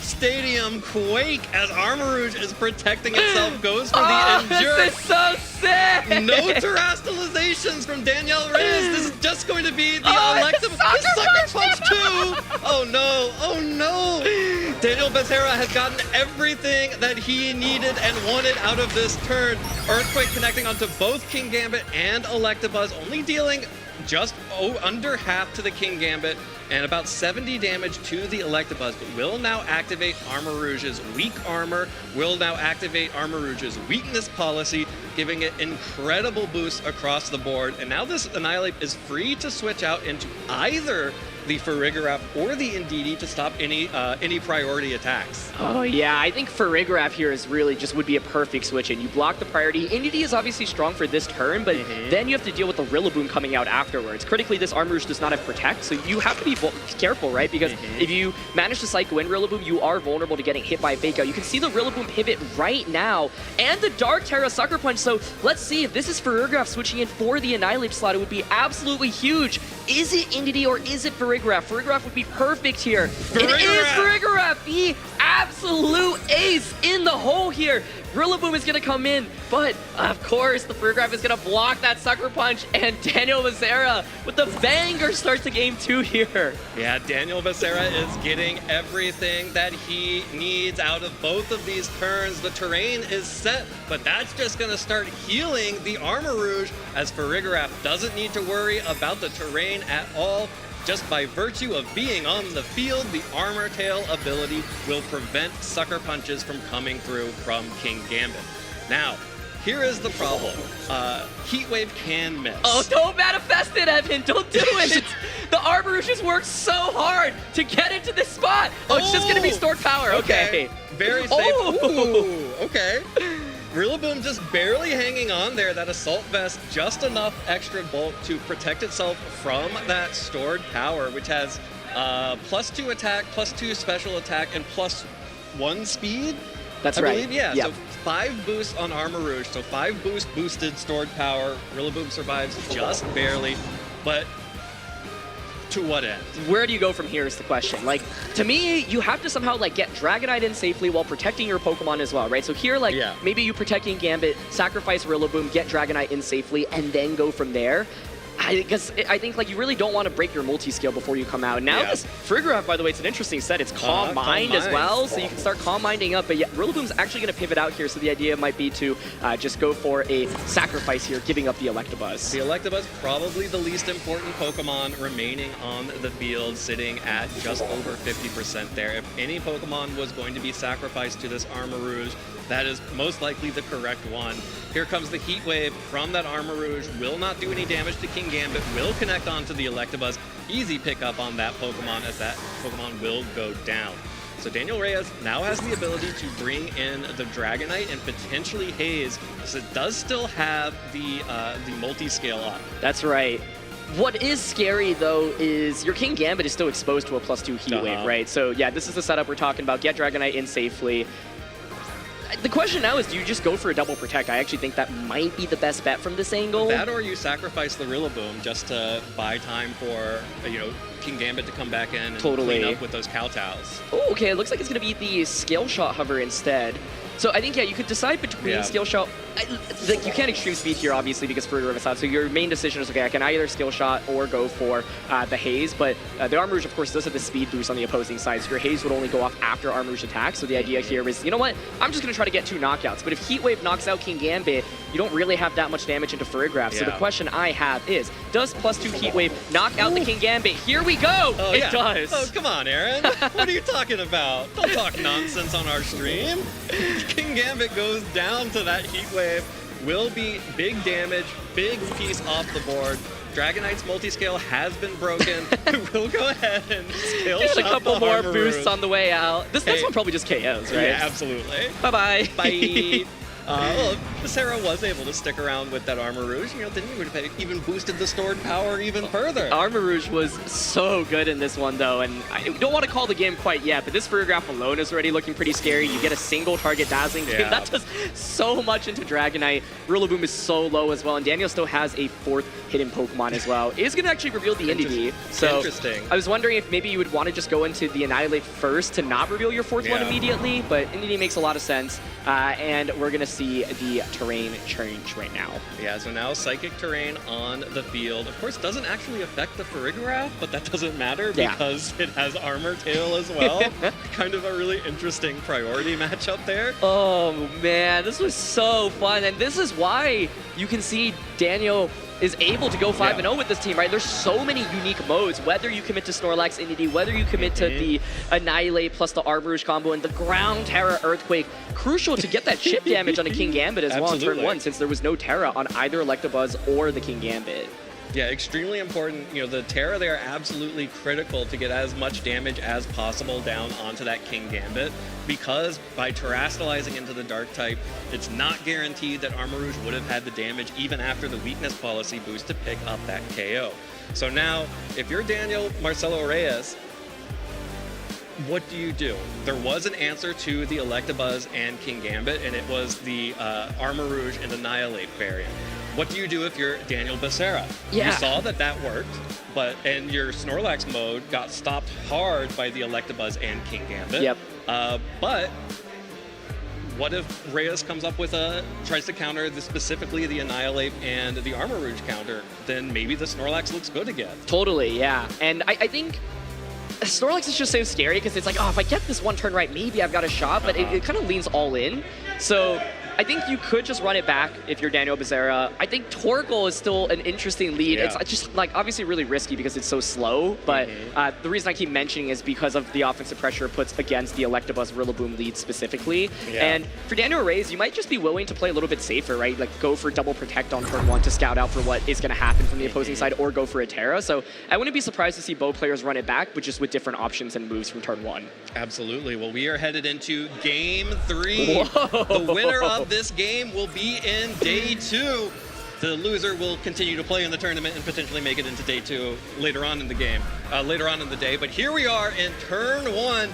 stadium quake as Armarouge is protecting itself, goes for the Endure. This is so sick! No terastallizations from Daniel Reyes. This is just going to be the Electabuzz. Sucker Punch too! Oh no, oh no! Daniel Becerra has gotten everything that he needed and wanted out of this turn. Earthquake connecting onto both King Gambit and Electabuzz, only dealing just under half to the King Gambit and about 70 damage to the Electabuzz, but will now activate Armarouge's weak armor, will now activate Armarouge's weakness policy, giving it incredible boosts across the board. And now this Annihilate is free to switch out into either the Farigiraf or the Indeedee to stop any priority attacks. Oh yeah, I think Farigiraf here is really just would be a perfect switch in. You block the priority. Indeedee is obviously strong for this turn, but then you have to deal with the Rillaboom coming out afterwards. Critically, this Armarouge does not have Protect, so you have to be careful, right? Because if you manage to Psycho in Rillaboom, you are vulnerable to getting hit by a Fake Out. You can see the Rillaboom pivot right now, and the Dark Terra Sucker Punch, so let's see if this is Farigiraf switching in for the Annihilate slot. It would be absolutely huge. Is it Indeedee or is it Farigiraf? Farigiraf would be perfect here. It is Farigiraf, the absolute ace in the hole here. Rillaboom is going to come in, but of course the Farigiraf is going to block that Sucker Punch, and Daniel Becerra with the banger starts the game 2 here. Yeah, Daniel Becerra is getting everything that he needs out of both of these turns. The terrain is set, but that's just going to start healing the Armarouge as Farigiraf doesn't need to worry about the terrain at all. Just by virtue of being on the field, the Armor Tail ability will prevent Sucker Punches from coming through from King Gambit. Now, Here is the problem. Heat Wave can miss. Oh, don't manifest it, Evan. Don't do it. The Arborouge just worked so hard to get into this spot. Oh, it's just going to be stored power. Okay. Very safe. Ooh, okay. Rillaboom just barely hanging on there. That Assault Vest, just enough extra bulk to protect itself from that stored power, which has +2 attack, +2 special attack, and +1 speed. That's I right. believe, yeah. Yep. So 5 boosts on Armarouge. So 5 boosted stored power. Rillaboom survives just barely, but to what end? Where do you go from here is the question. Like, to me, you have to somehow like get Dragonite in safely while protecting your Pokemon as well, right? So here, like, maybe you protect Gambit, sacrifice Rillaboom, get Dragonite in safely, and then go from there. I think like you really don't want to break your multi-scale before you come out. Now this Frigoraph, by the way, it's an interesting set. It's Calm Mind as well, so you can start Calm Minding up. But yeah, Rillaboom's actually going to pivot out here, so the idea might be to just go for a sacrifice here, giving up the Electabuzz. The Electabuzz, probably the least important Pokemon remaining on the field, sitting at just over 50% there. If any Pokemon was going to be sacrificed to this Armarouge, that is most likely the correct one. Here comes the Heat Wave from that Armarouge. Will not do any damage to King Gambit. Will connect onto the Electabuzz. Easy pickup on that Pokemon, as that Pokemon will go down. So Daniel Reyes now has the ability to bring in the Dragonite and potentially Haze, because it does still have the multi-scale up. That's right. What is scary, though, is your King Gambit is still exposed to a +2 Heat Wave, right? So yeah, this is the setup we're talking about. Get Dragonite in safely. The question now is, do you just go for a double protect? I actually think that might be the best bet from this angle. That, or you sacrifice the Rillaboom just to buy time for, King Gambit to come back in and clean up with those Kowtows. Oh, okay, it looks like it's going to be the Scale Shot Hover instead. So I think, yeah, you could decide between Scale Shot. You can't Extreme Speed here, obviously, because Fruit River out. So your main decision is, okay, I can either Scale Shot or go for the Haze. But the Armarouge, of course, does have the speed boost on the opposing side. So your Haze would only go off after Armarouge attacks. So the idea here is, you know what? I'm just going to try to get 2 knockouts. But if Heat Wave knocks out King Gambit, you don't really have that much damage into Farigiraf. So the question I have is, does +2 Heat Wave knock out the King Gambit? Here we go! Oh, it does. Oh, come on, Aaron. What are you talking about? Don't talk nonsense on our stream. King Gambit goes down to that Heat Wave. Will be big damage, big piece off the board. Dragonite's multi-scale has been broken. We'll go ahead and scale shot a couple more Armarouge. Boosts on the way out. This next one probably just KOs, right? Yeah, absolutely. Bye-bye. Bye. Well, Sarah was able to stick around with that Armarouge. Didn't even boosted the stored power even further. Armarouge was so good in this one, though, and I don't want to call the game quite yet, but this Farigiraf alone is already looking pretty scary. You get a single target Dazzling Beam. That does so much into Dragonite. Rillaboom is so low as well, and Daniel still has a 4th hidden Pokemon as well. It is going to actually reveal the Indeedee. So Interesting. I was wondering if maybe you would want to just go into the Annihilate first to not reveal your 4th one immediately, but Indeedee makes a lot of sense, and we're going to see the terrain change right now. Yeah, so now Psychic Terrain on the field. Of course, doesn't actually affect the Farigiraf, but that doesn't matter because it has Armor Tail as well. Kind of a really interesting priority matchup there. Oh man, this was so fun, and this is why you can see Daniel is able to go 5-0 with this team, right? There's so many unique modes, whether you commit to Snorlax Indeedee, whether you commit to the Annihilate plus the Armarouge combo and the Ground Terra Earthquake. Crucial to get that chip damage on a King Gambit as well in turn 1, since there was no Terra on either Electabuzz or the King Gambit. Yeah, extremely important. The Terra there absolutely critical to get as much damage as possible down onto that King Gambit, because by terastallizing into the Dark type, it's not guaranteed that Armarouge would have had the damage even after the weakness policy boost to pick up that KO. So now, if you're Daniel Marcelo Reyes, what do? There was an answer to the Electabuzz and King Gambit, and it was the Armarouge and Annihilate variant. What do you do if you're Daniel Becerra? Yeah. You saw that worked, and your Snorlax mode got stopped hard by the Electabuzz and King Gambit. Yep. But what if Reyes comes up with tries to counter specifically the Annihilate and the Armarouge counter? Then maybe the Snorlax looks good again. Totally, yeah. And I think Snorlax is just so scary because it's like, oh, if I get this one turn right, maybe I've got a shot, but it kind of leans all in. So I think you could just run it back if you're Daniel Becerra. I think Torkoal is still an interesting lead. Yeah. It's just like obviously really risky because it's so slow, but the reason I keep mentioning is because of the offensive pressure it puts against the Electabuzz Rillaboom lead specifically. Yeah. And for Daniel Reyes, you might just be willing to play a little bit safer, right? Like go for double protect on turn 1 to scout out for what is going to happen from the opposing side, or go for a Terra. So I wouldn't be surprised to see both players run it back, but just with different options and moves from turn 1. Absolutely. Well, we are headed into Game 3. Whoa. The winner of this game will be in Day 2. The loser will continue to play in the tournament and potentially make it into Day 2 later on in the game, later on in the day. But here we are in Turn 1.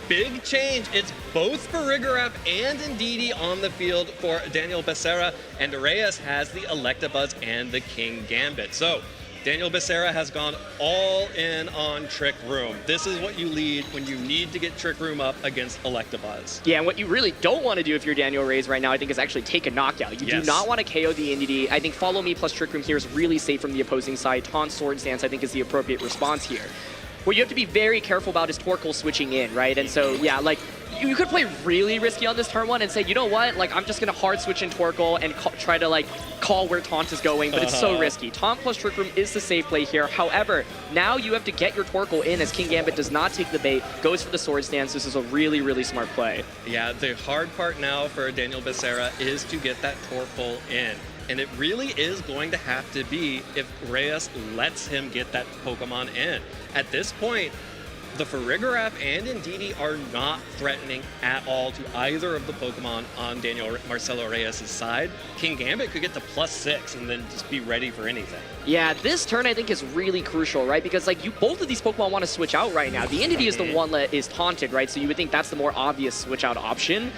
Big change. It's both Farigiraf and Ndidi on the field for Daniel Becerra, and Reyes has the Electabuzz and the King Gambit. So Daniel Becerra has gone all in on Trick Room. This is what you lead when you need to get Trick Room up against Electabuzz. Yeah, and what you really don't want to do if you're Daniel Reyes right now, I think, is actually take a knockout. You do not want to KO the Ndidi. I think Follow Me plus Trick Room here is really safe from the opposing side. Taunt Swords Dance, I think, is the appropriate response here. What you have to be very careful about is Torkoal switching in, right? And so, yeah, like, you could play really risky on this turn 1 and say, you know what, like, I'm just going to hard switch in Torkoal and try to, like, call where Taunt is going, but it's so risky. Taunt plus Trick Room is the safe play here. However, now you have to get your Torkoal in as King Gambit does not take the bait, goes for the Sword Stance. This is a really, really smart play. Yeah, the hard part now for Daniel Becerra is to get that Torkoal in. And it really is going to have to be if Reyes lets him get that Pokemon in. At this point, the Farigiraf and Ndidi are not threatening at all to either of the Pokemon on Daniel Marcelo Reyes' side. King Gambit could get to +6 and then just be ready for anything. Yeah, this turn I think is really crucial, right? Because like both of these Pokemon want to switch out right now. The Ndidi is the one that is taunted, right? So you would think that's the more obvious switch out option.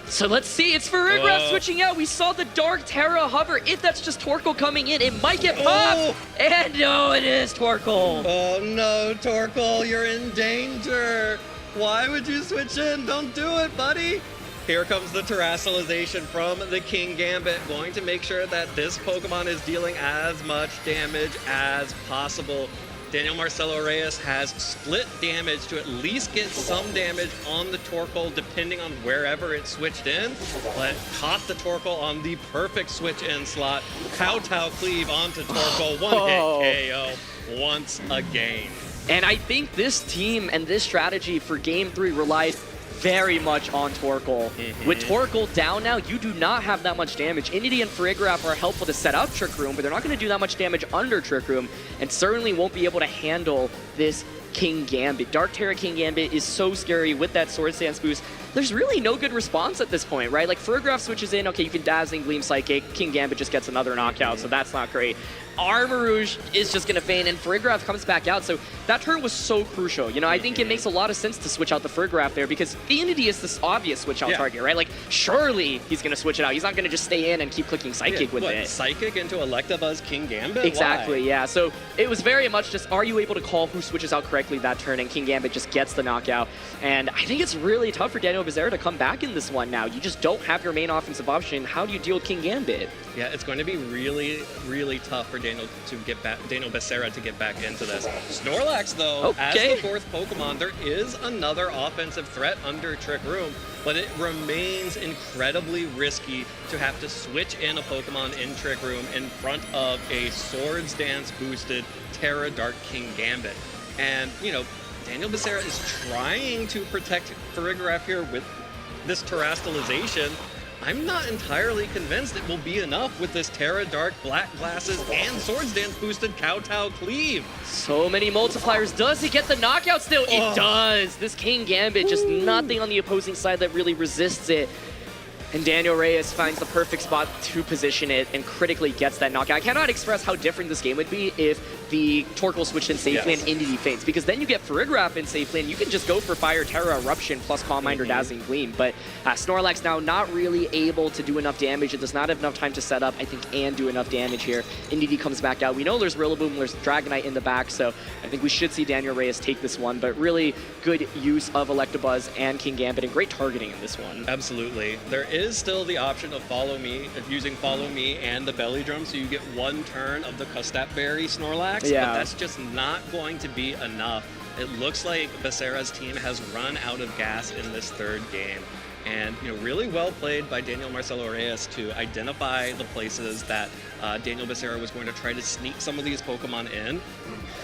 So let's see, it's Farigiraf switching out. We saw the Dark Terra hover. If that's just Torkoal coming in, it might get popped. And no, it is Torkoal. Oh no, Torkoal, you're in danger. Why would you switch in? Don't do it, buddy. Here comes the Terrassalization from the King Gambit, going to make sure that this Pokemon is dealing as much damage as possible. Daniel Marcelo Reyes has split damage to at least get some damage on the Torkoal, depending on wherever it switched in, but caught the Torkoal on the perfect switch-in slot. Kowtow Cleave onto Torkoal, one-hit KO once again. And I think this team and this strategy for Game 3 relies very much on Torkoal. With Torkoal down now, you do not have that much damage. Ndidi and Farigiraf are helpful to set up Trick Room, but they're not going to do that much damage under Trick Room, and certainly won't be able to handle this King Gambit. Dark Terra King Gambit is so scary with that Sword Stance boost. There's really no good response at this point, right? Like, Farigiraf switches in, okay, you can Dazzling Gleam Psychic, King Gambit just gets another knockout, so that's not great. Armarouge is just going to feign, and Farigiraf comes back out, so that turn was so crucial. You know, I think it makes a lot of sense to switch out the Farigiraf there, because the Ndidi is this obvious switch out target, right? Like, surely he's going to switch it out. He's not going to just stay in and keep clicking Psychic with it. Psychic into Electabuzz King Gambit? Exactly, Why? yeah. So it was very much just, are you able to call who switches out correctly that turn, and King Gambit just gets the knockout. And I think it's really tough for Daniel Becerra to come back in this one now. You just don't have your main offensive option. How do you deal with King Gambit? Yeah, it's going to be really, really tough for Daniel Becerra to get back into this. Snorlax, though, as the fourth Pokemon, there is another offensive threat under Trick Room, but it remains incredibly risky to have to switch in a Pokemon in Trick Room in front of a Swords Dance boosted Terra Dark King Gambit. And, you know, Daniel Becerra is trying to protect Farigiraf here with this Terrastalization. I'm not entirely convinced it will be enough with this Terra Dark, Black Glasses, and Swords Dance boosted Kowtow Cleave. So many multipliers. Does he get the knockout still? It does. This King Gambit, just nothing on the opposing side that really resists it. And Daniel Reyes finds the perfect spot to position it and critically gets that knockout. I cannot express how different this game would be if the Torkoal switched in safely and Ndidi faints, because then you get Farigiraf in safely and you can just go for Fire Terra Eruption plus Calm Mind or Dazzling Gleam. But Snorlax now not really able to do enough damage. It does not have enough time to set up, I think, and do enough damage here. Ndidi comes back out. We know there's Rillaboom, there's Dragonite in the back, so I think we should see Daniel Reyes take this one, but really good use of Electabuzz and King Gambit and great targeting in this one. Absolutely. There is still the option of using Follow Me and the Belly Drum, so you get one turn of the Custap Berry Snorlax, but that's just not going to be enough. It looks like Becerra's team has run out of gas in this third game. And really well played by Daniel Marcelo Reyes to identify the places that Daniel Becerra was going to try to sneak some of these Pokemon in.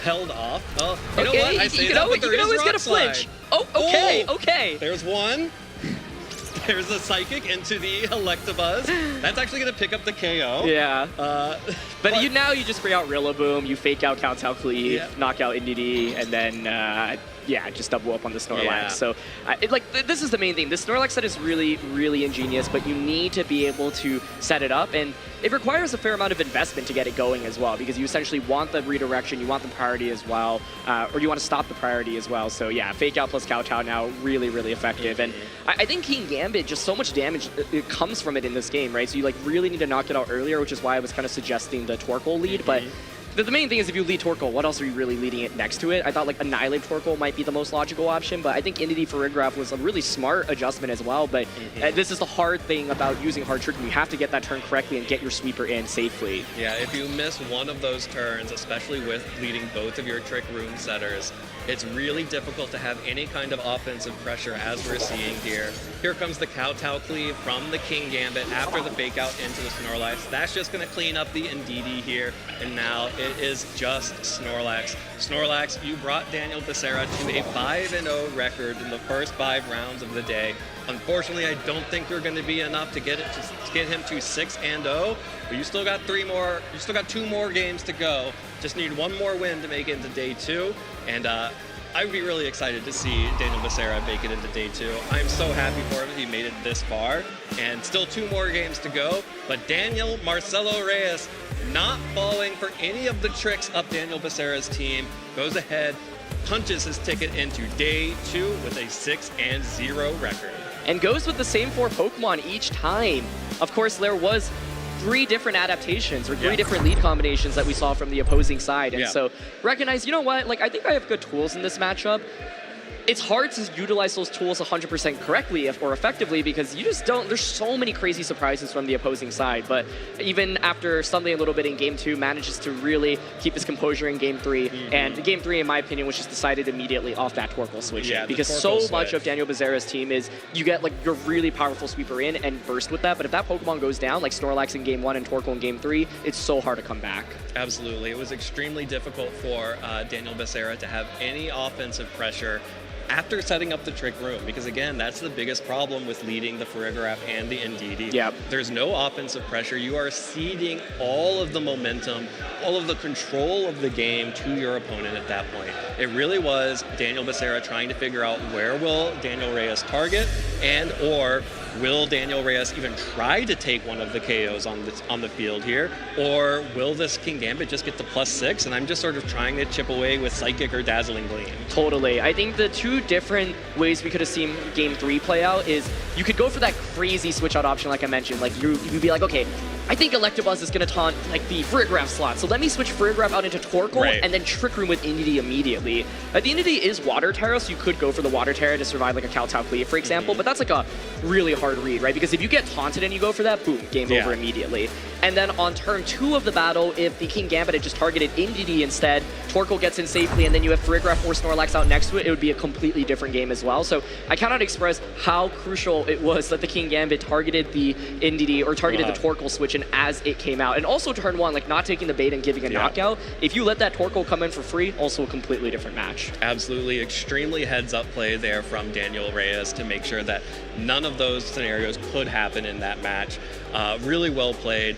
Held off. Well, you know what? I say that, but there is Rock Slide. Oh, okay. There's one. There's a Psychic into the Electabuzz. That's actually going to pick up the KO. Yeah. But you just bring out Rillaboom, you fake out Kowtow Cleave, knock out Indeedee, and then just double up on the Snorlax. Yeah. So, this is the main thing. The Snorlax set is really, really ingenious, but you need to be able to set it up, and it requires a fair amount of investment to get it going as well, because you essentially want the redirection, you want the priority as well, or you want to stop the priority as well. So yeah, fake out plus Kowtow now, really, really effective. And I think King Gambit, just so much damage it comes from it in this game, right? So you really need to knock it out earlier, which is why I was kind of suggesting the Torkoal lead, but the main thing is if you lead Torkoal, what else are you really leading it next to it? I thought Annihilate Torkoal might be the most logical option, but I think Indeedee for Farigiraf was a really smart adjustment as well, but this is the hard thing about using Hard Trick. You have to get that turn correctly and get your sweeper in safely. Yeah, if you miss one of those turns, especially with leading both of your Trick Room setters, it's really difficult to have any kind of offensive pressure as we're seeing here. Here comes the Kowtow Cleave from the King Gambit after the fake out into the Snorlax. That's just going to clean up the Indeedee here, and now it is just Snorlax. Snorlax, you brought Daniel Becerra to a 5-0 record in the first 5 rounds of the day. Unfortunately, I don't think you're going to be enough to get him to 6-0, but you still got 2 more games to go. Just need one more win to make it into day 2, and I would be really excited to see Daniel Becerra make it into day 2. I'm so happy for him that he made it this far, and still 2 more games to go, but Daniel Marcelo Reyes, not falling for any of the tricks up Daniel Becerra's team, goes ahead, punches his ticket into day 2 with a 6-0 record. And goes with the same 4 Pokemon each time. Of course, there was 3 different adaptations or 3 different lead combinations that we saw from the opposing side. And so recognize, you know what, I think I have good tools in this matchup. It's hard to utilize those tools 100% correctly or effectively because you just don't, there's so many crazy surprises from the opposing side. But even after stumbling a little bit in Game 2, manages to really keep his composure in Game 3. And Game 3, in my opinion, was just decided immediately off that Torkoal switch. Because so much of Daniel Becerra's team is you get your really powerful sweeper in and burst with that. But if that Pokemon goes down, like Snorlax in Game 1 and Torkoal in Game 3, it's so hard to come back. Absolutely. It was extremely difficult for Daniel Becerra to have any offensive pressure after setting up the Trick Room, because again, that's the biggest problem with leading the Farigiraf and the Indeedee. There's no offensive pressure. You are ceding all of the momentum, all of the control of the game to your opponent at that point. It really was Daniel Becerra trying to figure out where will Daniel Reyes target, and or will Daniel Reyes even try to take one of the KOs on the field here, or will this King Gambit just get the +6 and I'm just sort of trying to chip away with Psychic or Dazzling Gleam? Totally. I think the 2 different ways we could have seen Game 3 play out is you could go for that crazy switch out option like I mentioned. Like you'd be like, okay, I think Electabuzz is going to taunt the Farigiraf slot, so let me switch Farigiraf out into Torkoal and then Trick Room with Indeedee immediately. The Indeedee is Water Terra, so you could go for the Water Terra to survive like a Kowtow Cleave, for example, but that's a really hard read, right? Because if you get taunted and you go for that, boom, game over immediately. And then on turn 2 of the battle, if the King Gambit had just targeted Indeedee instead, Torkoal gets in safely, and then you have Farigiraf or Snorlax out next to it, it would be a completely different game as well. So I cannot express how crucial it was that the King Gambit targeted the Indeedee or targeted the Torkoal switch in as it came out. And also turn 1, not taking the bait and giving a knockout. If you let that Torkoal come in for free, also a completely different match. Absolutely. Extremely heads-up play there from Daniel Reyes to make sure that none of those scenarios could happen in that match. Really well played.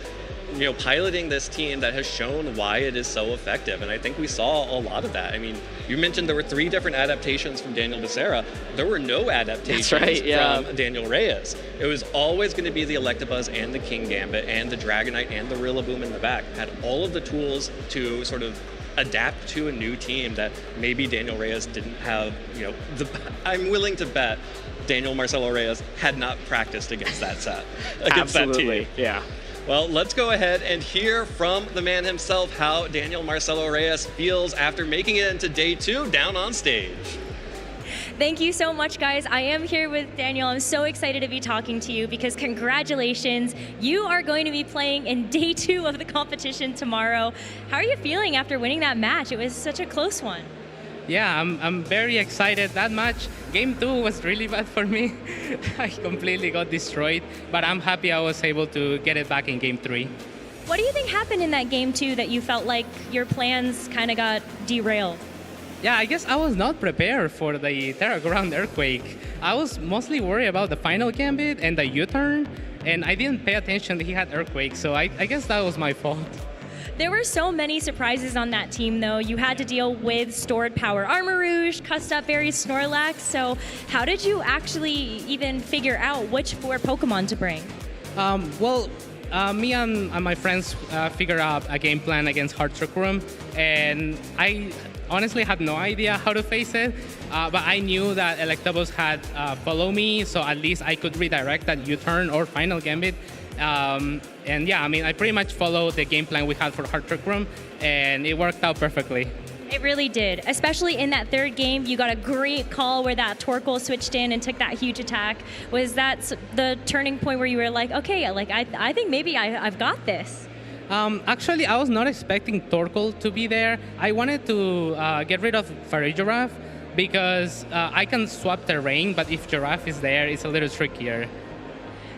Piloting this team that has shown why it is so effective, and I think we saw a lot of that. I mean, you mentioned there were 3 different adaptations from Daniel Becerra. There were no adaptations from Daniel Reyes. It was always going to be the Electabuzz and the King Gambit and the Dragonite and the Rillaboom in the back. Had all of the tools to sort of adapt to a new team that maybe Daniel Reyes didn't have. I'm willing to bet Daniel Marcelo Reyes had not practiced against that set, against that team. Yeah. Well, let's go ahead and hear from the man himself how Daniel Marcelo Reyes feels after making it into day 2 down on stage. Thank you so much, guys. I am here with Daniel. I'm so excited to be talking to you because congratulations. You are going to be playing in day 2 of the competition tomorrow. How are you feeling after winning that match? It was such a close one. Yeah, I'm very excited. That match, game 2 was really bad for me. I completely got destroyed, but I'm happy I was able to get it back in game 3. What do you think happened in that game 2 that you felt like your plans kind of got derailed? Yeah, I guess I was not prepared for the Terra Ground Earthquake. I was mostly worried about the final gambit and the U-turn, and I didn't pay attention that he had Earthquake, so I guess that was my fault. There were so many surprises on that team, though. You had to deal with stored power Armarouge, cussed up various Snorlax. So how did you actually even figure out which 4 Pokemon to bring? Me and my friends figured out a game plan against Heart Trick Room, and I honestly had no idea how to face it, but I knew that Electabuzz had follow me, so at least I could redirect that U-turn or final gambit. And yeah, I mean, I pretty much followed the game plan we had for Heart Trick Room, and it worked out perfectly. It really did, especially in that 3rd game. You got a great call where that Torkoal switched in and took that huge attack. Was that the turning point where you were like, okay, like I think maybe I've got this? Actually, I was not expecting Torkoal to be there. I wanted to get rid of Farigiraf because I can swap terrain, but if Giraffe is there, it's a little trickier.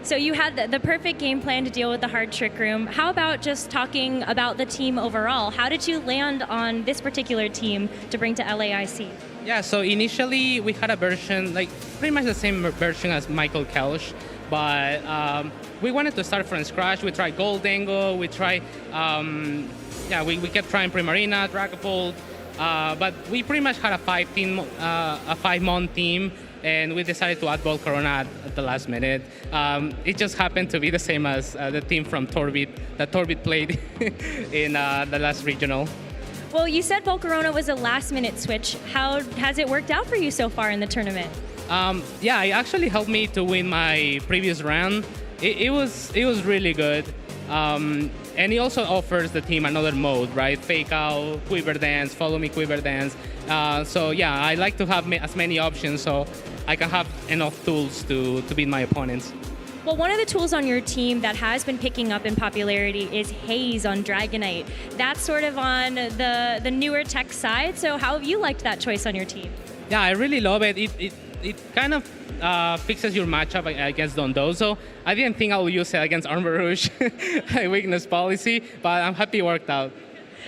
So you had the perfect game plan to deal with the Hard Trick Room. How about just talking about the team overall? How did you land on this particular team to bring to LAIC? Yeah, so initially we had a version, like pretty much the same version as Michael Kelch, but we wanted to start from scratch. We tried Goldango, we tried, we kept trying Primarina, Dragapult, but we pretty much had a 5-mon team, and we decided to add Volcarona at the last minute. It just happened to be the same as the team from Torbit that Torbit played in the last regional. Well, you said Volcarona was a last-minute switch. How has it worked out for you so far in the tournament? Yeah, it actually helped me to win my previous round. It was really good. And it also offers the team another mode, right? Fake out, Quiver Dance, Follow Me Quiver Dance. So yeah, I like to have as many options so I can have enough tools to beat my opponents. Well, one of the tools on your team that has been picking up in popularity is Haze on Dragonite. That's sort of on the newer tech side, so how have you liked that choice on your team? Yeah, I really love it. It kind of fixes your matchup against Dondozo. I didn't think I would use it against Armarouge, weakness policy, but I'm happy it worked out.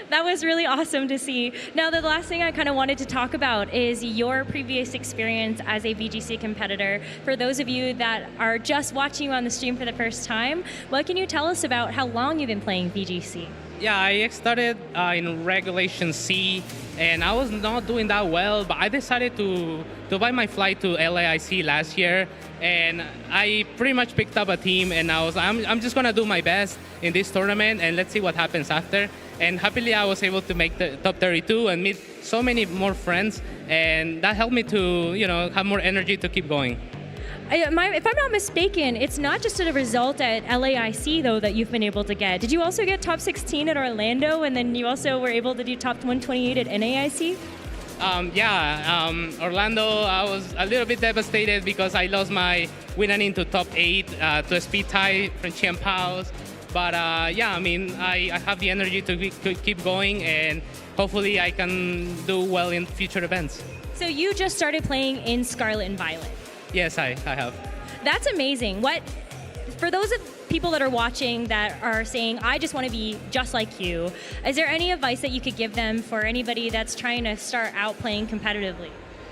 That was really awesome to see. Now, the last thing I kind of wanted to talk about is your previous experience as a VGC competitor. For those of you that are just watching you on the stream for the first time, what can you tell us about how long you've been playing VGC? Yeah, I started in Regulation C, and I was not doing that well, but I decided to buy my flight to LAIC last year, and I pretty much picked up a team, and I'm just gonna do my best in this tournament, and let's see what happens after. And happily, I was able to make the top 32 and meet so many more friends, and that helped me to, have more energy to keep going. If I'm not mistaken, it's not just a result at LAIC, though, that you've been able to get. Did you also get top 16 at Orlando, and then you also were able to do top 128 at NAIC? Orlando, I was a little bit devastated because I lost my winning into top 8 to a speed tie from Chiampao's. But I have the energy to keep going, and hopefully I can do well in future events. So you just started playing in Scarlet and Violet? Yes, I have. That's amazing. For those of people that are watching that are saying, I just want to be just like you, is there any advice that you could give them for anybody that's trying to start out playing competitively?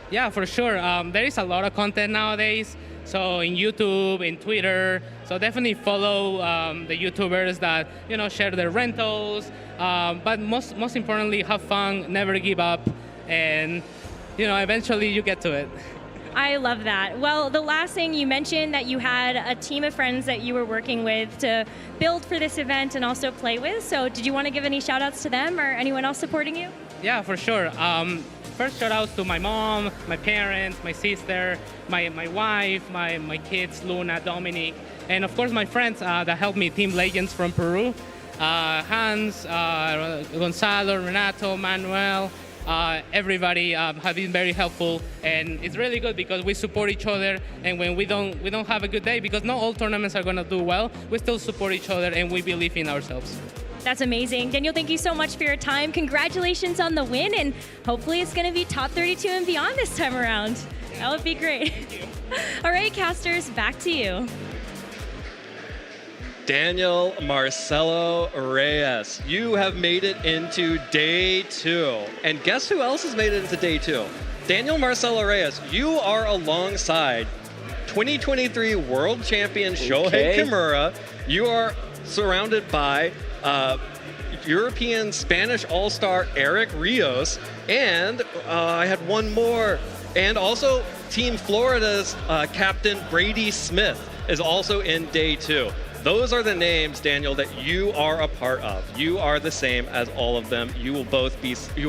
Yeah, for sure. There is a lot of content nowadays. So in YouTube, in Twitter, so definitely follow the YouTubers that share their rentals. But most importantly, have fun, never give up, and eventually you get to it. I love that. Well, the last thing you mentioned that you had a team of friends that you were working with to build for this event and also play with. So did you want to give any shout outs to them or anyone else supporting you? Yeah, for sure. First shout outs to my mom, my parents, my sister, my wife, my kids, Luna, Dominic, and of course my friends that helped me, Team Legends from Peru. Hans, Gonzalo, Renato, Manuel, everybody have been very helpful, and it's really good because we support each other, and when we don't have a good day, because not all tournaments are going to do well, we still support each other and we believe in ourselves. That's amazing. Daniel, thank you so much for your time. Congratulations on the win, and hopefully it's going to be top 32 and beyond this time around. That would be great. All right, casters, back to you. Daniel Marcelo Reyes, you have made it into day 2. And guess who else has made it into day 2? Daniel Marcelo Reyes, you are alongside 2023 World Champion Shohei Kimura. You are surrounded by European Spanish All-Star Eric Rios, and I had one more. And also Team Florida's captain Brady Smith is also in day 2. Those are the names, Daniel, that you are a part of. You are the same as all of them. You will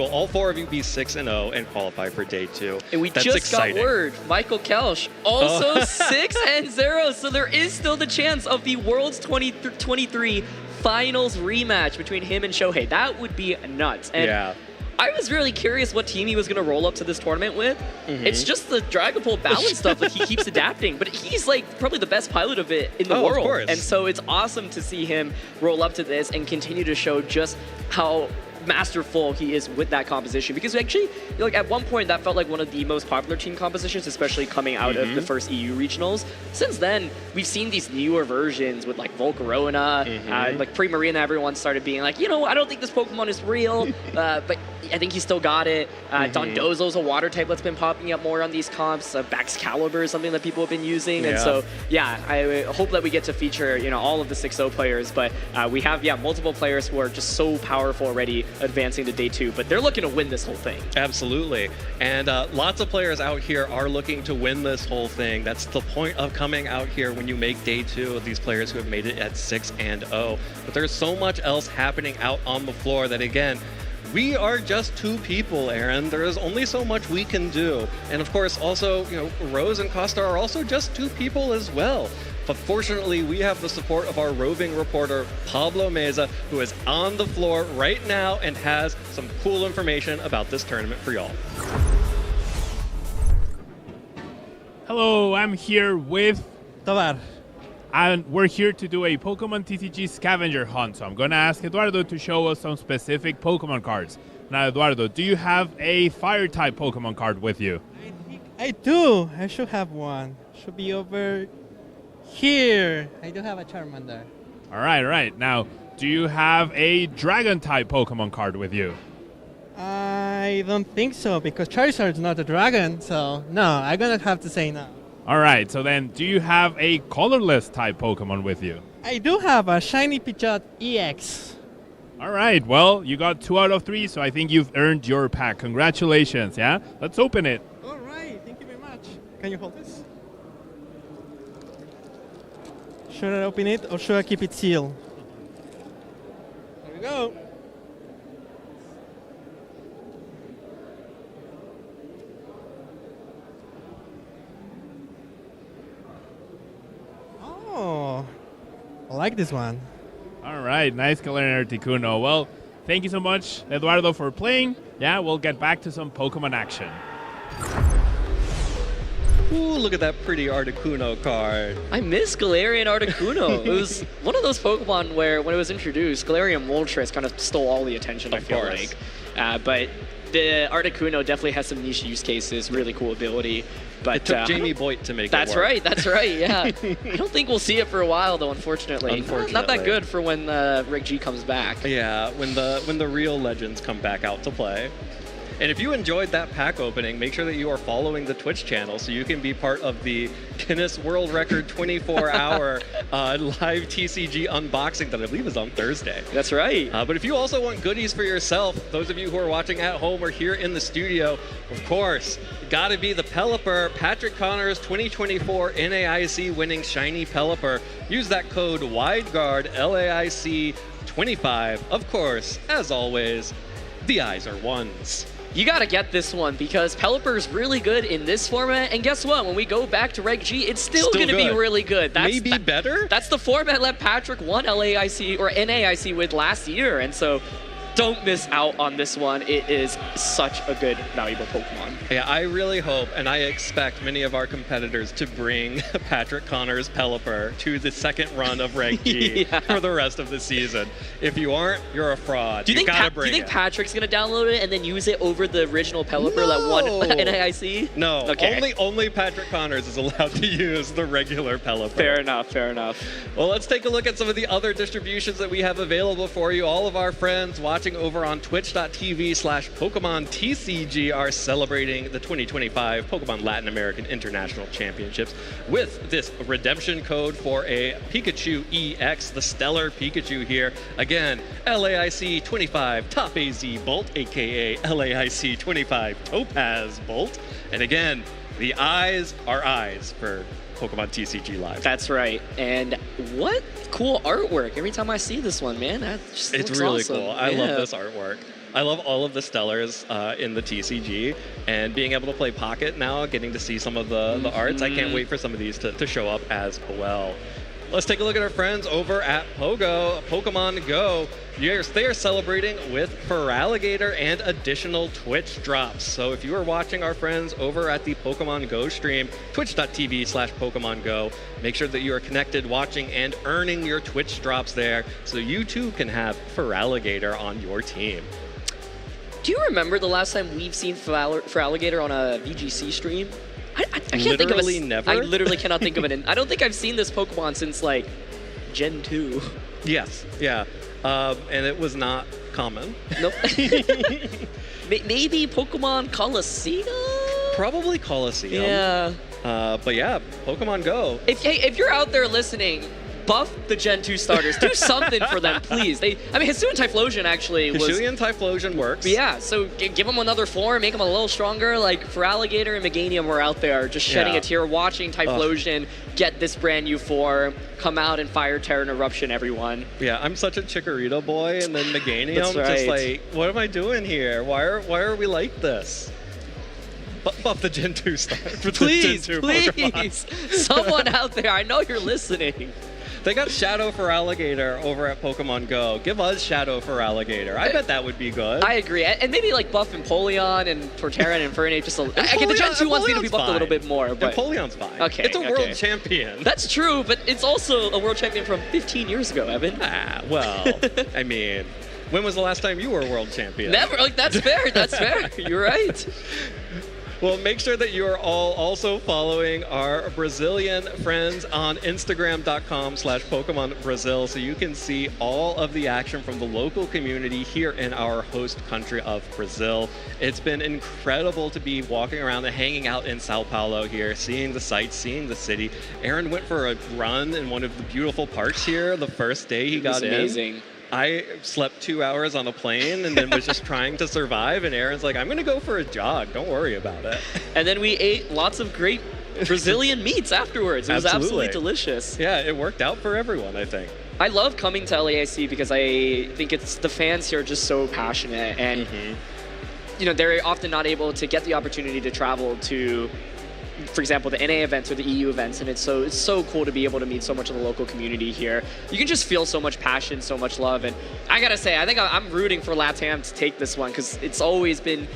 all 4 of you be 6-0 and qualify for day 2. And we That's just exciting. got word, Michael Kelsch also 6-0. So there is still the chance of the World's 2023 finals rematch between him and Shohei. That would be nuts. And yeah. I was really curious what team he was going to roll up to this tournament with. It's just the Dragon Ball balance stuff that he keeps adapting, but he's like probably the best pilot of it in the world. Of course. And so it's awesome to see him roll up to this and continue to show just how masterful he is with that composition, because actually, like, at one point that felt like one of the most popular team compositions, especially coming out of the first EU regionals. Since then, we've seen these newer versions with like Volcarona, like Pre-Marina, everyone started being like, you know, I don't think this Pokemon is real, but I think he still got it. Dondozo's a water type that's been popping up more on these comps. Baxcalibur is something that people have been using, and so yeah, I hope that we get to feature, you know, all of the 6-0 players, but we have multiple players who are just so powerful already advancing to day 2, but they're looking to win this whole thing. Absolutely. And lots of players out here are looking to win this whole thing. That's the point of coming out here when you make day 2 of these players who have made it at 6-0. But there's so much else happening out on the floor that, again, we are just 2 people, Aaron. There is only so much we can do. And of course, also, you know, Rose and Costa are also just 2 people as well. But fortunately, we have the support of our roving reporter, Pablo Meza, who is on the floor right now and has some cool information about this tournament for y'all. Hello, I'm here with Tovar. And we're here to do a Pokemon TCG scavenger hunt. So I'm going to ask Eduardo to show us some specific Pokemon cards. Now, Eduardo, do you have a Fire-type Pokemon card with you? I do. I should have one. Should be over here. I do have a Charmander. All right. Now, do you have a Dragon-type Pokemon card with you? I don't think so, because Charizard's not a dragon, so no, I'm going to have to say no. All right, so then do you have a colorless type Pokemon with you? I do have a Shiny Pidgeot EX. All right, well, you got 2 out of 3, so I think you've earned your pack. Congratulations, yeah? Let's open it. All right, thank you very much. Can you hold this? Should I open it or should I keep it sealed? There we go. Oh, I like this one. All right, nice color in Articuno. Well, thank you so much, Eduardo, for playing. Yeah, we'll get back to some Pokemon action. Ooh, look at that pretty Articuno card. I miss Galarian Articuno. It was one of those Pokemon where, when it was introduced, Galarian Moltres kind of stole all the attention, I feel like. But the Articuno definitely has some niche use cases, really cool ability. But it took Jamie Boyd to make that's it work. That's right, yeah. I don't think we'll see it for a while, though, unfortunately. Not that good for when Reg G comes back. Yeah, when the real legends come back out to play. And if you enjoyed that pack opening, make sure that you are following the Twitch channel so you can be part of the Guinness World Record 24-hour live TCG unboxing that I believe is on Thursday. That's right. But if you also want goodies for yourself, those of you who are watching at home or here in the studio, of course, got to be the Pelipper, Patrick Connors 2024 NAIC winning Shiny Pelipper. Use that code WIDEGUARD, LAIC 25. Of course, as always, the eyes are ones. You gotta get this one because Pelipper's really good in this format, and guess what? When we go back to Reg G, it's still gonna be really good. Maybe better? That's the format that Patrick won LAIC or NAIC with last year, and so don't miss out on this one. It is such a good, valuable Pokemon. Yeah, I really hope, and I expect many of our competitors to bring Patrick Connor's Pelipper to the second run of Rank G for the rest of the season. If you aren't, you're a fraud. Do you think, gotta bring it. Patrick's going to download it and then use it over the original Pelipper that won NAIC? No, Okay. only Patrick Connors is allowed to use the regular Pelipper. Fair enough, fair enough. Well, let's take a look at some of the other distributions that we have available for you. All of our friends watching over on twitch.tv/Pokemon TCG are celebrating the 2025 Pokemon Latin American International Championships with this redemption code for a Pikachu EX, the Stellar Pikachu here. Again, LAIC 25 Top AZ Bolt, aka LAIC 25 Topaz Bolt. And again, the eyes are eyes for Pokemon TCG Live. That's right. And what cool artwork. Every time I see this one, man, It's really cool. I love this artwork. I love all of the Stellars in the TCG, and being able to play Pocket now, getting to see some of the arts. I can't wait for some of these to show up as well. Let's take a look at our friends over at Pokemon Go. Yes, they are celebrating with Feraligatr and additional Twitch drops. So if you are watching our friends over at the Pokemon Go stream, twitch.tv/Pokemon Go, make sure that you are connected, watching, and earning your Twitch drops there so you too can have Feraligatr on your team. Do you remember the last time we've seen Feraligatr on a VGC stream? I can't think of it. Never. I literally cannot think of it. I don't think I've seen this Pokemon since like Gen 2. Yes, yeah. And it was not common. Nope. Maybe Pokemon Coliseum? Probably Coliseum. Yeah. But yeah, Pokemon Go. If you're out there listening, buff the Gen 2 starters. Do something for them, please. Hisuian Typhlosion actually was... Hisuian Typhlosion works. But yeah, so give them another form, make them a little stronger. Like, Feraligatr and Meganium were out there just shedding a tear, watching Typhlosion get this brand new form, come out and fire Terra and Eruption everyone. Yeah, I'm such a Chikorita boy, and then Meganium, That's right. just like, what am I doing here? Why are we like this? Buff the Gen 2 star. Please, Gen 2 please. Pokemon. Someone out there, I know you're listening. They got Shadow Feraligatr over at Pokemon Go. Give us Shadow Feraligatr. I bet that would be good. I agree. And maybe like buff Empoleon and Torterra and Infernape just a little. I get the Gen 2 ones need to be buffed a little bit more. But Empoleon's fine. Okay. It's a world champion. That's true, but it's also a world champion from 15 years ago, Evan. Well, I mean, when was the last time you were a world champion? Never. Like, that's fair. That's fair. You're right. Well, make sure that you are all also following our Brazilian friends on Instagram.com/Pokemon Brazil so you can see all of the action from the local community here in our host country of Brazil. It's been incredible to be walking around and hanging out in Sao Paulo here, seeing the sights, seeing the city. Aaron went for a run in one of the beautiful parks here the first day he got in. Amazing. I slept 2 hours on a plane and then was just trying to survive, and Aaron's like, I'm going to go for a jog. Don't worry about it. And then we ate lots of great Brazilian meats afterwards. It was absolutely delicious. Yeah, it worked out for everyone, I think. I love coming to LAIC because I think the fans here are just so passionate, and you know, they're often not able to get the opportunity to travel to, for example, the NA events or the EU events, and it's so cool to be able to meet so much of the local community here. You can just feel so much passion, so much love, and I gotta say, I think I'm rooting for LATAM to take this one because it's always been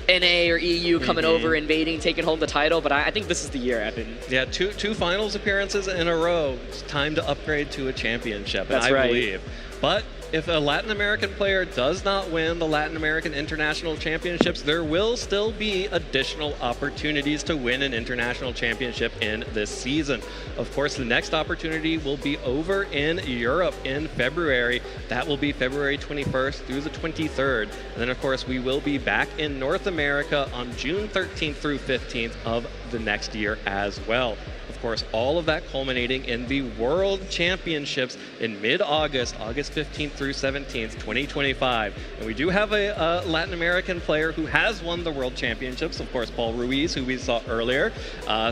NA or EU coming over, invading, taking home the title, but I think this is the year, Evan. Yeah, two finals appearances in a row. It's time to upgrade to a championship, That's and I right. believe. But if a Latin American player does not win the Latin American International Championships, there will still be additional opportunities to win an international championship in this season. Of course, the next opportunity will be over in Europe in February. That will be February 21st through the 23rd. And then, of course, we will be back in North America on June 13th through 15th of the next year as well. Of course, all of that culminating in the World Championships in mid-August, August 15th through 17th, 2025. And we do have a Latin American player who has won the World Championships, of course, Paul Ruiz, who we saw earlier.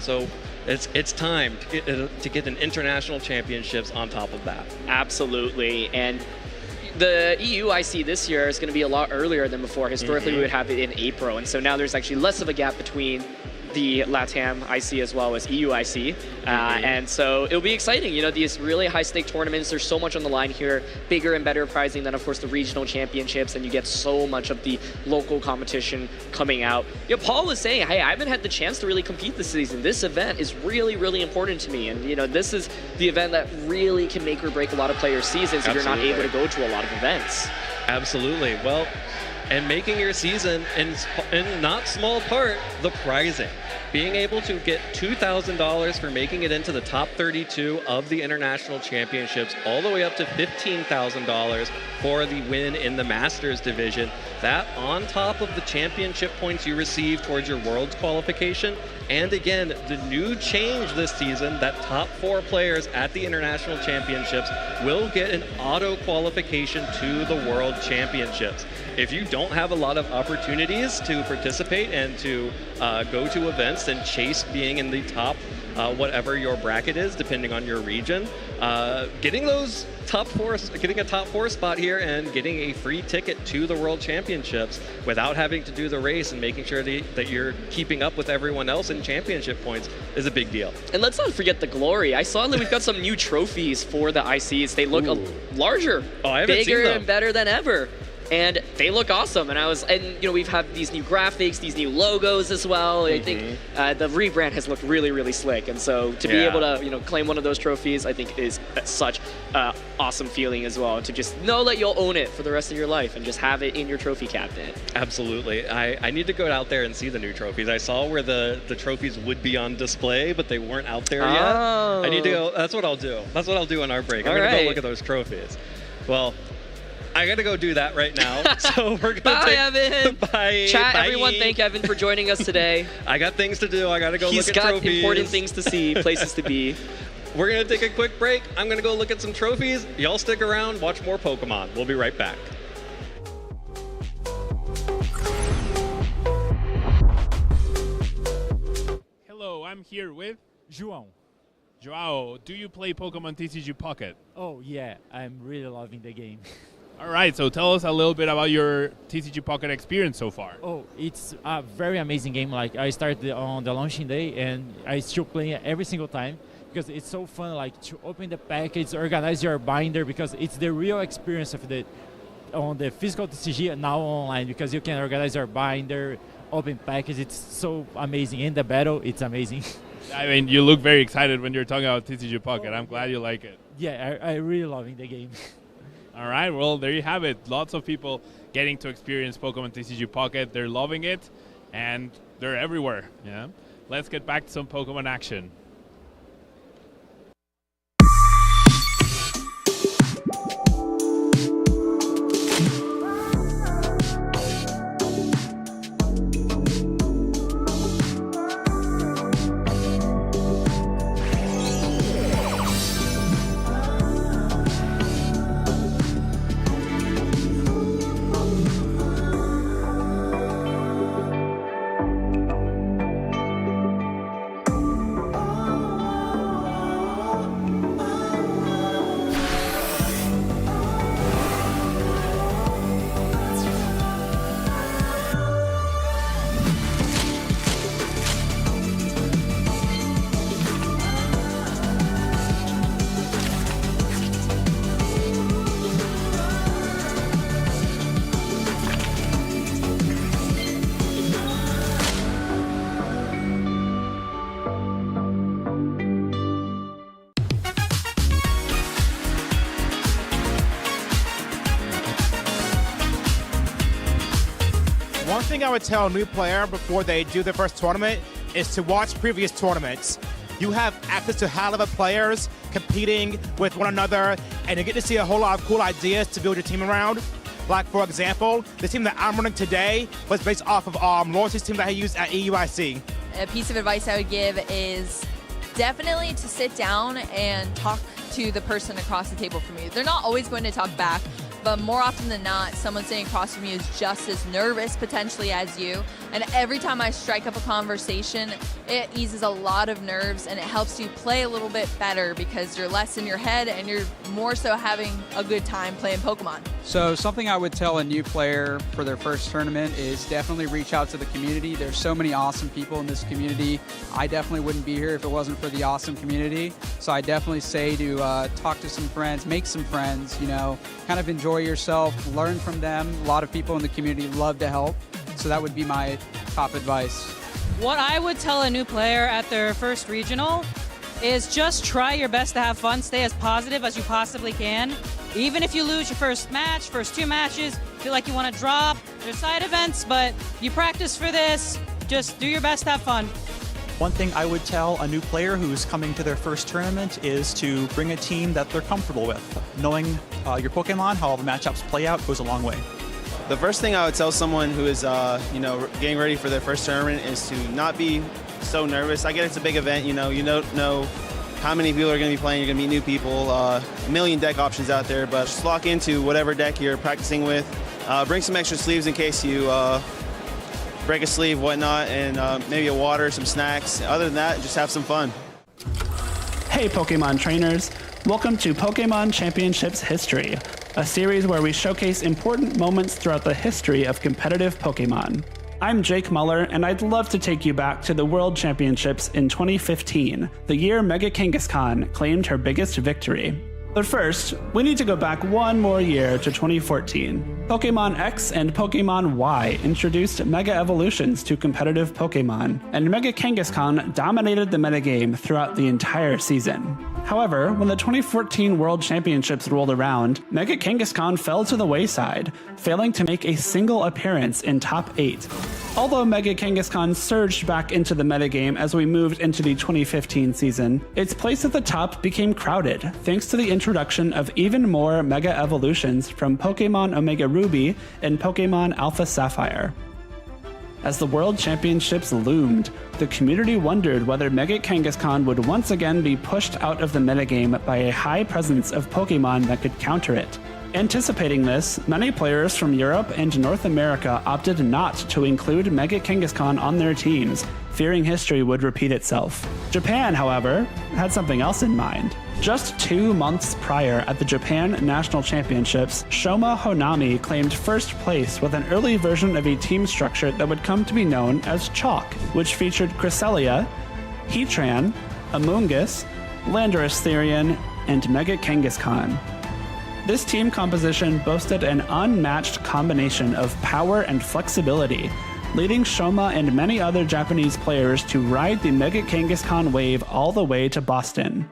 So it's time to get an international championships on top of that. Absolutely. And the EU IC this year is going to be a lot earlier than before. Historically, we would have it in April. And so now there's actually less of a gap between the LATAM IC as well as EU IC. And so it'll be exciting. You know, these really high-stake tournaments, there's so much on the line here, bigger and better pricing than, of course, the regional championships, and you get so much of the local competition coming out. You know, Paul was saying, hey, I haven't had the chance to really compete this season. This event is really, really important to me. And, you know, this is the event that really can make or break a lot of players' seasons if you're not able to go to a lot of events. Absolutely. Well, and making your season in not small part the prizing. Being able to get $2,000 for making it into the top 32 of the international championships, all the way up to $15,000 for the win in the Masters division. That on top of the championship points you receive towards your Worlds qualification. And again, the new change this season, that top 4 players at the international championships will get an auto qualification to the World Championships. If you don't have a lot of opportunities to participate and to go to events and chase being in the top whatever your bracket is, depending on your region, getting those getting a top 4 spot here and getting a free ticket to the World Championships without having to do the race and making sure that you're keeping up with everyone else in championship points is a big deal. And let's not forget the glory. I saw that we've got some new trophies for the ICs. They look larger, bigger, and better than ever. And they look awesome. And you know, we've had these new graphics, these new logos as well. I think the rebrand has looked really, really slick. And so to be able to, you know, claim one of those trophies, I think is such an awesome feeling as well. To just know that you'll own it for the rest of your life and just have it in your trophy cabinet. Absolutely. I need to go out there and see the new trophies. I saw where the trophies would be on display, but they weren't out there yet. I need to go. That's what I'll do. That's what I'll do on our break. I'm going to go look at those trophies. Well, I gotta go do that right now. So we're gonna Bye, Evan. Bye. Chat, Bye. everyone, thank Evan for joining us today. I got things to do. I gotta go look at trophies. He's got important things to see, places to be. We're gonna take a quick break. I'm gonna go look at some trophies. Y'all stick around, watch more Pokemon. We'll be right back. Hello, I'm here with João. João, do you play Pokemon TCG Pocket? Oh yeah, I'm really loving the game. All right, so tell us a little bit about your TCG Pocket experience so far. Oh, it's a very amazing game. Like I started on the launching day and I still play it every single time because it's so fun. Like to open the package, organize your binder because it's the real experience of on the physical TCG and now online because you can organize your binder, open package. It's so amazing. In the battle, it's amazing. I mean, you look very excited when you're talking about TCG Pocket. I'm glad you like it. Yeah, I really loving the game. All right, well, there you have it. Lots of people getting to experience Pokemon TCG Pocket. They're loving it, and they're everywhere. Yeah. Let's get back to some Pokemon action. One thing I would tell a new player before they do their first tournament is to watch previous tournaments. You have access to high-level players competing with one another, and you get to see a whole lot of cool ideas to build your team around. Like, for example, the team that I'm running today was based off of Loyalty's team that I used at EUIC. A piece of advice I would give is definitely to sit down and talk to the person across the table from you. They're not always going to talk back, but more often than not, someone sitting across from you is just as nervous potentially as you. And every time I strike up a conversation, it eases a lot of nerves and it helps you play a little bit better because you're less in your head and you're more so having a good time playing Pokemon. So something I would tell a new player for their first tournament is definitely reach out to the community. There's so many awesome people in this community. I definitely wouldn't be here if it wasn't for the awesome community. So I definitely say to talk to some friends, make some friends, you know, kind of enjoy yourself, learn from them. A lot of people in the community love to help. So that would be my top advice. What I would tell a new player at their first regional is just try your best to have fun, stay as positive as you possibly can. Even if you lose your first match, first 2 matches, feel like you want to drop, there's side events, but you practice for this, just do your best to have fun. One thing I would tell a new player who's coming to their first tournament is to bring a team that they're comfortable with. Knowing your Pokemon, how all the matchups play out, goes a long way. The first thing I would tell someone who is, getting ready for their first tournament is to not be so nervous. I get it's a big event, you don't know how many people are going to be playing. You're going to meet new people, a million deck options out there, but just lock into whatever deck you're practicing with. Bring some extra sleeves in case you break a sleeve, whatnot, and maybe a water, some snacks. Other than that, just have some fun. Hey Pokemon trainers, welcome to Pokemon Championships History, a series where we showcase important moments throughout the history of competitive Pokemon. I'm Jake Muller, and I'd love to take you back to the World Championships in 2015, the year Mega Kangaskhan claimed her biggest victory. But first, we need to go back one more year to 2014. Pokemon X and Pokemon Y introduced Mega Evolutions to competitive Pokemon, and Mega Kangaskhan dominated the metagame throughout the entire season. However, when the 2014 World Championships rolled around, Mega Kangaskhan fell to the wayside, failing to make a single appearance in top 8. Although Mega Kangaskhan surged back into the metagame as we moved into the 2015 season, its place at the top became crowded thanks to the introduction of even more Mega Evolutions from Pokemon Omega Ruby and Pokemon Alpha Sapphire. As the World Championships loomed, the community wondered whether Mega Kangaskhan would once again be pushed out of the metagame by a high presence of Pokemon that could counter it. Anticipating this, many players from Europe and North America opted not to include Mega Kangaskhan on their teams, fearing history would repeat itself. Japan, however, had something else in mind. Just 2 months prior at the Japan National Championships, Shoma Honami claimed first place with an early version of a team structure that would come to be known as Chalk, which featured Cresselia, Heatran, Amoonguss, Landorus Therian, and Mega Kangaskhan. This team composition boasted an unmatched combination of power and flexibility, leading Shoma and many other Japanese players to ride the Mega Kangaskhan wave all the way to Boston.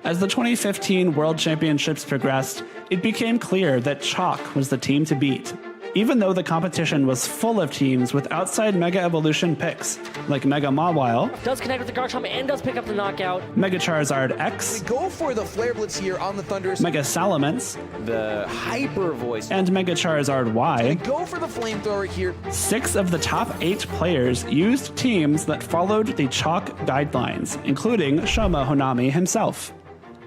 As the 2015 World Championships progressed, it became clear that Chalk was the team to beat, even though the competition was full of teams with outside Mega Evolution picks, like Mega Mawile, does connect with the Garchomp and does pick up the knockout. Mega Charizard X, we go for the Flare Blitz here on the Thundurus, Mega Salamence, the Hyper Voice, and Mega Charizard Y. We go for the Flamethrower here. 6 of the top 8 players used teams that followed the Chalk guidelines, including Shoma Honami himself.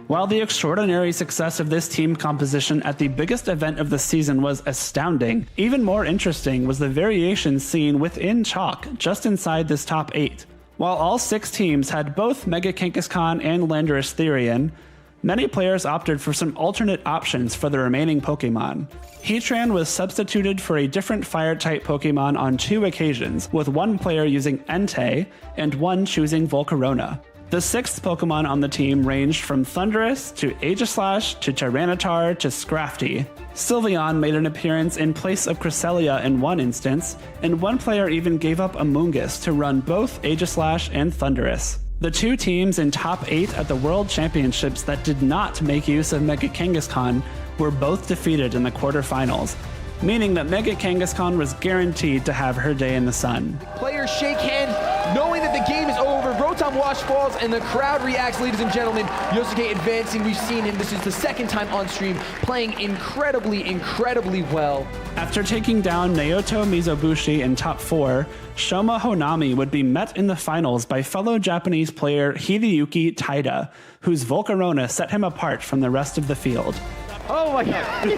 While the extraordinary success of this team composition at the biggest event of the season was astounding, even more interesting was the variation seen within Chalk, just inside this top 8. While all 6 teams had both Mega Kangaskhan and Landorus Therian, many players opted for some alternate options for the remaining Pokemon. Heatran was substituted for a different Fire-type Pokemon on 2 occasions, with one player using Entei and one choosing Volcarona. The 6th Pokemon on the team ranged from Thundurus to Aegislash to Tyranitar to Scrafty. Sylveon made an appearance in place of Cresselia in one instance, and one player even gave up Amoonguss to run both Aegislash and Thundurus. The 2 teams in top 8 at the World Championships that did not make use of Mega Kangaskhan were both defeated in the quarterfinals, meaning that Mega Kangaskhan was guaranteed to have her day in the sun. Players shake hands, knowing that the game is over. Rotom Wash falls, and the crowd reacts, ladies and gentlemen. Yosuke advancing, we've seen him. This is the 2nd time on stream, playing incredibly well. After taking down Naoto Mizobushi in top 4, Shoma Honami would be met in the finals by fellow Japanese player Hideyuki Taida, whose Volcarona set him apart from the rest of the field. Oh my god.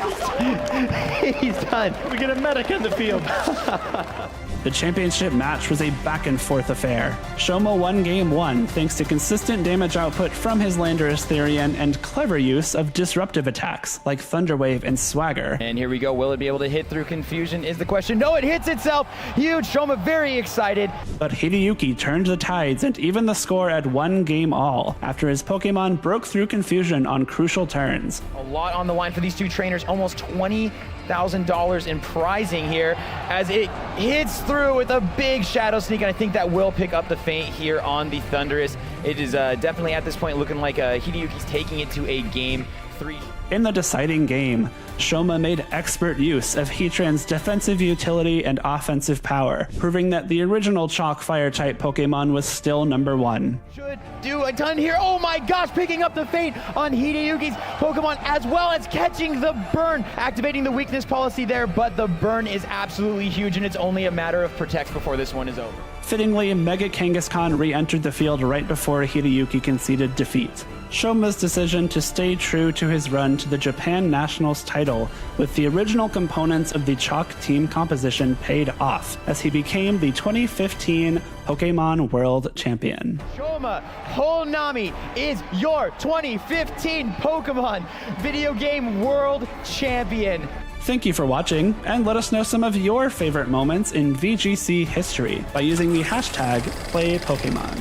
He's done. We get a medic in the field. The championship match was a back-and-forth affair. Shoma won Game 1 thanks to consistent damage output from his Landorus Therian and clever use of disruptive attacks like Thunderwave and Swagger. And here we go. Will it be able to hit through confusion is the question. No, it hits itself. Huge. Shoma very excited. But Hideyuki turned the tides and even the score at 1 game all after his Pokemon broke through confusion on crucial turns. A lot on the line for these two trainers. Almost $20,000 in prizing here as it hits through with a big Shadow Sneak, and I think that will pick up the feint here on the Thunderous. It is definitely at this point looking like Hideyuki's taking it to a Game 3. In the deciding game, Shoma made expert use of Heatran's defensive utility and offensive power, proving that the original Chalk Fire-type Pokemon was still #1. Should do a ton here. Oh my gosh, picking up the feint on Hideyuki's Pokemon as well as catching the burn, activating the weakness policy there, but the burn is absolutely huge and it's only a matter of protects before this one is over. Fittingly, Mega Kangaskhan re-entered the field right before Hideyuki conceded defeat. Shoma's decision to stay true to his run to the Japan Nationals title with the original components of the Chalk team composition paid off as he became the 2015 Pokemon World Champion. Shoma Honami is your 2015 Pokemon Video Game World Champion. Thank you for watching, and let us know some of your favorite moments in VGC history by using the hashtag #PlayPokemon.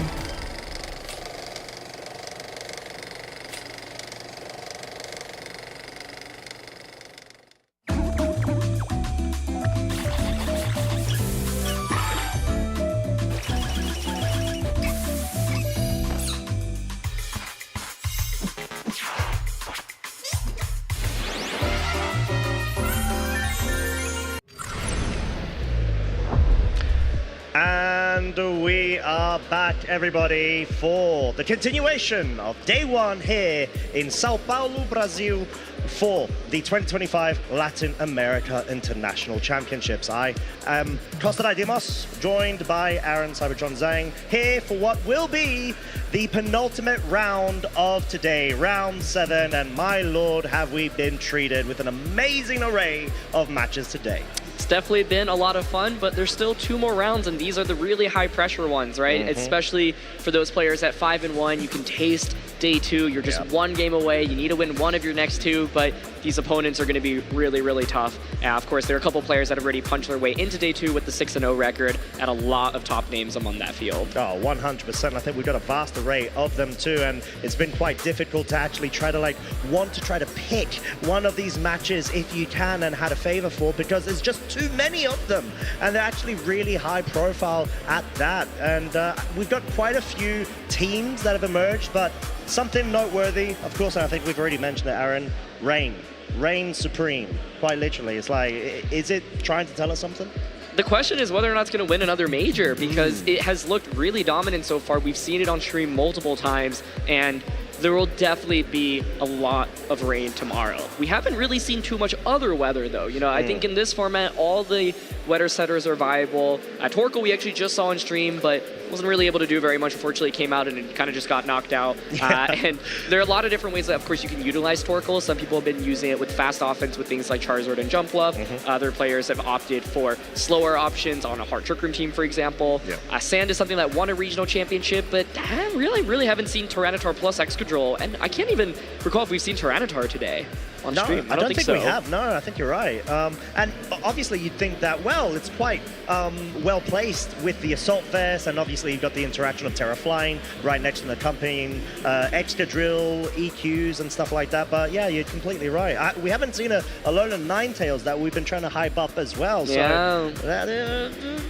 And we are back, everybody, for the continuation of day 1 here in Sao Paulo, Brazil, for the 2025 Latin America International Championships. I am Costa Dimos, joined by Aaron Cybertron Zhang, here for what will be the penultimate round of today, round 7, and my lord, have we been treated with an amazing array of matches today. It's definitely been a lot of fun, but there's still 2 more rounds, and these are the really high pressure ones, right? Especially for those players at 5-1, you can taste day 2. You're just 1 game away. You need to win 1 of your next 2, but these opponents are going to be really, really tough. Of course, there are a couple players that have already punched their way into day 2 with the 6-0 record, and a lot of top names among that field. Oh, 100%. I think we've got a vast array of them too, and it's been quite difficult to actually try to pick one of these matches if you can and had a favor for, because there's just too many of them, and they're actually really high profile at that. And we've got quite a few teams that have emerged, but something noteworthy, of course, and I think we've already mentioned it, Aaron, reign supreme, quite literally. It's like, is it trying to tell us something? The question is whether or not it's going to win another major, because it has looked really dominant so far. We've seen it on stream multiple times, and there will definitely be a lot of rain tomorrow. We haven't really seen too much other weather, though. You know, I think in this format, all the weather setters are viable. Torkoal we actually just saw on stream, but wasn't really able to do very much. Unfortunately, it came out and it kind of just got knocked out. And there are a lot of different ways that, of course, you can utilize Torkoal. Some people have been using it with fast offense with things like Charizard and Jump Bluff. Other players have opted for slower options on a Heart Trick Room team, for example. Sand is something that won a regional championship, but I really haven't seen Tyranitar plus Excadrill, and I can't even recall if we've seen Tyranitar today on stream. I don't think so. We have. No, I think you're right. And obviously you'd think that, well, it's quite well placed with the Assault Vest, and obviously you've got the interaction of Terra Flying right next to the accompanying Excadrill, EQs and stuff like that. But yeah, you're completely right. We haven't seen a Alolan Ninetales that we've been trying to hype up as well. So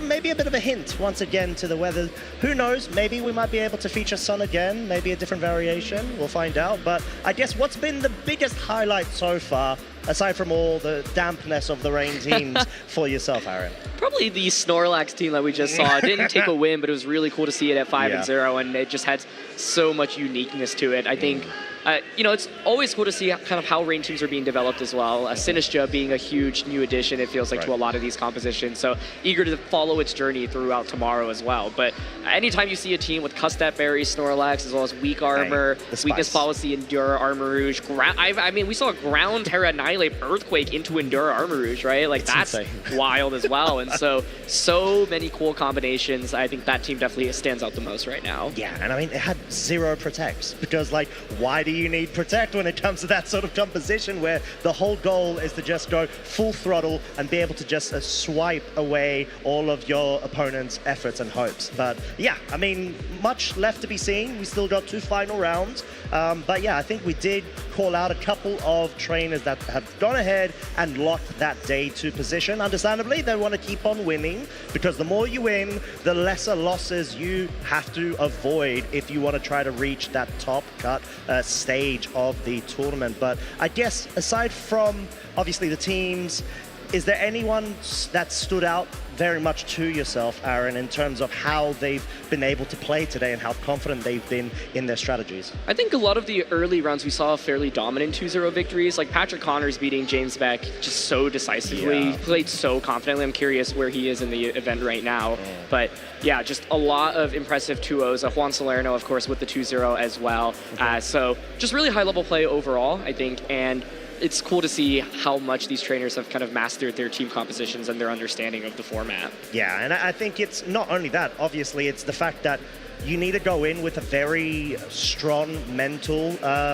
maybe a bit of a hint once again to the weather. Who knows? Maybe we might be able to feature sun again, maybe a different variation. We'll find out. But I guess what's been the biggest highlight so far, aside from all the dampness of the rain teams, for yourself, Aaron? Probably the Snorlax team that we just saw. It didn't take a win, but it was really cool to see it at 5-0, and it just had so much uniqueness to it. I think It's always cool to see kind of how ranked teams are being developed as well. Sinistcha being a huge new addition, it feels like, to a lot of these compositions. So eager to follow its journey throughout tomorrow as well. But anytime you see a team with Custap Berry, Snorlax, as well as weak armor, weakness policy, Endure, Armarouge. We saw a ground Terra Annihilate Earthquake into Endure Armarouge, right? Like, that's wild as well. And so many cool combinations. I think that team definitely stands out the most right now. Yeah, and I mean, it had 0 protects because, like, why do you need protect when it comes to that sort of composition where the whole goal is to just go full throttle and be able to just swipe away all of your opponent's efforts and hopes. But yeah, I mean, much left to be seen. We still got 2 final rounds. But yeah, I think we did call out a couple of trainers that have gone ahead and locked that day 2 position. Understandably, they want to keep on winning because the more you win, the lesser losses you have to avoid if you want to try to reach that top cut stage of the tournament. But I guess aside from obviously the teams, is there anyone that stood out very much to yourself, Aaron, in terms of how they've been able to play today and how confident they've been in their strategies? I think a lot of the early rounds we saw fairly dominant 2-0 victories, like Patrick Connors beating James Beck just so decisively. He played so confidently. I'm curious where he is in the event right now. But yeah, just a lot of impressive 2-0s. Juan Salerno, of course, with the 2-0 as well. So just really high level play overall, I think. And it's cool to see how much these trainers have kind of mastered their team compositions and their understanding of the format. Yeah, and I think it's not only that. Obviously, it's the fact that you need to go in with a very strong mental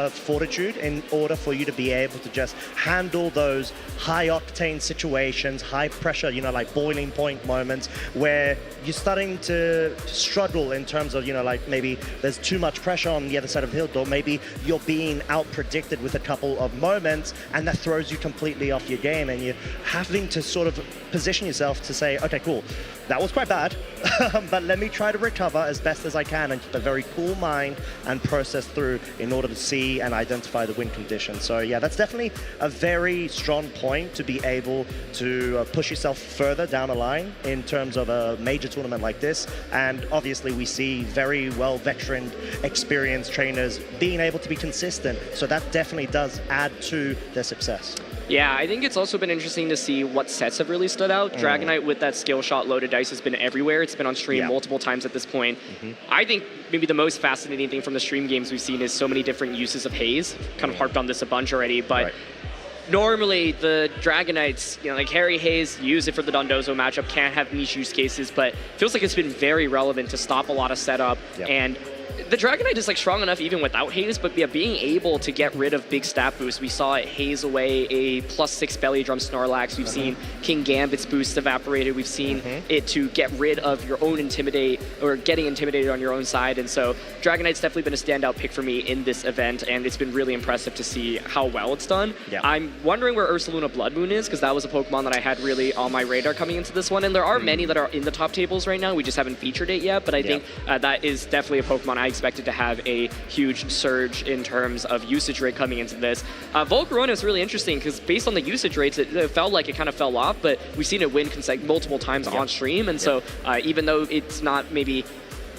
fortitude in order for you to be able to just handle those high-octane situations, high-pressure, like boiling point moments where you're starting to struggle in terms of, like maybe there's too much pressure on the other side of the hill, or maybe you're being out-predicted with a couple of moments, and that throws you completely off your game, and you're having to sort of position yourself to say, okay, cool, that was quite bad, but let me try to recover as best as I can and keep a very cool mind and process through in order to see and identify the win conditions. So yeah, that's definitely a very strong point to be able to push yourself further down the line in terms of a major tournament like this. And obviously we see very well veteran, experienced trainers being able to be consistent. So that definitely does add to their success. Yeah, I think it's also been interesting to see what sets have really stood out. Dragonite with that skill shot loaded dice has been everywhere. It's been on stream multiple times at this point. I think maybe the most fascinating thing from the stream games we've seen is so many different uses of haze. Kind of harped on this a bunch already, but normally the Dragonites, like Harry Hayes, use it for the Dondozo matchup, can't have niche use cases, but feels like it's been very relevant to stop a lot of setup. And the Dragonite is like strong enough even without Haze, but yeah, being able to get rid of big stat boosts. We saw it haze away a +6 Belly Drum Snorlax. We've seen King Gambit's boost evaporated. We've seen it to get rid of your own Intimidate or getting intimidated on your own side. And so Dragonite's definitely been a standout pick for me in this event, and it's been really impressive to see how well it's done. I'm wondering where Ursaluna Blood Moon is, because that was a Pokemon that I had really on my radar coming into this one. And there are many that are in the top tables right now. We just haven't featured it yet, but I think that is definitely a Pokemon I expected to have a huge surge in terms of usage rate coming into this. Volcarona is really interesting because based on the usage rates, it felt like it kind of fell off, but we've seen it win multiple times on stream, and so even though it's not maybe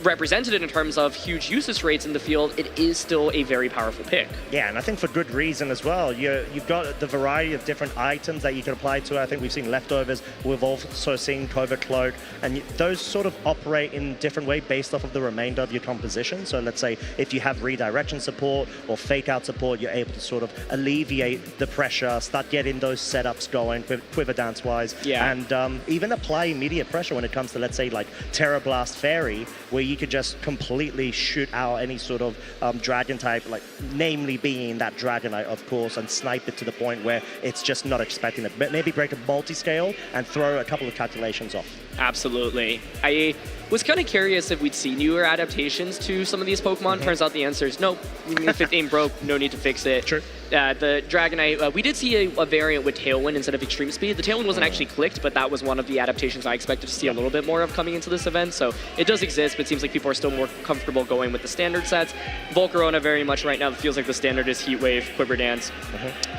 represented in terms of huge usage rates in the field, it is still a very powerful pick. Yeah, and I think for good reason as well. You've got the variety of different items that you can apply to it. I think we've seen Leftovers, we've also seen Covert Cloak, and those sort of operate in different way based off of the remainder of your composition. So let's say if you have redirection support or fake out support, you're able to sort of alleviate the pressure, start getting those setups going, quiver dance wise, and even apply immediate pressure when it comes to, let's say, like Terra Blast Fairy, where you could just completely shoot out any sort of dragon type, like namely being that Dragonite, of course, and snipe it to the point where it's just not expecting it. But maybe break a multi-scale and throw a couple of calculations off. Absolutely. I was kind of curious if we'd see newer adaptations to some of these Pokemon. Turns out the answer is nope. 15 broke, no need to fix it. The Dragonite, we did see a variant with Tailwind instead of Extreme Speed. The Tailwind wasn't actually clicked, but that was one of the adaptations I expected to see a little bit more of coming into this event. So it does exist, but it seems like people are still more comfortable going with the standard sets. Volcarona very much right now, it feels like the standard is Heat Wave, Quiver Dance,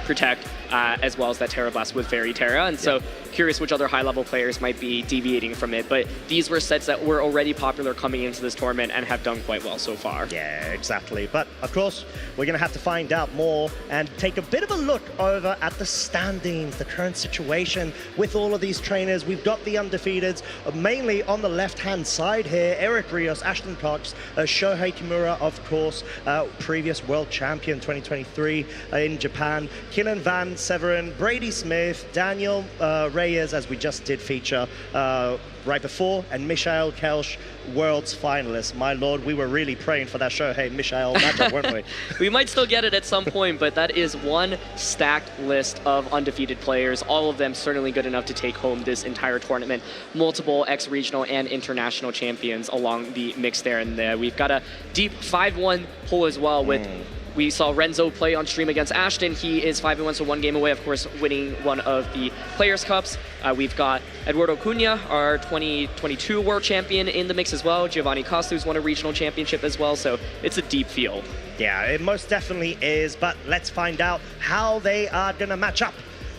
Protect, as well as that Terra Blast with Fairy Terra. And so curious which other high-level players might be deviating from it. But these were sets that were already popular coming into this tournament and have done quite well so far. Yeah, exactly. But of course, we're going to have to find out more and take a bit of a look over at the standings, the current situation with all of these trainers. We've got the undefeateds, mainly on the left-hand side here. Eric Rios, Ashton Cox, Shohei Kimura, of course, previous world champion 2023 in Japan, Killen Van Severen, Brady Smith, Daniel Reyes, as we just did feature right before, and Michael Kelsch, world's finalist. My lord, we were really praying for that Shohei Michael matchup, weren't we? We might still get it at some point, but that is one stacked list of undefeated players, all of them certainly good enough to take home this entire tournament. Multiple ex-regional and international champions along the mix there, and we've got a deep 5-1 pull as well with we saw Renzo play on stream against Ashton. He is 5-1, so one game away, of course, winning one of the Players' Cups. We've got Eduardo Cunha, our 2022 world champion, in the mix as well. Giovanni Costa, who's won a regional championship as well, so it's a deep field. Yeah, it most definitely is, but let's find out how they are going to match up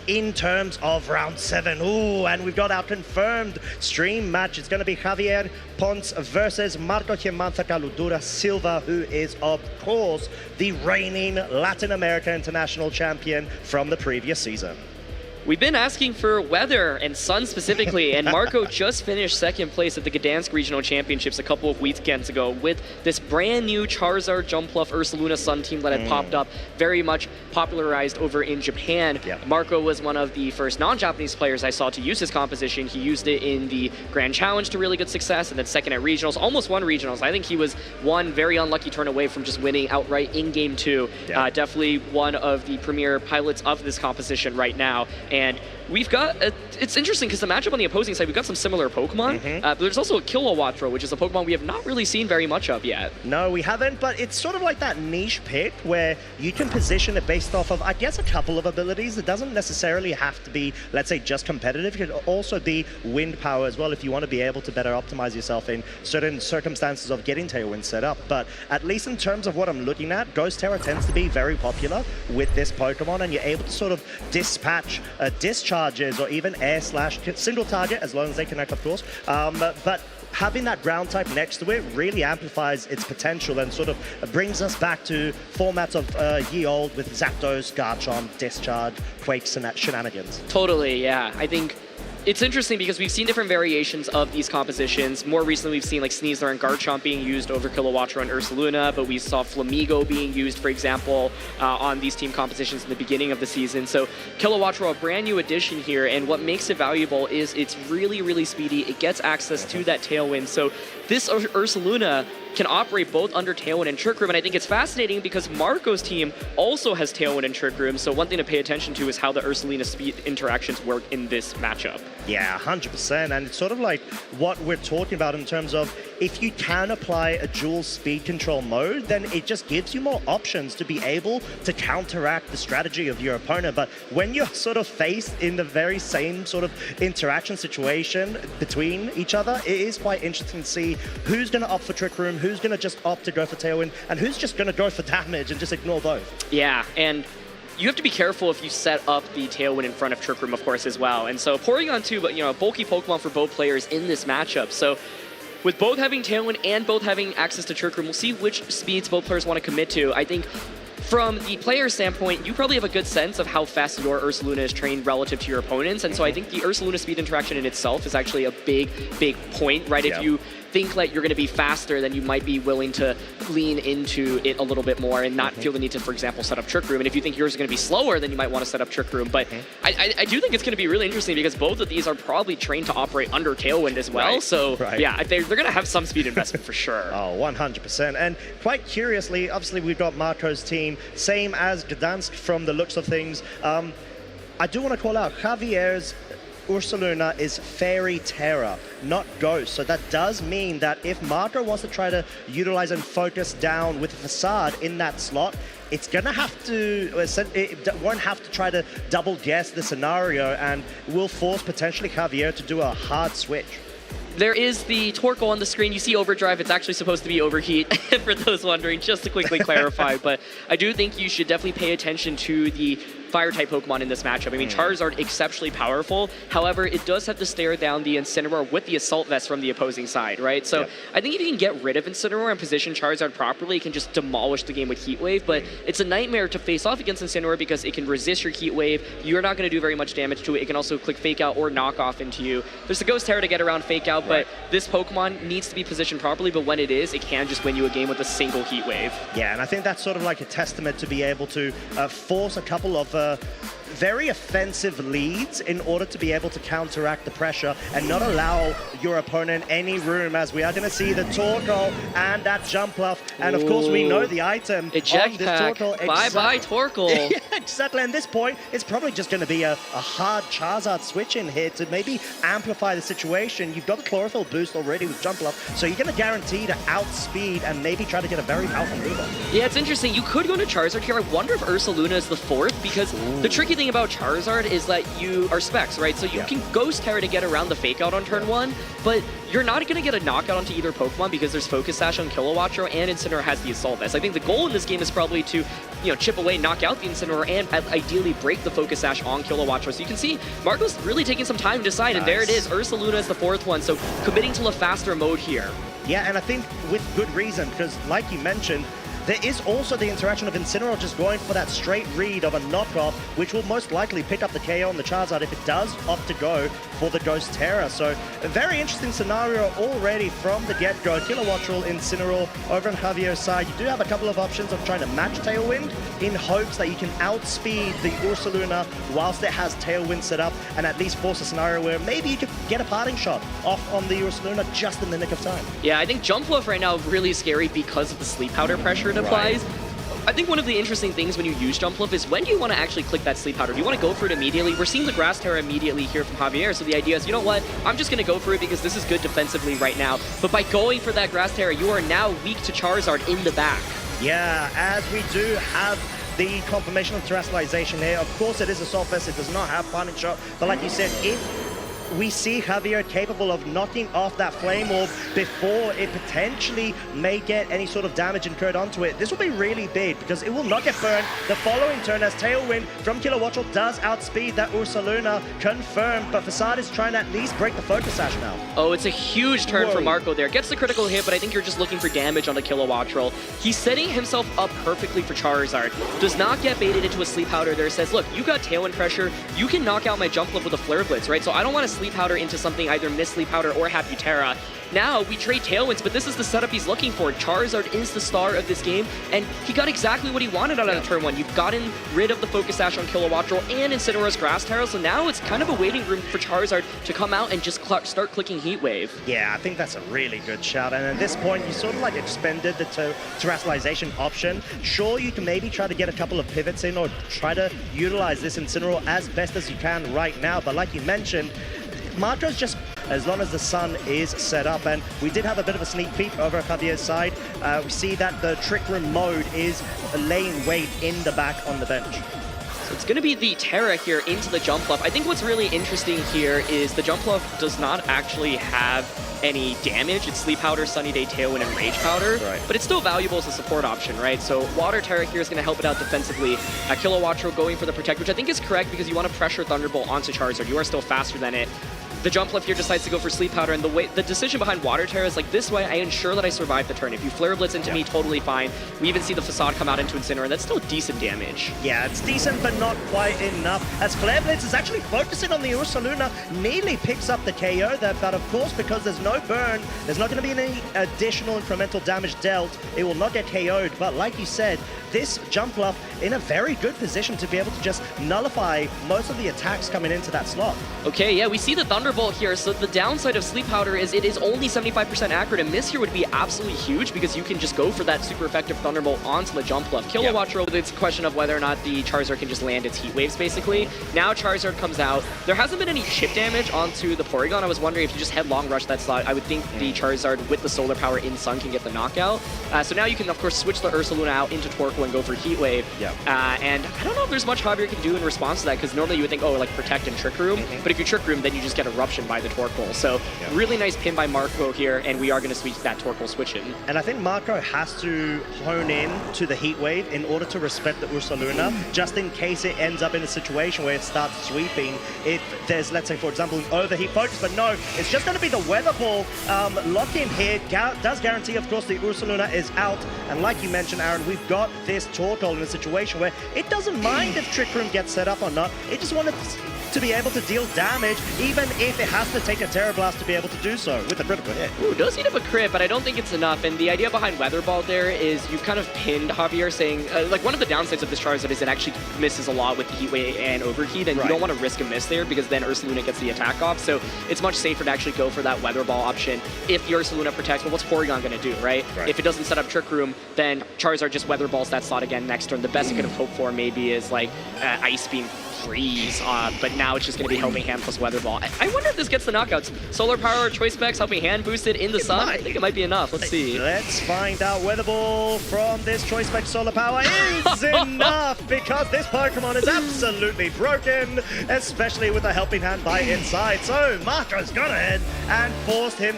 in terms of round 7. Ooh, and we've got our confirmed stream match. It's going to be Javier Ponce versus Marco Chiamanta Caludura Silva, who is, of course, the reigning Latin America International Champion from the previous season. We've been asking for weather and sun specifically, and Marco just finished second place at the Gdansk Regional Championships a couple of weekends ago with this brand new Charizard, Jumpluff, Ursaluna Sun team that had popped up, very much popularized over in Japan. Marco was one of the first non-Japanese players I saw to use his composition. He used it in the Grand Challenge to really good success, and then second at Regionals, almost won Regionals. I think he was one very unlucky turn away from just winning outright in Game 2. Definitely one of the premier pilots of this composition right now. And we've got, it's interesting because the matchup on the opposing side, we've got some similar Pokemon, but there's also a Kilowattrel, which is a Pokemon we have not really seen very much of yet. No, we haven't, but it's sort of like that niche pick where you can position it based off of, I guess, a couple of abilities. It doesn't necessarily have to be, let's say, just competitive. It could also be wind power as well if you want to be able to better optimize yourself in certain circumstances of getting Tailwind set up. But at least in terms of what I'm looking at, Ghost Terra tends to be very popular with this Pokemon, and you're able to sort of dispatch discharges or even air slash single target as long as they connect, of course. But having that ground type next to it really amplifies its potential and sort of brings us back to formats of ye old with Zapdos, Garchomp, Discharge, Quakes, and that shenanigans. Totally, yeah. I think it's interesting because we've seen different variations of these compositions. More recently, we've seen like Sneasler and Garchomp being used over Kilowattrel and Ursaluna, but we saw Flamigo being used, for example, on these team compositions in the beginning of the season. So Kilowattrel, a brand new addition here, and what makes it valuable is it's really, really speedy. It gets access to that Tailwind. So this Ursaluna can operate both under Tailwind and Trick Room, and I think it's fascinating because Marco's team also has Tailwind and Trick Room, so one thing to pay attention to is how the Ursaluna speed interactions work in this matchup. Yeah, 100%, and it's sort of like what we're talking about in terms of if you can apply a dual speed control mode, then it just gives you more options to be able to counteract the strategy of your opponent. But when you're sort of faced in the very same sort of interaction situation between each other, it is quite interesting to see who's going to opt for Trick Room, who's going to just opt to go for Tailwind, and who's just going to go for damage and just ignore both. Yeah, and you have to be careful if you set up the Tailwind in front of Trick Room, of course, as well. And so pouring on two, but a bulky Pokemon for both players in this matchup. So with both having Tailwind and both having access to Trick Room, we'll see which speeds both players want to commit to. I think from the player standpoint, you probably have a good sense of how fast your Ursaluna is trained relative to your opponents. And so I think the Ursaluna speed interaction in itself is actually a big, big point, right? If you think like you're going to be faster, then you might be willing to lean into it a little bit more and not feel the need to, for example, set up Trick Room. And if you think yours is going to be slower, then you might want to set up Trick Room. But I do think it's going to be really interesting because both of these are probably trained to operate under Tailwind as well. So yeah, they're going to have some speed investment for sure. Oh, 100%. And quite curiously, obviously we've got Marco's team, same as Gdansk from the looks of things. I do want to call out Javier's Ursaluna is Fairy Terra, not Ghost. So that does mean that if Marco wants to try to utilize and focus down with Facade in that slot, it's gonna have to, it won't have to try to double guess the scenario, and will force potentially Javier to do a hard switch. There is the Torkoal on the screen. You see Overdrive. It's actually supposed to be Overheat, for those wondering, just to quickly clarify. But I do think you should definitely pay attention to the Fire-type Pokemon in this matchup. I mean, Charizard, exceptionally powerful. However, it does have to stare down the Incineroar with the Assault Vest from the opposing side, right? So I think if you can get rid of Incineroar and position Charizard properly, it can just demolish the game with Heat Wave. But it's a nightmare to face off against Incineroar because it can resist your Heat Wave. You're not going to do very much damage to it. It can also click Fake Out or Knock Off into you. There's the Ghost Terror to get around Fake Out, but this Pokemon needs to be positioned properly. But when it is, it can just win you a game with a single Heat Wave. Yeah, and I think that's sort of like a testament to be able to force a couple of very offensive leads in order to be able to counteract the pressure and not allow your opponent any room, as we are going to see the Torkoal and that Jumpluff. And of course, we know the item Eject on this Pack. Torkoal. Bye-bye, Torkoal. Yeah, exactly. And this point, it's probably just going to be a hard Charizard switch in here to maybe amplify the situation. You've got a Chlorophyll boost already with Jumpluff, so you're going to guarantee to outspeed and maybe try to get a very powerful move on. Yeah, it's interesting. You could go to Charizard here. I wonder if Ursaluna is the fourth, because the tricky thing about Charizard is that you are specs, right? So you can Ghost Terror to get around the Fake Out on turn 1, but you're not going to get a knockout onto either Pokemon because there's Focus Sash on Kilowattrel and Incineroar has the Assault Vest. I think the goal in this game is probably to, chip away, knock out the Incineroar, and ideally break the Focus Sash on Kilowattrel. So you can see Marco's really taking some time to decide, and there it is. Ursaluna is the fourth one, so committing to a faster mode here. Yeah, and I think with good reason, because like you mentioned, there is also the interaction of Incineroar just going for that straight read of a knockoff, which will most likely pick up the KO on the Charizard if it does opt to go for the Ghost Terror. So a very interesting scenario already from the get-go. Kilowattrel, Incineroar over on Javier's side. You do have a couple of options of trying to match Tailwind in hopes that you can outspeed the Ursaluna whilst it has Tailwind set up and at least force a scenario where maybe you could get a parting shot off on the Ursaluna just in the nick of time. Yeah, I think Jumpluff right now is really scary because of the Sleep Powder pressure it applies. I think one of the interesting things when you use Jumpluff is when do you want to actually click that Sleep Powder? Do you want to go for it immediately? We're seeing the Grass Terror immediately here from Javier, so the idea is, you know what? I'm just going to go for it because this is good defensively right now. But by going for that Grass Terror, you are now weak to Charizard in the back. Yeah, as we do have the confirmation of terrestrialization here. Of course, it is Assault Vest. It does not have Parting Shot. But like you said, if we see Javier capable of knocking off that Flame Orb before it potentially may get any sort of damage incurred onto it, this will be really big because it will not get burned the following turn as Tailwind from Kilowattrel does outspeed that Ursaluna, confirmed, but Facade is trying to at least break the Focus Sash now. Oh, it's a huge turn for Marco there. Gets the critical hit, but I think you're just looking for damage on the Kilowattrel. He's setting himself up perfectly for Charizard. Does not get baited into a Sleep Powder there. Says, look, you got Tailwind pressure. You can knock out my Jumpluff with a Flare Blitz, right? So I don't want to Sleep Powder into something, either Miss Sleep Powder or Happy Terra. Now we trade Tailwinds, but this is the setup he's looking for. Charizard is the star of this game, and he got exactly what he wanted out of turn 1. You've gotten rid of the Focus Sash on Kilowattrel and Incineroar's Grass Terror, so now it's kind of a waiting room for Charizard to come out and just start clicking Heat Wave. Yeah, I think that's a really good shout, and at this point, you sort of like expended the terrestrialization option. Sure, you can maybe try to get a couple of pivots in or try to utilize this Incineroar as best as you can right now, but like you mentioned, Marco's just, as long as the sun is set up, and we did have a bit of a sneak peek over at Javier's side. We see that the Trick Room mode is laying wait in the back on the bench. So it's going to be the Terra here into the Jumpluff. I think what's really interesting here is the Jumpluff does not actually have any damage. It's Sleep Powder, Sunny Day, Tailwind, and Rage Powder, but it's still valuable as a support option, right? So Water Terra here is going to help it out defensively. Kilowattrel going for the Protect, which I think is correct because you want to pressure Thunderbolt onto Charizard. You are still faster than it. The Jumpluff here decides to go for Sleep Powder, and the decision behind Water Terror is like, this way I ensure that I survive the turn. If you Flare Blitz into me, totally fine. We even see the Facade come out into Incineroar, and that's still decent damage. Yeah, it's decent, but not quite enough, as Flare Blitz is actually focusing on the Ursaluna, nearly picks up the KO there, but of course, because there's no burn, there's not going to be any additional incremental damage dealt. It will not get KO'd, but like you said, this Jumpluff in a very good position to be able to just nullify most of the attacks coming into that slot. Okay, yeah, we see the Thunderbolt here. So the downside of Sleep Powder is it is only 75% accurate, and miss here would be absolutely huge because you can just go for that super effective Thunderbolt onto the Jumpluff. Kilowattrel, it's a question of whether or not the Charizard can just land its Heat Waves, basically. Now Charizard comes out. There hasn't been any chip damage onto the Porygon. I was wondering if you just headlong rush that slot, I would think the Charizard with the Solar Power in Sun can get the knockout. So now you can, of course, switch the Ursaluna out into Torkoal circle and go for Heat Wave. Yeah. And I don't know if there's much Javier can do in response to that, because normally you would think, oh, like Protect and Trick Room, but if you Trick Room, then you just get Eruption by the Torkoal. So really nice pin by Marco here, and we are going to switch that Torkoal switch in. And I think Marco has to hone in to the Heat Wave in order to respect the Ursa Luna, just in case it ends up in a situation where it starts sweeping. If there's, let's say, for example, an overheat focus, but no, it's just going to be the Weather Ball. Lock-in here does guarantee, of course, the Ursa Luna is out. And like you mentioned, Aaron, we've got this Torkoal in a situation where it doesn't mind if Trick Room gets set up or not. It just wanted to be able to deal damage, even if it has to take a Terra Blast to be able to do so with a critical hit. Ooh, does eat up a crit, but I don't think it's enough. And the idea behind Weather Ball there is you've kind of pinned Javier, saying, like, one of the downsides of this Charizard is it actually misses a lot with the Heat Wave and Overheat, and you don't want to risk a miss there because then Ursa Luna gets the attack off. So it's much safer to actually go for that Weather Ball option. If the Ursa Luna protects, well, what's Porygon going to do, right? If it doesn't set up Trick Room, then Charizard just Weather Balls that slot again next turn. The best it could have hoped for maybe is like Ice Beam Freeze, but now it's just going to be Helping Hand plus Weather Ball. I wonder if this gets the knockouts. Solar Power or Choice Specs Helping Hand boosted in the sun? I think it might be enough. Let's see. Let's find out. Weather Ball from this Choice Spec Solar Power is enough, because this Pokemon is absolutely broken, especially with a Helping Hand by inside. So Marco's gone ahead and forced him.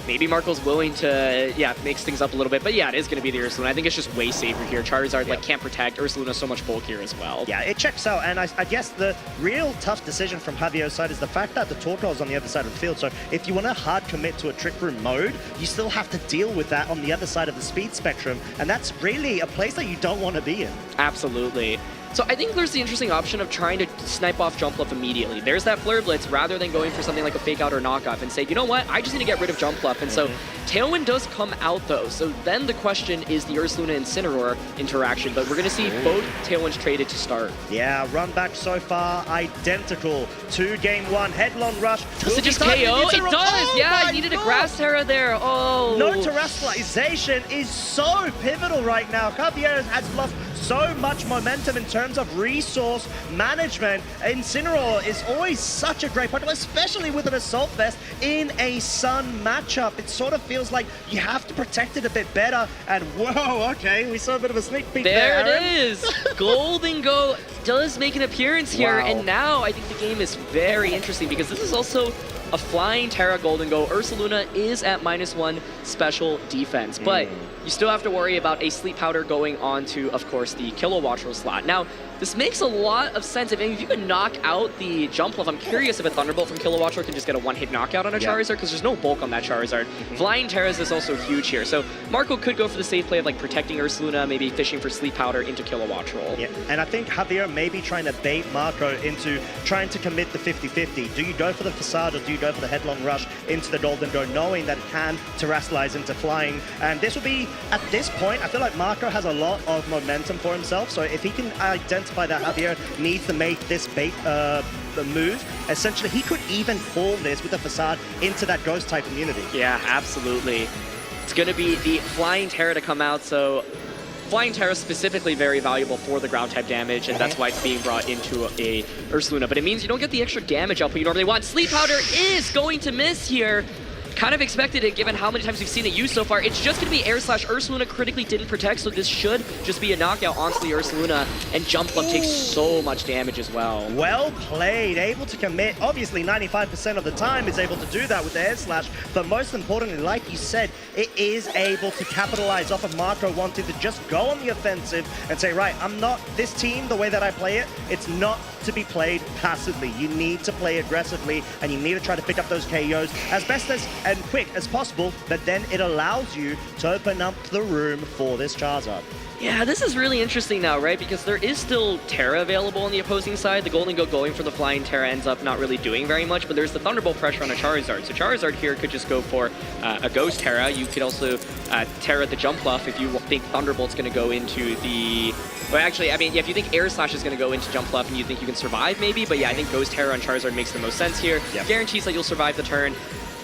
Maybe Marco's willing to, mix things up a little bit. But yeah, it is going to be the Ursa Luna. I think it's just way safer here. Charizard like can't protect. Ursa Luna's so much bulkier as well. Yeah, it checks out. And I guess the real tough decision from Javier's side is the fact that the Torkoal is on the other side of the field. So if you want to hard commit to a Trick Room mode, you still have to deal with that on the other side of the speed spectrum. And that's really a place that you don't want to be in. Absolutely. So I think there's the interesting option of trying to snipe off Jump Bluff immediately. There's that Flare Blitz rather than going for something like a Fake Out or Knockoff and say, you know what, I just need to get rid of Jump Bluff. And so Tailwind does come out though. So then the question is the Ursa Luna Incineroar interaction, but we're going to see both Tailwinds traded to start. Yeah, run back so far identical to game one. Headlong Rush. Does it just KO? It does! Oh, yeah, I needed a Grass Terra there. Oh! No terrestrialization is so pivotal right now. Javier has lost so much momentum in terms of resource management. Incineroar is always such a great Pokemon, especially with an Assault Vest in a Sun matchup. It sort of feels like you have to protect it a bit better. And whoa, okay, we saw a bit of a sneak peek there. There it is! Golden Go does make an appearance here, and now I think the game is very interesting because this is also a Flying Terra Golden Go. Ursa Luna is at -1 special defense, but you still have to worry about a Sleep Powder going on to, of course, the Kilowattrel slot. Now, this makes a lot of sense. If you can knock out the Jump Bluff, I'm curious if a Thunderbolt from Kilowattrel can just get a one-hit knockout on a Charizard, because there's no bulk on that Charizard. Flying Terras is also huge here. So Marco could go for the safe play of like protecting Ursa Luna, maybe fishing for Sleep Powder into Kilowattrel. Yeah, and I think Javier may be trying to bait Marco into trying to commit the 50-50. Do you go for the Facade or do you go for the Headlong Rush into the Golden Go, knowing that it can terrestrialize into flying? And this will be, at this point, I feel like Marco has a lot of momentum for himself. So if he can identify that Javier needs to make this bait the move, essentially he could even pull this with the Facade into that Ghost type immunity. Yeah, absolutely. It's going to be the Flying Terra to come out, so Flying Terra is specifically very valuable for the ground type damage, and that's why it's being brought into a Ursa Luna. But it means you don't get the extra damage output you normally want. Sleep Powder is going to miss here. Kind of expected it given how many times we've seen it used so far. It's just going to be Air Slash. Ursa Luna critically didn't protect, so this should just be a knockout onto the Ursa Luna, and Jump Bluff takes so much damage as well. Well played, able to commit. Obviously 95% of the time is able to do that with the Air Slash, but most importantly, like you said, it is able to capitalize off of Marco wanting to just go on the offensive and say, right, I'm not, this team, the way that I play it, it's not to be played passively. You need to play aggressively, and you need to try to pick up those KOs as best as and quick as possible, but then it allows you to open up the room for this Charizard. Yeah, this is really interesting now, right? Because there is still Terra available on the opposing side. The Golden Go going for the Flying Terra ends up not really doing very much, but there's the Thunderbolt pressure on a Charizard. So Charizard here could just go for a Ghost Terra. You could also Terra the Jump Bluff if you think Thunderbolt's going to go into the... Well, actually, I mean, if you think Air Slash is going to go into Jump Bluff and you think you can survive, maybe. But yeah, I think Ghost Terra on Charizard makes the most sense here. Yep. Guarantees that you'll survive the turn.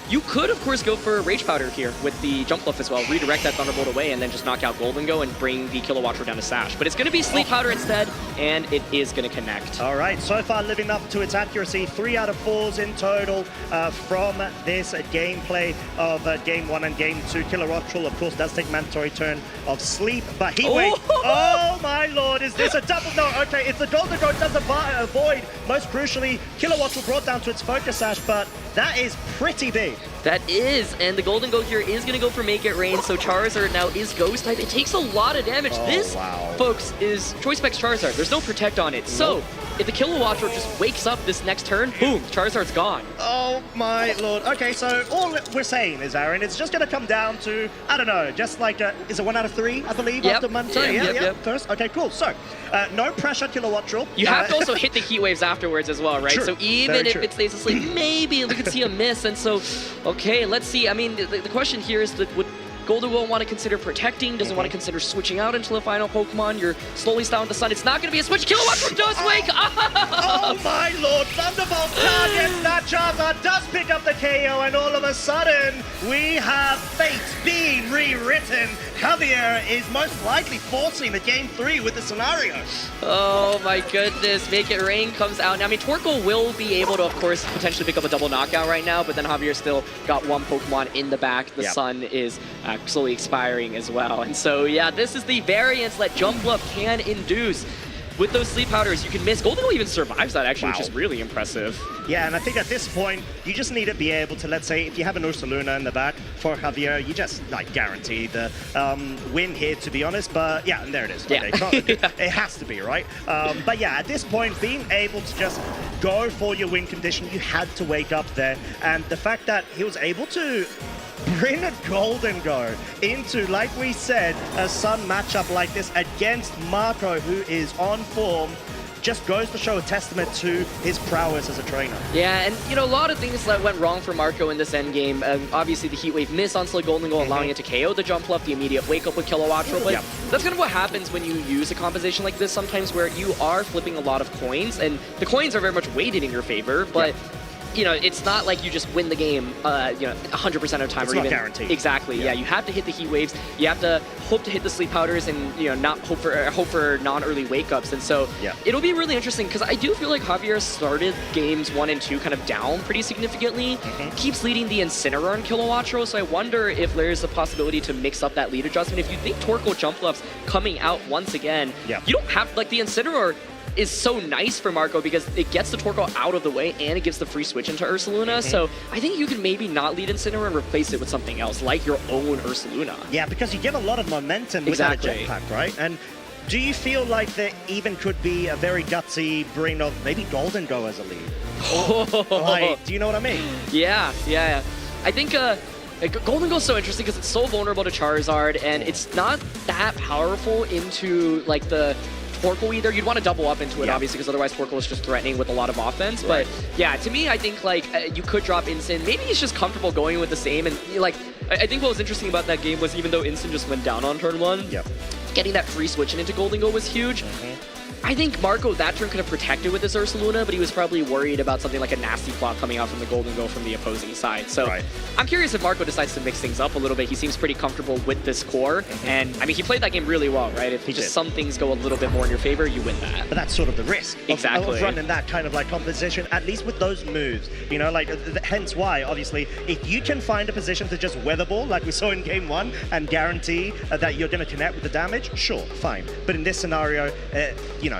You could, of course, go for Rage Powder here with the Jump Bluff as well, redirect that Thunderbolt away, and then just knock out Golden Go and bring the Kilowattrel down to Sash. But it's going to be Sleep Powder instead, and it is going to connect. All right, so far living up to its accuracy, 3 out of 4s in total from this gameplay of Game 1 and Game 2. Kilowattrel, of course, does take mandatory turn of Sleep, but Heatwave, oh my lord, is this a double? No, okay, it's the Golden Go, does avoid, most crucially, Kilowattrel brought down to its Focus Sash, but that is pretty big. That is, and the Golden Go here is going to go for Make It Rain, so Charizard now is Ghost type. It takes a lot of damage. This, folks, is Choice Specs Charizard. There's no Protect on it. So, if the Kilowattrel just wakes up this next turn, boom, Charizard's gone. Oh my lord. Okay, so all we're saying is, Aaron, it's just going to come down to, I don't know, just like, is it 1 out of 3, I believe, after mandatory? Yep. First, okay, cool. So, no pressure Kilowattrel. You have to also hit the Heat Waves afterwards as well, right? True. So even if it stays asleep, maybe we could see a miss. And so, okay, let's see. I mean, the question here is that would Golden will want to consider protecting, doesn't want to consider switching out into the final Pokemon. You're slowly stowing the sun. It's not going to be a switch. Kilowattrel does wake up! Oh my lord, Thunderbolt targets that Charizard, does pick up the KO, and all of a sudden, we have fate being rewritten. Javier is most likely forcing the Game 3 with the scenario. Oh my goodness, Make It Rain comes out. Now, I mean, Torkoal will be able to, of course, potentially pick up a double knockout right now, but then Javier still got 1 Pokemon in the back. The sun is slowly expiring as well. And so, yeah, this is the variance that Jump Bluff can induce. With those Sleep Powders, you can miss. Golden Go even survives that, actually, which is really impressive. Yeah, and I think at this point, you just need to be able to, let's say, if you have an Ursaluna in the back for Javier, you just, like, guarantee the win here, to be honest. But, yeah, and there it is. Yeah. Okay, it has to be, right? But, yeah, at this point, being able to just go for your win condition, you had to wake up there. And the fact that he was able to bring a Golden Go into, like we said, a Sun matchup like this against Marco, who is on form, just goes to show a testament to his prowess as a trainer. Yeah, and you know, a lot of things that went wrong for Marco in this endgame. Obviously, the Heat Wave miss on Slay Golden Go, allowing it to KO the Jump Bluff, the immediate wake up with Kilowattrel. But that's kind of what happens when you use a composition like this sometimes, where you are flipping a lot of coins, and the coins are very much weighted in your favor, but you know, it's not like you just win the game, you know, 100% of the time. It's or not even guaranteed. Exactly. Yeah, you have to hit the Heat Waves. You have to hope to hit the Sleep Powders, and you know, not hope for non-early wake ups. And so it'll be really interesting, because I do feel like Javier started games 1 and 2 kind of down pretty significantly. Keeps leading the Incineroar and Kilowattrel, so I wonder if there's a possibility to mix up that lead adjustment. If you think Torkoal Jump Bluff's coming out once again, you don't have, like, the Incineroar is so nice for Marco because it gets the Torkoal out of the way and it gives the free switch into Ursaluna. So I think you can maybe not lead Incineroar and replace it with something else, like your own Ursaluna. Yeah, because you get a lot of momentum with that jetpack, right? And do you feel like there even could be a very gutsy bring of maybe Golden Go as a lead? Like, do you know what I mean? Yeah. I think Golden Go is so interesting because it's so vulnerable to Charizard, and it's not that powerful into, like, the Torkoal either. You'd want to double up into it, obviously, because otherwise Torkoal is just threatening with a lot of offense. But yeah, to me, I think, like, you could drop Incin. Maybe he's just comfortable going with the same. And, like, I think what was interesting about that game was, even though Incin just went down on turn 1, getting that free switch into Golden Go was huge. I think Marco that turn could have protected with his Ursaluna, but he was probably worried about something like a nasty plot coming out from the Golden Go from the opposing side. So I'm curious if Marco decides to mix things up a little bit. He seems pretty comfortable with this core. And I mean, he played that game really well, right? If just some things go a little bit more in your favor, you win that. But that's sort of the risk of running that kind of, like, composition, at least with those moves. You know, like, hence why, obviously, if you can find a position to just weather ball, like we saw in Game 1, and guarantee that you're going to connect with the damage, sure, fine. But in this scenario, you know,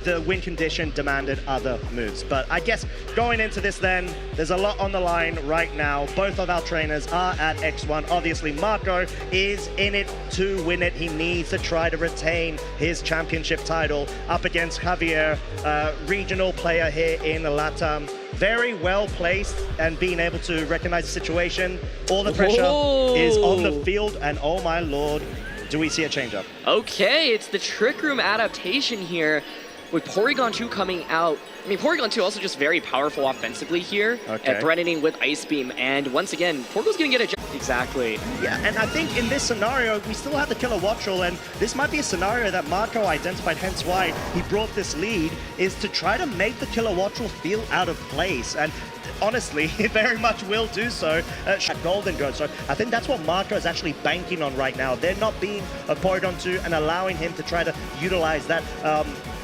the win condition demanded other moves. But I guess going into this then, there's a lot on the line right now. Both of our trainers are at X1. Obviously, Marco is in it to win it. He needs to try to retain his championship title up against Javier, regional player here in LATAM. Very well placed and being able to recognize the situation. All the pressure is on the field, and oh my lord, do we see a change-up? Okay, it's the Trick Room adaptation here with Porygon 2 coming out. I mean, Porygon 2 also just very powerful offensively here at threatening with Ice Beam. And once again, Torkoal's going to get a Exactly. Yeah, and I think in this scenario, we still have the Killer Wattrel, and this might be a scenario that Marco identified, hence why he brought this lead, is to try to make the Killer Wattrel feel out of place. And honestly, it very much will do so at Golden Go. So I think that's what Marco is actually banking on right now. They're not being a Porygon 2 and allowing him to try to utilize that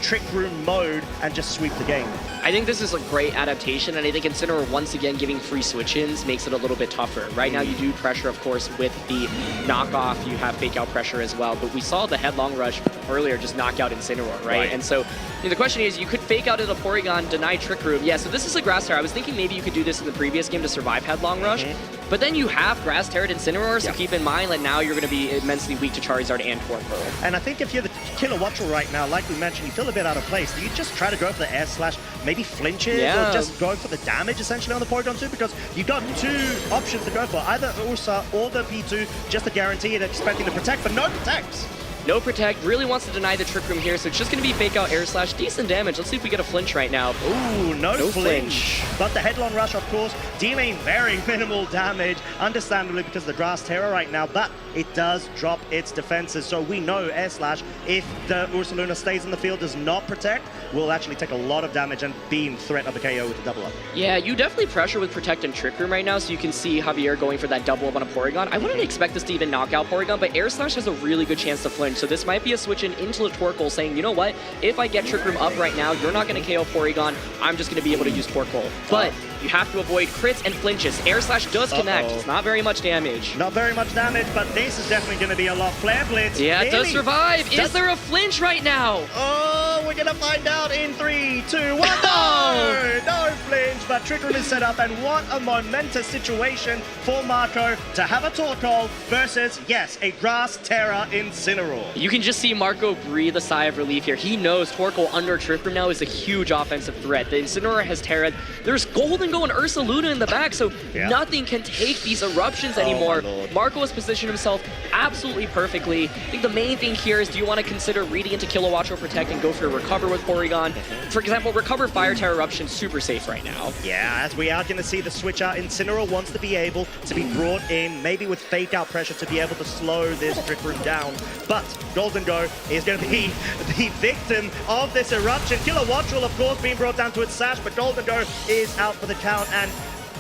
Trick Room mode and just sweep the game. I think this is a great adaptation, and I think Incineroar once again giving free switch-ins makes it a little bit tougher. Right now you do pressure, of course, with the knockoff. You have fake out pressure as well, but we saw the headlong rush earlier just knock out Incineroar, right? And so the question is, you could fake out at a Porygon, deny Trick Room. Yeah, so this is a Grass Terra. I was thinking maybe you could do this in the previous game to survive headlong rush, but then you have Grass Terra and Incineroar, so keep in mind that now you're going to be immensely weak to Charizard and Torkoal. And I think if you're the Killer Wattrel right now, like we mentioned, you feel a bit out of place. You just try to go for the air slash, maybe flinches, or just go for the damage essentially on the Porygon 2, because you've got two options to go for, either Ursa or the P2, just to guarantee it, expecting to protect, but no protects. No protect, really wants to deny the Trick Room here, so it's just going to be fake out air slash, decent damage. Let's see if we get a flinch right now. Ooh, no flinch. But the headlong rush, of course, dealing very minimal damage, understandably because of the Grass Terra right now, but it does drop its defenses. So we know air slash, if the Ursaluna stays in the field, does not protect, will actually take a lot of damage and be in threat of a KO with the double up. Yeah, you definitely pressure with Protect and Trick Room right now, so you can see Javier going for that double up on a Porygon. I wouldn't expect this to even knock out Porygon, but air slash has a really good chance to flinch. So this might be a switch in into the Torkoal saying, you know what, if I get Trick Room up right now, you're not going to KO Porygon, I'm just going to be able to use Torkoal. But you have to avoid crits and flinches. Air slash does connect. It's not very much damage. Not very much damage, but this is definitely going to be a lot. Flare Blitz. Yeah, it does survive. Is there a flinch right now? Oh, we're going to find out in 3, 2, 1. No flinch, but Trick Room is set up, and what a momentous situation for Marco to have a Torkoal versus, yes, a Grass Terra Incineroar. You can just see Marco breathe a sigh of relief here. He knows Torkoal under Trick Room now is a huge offensive threat. The Incineroar has Terra. There's Golden Go and Ursaluna in the back, so nothing can take these eruptions anymore. Marco has positioned himself absolutely perfectly. I think the main thing here is, do you want to consider reading into Killer Wattrel Protect and go for a Recover with Porygon? For example, Recover Fire Terra Eruption, super safe right now. Yeah, as we are going to see the switch out, Incineroar wants to be able to be brought in, maybe with fake out pressure to be able to slow this Trick Room down. But Golden Go is going to be the victim of this eruption. Killer Wattrel, of course, being brought down to its sash, but Golden Go is out for the count, and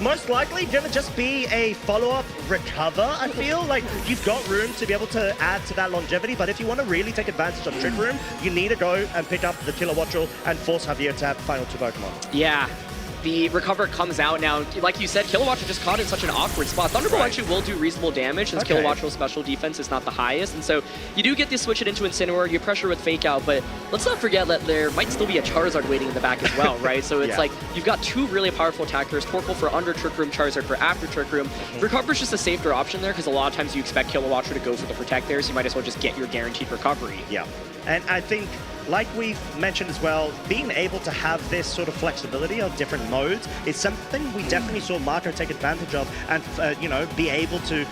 most likely gonna just be a follow-up recover. I feel like you've got room to be able to add to that longevity, but if you want to really take advantage of Trick Room, you need to go and pick up the Killer Wattrel and force Javier to have the final 2 Pokemon. Yeah. The Recover comes out now. Like you said, Killer Wattrel just caught in such an awkward spot. Thunderbolt actually will do reasonable damage since Killer Wattrel's special defense is not the highest. And so you do get to switch it into Incineroar, you pressure with Fake Out, but let's not forget that there might still be a Charizard waiting in the back as well, right? So it's like you've got two really powerful attackers, Torkoal for under Trick Room, Charizard for after Trick Room. Recover's just a safer option there because a lot of times you expect Killer Wattrel to go for the Protect there, so you might as well just get your guaranteed recovery. Yeah, and I think, like we've mentioned as well, being able to have this sort of flexibility of different modes is something we definitely saw Marco take advantage of and, you know, be able to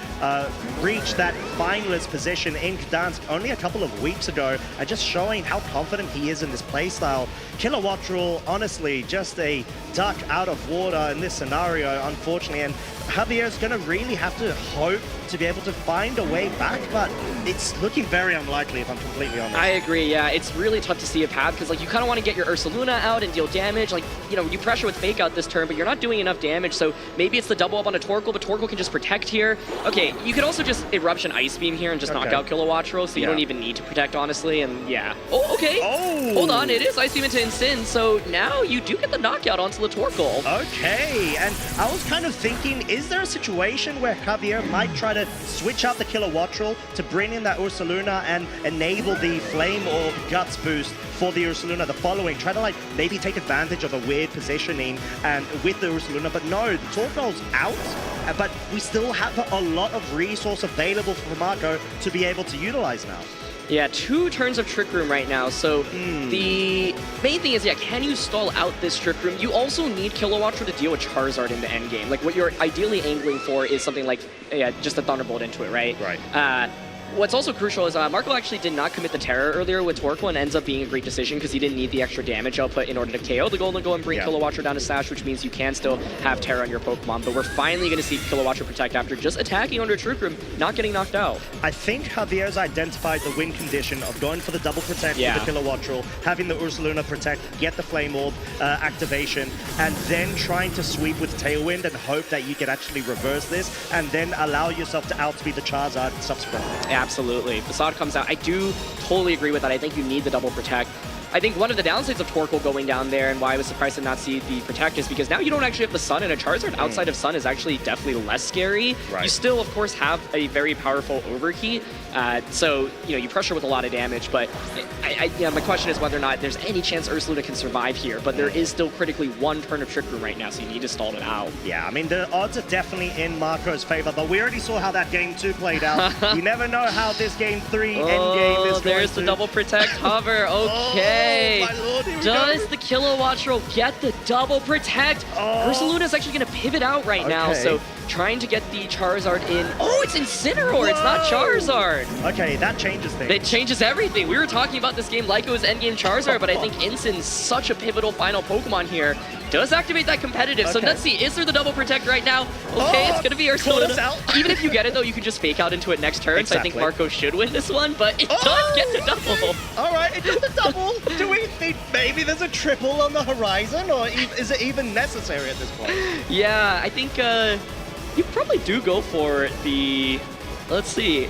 reach that finalist position in Gdansk only a couple of weeks ago, and just showing how confident he is in this playstyle. Killer Wattrel, honestly, just a duck out of water in this scenario, unfortunately, and Javier's going to really have to hope to be able to find a way back, but it's looking very unlikely, if I'm completely honest. I agree, yeah. It's really tough to see a path because, like, you kind of want to get your Ursaluna out and deal damage. Like, you know, you pressure with Fake Out this turn, but you're not doing enough damage, so maybe it's the double up on a Torkoal, but Torkoal can just protect here. Okay, you could also just Eruption Ice Beam here and just knock out Killer Wattrel, so you don't even need to protect, honestly, and yeah. Oh, okay. Oh! Hold on, it is Ice Beam into Incin, so now you do get the knockout onto the Torkoal. Okay, and I was kind of thinking, is there a situation where Javier might try to switch out the Killer Wattrel to bring in that Ursaluna and enable the Flame Orb Guts boost for the Ursaluna the following? Try to, like, maybe take advantage of a weird positioning and with the Ursaluna, but no, the Torkoal's out, but we still have a lot of resource available for Marco to be able to utilize now. Yeah, 2 turns of Trick Room right now, so the main thing is, yeah, can you stall out this Trick Room? You also need Killer Wattrel to deal with Charizard in the endgame. Like, what you're ideally angling for is something like, yeah, just a Thunderbolt into it, right? Right. what's also crucial is Marco actually did not commit the Terror earlier with Torkoal, and ends up being a great decision because he didn't need the extra damage output in order to KO the Golden Go and bring Kilowattrel down to Sash, which means you can still have Terror on your Pokemon. But we're finally going to see Kilowattrel Protect after just attacking under Trick Room, not getting knocked out. I think Javier's identified the win condition of going for the double Protect with the Kilowattrel, having the Ursaluna Protect, get the Flame Orb activation, and then trying to sweep with Tailwind and hope that you can actually reverse this, and then allow yourself to outspeed the Charizard subsequently. Absolutely. Facade comes out. I do totally agree with that. I think you need the double Protect. I think one of the downsides of Torkoal going down there and why I was surprised to not see the Protect is because now you don't actually have the Sun, and a Charizard outside of Sun is actually definitely less scary. You still, of course, have a very powerful Overkey, so you pressure with a lot of damage, but my question is whether or not there's any chance Ursaluna can survive here, but there is still critically one turn of Trick Room right now, so you need to stall it out. Yeah, I mean, the odds are definitely in Marco's favor, but we already saw how that game 2 played out. You never know how this game 3 endgame is going there's the double Protect hover. Okay. My Lord, here we Does go. the Kilowattrel get the double Protect? Ursaluna is actually going to pivot out right now, so trying to get the Charizard in. Oh, it's Incineroar. It's not Charizard. Okay, that changes things. It changes everything. We were talking about this game like it was endgame Charizard, but I think Incin's such a pivotal final Pokemon here. Does activate that competitive. So let's see, is there the double Protect right now? Okay, it's going to be Ursaluna. Even if you get it, though, you can just fake out into it next turn, so I think Marco should win this one, but it does get the double. All right, it does the double. Do we think maybe there's a triple on the horizon, or is it even necessary at this point? Yeah, I think you probably do go for the... Let's see.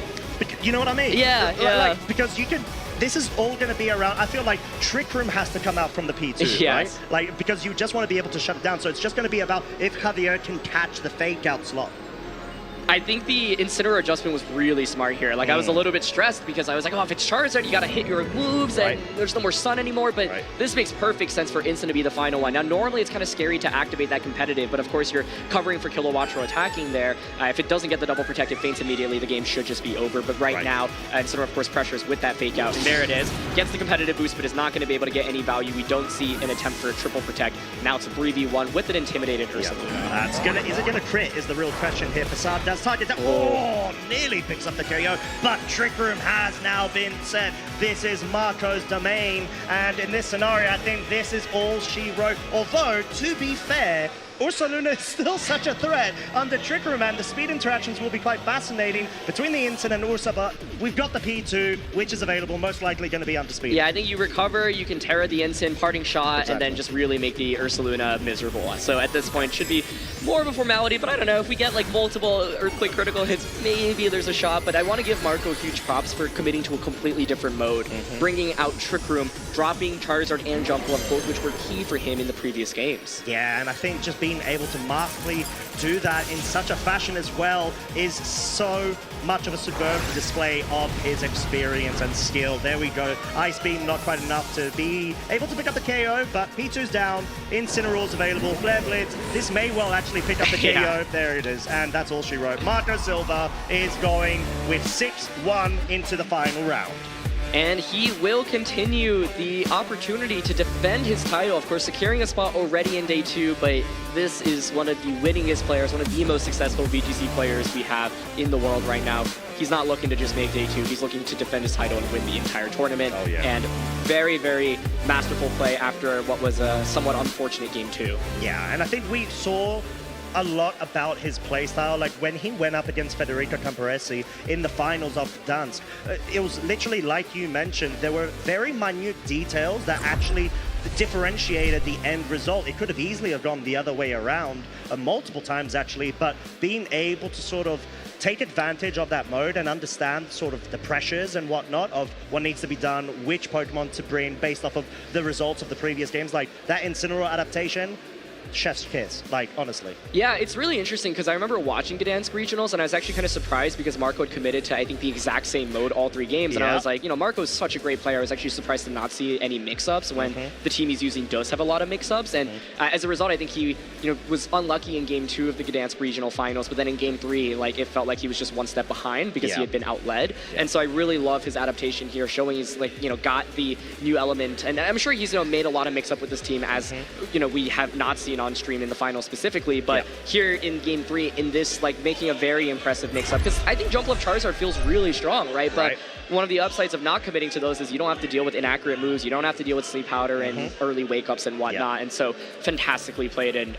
You know what I mean? Yeah, Like, because you can... This is all going to be around. I feel like Trick Room has to come out from the P2, right? Like, because you just want to be able to shut it down. So it's just going to be about if Javier can catch the fake out slot. I think the Incineroar adjustment was really smart here. Like, I was a little bit stressed because I was like, oh, if it's Charizard, you got to hit your moves, and there's no more Sun anymore. But this makes perfect sense for Incin to be the final one. Now, normally it's kind of scary to activate that competitive, but of course you're covering for Kilowattrel attacking there. If it doesn't get the double protective faints immediately, the game should just be over. But right now, Incineroar, of course, pressures with that fake out. And there it is. Gets the competitive boost, but is not going to be able to get any value. We don't see an attempt for a triple protect. Now it's a 3v1 with an intimidated Ursaluna. Is it going to crit is the real question here. Facade does target that. Oh, nearly picks up the KO, but Trick Room has now been set. This is Marco's domain, and in this scenario, I think this is all she wrote. Although, to be fair, Ursaluna is still such a threat under Trick Room, and the speed interactions will be quite fascinating between the Incin and Ursa, but we've got the P2, which is available, most likely going to be under speed. Yeah, I think you recover, you can Terra the Incin, parting shot, and then just really make the Ursaluna miserable. So at this point, should be more of a formality, but I don't know, if we get like multiple Earthquake critical hits, maybe there's a shot, but I want to give Marco huge props for committing to a completely different mode, bringing out Trick Room, dropping Charizard and Jumpluff, both which were key for him in the previous games. Yeah, and I think just being able to masterfully do that in such a fashion as well is so much of a superb display of his experience and skill. There we go. Ice Beam not quite enough to be able to pick up the KO, but P2's down, Incineroar's available, Flare Blitz. This may well actually pick up the KO. There it is, and that's all she wrote. Marco Silva is going with 6-1 into the final round. And he will continue the opportunity to defend his title, of course, securing a spot already in day 2, but this is one of the winningest players, one of the most successful VGC players we have in the world right now. He's not looking to just make day 2, he's looking to defend his title and win the entire tournament. And very, very masterful play after what was a somewhat unfortunate game 2. Yeah, and I think we saw a lot about his playstyle. Like when he went up against Federico Camporesi in the finals of Dansk, it was literally like you mentioned, there were very minute details that actually differentiated the end result. It could have easily have gone the other way around multiple times actually, but being able to sort of take advantage of that mode and understand sort of the pressures and whatnot of what needs to be done, which Pokemon to bring based off of the results of the previous games, like that Incineroar adaptation, chef's kiss, like, honestly. Yeah, it's really interesting because I remember watching Gdansk regionals and I was actually kind of surprised because Marco had committed to, I think, the exact same mode all 3 games. And I was like, you know, Marco's such a great player. I was actually surprised to not see any mix-ups when the team he's using does have a lot of mix-ups. And as a result, I think he, you know, was unlucky in game 2 of the Gdansk regional finals, but then in game 3, like, it felt like he was just one step behind because he had been outled. And so I really love his adaptation here, showing he's, like, you know, got the new element. And I'm sure he's, you know, made a lot of mix-up with this team as, you know, we have not seen seen on stream in the final specifically, but here in Game 3, in this, like, making a very impressive mix-up, because I think Jump Left Charizard feels really strong, right? But one of the upsides of not committing to those is you don't have to deal with inaccurate moves, you don't have to deal with sleep powder and early wake-ups and whatnot, and so fantastically played, and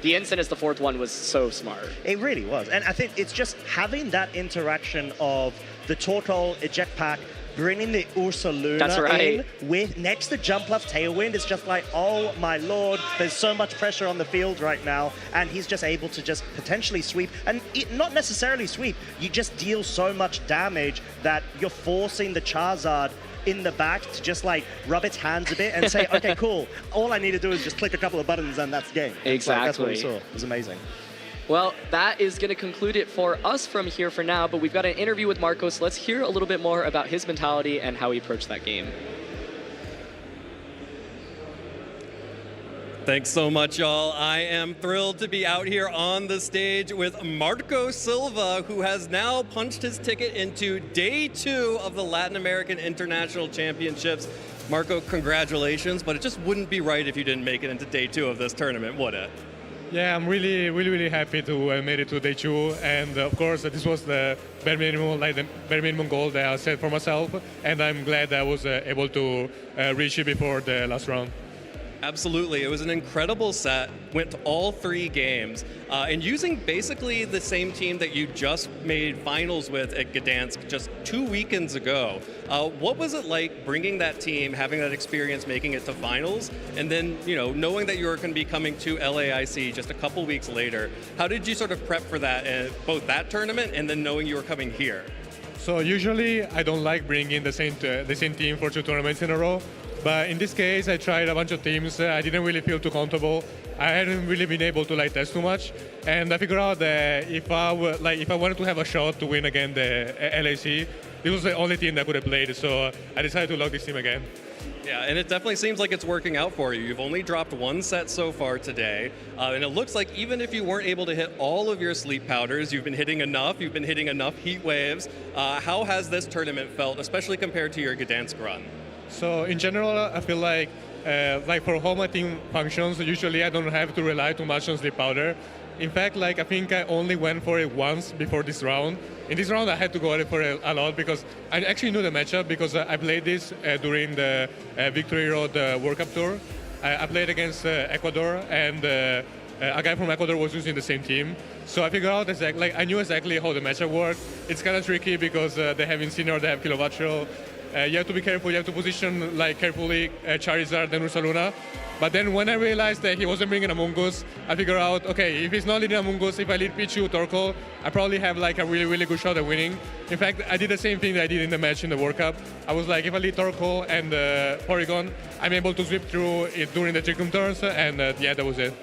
the instant as the fourth one was so smart. It really was, and I think it's just having that interaction of the Torkoal eject pack, bringing the Ursaluna in with next to Jump Left Tailwind. It's just like, oh my lord, there's so much pressure on the field right now, and he's just able to just potentially sweep, and not necessarily sweep, you just deal so much damage that you're forcing the Charizard in the back to just like rub its hands a bit and say, okay, cool, all I need to do is just click a couple of buttons and that's game. Exactly. That's what we saw. It was amazing. Well, that is going to conclude it for us from here for now, but we've got an interview with Marcos. Let's hear a little bit more about his mentality and how he approached that game. Thanks so much, y'all. I am thrilled to be out here on the stage with Marco Silva, who has now punched his ticket into Day 2 of the Latin American International Championships. Marco, congratulations, but it just wouldn't be right if you didn't make it into Day 2 of this tournament, would it? Yeah, I'm really happy to made it to Day 2, and of course this was the bare minimum, like the bare minimum goal that I set for myself, and I'm glad that I was able to reach it before the last round. Absolutely. It was an incredible set, went to all 3 games, and using basically the same team that you just made finals with at Gdansk just 2 weekends ago. What was it like bringing that team, having that experience, making it to finals, and then, you know, knowing that you were going to be coming to LAIC just a couple weeks later? How did you sort of prep for that, both that tournament and then knowing you were coming here? So usually I don't like bringing the same team for 2 tournaments in a row. But in this case, I tried a bunch of teams. I didn't really feel too comfortable. I hadn't really been able to test too much, and I figured out that if I wanted to have a shot to win again the LAC, this was the only team that could have played. So I decided to lock this team again. Yeah, and it definitely seems like it's working out for you. You've only dropped 1 set so far today, and it looks like even if you weren't able to hit all of your sleep powders, you've been hitting enough. You've been hitting enough heat waves. How has this tournament felt, especially compared to your Gdansk run? So in general, I feel like for how my team functions, usually I don't have to rely too much on sleep powder. In fact, I think I only went for it once before this round. In this round, I had to go for it a lot because I actually knew the matchup because I played this during the Victory Road World Cup Tour. I played against Ecuador, and a guy from Ecuador was using the same team. So I figured out exactly, I knew exactly how the matchup worked. It's kind of tricky because they have Incineroar, they have Kilowatt. You have to be careful, you have to position carefully Charizard and Ursaluna. But then when I realized that he wasn't bringing Among Us, I figured out, okay, if he's not leading Among Us, if I lead Pichu, Torkoal, I probably have a really good shot at winning. In fact, I did the same thing that I did in the match in the World Cup. I was like, if I lead Torkoal and Porygon, I'm able to sweep through it during the Trick Room turns, and that was it.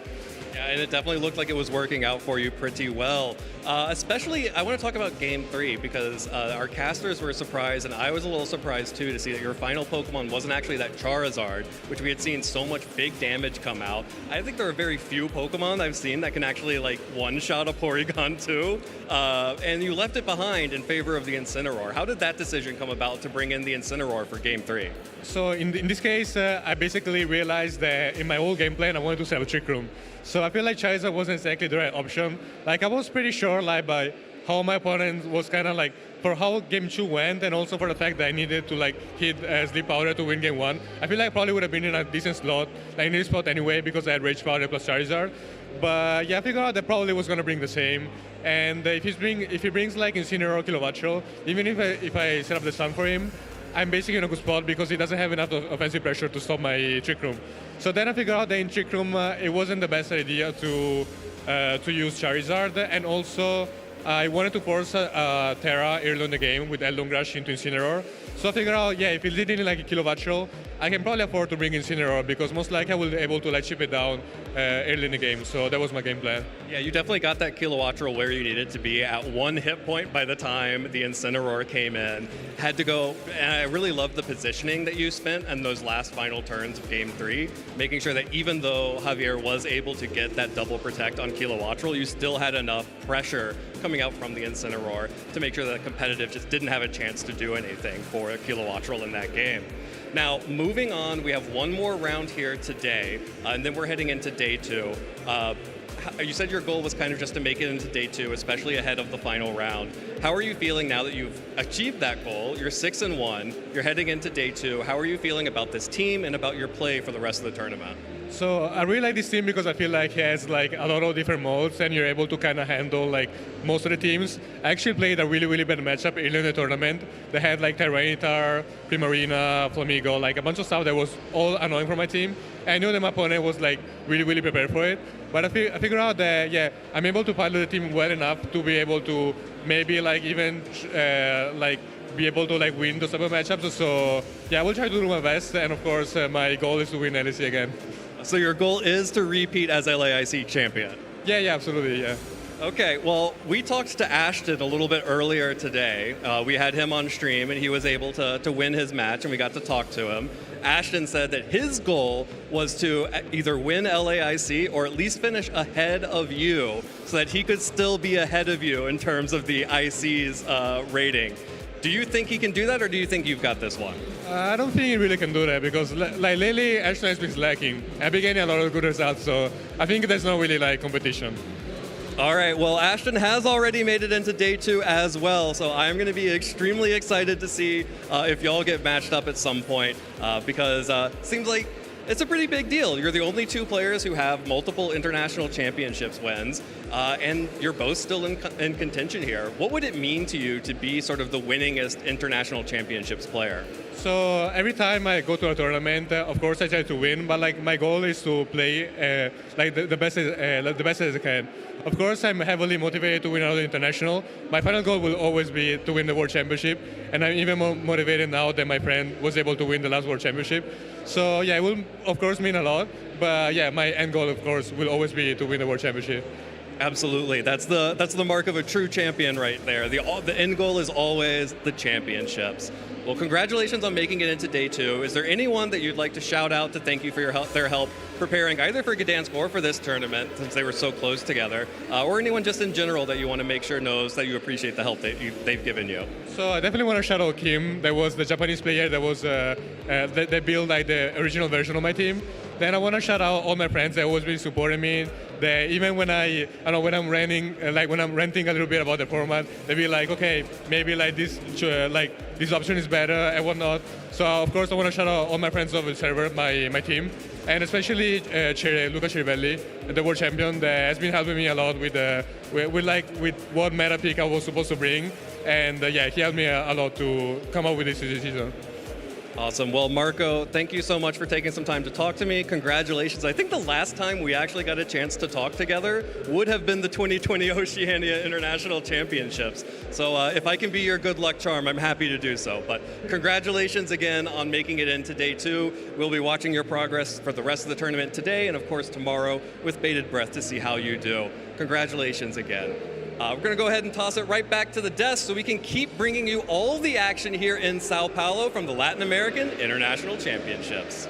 Yeah, and it definitely looked like it was working out for you pretty well. Especially, I want to talk about Game 3 because our casters were surprised, and I was a little surprised too to see that your final Pokemon wasn't actually that Charizard, which we had seen so much big damage come out. I think there are very few Pokemon I've seen that can actually one-shot a Porygon too, and you left it behind in favor of the Incineroar. How did that decision come about to bring in the Incineroar for Game 3? So in this case, I basically realized that in my old game plan, I wanted to set a Trick Room. So I feel like Charizard wasn't exactly the right option. I was pretty sure by how my opponent was kind of for how Game 2 went, and also for the fact that I needed to hit Sleep Powder to win Game 1. I feel like I probably would have been in a decent slot, in this spot anyway, because I had Rage Powder plus Charizard. But yeah, I figured out that probably was going to bring the same. And if he brings Incineroar or Kilowatt, even if I set up the stun for him, I'm basically in a good spot because he doesn't have enough offensive pressure to stop my Trick Room. So then I figured out that in Trick Room, it wasn't the best idea to use Charizard, and also I wanted to force Terra early in the game with Eldon Rush into Incineroar. So I figured out, yeah, if he's leading a Kilowatt Shell, I can probably afford to bring Incineroar because most likely I will be able to chip it down early in the game. So that was my game plan. Yeah, you definitely got that Kilowatt where you needed to be at 1 hit point by the time the Incineroar came in. Had to go, and I really loved the positioning that you spent in those last final turns of Game 3, making sure that even though Javier was able to get that double protect on Kilowatt, you still had enough pressure coming out from the Incineroar to make sure that competitive just didn't have a chance to do anything for Kilowattrel in that game. Now, moving on, we have one more round here today, and then we're heading into day 2. You said your goal was kind of just to make it into day 2, especially ahead of the final round. How are you feeling now that you've achieved that goal? You're 6-1, you're heading into day 2. How are you feeling about this team and about your play for the rest of the tournament? So I really like this team because I feel like it has like a lot of different modes and you're able to kind of handle like most of the teams. I actually played a really bad matchup earlier in the tournament. They had like Tyranitar, Primarina, Flamigo, like a bunch of stuff that was all annoying for my team. And I knew that my opponent was like really prepared for it. But I figured out that, yeah, I'm able to pilot the team well enough to be able to maybe like even like be able to like win those type of matchups. So yeah, I will try to do my best. And of course, my goal is to win LAIC again. So your goal is to repeat as LAIC champion? Yeah, absolutely, yeah. Okay, well, we talked to Ashton a little bit earlier today. We had him on stream, and he was able to win his match, and we got to talk to him. Ashton said that his goal was to either win LAIC or at least finish ahead of you so that he could still be ahead of you in terms of the IC's rating. Do you think he can do that, or do you think you've got this one? I don't think he really can do that because like lately Ashton has been lacking. I've been getting a lot of good results, so I think there's no really like competition. All right, well, Ashton has already made it into day 2 as well, so I'm going to be extremely excited to see if y'all get matched up at some point because it seems like it's a pretty big deal. You're the only 2 players who have multiple international championships wins, and you're both still in contention here. What would it mean to you to be sort of the winningest international championships player? So every time I go to a tournament, of course I try to win, but like my goal is to play like the best as I can. Of course, I'm heavily motivated to win another international. My final goal will always be to win the World Championship, and I'm even more motivated now that my friend was able to win the last World Championship. So yeah, it will of course mean a lot, but yeah, my end goal of course will always be to win the World Championship. Absolutely, that's the mark of a true champion right there. The end goal is always the championships. Well, congratulations on making it into day 2. Is there anyone that you'd like to shout out to thank you for their help preparing either for Gdansk or for this tournament, since they were so close together, or anyone just in general that you want to make sure knows that you appreciate the help they've given you? So I definitely want to shout out Kim. That was the Japanese player that was they built like the original version of my team. Then I want to shout out all my friends that always been supporting me. They, even when when I'm ranting a little bit about the format, they be like, okay, maybe like this option is better and whatnot. So of course I want to shout out all my friends over the server, my team, and especially Luca Chirivelli, the world champion, that has been helping me a lot with what meta pick I was supposed to bring, and yeah, he helped me a lot to come up with this season. Awesome. Well, Marco, thank you so much for taking some time to talk to me. Congratulations. I think the last time we actually got a chance to talk together would have been the 2020 Oceania International Championships. So if I can be your good luck charm, I'm happy to do so. But congratulations again on making it into day 2. We'll be watching your progress for the rest of the tournament today and, of course, tomorrow with bated breath to see how you do. Congratulations again. We're going to go ahead and toss it right back to the desk so we can keep bringing you all the action here in Sao Paulo from the Latin American International Championships.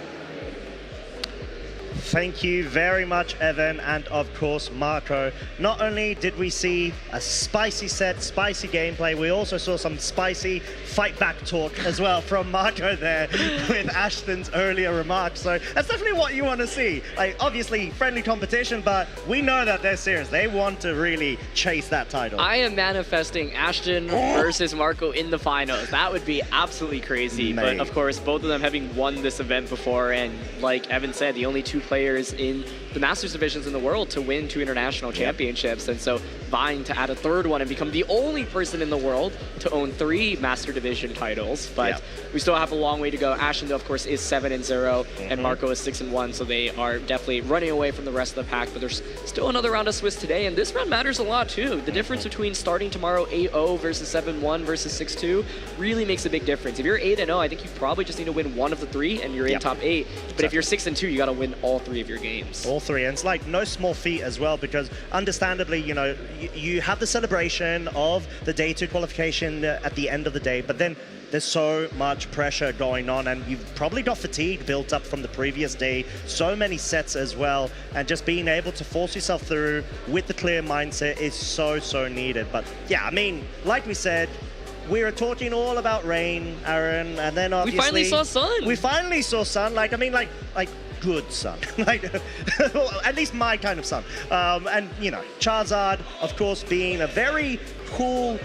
Thank you very much, Evan, and of course, Marco. Not only did we see a spicy set, spicy gameplay, we also saw some spicy fight back talk as well from Marco there with Ashton's earlier remarks. So that's definitely what you want to see. Like, obviously, friendly competition, but we know that they're serious. They want to really chase that title. I am manifesting Ashton versus Marco in the finals. That would be absolutely crazy. But of course, both of them having won this event before, and like Evan said, the only 2 players in the Masters divisions in the world to win 2 international championships, and so vying to add a 3rd one and become the only person in the world to own 3 Master Division titles. But we still have a long way to go. Ashton, of course, is 7-0, and Marco is 6-1, so they are definitely running away from the rest of the pack. But there's still another round of Swiss today, and this round matters a lot too. The difference between starting tomorrow 8-0 versus 7-1 versus 6-2 really makes a big difference. If you're 8-0, I think you probably just need to win 1 of the 3, and you're in top 8. But if you're 6-2, you got to win all 3 of your games. All 3, and it's like no small feat as well, because understandably, you know, you have the celebration of the day 2 qualification at the end of the day, but then there's so much pressure going on, and you've probably got fatigue built up from the previous day, so many sets as well, and just being able to force yourself through with the clear mindset is so needed. But yeah, I mean, like we said, we were talking all about rain, Aaron, and then obviously... We finally saw sun! We finally saw sun, like, I mean, like good sun, like at least my kind of sun. And you know, Charizard, of course, being a very cool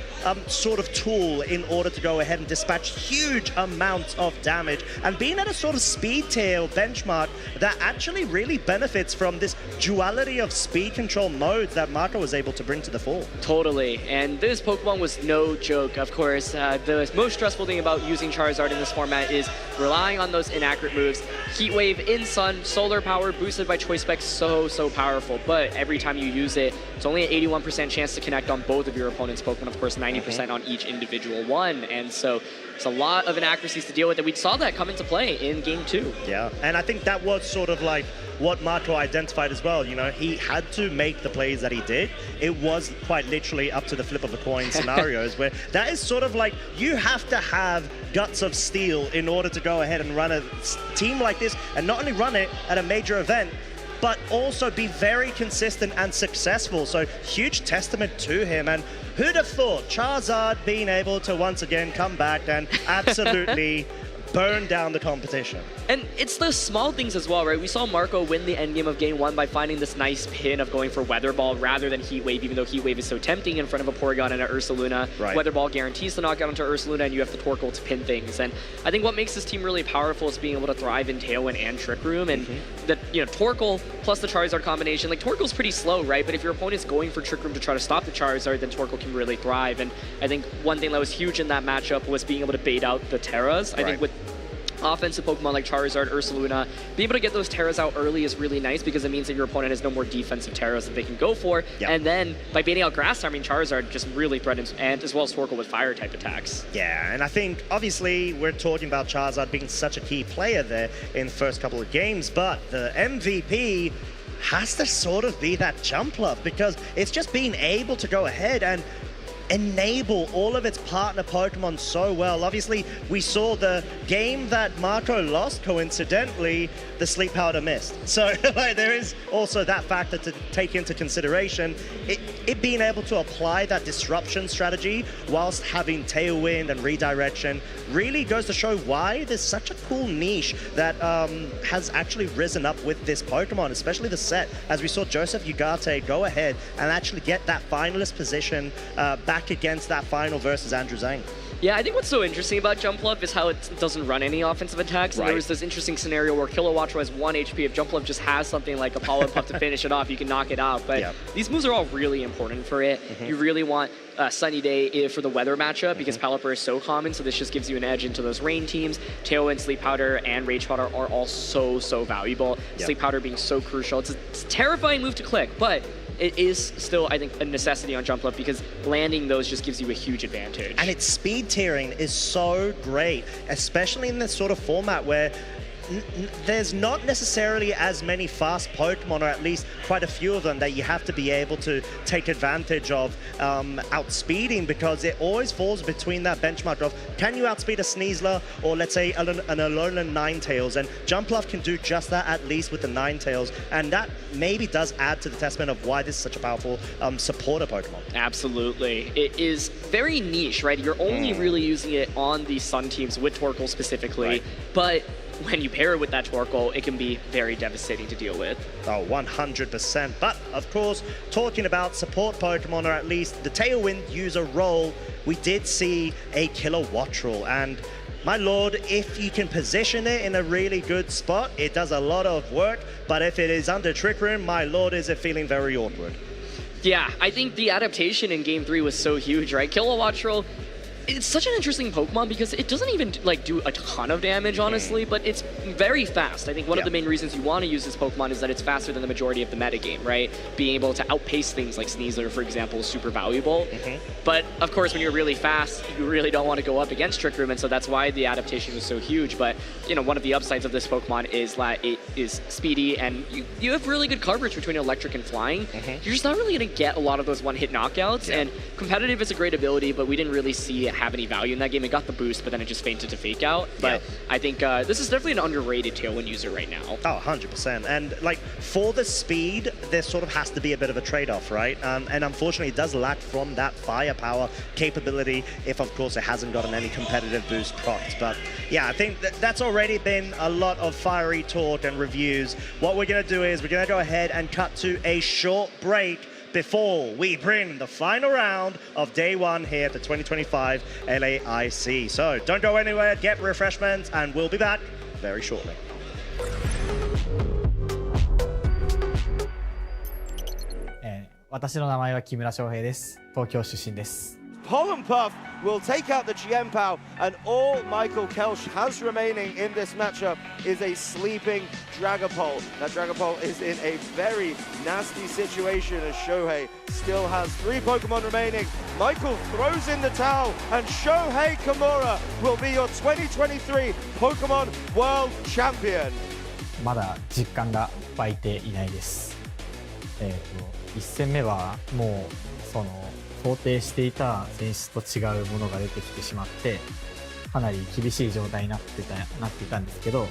sort of tool in order to go ahead and dispatch huge amounts of damage, and being at a sort of speed tail benchmark that actually really benefits from this duality of speed control modes that Marco was able to bring to the fore. Totally, and this Pokemon was no joke. Of course, the most stressful thing about using Charizard in this format is relying on those inaccurate moves. Heat Wave in Sun, solar power boosted by Choice Spec, so powerful, but every time you use it, it's only an 81% chance to connect on both of your opponent's Pokemon, of course 90% on each individual one, and so it's a lot of inaccuracies to deal with, and we saw that come into play in Game 2. Yeah, and I think that was sort of like what Marco identified as well. You know, he had to make the plays that he did. It was quite literally up to the flip of a coin scenarios where that is sort of like, you have to have guts of steel in order to go ahead and run a team like this, and not only run it at a major event, but also be very consistent and successful. So huge testament to him. And who'd have thought Charizard being able to once again come back and absolutely burn down the competition. And it's the small things as well, right? We saw Marco win the endgame of Game 1 by finding this nice pin of going for Weather Ball rather than Heat Wave, even though Heat Wave is so tempting in front of a Porygon and an Ursaluna. Right. Weather Ball guarantees the knockout onto Ursaluna, and you have the Torkoal to pin things. And I think what makes this team really powerful is being able to thrive in Tailwind and Trick Room. And that, you know, Torkoal plus the Charizard combination, like Torkoal's pretty slow, right? But if your opponent's going for Trick Room to try to stop the Charizard, then Torkoal can really thrive. And I think one thing that was huge in that matchup was being able to bait out the Terras. I think with offensive Pokemon like Charizard, Ursaluna, being able to get those Terras out early is really nice because it means that your opponent has no more defensive Terras that they can go for. And then by baiting out Grass Typing, Charizard just really threatens, and as well as Torkoal with fire type attacks. Yeah, and I think obviously we're talking about Charizard being such a key player there in the first couple of games, but the MVP has to sort of be that Jump Love, because it's just being able to go ahead and enable all of its partner Pokemon so well. Obviously, we saw the game that Marco lost, coincidentally, the Sleep Powder missed. So like, there is also that factor to take into consideration. It being able to apply that disruption strategy whilst having Tailwind and Redirection really goes to show why there's such a cool niche that has actually risen up with this Pokemon, especially the set, as we saw Joseph Ugarte go ahead and actually get that finalist position back against that final versus Andrew Zhang. Yeah, I think what's so interesting about Jumpluff is how it doesn't run any offensive attacks. And there was this interesting scenario where Kilowattrel has 1 HP. If Jumpluff just has something like a Pollen Puff to finish it off, you can knock it out. But these moves are all really important for it. You really want Sunny Day for the weather matchup because Pelipper is so common, so this just gives you an edge into those rain teams. Tailwind, Sleep Powder, and Rage Powder are all so valuable. Sleep Powder being so crucial. It's a terrifying move to click, but it is still, I think, a necessity on Jump Love because landing those just gives you a huge advantage. And its speed tiering is so great, especially in this sort of format where there's not necessarily as many fast Pokemon, or at least quite a few of them, that you have to be able to take advantage of outspeeding, because it always falls between that benchmark of can you outspeed a Sneasler or let's say an Alolan Ninetales, and Jumpluff can do just that, at least with the Ninetales, and that maybe does add to the testament of why this is such a powerful supporter Pokemon. Absolutely. It is very niche, right? You're only really using it on the Sun teams with Torkoal specifically, but when you pair it with that Torkoal, it can be very devastating to deal with. Oh, 100%. But, of course, talking about support Pokemon, or at least the Tailwind user role, we did see a Kilowattrel. And, my lord, if you can position it in a really good spot, it does a lot of work. But if it is under Trick Room, my lord, is it feeling very awkward. Yeah, I think the adaptation in Game 3 was so huge, right? Kilowattrel, It's such an interesting Pokemon because it doesn't even like do a ton of damage, honestly, but it's very fast. I think one of the main reasons you want to use this Pokemon is that it's faster than the majority of the metagame, right? Being able to outpace things like Sneasler, for example, is super valuable. But of course, when you're really fast, you really don't want to go up against Trick Room, and so that's why the adaptation was so huge. But you know, one of the upsides of this Pokemon is that it is speedy, and you have really good coverage between electric and flying. You're just not really going to get a lot of those one-hit knockouts, and competitive is a great ability, but we didn't really see it have any value in that game. It got the boost, but then it just fainted to fake out. But I think this is definitely an underrated Tailwind user right now. Oh, 100%. And like for the speed, there sort of has to be a bit of a trade-off, right? And unfortunately, it does lack from that firepower capability, if of course it hasn't gotten any competitive boost procs. But yeah, I think that's already been a lot of fiery talk and reviews. What we're going to do is we're going to go ahead and cut to a short break before we bring the final round of day one here at the 2025 LAIC. So don't go anywhere, get refreshments, and we'll be back very shortly. Pollen Puff will take out the GM Pal, and all Michael Kelsch has remaining in this matchup is a sleeping Dragapult. That Dragapult is in a very nasty situation as Shohei still has 3 Pokemon remaining. Michael throws in the towel, and Shohei Kimura will be your 2023 Pokemon World Champion. まだ実感が湧いていないです。1戦目はもうその想定していた選手と違うものが出てきてしまってかなり厳しい状態になっていたんですけど、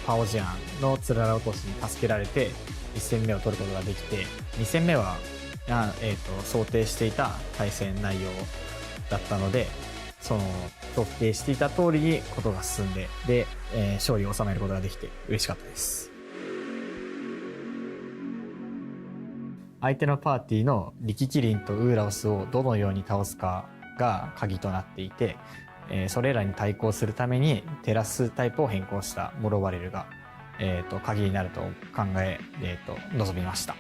パオジアンのつらら落としに助けられて1戦目を取ることができて、2戦目は、想定していた対戦内容だったので、その想定していた通りにことが進んで、勝利を収めることができて嬉しかったです。相手のパーティーのリキキリンとウーラオスをどのように倒すかが鍵となっていて、それらに対抗するためにテラスタイプを変更したモロバレルが、鍵になると考え、臨みました。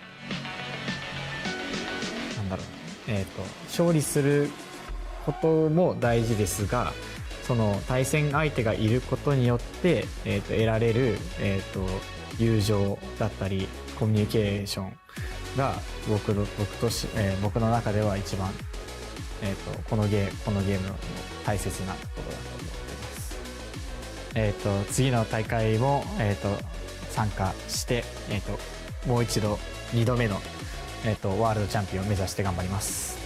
なんだろう、勝利することも大事ですが、その対戦相手がいることによって、得られる、友情だったりコミュニケーションが僕の中では一番、このゲームの大切なところだと思っています。次の大会も、参加して、もう一度2度目の、ワールドチャンピオンを目指して頑張ります。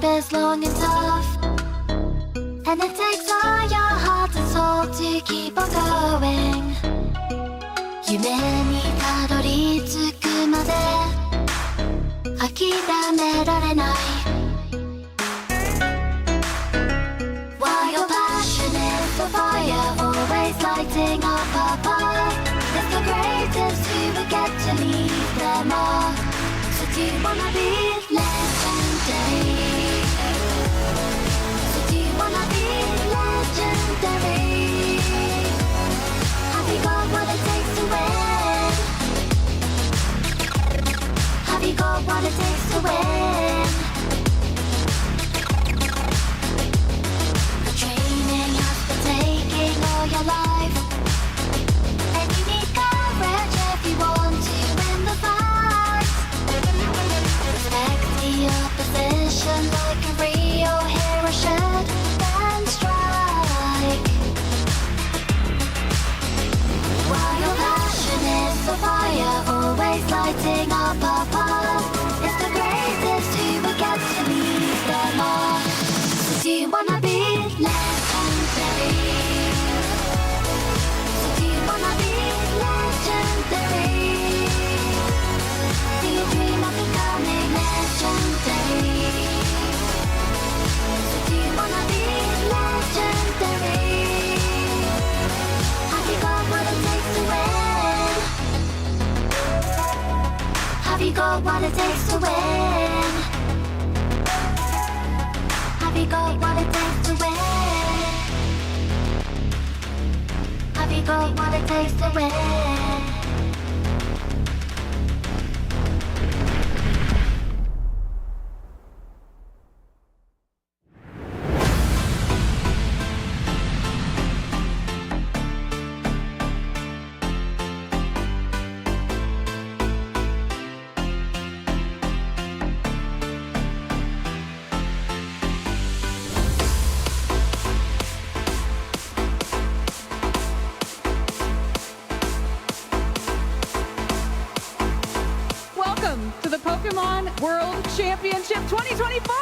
Is long and tough, and it takes all your heart and soul to keep on going. 夢にたどり着くまで諦められない。 While your passion is the fire, always lighting up a path. It's the greatest who will get to leave them all. So do you wanna be legendary? Wanna be legendary? Have you got what it takes to win? Have you got what it takes to win? The training has been taking all your life, and you need courage if you want to win the fight. Respect the opposition like a real hero should. While your passion is the fire, always lighting up a path. It's the greatest who will get to leave them all. So do you wanna be legendary? So do you wanna be legendary? Do you dream of becoming legendary? So do you wanna be legendary? Have you got what it takes to win? got what it takes to win. Welcome to the Pokemon World Championship 2024!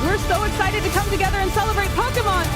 We're so excited to come together and celebrate Pokemon!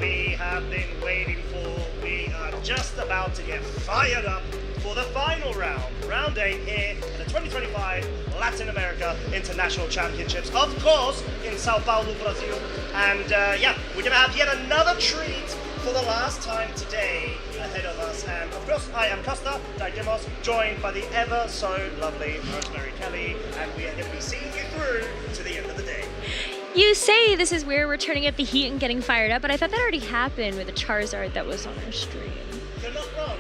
We have been waiting for. We are just about to get fired up for the final round, round 8 here at the 2025 Latin America International Championships, of course, in Sao Paulo, Brazil. And yeah, we're gonna have yet another treat for the last time today ahead of us. And of course, I am Costa Dagimos, joined by the ever so lovely Rosemary Kelly, and we are gonna be seeing you through to the end of the day. You say this is where we're turning up the heat and getting fired up, but I thought that already happened with the Charizard that was on our stream. You're not wrong,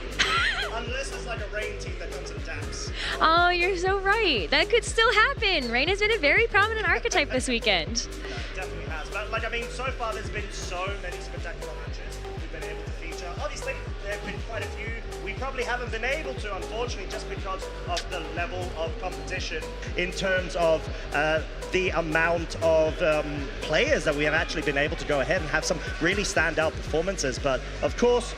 unless there's like a rain team that comes and taps. Oh, you're so right. That could still happen. Rain has been a very prominent archetype this weekend. Definitely has. But like, I mean, so far there's been so many spectacular matches we've been able to feature. Obviously, there have been quite a few we probably haven't been able to, unfortunately, just because of the level of competition in terms of the amount of players that we have actually been able to go ahead and have some really standout performances. But of course,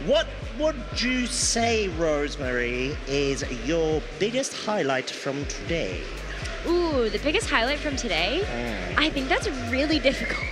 what would you say, Rosemary, is your biggest highlight from today? Ooh, the biggest highlight from today? I think that's really difficult.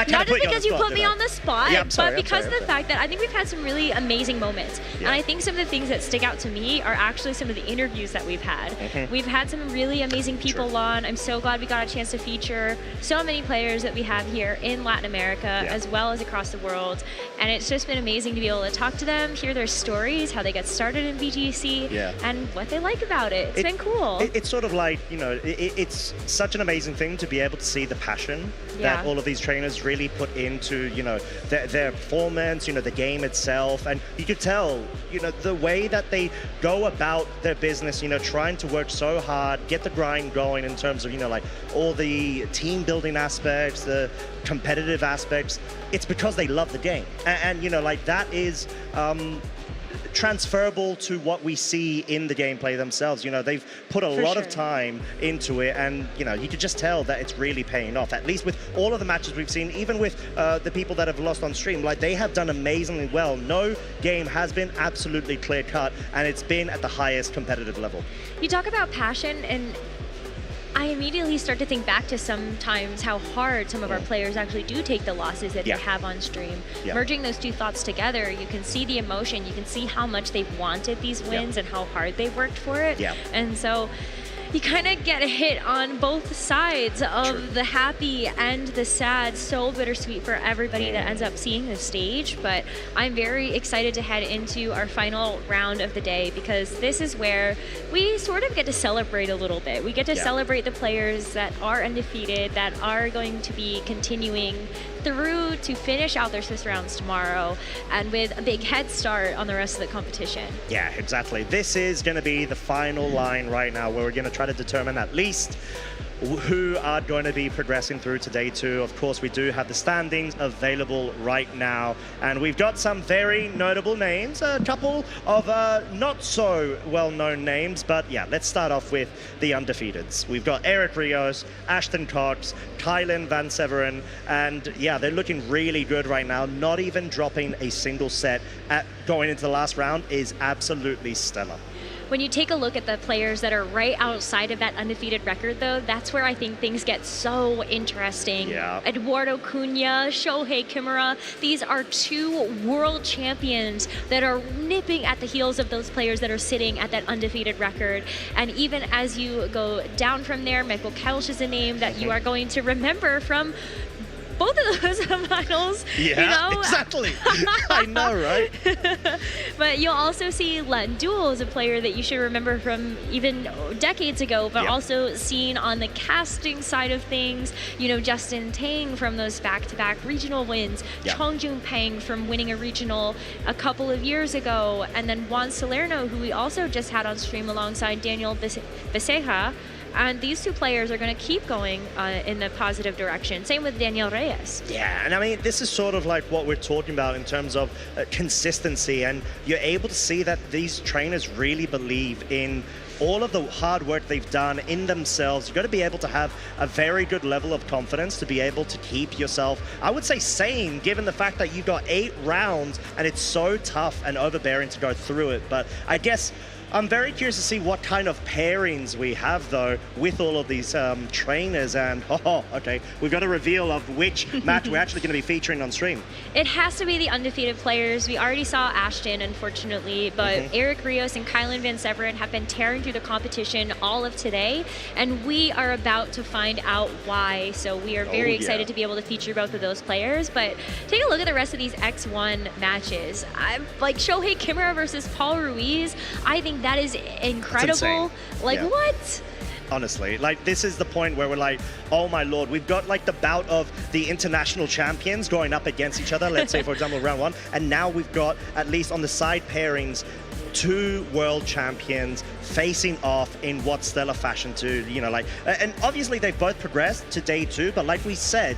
Not just because you put me on the spot, yeah, but because of the fact that I think we've had some really amazing moments. Yeah. And I think some of the things that stick out to me are actually some of the interviews that we've had. Mhm. We've had some really amazing people on. I'm so glad we got a chance to feature so many players that we have here in Latin America, as well as across the world. And it's just been amazing to be able to talk to them, hear their stories, how they got started in VGC, and what they like about it. It's been cool. It's sort of like, you know, it's such an amazing thing to be able to see the passion that all of these trainers really put into, you know, their performance, you know, the game itself. And you could tell, you know, the way that they go about their business, you know, trying to work so hard, get the grind going in terms of, you know, like all the team building aspects, the competitive aspects. It's because they love the game. And you know, like that is transferable to what we see in the gameplay themselves. You know, they've put a lot of time into it, and you know, you could just tell that it's really paying off, at least with all of the matches we've seen, even with the people that have lost on stream. Like, they have done amazingly well. No game has been absolutely clear cut, and it's been at the highest competitive level. You talk about passion, and I immediately start to think back to sometimes how hard some of our players actually do take the losses that they have on stream. Merging those two thoughts together, you can see the emotion, you can see how much they've wanted these wins and how hard they've worked for it. And so you kind of get hit on both sides of the happy and the sad. So bittersweet for everybody that ends up seeing the stage, but I'm very excited to head into our final round of the day because this is where we sort of get to celebrate a little bit. We get to celebrate the players that are undefeated, that are going to be continuing through to finish out their Swiss rounds tomorrow, and with a big head start on the rest of the competition. Yeah, exactly. This is going to be the final line right now where we're going to try to determine at least who are going to be progressing through to day 2. Of course, we do have the standings available right now, and we've got some very notable names, a couple of not so well-known names, but yeah, let's start off with the undefeateds. We've got Eric Rios, Ashton Cox, Kylan Van Severen, and yeah, they're looking really good right now. Not even dropping a single set at going into the last round is absolutely stellar. When you take a look at the players that are right outside of that undefeated record, though, that's where I think things get so interesting. Yeah. Eduardo Cunha, Shohei Kimura, these are 2 world champions that are nipping at the heels of those players that are sitting at that undefeated record. And even as you go down from there, Michael Kelsch is a name that you are going to remember from both of those finals. Yeah, you know? exactly. I know, right? But you'll also see Len Duel as a player that you should remember from even decades ago, but also seen on the casting side of things. You know, Justin Tang from those back-to-back regional wins, Chong Jun Peng from winning a regional a couple of years ago, and then Juan Salerno, who we also just had on stream alongside Daniel Becerra. And these 2 players are going to keep going in the positive direction. Same with Daniel Reyes. Yeah, and I mean, this is sort of like what we're talking about in terms of consistency, and you're able to see that these trainers really believe in all of the hard work they've done in themselves. You've got to be able to have a very good level of confidence to be able to keep yourself, I would say, sane, given the fact that you've got 8 rounds and it's so tough and overbearing to go through it. But I guess I'm very curious to see what kind of pairings we have, though, with all of these trainers. And, okay, we've got a reveal of which match we're actually going to be featuring on stream. It has to be the undefeated players. We already saw Ashton, unfortunately, but Eric Rios and Kylan Van Severen have been tearing through the competition all of today, and we are about to find out why. So we are very excited to be able to feature both of those players. But take a look at the rest of these X1 matches. Like Shohei Kimura versus Paul Ruiz, I think that is incredible. Like, what? Honestly, like, this is the point where we're like, oh my lord, we've got like the bout of the international champions going up against each other, let's say for example round 1, and now we've got, at least on the side pairings, 2 world champions facing off in what stellar fashion to, you know, like, and obviously they've both progressed to day 2, but like we said,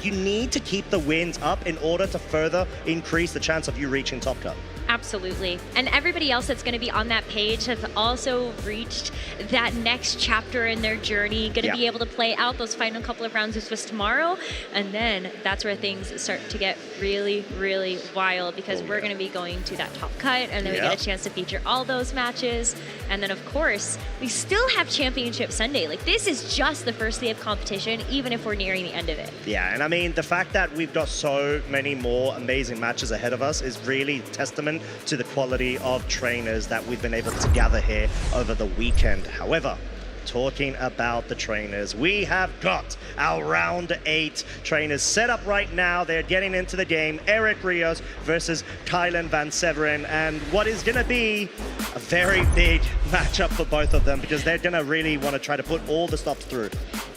you need to keep the wins up in order to further increase the chance of you reaching Top Cut. Absolutely. And everybody else that's going to be on that page has also reached that next chapter in their journey, going to be able to play out those final couple of rounds of Swiss tomorrow. And then that's where things start to get really, really wild, because we're going to be going to that Top Cut, and then we get a chance to feature all those matches. And then, of course, we still have Championship Sunday. Like, this is just the first day of competition, even if we're nearing the end of it. Yeah, and I mean, the fact that we've got so many more amazing matches ahead of us is really testament to the quality of trainers that we've been able to gather here over the weekend. However, talking about the trainers, we have got our round 8 trainers set up right now. They're getting into the game. Eric Rios versus Kylan Van Severen, and what is going to be a very big matchup for both of them, because they're going to really want to try to put all the stops through.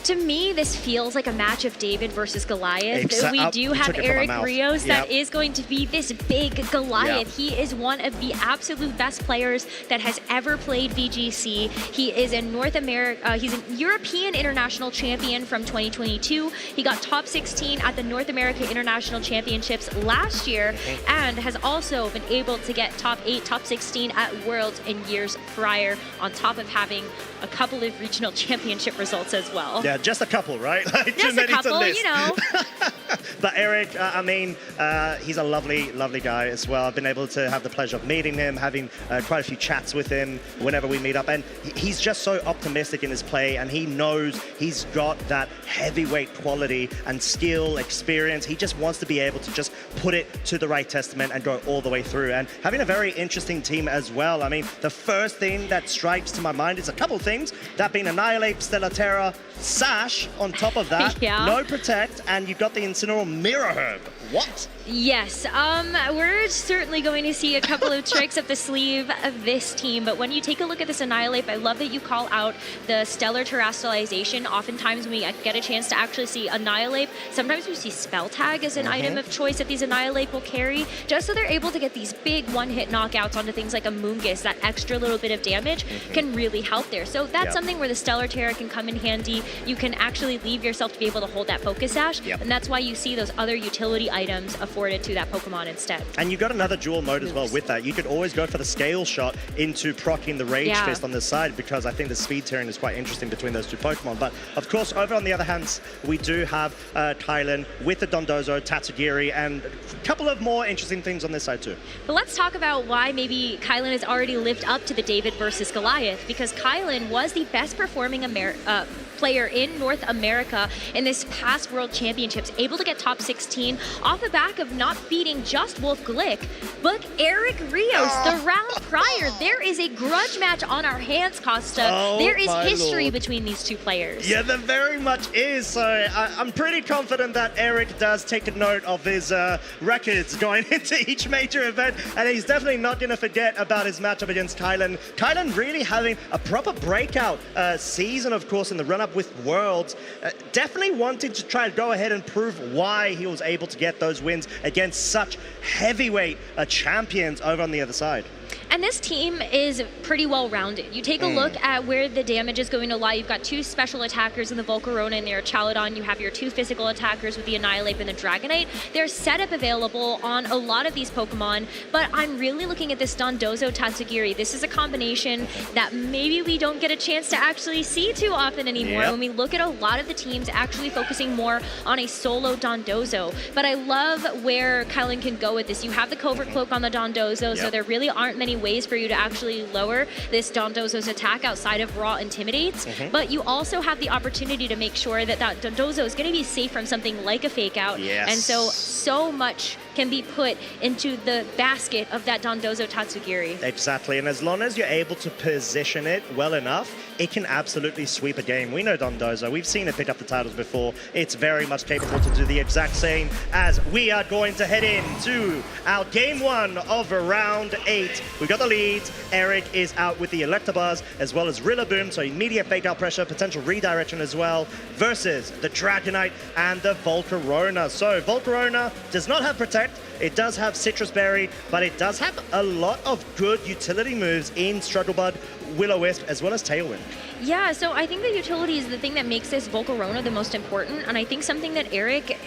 To me, this feels like a match of David versus Goliath. We do have Eric Rios that is going to be this big Goliath. He is one of the absolute best players that has ever played VGC. He is in North America. He's a European International Champion from 2022. He got top 16 at the North America International Championships last year, and has also been able to get top 8, top 16 at Worlds in years prior, on top of having a couple of regional championship results as well. Yeah, Yeah, just a couple, right? Like, Just a couple, you know. But Eric, I mean, he's a lovely, lovely guy as well. I've been able to have the pleasure of meeting him, having quite a few chats with him whenever we meet up. And he's just so optimistic in his play, and he knows he's got that heavyweight quality and skill, experience. He just wants to be able to just put it to the right testament and go all the way through. And having a very interesting team as well. I mean, the first thing that strikes to my mind is a couple things, that being Annihilate, Stellar Terra, Sash on top of that, Yeah. no Protect, and you've got the Incineroar Mirror Herb. What? Yes, we're certainly going to see a couple of tricks up the sleeve of this team, but when you take a look at this Annihilate, I love that you call out the Stellar Terrestrialization. Oftentimes when we get a chance to actually see Annihilate, sometimes we see Spell Tag as an item of choice that these Annihilate will carry, just so they're able to get these big one-hit knockouts onto things like a Moongus. That extra little bit of damage can really help there. So that's something where the Stellar Terra can come in handy. You can actually leave yourself to be able to hold that Focus Sash, and that's why you see those other utility items afforded to that Pokemon instead. And you've got another dual mode as well with that. You could always go for the Scale Shot into proccing the Rage Fist on the side, because I think the speed tiering is quite interesting between those two Pokemon. But of course, over on the other hand, we do have Kylan with the Dondozo, Tatsugiri, and a couple of more interesting things on this side too. But let's talk about why maybe Kylan has already lived up to the David versus Goliath, because Kylan was the best performing player in North America in this past World Championships, able to get top 16 off the back of not beating just Wolf Glick, but Eric Rios the round prior. There is a grudge match on our hands, Costa. There is history between these two players. Yeah, there very much is. So I'm pretty confident that Eric does take a note of his records going into each major event, and he's definitely not going to forget about his matchup against Kylan. Kylan really having a proper breakout season, of course, in the run-up with Worlds. Definitely wanting to try to go ahead and prove why he was able to get those wins against such heavyweight champions over on the other side. And this team is pretty well-rounded. You take a look at where the damage is going to lie. You've got two special attackers in the Volcarona and their Chaladon. You have your two physical attackers with the Annihilate and the Dragonite. There's setup available on a lot of these Pokemon, but I'm really looking at this Dondozo Tatsugiri. This is a combination that maybe we don't get a chance to actually see too often anymore. When we look at a lot of the teams actually focusing more on a solo Dondozo. But I love where Kylan can go with this. You have the Covert Cloak on the Dondozo, so there really aren't many ways for you to actually lower this Dondozo's attack outside of Raw Intimidates, but you also have the opportunity to make sure that that Dondozo is going to be safe from something like a Fake Out, and so much can be put into the basket of that Dondozo Tatsugiri. Exactly, and as long as you're able to position it well enough, it can absolutely sweep a game. We know Dondozo, we've seen it pick up the titles before. It's very much capable to do the exact same, as we are going to head into our game 1 of round 8. We've got the leads. Eric is out with the Electabuzz as well as Rillaboom, so immediate Fake Out pressure, potential redirection as well, versus the Dragonite and the Volcarona. So Volcarona does not have Protect. It does have Citrus Berry, but it does have a lot of good utility moves in Strugglebud, Will-O-Wisp, as well as Tailwind. Yeah, so I think the utility is the thing that makes this Volcarona the most important, and I think something that Eric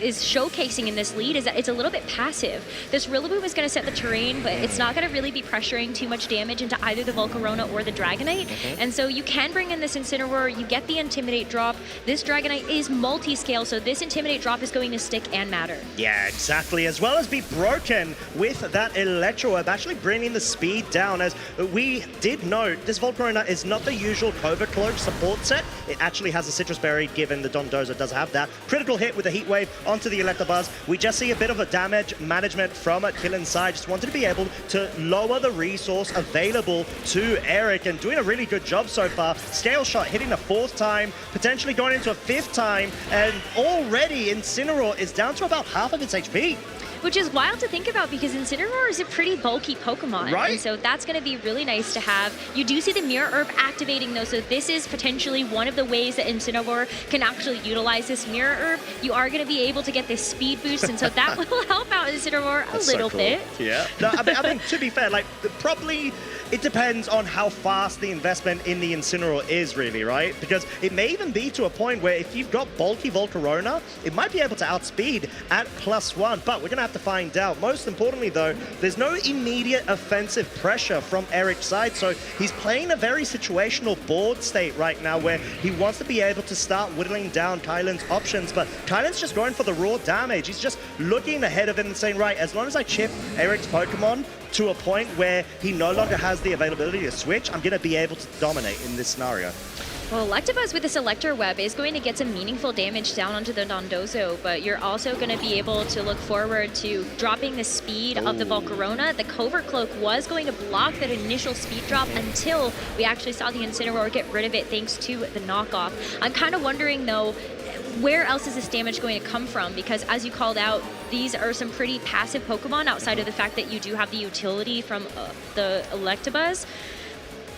is showcasing in this lead is that it's a little bit passive. This Rillaboom is going to set the terrain, but it's not going to really be pressuring too much damage into either the Volcarona or the Dragonite, and so you can bring in this Incineroar, you get the Intimidate drop. This Dragonite is multi-scale, so this Intimidate drop is going to stick and matter. Yeah, exactly, as well as be broken with that Electro Web, actually bringing the speed down, as we did note, this Volcarona is not the usual Covert Cloak support set. It actually has a Citrus Berry, given the Dondozo does have that. Critical hit with a Heat Wave onto the Electabuzz. We just see a bit of a damage management from Killen's side. Just wanted to be able to lower the resource available to Eric, and doing a really good job so far. Scale Shot hitting a 4th time, potentially going into a 5th time, and already Incineroar is down to about half of its HP. Which is wild to think about, because Incineroar is a pretty bulky Pokemon. Right. And so that's going to be really nice to have. You do see the Mirror Herb activating though, so this is potentially one of the ways that Incineroar can actually utilize this Mirror Herb. You are going to be able to get this speed boost, and so that will help out Incineroar a little bit. Yeah. No, I mean, to be fair, like, probably it depends on how fast the investment in the Incineroar is, really, right? Because it may even be to a point where if you've got bulky Volcarona, it might be able to outspeed at +1. Pokemon, but we're going to have to find out. Most importantly, though, there's no immediate offensive pressure from Eric's side, so he's playing a very situational board state right now where he wants to be able to start whittling down Kylan's options, but Kylan's just going for the raw damage. He's just looking ahead of him and saying, right, as long as I chip Eric's Pokemon to a point where he no longer has the availability to switch, I'm going to be able to dominate in this scenario. Well, Electabuzz with the Selector Web is going to get some meaningful damage down onto the Dondozo, but you're also going to be able to look forward to dropping the speed of the Volcarona. The Covert Cloak was going to block that initial speed drop until we actually saw the Incineroar get rid of it thanks to the knockoff. I'm kind of wondering, though, where else is this damage going to come from? Because as you called out, these are some pretty passive Pokemon outside of the fact that you do have the utility from the Electabuzz.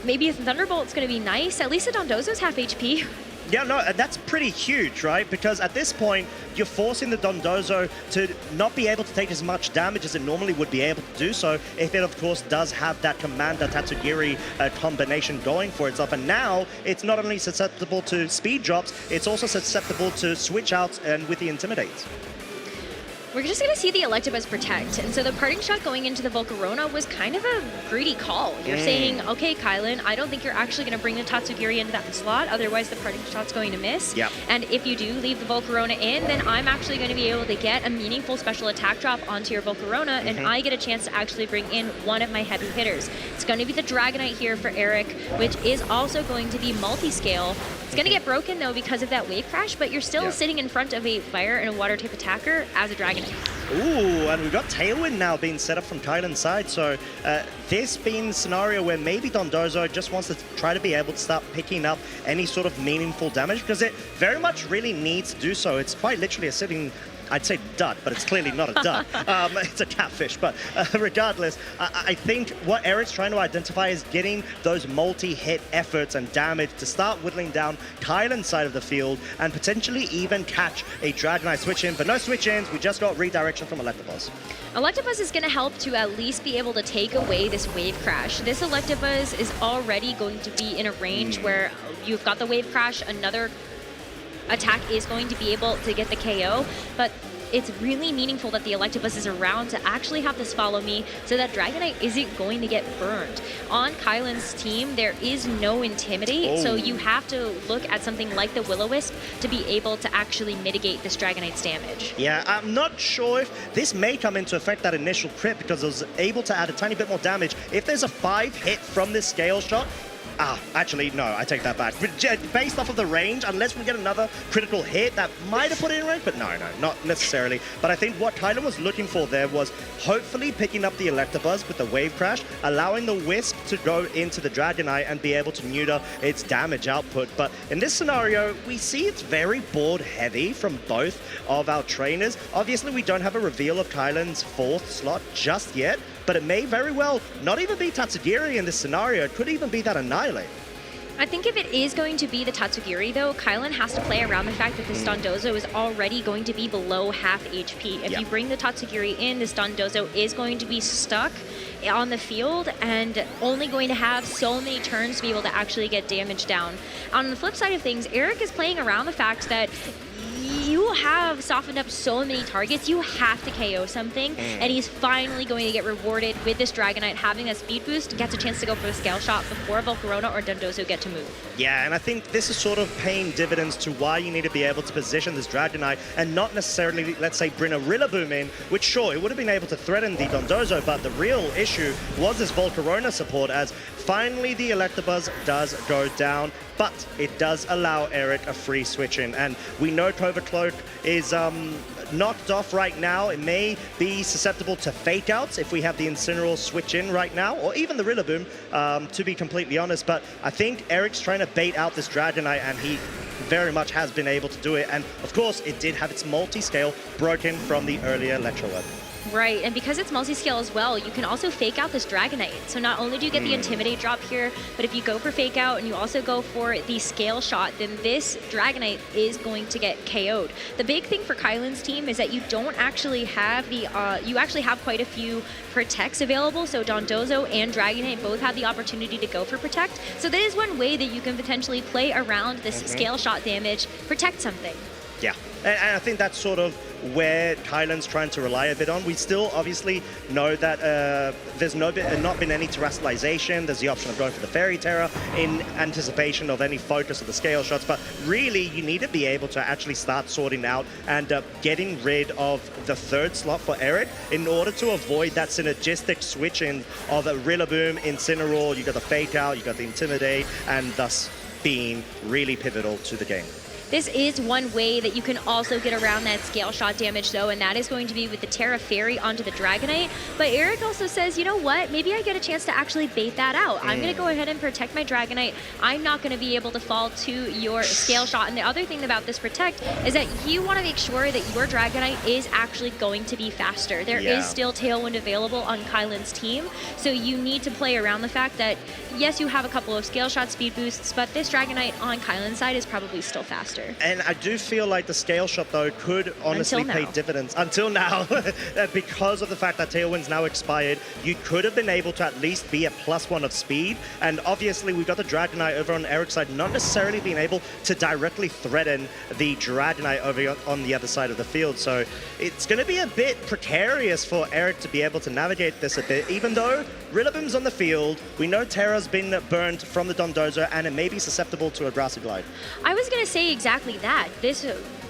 Maybe a Thunderbolt's going to be nice. At least the Dondozo's half HP. Yeah, no, that's pretty huge, right? Because at this point, you're forcing the Dondozo to not be able to take as much damage as it normally would be able to do so if it, of course, does have that Commander Tatsugiri combination going for itself. And now, it's not only susceptible to speed drops, it's also susceptible to switch outs and with the Intimidates. We're just going to see the Electabuzz protect, and so the parting shot going into the Volcarona was kind of a greedy call. You're saying, okay, Kylan, I don't think you're actually going to bring the Tatsugiri into that slot, otherwise the parting shot's going to miss. Yep. And if you do leave the Volcarona in, then I'm actually going to be able to get a meaningful special attack drop onto your Volcarona, and I get a chance to actually bring in one of my heavy hitters. It's going to be the Dragonite here for Eric, which is also going to be multi-scale. It's going to get broken, though, because of that wave crash, but you're still sitting in front of a fire and a water type attacker as a Dragonite. Ooh, and we've got Tailwind now being set up from Kylan's side, so this being a scenario where maybe Dondozo just wants to try to be able to start picking up any sort of meaningful damage, because it very much really needs to do so. It's quite literally a sitting... I'd say duck, but it's clearly not a duck. It's a catfish, but regardless, I think what Eric's trying to identify is getting those multi-hit efforts and damage to start whittling down Kylan's side of the field and potentially even catch a Dragonite switch-in, but no switch-ins, we just got redirection from Electabuzz. Electabuzz is going to help to at least be able to take away this wave crash. This Electabuzz is already going to be in a range where you've got the wave crash, another attack is going to be able to get the KO, but it's really meaningful that the Electabuzz is around to actually have this follow me so that Dragonite isn't going to get burned. On Kylan's team, there is no Intimidate, so you have to look at something like the Will-O-Wisp to be able to actually mitigate this Dragonite's damage. Yeah, I'm not sure if this may come into effect that initial crit because it was able to add a tiny bit more damage. If there's a 5-hit from this scale shot, actually, no, I take that back. Based off of the range, unless we get another critical hit, that might have put it in range, but no, not necessarily. But I think what Kylan was looking for there was hopefully picking up the Electabuzz with the Wave Crash, allowing the Wisp to go into the Dragonite and be able to neuter its damage output. But in this scenario, we see it's very board heavy from both of our trainers. Obviously, we don't have a reveal of Kylan's 4th slot just yet, but it may very well not even be Tatsugiri in this scenario. It could even be that Annihilate. I think if it is going to be the Tatsugiri, though, Kylan has to play around the fact that this Dondozo is already going to be below half HP. If you bring the Tatsugiri in, this Dondozo is going to be stuck on the field and only going to have so many turns to be able to actually get damage down. On the flip side of things, Eric is playing around the fact that you have softened up so many targets, you have to KO something, and he's finally going to get rewarded with this Dragonite having that speed boost, gets a chance to go for the scale shot before Volcarona or Dondozo get to move. Yeah, and I think this is sort of paying dividends to why you need to be able to position this Dragonite and not necessarily, let's say, bring a Rillaboom in, which sure, it would have been able to threaten the Dondozo, but the real issue was this Volcarona support as finally the Electabuzz does go down, but it does allow Eric a free switch in, and we know Covert Cloak is knocked off right now. It may be susceptible to fake outs if we have the Incineroar switch in right now, or even the Rillaboom, to be completely honest, but I think Eric's trying to bait out this Dragonite, and he very much has been able to do it, and of course it did have its multi-scale broken from the earlier Electro Web. Right, and because it's multi-scale as well, you can also fake out this Dragonite. So not only do you get the Intimidate drop here, but if you go for fake out and you also go for the scale shot, then this Dragonite is going to get KO'd. The big thing for Kylan's team is that you don't actually have the, you actually have quite a few protects available. So Dondozo and Dragonite both have the opportunity to go for protect. So that is one way that you can potentially play around this scale shot damage, protect something. Yeah, and I think that's sort of where Kylan's trying to rely a bit on. We still obviously know that there's not been any terrestrialization. There's the option of going for the Fairy Terror in anticipation of any focus of the scale shots, but really you need to be able to actually start sorting out and getting rid of the third slot for Eric in order to avoid that synergistic switching of a Rillaboom, Incineroar. You got the Fake Out, you got the Intimidate, and thus being really pivotal to the game. This is one way that you can also get around that scale shot damage, though, and that is going to be with the Terra Fairy onto the Dragonite. But Eric also says, you know what, maybe I get a chance to actually bait that out. I'm going to go ahead and protect my Dragonite. I'm not going to be able to fall to your scale shot. And the other thing about this protect is that you want to make sure that your Dragonite is actually going to be faster. There is still Tailwind available on Kylan's team, so you need to play around the fact that, yes, you have a couple of scale shot speed boosts, but this Dragonite on Kylan's side is probably still faster. And I do feel like the scale shot, though, could honestly pay dividends. Until now, because of the fact that Tailwind's now expired, you could have been able to at least be a +1 of speed. And obviously, we've got the Dragonite over on Eric's side, not necessarily being able to directly threaten the Dragonite over on the other side of the field. So it's going to be a bit precarious for Eric to be able to navigate this a bit, even though Rillaboom's on the field. We know Terra's been burnt from the Dondozo, and it may be susceptible to a Grassy Glide. I was going to say exactly that. This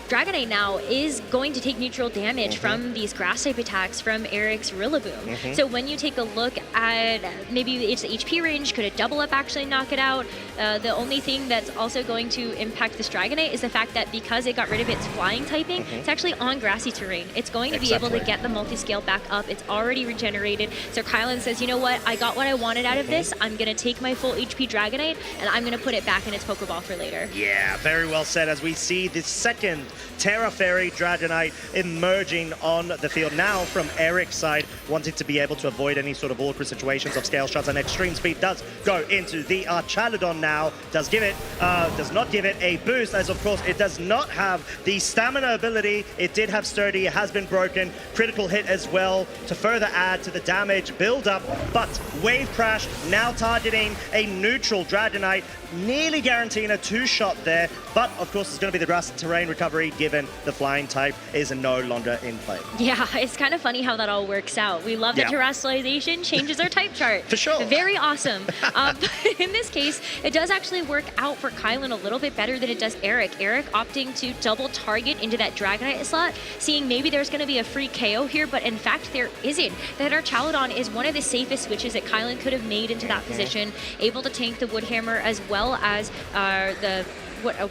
Dragonite now is going to take neutral damage from these grass type attacks from Eric's Rillaboom. So when you take a look at maybe it's the HP range, could a double up actually knock it out? The only thing that's also going to impact this Dragonite is the fact that because it got rid of its flying typing, it's actually on grassy terrain. It's going to be able to get the multi-scale back up. It's already regenerated. So Kylan says, you know what? I got what I wanted out of this. I'm going to take my full HP Dragonite and I'm going to put it back in its Pokeball for later. Yeah, very well said, as we see the second Terra Fairy Dragonite emerging on the field now from Eric's side, wanting to be able to avoid any sort of awkward situations of scale shots, and Extreme Speed does go into the Archaludon now, does not give it a boost, as of course it does not have the stamina ability. It did have Sturdy, it has been broken, critical hit as well to further add to the damage build up, but Wave Crash now targeting a neutral Dragonite, nearly guaranteeing a 2-shot there, but of course it's going to be the grass terrain recovery given the flying type is no longer in play. Yeah, it's kind of funny how that all works out. We love that terrestrialization changes our type chart. For sure. Very awesome. But in this case, it does actually work out for Kylan a little bit better than it does Eric. Eric opting to double target into that Dragonite slot, seeing maybe there's going to be a free KO here, but in fact there isn't. That Archaludon is one of the safest switches that Kylan could have made into that position, able to tank the Woodhammer as well as the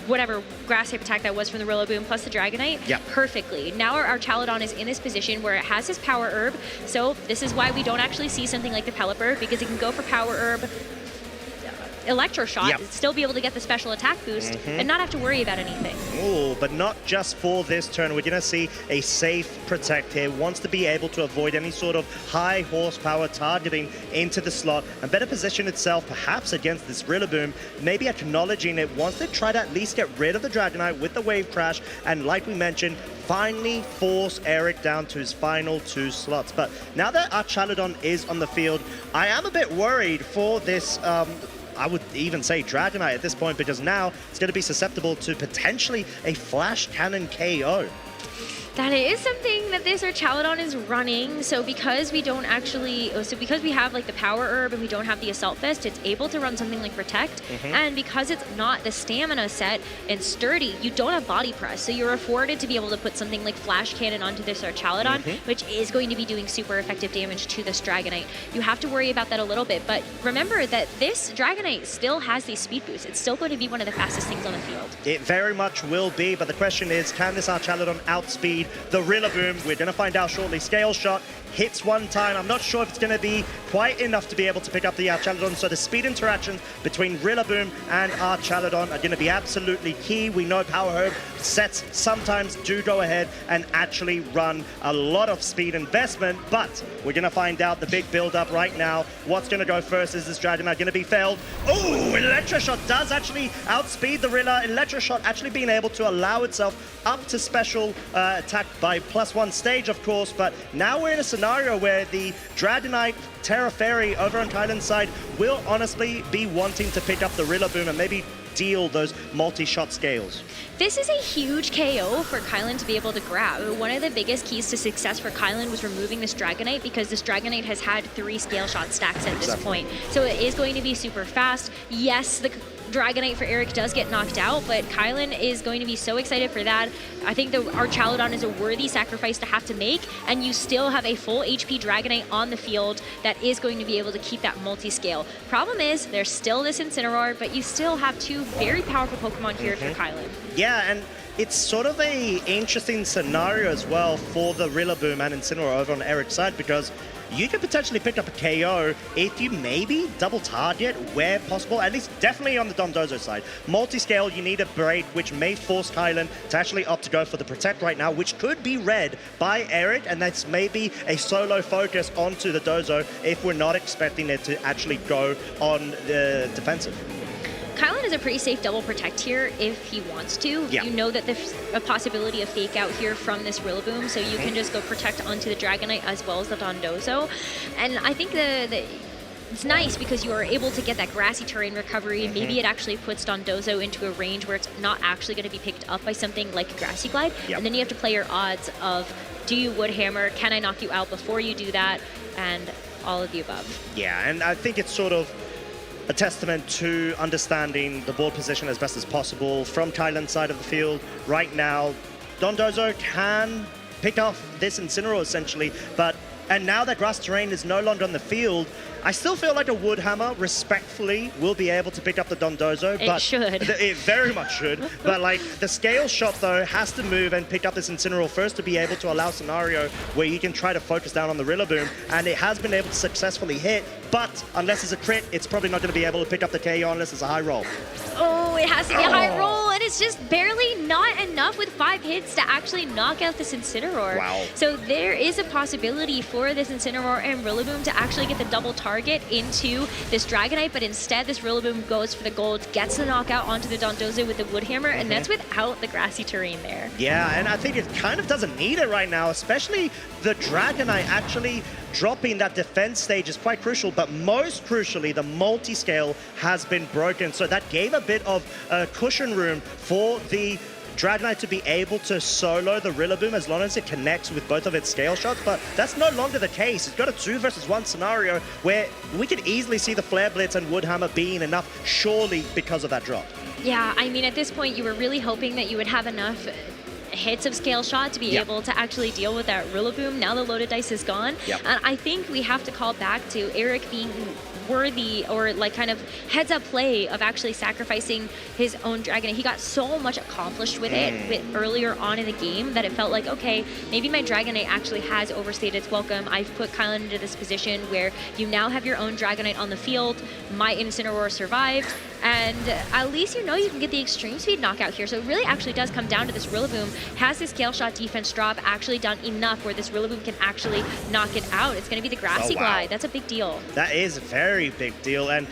whatever grass type attack that was from the Rillaboom plus the Dragonite perfectly. Now our Archaludon is in this position where it has his Power Herb, so this is why we don't actually see something like the Pelipper, because it can go for Power Herb, Electro Shot, still be able to get the special attack boost and not have to worry about anything. Oh, but not just for this turn. We're going to see a safe protect here. Wants to be able to avoid any sort of high horsepower targeting into the slot and better position itself perhaps against this Rillaboom, maybe acknowledging it wants to try to at least get rid of the Dragonite with the Wave Crash, and like we mentioned, finally force Eric down to his final 2 slots. But now that Archaludon is on the field, I am a bit worried for this I would even say Dragonite at this point, because now it's going to be susceptible to potentially a Flash Cannon KO. That is something that this Archaludon is running. So because we don't actually, because we have like the Power Herb and we don't have the Assault Vest, it's able to run something like Protect. And because it's not the Stamina set and Sturdy, you don't have Body Press. So you're afforded to be able to put something like Flash Cannon onto this Archaludon, which is going to be doing super effective damage to this Dragonite. You have to worry about that a little bit, but remember that this Dragonite still has these speed boosts. It's still going to be one of the fastest things on the field. It very much will be, but the question is, can this Archaludon outspeed the Rillaboom? We're going to find out shortly. Scale Shot hits one time. I'm not sure if it's going to be quite enough to be able to pick up the Archaludon, so the speed interactions between Rillaboom and Archaludon are going to be absolutely key. We know Power Herb sets sometimes do go ahead and actually run a lot of speed investment, but we're going to find out the big build-up right now. What's going to go first? Is this Dragonite going to be failed? Oh, Electroshot does actually outspeed the Rilla. Electroshot actually being able to allow itself up to special attack by +1 stage, of course, but now we're in a scenario where the Dragonite Terra Fairy over on Kylan's side will honestly be wanting to pick up the Rillaboom and maybe deal those multi-shot scales? This is a huge KO for Kylan to be able to grab. One of the biggest keys to success for Kylan was removing this Dragonite, because this Dragonite has had 3 scale shot stacks at this point. So it is going to be super fast. Yes, the Dragonite for Eric does get knocked out, but Kylan is going to be so excited for that. I think our Chalodon is a worthy sacrifice to have to make, and you still have a full HP Dragonite on the field that is going to be able to keep that multi-scale. Problem is, there's still this Incineroar, but you still have 2 very powerful Pokemon here for Kylan. Yeah, and it's sort of a interesting scenario as well for the Rillaboom and Incineroar over on Eric's side, because you could potentially pick up a KO if you maybe double target where possible, at least definitely on the Dondozo side. Multi-scale, you need a break, which may force Kylan to actually opt to go for the Protect right now, which could be read by Eric, and that's maybe a solo focus onto the Dozo if we're not expecting it to actually go on the defensive. Kylan is a pretty safe double protect here if he wants to. Yeah. You know that there's a possibility of fake out here from this Rillaboom, so you can just go protect onto the Dragonite as well as the Dondozo. And I think it's nice because you are able to get that grassy terrain recovery, and maybe it actually puts Dondozo into a range where it's not actually going to be picked up by something like a Grassy Glide. Yep. And then you have to play your odds of, do you Wood Hammer? Can I knock you out before you do that? And all of the above. Yeah, and I think it's sort of a testament to understanding the board position as best as possible from Kylan's side of the field. Right now, Dondozo can pick off this Incineroar essentially, and now that grass terrain is no longer on the field, I still feel like a Wood Hammer, respectfully, will be able to pick up the Dondozo. It should. It very much should. But like the scale shot, though, has to move and pick up this Incineroar first to be able to allow a scenario where you can try to focus down on the Rillaboom. And it has been able to successfully hit, but unless it's a crit, it's probably not going to be able to pick up the KO unless it's a high roll. Oh, it has to be a high roll, and it's just barely not enough with 5 hits to actually knock out this Incineroar. Wow. So there is a possibility for this Incineroar and Rillaboom to actually get the double target into this Dragonite, but instead this Rillaboom goes for the gold, gets the knockout onto the Dondozo with the Wood Hammer, and that's without the grassy terrain there. Yeah, and I think it kind of doesn't need it right now, especially the Dragonite actually dropping that defense stage is quite crucial, but most crucially, the multi-scale has been broken, so that gave a bit of cushion room for the Dragonite to be able to solo the Rillaboom as long as it connects with both of its scale shots, but that's no longer the case. It's got a 2 versus 1 scenario where we could easily see the Flare Blitz and Wood Hammer being enough, surely because of that drop. Yeah, I mean, at this point, you were really hoping that you would have enough hits of scale shot to be able to actually deal with that Rillaboom. Now the loaded dice is gone. And I think we have to call back to Eric being worthy, or like kind of heads up play of actually sacrificing his own Dragonite. He got so much accomplished with it earlier on in the game that it felt like, okay, maybe my Dragonite actually has overstayed its welcome. I've put Kylan into this position where you now have your own Dragonite on the field. My Incineroar survived, and at least you know you can get the extreme speed knockout here. So it really actually does come down to this Rillaboom. Has this scale shot defense drop actually done enough where this Rillaboom can actually knock it out? It's going to be the Grassy Glide. That's a big deal. That is a very big deal, and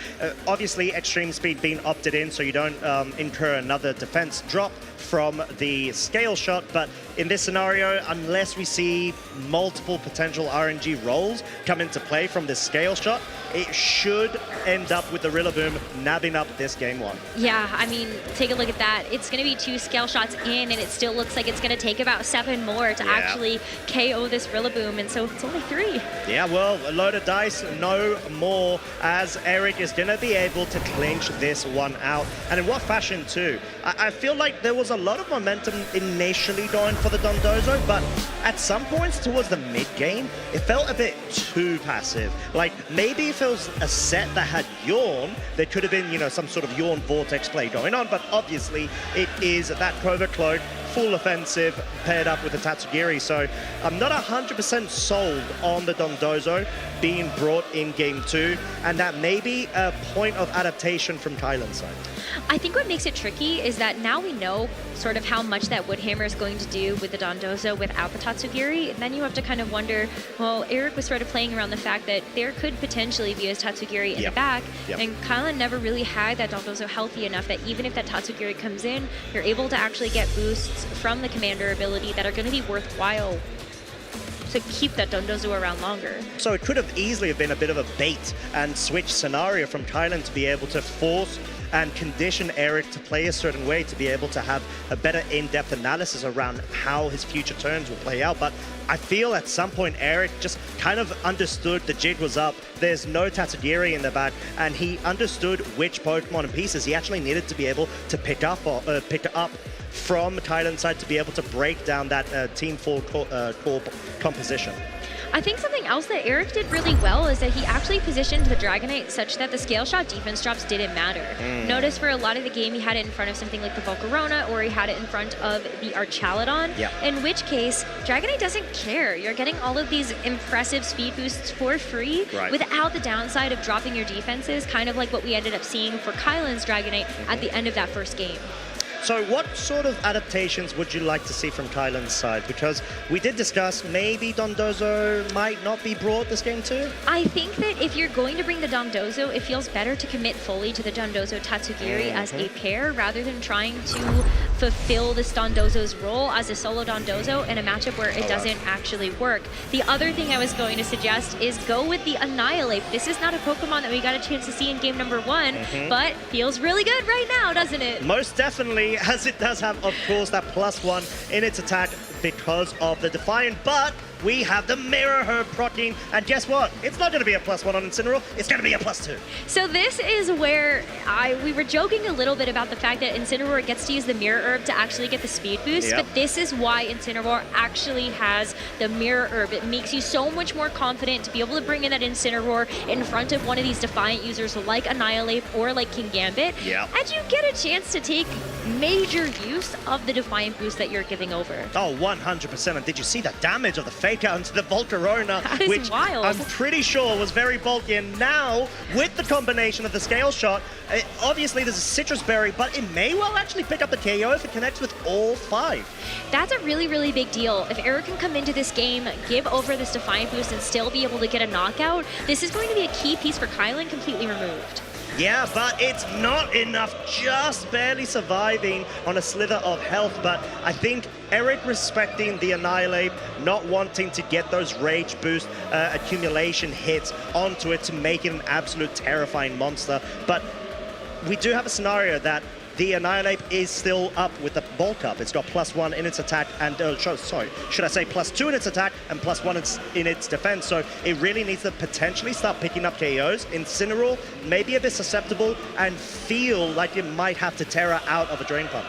obviously extreme speed being opted in so you don't incur another defense drop from the scale shot, but in this scenario, unless we see multiple potential RNG rolls come into play from this scale shot, it should end up with the Rillaboom nabbing up this game 1. Yeah, I mean, take a look at that. It's going to be 2 scale shots in, and it still looks like it's going to take about 7 more to actually KO this Rillaboom, and so it's only 3. Yeah, well, a load of dice, no more, as Eric is going to be able to clinch this one out. And in what fashion, too? I feel like there was a lot of momentum initially going for the Dondozo, but at some points towards the mid-game, it felt a bit too passive. Like, maybe if it was a set that had Yawn, there could have been, you know, some sort of Yawn Vortex play going on, but obviously it is that Covert Cloak, full offensive, paired up with the Tatsugiri, so I'm not 100% sold on the Dondozo being brought in Game 2, and that may be a point of adaptation from Kylan's side. I think what makes it tricky is that now we know sort of how much that Wood Hammer is going to do with the Dondozo without the Tatsugiri, and then you have to kind of wonder, well, Eric was sort of playing around the fact that there could potentially be a Tatsugiri in the back, and Kylan never really had that Dondozo healthy enough that even if that Tatsugiri comes in, you're able to actually get boosts from the Commander ability that are going to be worthwhile to keep that Dondozo around longer. So it could have easily been a bit of a bait and switch scenario from Kylan to be able to force and condition Eric to play a certain way to be able to have a better in-depth analysis around how his future turns will play out. But I feel at some point Eric just kind of understood the jig was up. There's no Tatsugiri in the back, and he understood which Pokemon and pieces he actually needed to be able to pick up from Kylan's side to be able to break down that Team 4 core composition. I think something else that Eric did really well is that he actually positioned the Dragonite such that the scale shot defense drops didn't matter. Notice for a lot of the game he had it in front of something like the Volcarona, or he had it in front of the Archaludon, in which case Dragonite doesn't care. You're getting all of these impressive speed boosts for free without the downside of dropping your defenses, kind of like what we ended up seeing for Kylan's Dragonite at the end of that first game. So what sort of adaptations would you like to see from Kylan's side? Because we did discuss maybe Dondozo might not be brought this game too. I think that if you're going to bring the Dondozo, it feels better to commit fully to the Dondozo Tatsugiri as a pair rather than trying to fulfill this Dondozo's role as a solo Dondozo in a matchup where it doesn't actually work. The other thing I was going to suggest is go with the Annihilate. This is not a Pokemon that we got a chance to see in game number 1, but feels really good right now, doesn't it? Most definitely, as it does have, of course, that +1 in its attack because of the Defiant, but we have the Mirror Herb proccing, and guess what? It's not going to be a +1 on Incineroar, it's going to be a +2. So this is where we were joking a little bit about the fact that Incineroar gets to use the Mirror Herb to actually get the speed boost, but this is why Incineroar actually has the Mirror Herb. It makes you so much more confident to be able to bring in that Incineroar in front of one of these Defiant users like Annihilate or like King Gambit, and you get a chance to take major use of the Defiant boost that you're giving over. Oh, 100%. And did you see the damage of the fake out into the Volcarona, which wild. I'm pretty sure was very bulky. And now, with the combination of the scale shot, obviously there's a Citrus Berry, but it may well actually pick up the KO if it connects with all 5. That's a really, really big deal. If Eric can come into this game, give over this Defiant boost, and still be able to get a knockout, this is going to be a key piece for Kylan completely removed. Yeah, but it's not enough, just barely surviving on a slither of health. But I think Eric respecting the Annihilate, not wanting to get those Rage Boost accumulation hits onto it to make it an absolute terrifying monster. But we do have a scenario that the Annihilate is still up with the bulk up. It's got +1 in its attack and, sorry, should I say +2 in its attack and +1 in its defense. So it really needs to potentially start picking up KOs. Incineroar may be a bit susceptible and feel like it might have to Terra out of a Drain Punch.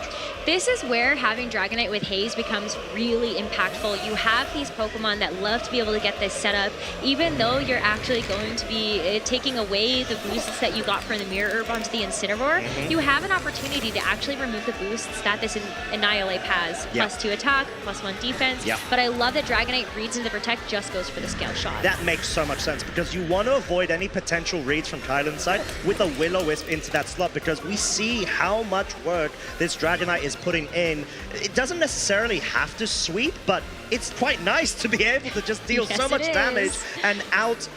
This is where having Dragonite with Haze becomes really impactful. You have these Pokemon that love to be able to get this set up, even though you're actually going to be taking away the boosts that you got from the Mirror Herb onto the Incineroar. You have an opportunity to actually remove the boosts that this Annihilate has. +2 attack, +1 defense. But I love that Dragonite reads into Protect, just goes for the scale shot. That makes so much sense because you want to avoid any potential reads from Kylan's side with a Will-O-Wisp into that slot, because we see how much work this Dragonite is putting in. It doesn't necessarily have to sweep, but it's quite nice to be able to just deal so much damage and out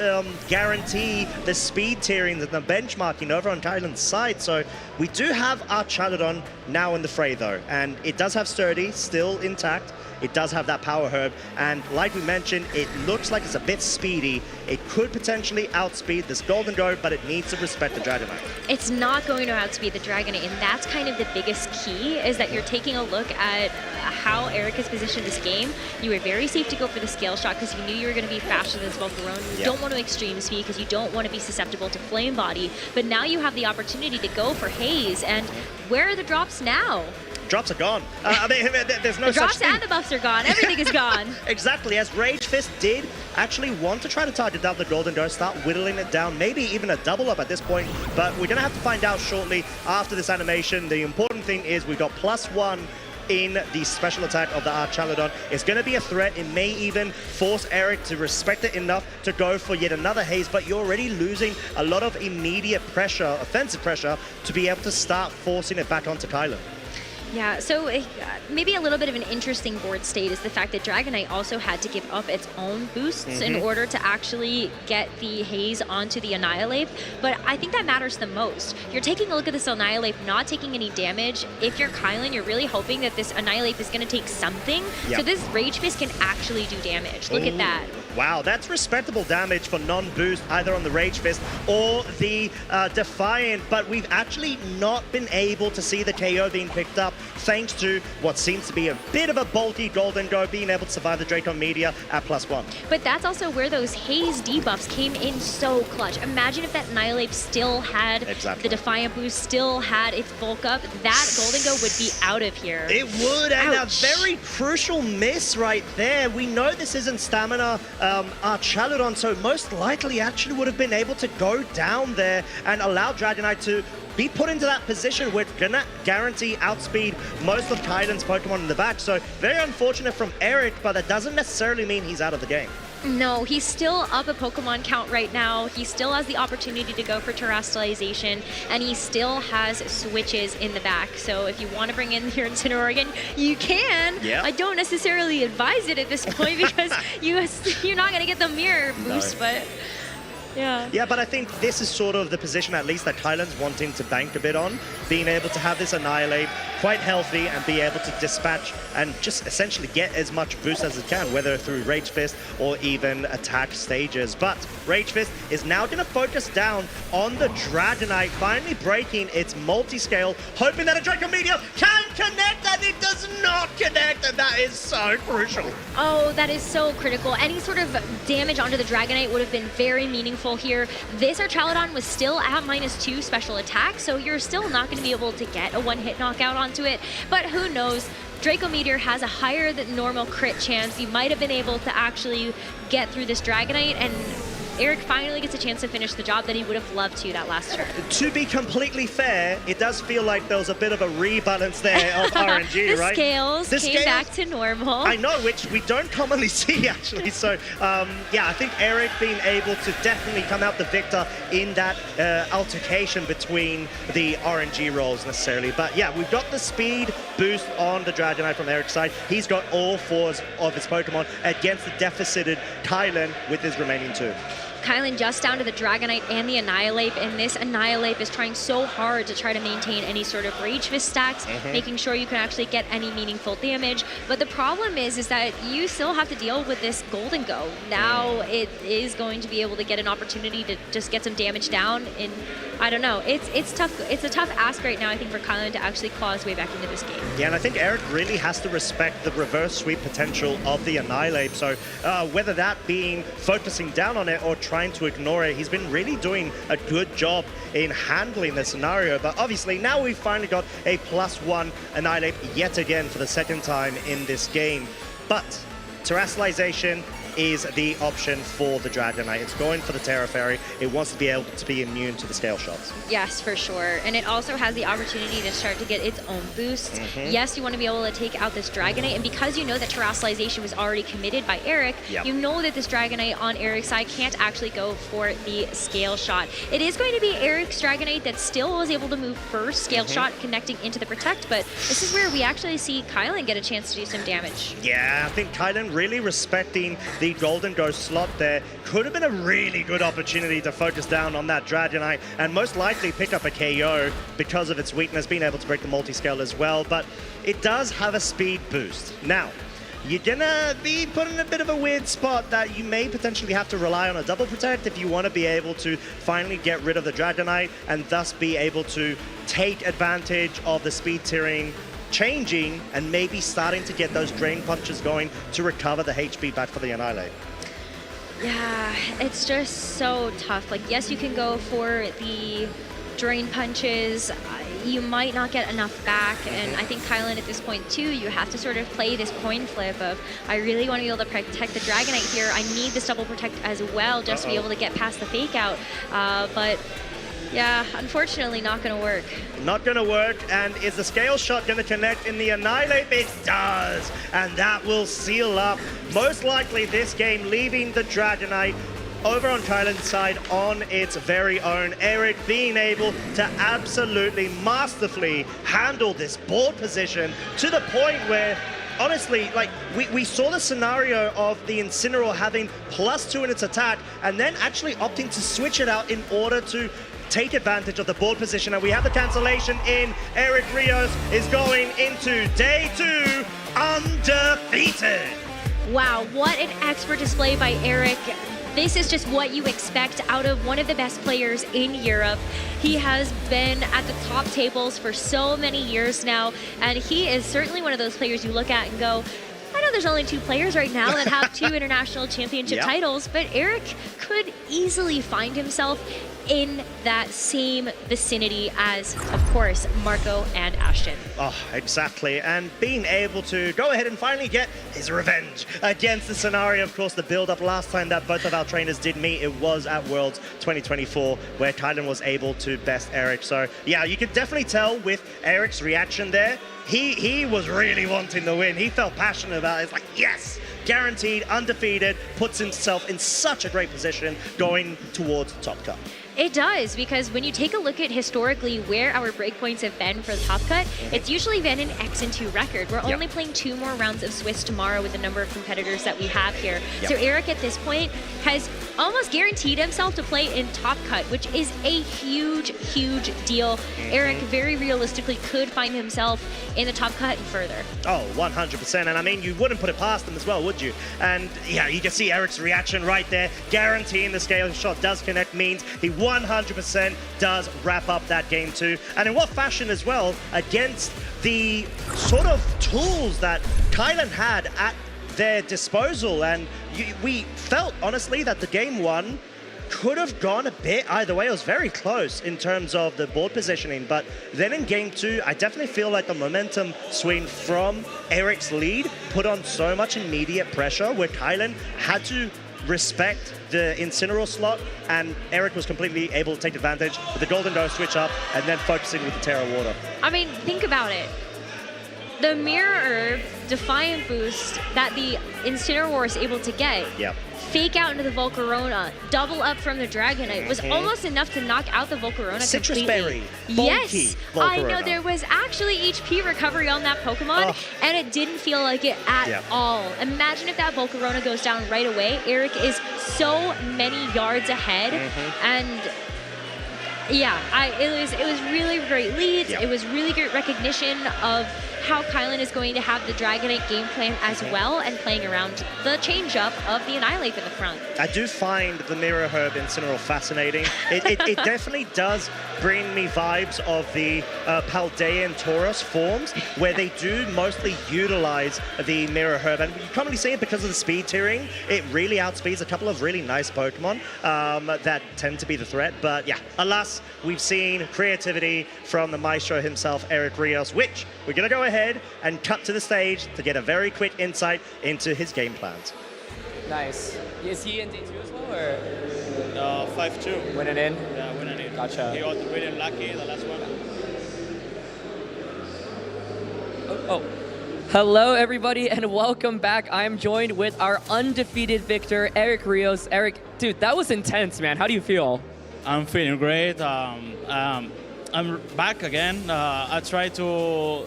guarantee the speed tiering and the benchmarking over on Kylan's side. So we do have our Archaludon now in the fray though, and it does have Sturdy still intact. It does have that Power Herb, and like we mentioned, it looks like it's a bit speedy. It could potentially outspeed this Golden Go, but it needs to respect the Dragonite. It's not going to outspeed the Dragonite, and that's kind of the biggest key, is that you're taking a look at how Eric has positioned this game. You were very safe to go for the scale shot because you knew you were going to be faster than this Volcarona. You don't want to extreme speed because you don't want to be susceptible to Flame Body, but now you have the opportunity to go for Haze, and where are the drops now? Drops are gone. I mean, there's no the drops such thing. and the buffs are gone. Everything is gone. Exactly, as Rage Fist did actually want to try to target down the Golden Go, start whittling it down, maybe even a double up at this point, but we're going to have to find out shortly after this animation. The important thing is we've got +1 in the special attack of the Archaludon. It's going to be a threat. It may even force Eric to respect it enough to go for yet another Haze, but you're already losing a lot of immediate pressure, offensive pressure, to be able to start forcing it back onto Kylan. Yeah, so maybe a little bit of an interesting board state is the fact that Dragonite also had to give up its own boosts in order to actually get the Haze onto the Annihilate, but I think that matters the most. You're taking a look at this Annihilate not taking any damage. If you're Kylan, you're really hoping that this Annihilate is going to take something, so this Rage Fist can actually do damage. Look at that. Wow, that's respectable damage for non-boost, either on the Rage Fist or the Defiant, but we've actually not been able to see the KO being picked up thanks to what seems to be a bit of a bulky Golden Go, being able to survive the Draco Meteor at +1. But that's also where those Haze debuffs came in so clutch. Imagine if that Annihilate still had the Defiant boost, still had its bulk up, that Golden Go would be out of here. It would, and a very crucial miss right there. We know this isn't stamina Chaludon, so most likely actually would have been able to go down there and allow Dragonite to be put into that position where it's gonna guarantee outspeed most of Kylan's Pokemon in the back. So very unfortunate from Eric, but that doesn't necessarily mean he's out of the game. No, he's still up a Pokemon count right now. He still has the opportunity to go for Terrestrialization, and he still has switches in the back. So if you want to bring in your Incineroar, you can. Yeah. I don't necessarily advise it at this point because you're not going to get the mirror boost, but... Yeah. Yeah, but I think this is sort of the position, at least, that Kylan's wanting to bank a bit on, being able to have this Annihilate quite healthy and be able to dispatch and just essentially get as much boost as it can, whether through Rage Fist or even attack stages. But Rage Fist is now going to focus down on the Dragonite, finally breaking its multi-scale, hoping that a Draco Meteor can connect, and it does not connect, and that is so crucial. Oh, that is so critical. Any sort of damage onto the Dragonite would have been very meaningful here. This Archaludon was still at -2 special attack, so you're still not going to be able to get a one-hit knockout onto it. But who knows? Draco Meteor has a higher than normal crit chance. You might have been able to actually get through this Dragonite, and Eric finally gets a chance to finish the job that he would have loved to that last turn. To be completely fair, it does feel like there was a bit of a rebalance there of RNG, right? The scales came back to normal. I know, which we don't commonly see, actually. So, yeah, I think Eric being able to definitely come out the victor in that altercation between the RNG rolls necessarily. But yeah, we've got the speed boost on the Dragonite from Eric's side. He's got all 4s of his Pokemon against the deficited Kylan with his remaining 2. Kylan just down to the Dragonite and the Annihilate, and this Annihilate is trying so hard to try to maintain any sort of Rage Fist stacks, making sure you can actually get any meaningful damage. But the problem is that you still have to deal with this Golden Go. Now it is going to be able to get an opportunity to just get some damage down, and I don't know. It's tough. It's a tough ask right now, I think, for Kylan to actually claw his way back into this game. Yeah, and I think Eric really has to respect the reverse sweep potential of the Annihilate. So whether that being focusing down on it or trying to ignore it, he's been really doing a good job in handling the scenario. But obviously now we've finally got a +1 Annihilate yet again for the second time in this game. But Terrestrialization is the option for the Dragonite. It's going for the Terra Fairy. It wants to be able to be immune to the scale shots. Yes, for sure. And it also has the opportunity to start to get its own boosts. Yes, you want to be able to take out this Dragonite, and because you know that Terrestrialization was already committed by Eric, you know that this Dragonite on Eric's side can't actually go for the scale shot. It is going to be Eric's Dragonite that still was able to move first, scale shot connecting into the Protect, but this is where we actually see Kylan get a chance to do some damage. Yeah, I think Kylan really respecting the Golden Go slot there. Could have been a really good opportunity to focus down on that Dragonite and most likely pick up a KO because of its weakness, being able to break the multi-scale as well, but it does have a speed boost. Now, you're gonna be put in a bit of a weird spot that you may potentially have to rely on a double protect if you want to be able to finally get rid of the Dragonite and thus be able to take advantage of the speed tiering changing and maybe starting to get those drain punches going to recover the HP back for the Annihilate. Yeah, it's just so tough. Like, yes, you can go for the drain punches. You might not get enough back, and I think Kylan at this point too, you have to sort of play this coin flip of, I really want to be able to protect the Dragonite here. I need this double protect as well just to be able to get past the fake out. But yeah, unfortunately not going to work. Not going to work, and is the scale shot going to connect in the Annihilate? It does, and that will seal up, most likely this game, leaving the Dragonite over on Kylan's side on its very own. Eric being able to absolutely masterfully handle this board position to the point where, honestly, like, we saw the scenario of the Incineroar having +2 in its attack and then actually opting to switch it out in order to take advantage of the board position, and we have the cancellation in. Eric Rios is going into day 2 undefeated. Wow, what an expert display by Eric. This is just what you expect out of one of the best players in Europe. He has been at the top tables for so many years now, and he is certainly one of those players you look at and go, I know there's only 2 players right now that have 2 international championship titles, but Eric could easily find himself in that same vicinity as, of course, Marco and Ashton. Oh, exactly. And being able to go ahead and finally get his revenge against the scenario, of course, the build-up last time that both of our trainers did meet, it was at Worlds 2024, where Kylan was able to best Eric. So, yeah, you could definitely tell with Eric's reaction there, he was really wanting the win. He felt passionate about it. It's like, yes! Guaranteed, undefeated, puts himself in such a great position going towards the top cut. It does, because when you take a look at historically where our breakpoints have been for the top cut, it's usually been an X and 2 record. We're only playing 2 more rounds of Swiss tomorrow with the number of competitors that we have here. So Eric at this point has almost guaranteed himself to play in top cut, which is a huge, huge deal. Eric very realistically could find himself in the top cut and further. Oh, 100%. And I mean, you wouldn't put it past him as well, would you? And yeah, you can see Eric's reaction right there, guaranteeing the scaling shot does connect means he 100% does wrap up that game too. And in what fashion as well, against the sort of tools that Kylan had at their disposal. And we felt, honestly, that the game 1 could have gone a bit either way. It was very close in terms of the board positioning. But then in game 2, I definitely feel like the momentum swing from Eric's lead put on so much immediate pressure where Kylan had to respect the Incineroar slot, and Eric was completely able to take advantage with the Golden Go switch up and then focusing with the Terra Water. I mean, think about it. The Mirror Herb Defiant boost that the Incineroar is able to get, fake out into the Volcarona, double up from the Dragonite, was almost enough to knock out the Volcarona Citrus completely. Berry, Yes, Volcarona. I know there was actually HP recovery on that Pokemon, and it didn't feel like it at all. Imagine if that Volcarona goes down right away. Eric is so many yards ahead, and yeah, it was really great leads. It was really great recognition of how Kylan is going to have the Dragonite game plan as well, and playing around the change-up of the Annihilate in the front. I do find the Mirror Herb Incineroar fascinating. It definitely does bring me vibes of the Paldean Tauros forms, where they do mostly utilize the Mirror Herb. And you commonly see it because of the speed tiering. It really outspeeds a couple of really nice Pokemon that tend to be the threat. But yeah, alas, we've seen creativity from the maestro himself, Eric Rios, which we're going to go ahead and cut to the stage to get a very quick insight into his game plans. Nice. Is he in day 2 as well, or? 5-2. Winning in? Yeah, winning in. Gotcha. He got really lucky the last one. Hello, everybody, and welcome back. I'm joined with our undefeated victor, Eric Rios. Eric, dude, that was intense, man. How do you feel? I'm feeling great. I'm back again. I tried to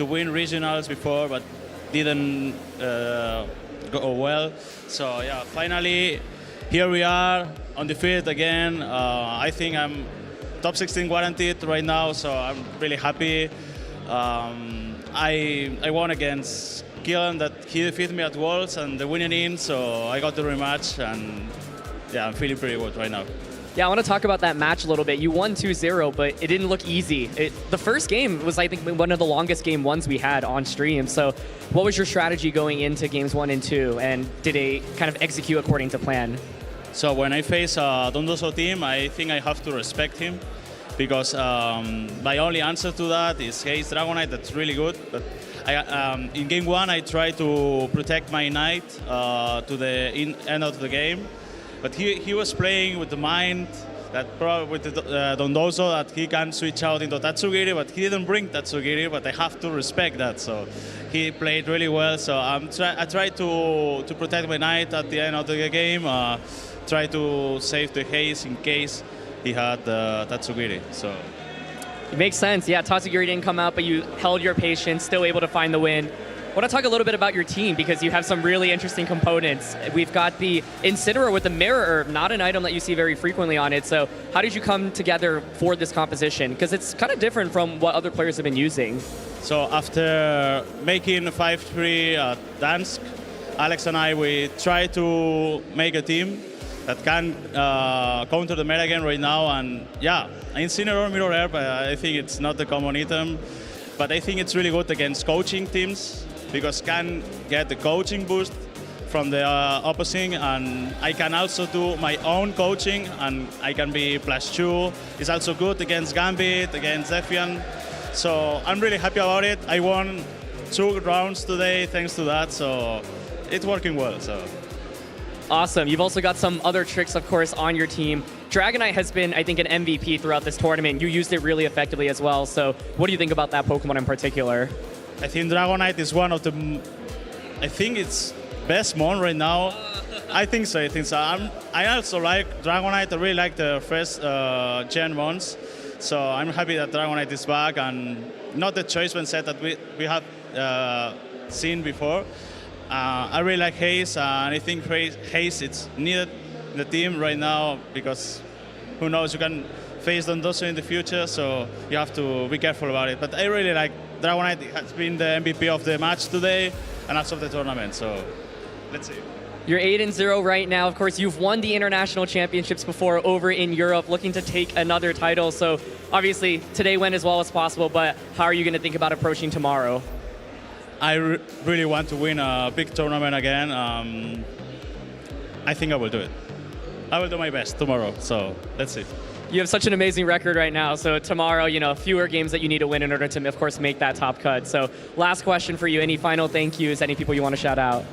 win regionals before, but didn't go well. So yeah, finally, here we are, undefeated again. I think I'm top 16 guaranteed right now, so I'm really happy. I won against Gillen, that he defeated me at Worlds and the winning in, so I got the rematch, and yeah, I'm feeling pretty good right now. Yeah, I want to talk about that match a little bit. You won 2-0, but it didn't look easy. The first game was, I think, one of the longest game 1s we had on stream. So what was your strategy going into games 1 and 2, and did it kind of execute according to plan? So when I face a Dondoso team, I think I have to respect him, because my only answer to that is, hey, it's Dragonite, that's really good. But in game 1, I tried to protect my Knight to the end of the game. But he was playing with the mind that probably with the Dondoso that he can switch out into Tatsugiri, but he didn't bring Tatsugiri, but I have to respect that. So he played really well. So I tried to protect my Knight at the end of the game, try to save the haze in case he had Tatsugiri. So it makes sense. Yeah, Tatsugiri didn't come out, but you held your patience, still able to find the win. I want to talk a little bit about your team, because you have some really interesting components. We've got the Incineroar with the Mirror Herb, not an item that you see very frequently on it. So how did you come together for this composition? Because it's kind of different from what other players have been using. So after making 5-3 at Dansk, Alex and we try to make a team that can counter the metagame right now. And yeah, Incineroar, Mirror Air, but I think it's not the common item. But I think it's really good against coaching teams because can get the coaching boost from the opposing, and I can also do my own coaching, and I can be +2. It's also good against Gambit, against Defiant. So I'm really happy about it. I won 2 rounds today thanks to that, so it's working well. So. Awesome. You've also got some other tricks, of course, on your team. Dragonite has been, I think, an MVP throughout this tournament. You used it really effectively as well. So what do you think about that Pokemon in particular? I think Dragonite is one of the, I think it's best mon right now. I think so. I also like Dragonite. I really like the first gen mons. So I'm happy that Dragonite is back and not the choice when set that we have seen before. I really like Haze, and I think Haze it's needed in the team right now because who knows, you can face Dondoso in the future, so you have to be careful about it. But I really like Dragonite. It has been the MVP of the match today and also of the tournament, so let's see. You're 8-0 right now. Of course, you've won the international championships before over in Europe, looking to take another title. So obviously today went as well as possible, but how are you going to think about approaching tomorrow? I really want to win a big tournament again. I think I will do it. I will do my best tomorrow, so let's see. You have such an amazing record right now, so tomorrow, fewer games that you need to win in order to, of course, make that top cut. So last question for you, any final thank yous, any people you want to shout out?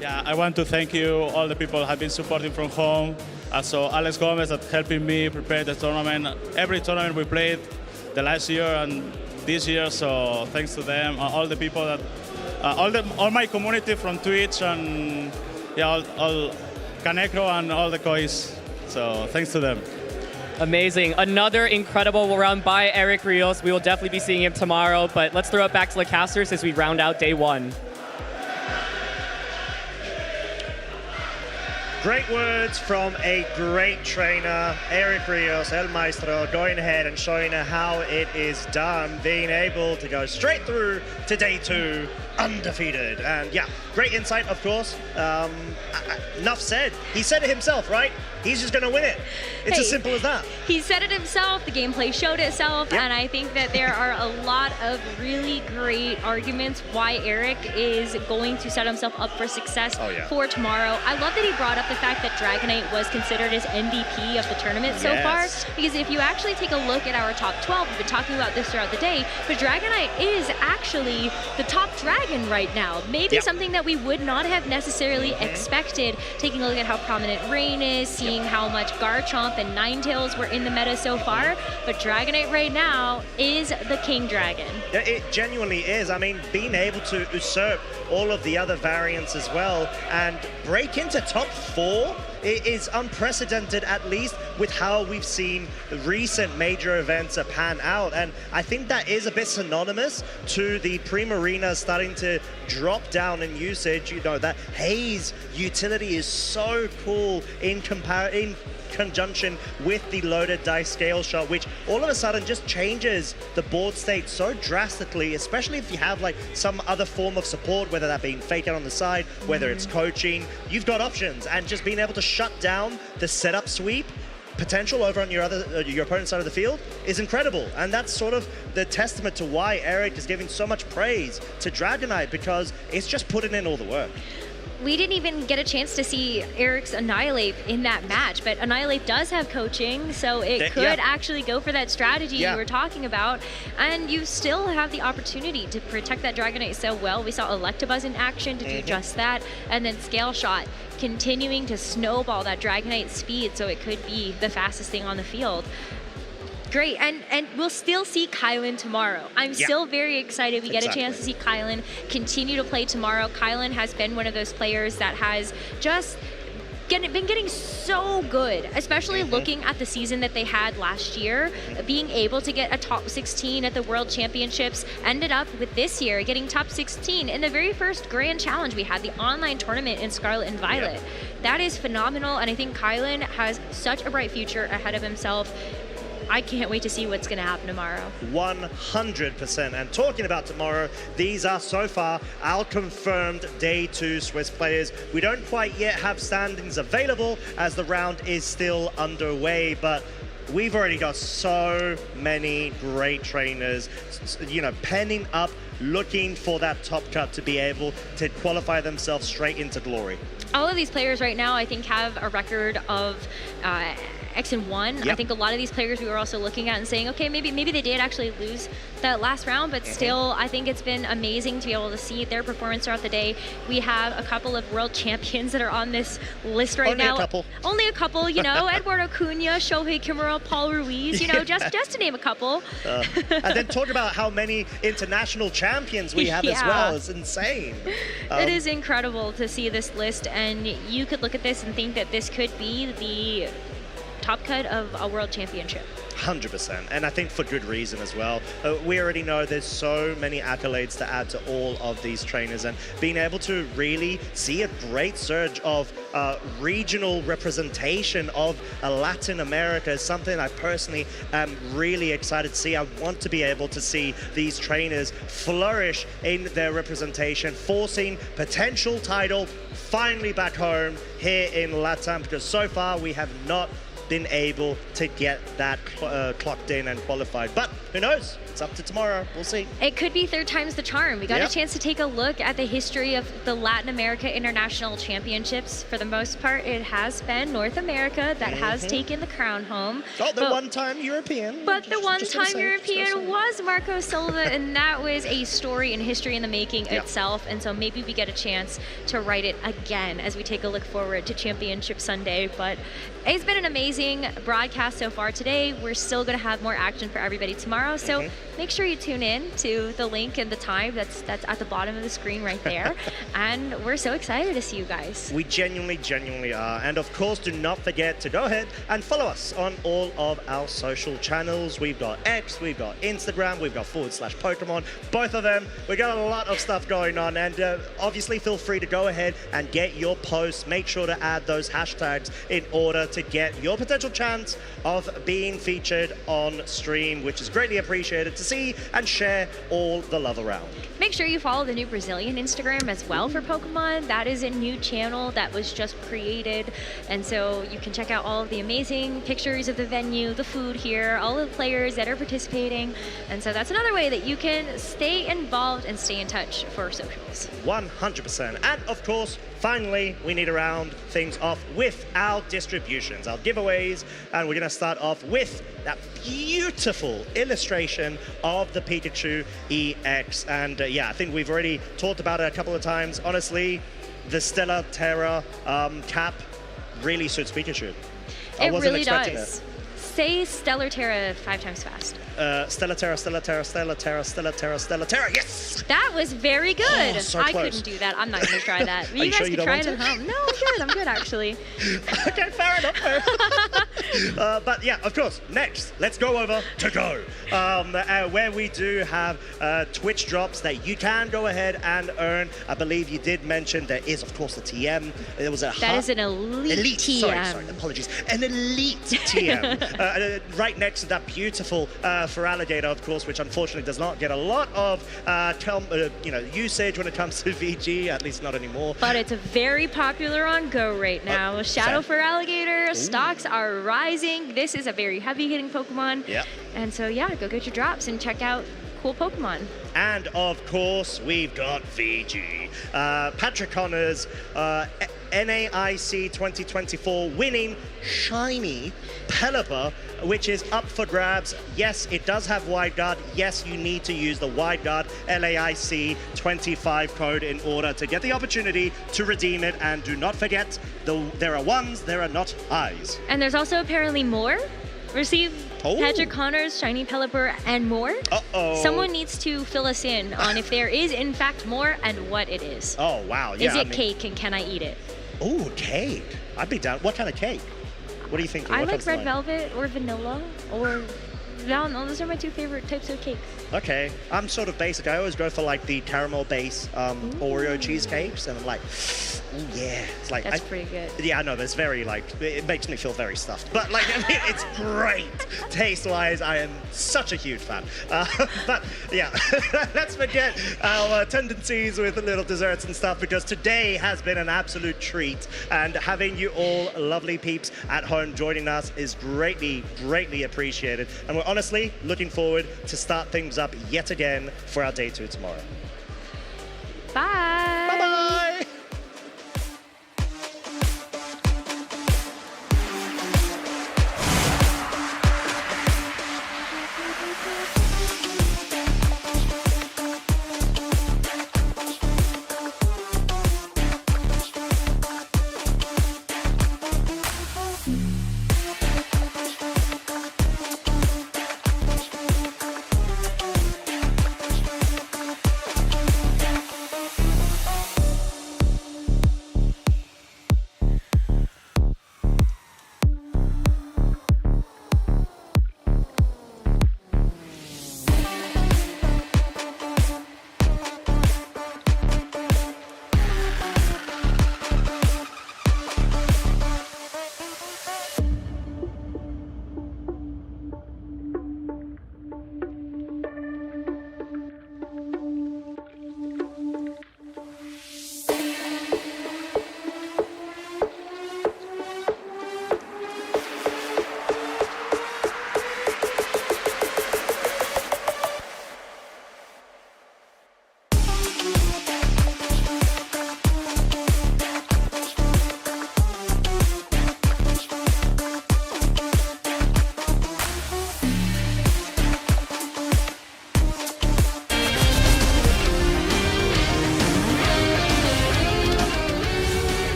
Yeah, I want to thank you, all the people who have been supporting from home. Also, Alex Gomez that helping me prepare the tournament. Every tournament we played the last year and this year, so thanks to them. All the people that, all my community from Twitch and yeah, all Canecro and all the Kois. So thanks to them. Amazing. Another incredible round by Eric Rios. We will definitely be seeing him tomorrow, but let's throw it back to the casters as we round out day 1. Great words from a great trainer, Eric Rios, El Maestro, going ahead and showing her how it is done, being able to go straight through to day 2, undefeated. And yeah, great insight, of course. Enough said. He said it himself, right? He's just going to win it. It's as simple as that. He said it himself. The gameplay showed itself. Yep. And I think that there are a lot of really great arguments why Eric is going to set himself up for success for tomorrow. I love that he brought up the fact that Dragonite was considered as MVP of the tournament so far. Because if you actually take a look at our top 12, we've been talking about this throughout the day, but Dragonite is actually the top dragon right now. Maybe something that we would not have necessarily expected, taking a look at how prominent Rain is, seeing how much Garchomp and Ninetales were in the meta so far, but Dragonite right now is the king dragon. It genuinely is. I mean, being able to usurp all of the other variants as well and break into top 4 is unprecedented, at least with how we've seen the recent major events pan out. And I think that is a bit synonymous to the Primarina starting to drop down in usage. You know, that Haze utility is so cool in conjunction with the loaded dice scale shot, which all of a sudden just changes the board state so drastically, especially if you have like some other form of support, whether that being fake out on the side, whether it's coaching. You've got options, and just being able to shut down the setup sweep potential over on your opponent's side of the field is incredible. And that's sort of the testament to why Eric is giving so much praise to Dragonite, because it's just putting in all the work. We didn't even get a chance to see Eric's Annihilate in that match, but Annihilate does have coaching, so it could actually go for that strategy you were talking about, and you still have the opportunity to protect that Dragonite so well. We saw Electabuzz in action to do just that, and then Scale Shot continuing to snowball that Dragonite speed, so it could be the fastest thing on the field. Great, and we'll still see Kylan tomorrow. I'm still very excited we get a chance to see Kylan continue to play tomorrow. Kylan has been one of those players that has just been getting so good, especially looking at the season that they had last year, being able to get a top 16 at the World Championships, ended up with this year getting top 16 in the very first Grand Challenge. We had the online tournament in Scarlet and Violet. That is phenomenal, and I think Kylan has such a bright future ahead of himself. I can't wait to see what's going to happen tomorrow. 100%. And talking about tomorrow, these are so far our confirmed Day 2 Swiss players. We don't quite yet have standings available as the round is still underway, but we've already got so many great trainers, you know, penning up, looking for that top cut to be able to qualify themselves straight into glory. All of these players right now, I think, have a record of X and 1. Yep. I think a lot of these players we were also looking at and saying, okay, maybe they did actually lose that last round, but still, I think it's been amazing to be able to see their performance throughout the day. We have a couple of world champions that are on this list right now. Only a couple, you know, Eduardo Cunha, Shohei Kimura, Paul Ruiz, you know, just to name a couple. And then talk about how many international champions we have as well. It's insane. It is incredible to see this list, and you could look at this and think that this could be the top cut of a world championship. 100%, and I think for good reason as well. We already know there's so many accolades to add to all of these trainers, and being able to really see a great surge of regional representation of Latin America is something I personally am really excited to see. I want to be able to see these trainers flourish in their representation, forcing potential title finally back home here in LATAM, because so far we have not been able to get that clocked in and qualified. But who knows? It's up to tomorrow. We'll see. It could be third time's the charm. We got a chance to take a look at the history of the Latin America International Championships. For the most part, it has been North America that has taken the crown home. Oh, the one-time European. But the one-time European was Marco Silva, and that was a story in history in the making itself. And so maybe we get a chance to write it again as we take a look forward to Championship Sunday. But it's been an amazing broadcast so far today. We're still going to have more action for everybody tomorrow. So make sure you tune in to the link and the time that's at the bottom of the screen right there. And we're so excited to see you guys. We genuinely are. And of course, do not forget to go ahead and follow us on all of our social channels. We've got X, we've got Instagram, we've got /Pokemon, both of them. We got a lot of stuff going on, and obviously feel free to go ahead and get your posts. Make sure to add those hashtags in order to get your potential chance of being featured on stream, which is greatly appreciated to see and share all the love around. Make sure you follow the new Brazilian Instagram as well for Pokemon. That is a new channel that was just created, and so you can check out all of the amazing pictures of the venue, the food here, all of the players that are participating, and so that's another way that you can stay involved and stay in touch for socials. 100%. And of course, finally, we need to round things off with our distributions, our giveaways, and we're going to start off with that beautiful illustration of the Pikachu EX. And yeah, I think we've already talked about it a couple of times. Honestly, the Stellar Terra cap really suits Pikachu. I wasn't expecting it. Say Stellar Terra 5 times fast. Stellar Terra, Stellar Terra, Stellar Terra, Stellar Terra, Stellar Terra, yes! That was very good. Oh, so I close. couldn't do that. I'm not going to try that. But Are you guys sure can you try it don't at home. No, I'm good. I'm good, actually. Okay, fair enough. But yeah, of course, next, let's go over to Go, where we do have Twitch drops that you can go ahead and earn. I believe you did mention there is, of course, the TM. There was That is an elite TM. Sorry, apologies. An elite TM. Right next to that beautiful Feraligatr, of course, which unfortunately does not get a lot of usage when it comes to VG, at least not anymore. But it's very popular on Go right now. Shadow Feraligatr stocks are rising. This is a very heavy-hitting Pokemon. Yeah. And so, yeah, go get your drops and check out cool Pokemon. And of course, we've got VG. Patrick Connors, NAIC 2024 winning shiny Pelipper, which is up for grabs. Yes, it does have wide guard. Yes, you need to use the wide guard LAIC 25 code in order to get the opportunity to redeem it. And do not forget, there are ones, there are not highs. And there's also apparently more. Receive Patrick Connors, shiny Pelipper, and more. Someone needs to fill us in on if there is in fact more and what it is. Oh, wow. Yeah, is it cake and can I eat it? Oh, cake. I'd be down. What kind of cake? What do you think? I like red velvet or vanilla or, I don't know, those are my two favorite types of cakes. Okay, I'm sort of basic. I always go for like the caramel base Oreo cheesecakes, and I'm like, ooh, yeah. It's like That's pretty good. Yeah, I know. That's very like it makes me feel very stuffed, but like I mean, it's great taste-wise. I am such a huge fan. But yeah, let's forget our tendencies with the little desserts and stuff, because today has been an absolute treat, and having you all lovely peeps at home joining us is greatly appreciated, and we're honestly looking forward to start things up yet again for our day 2 tomorrow. Bye.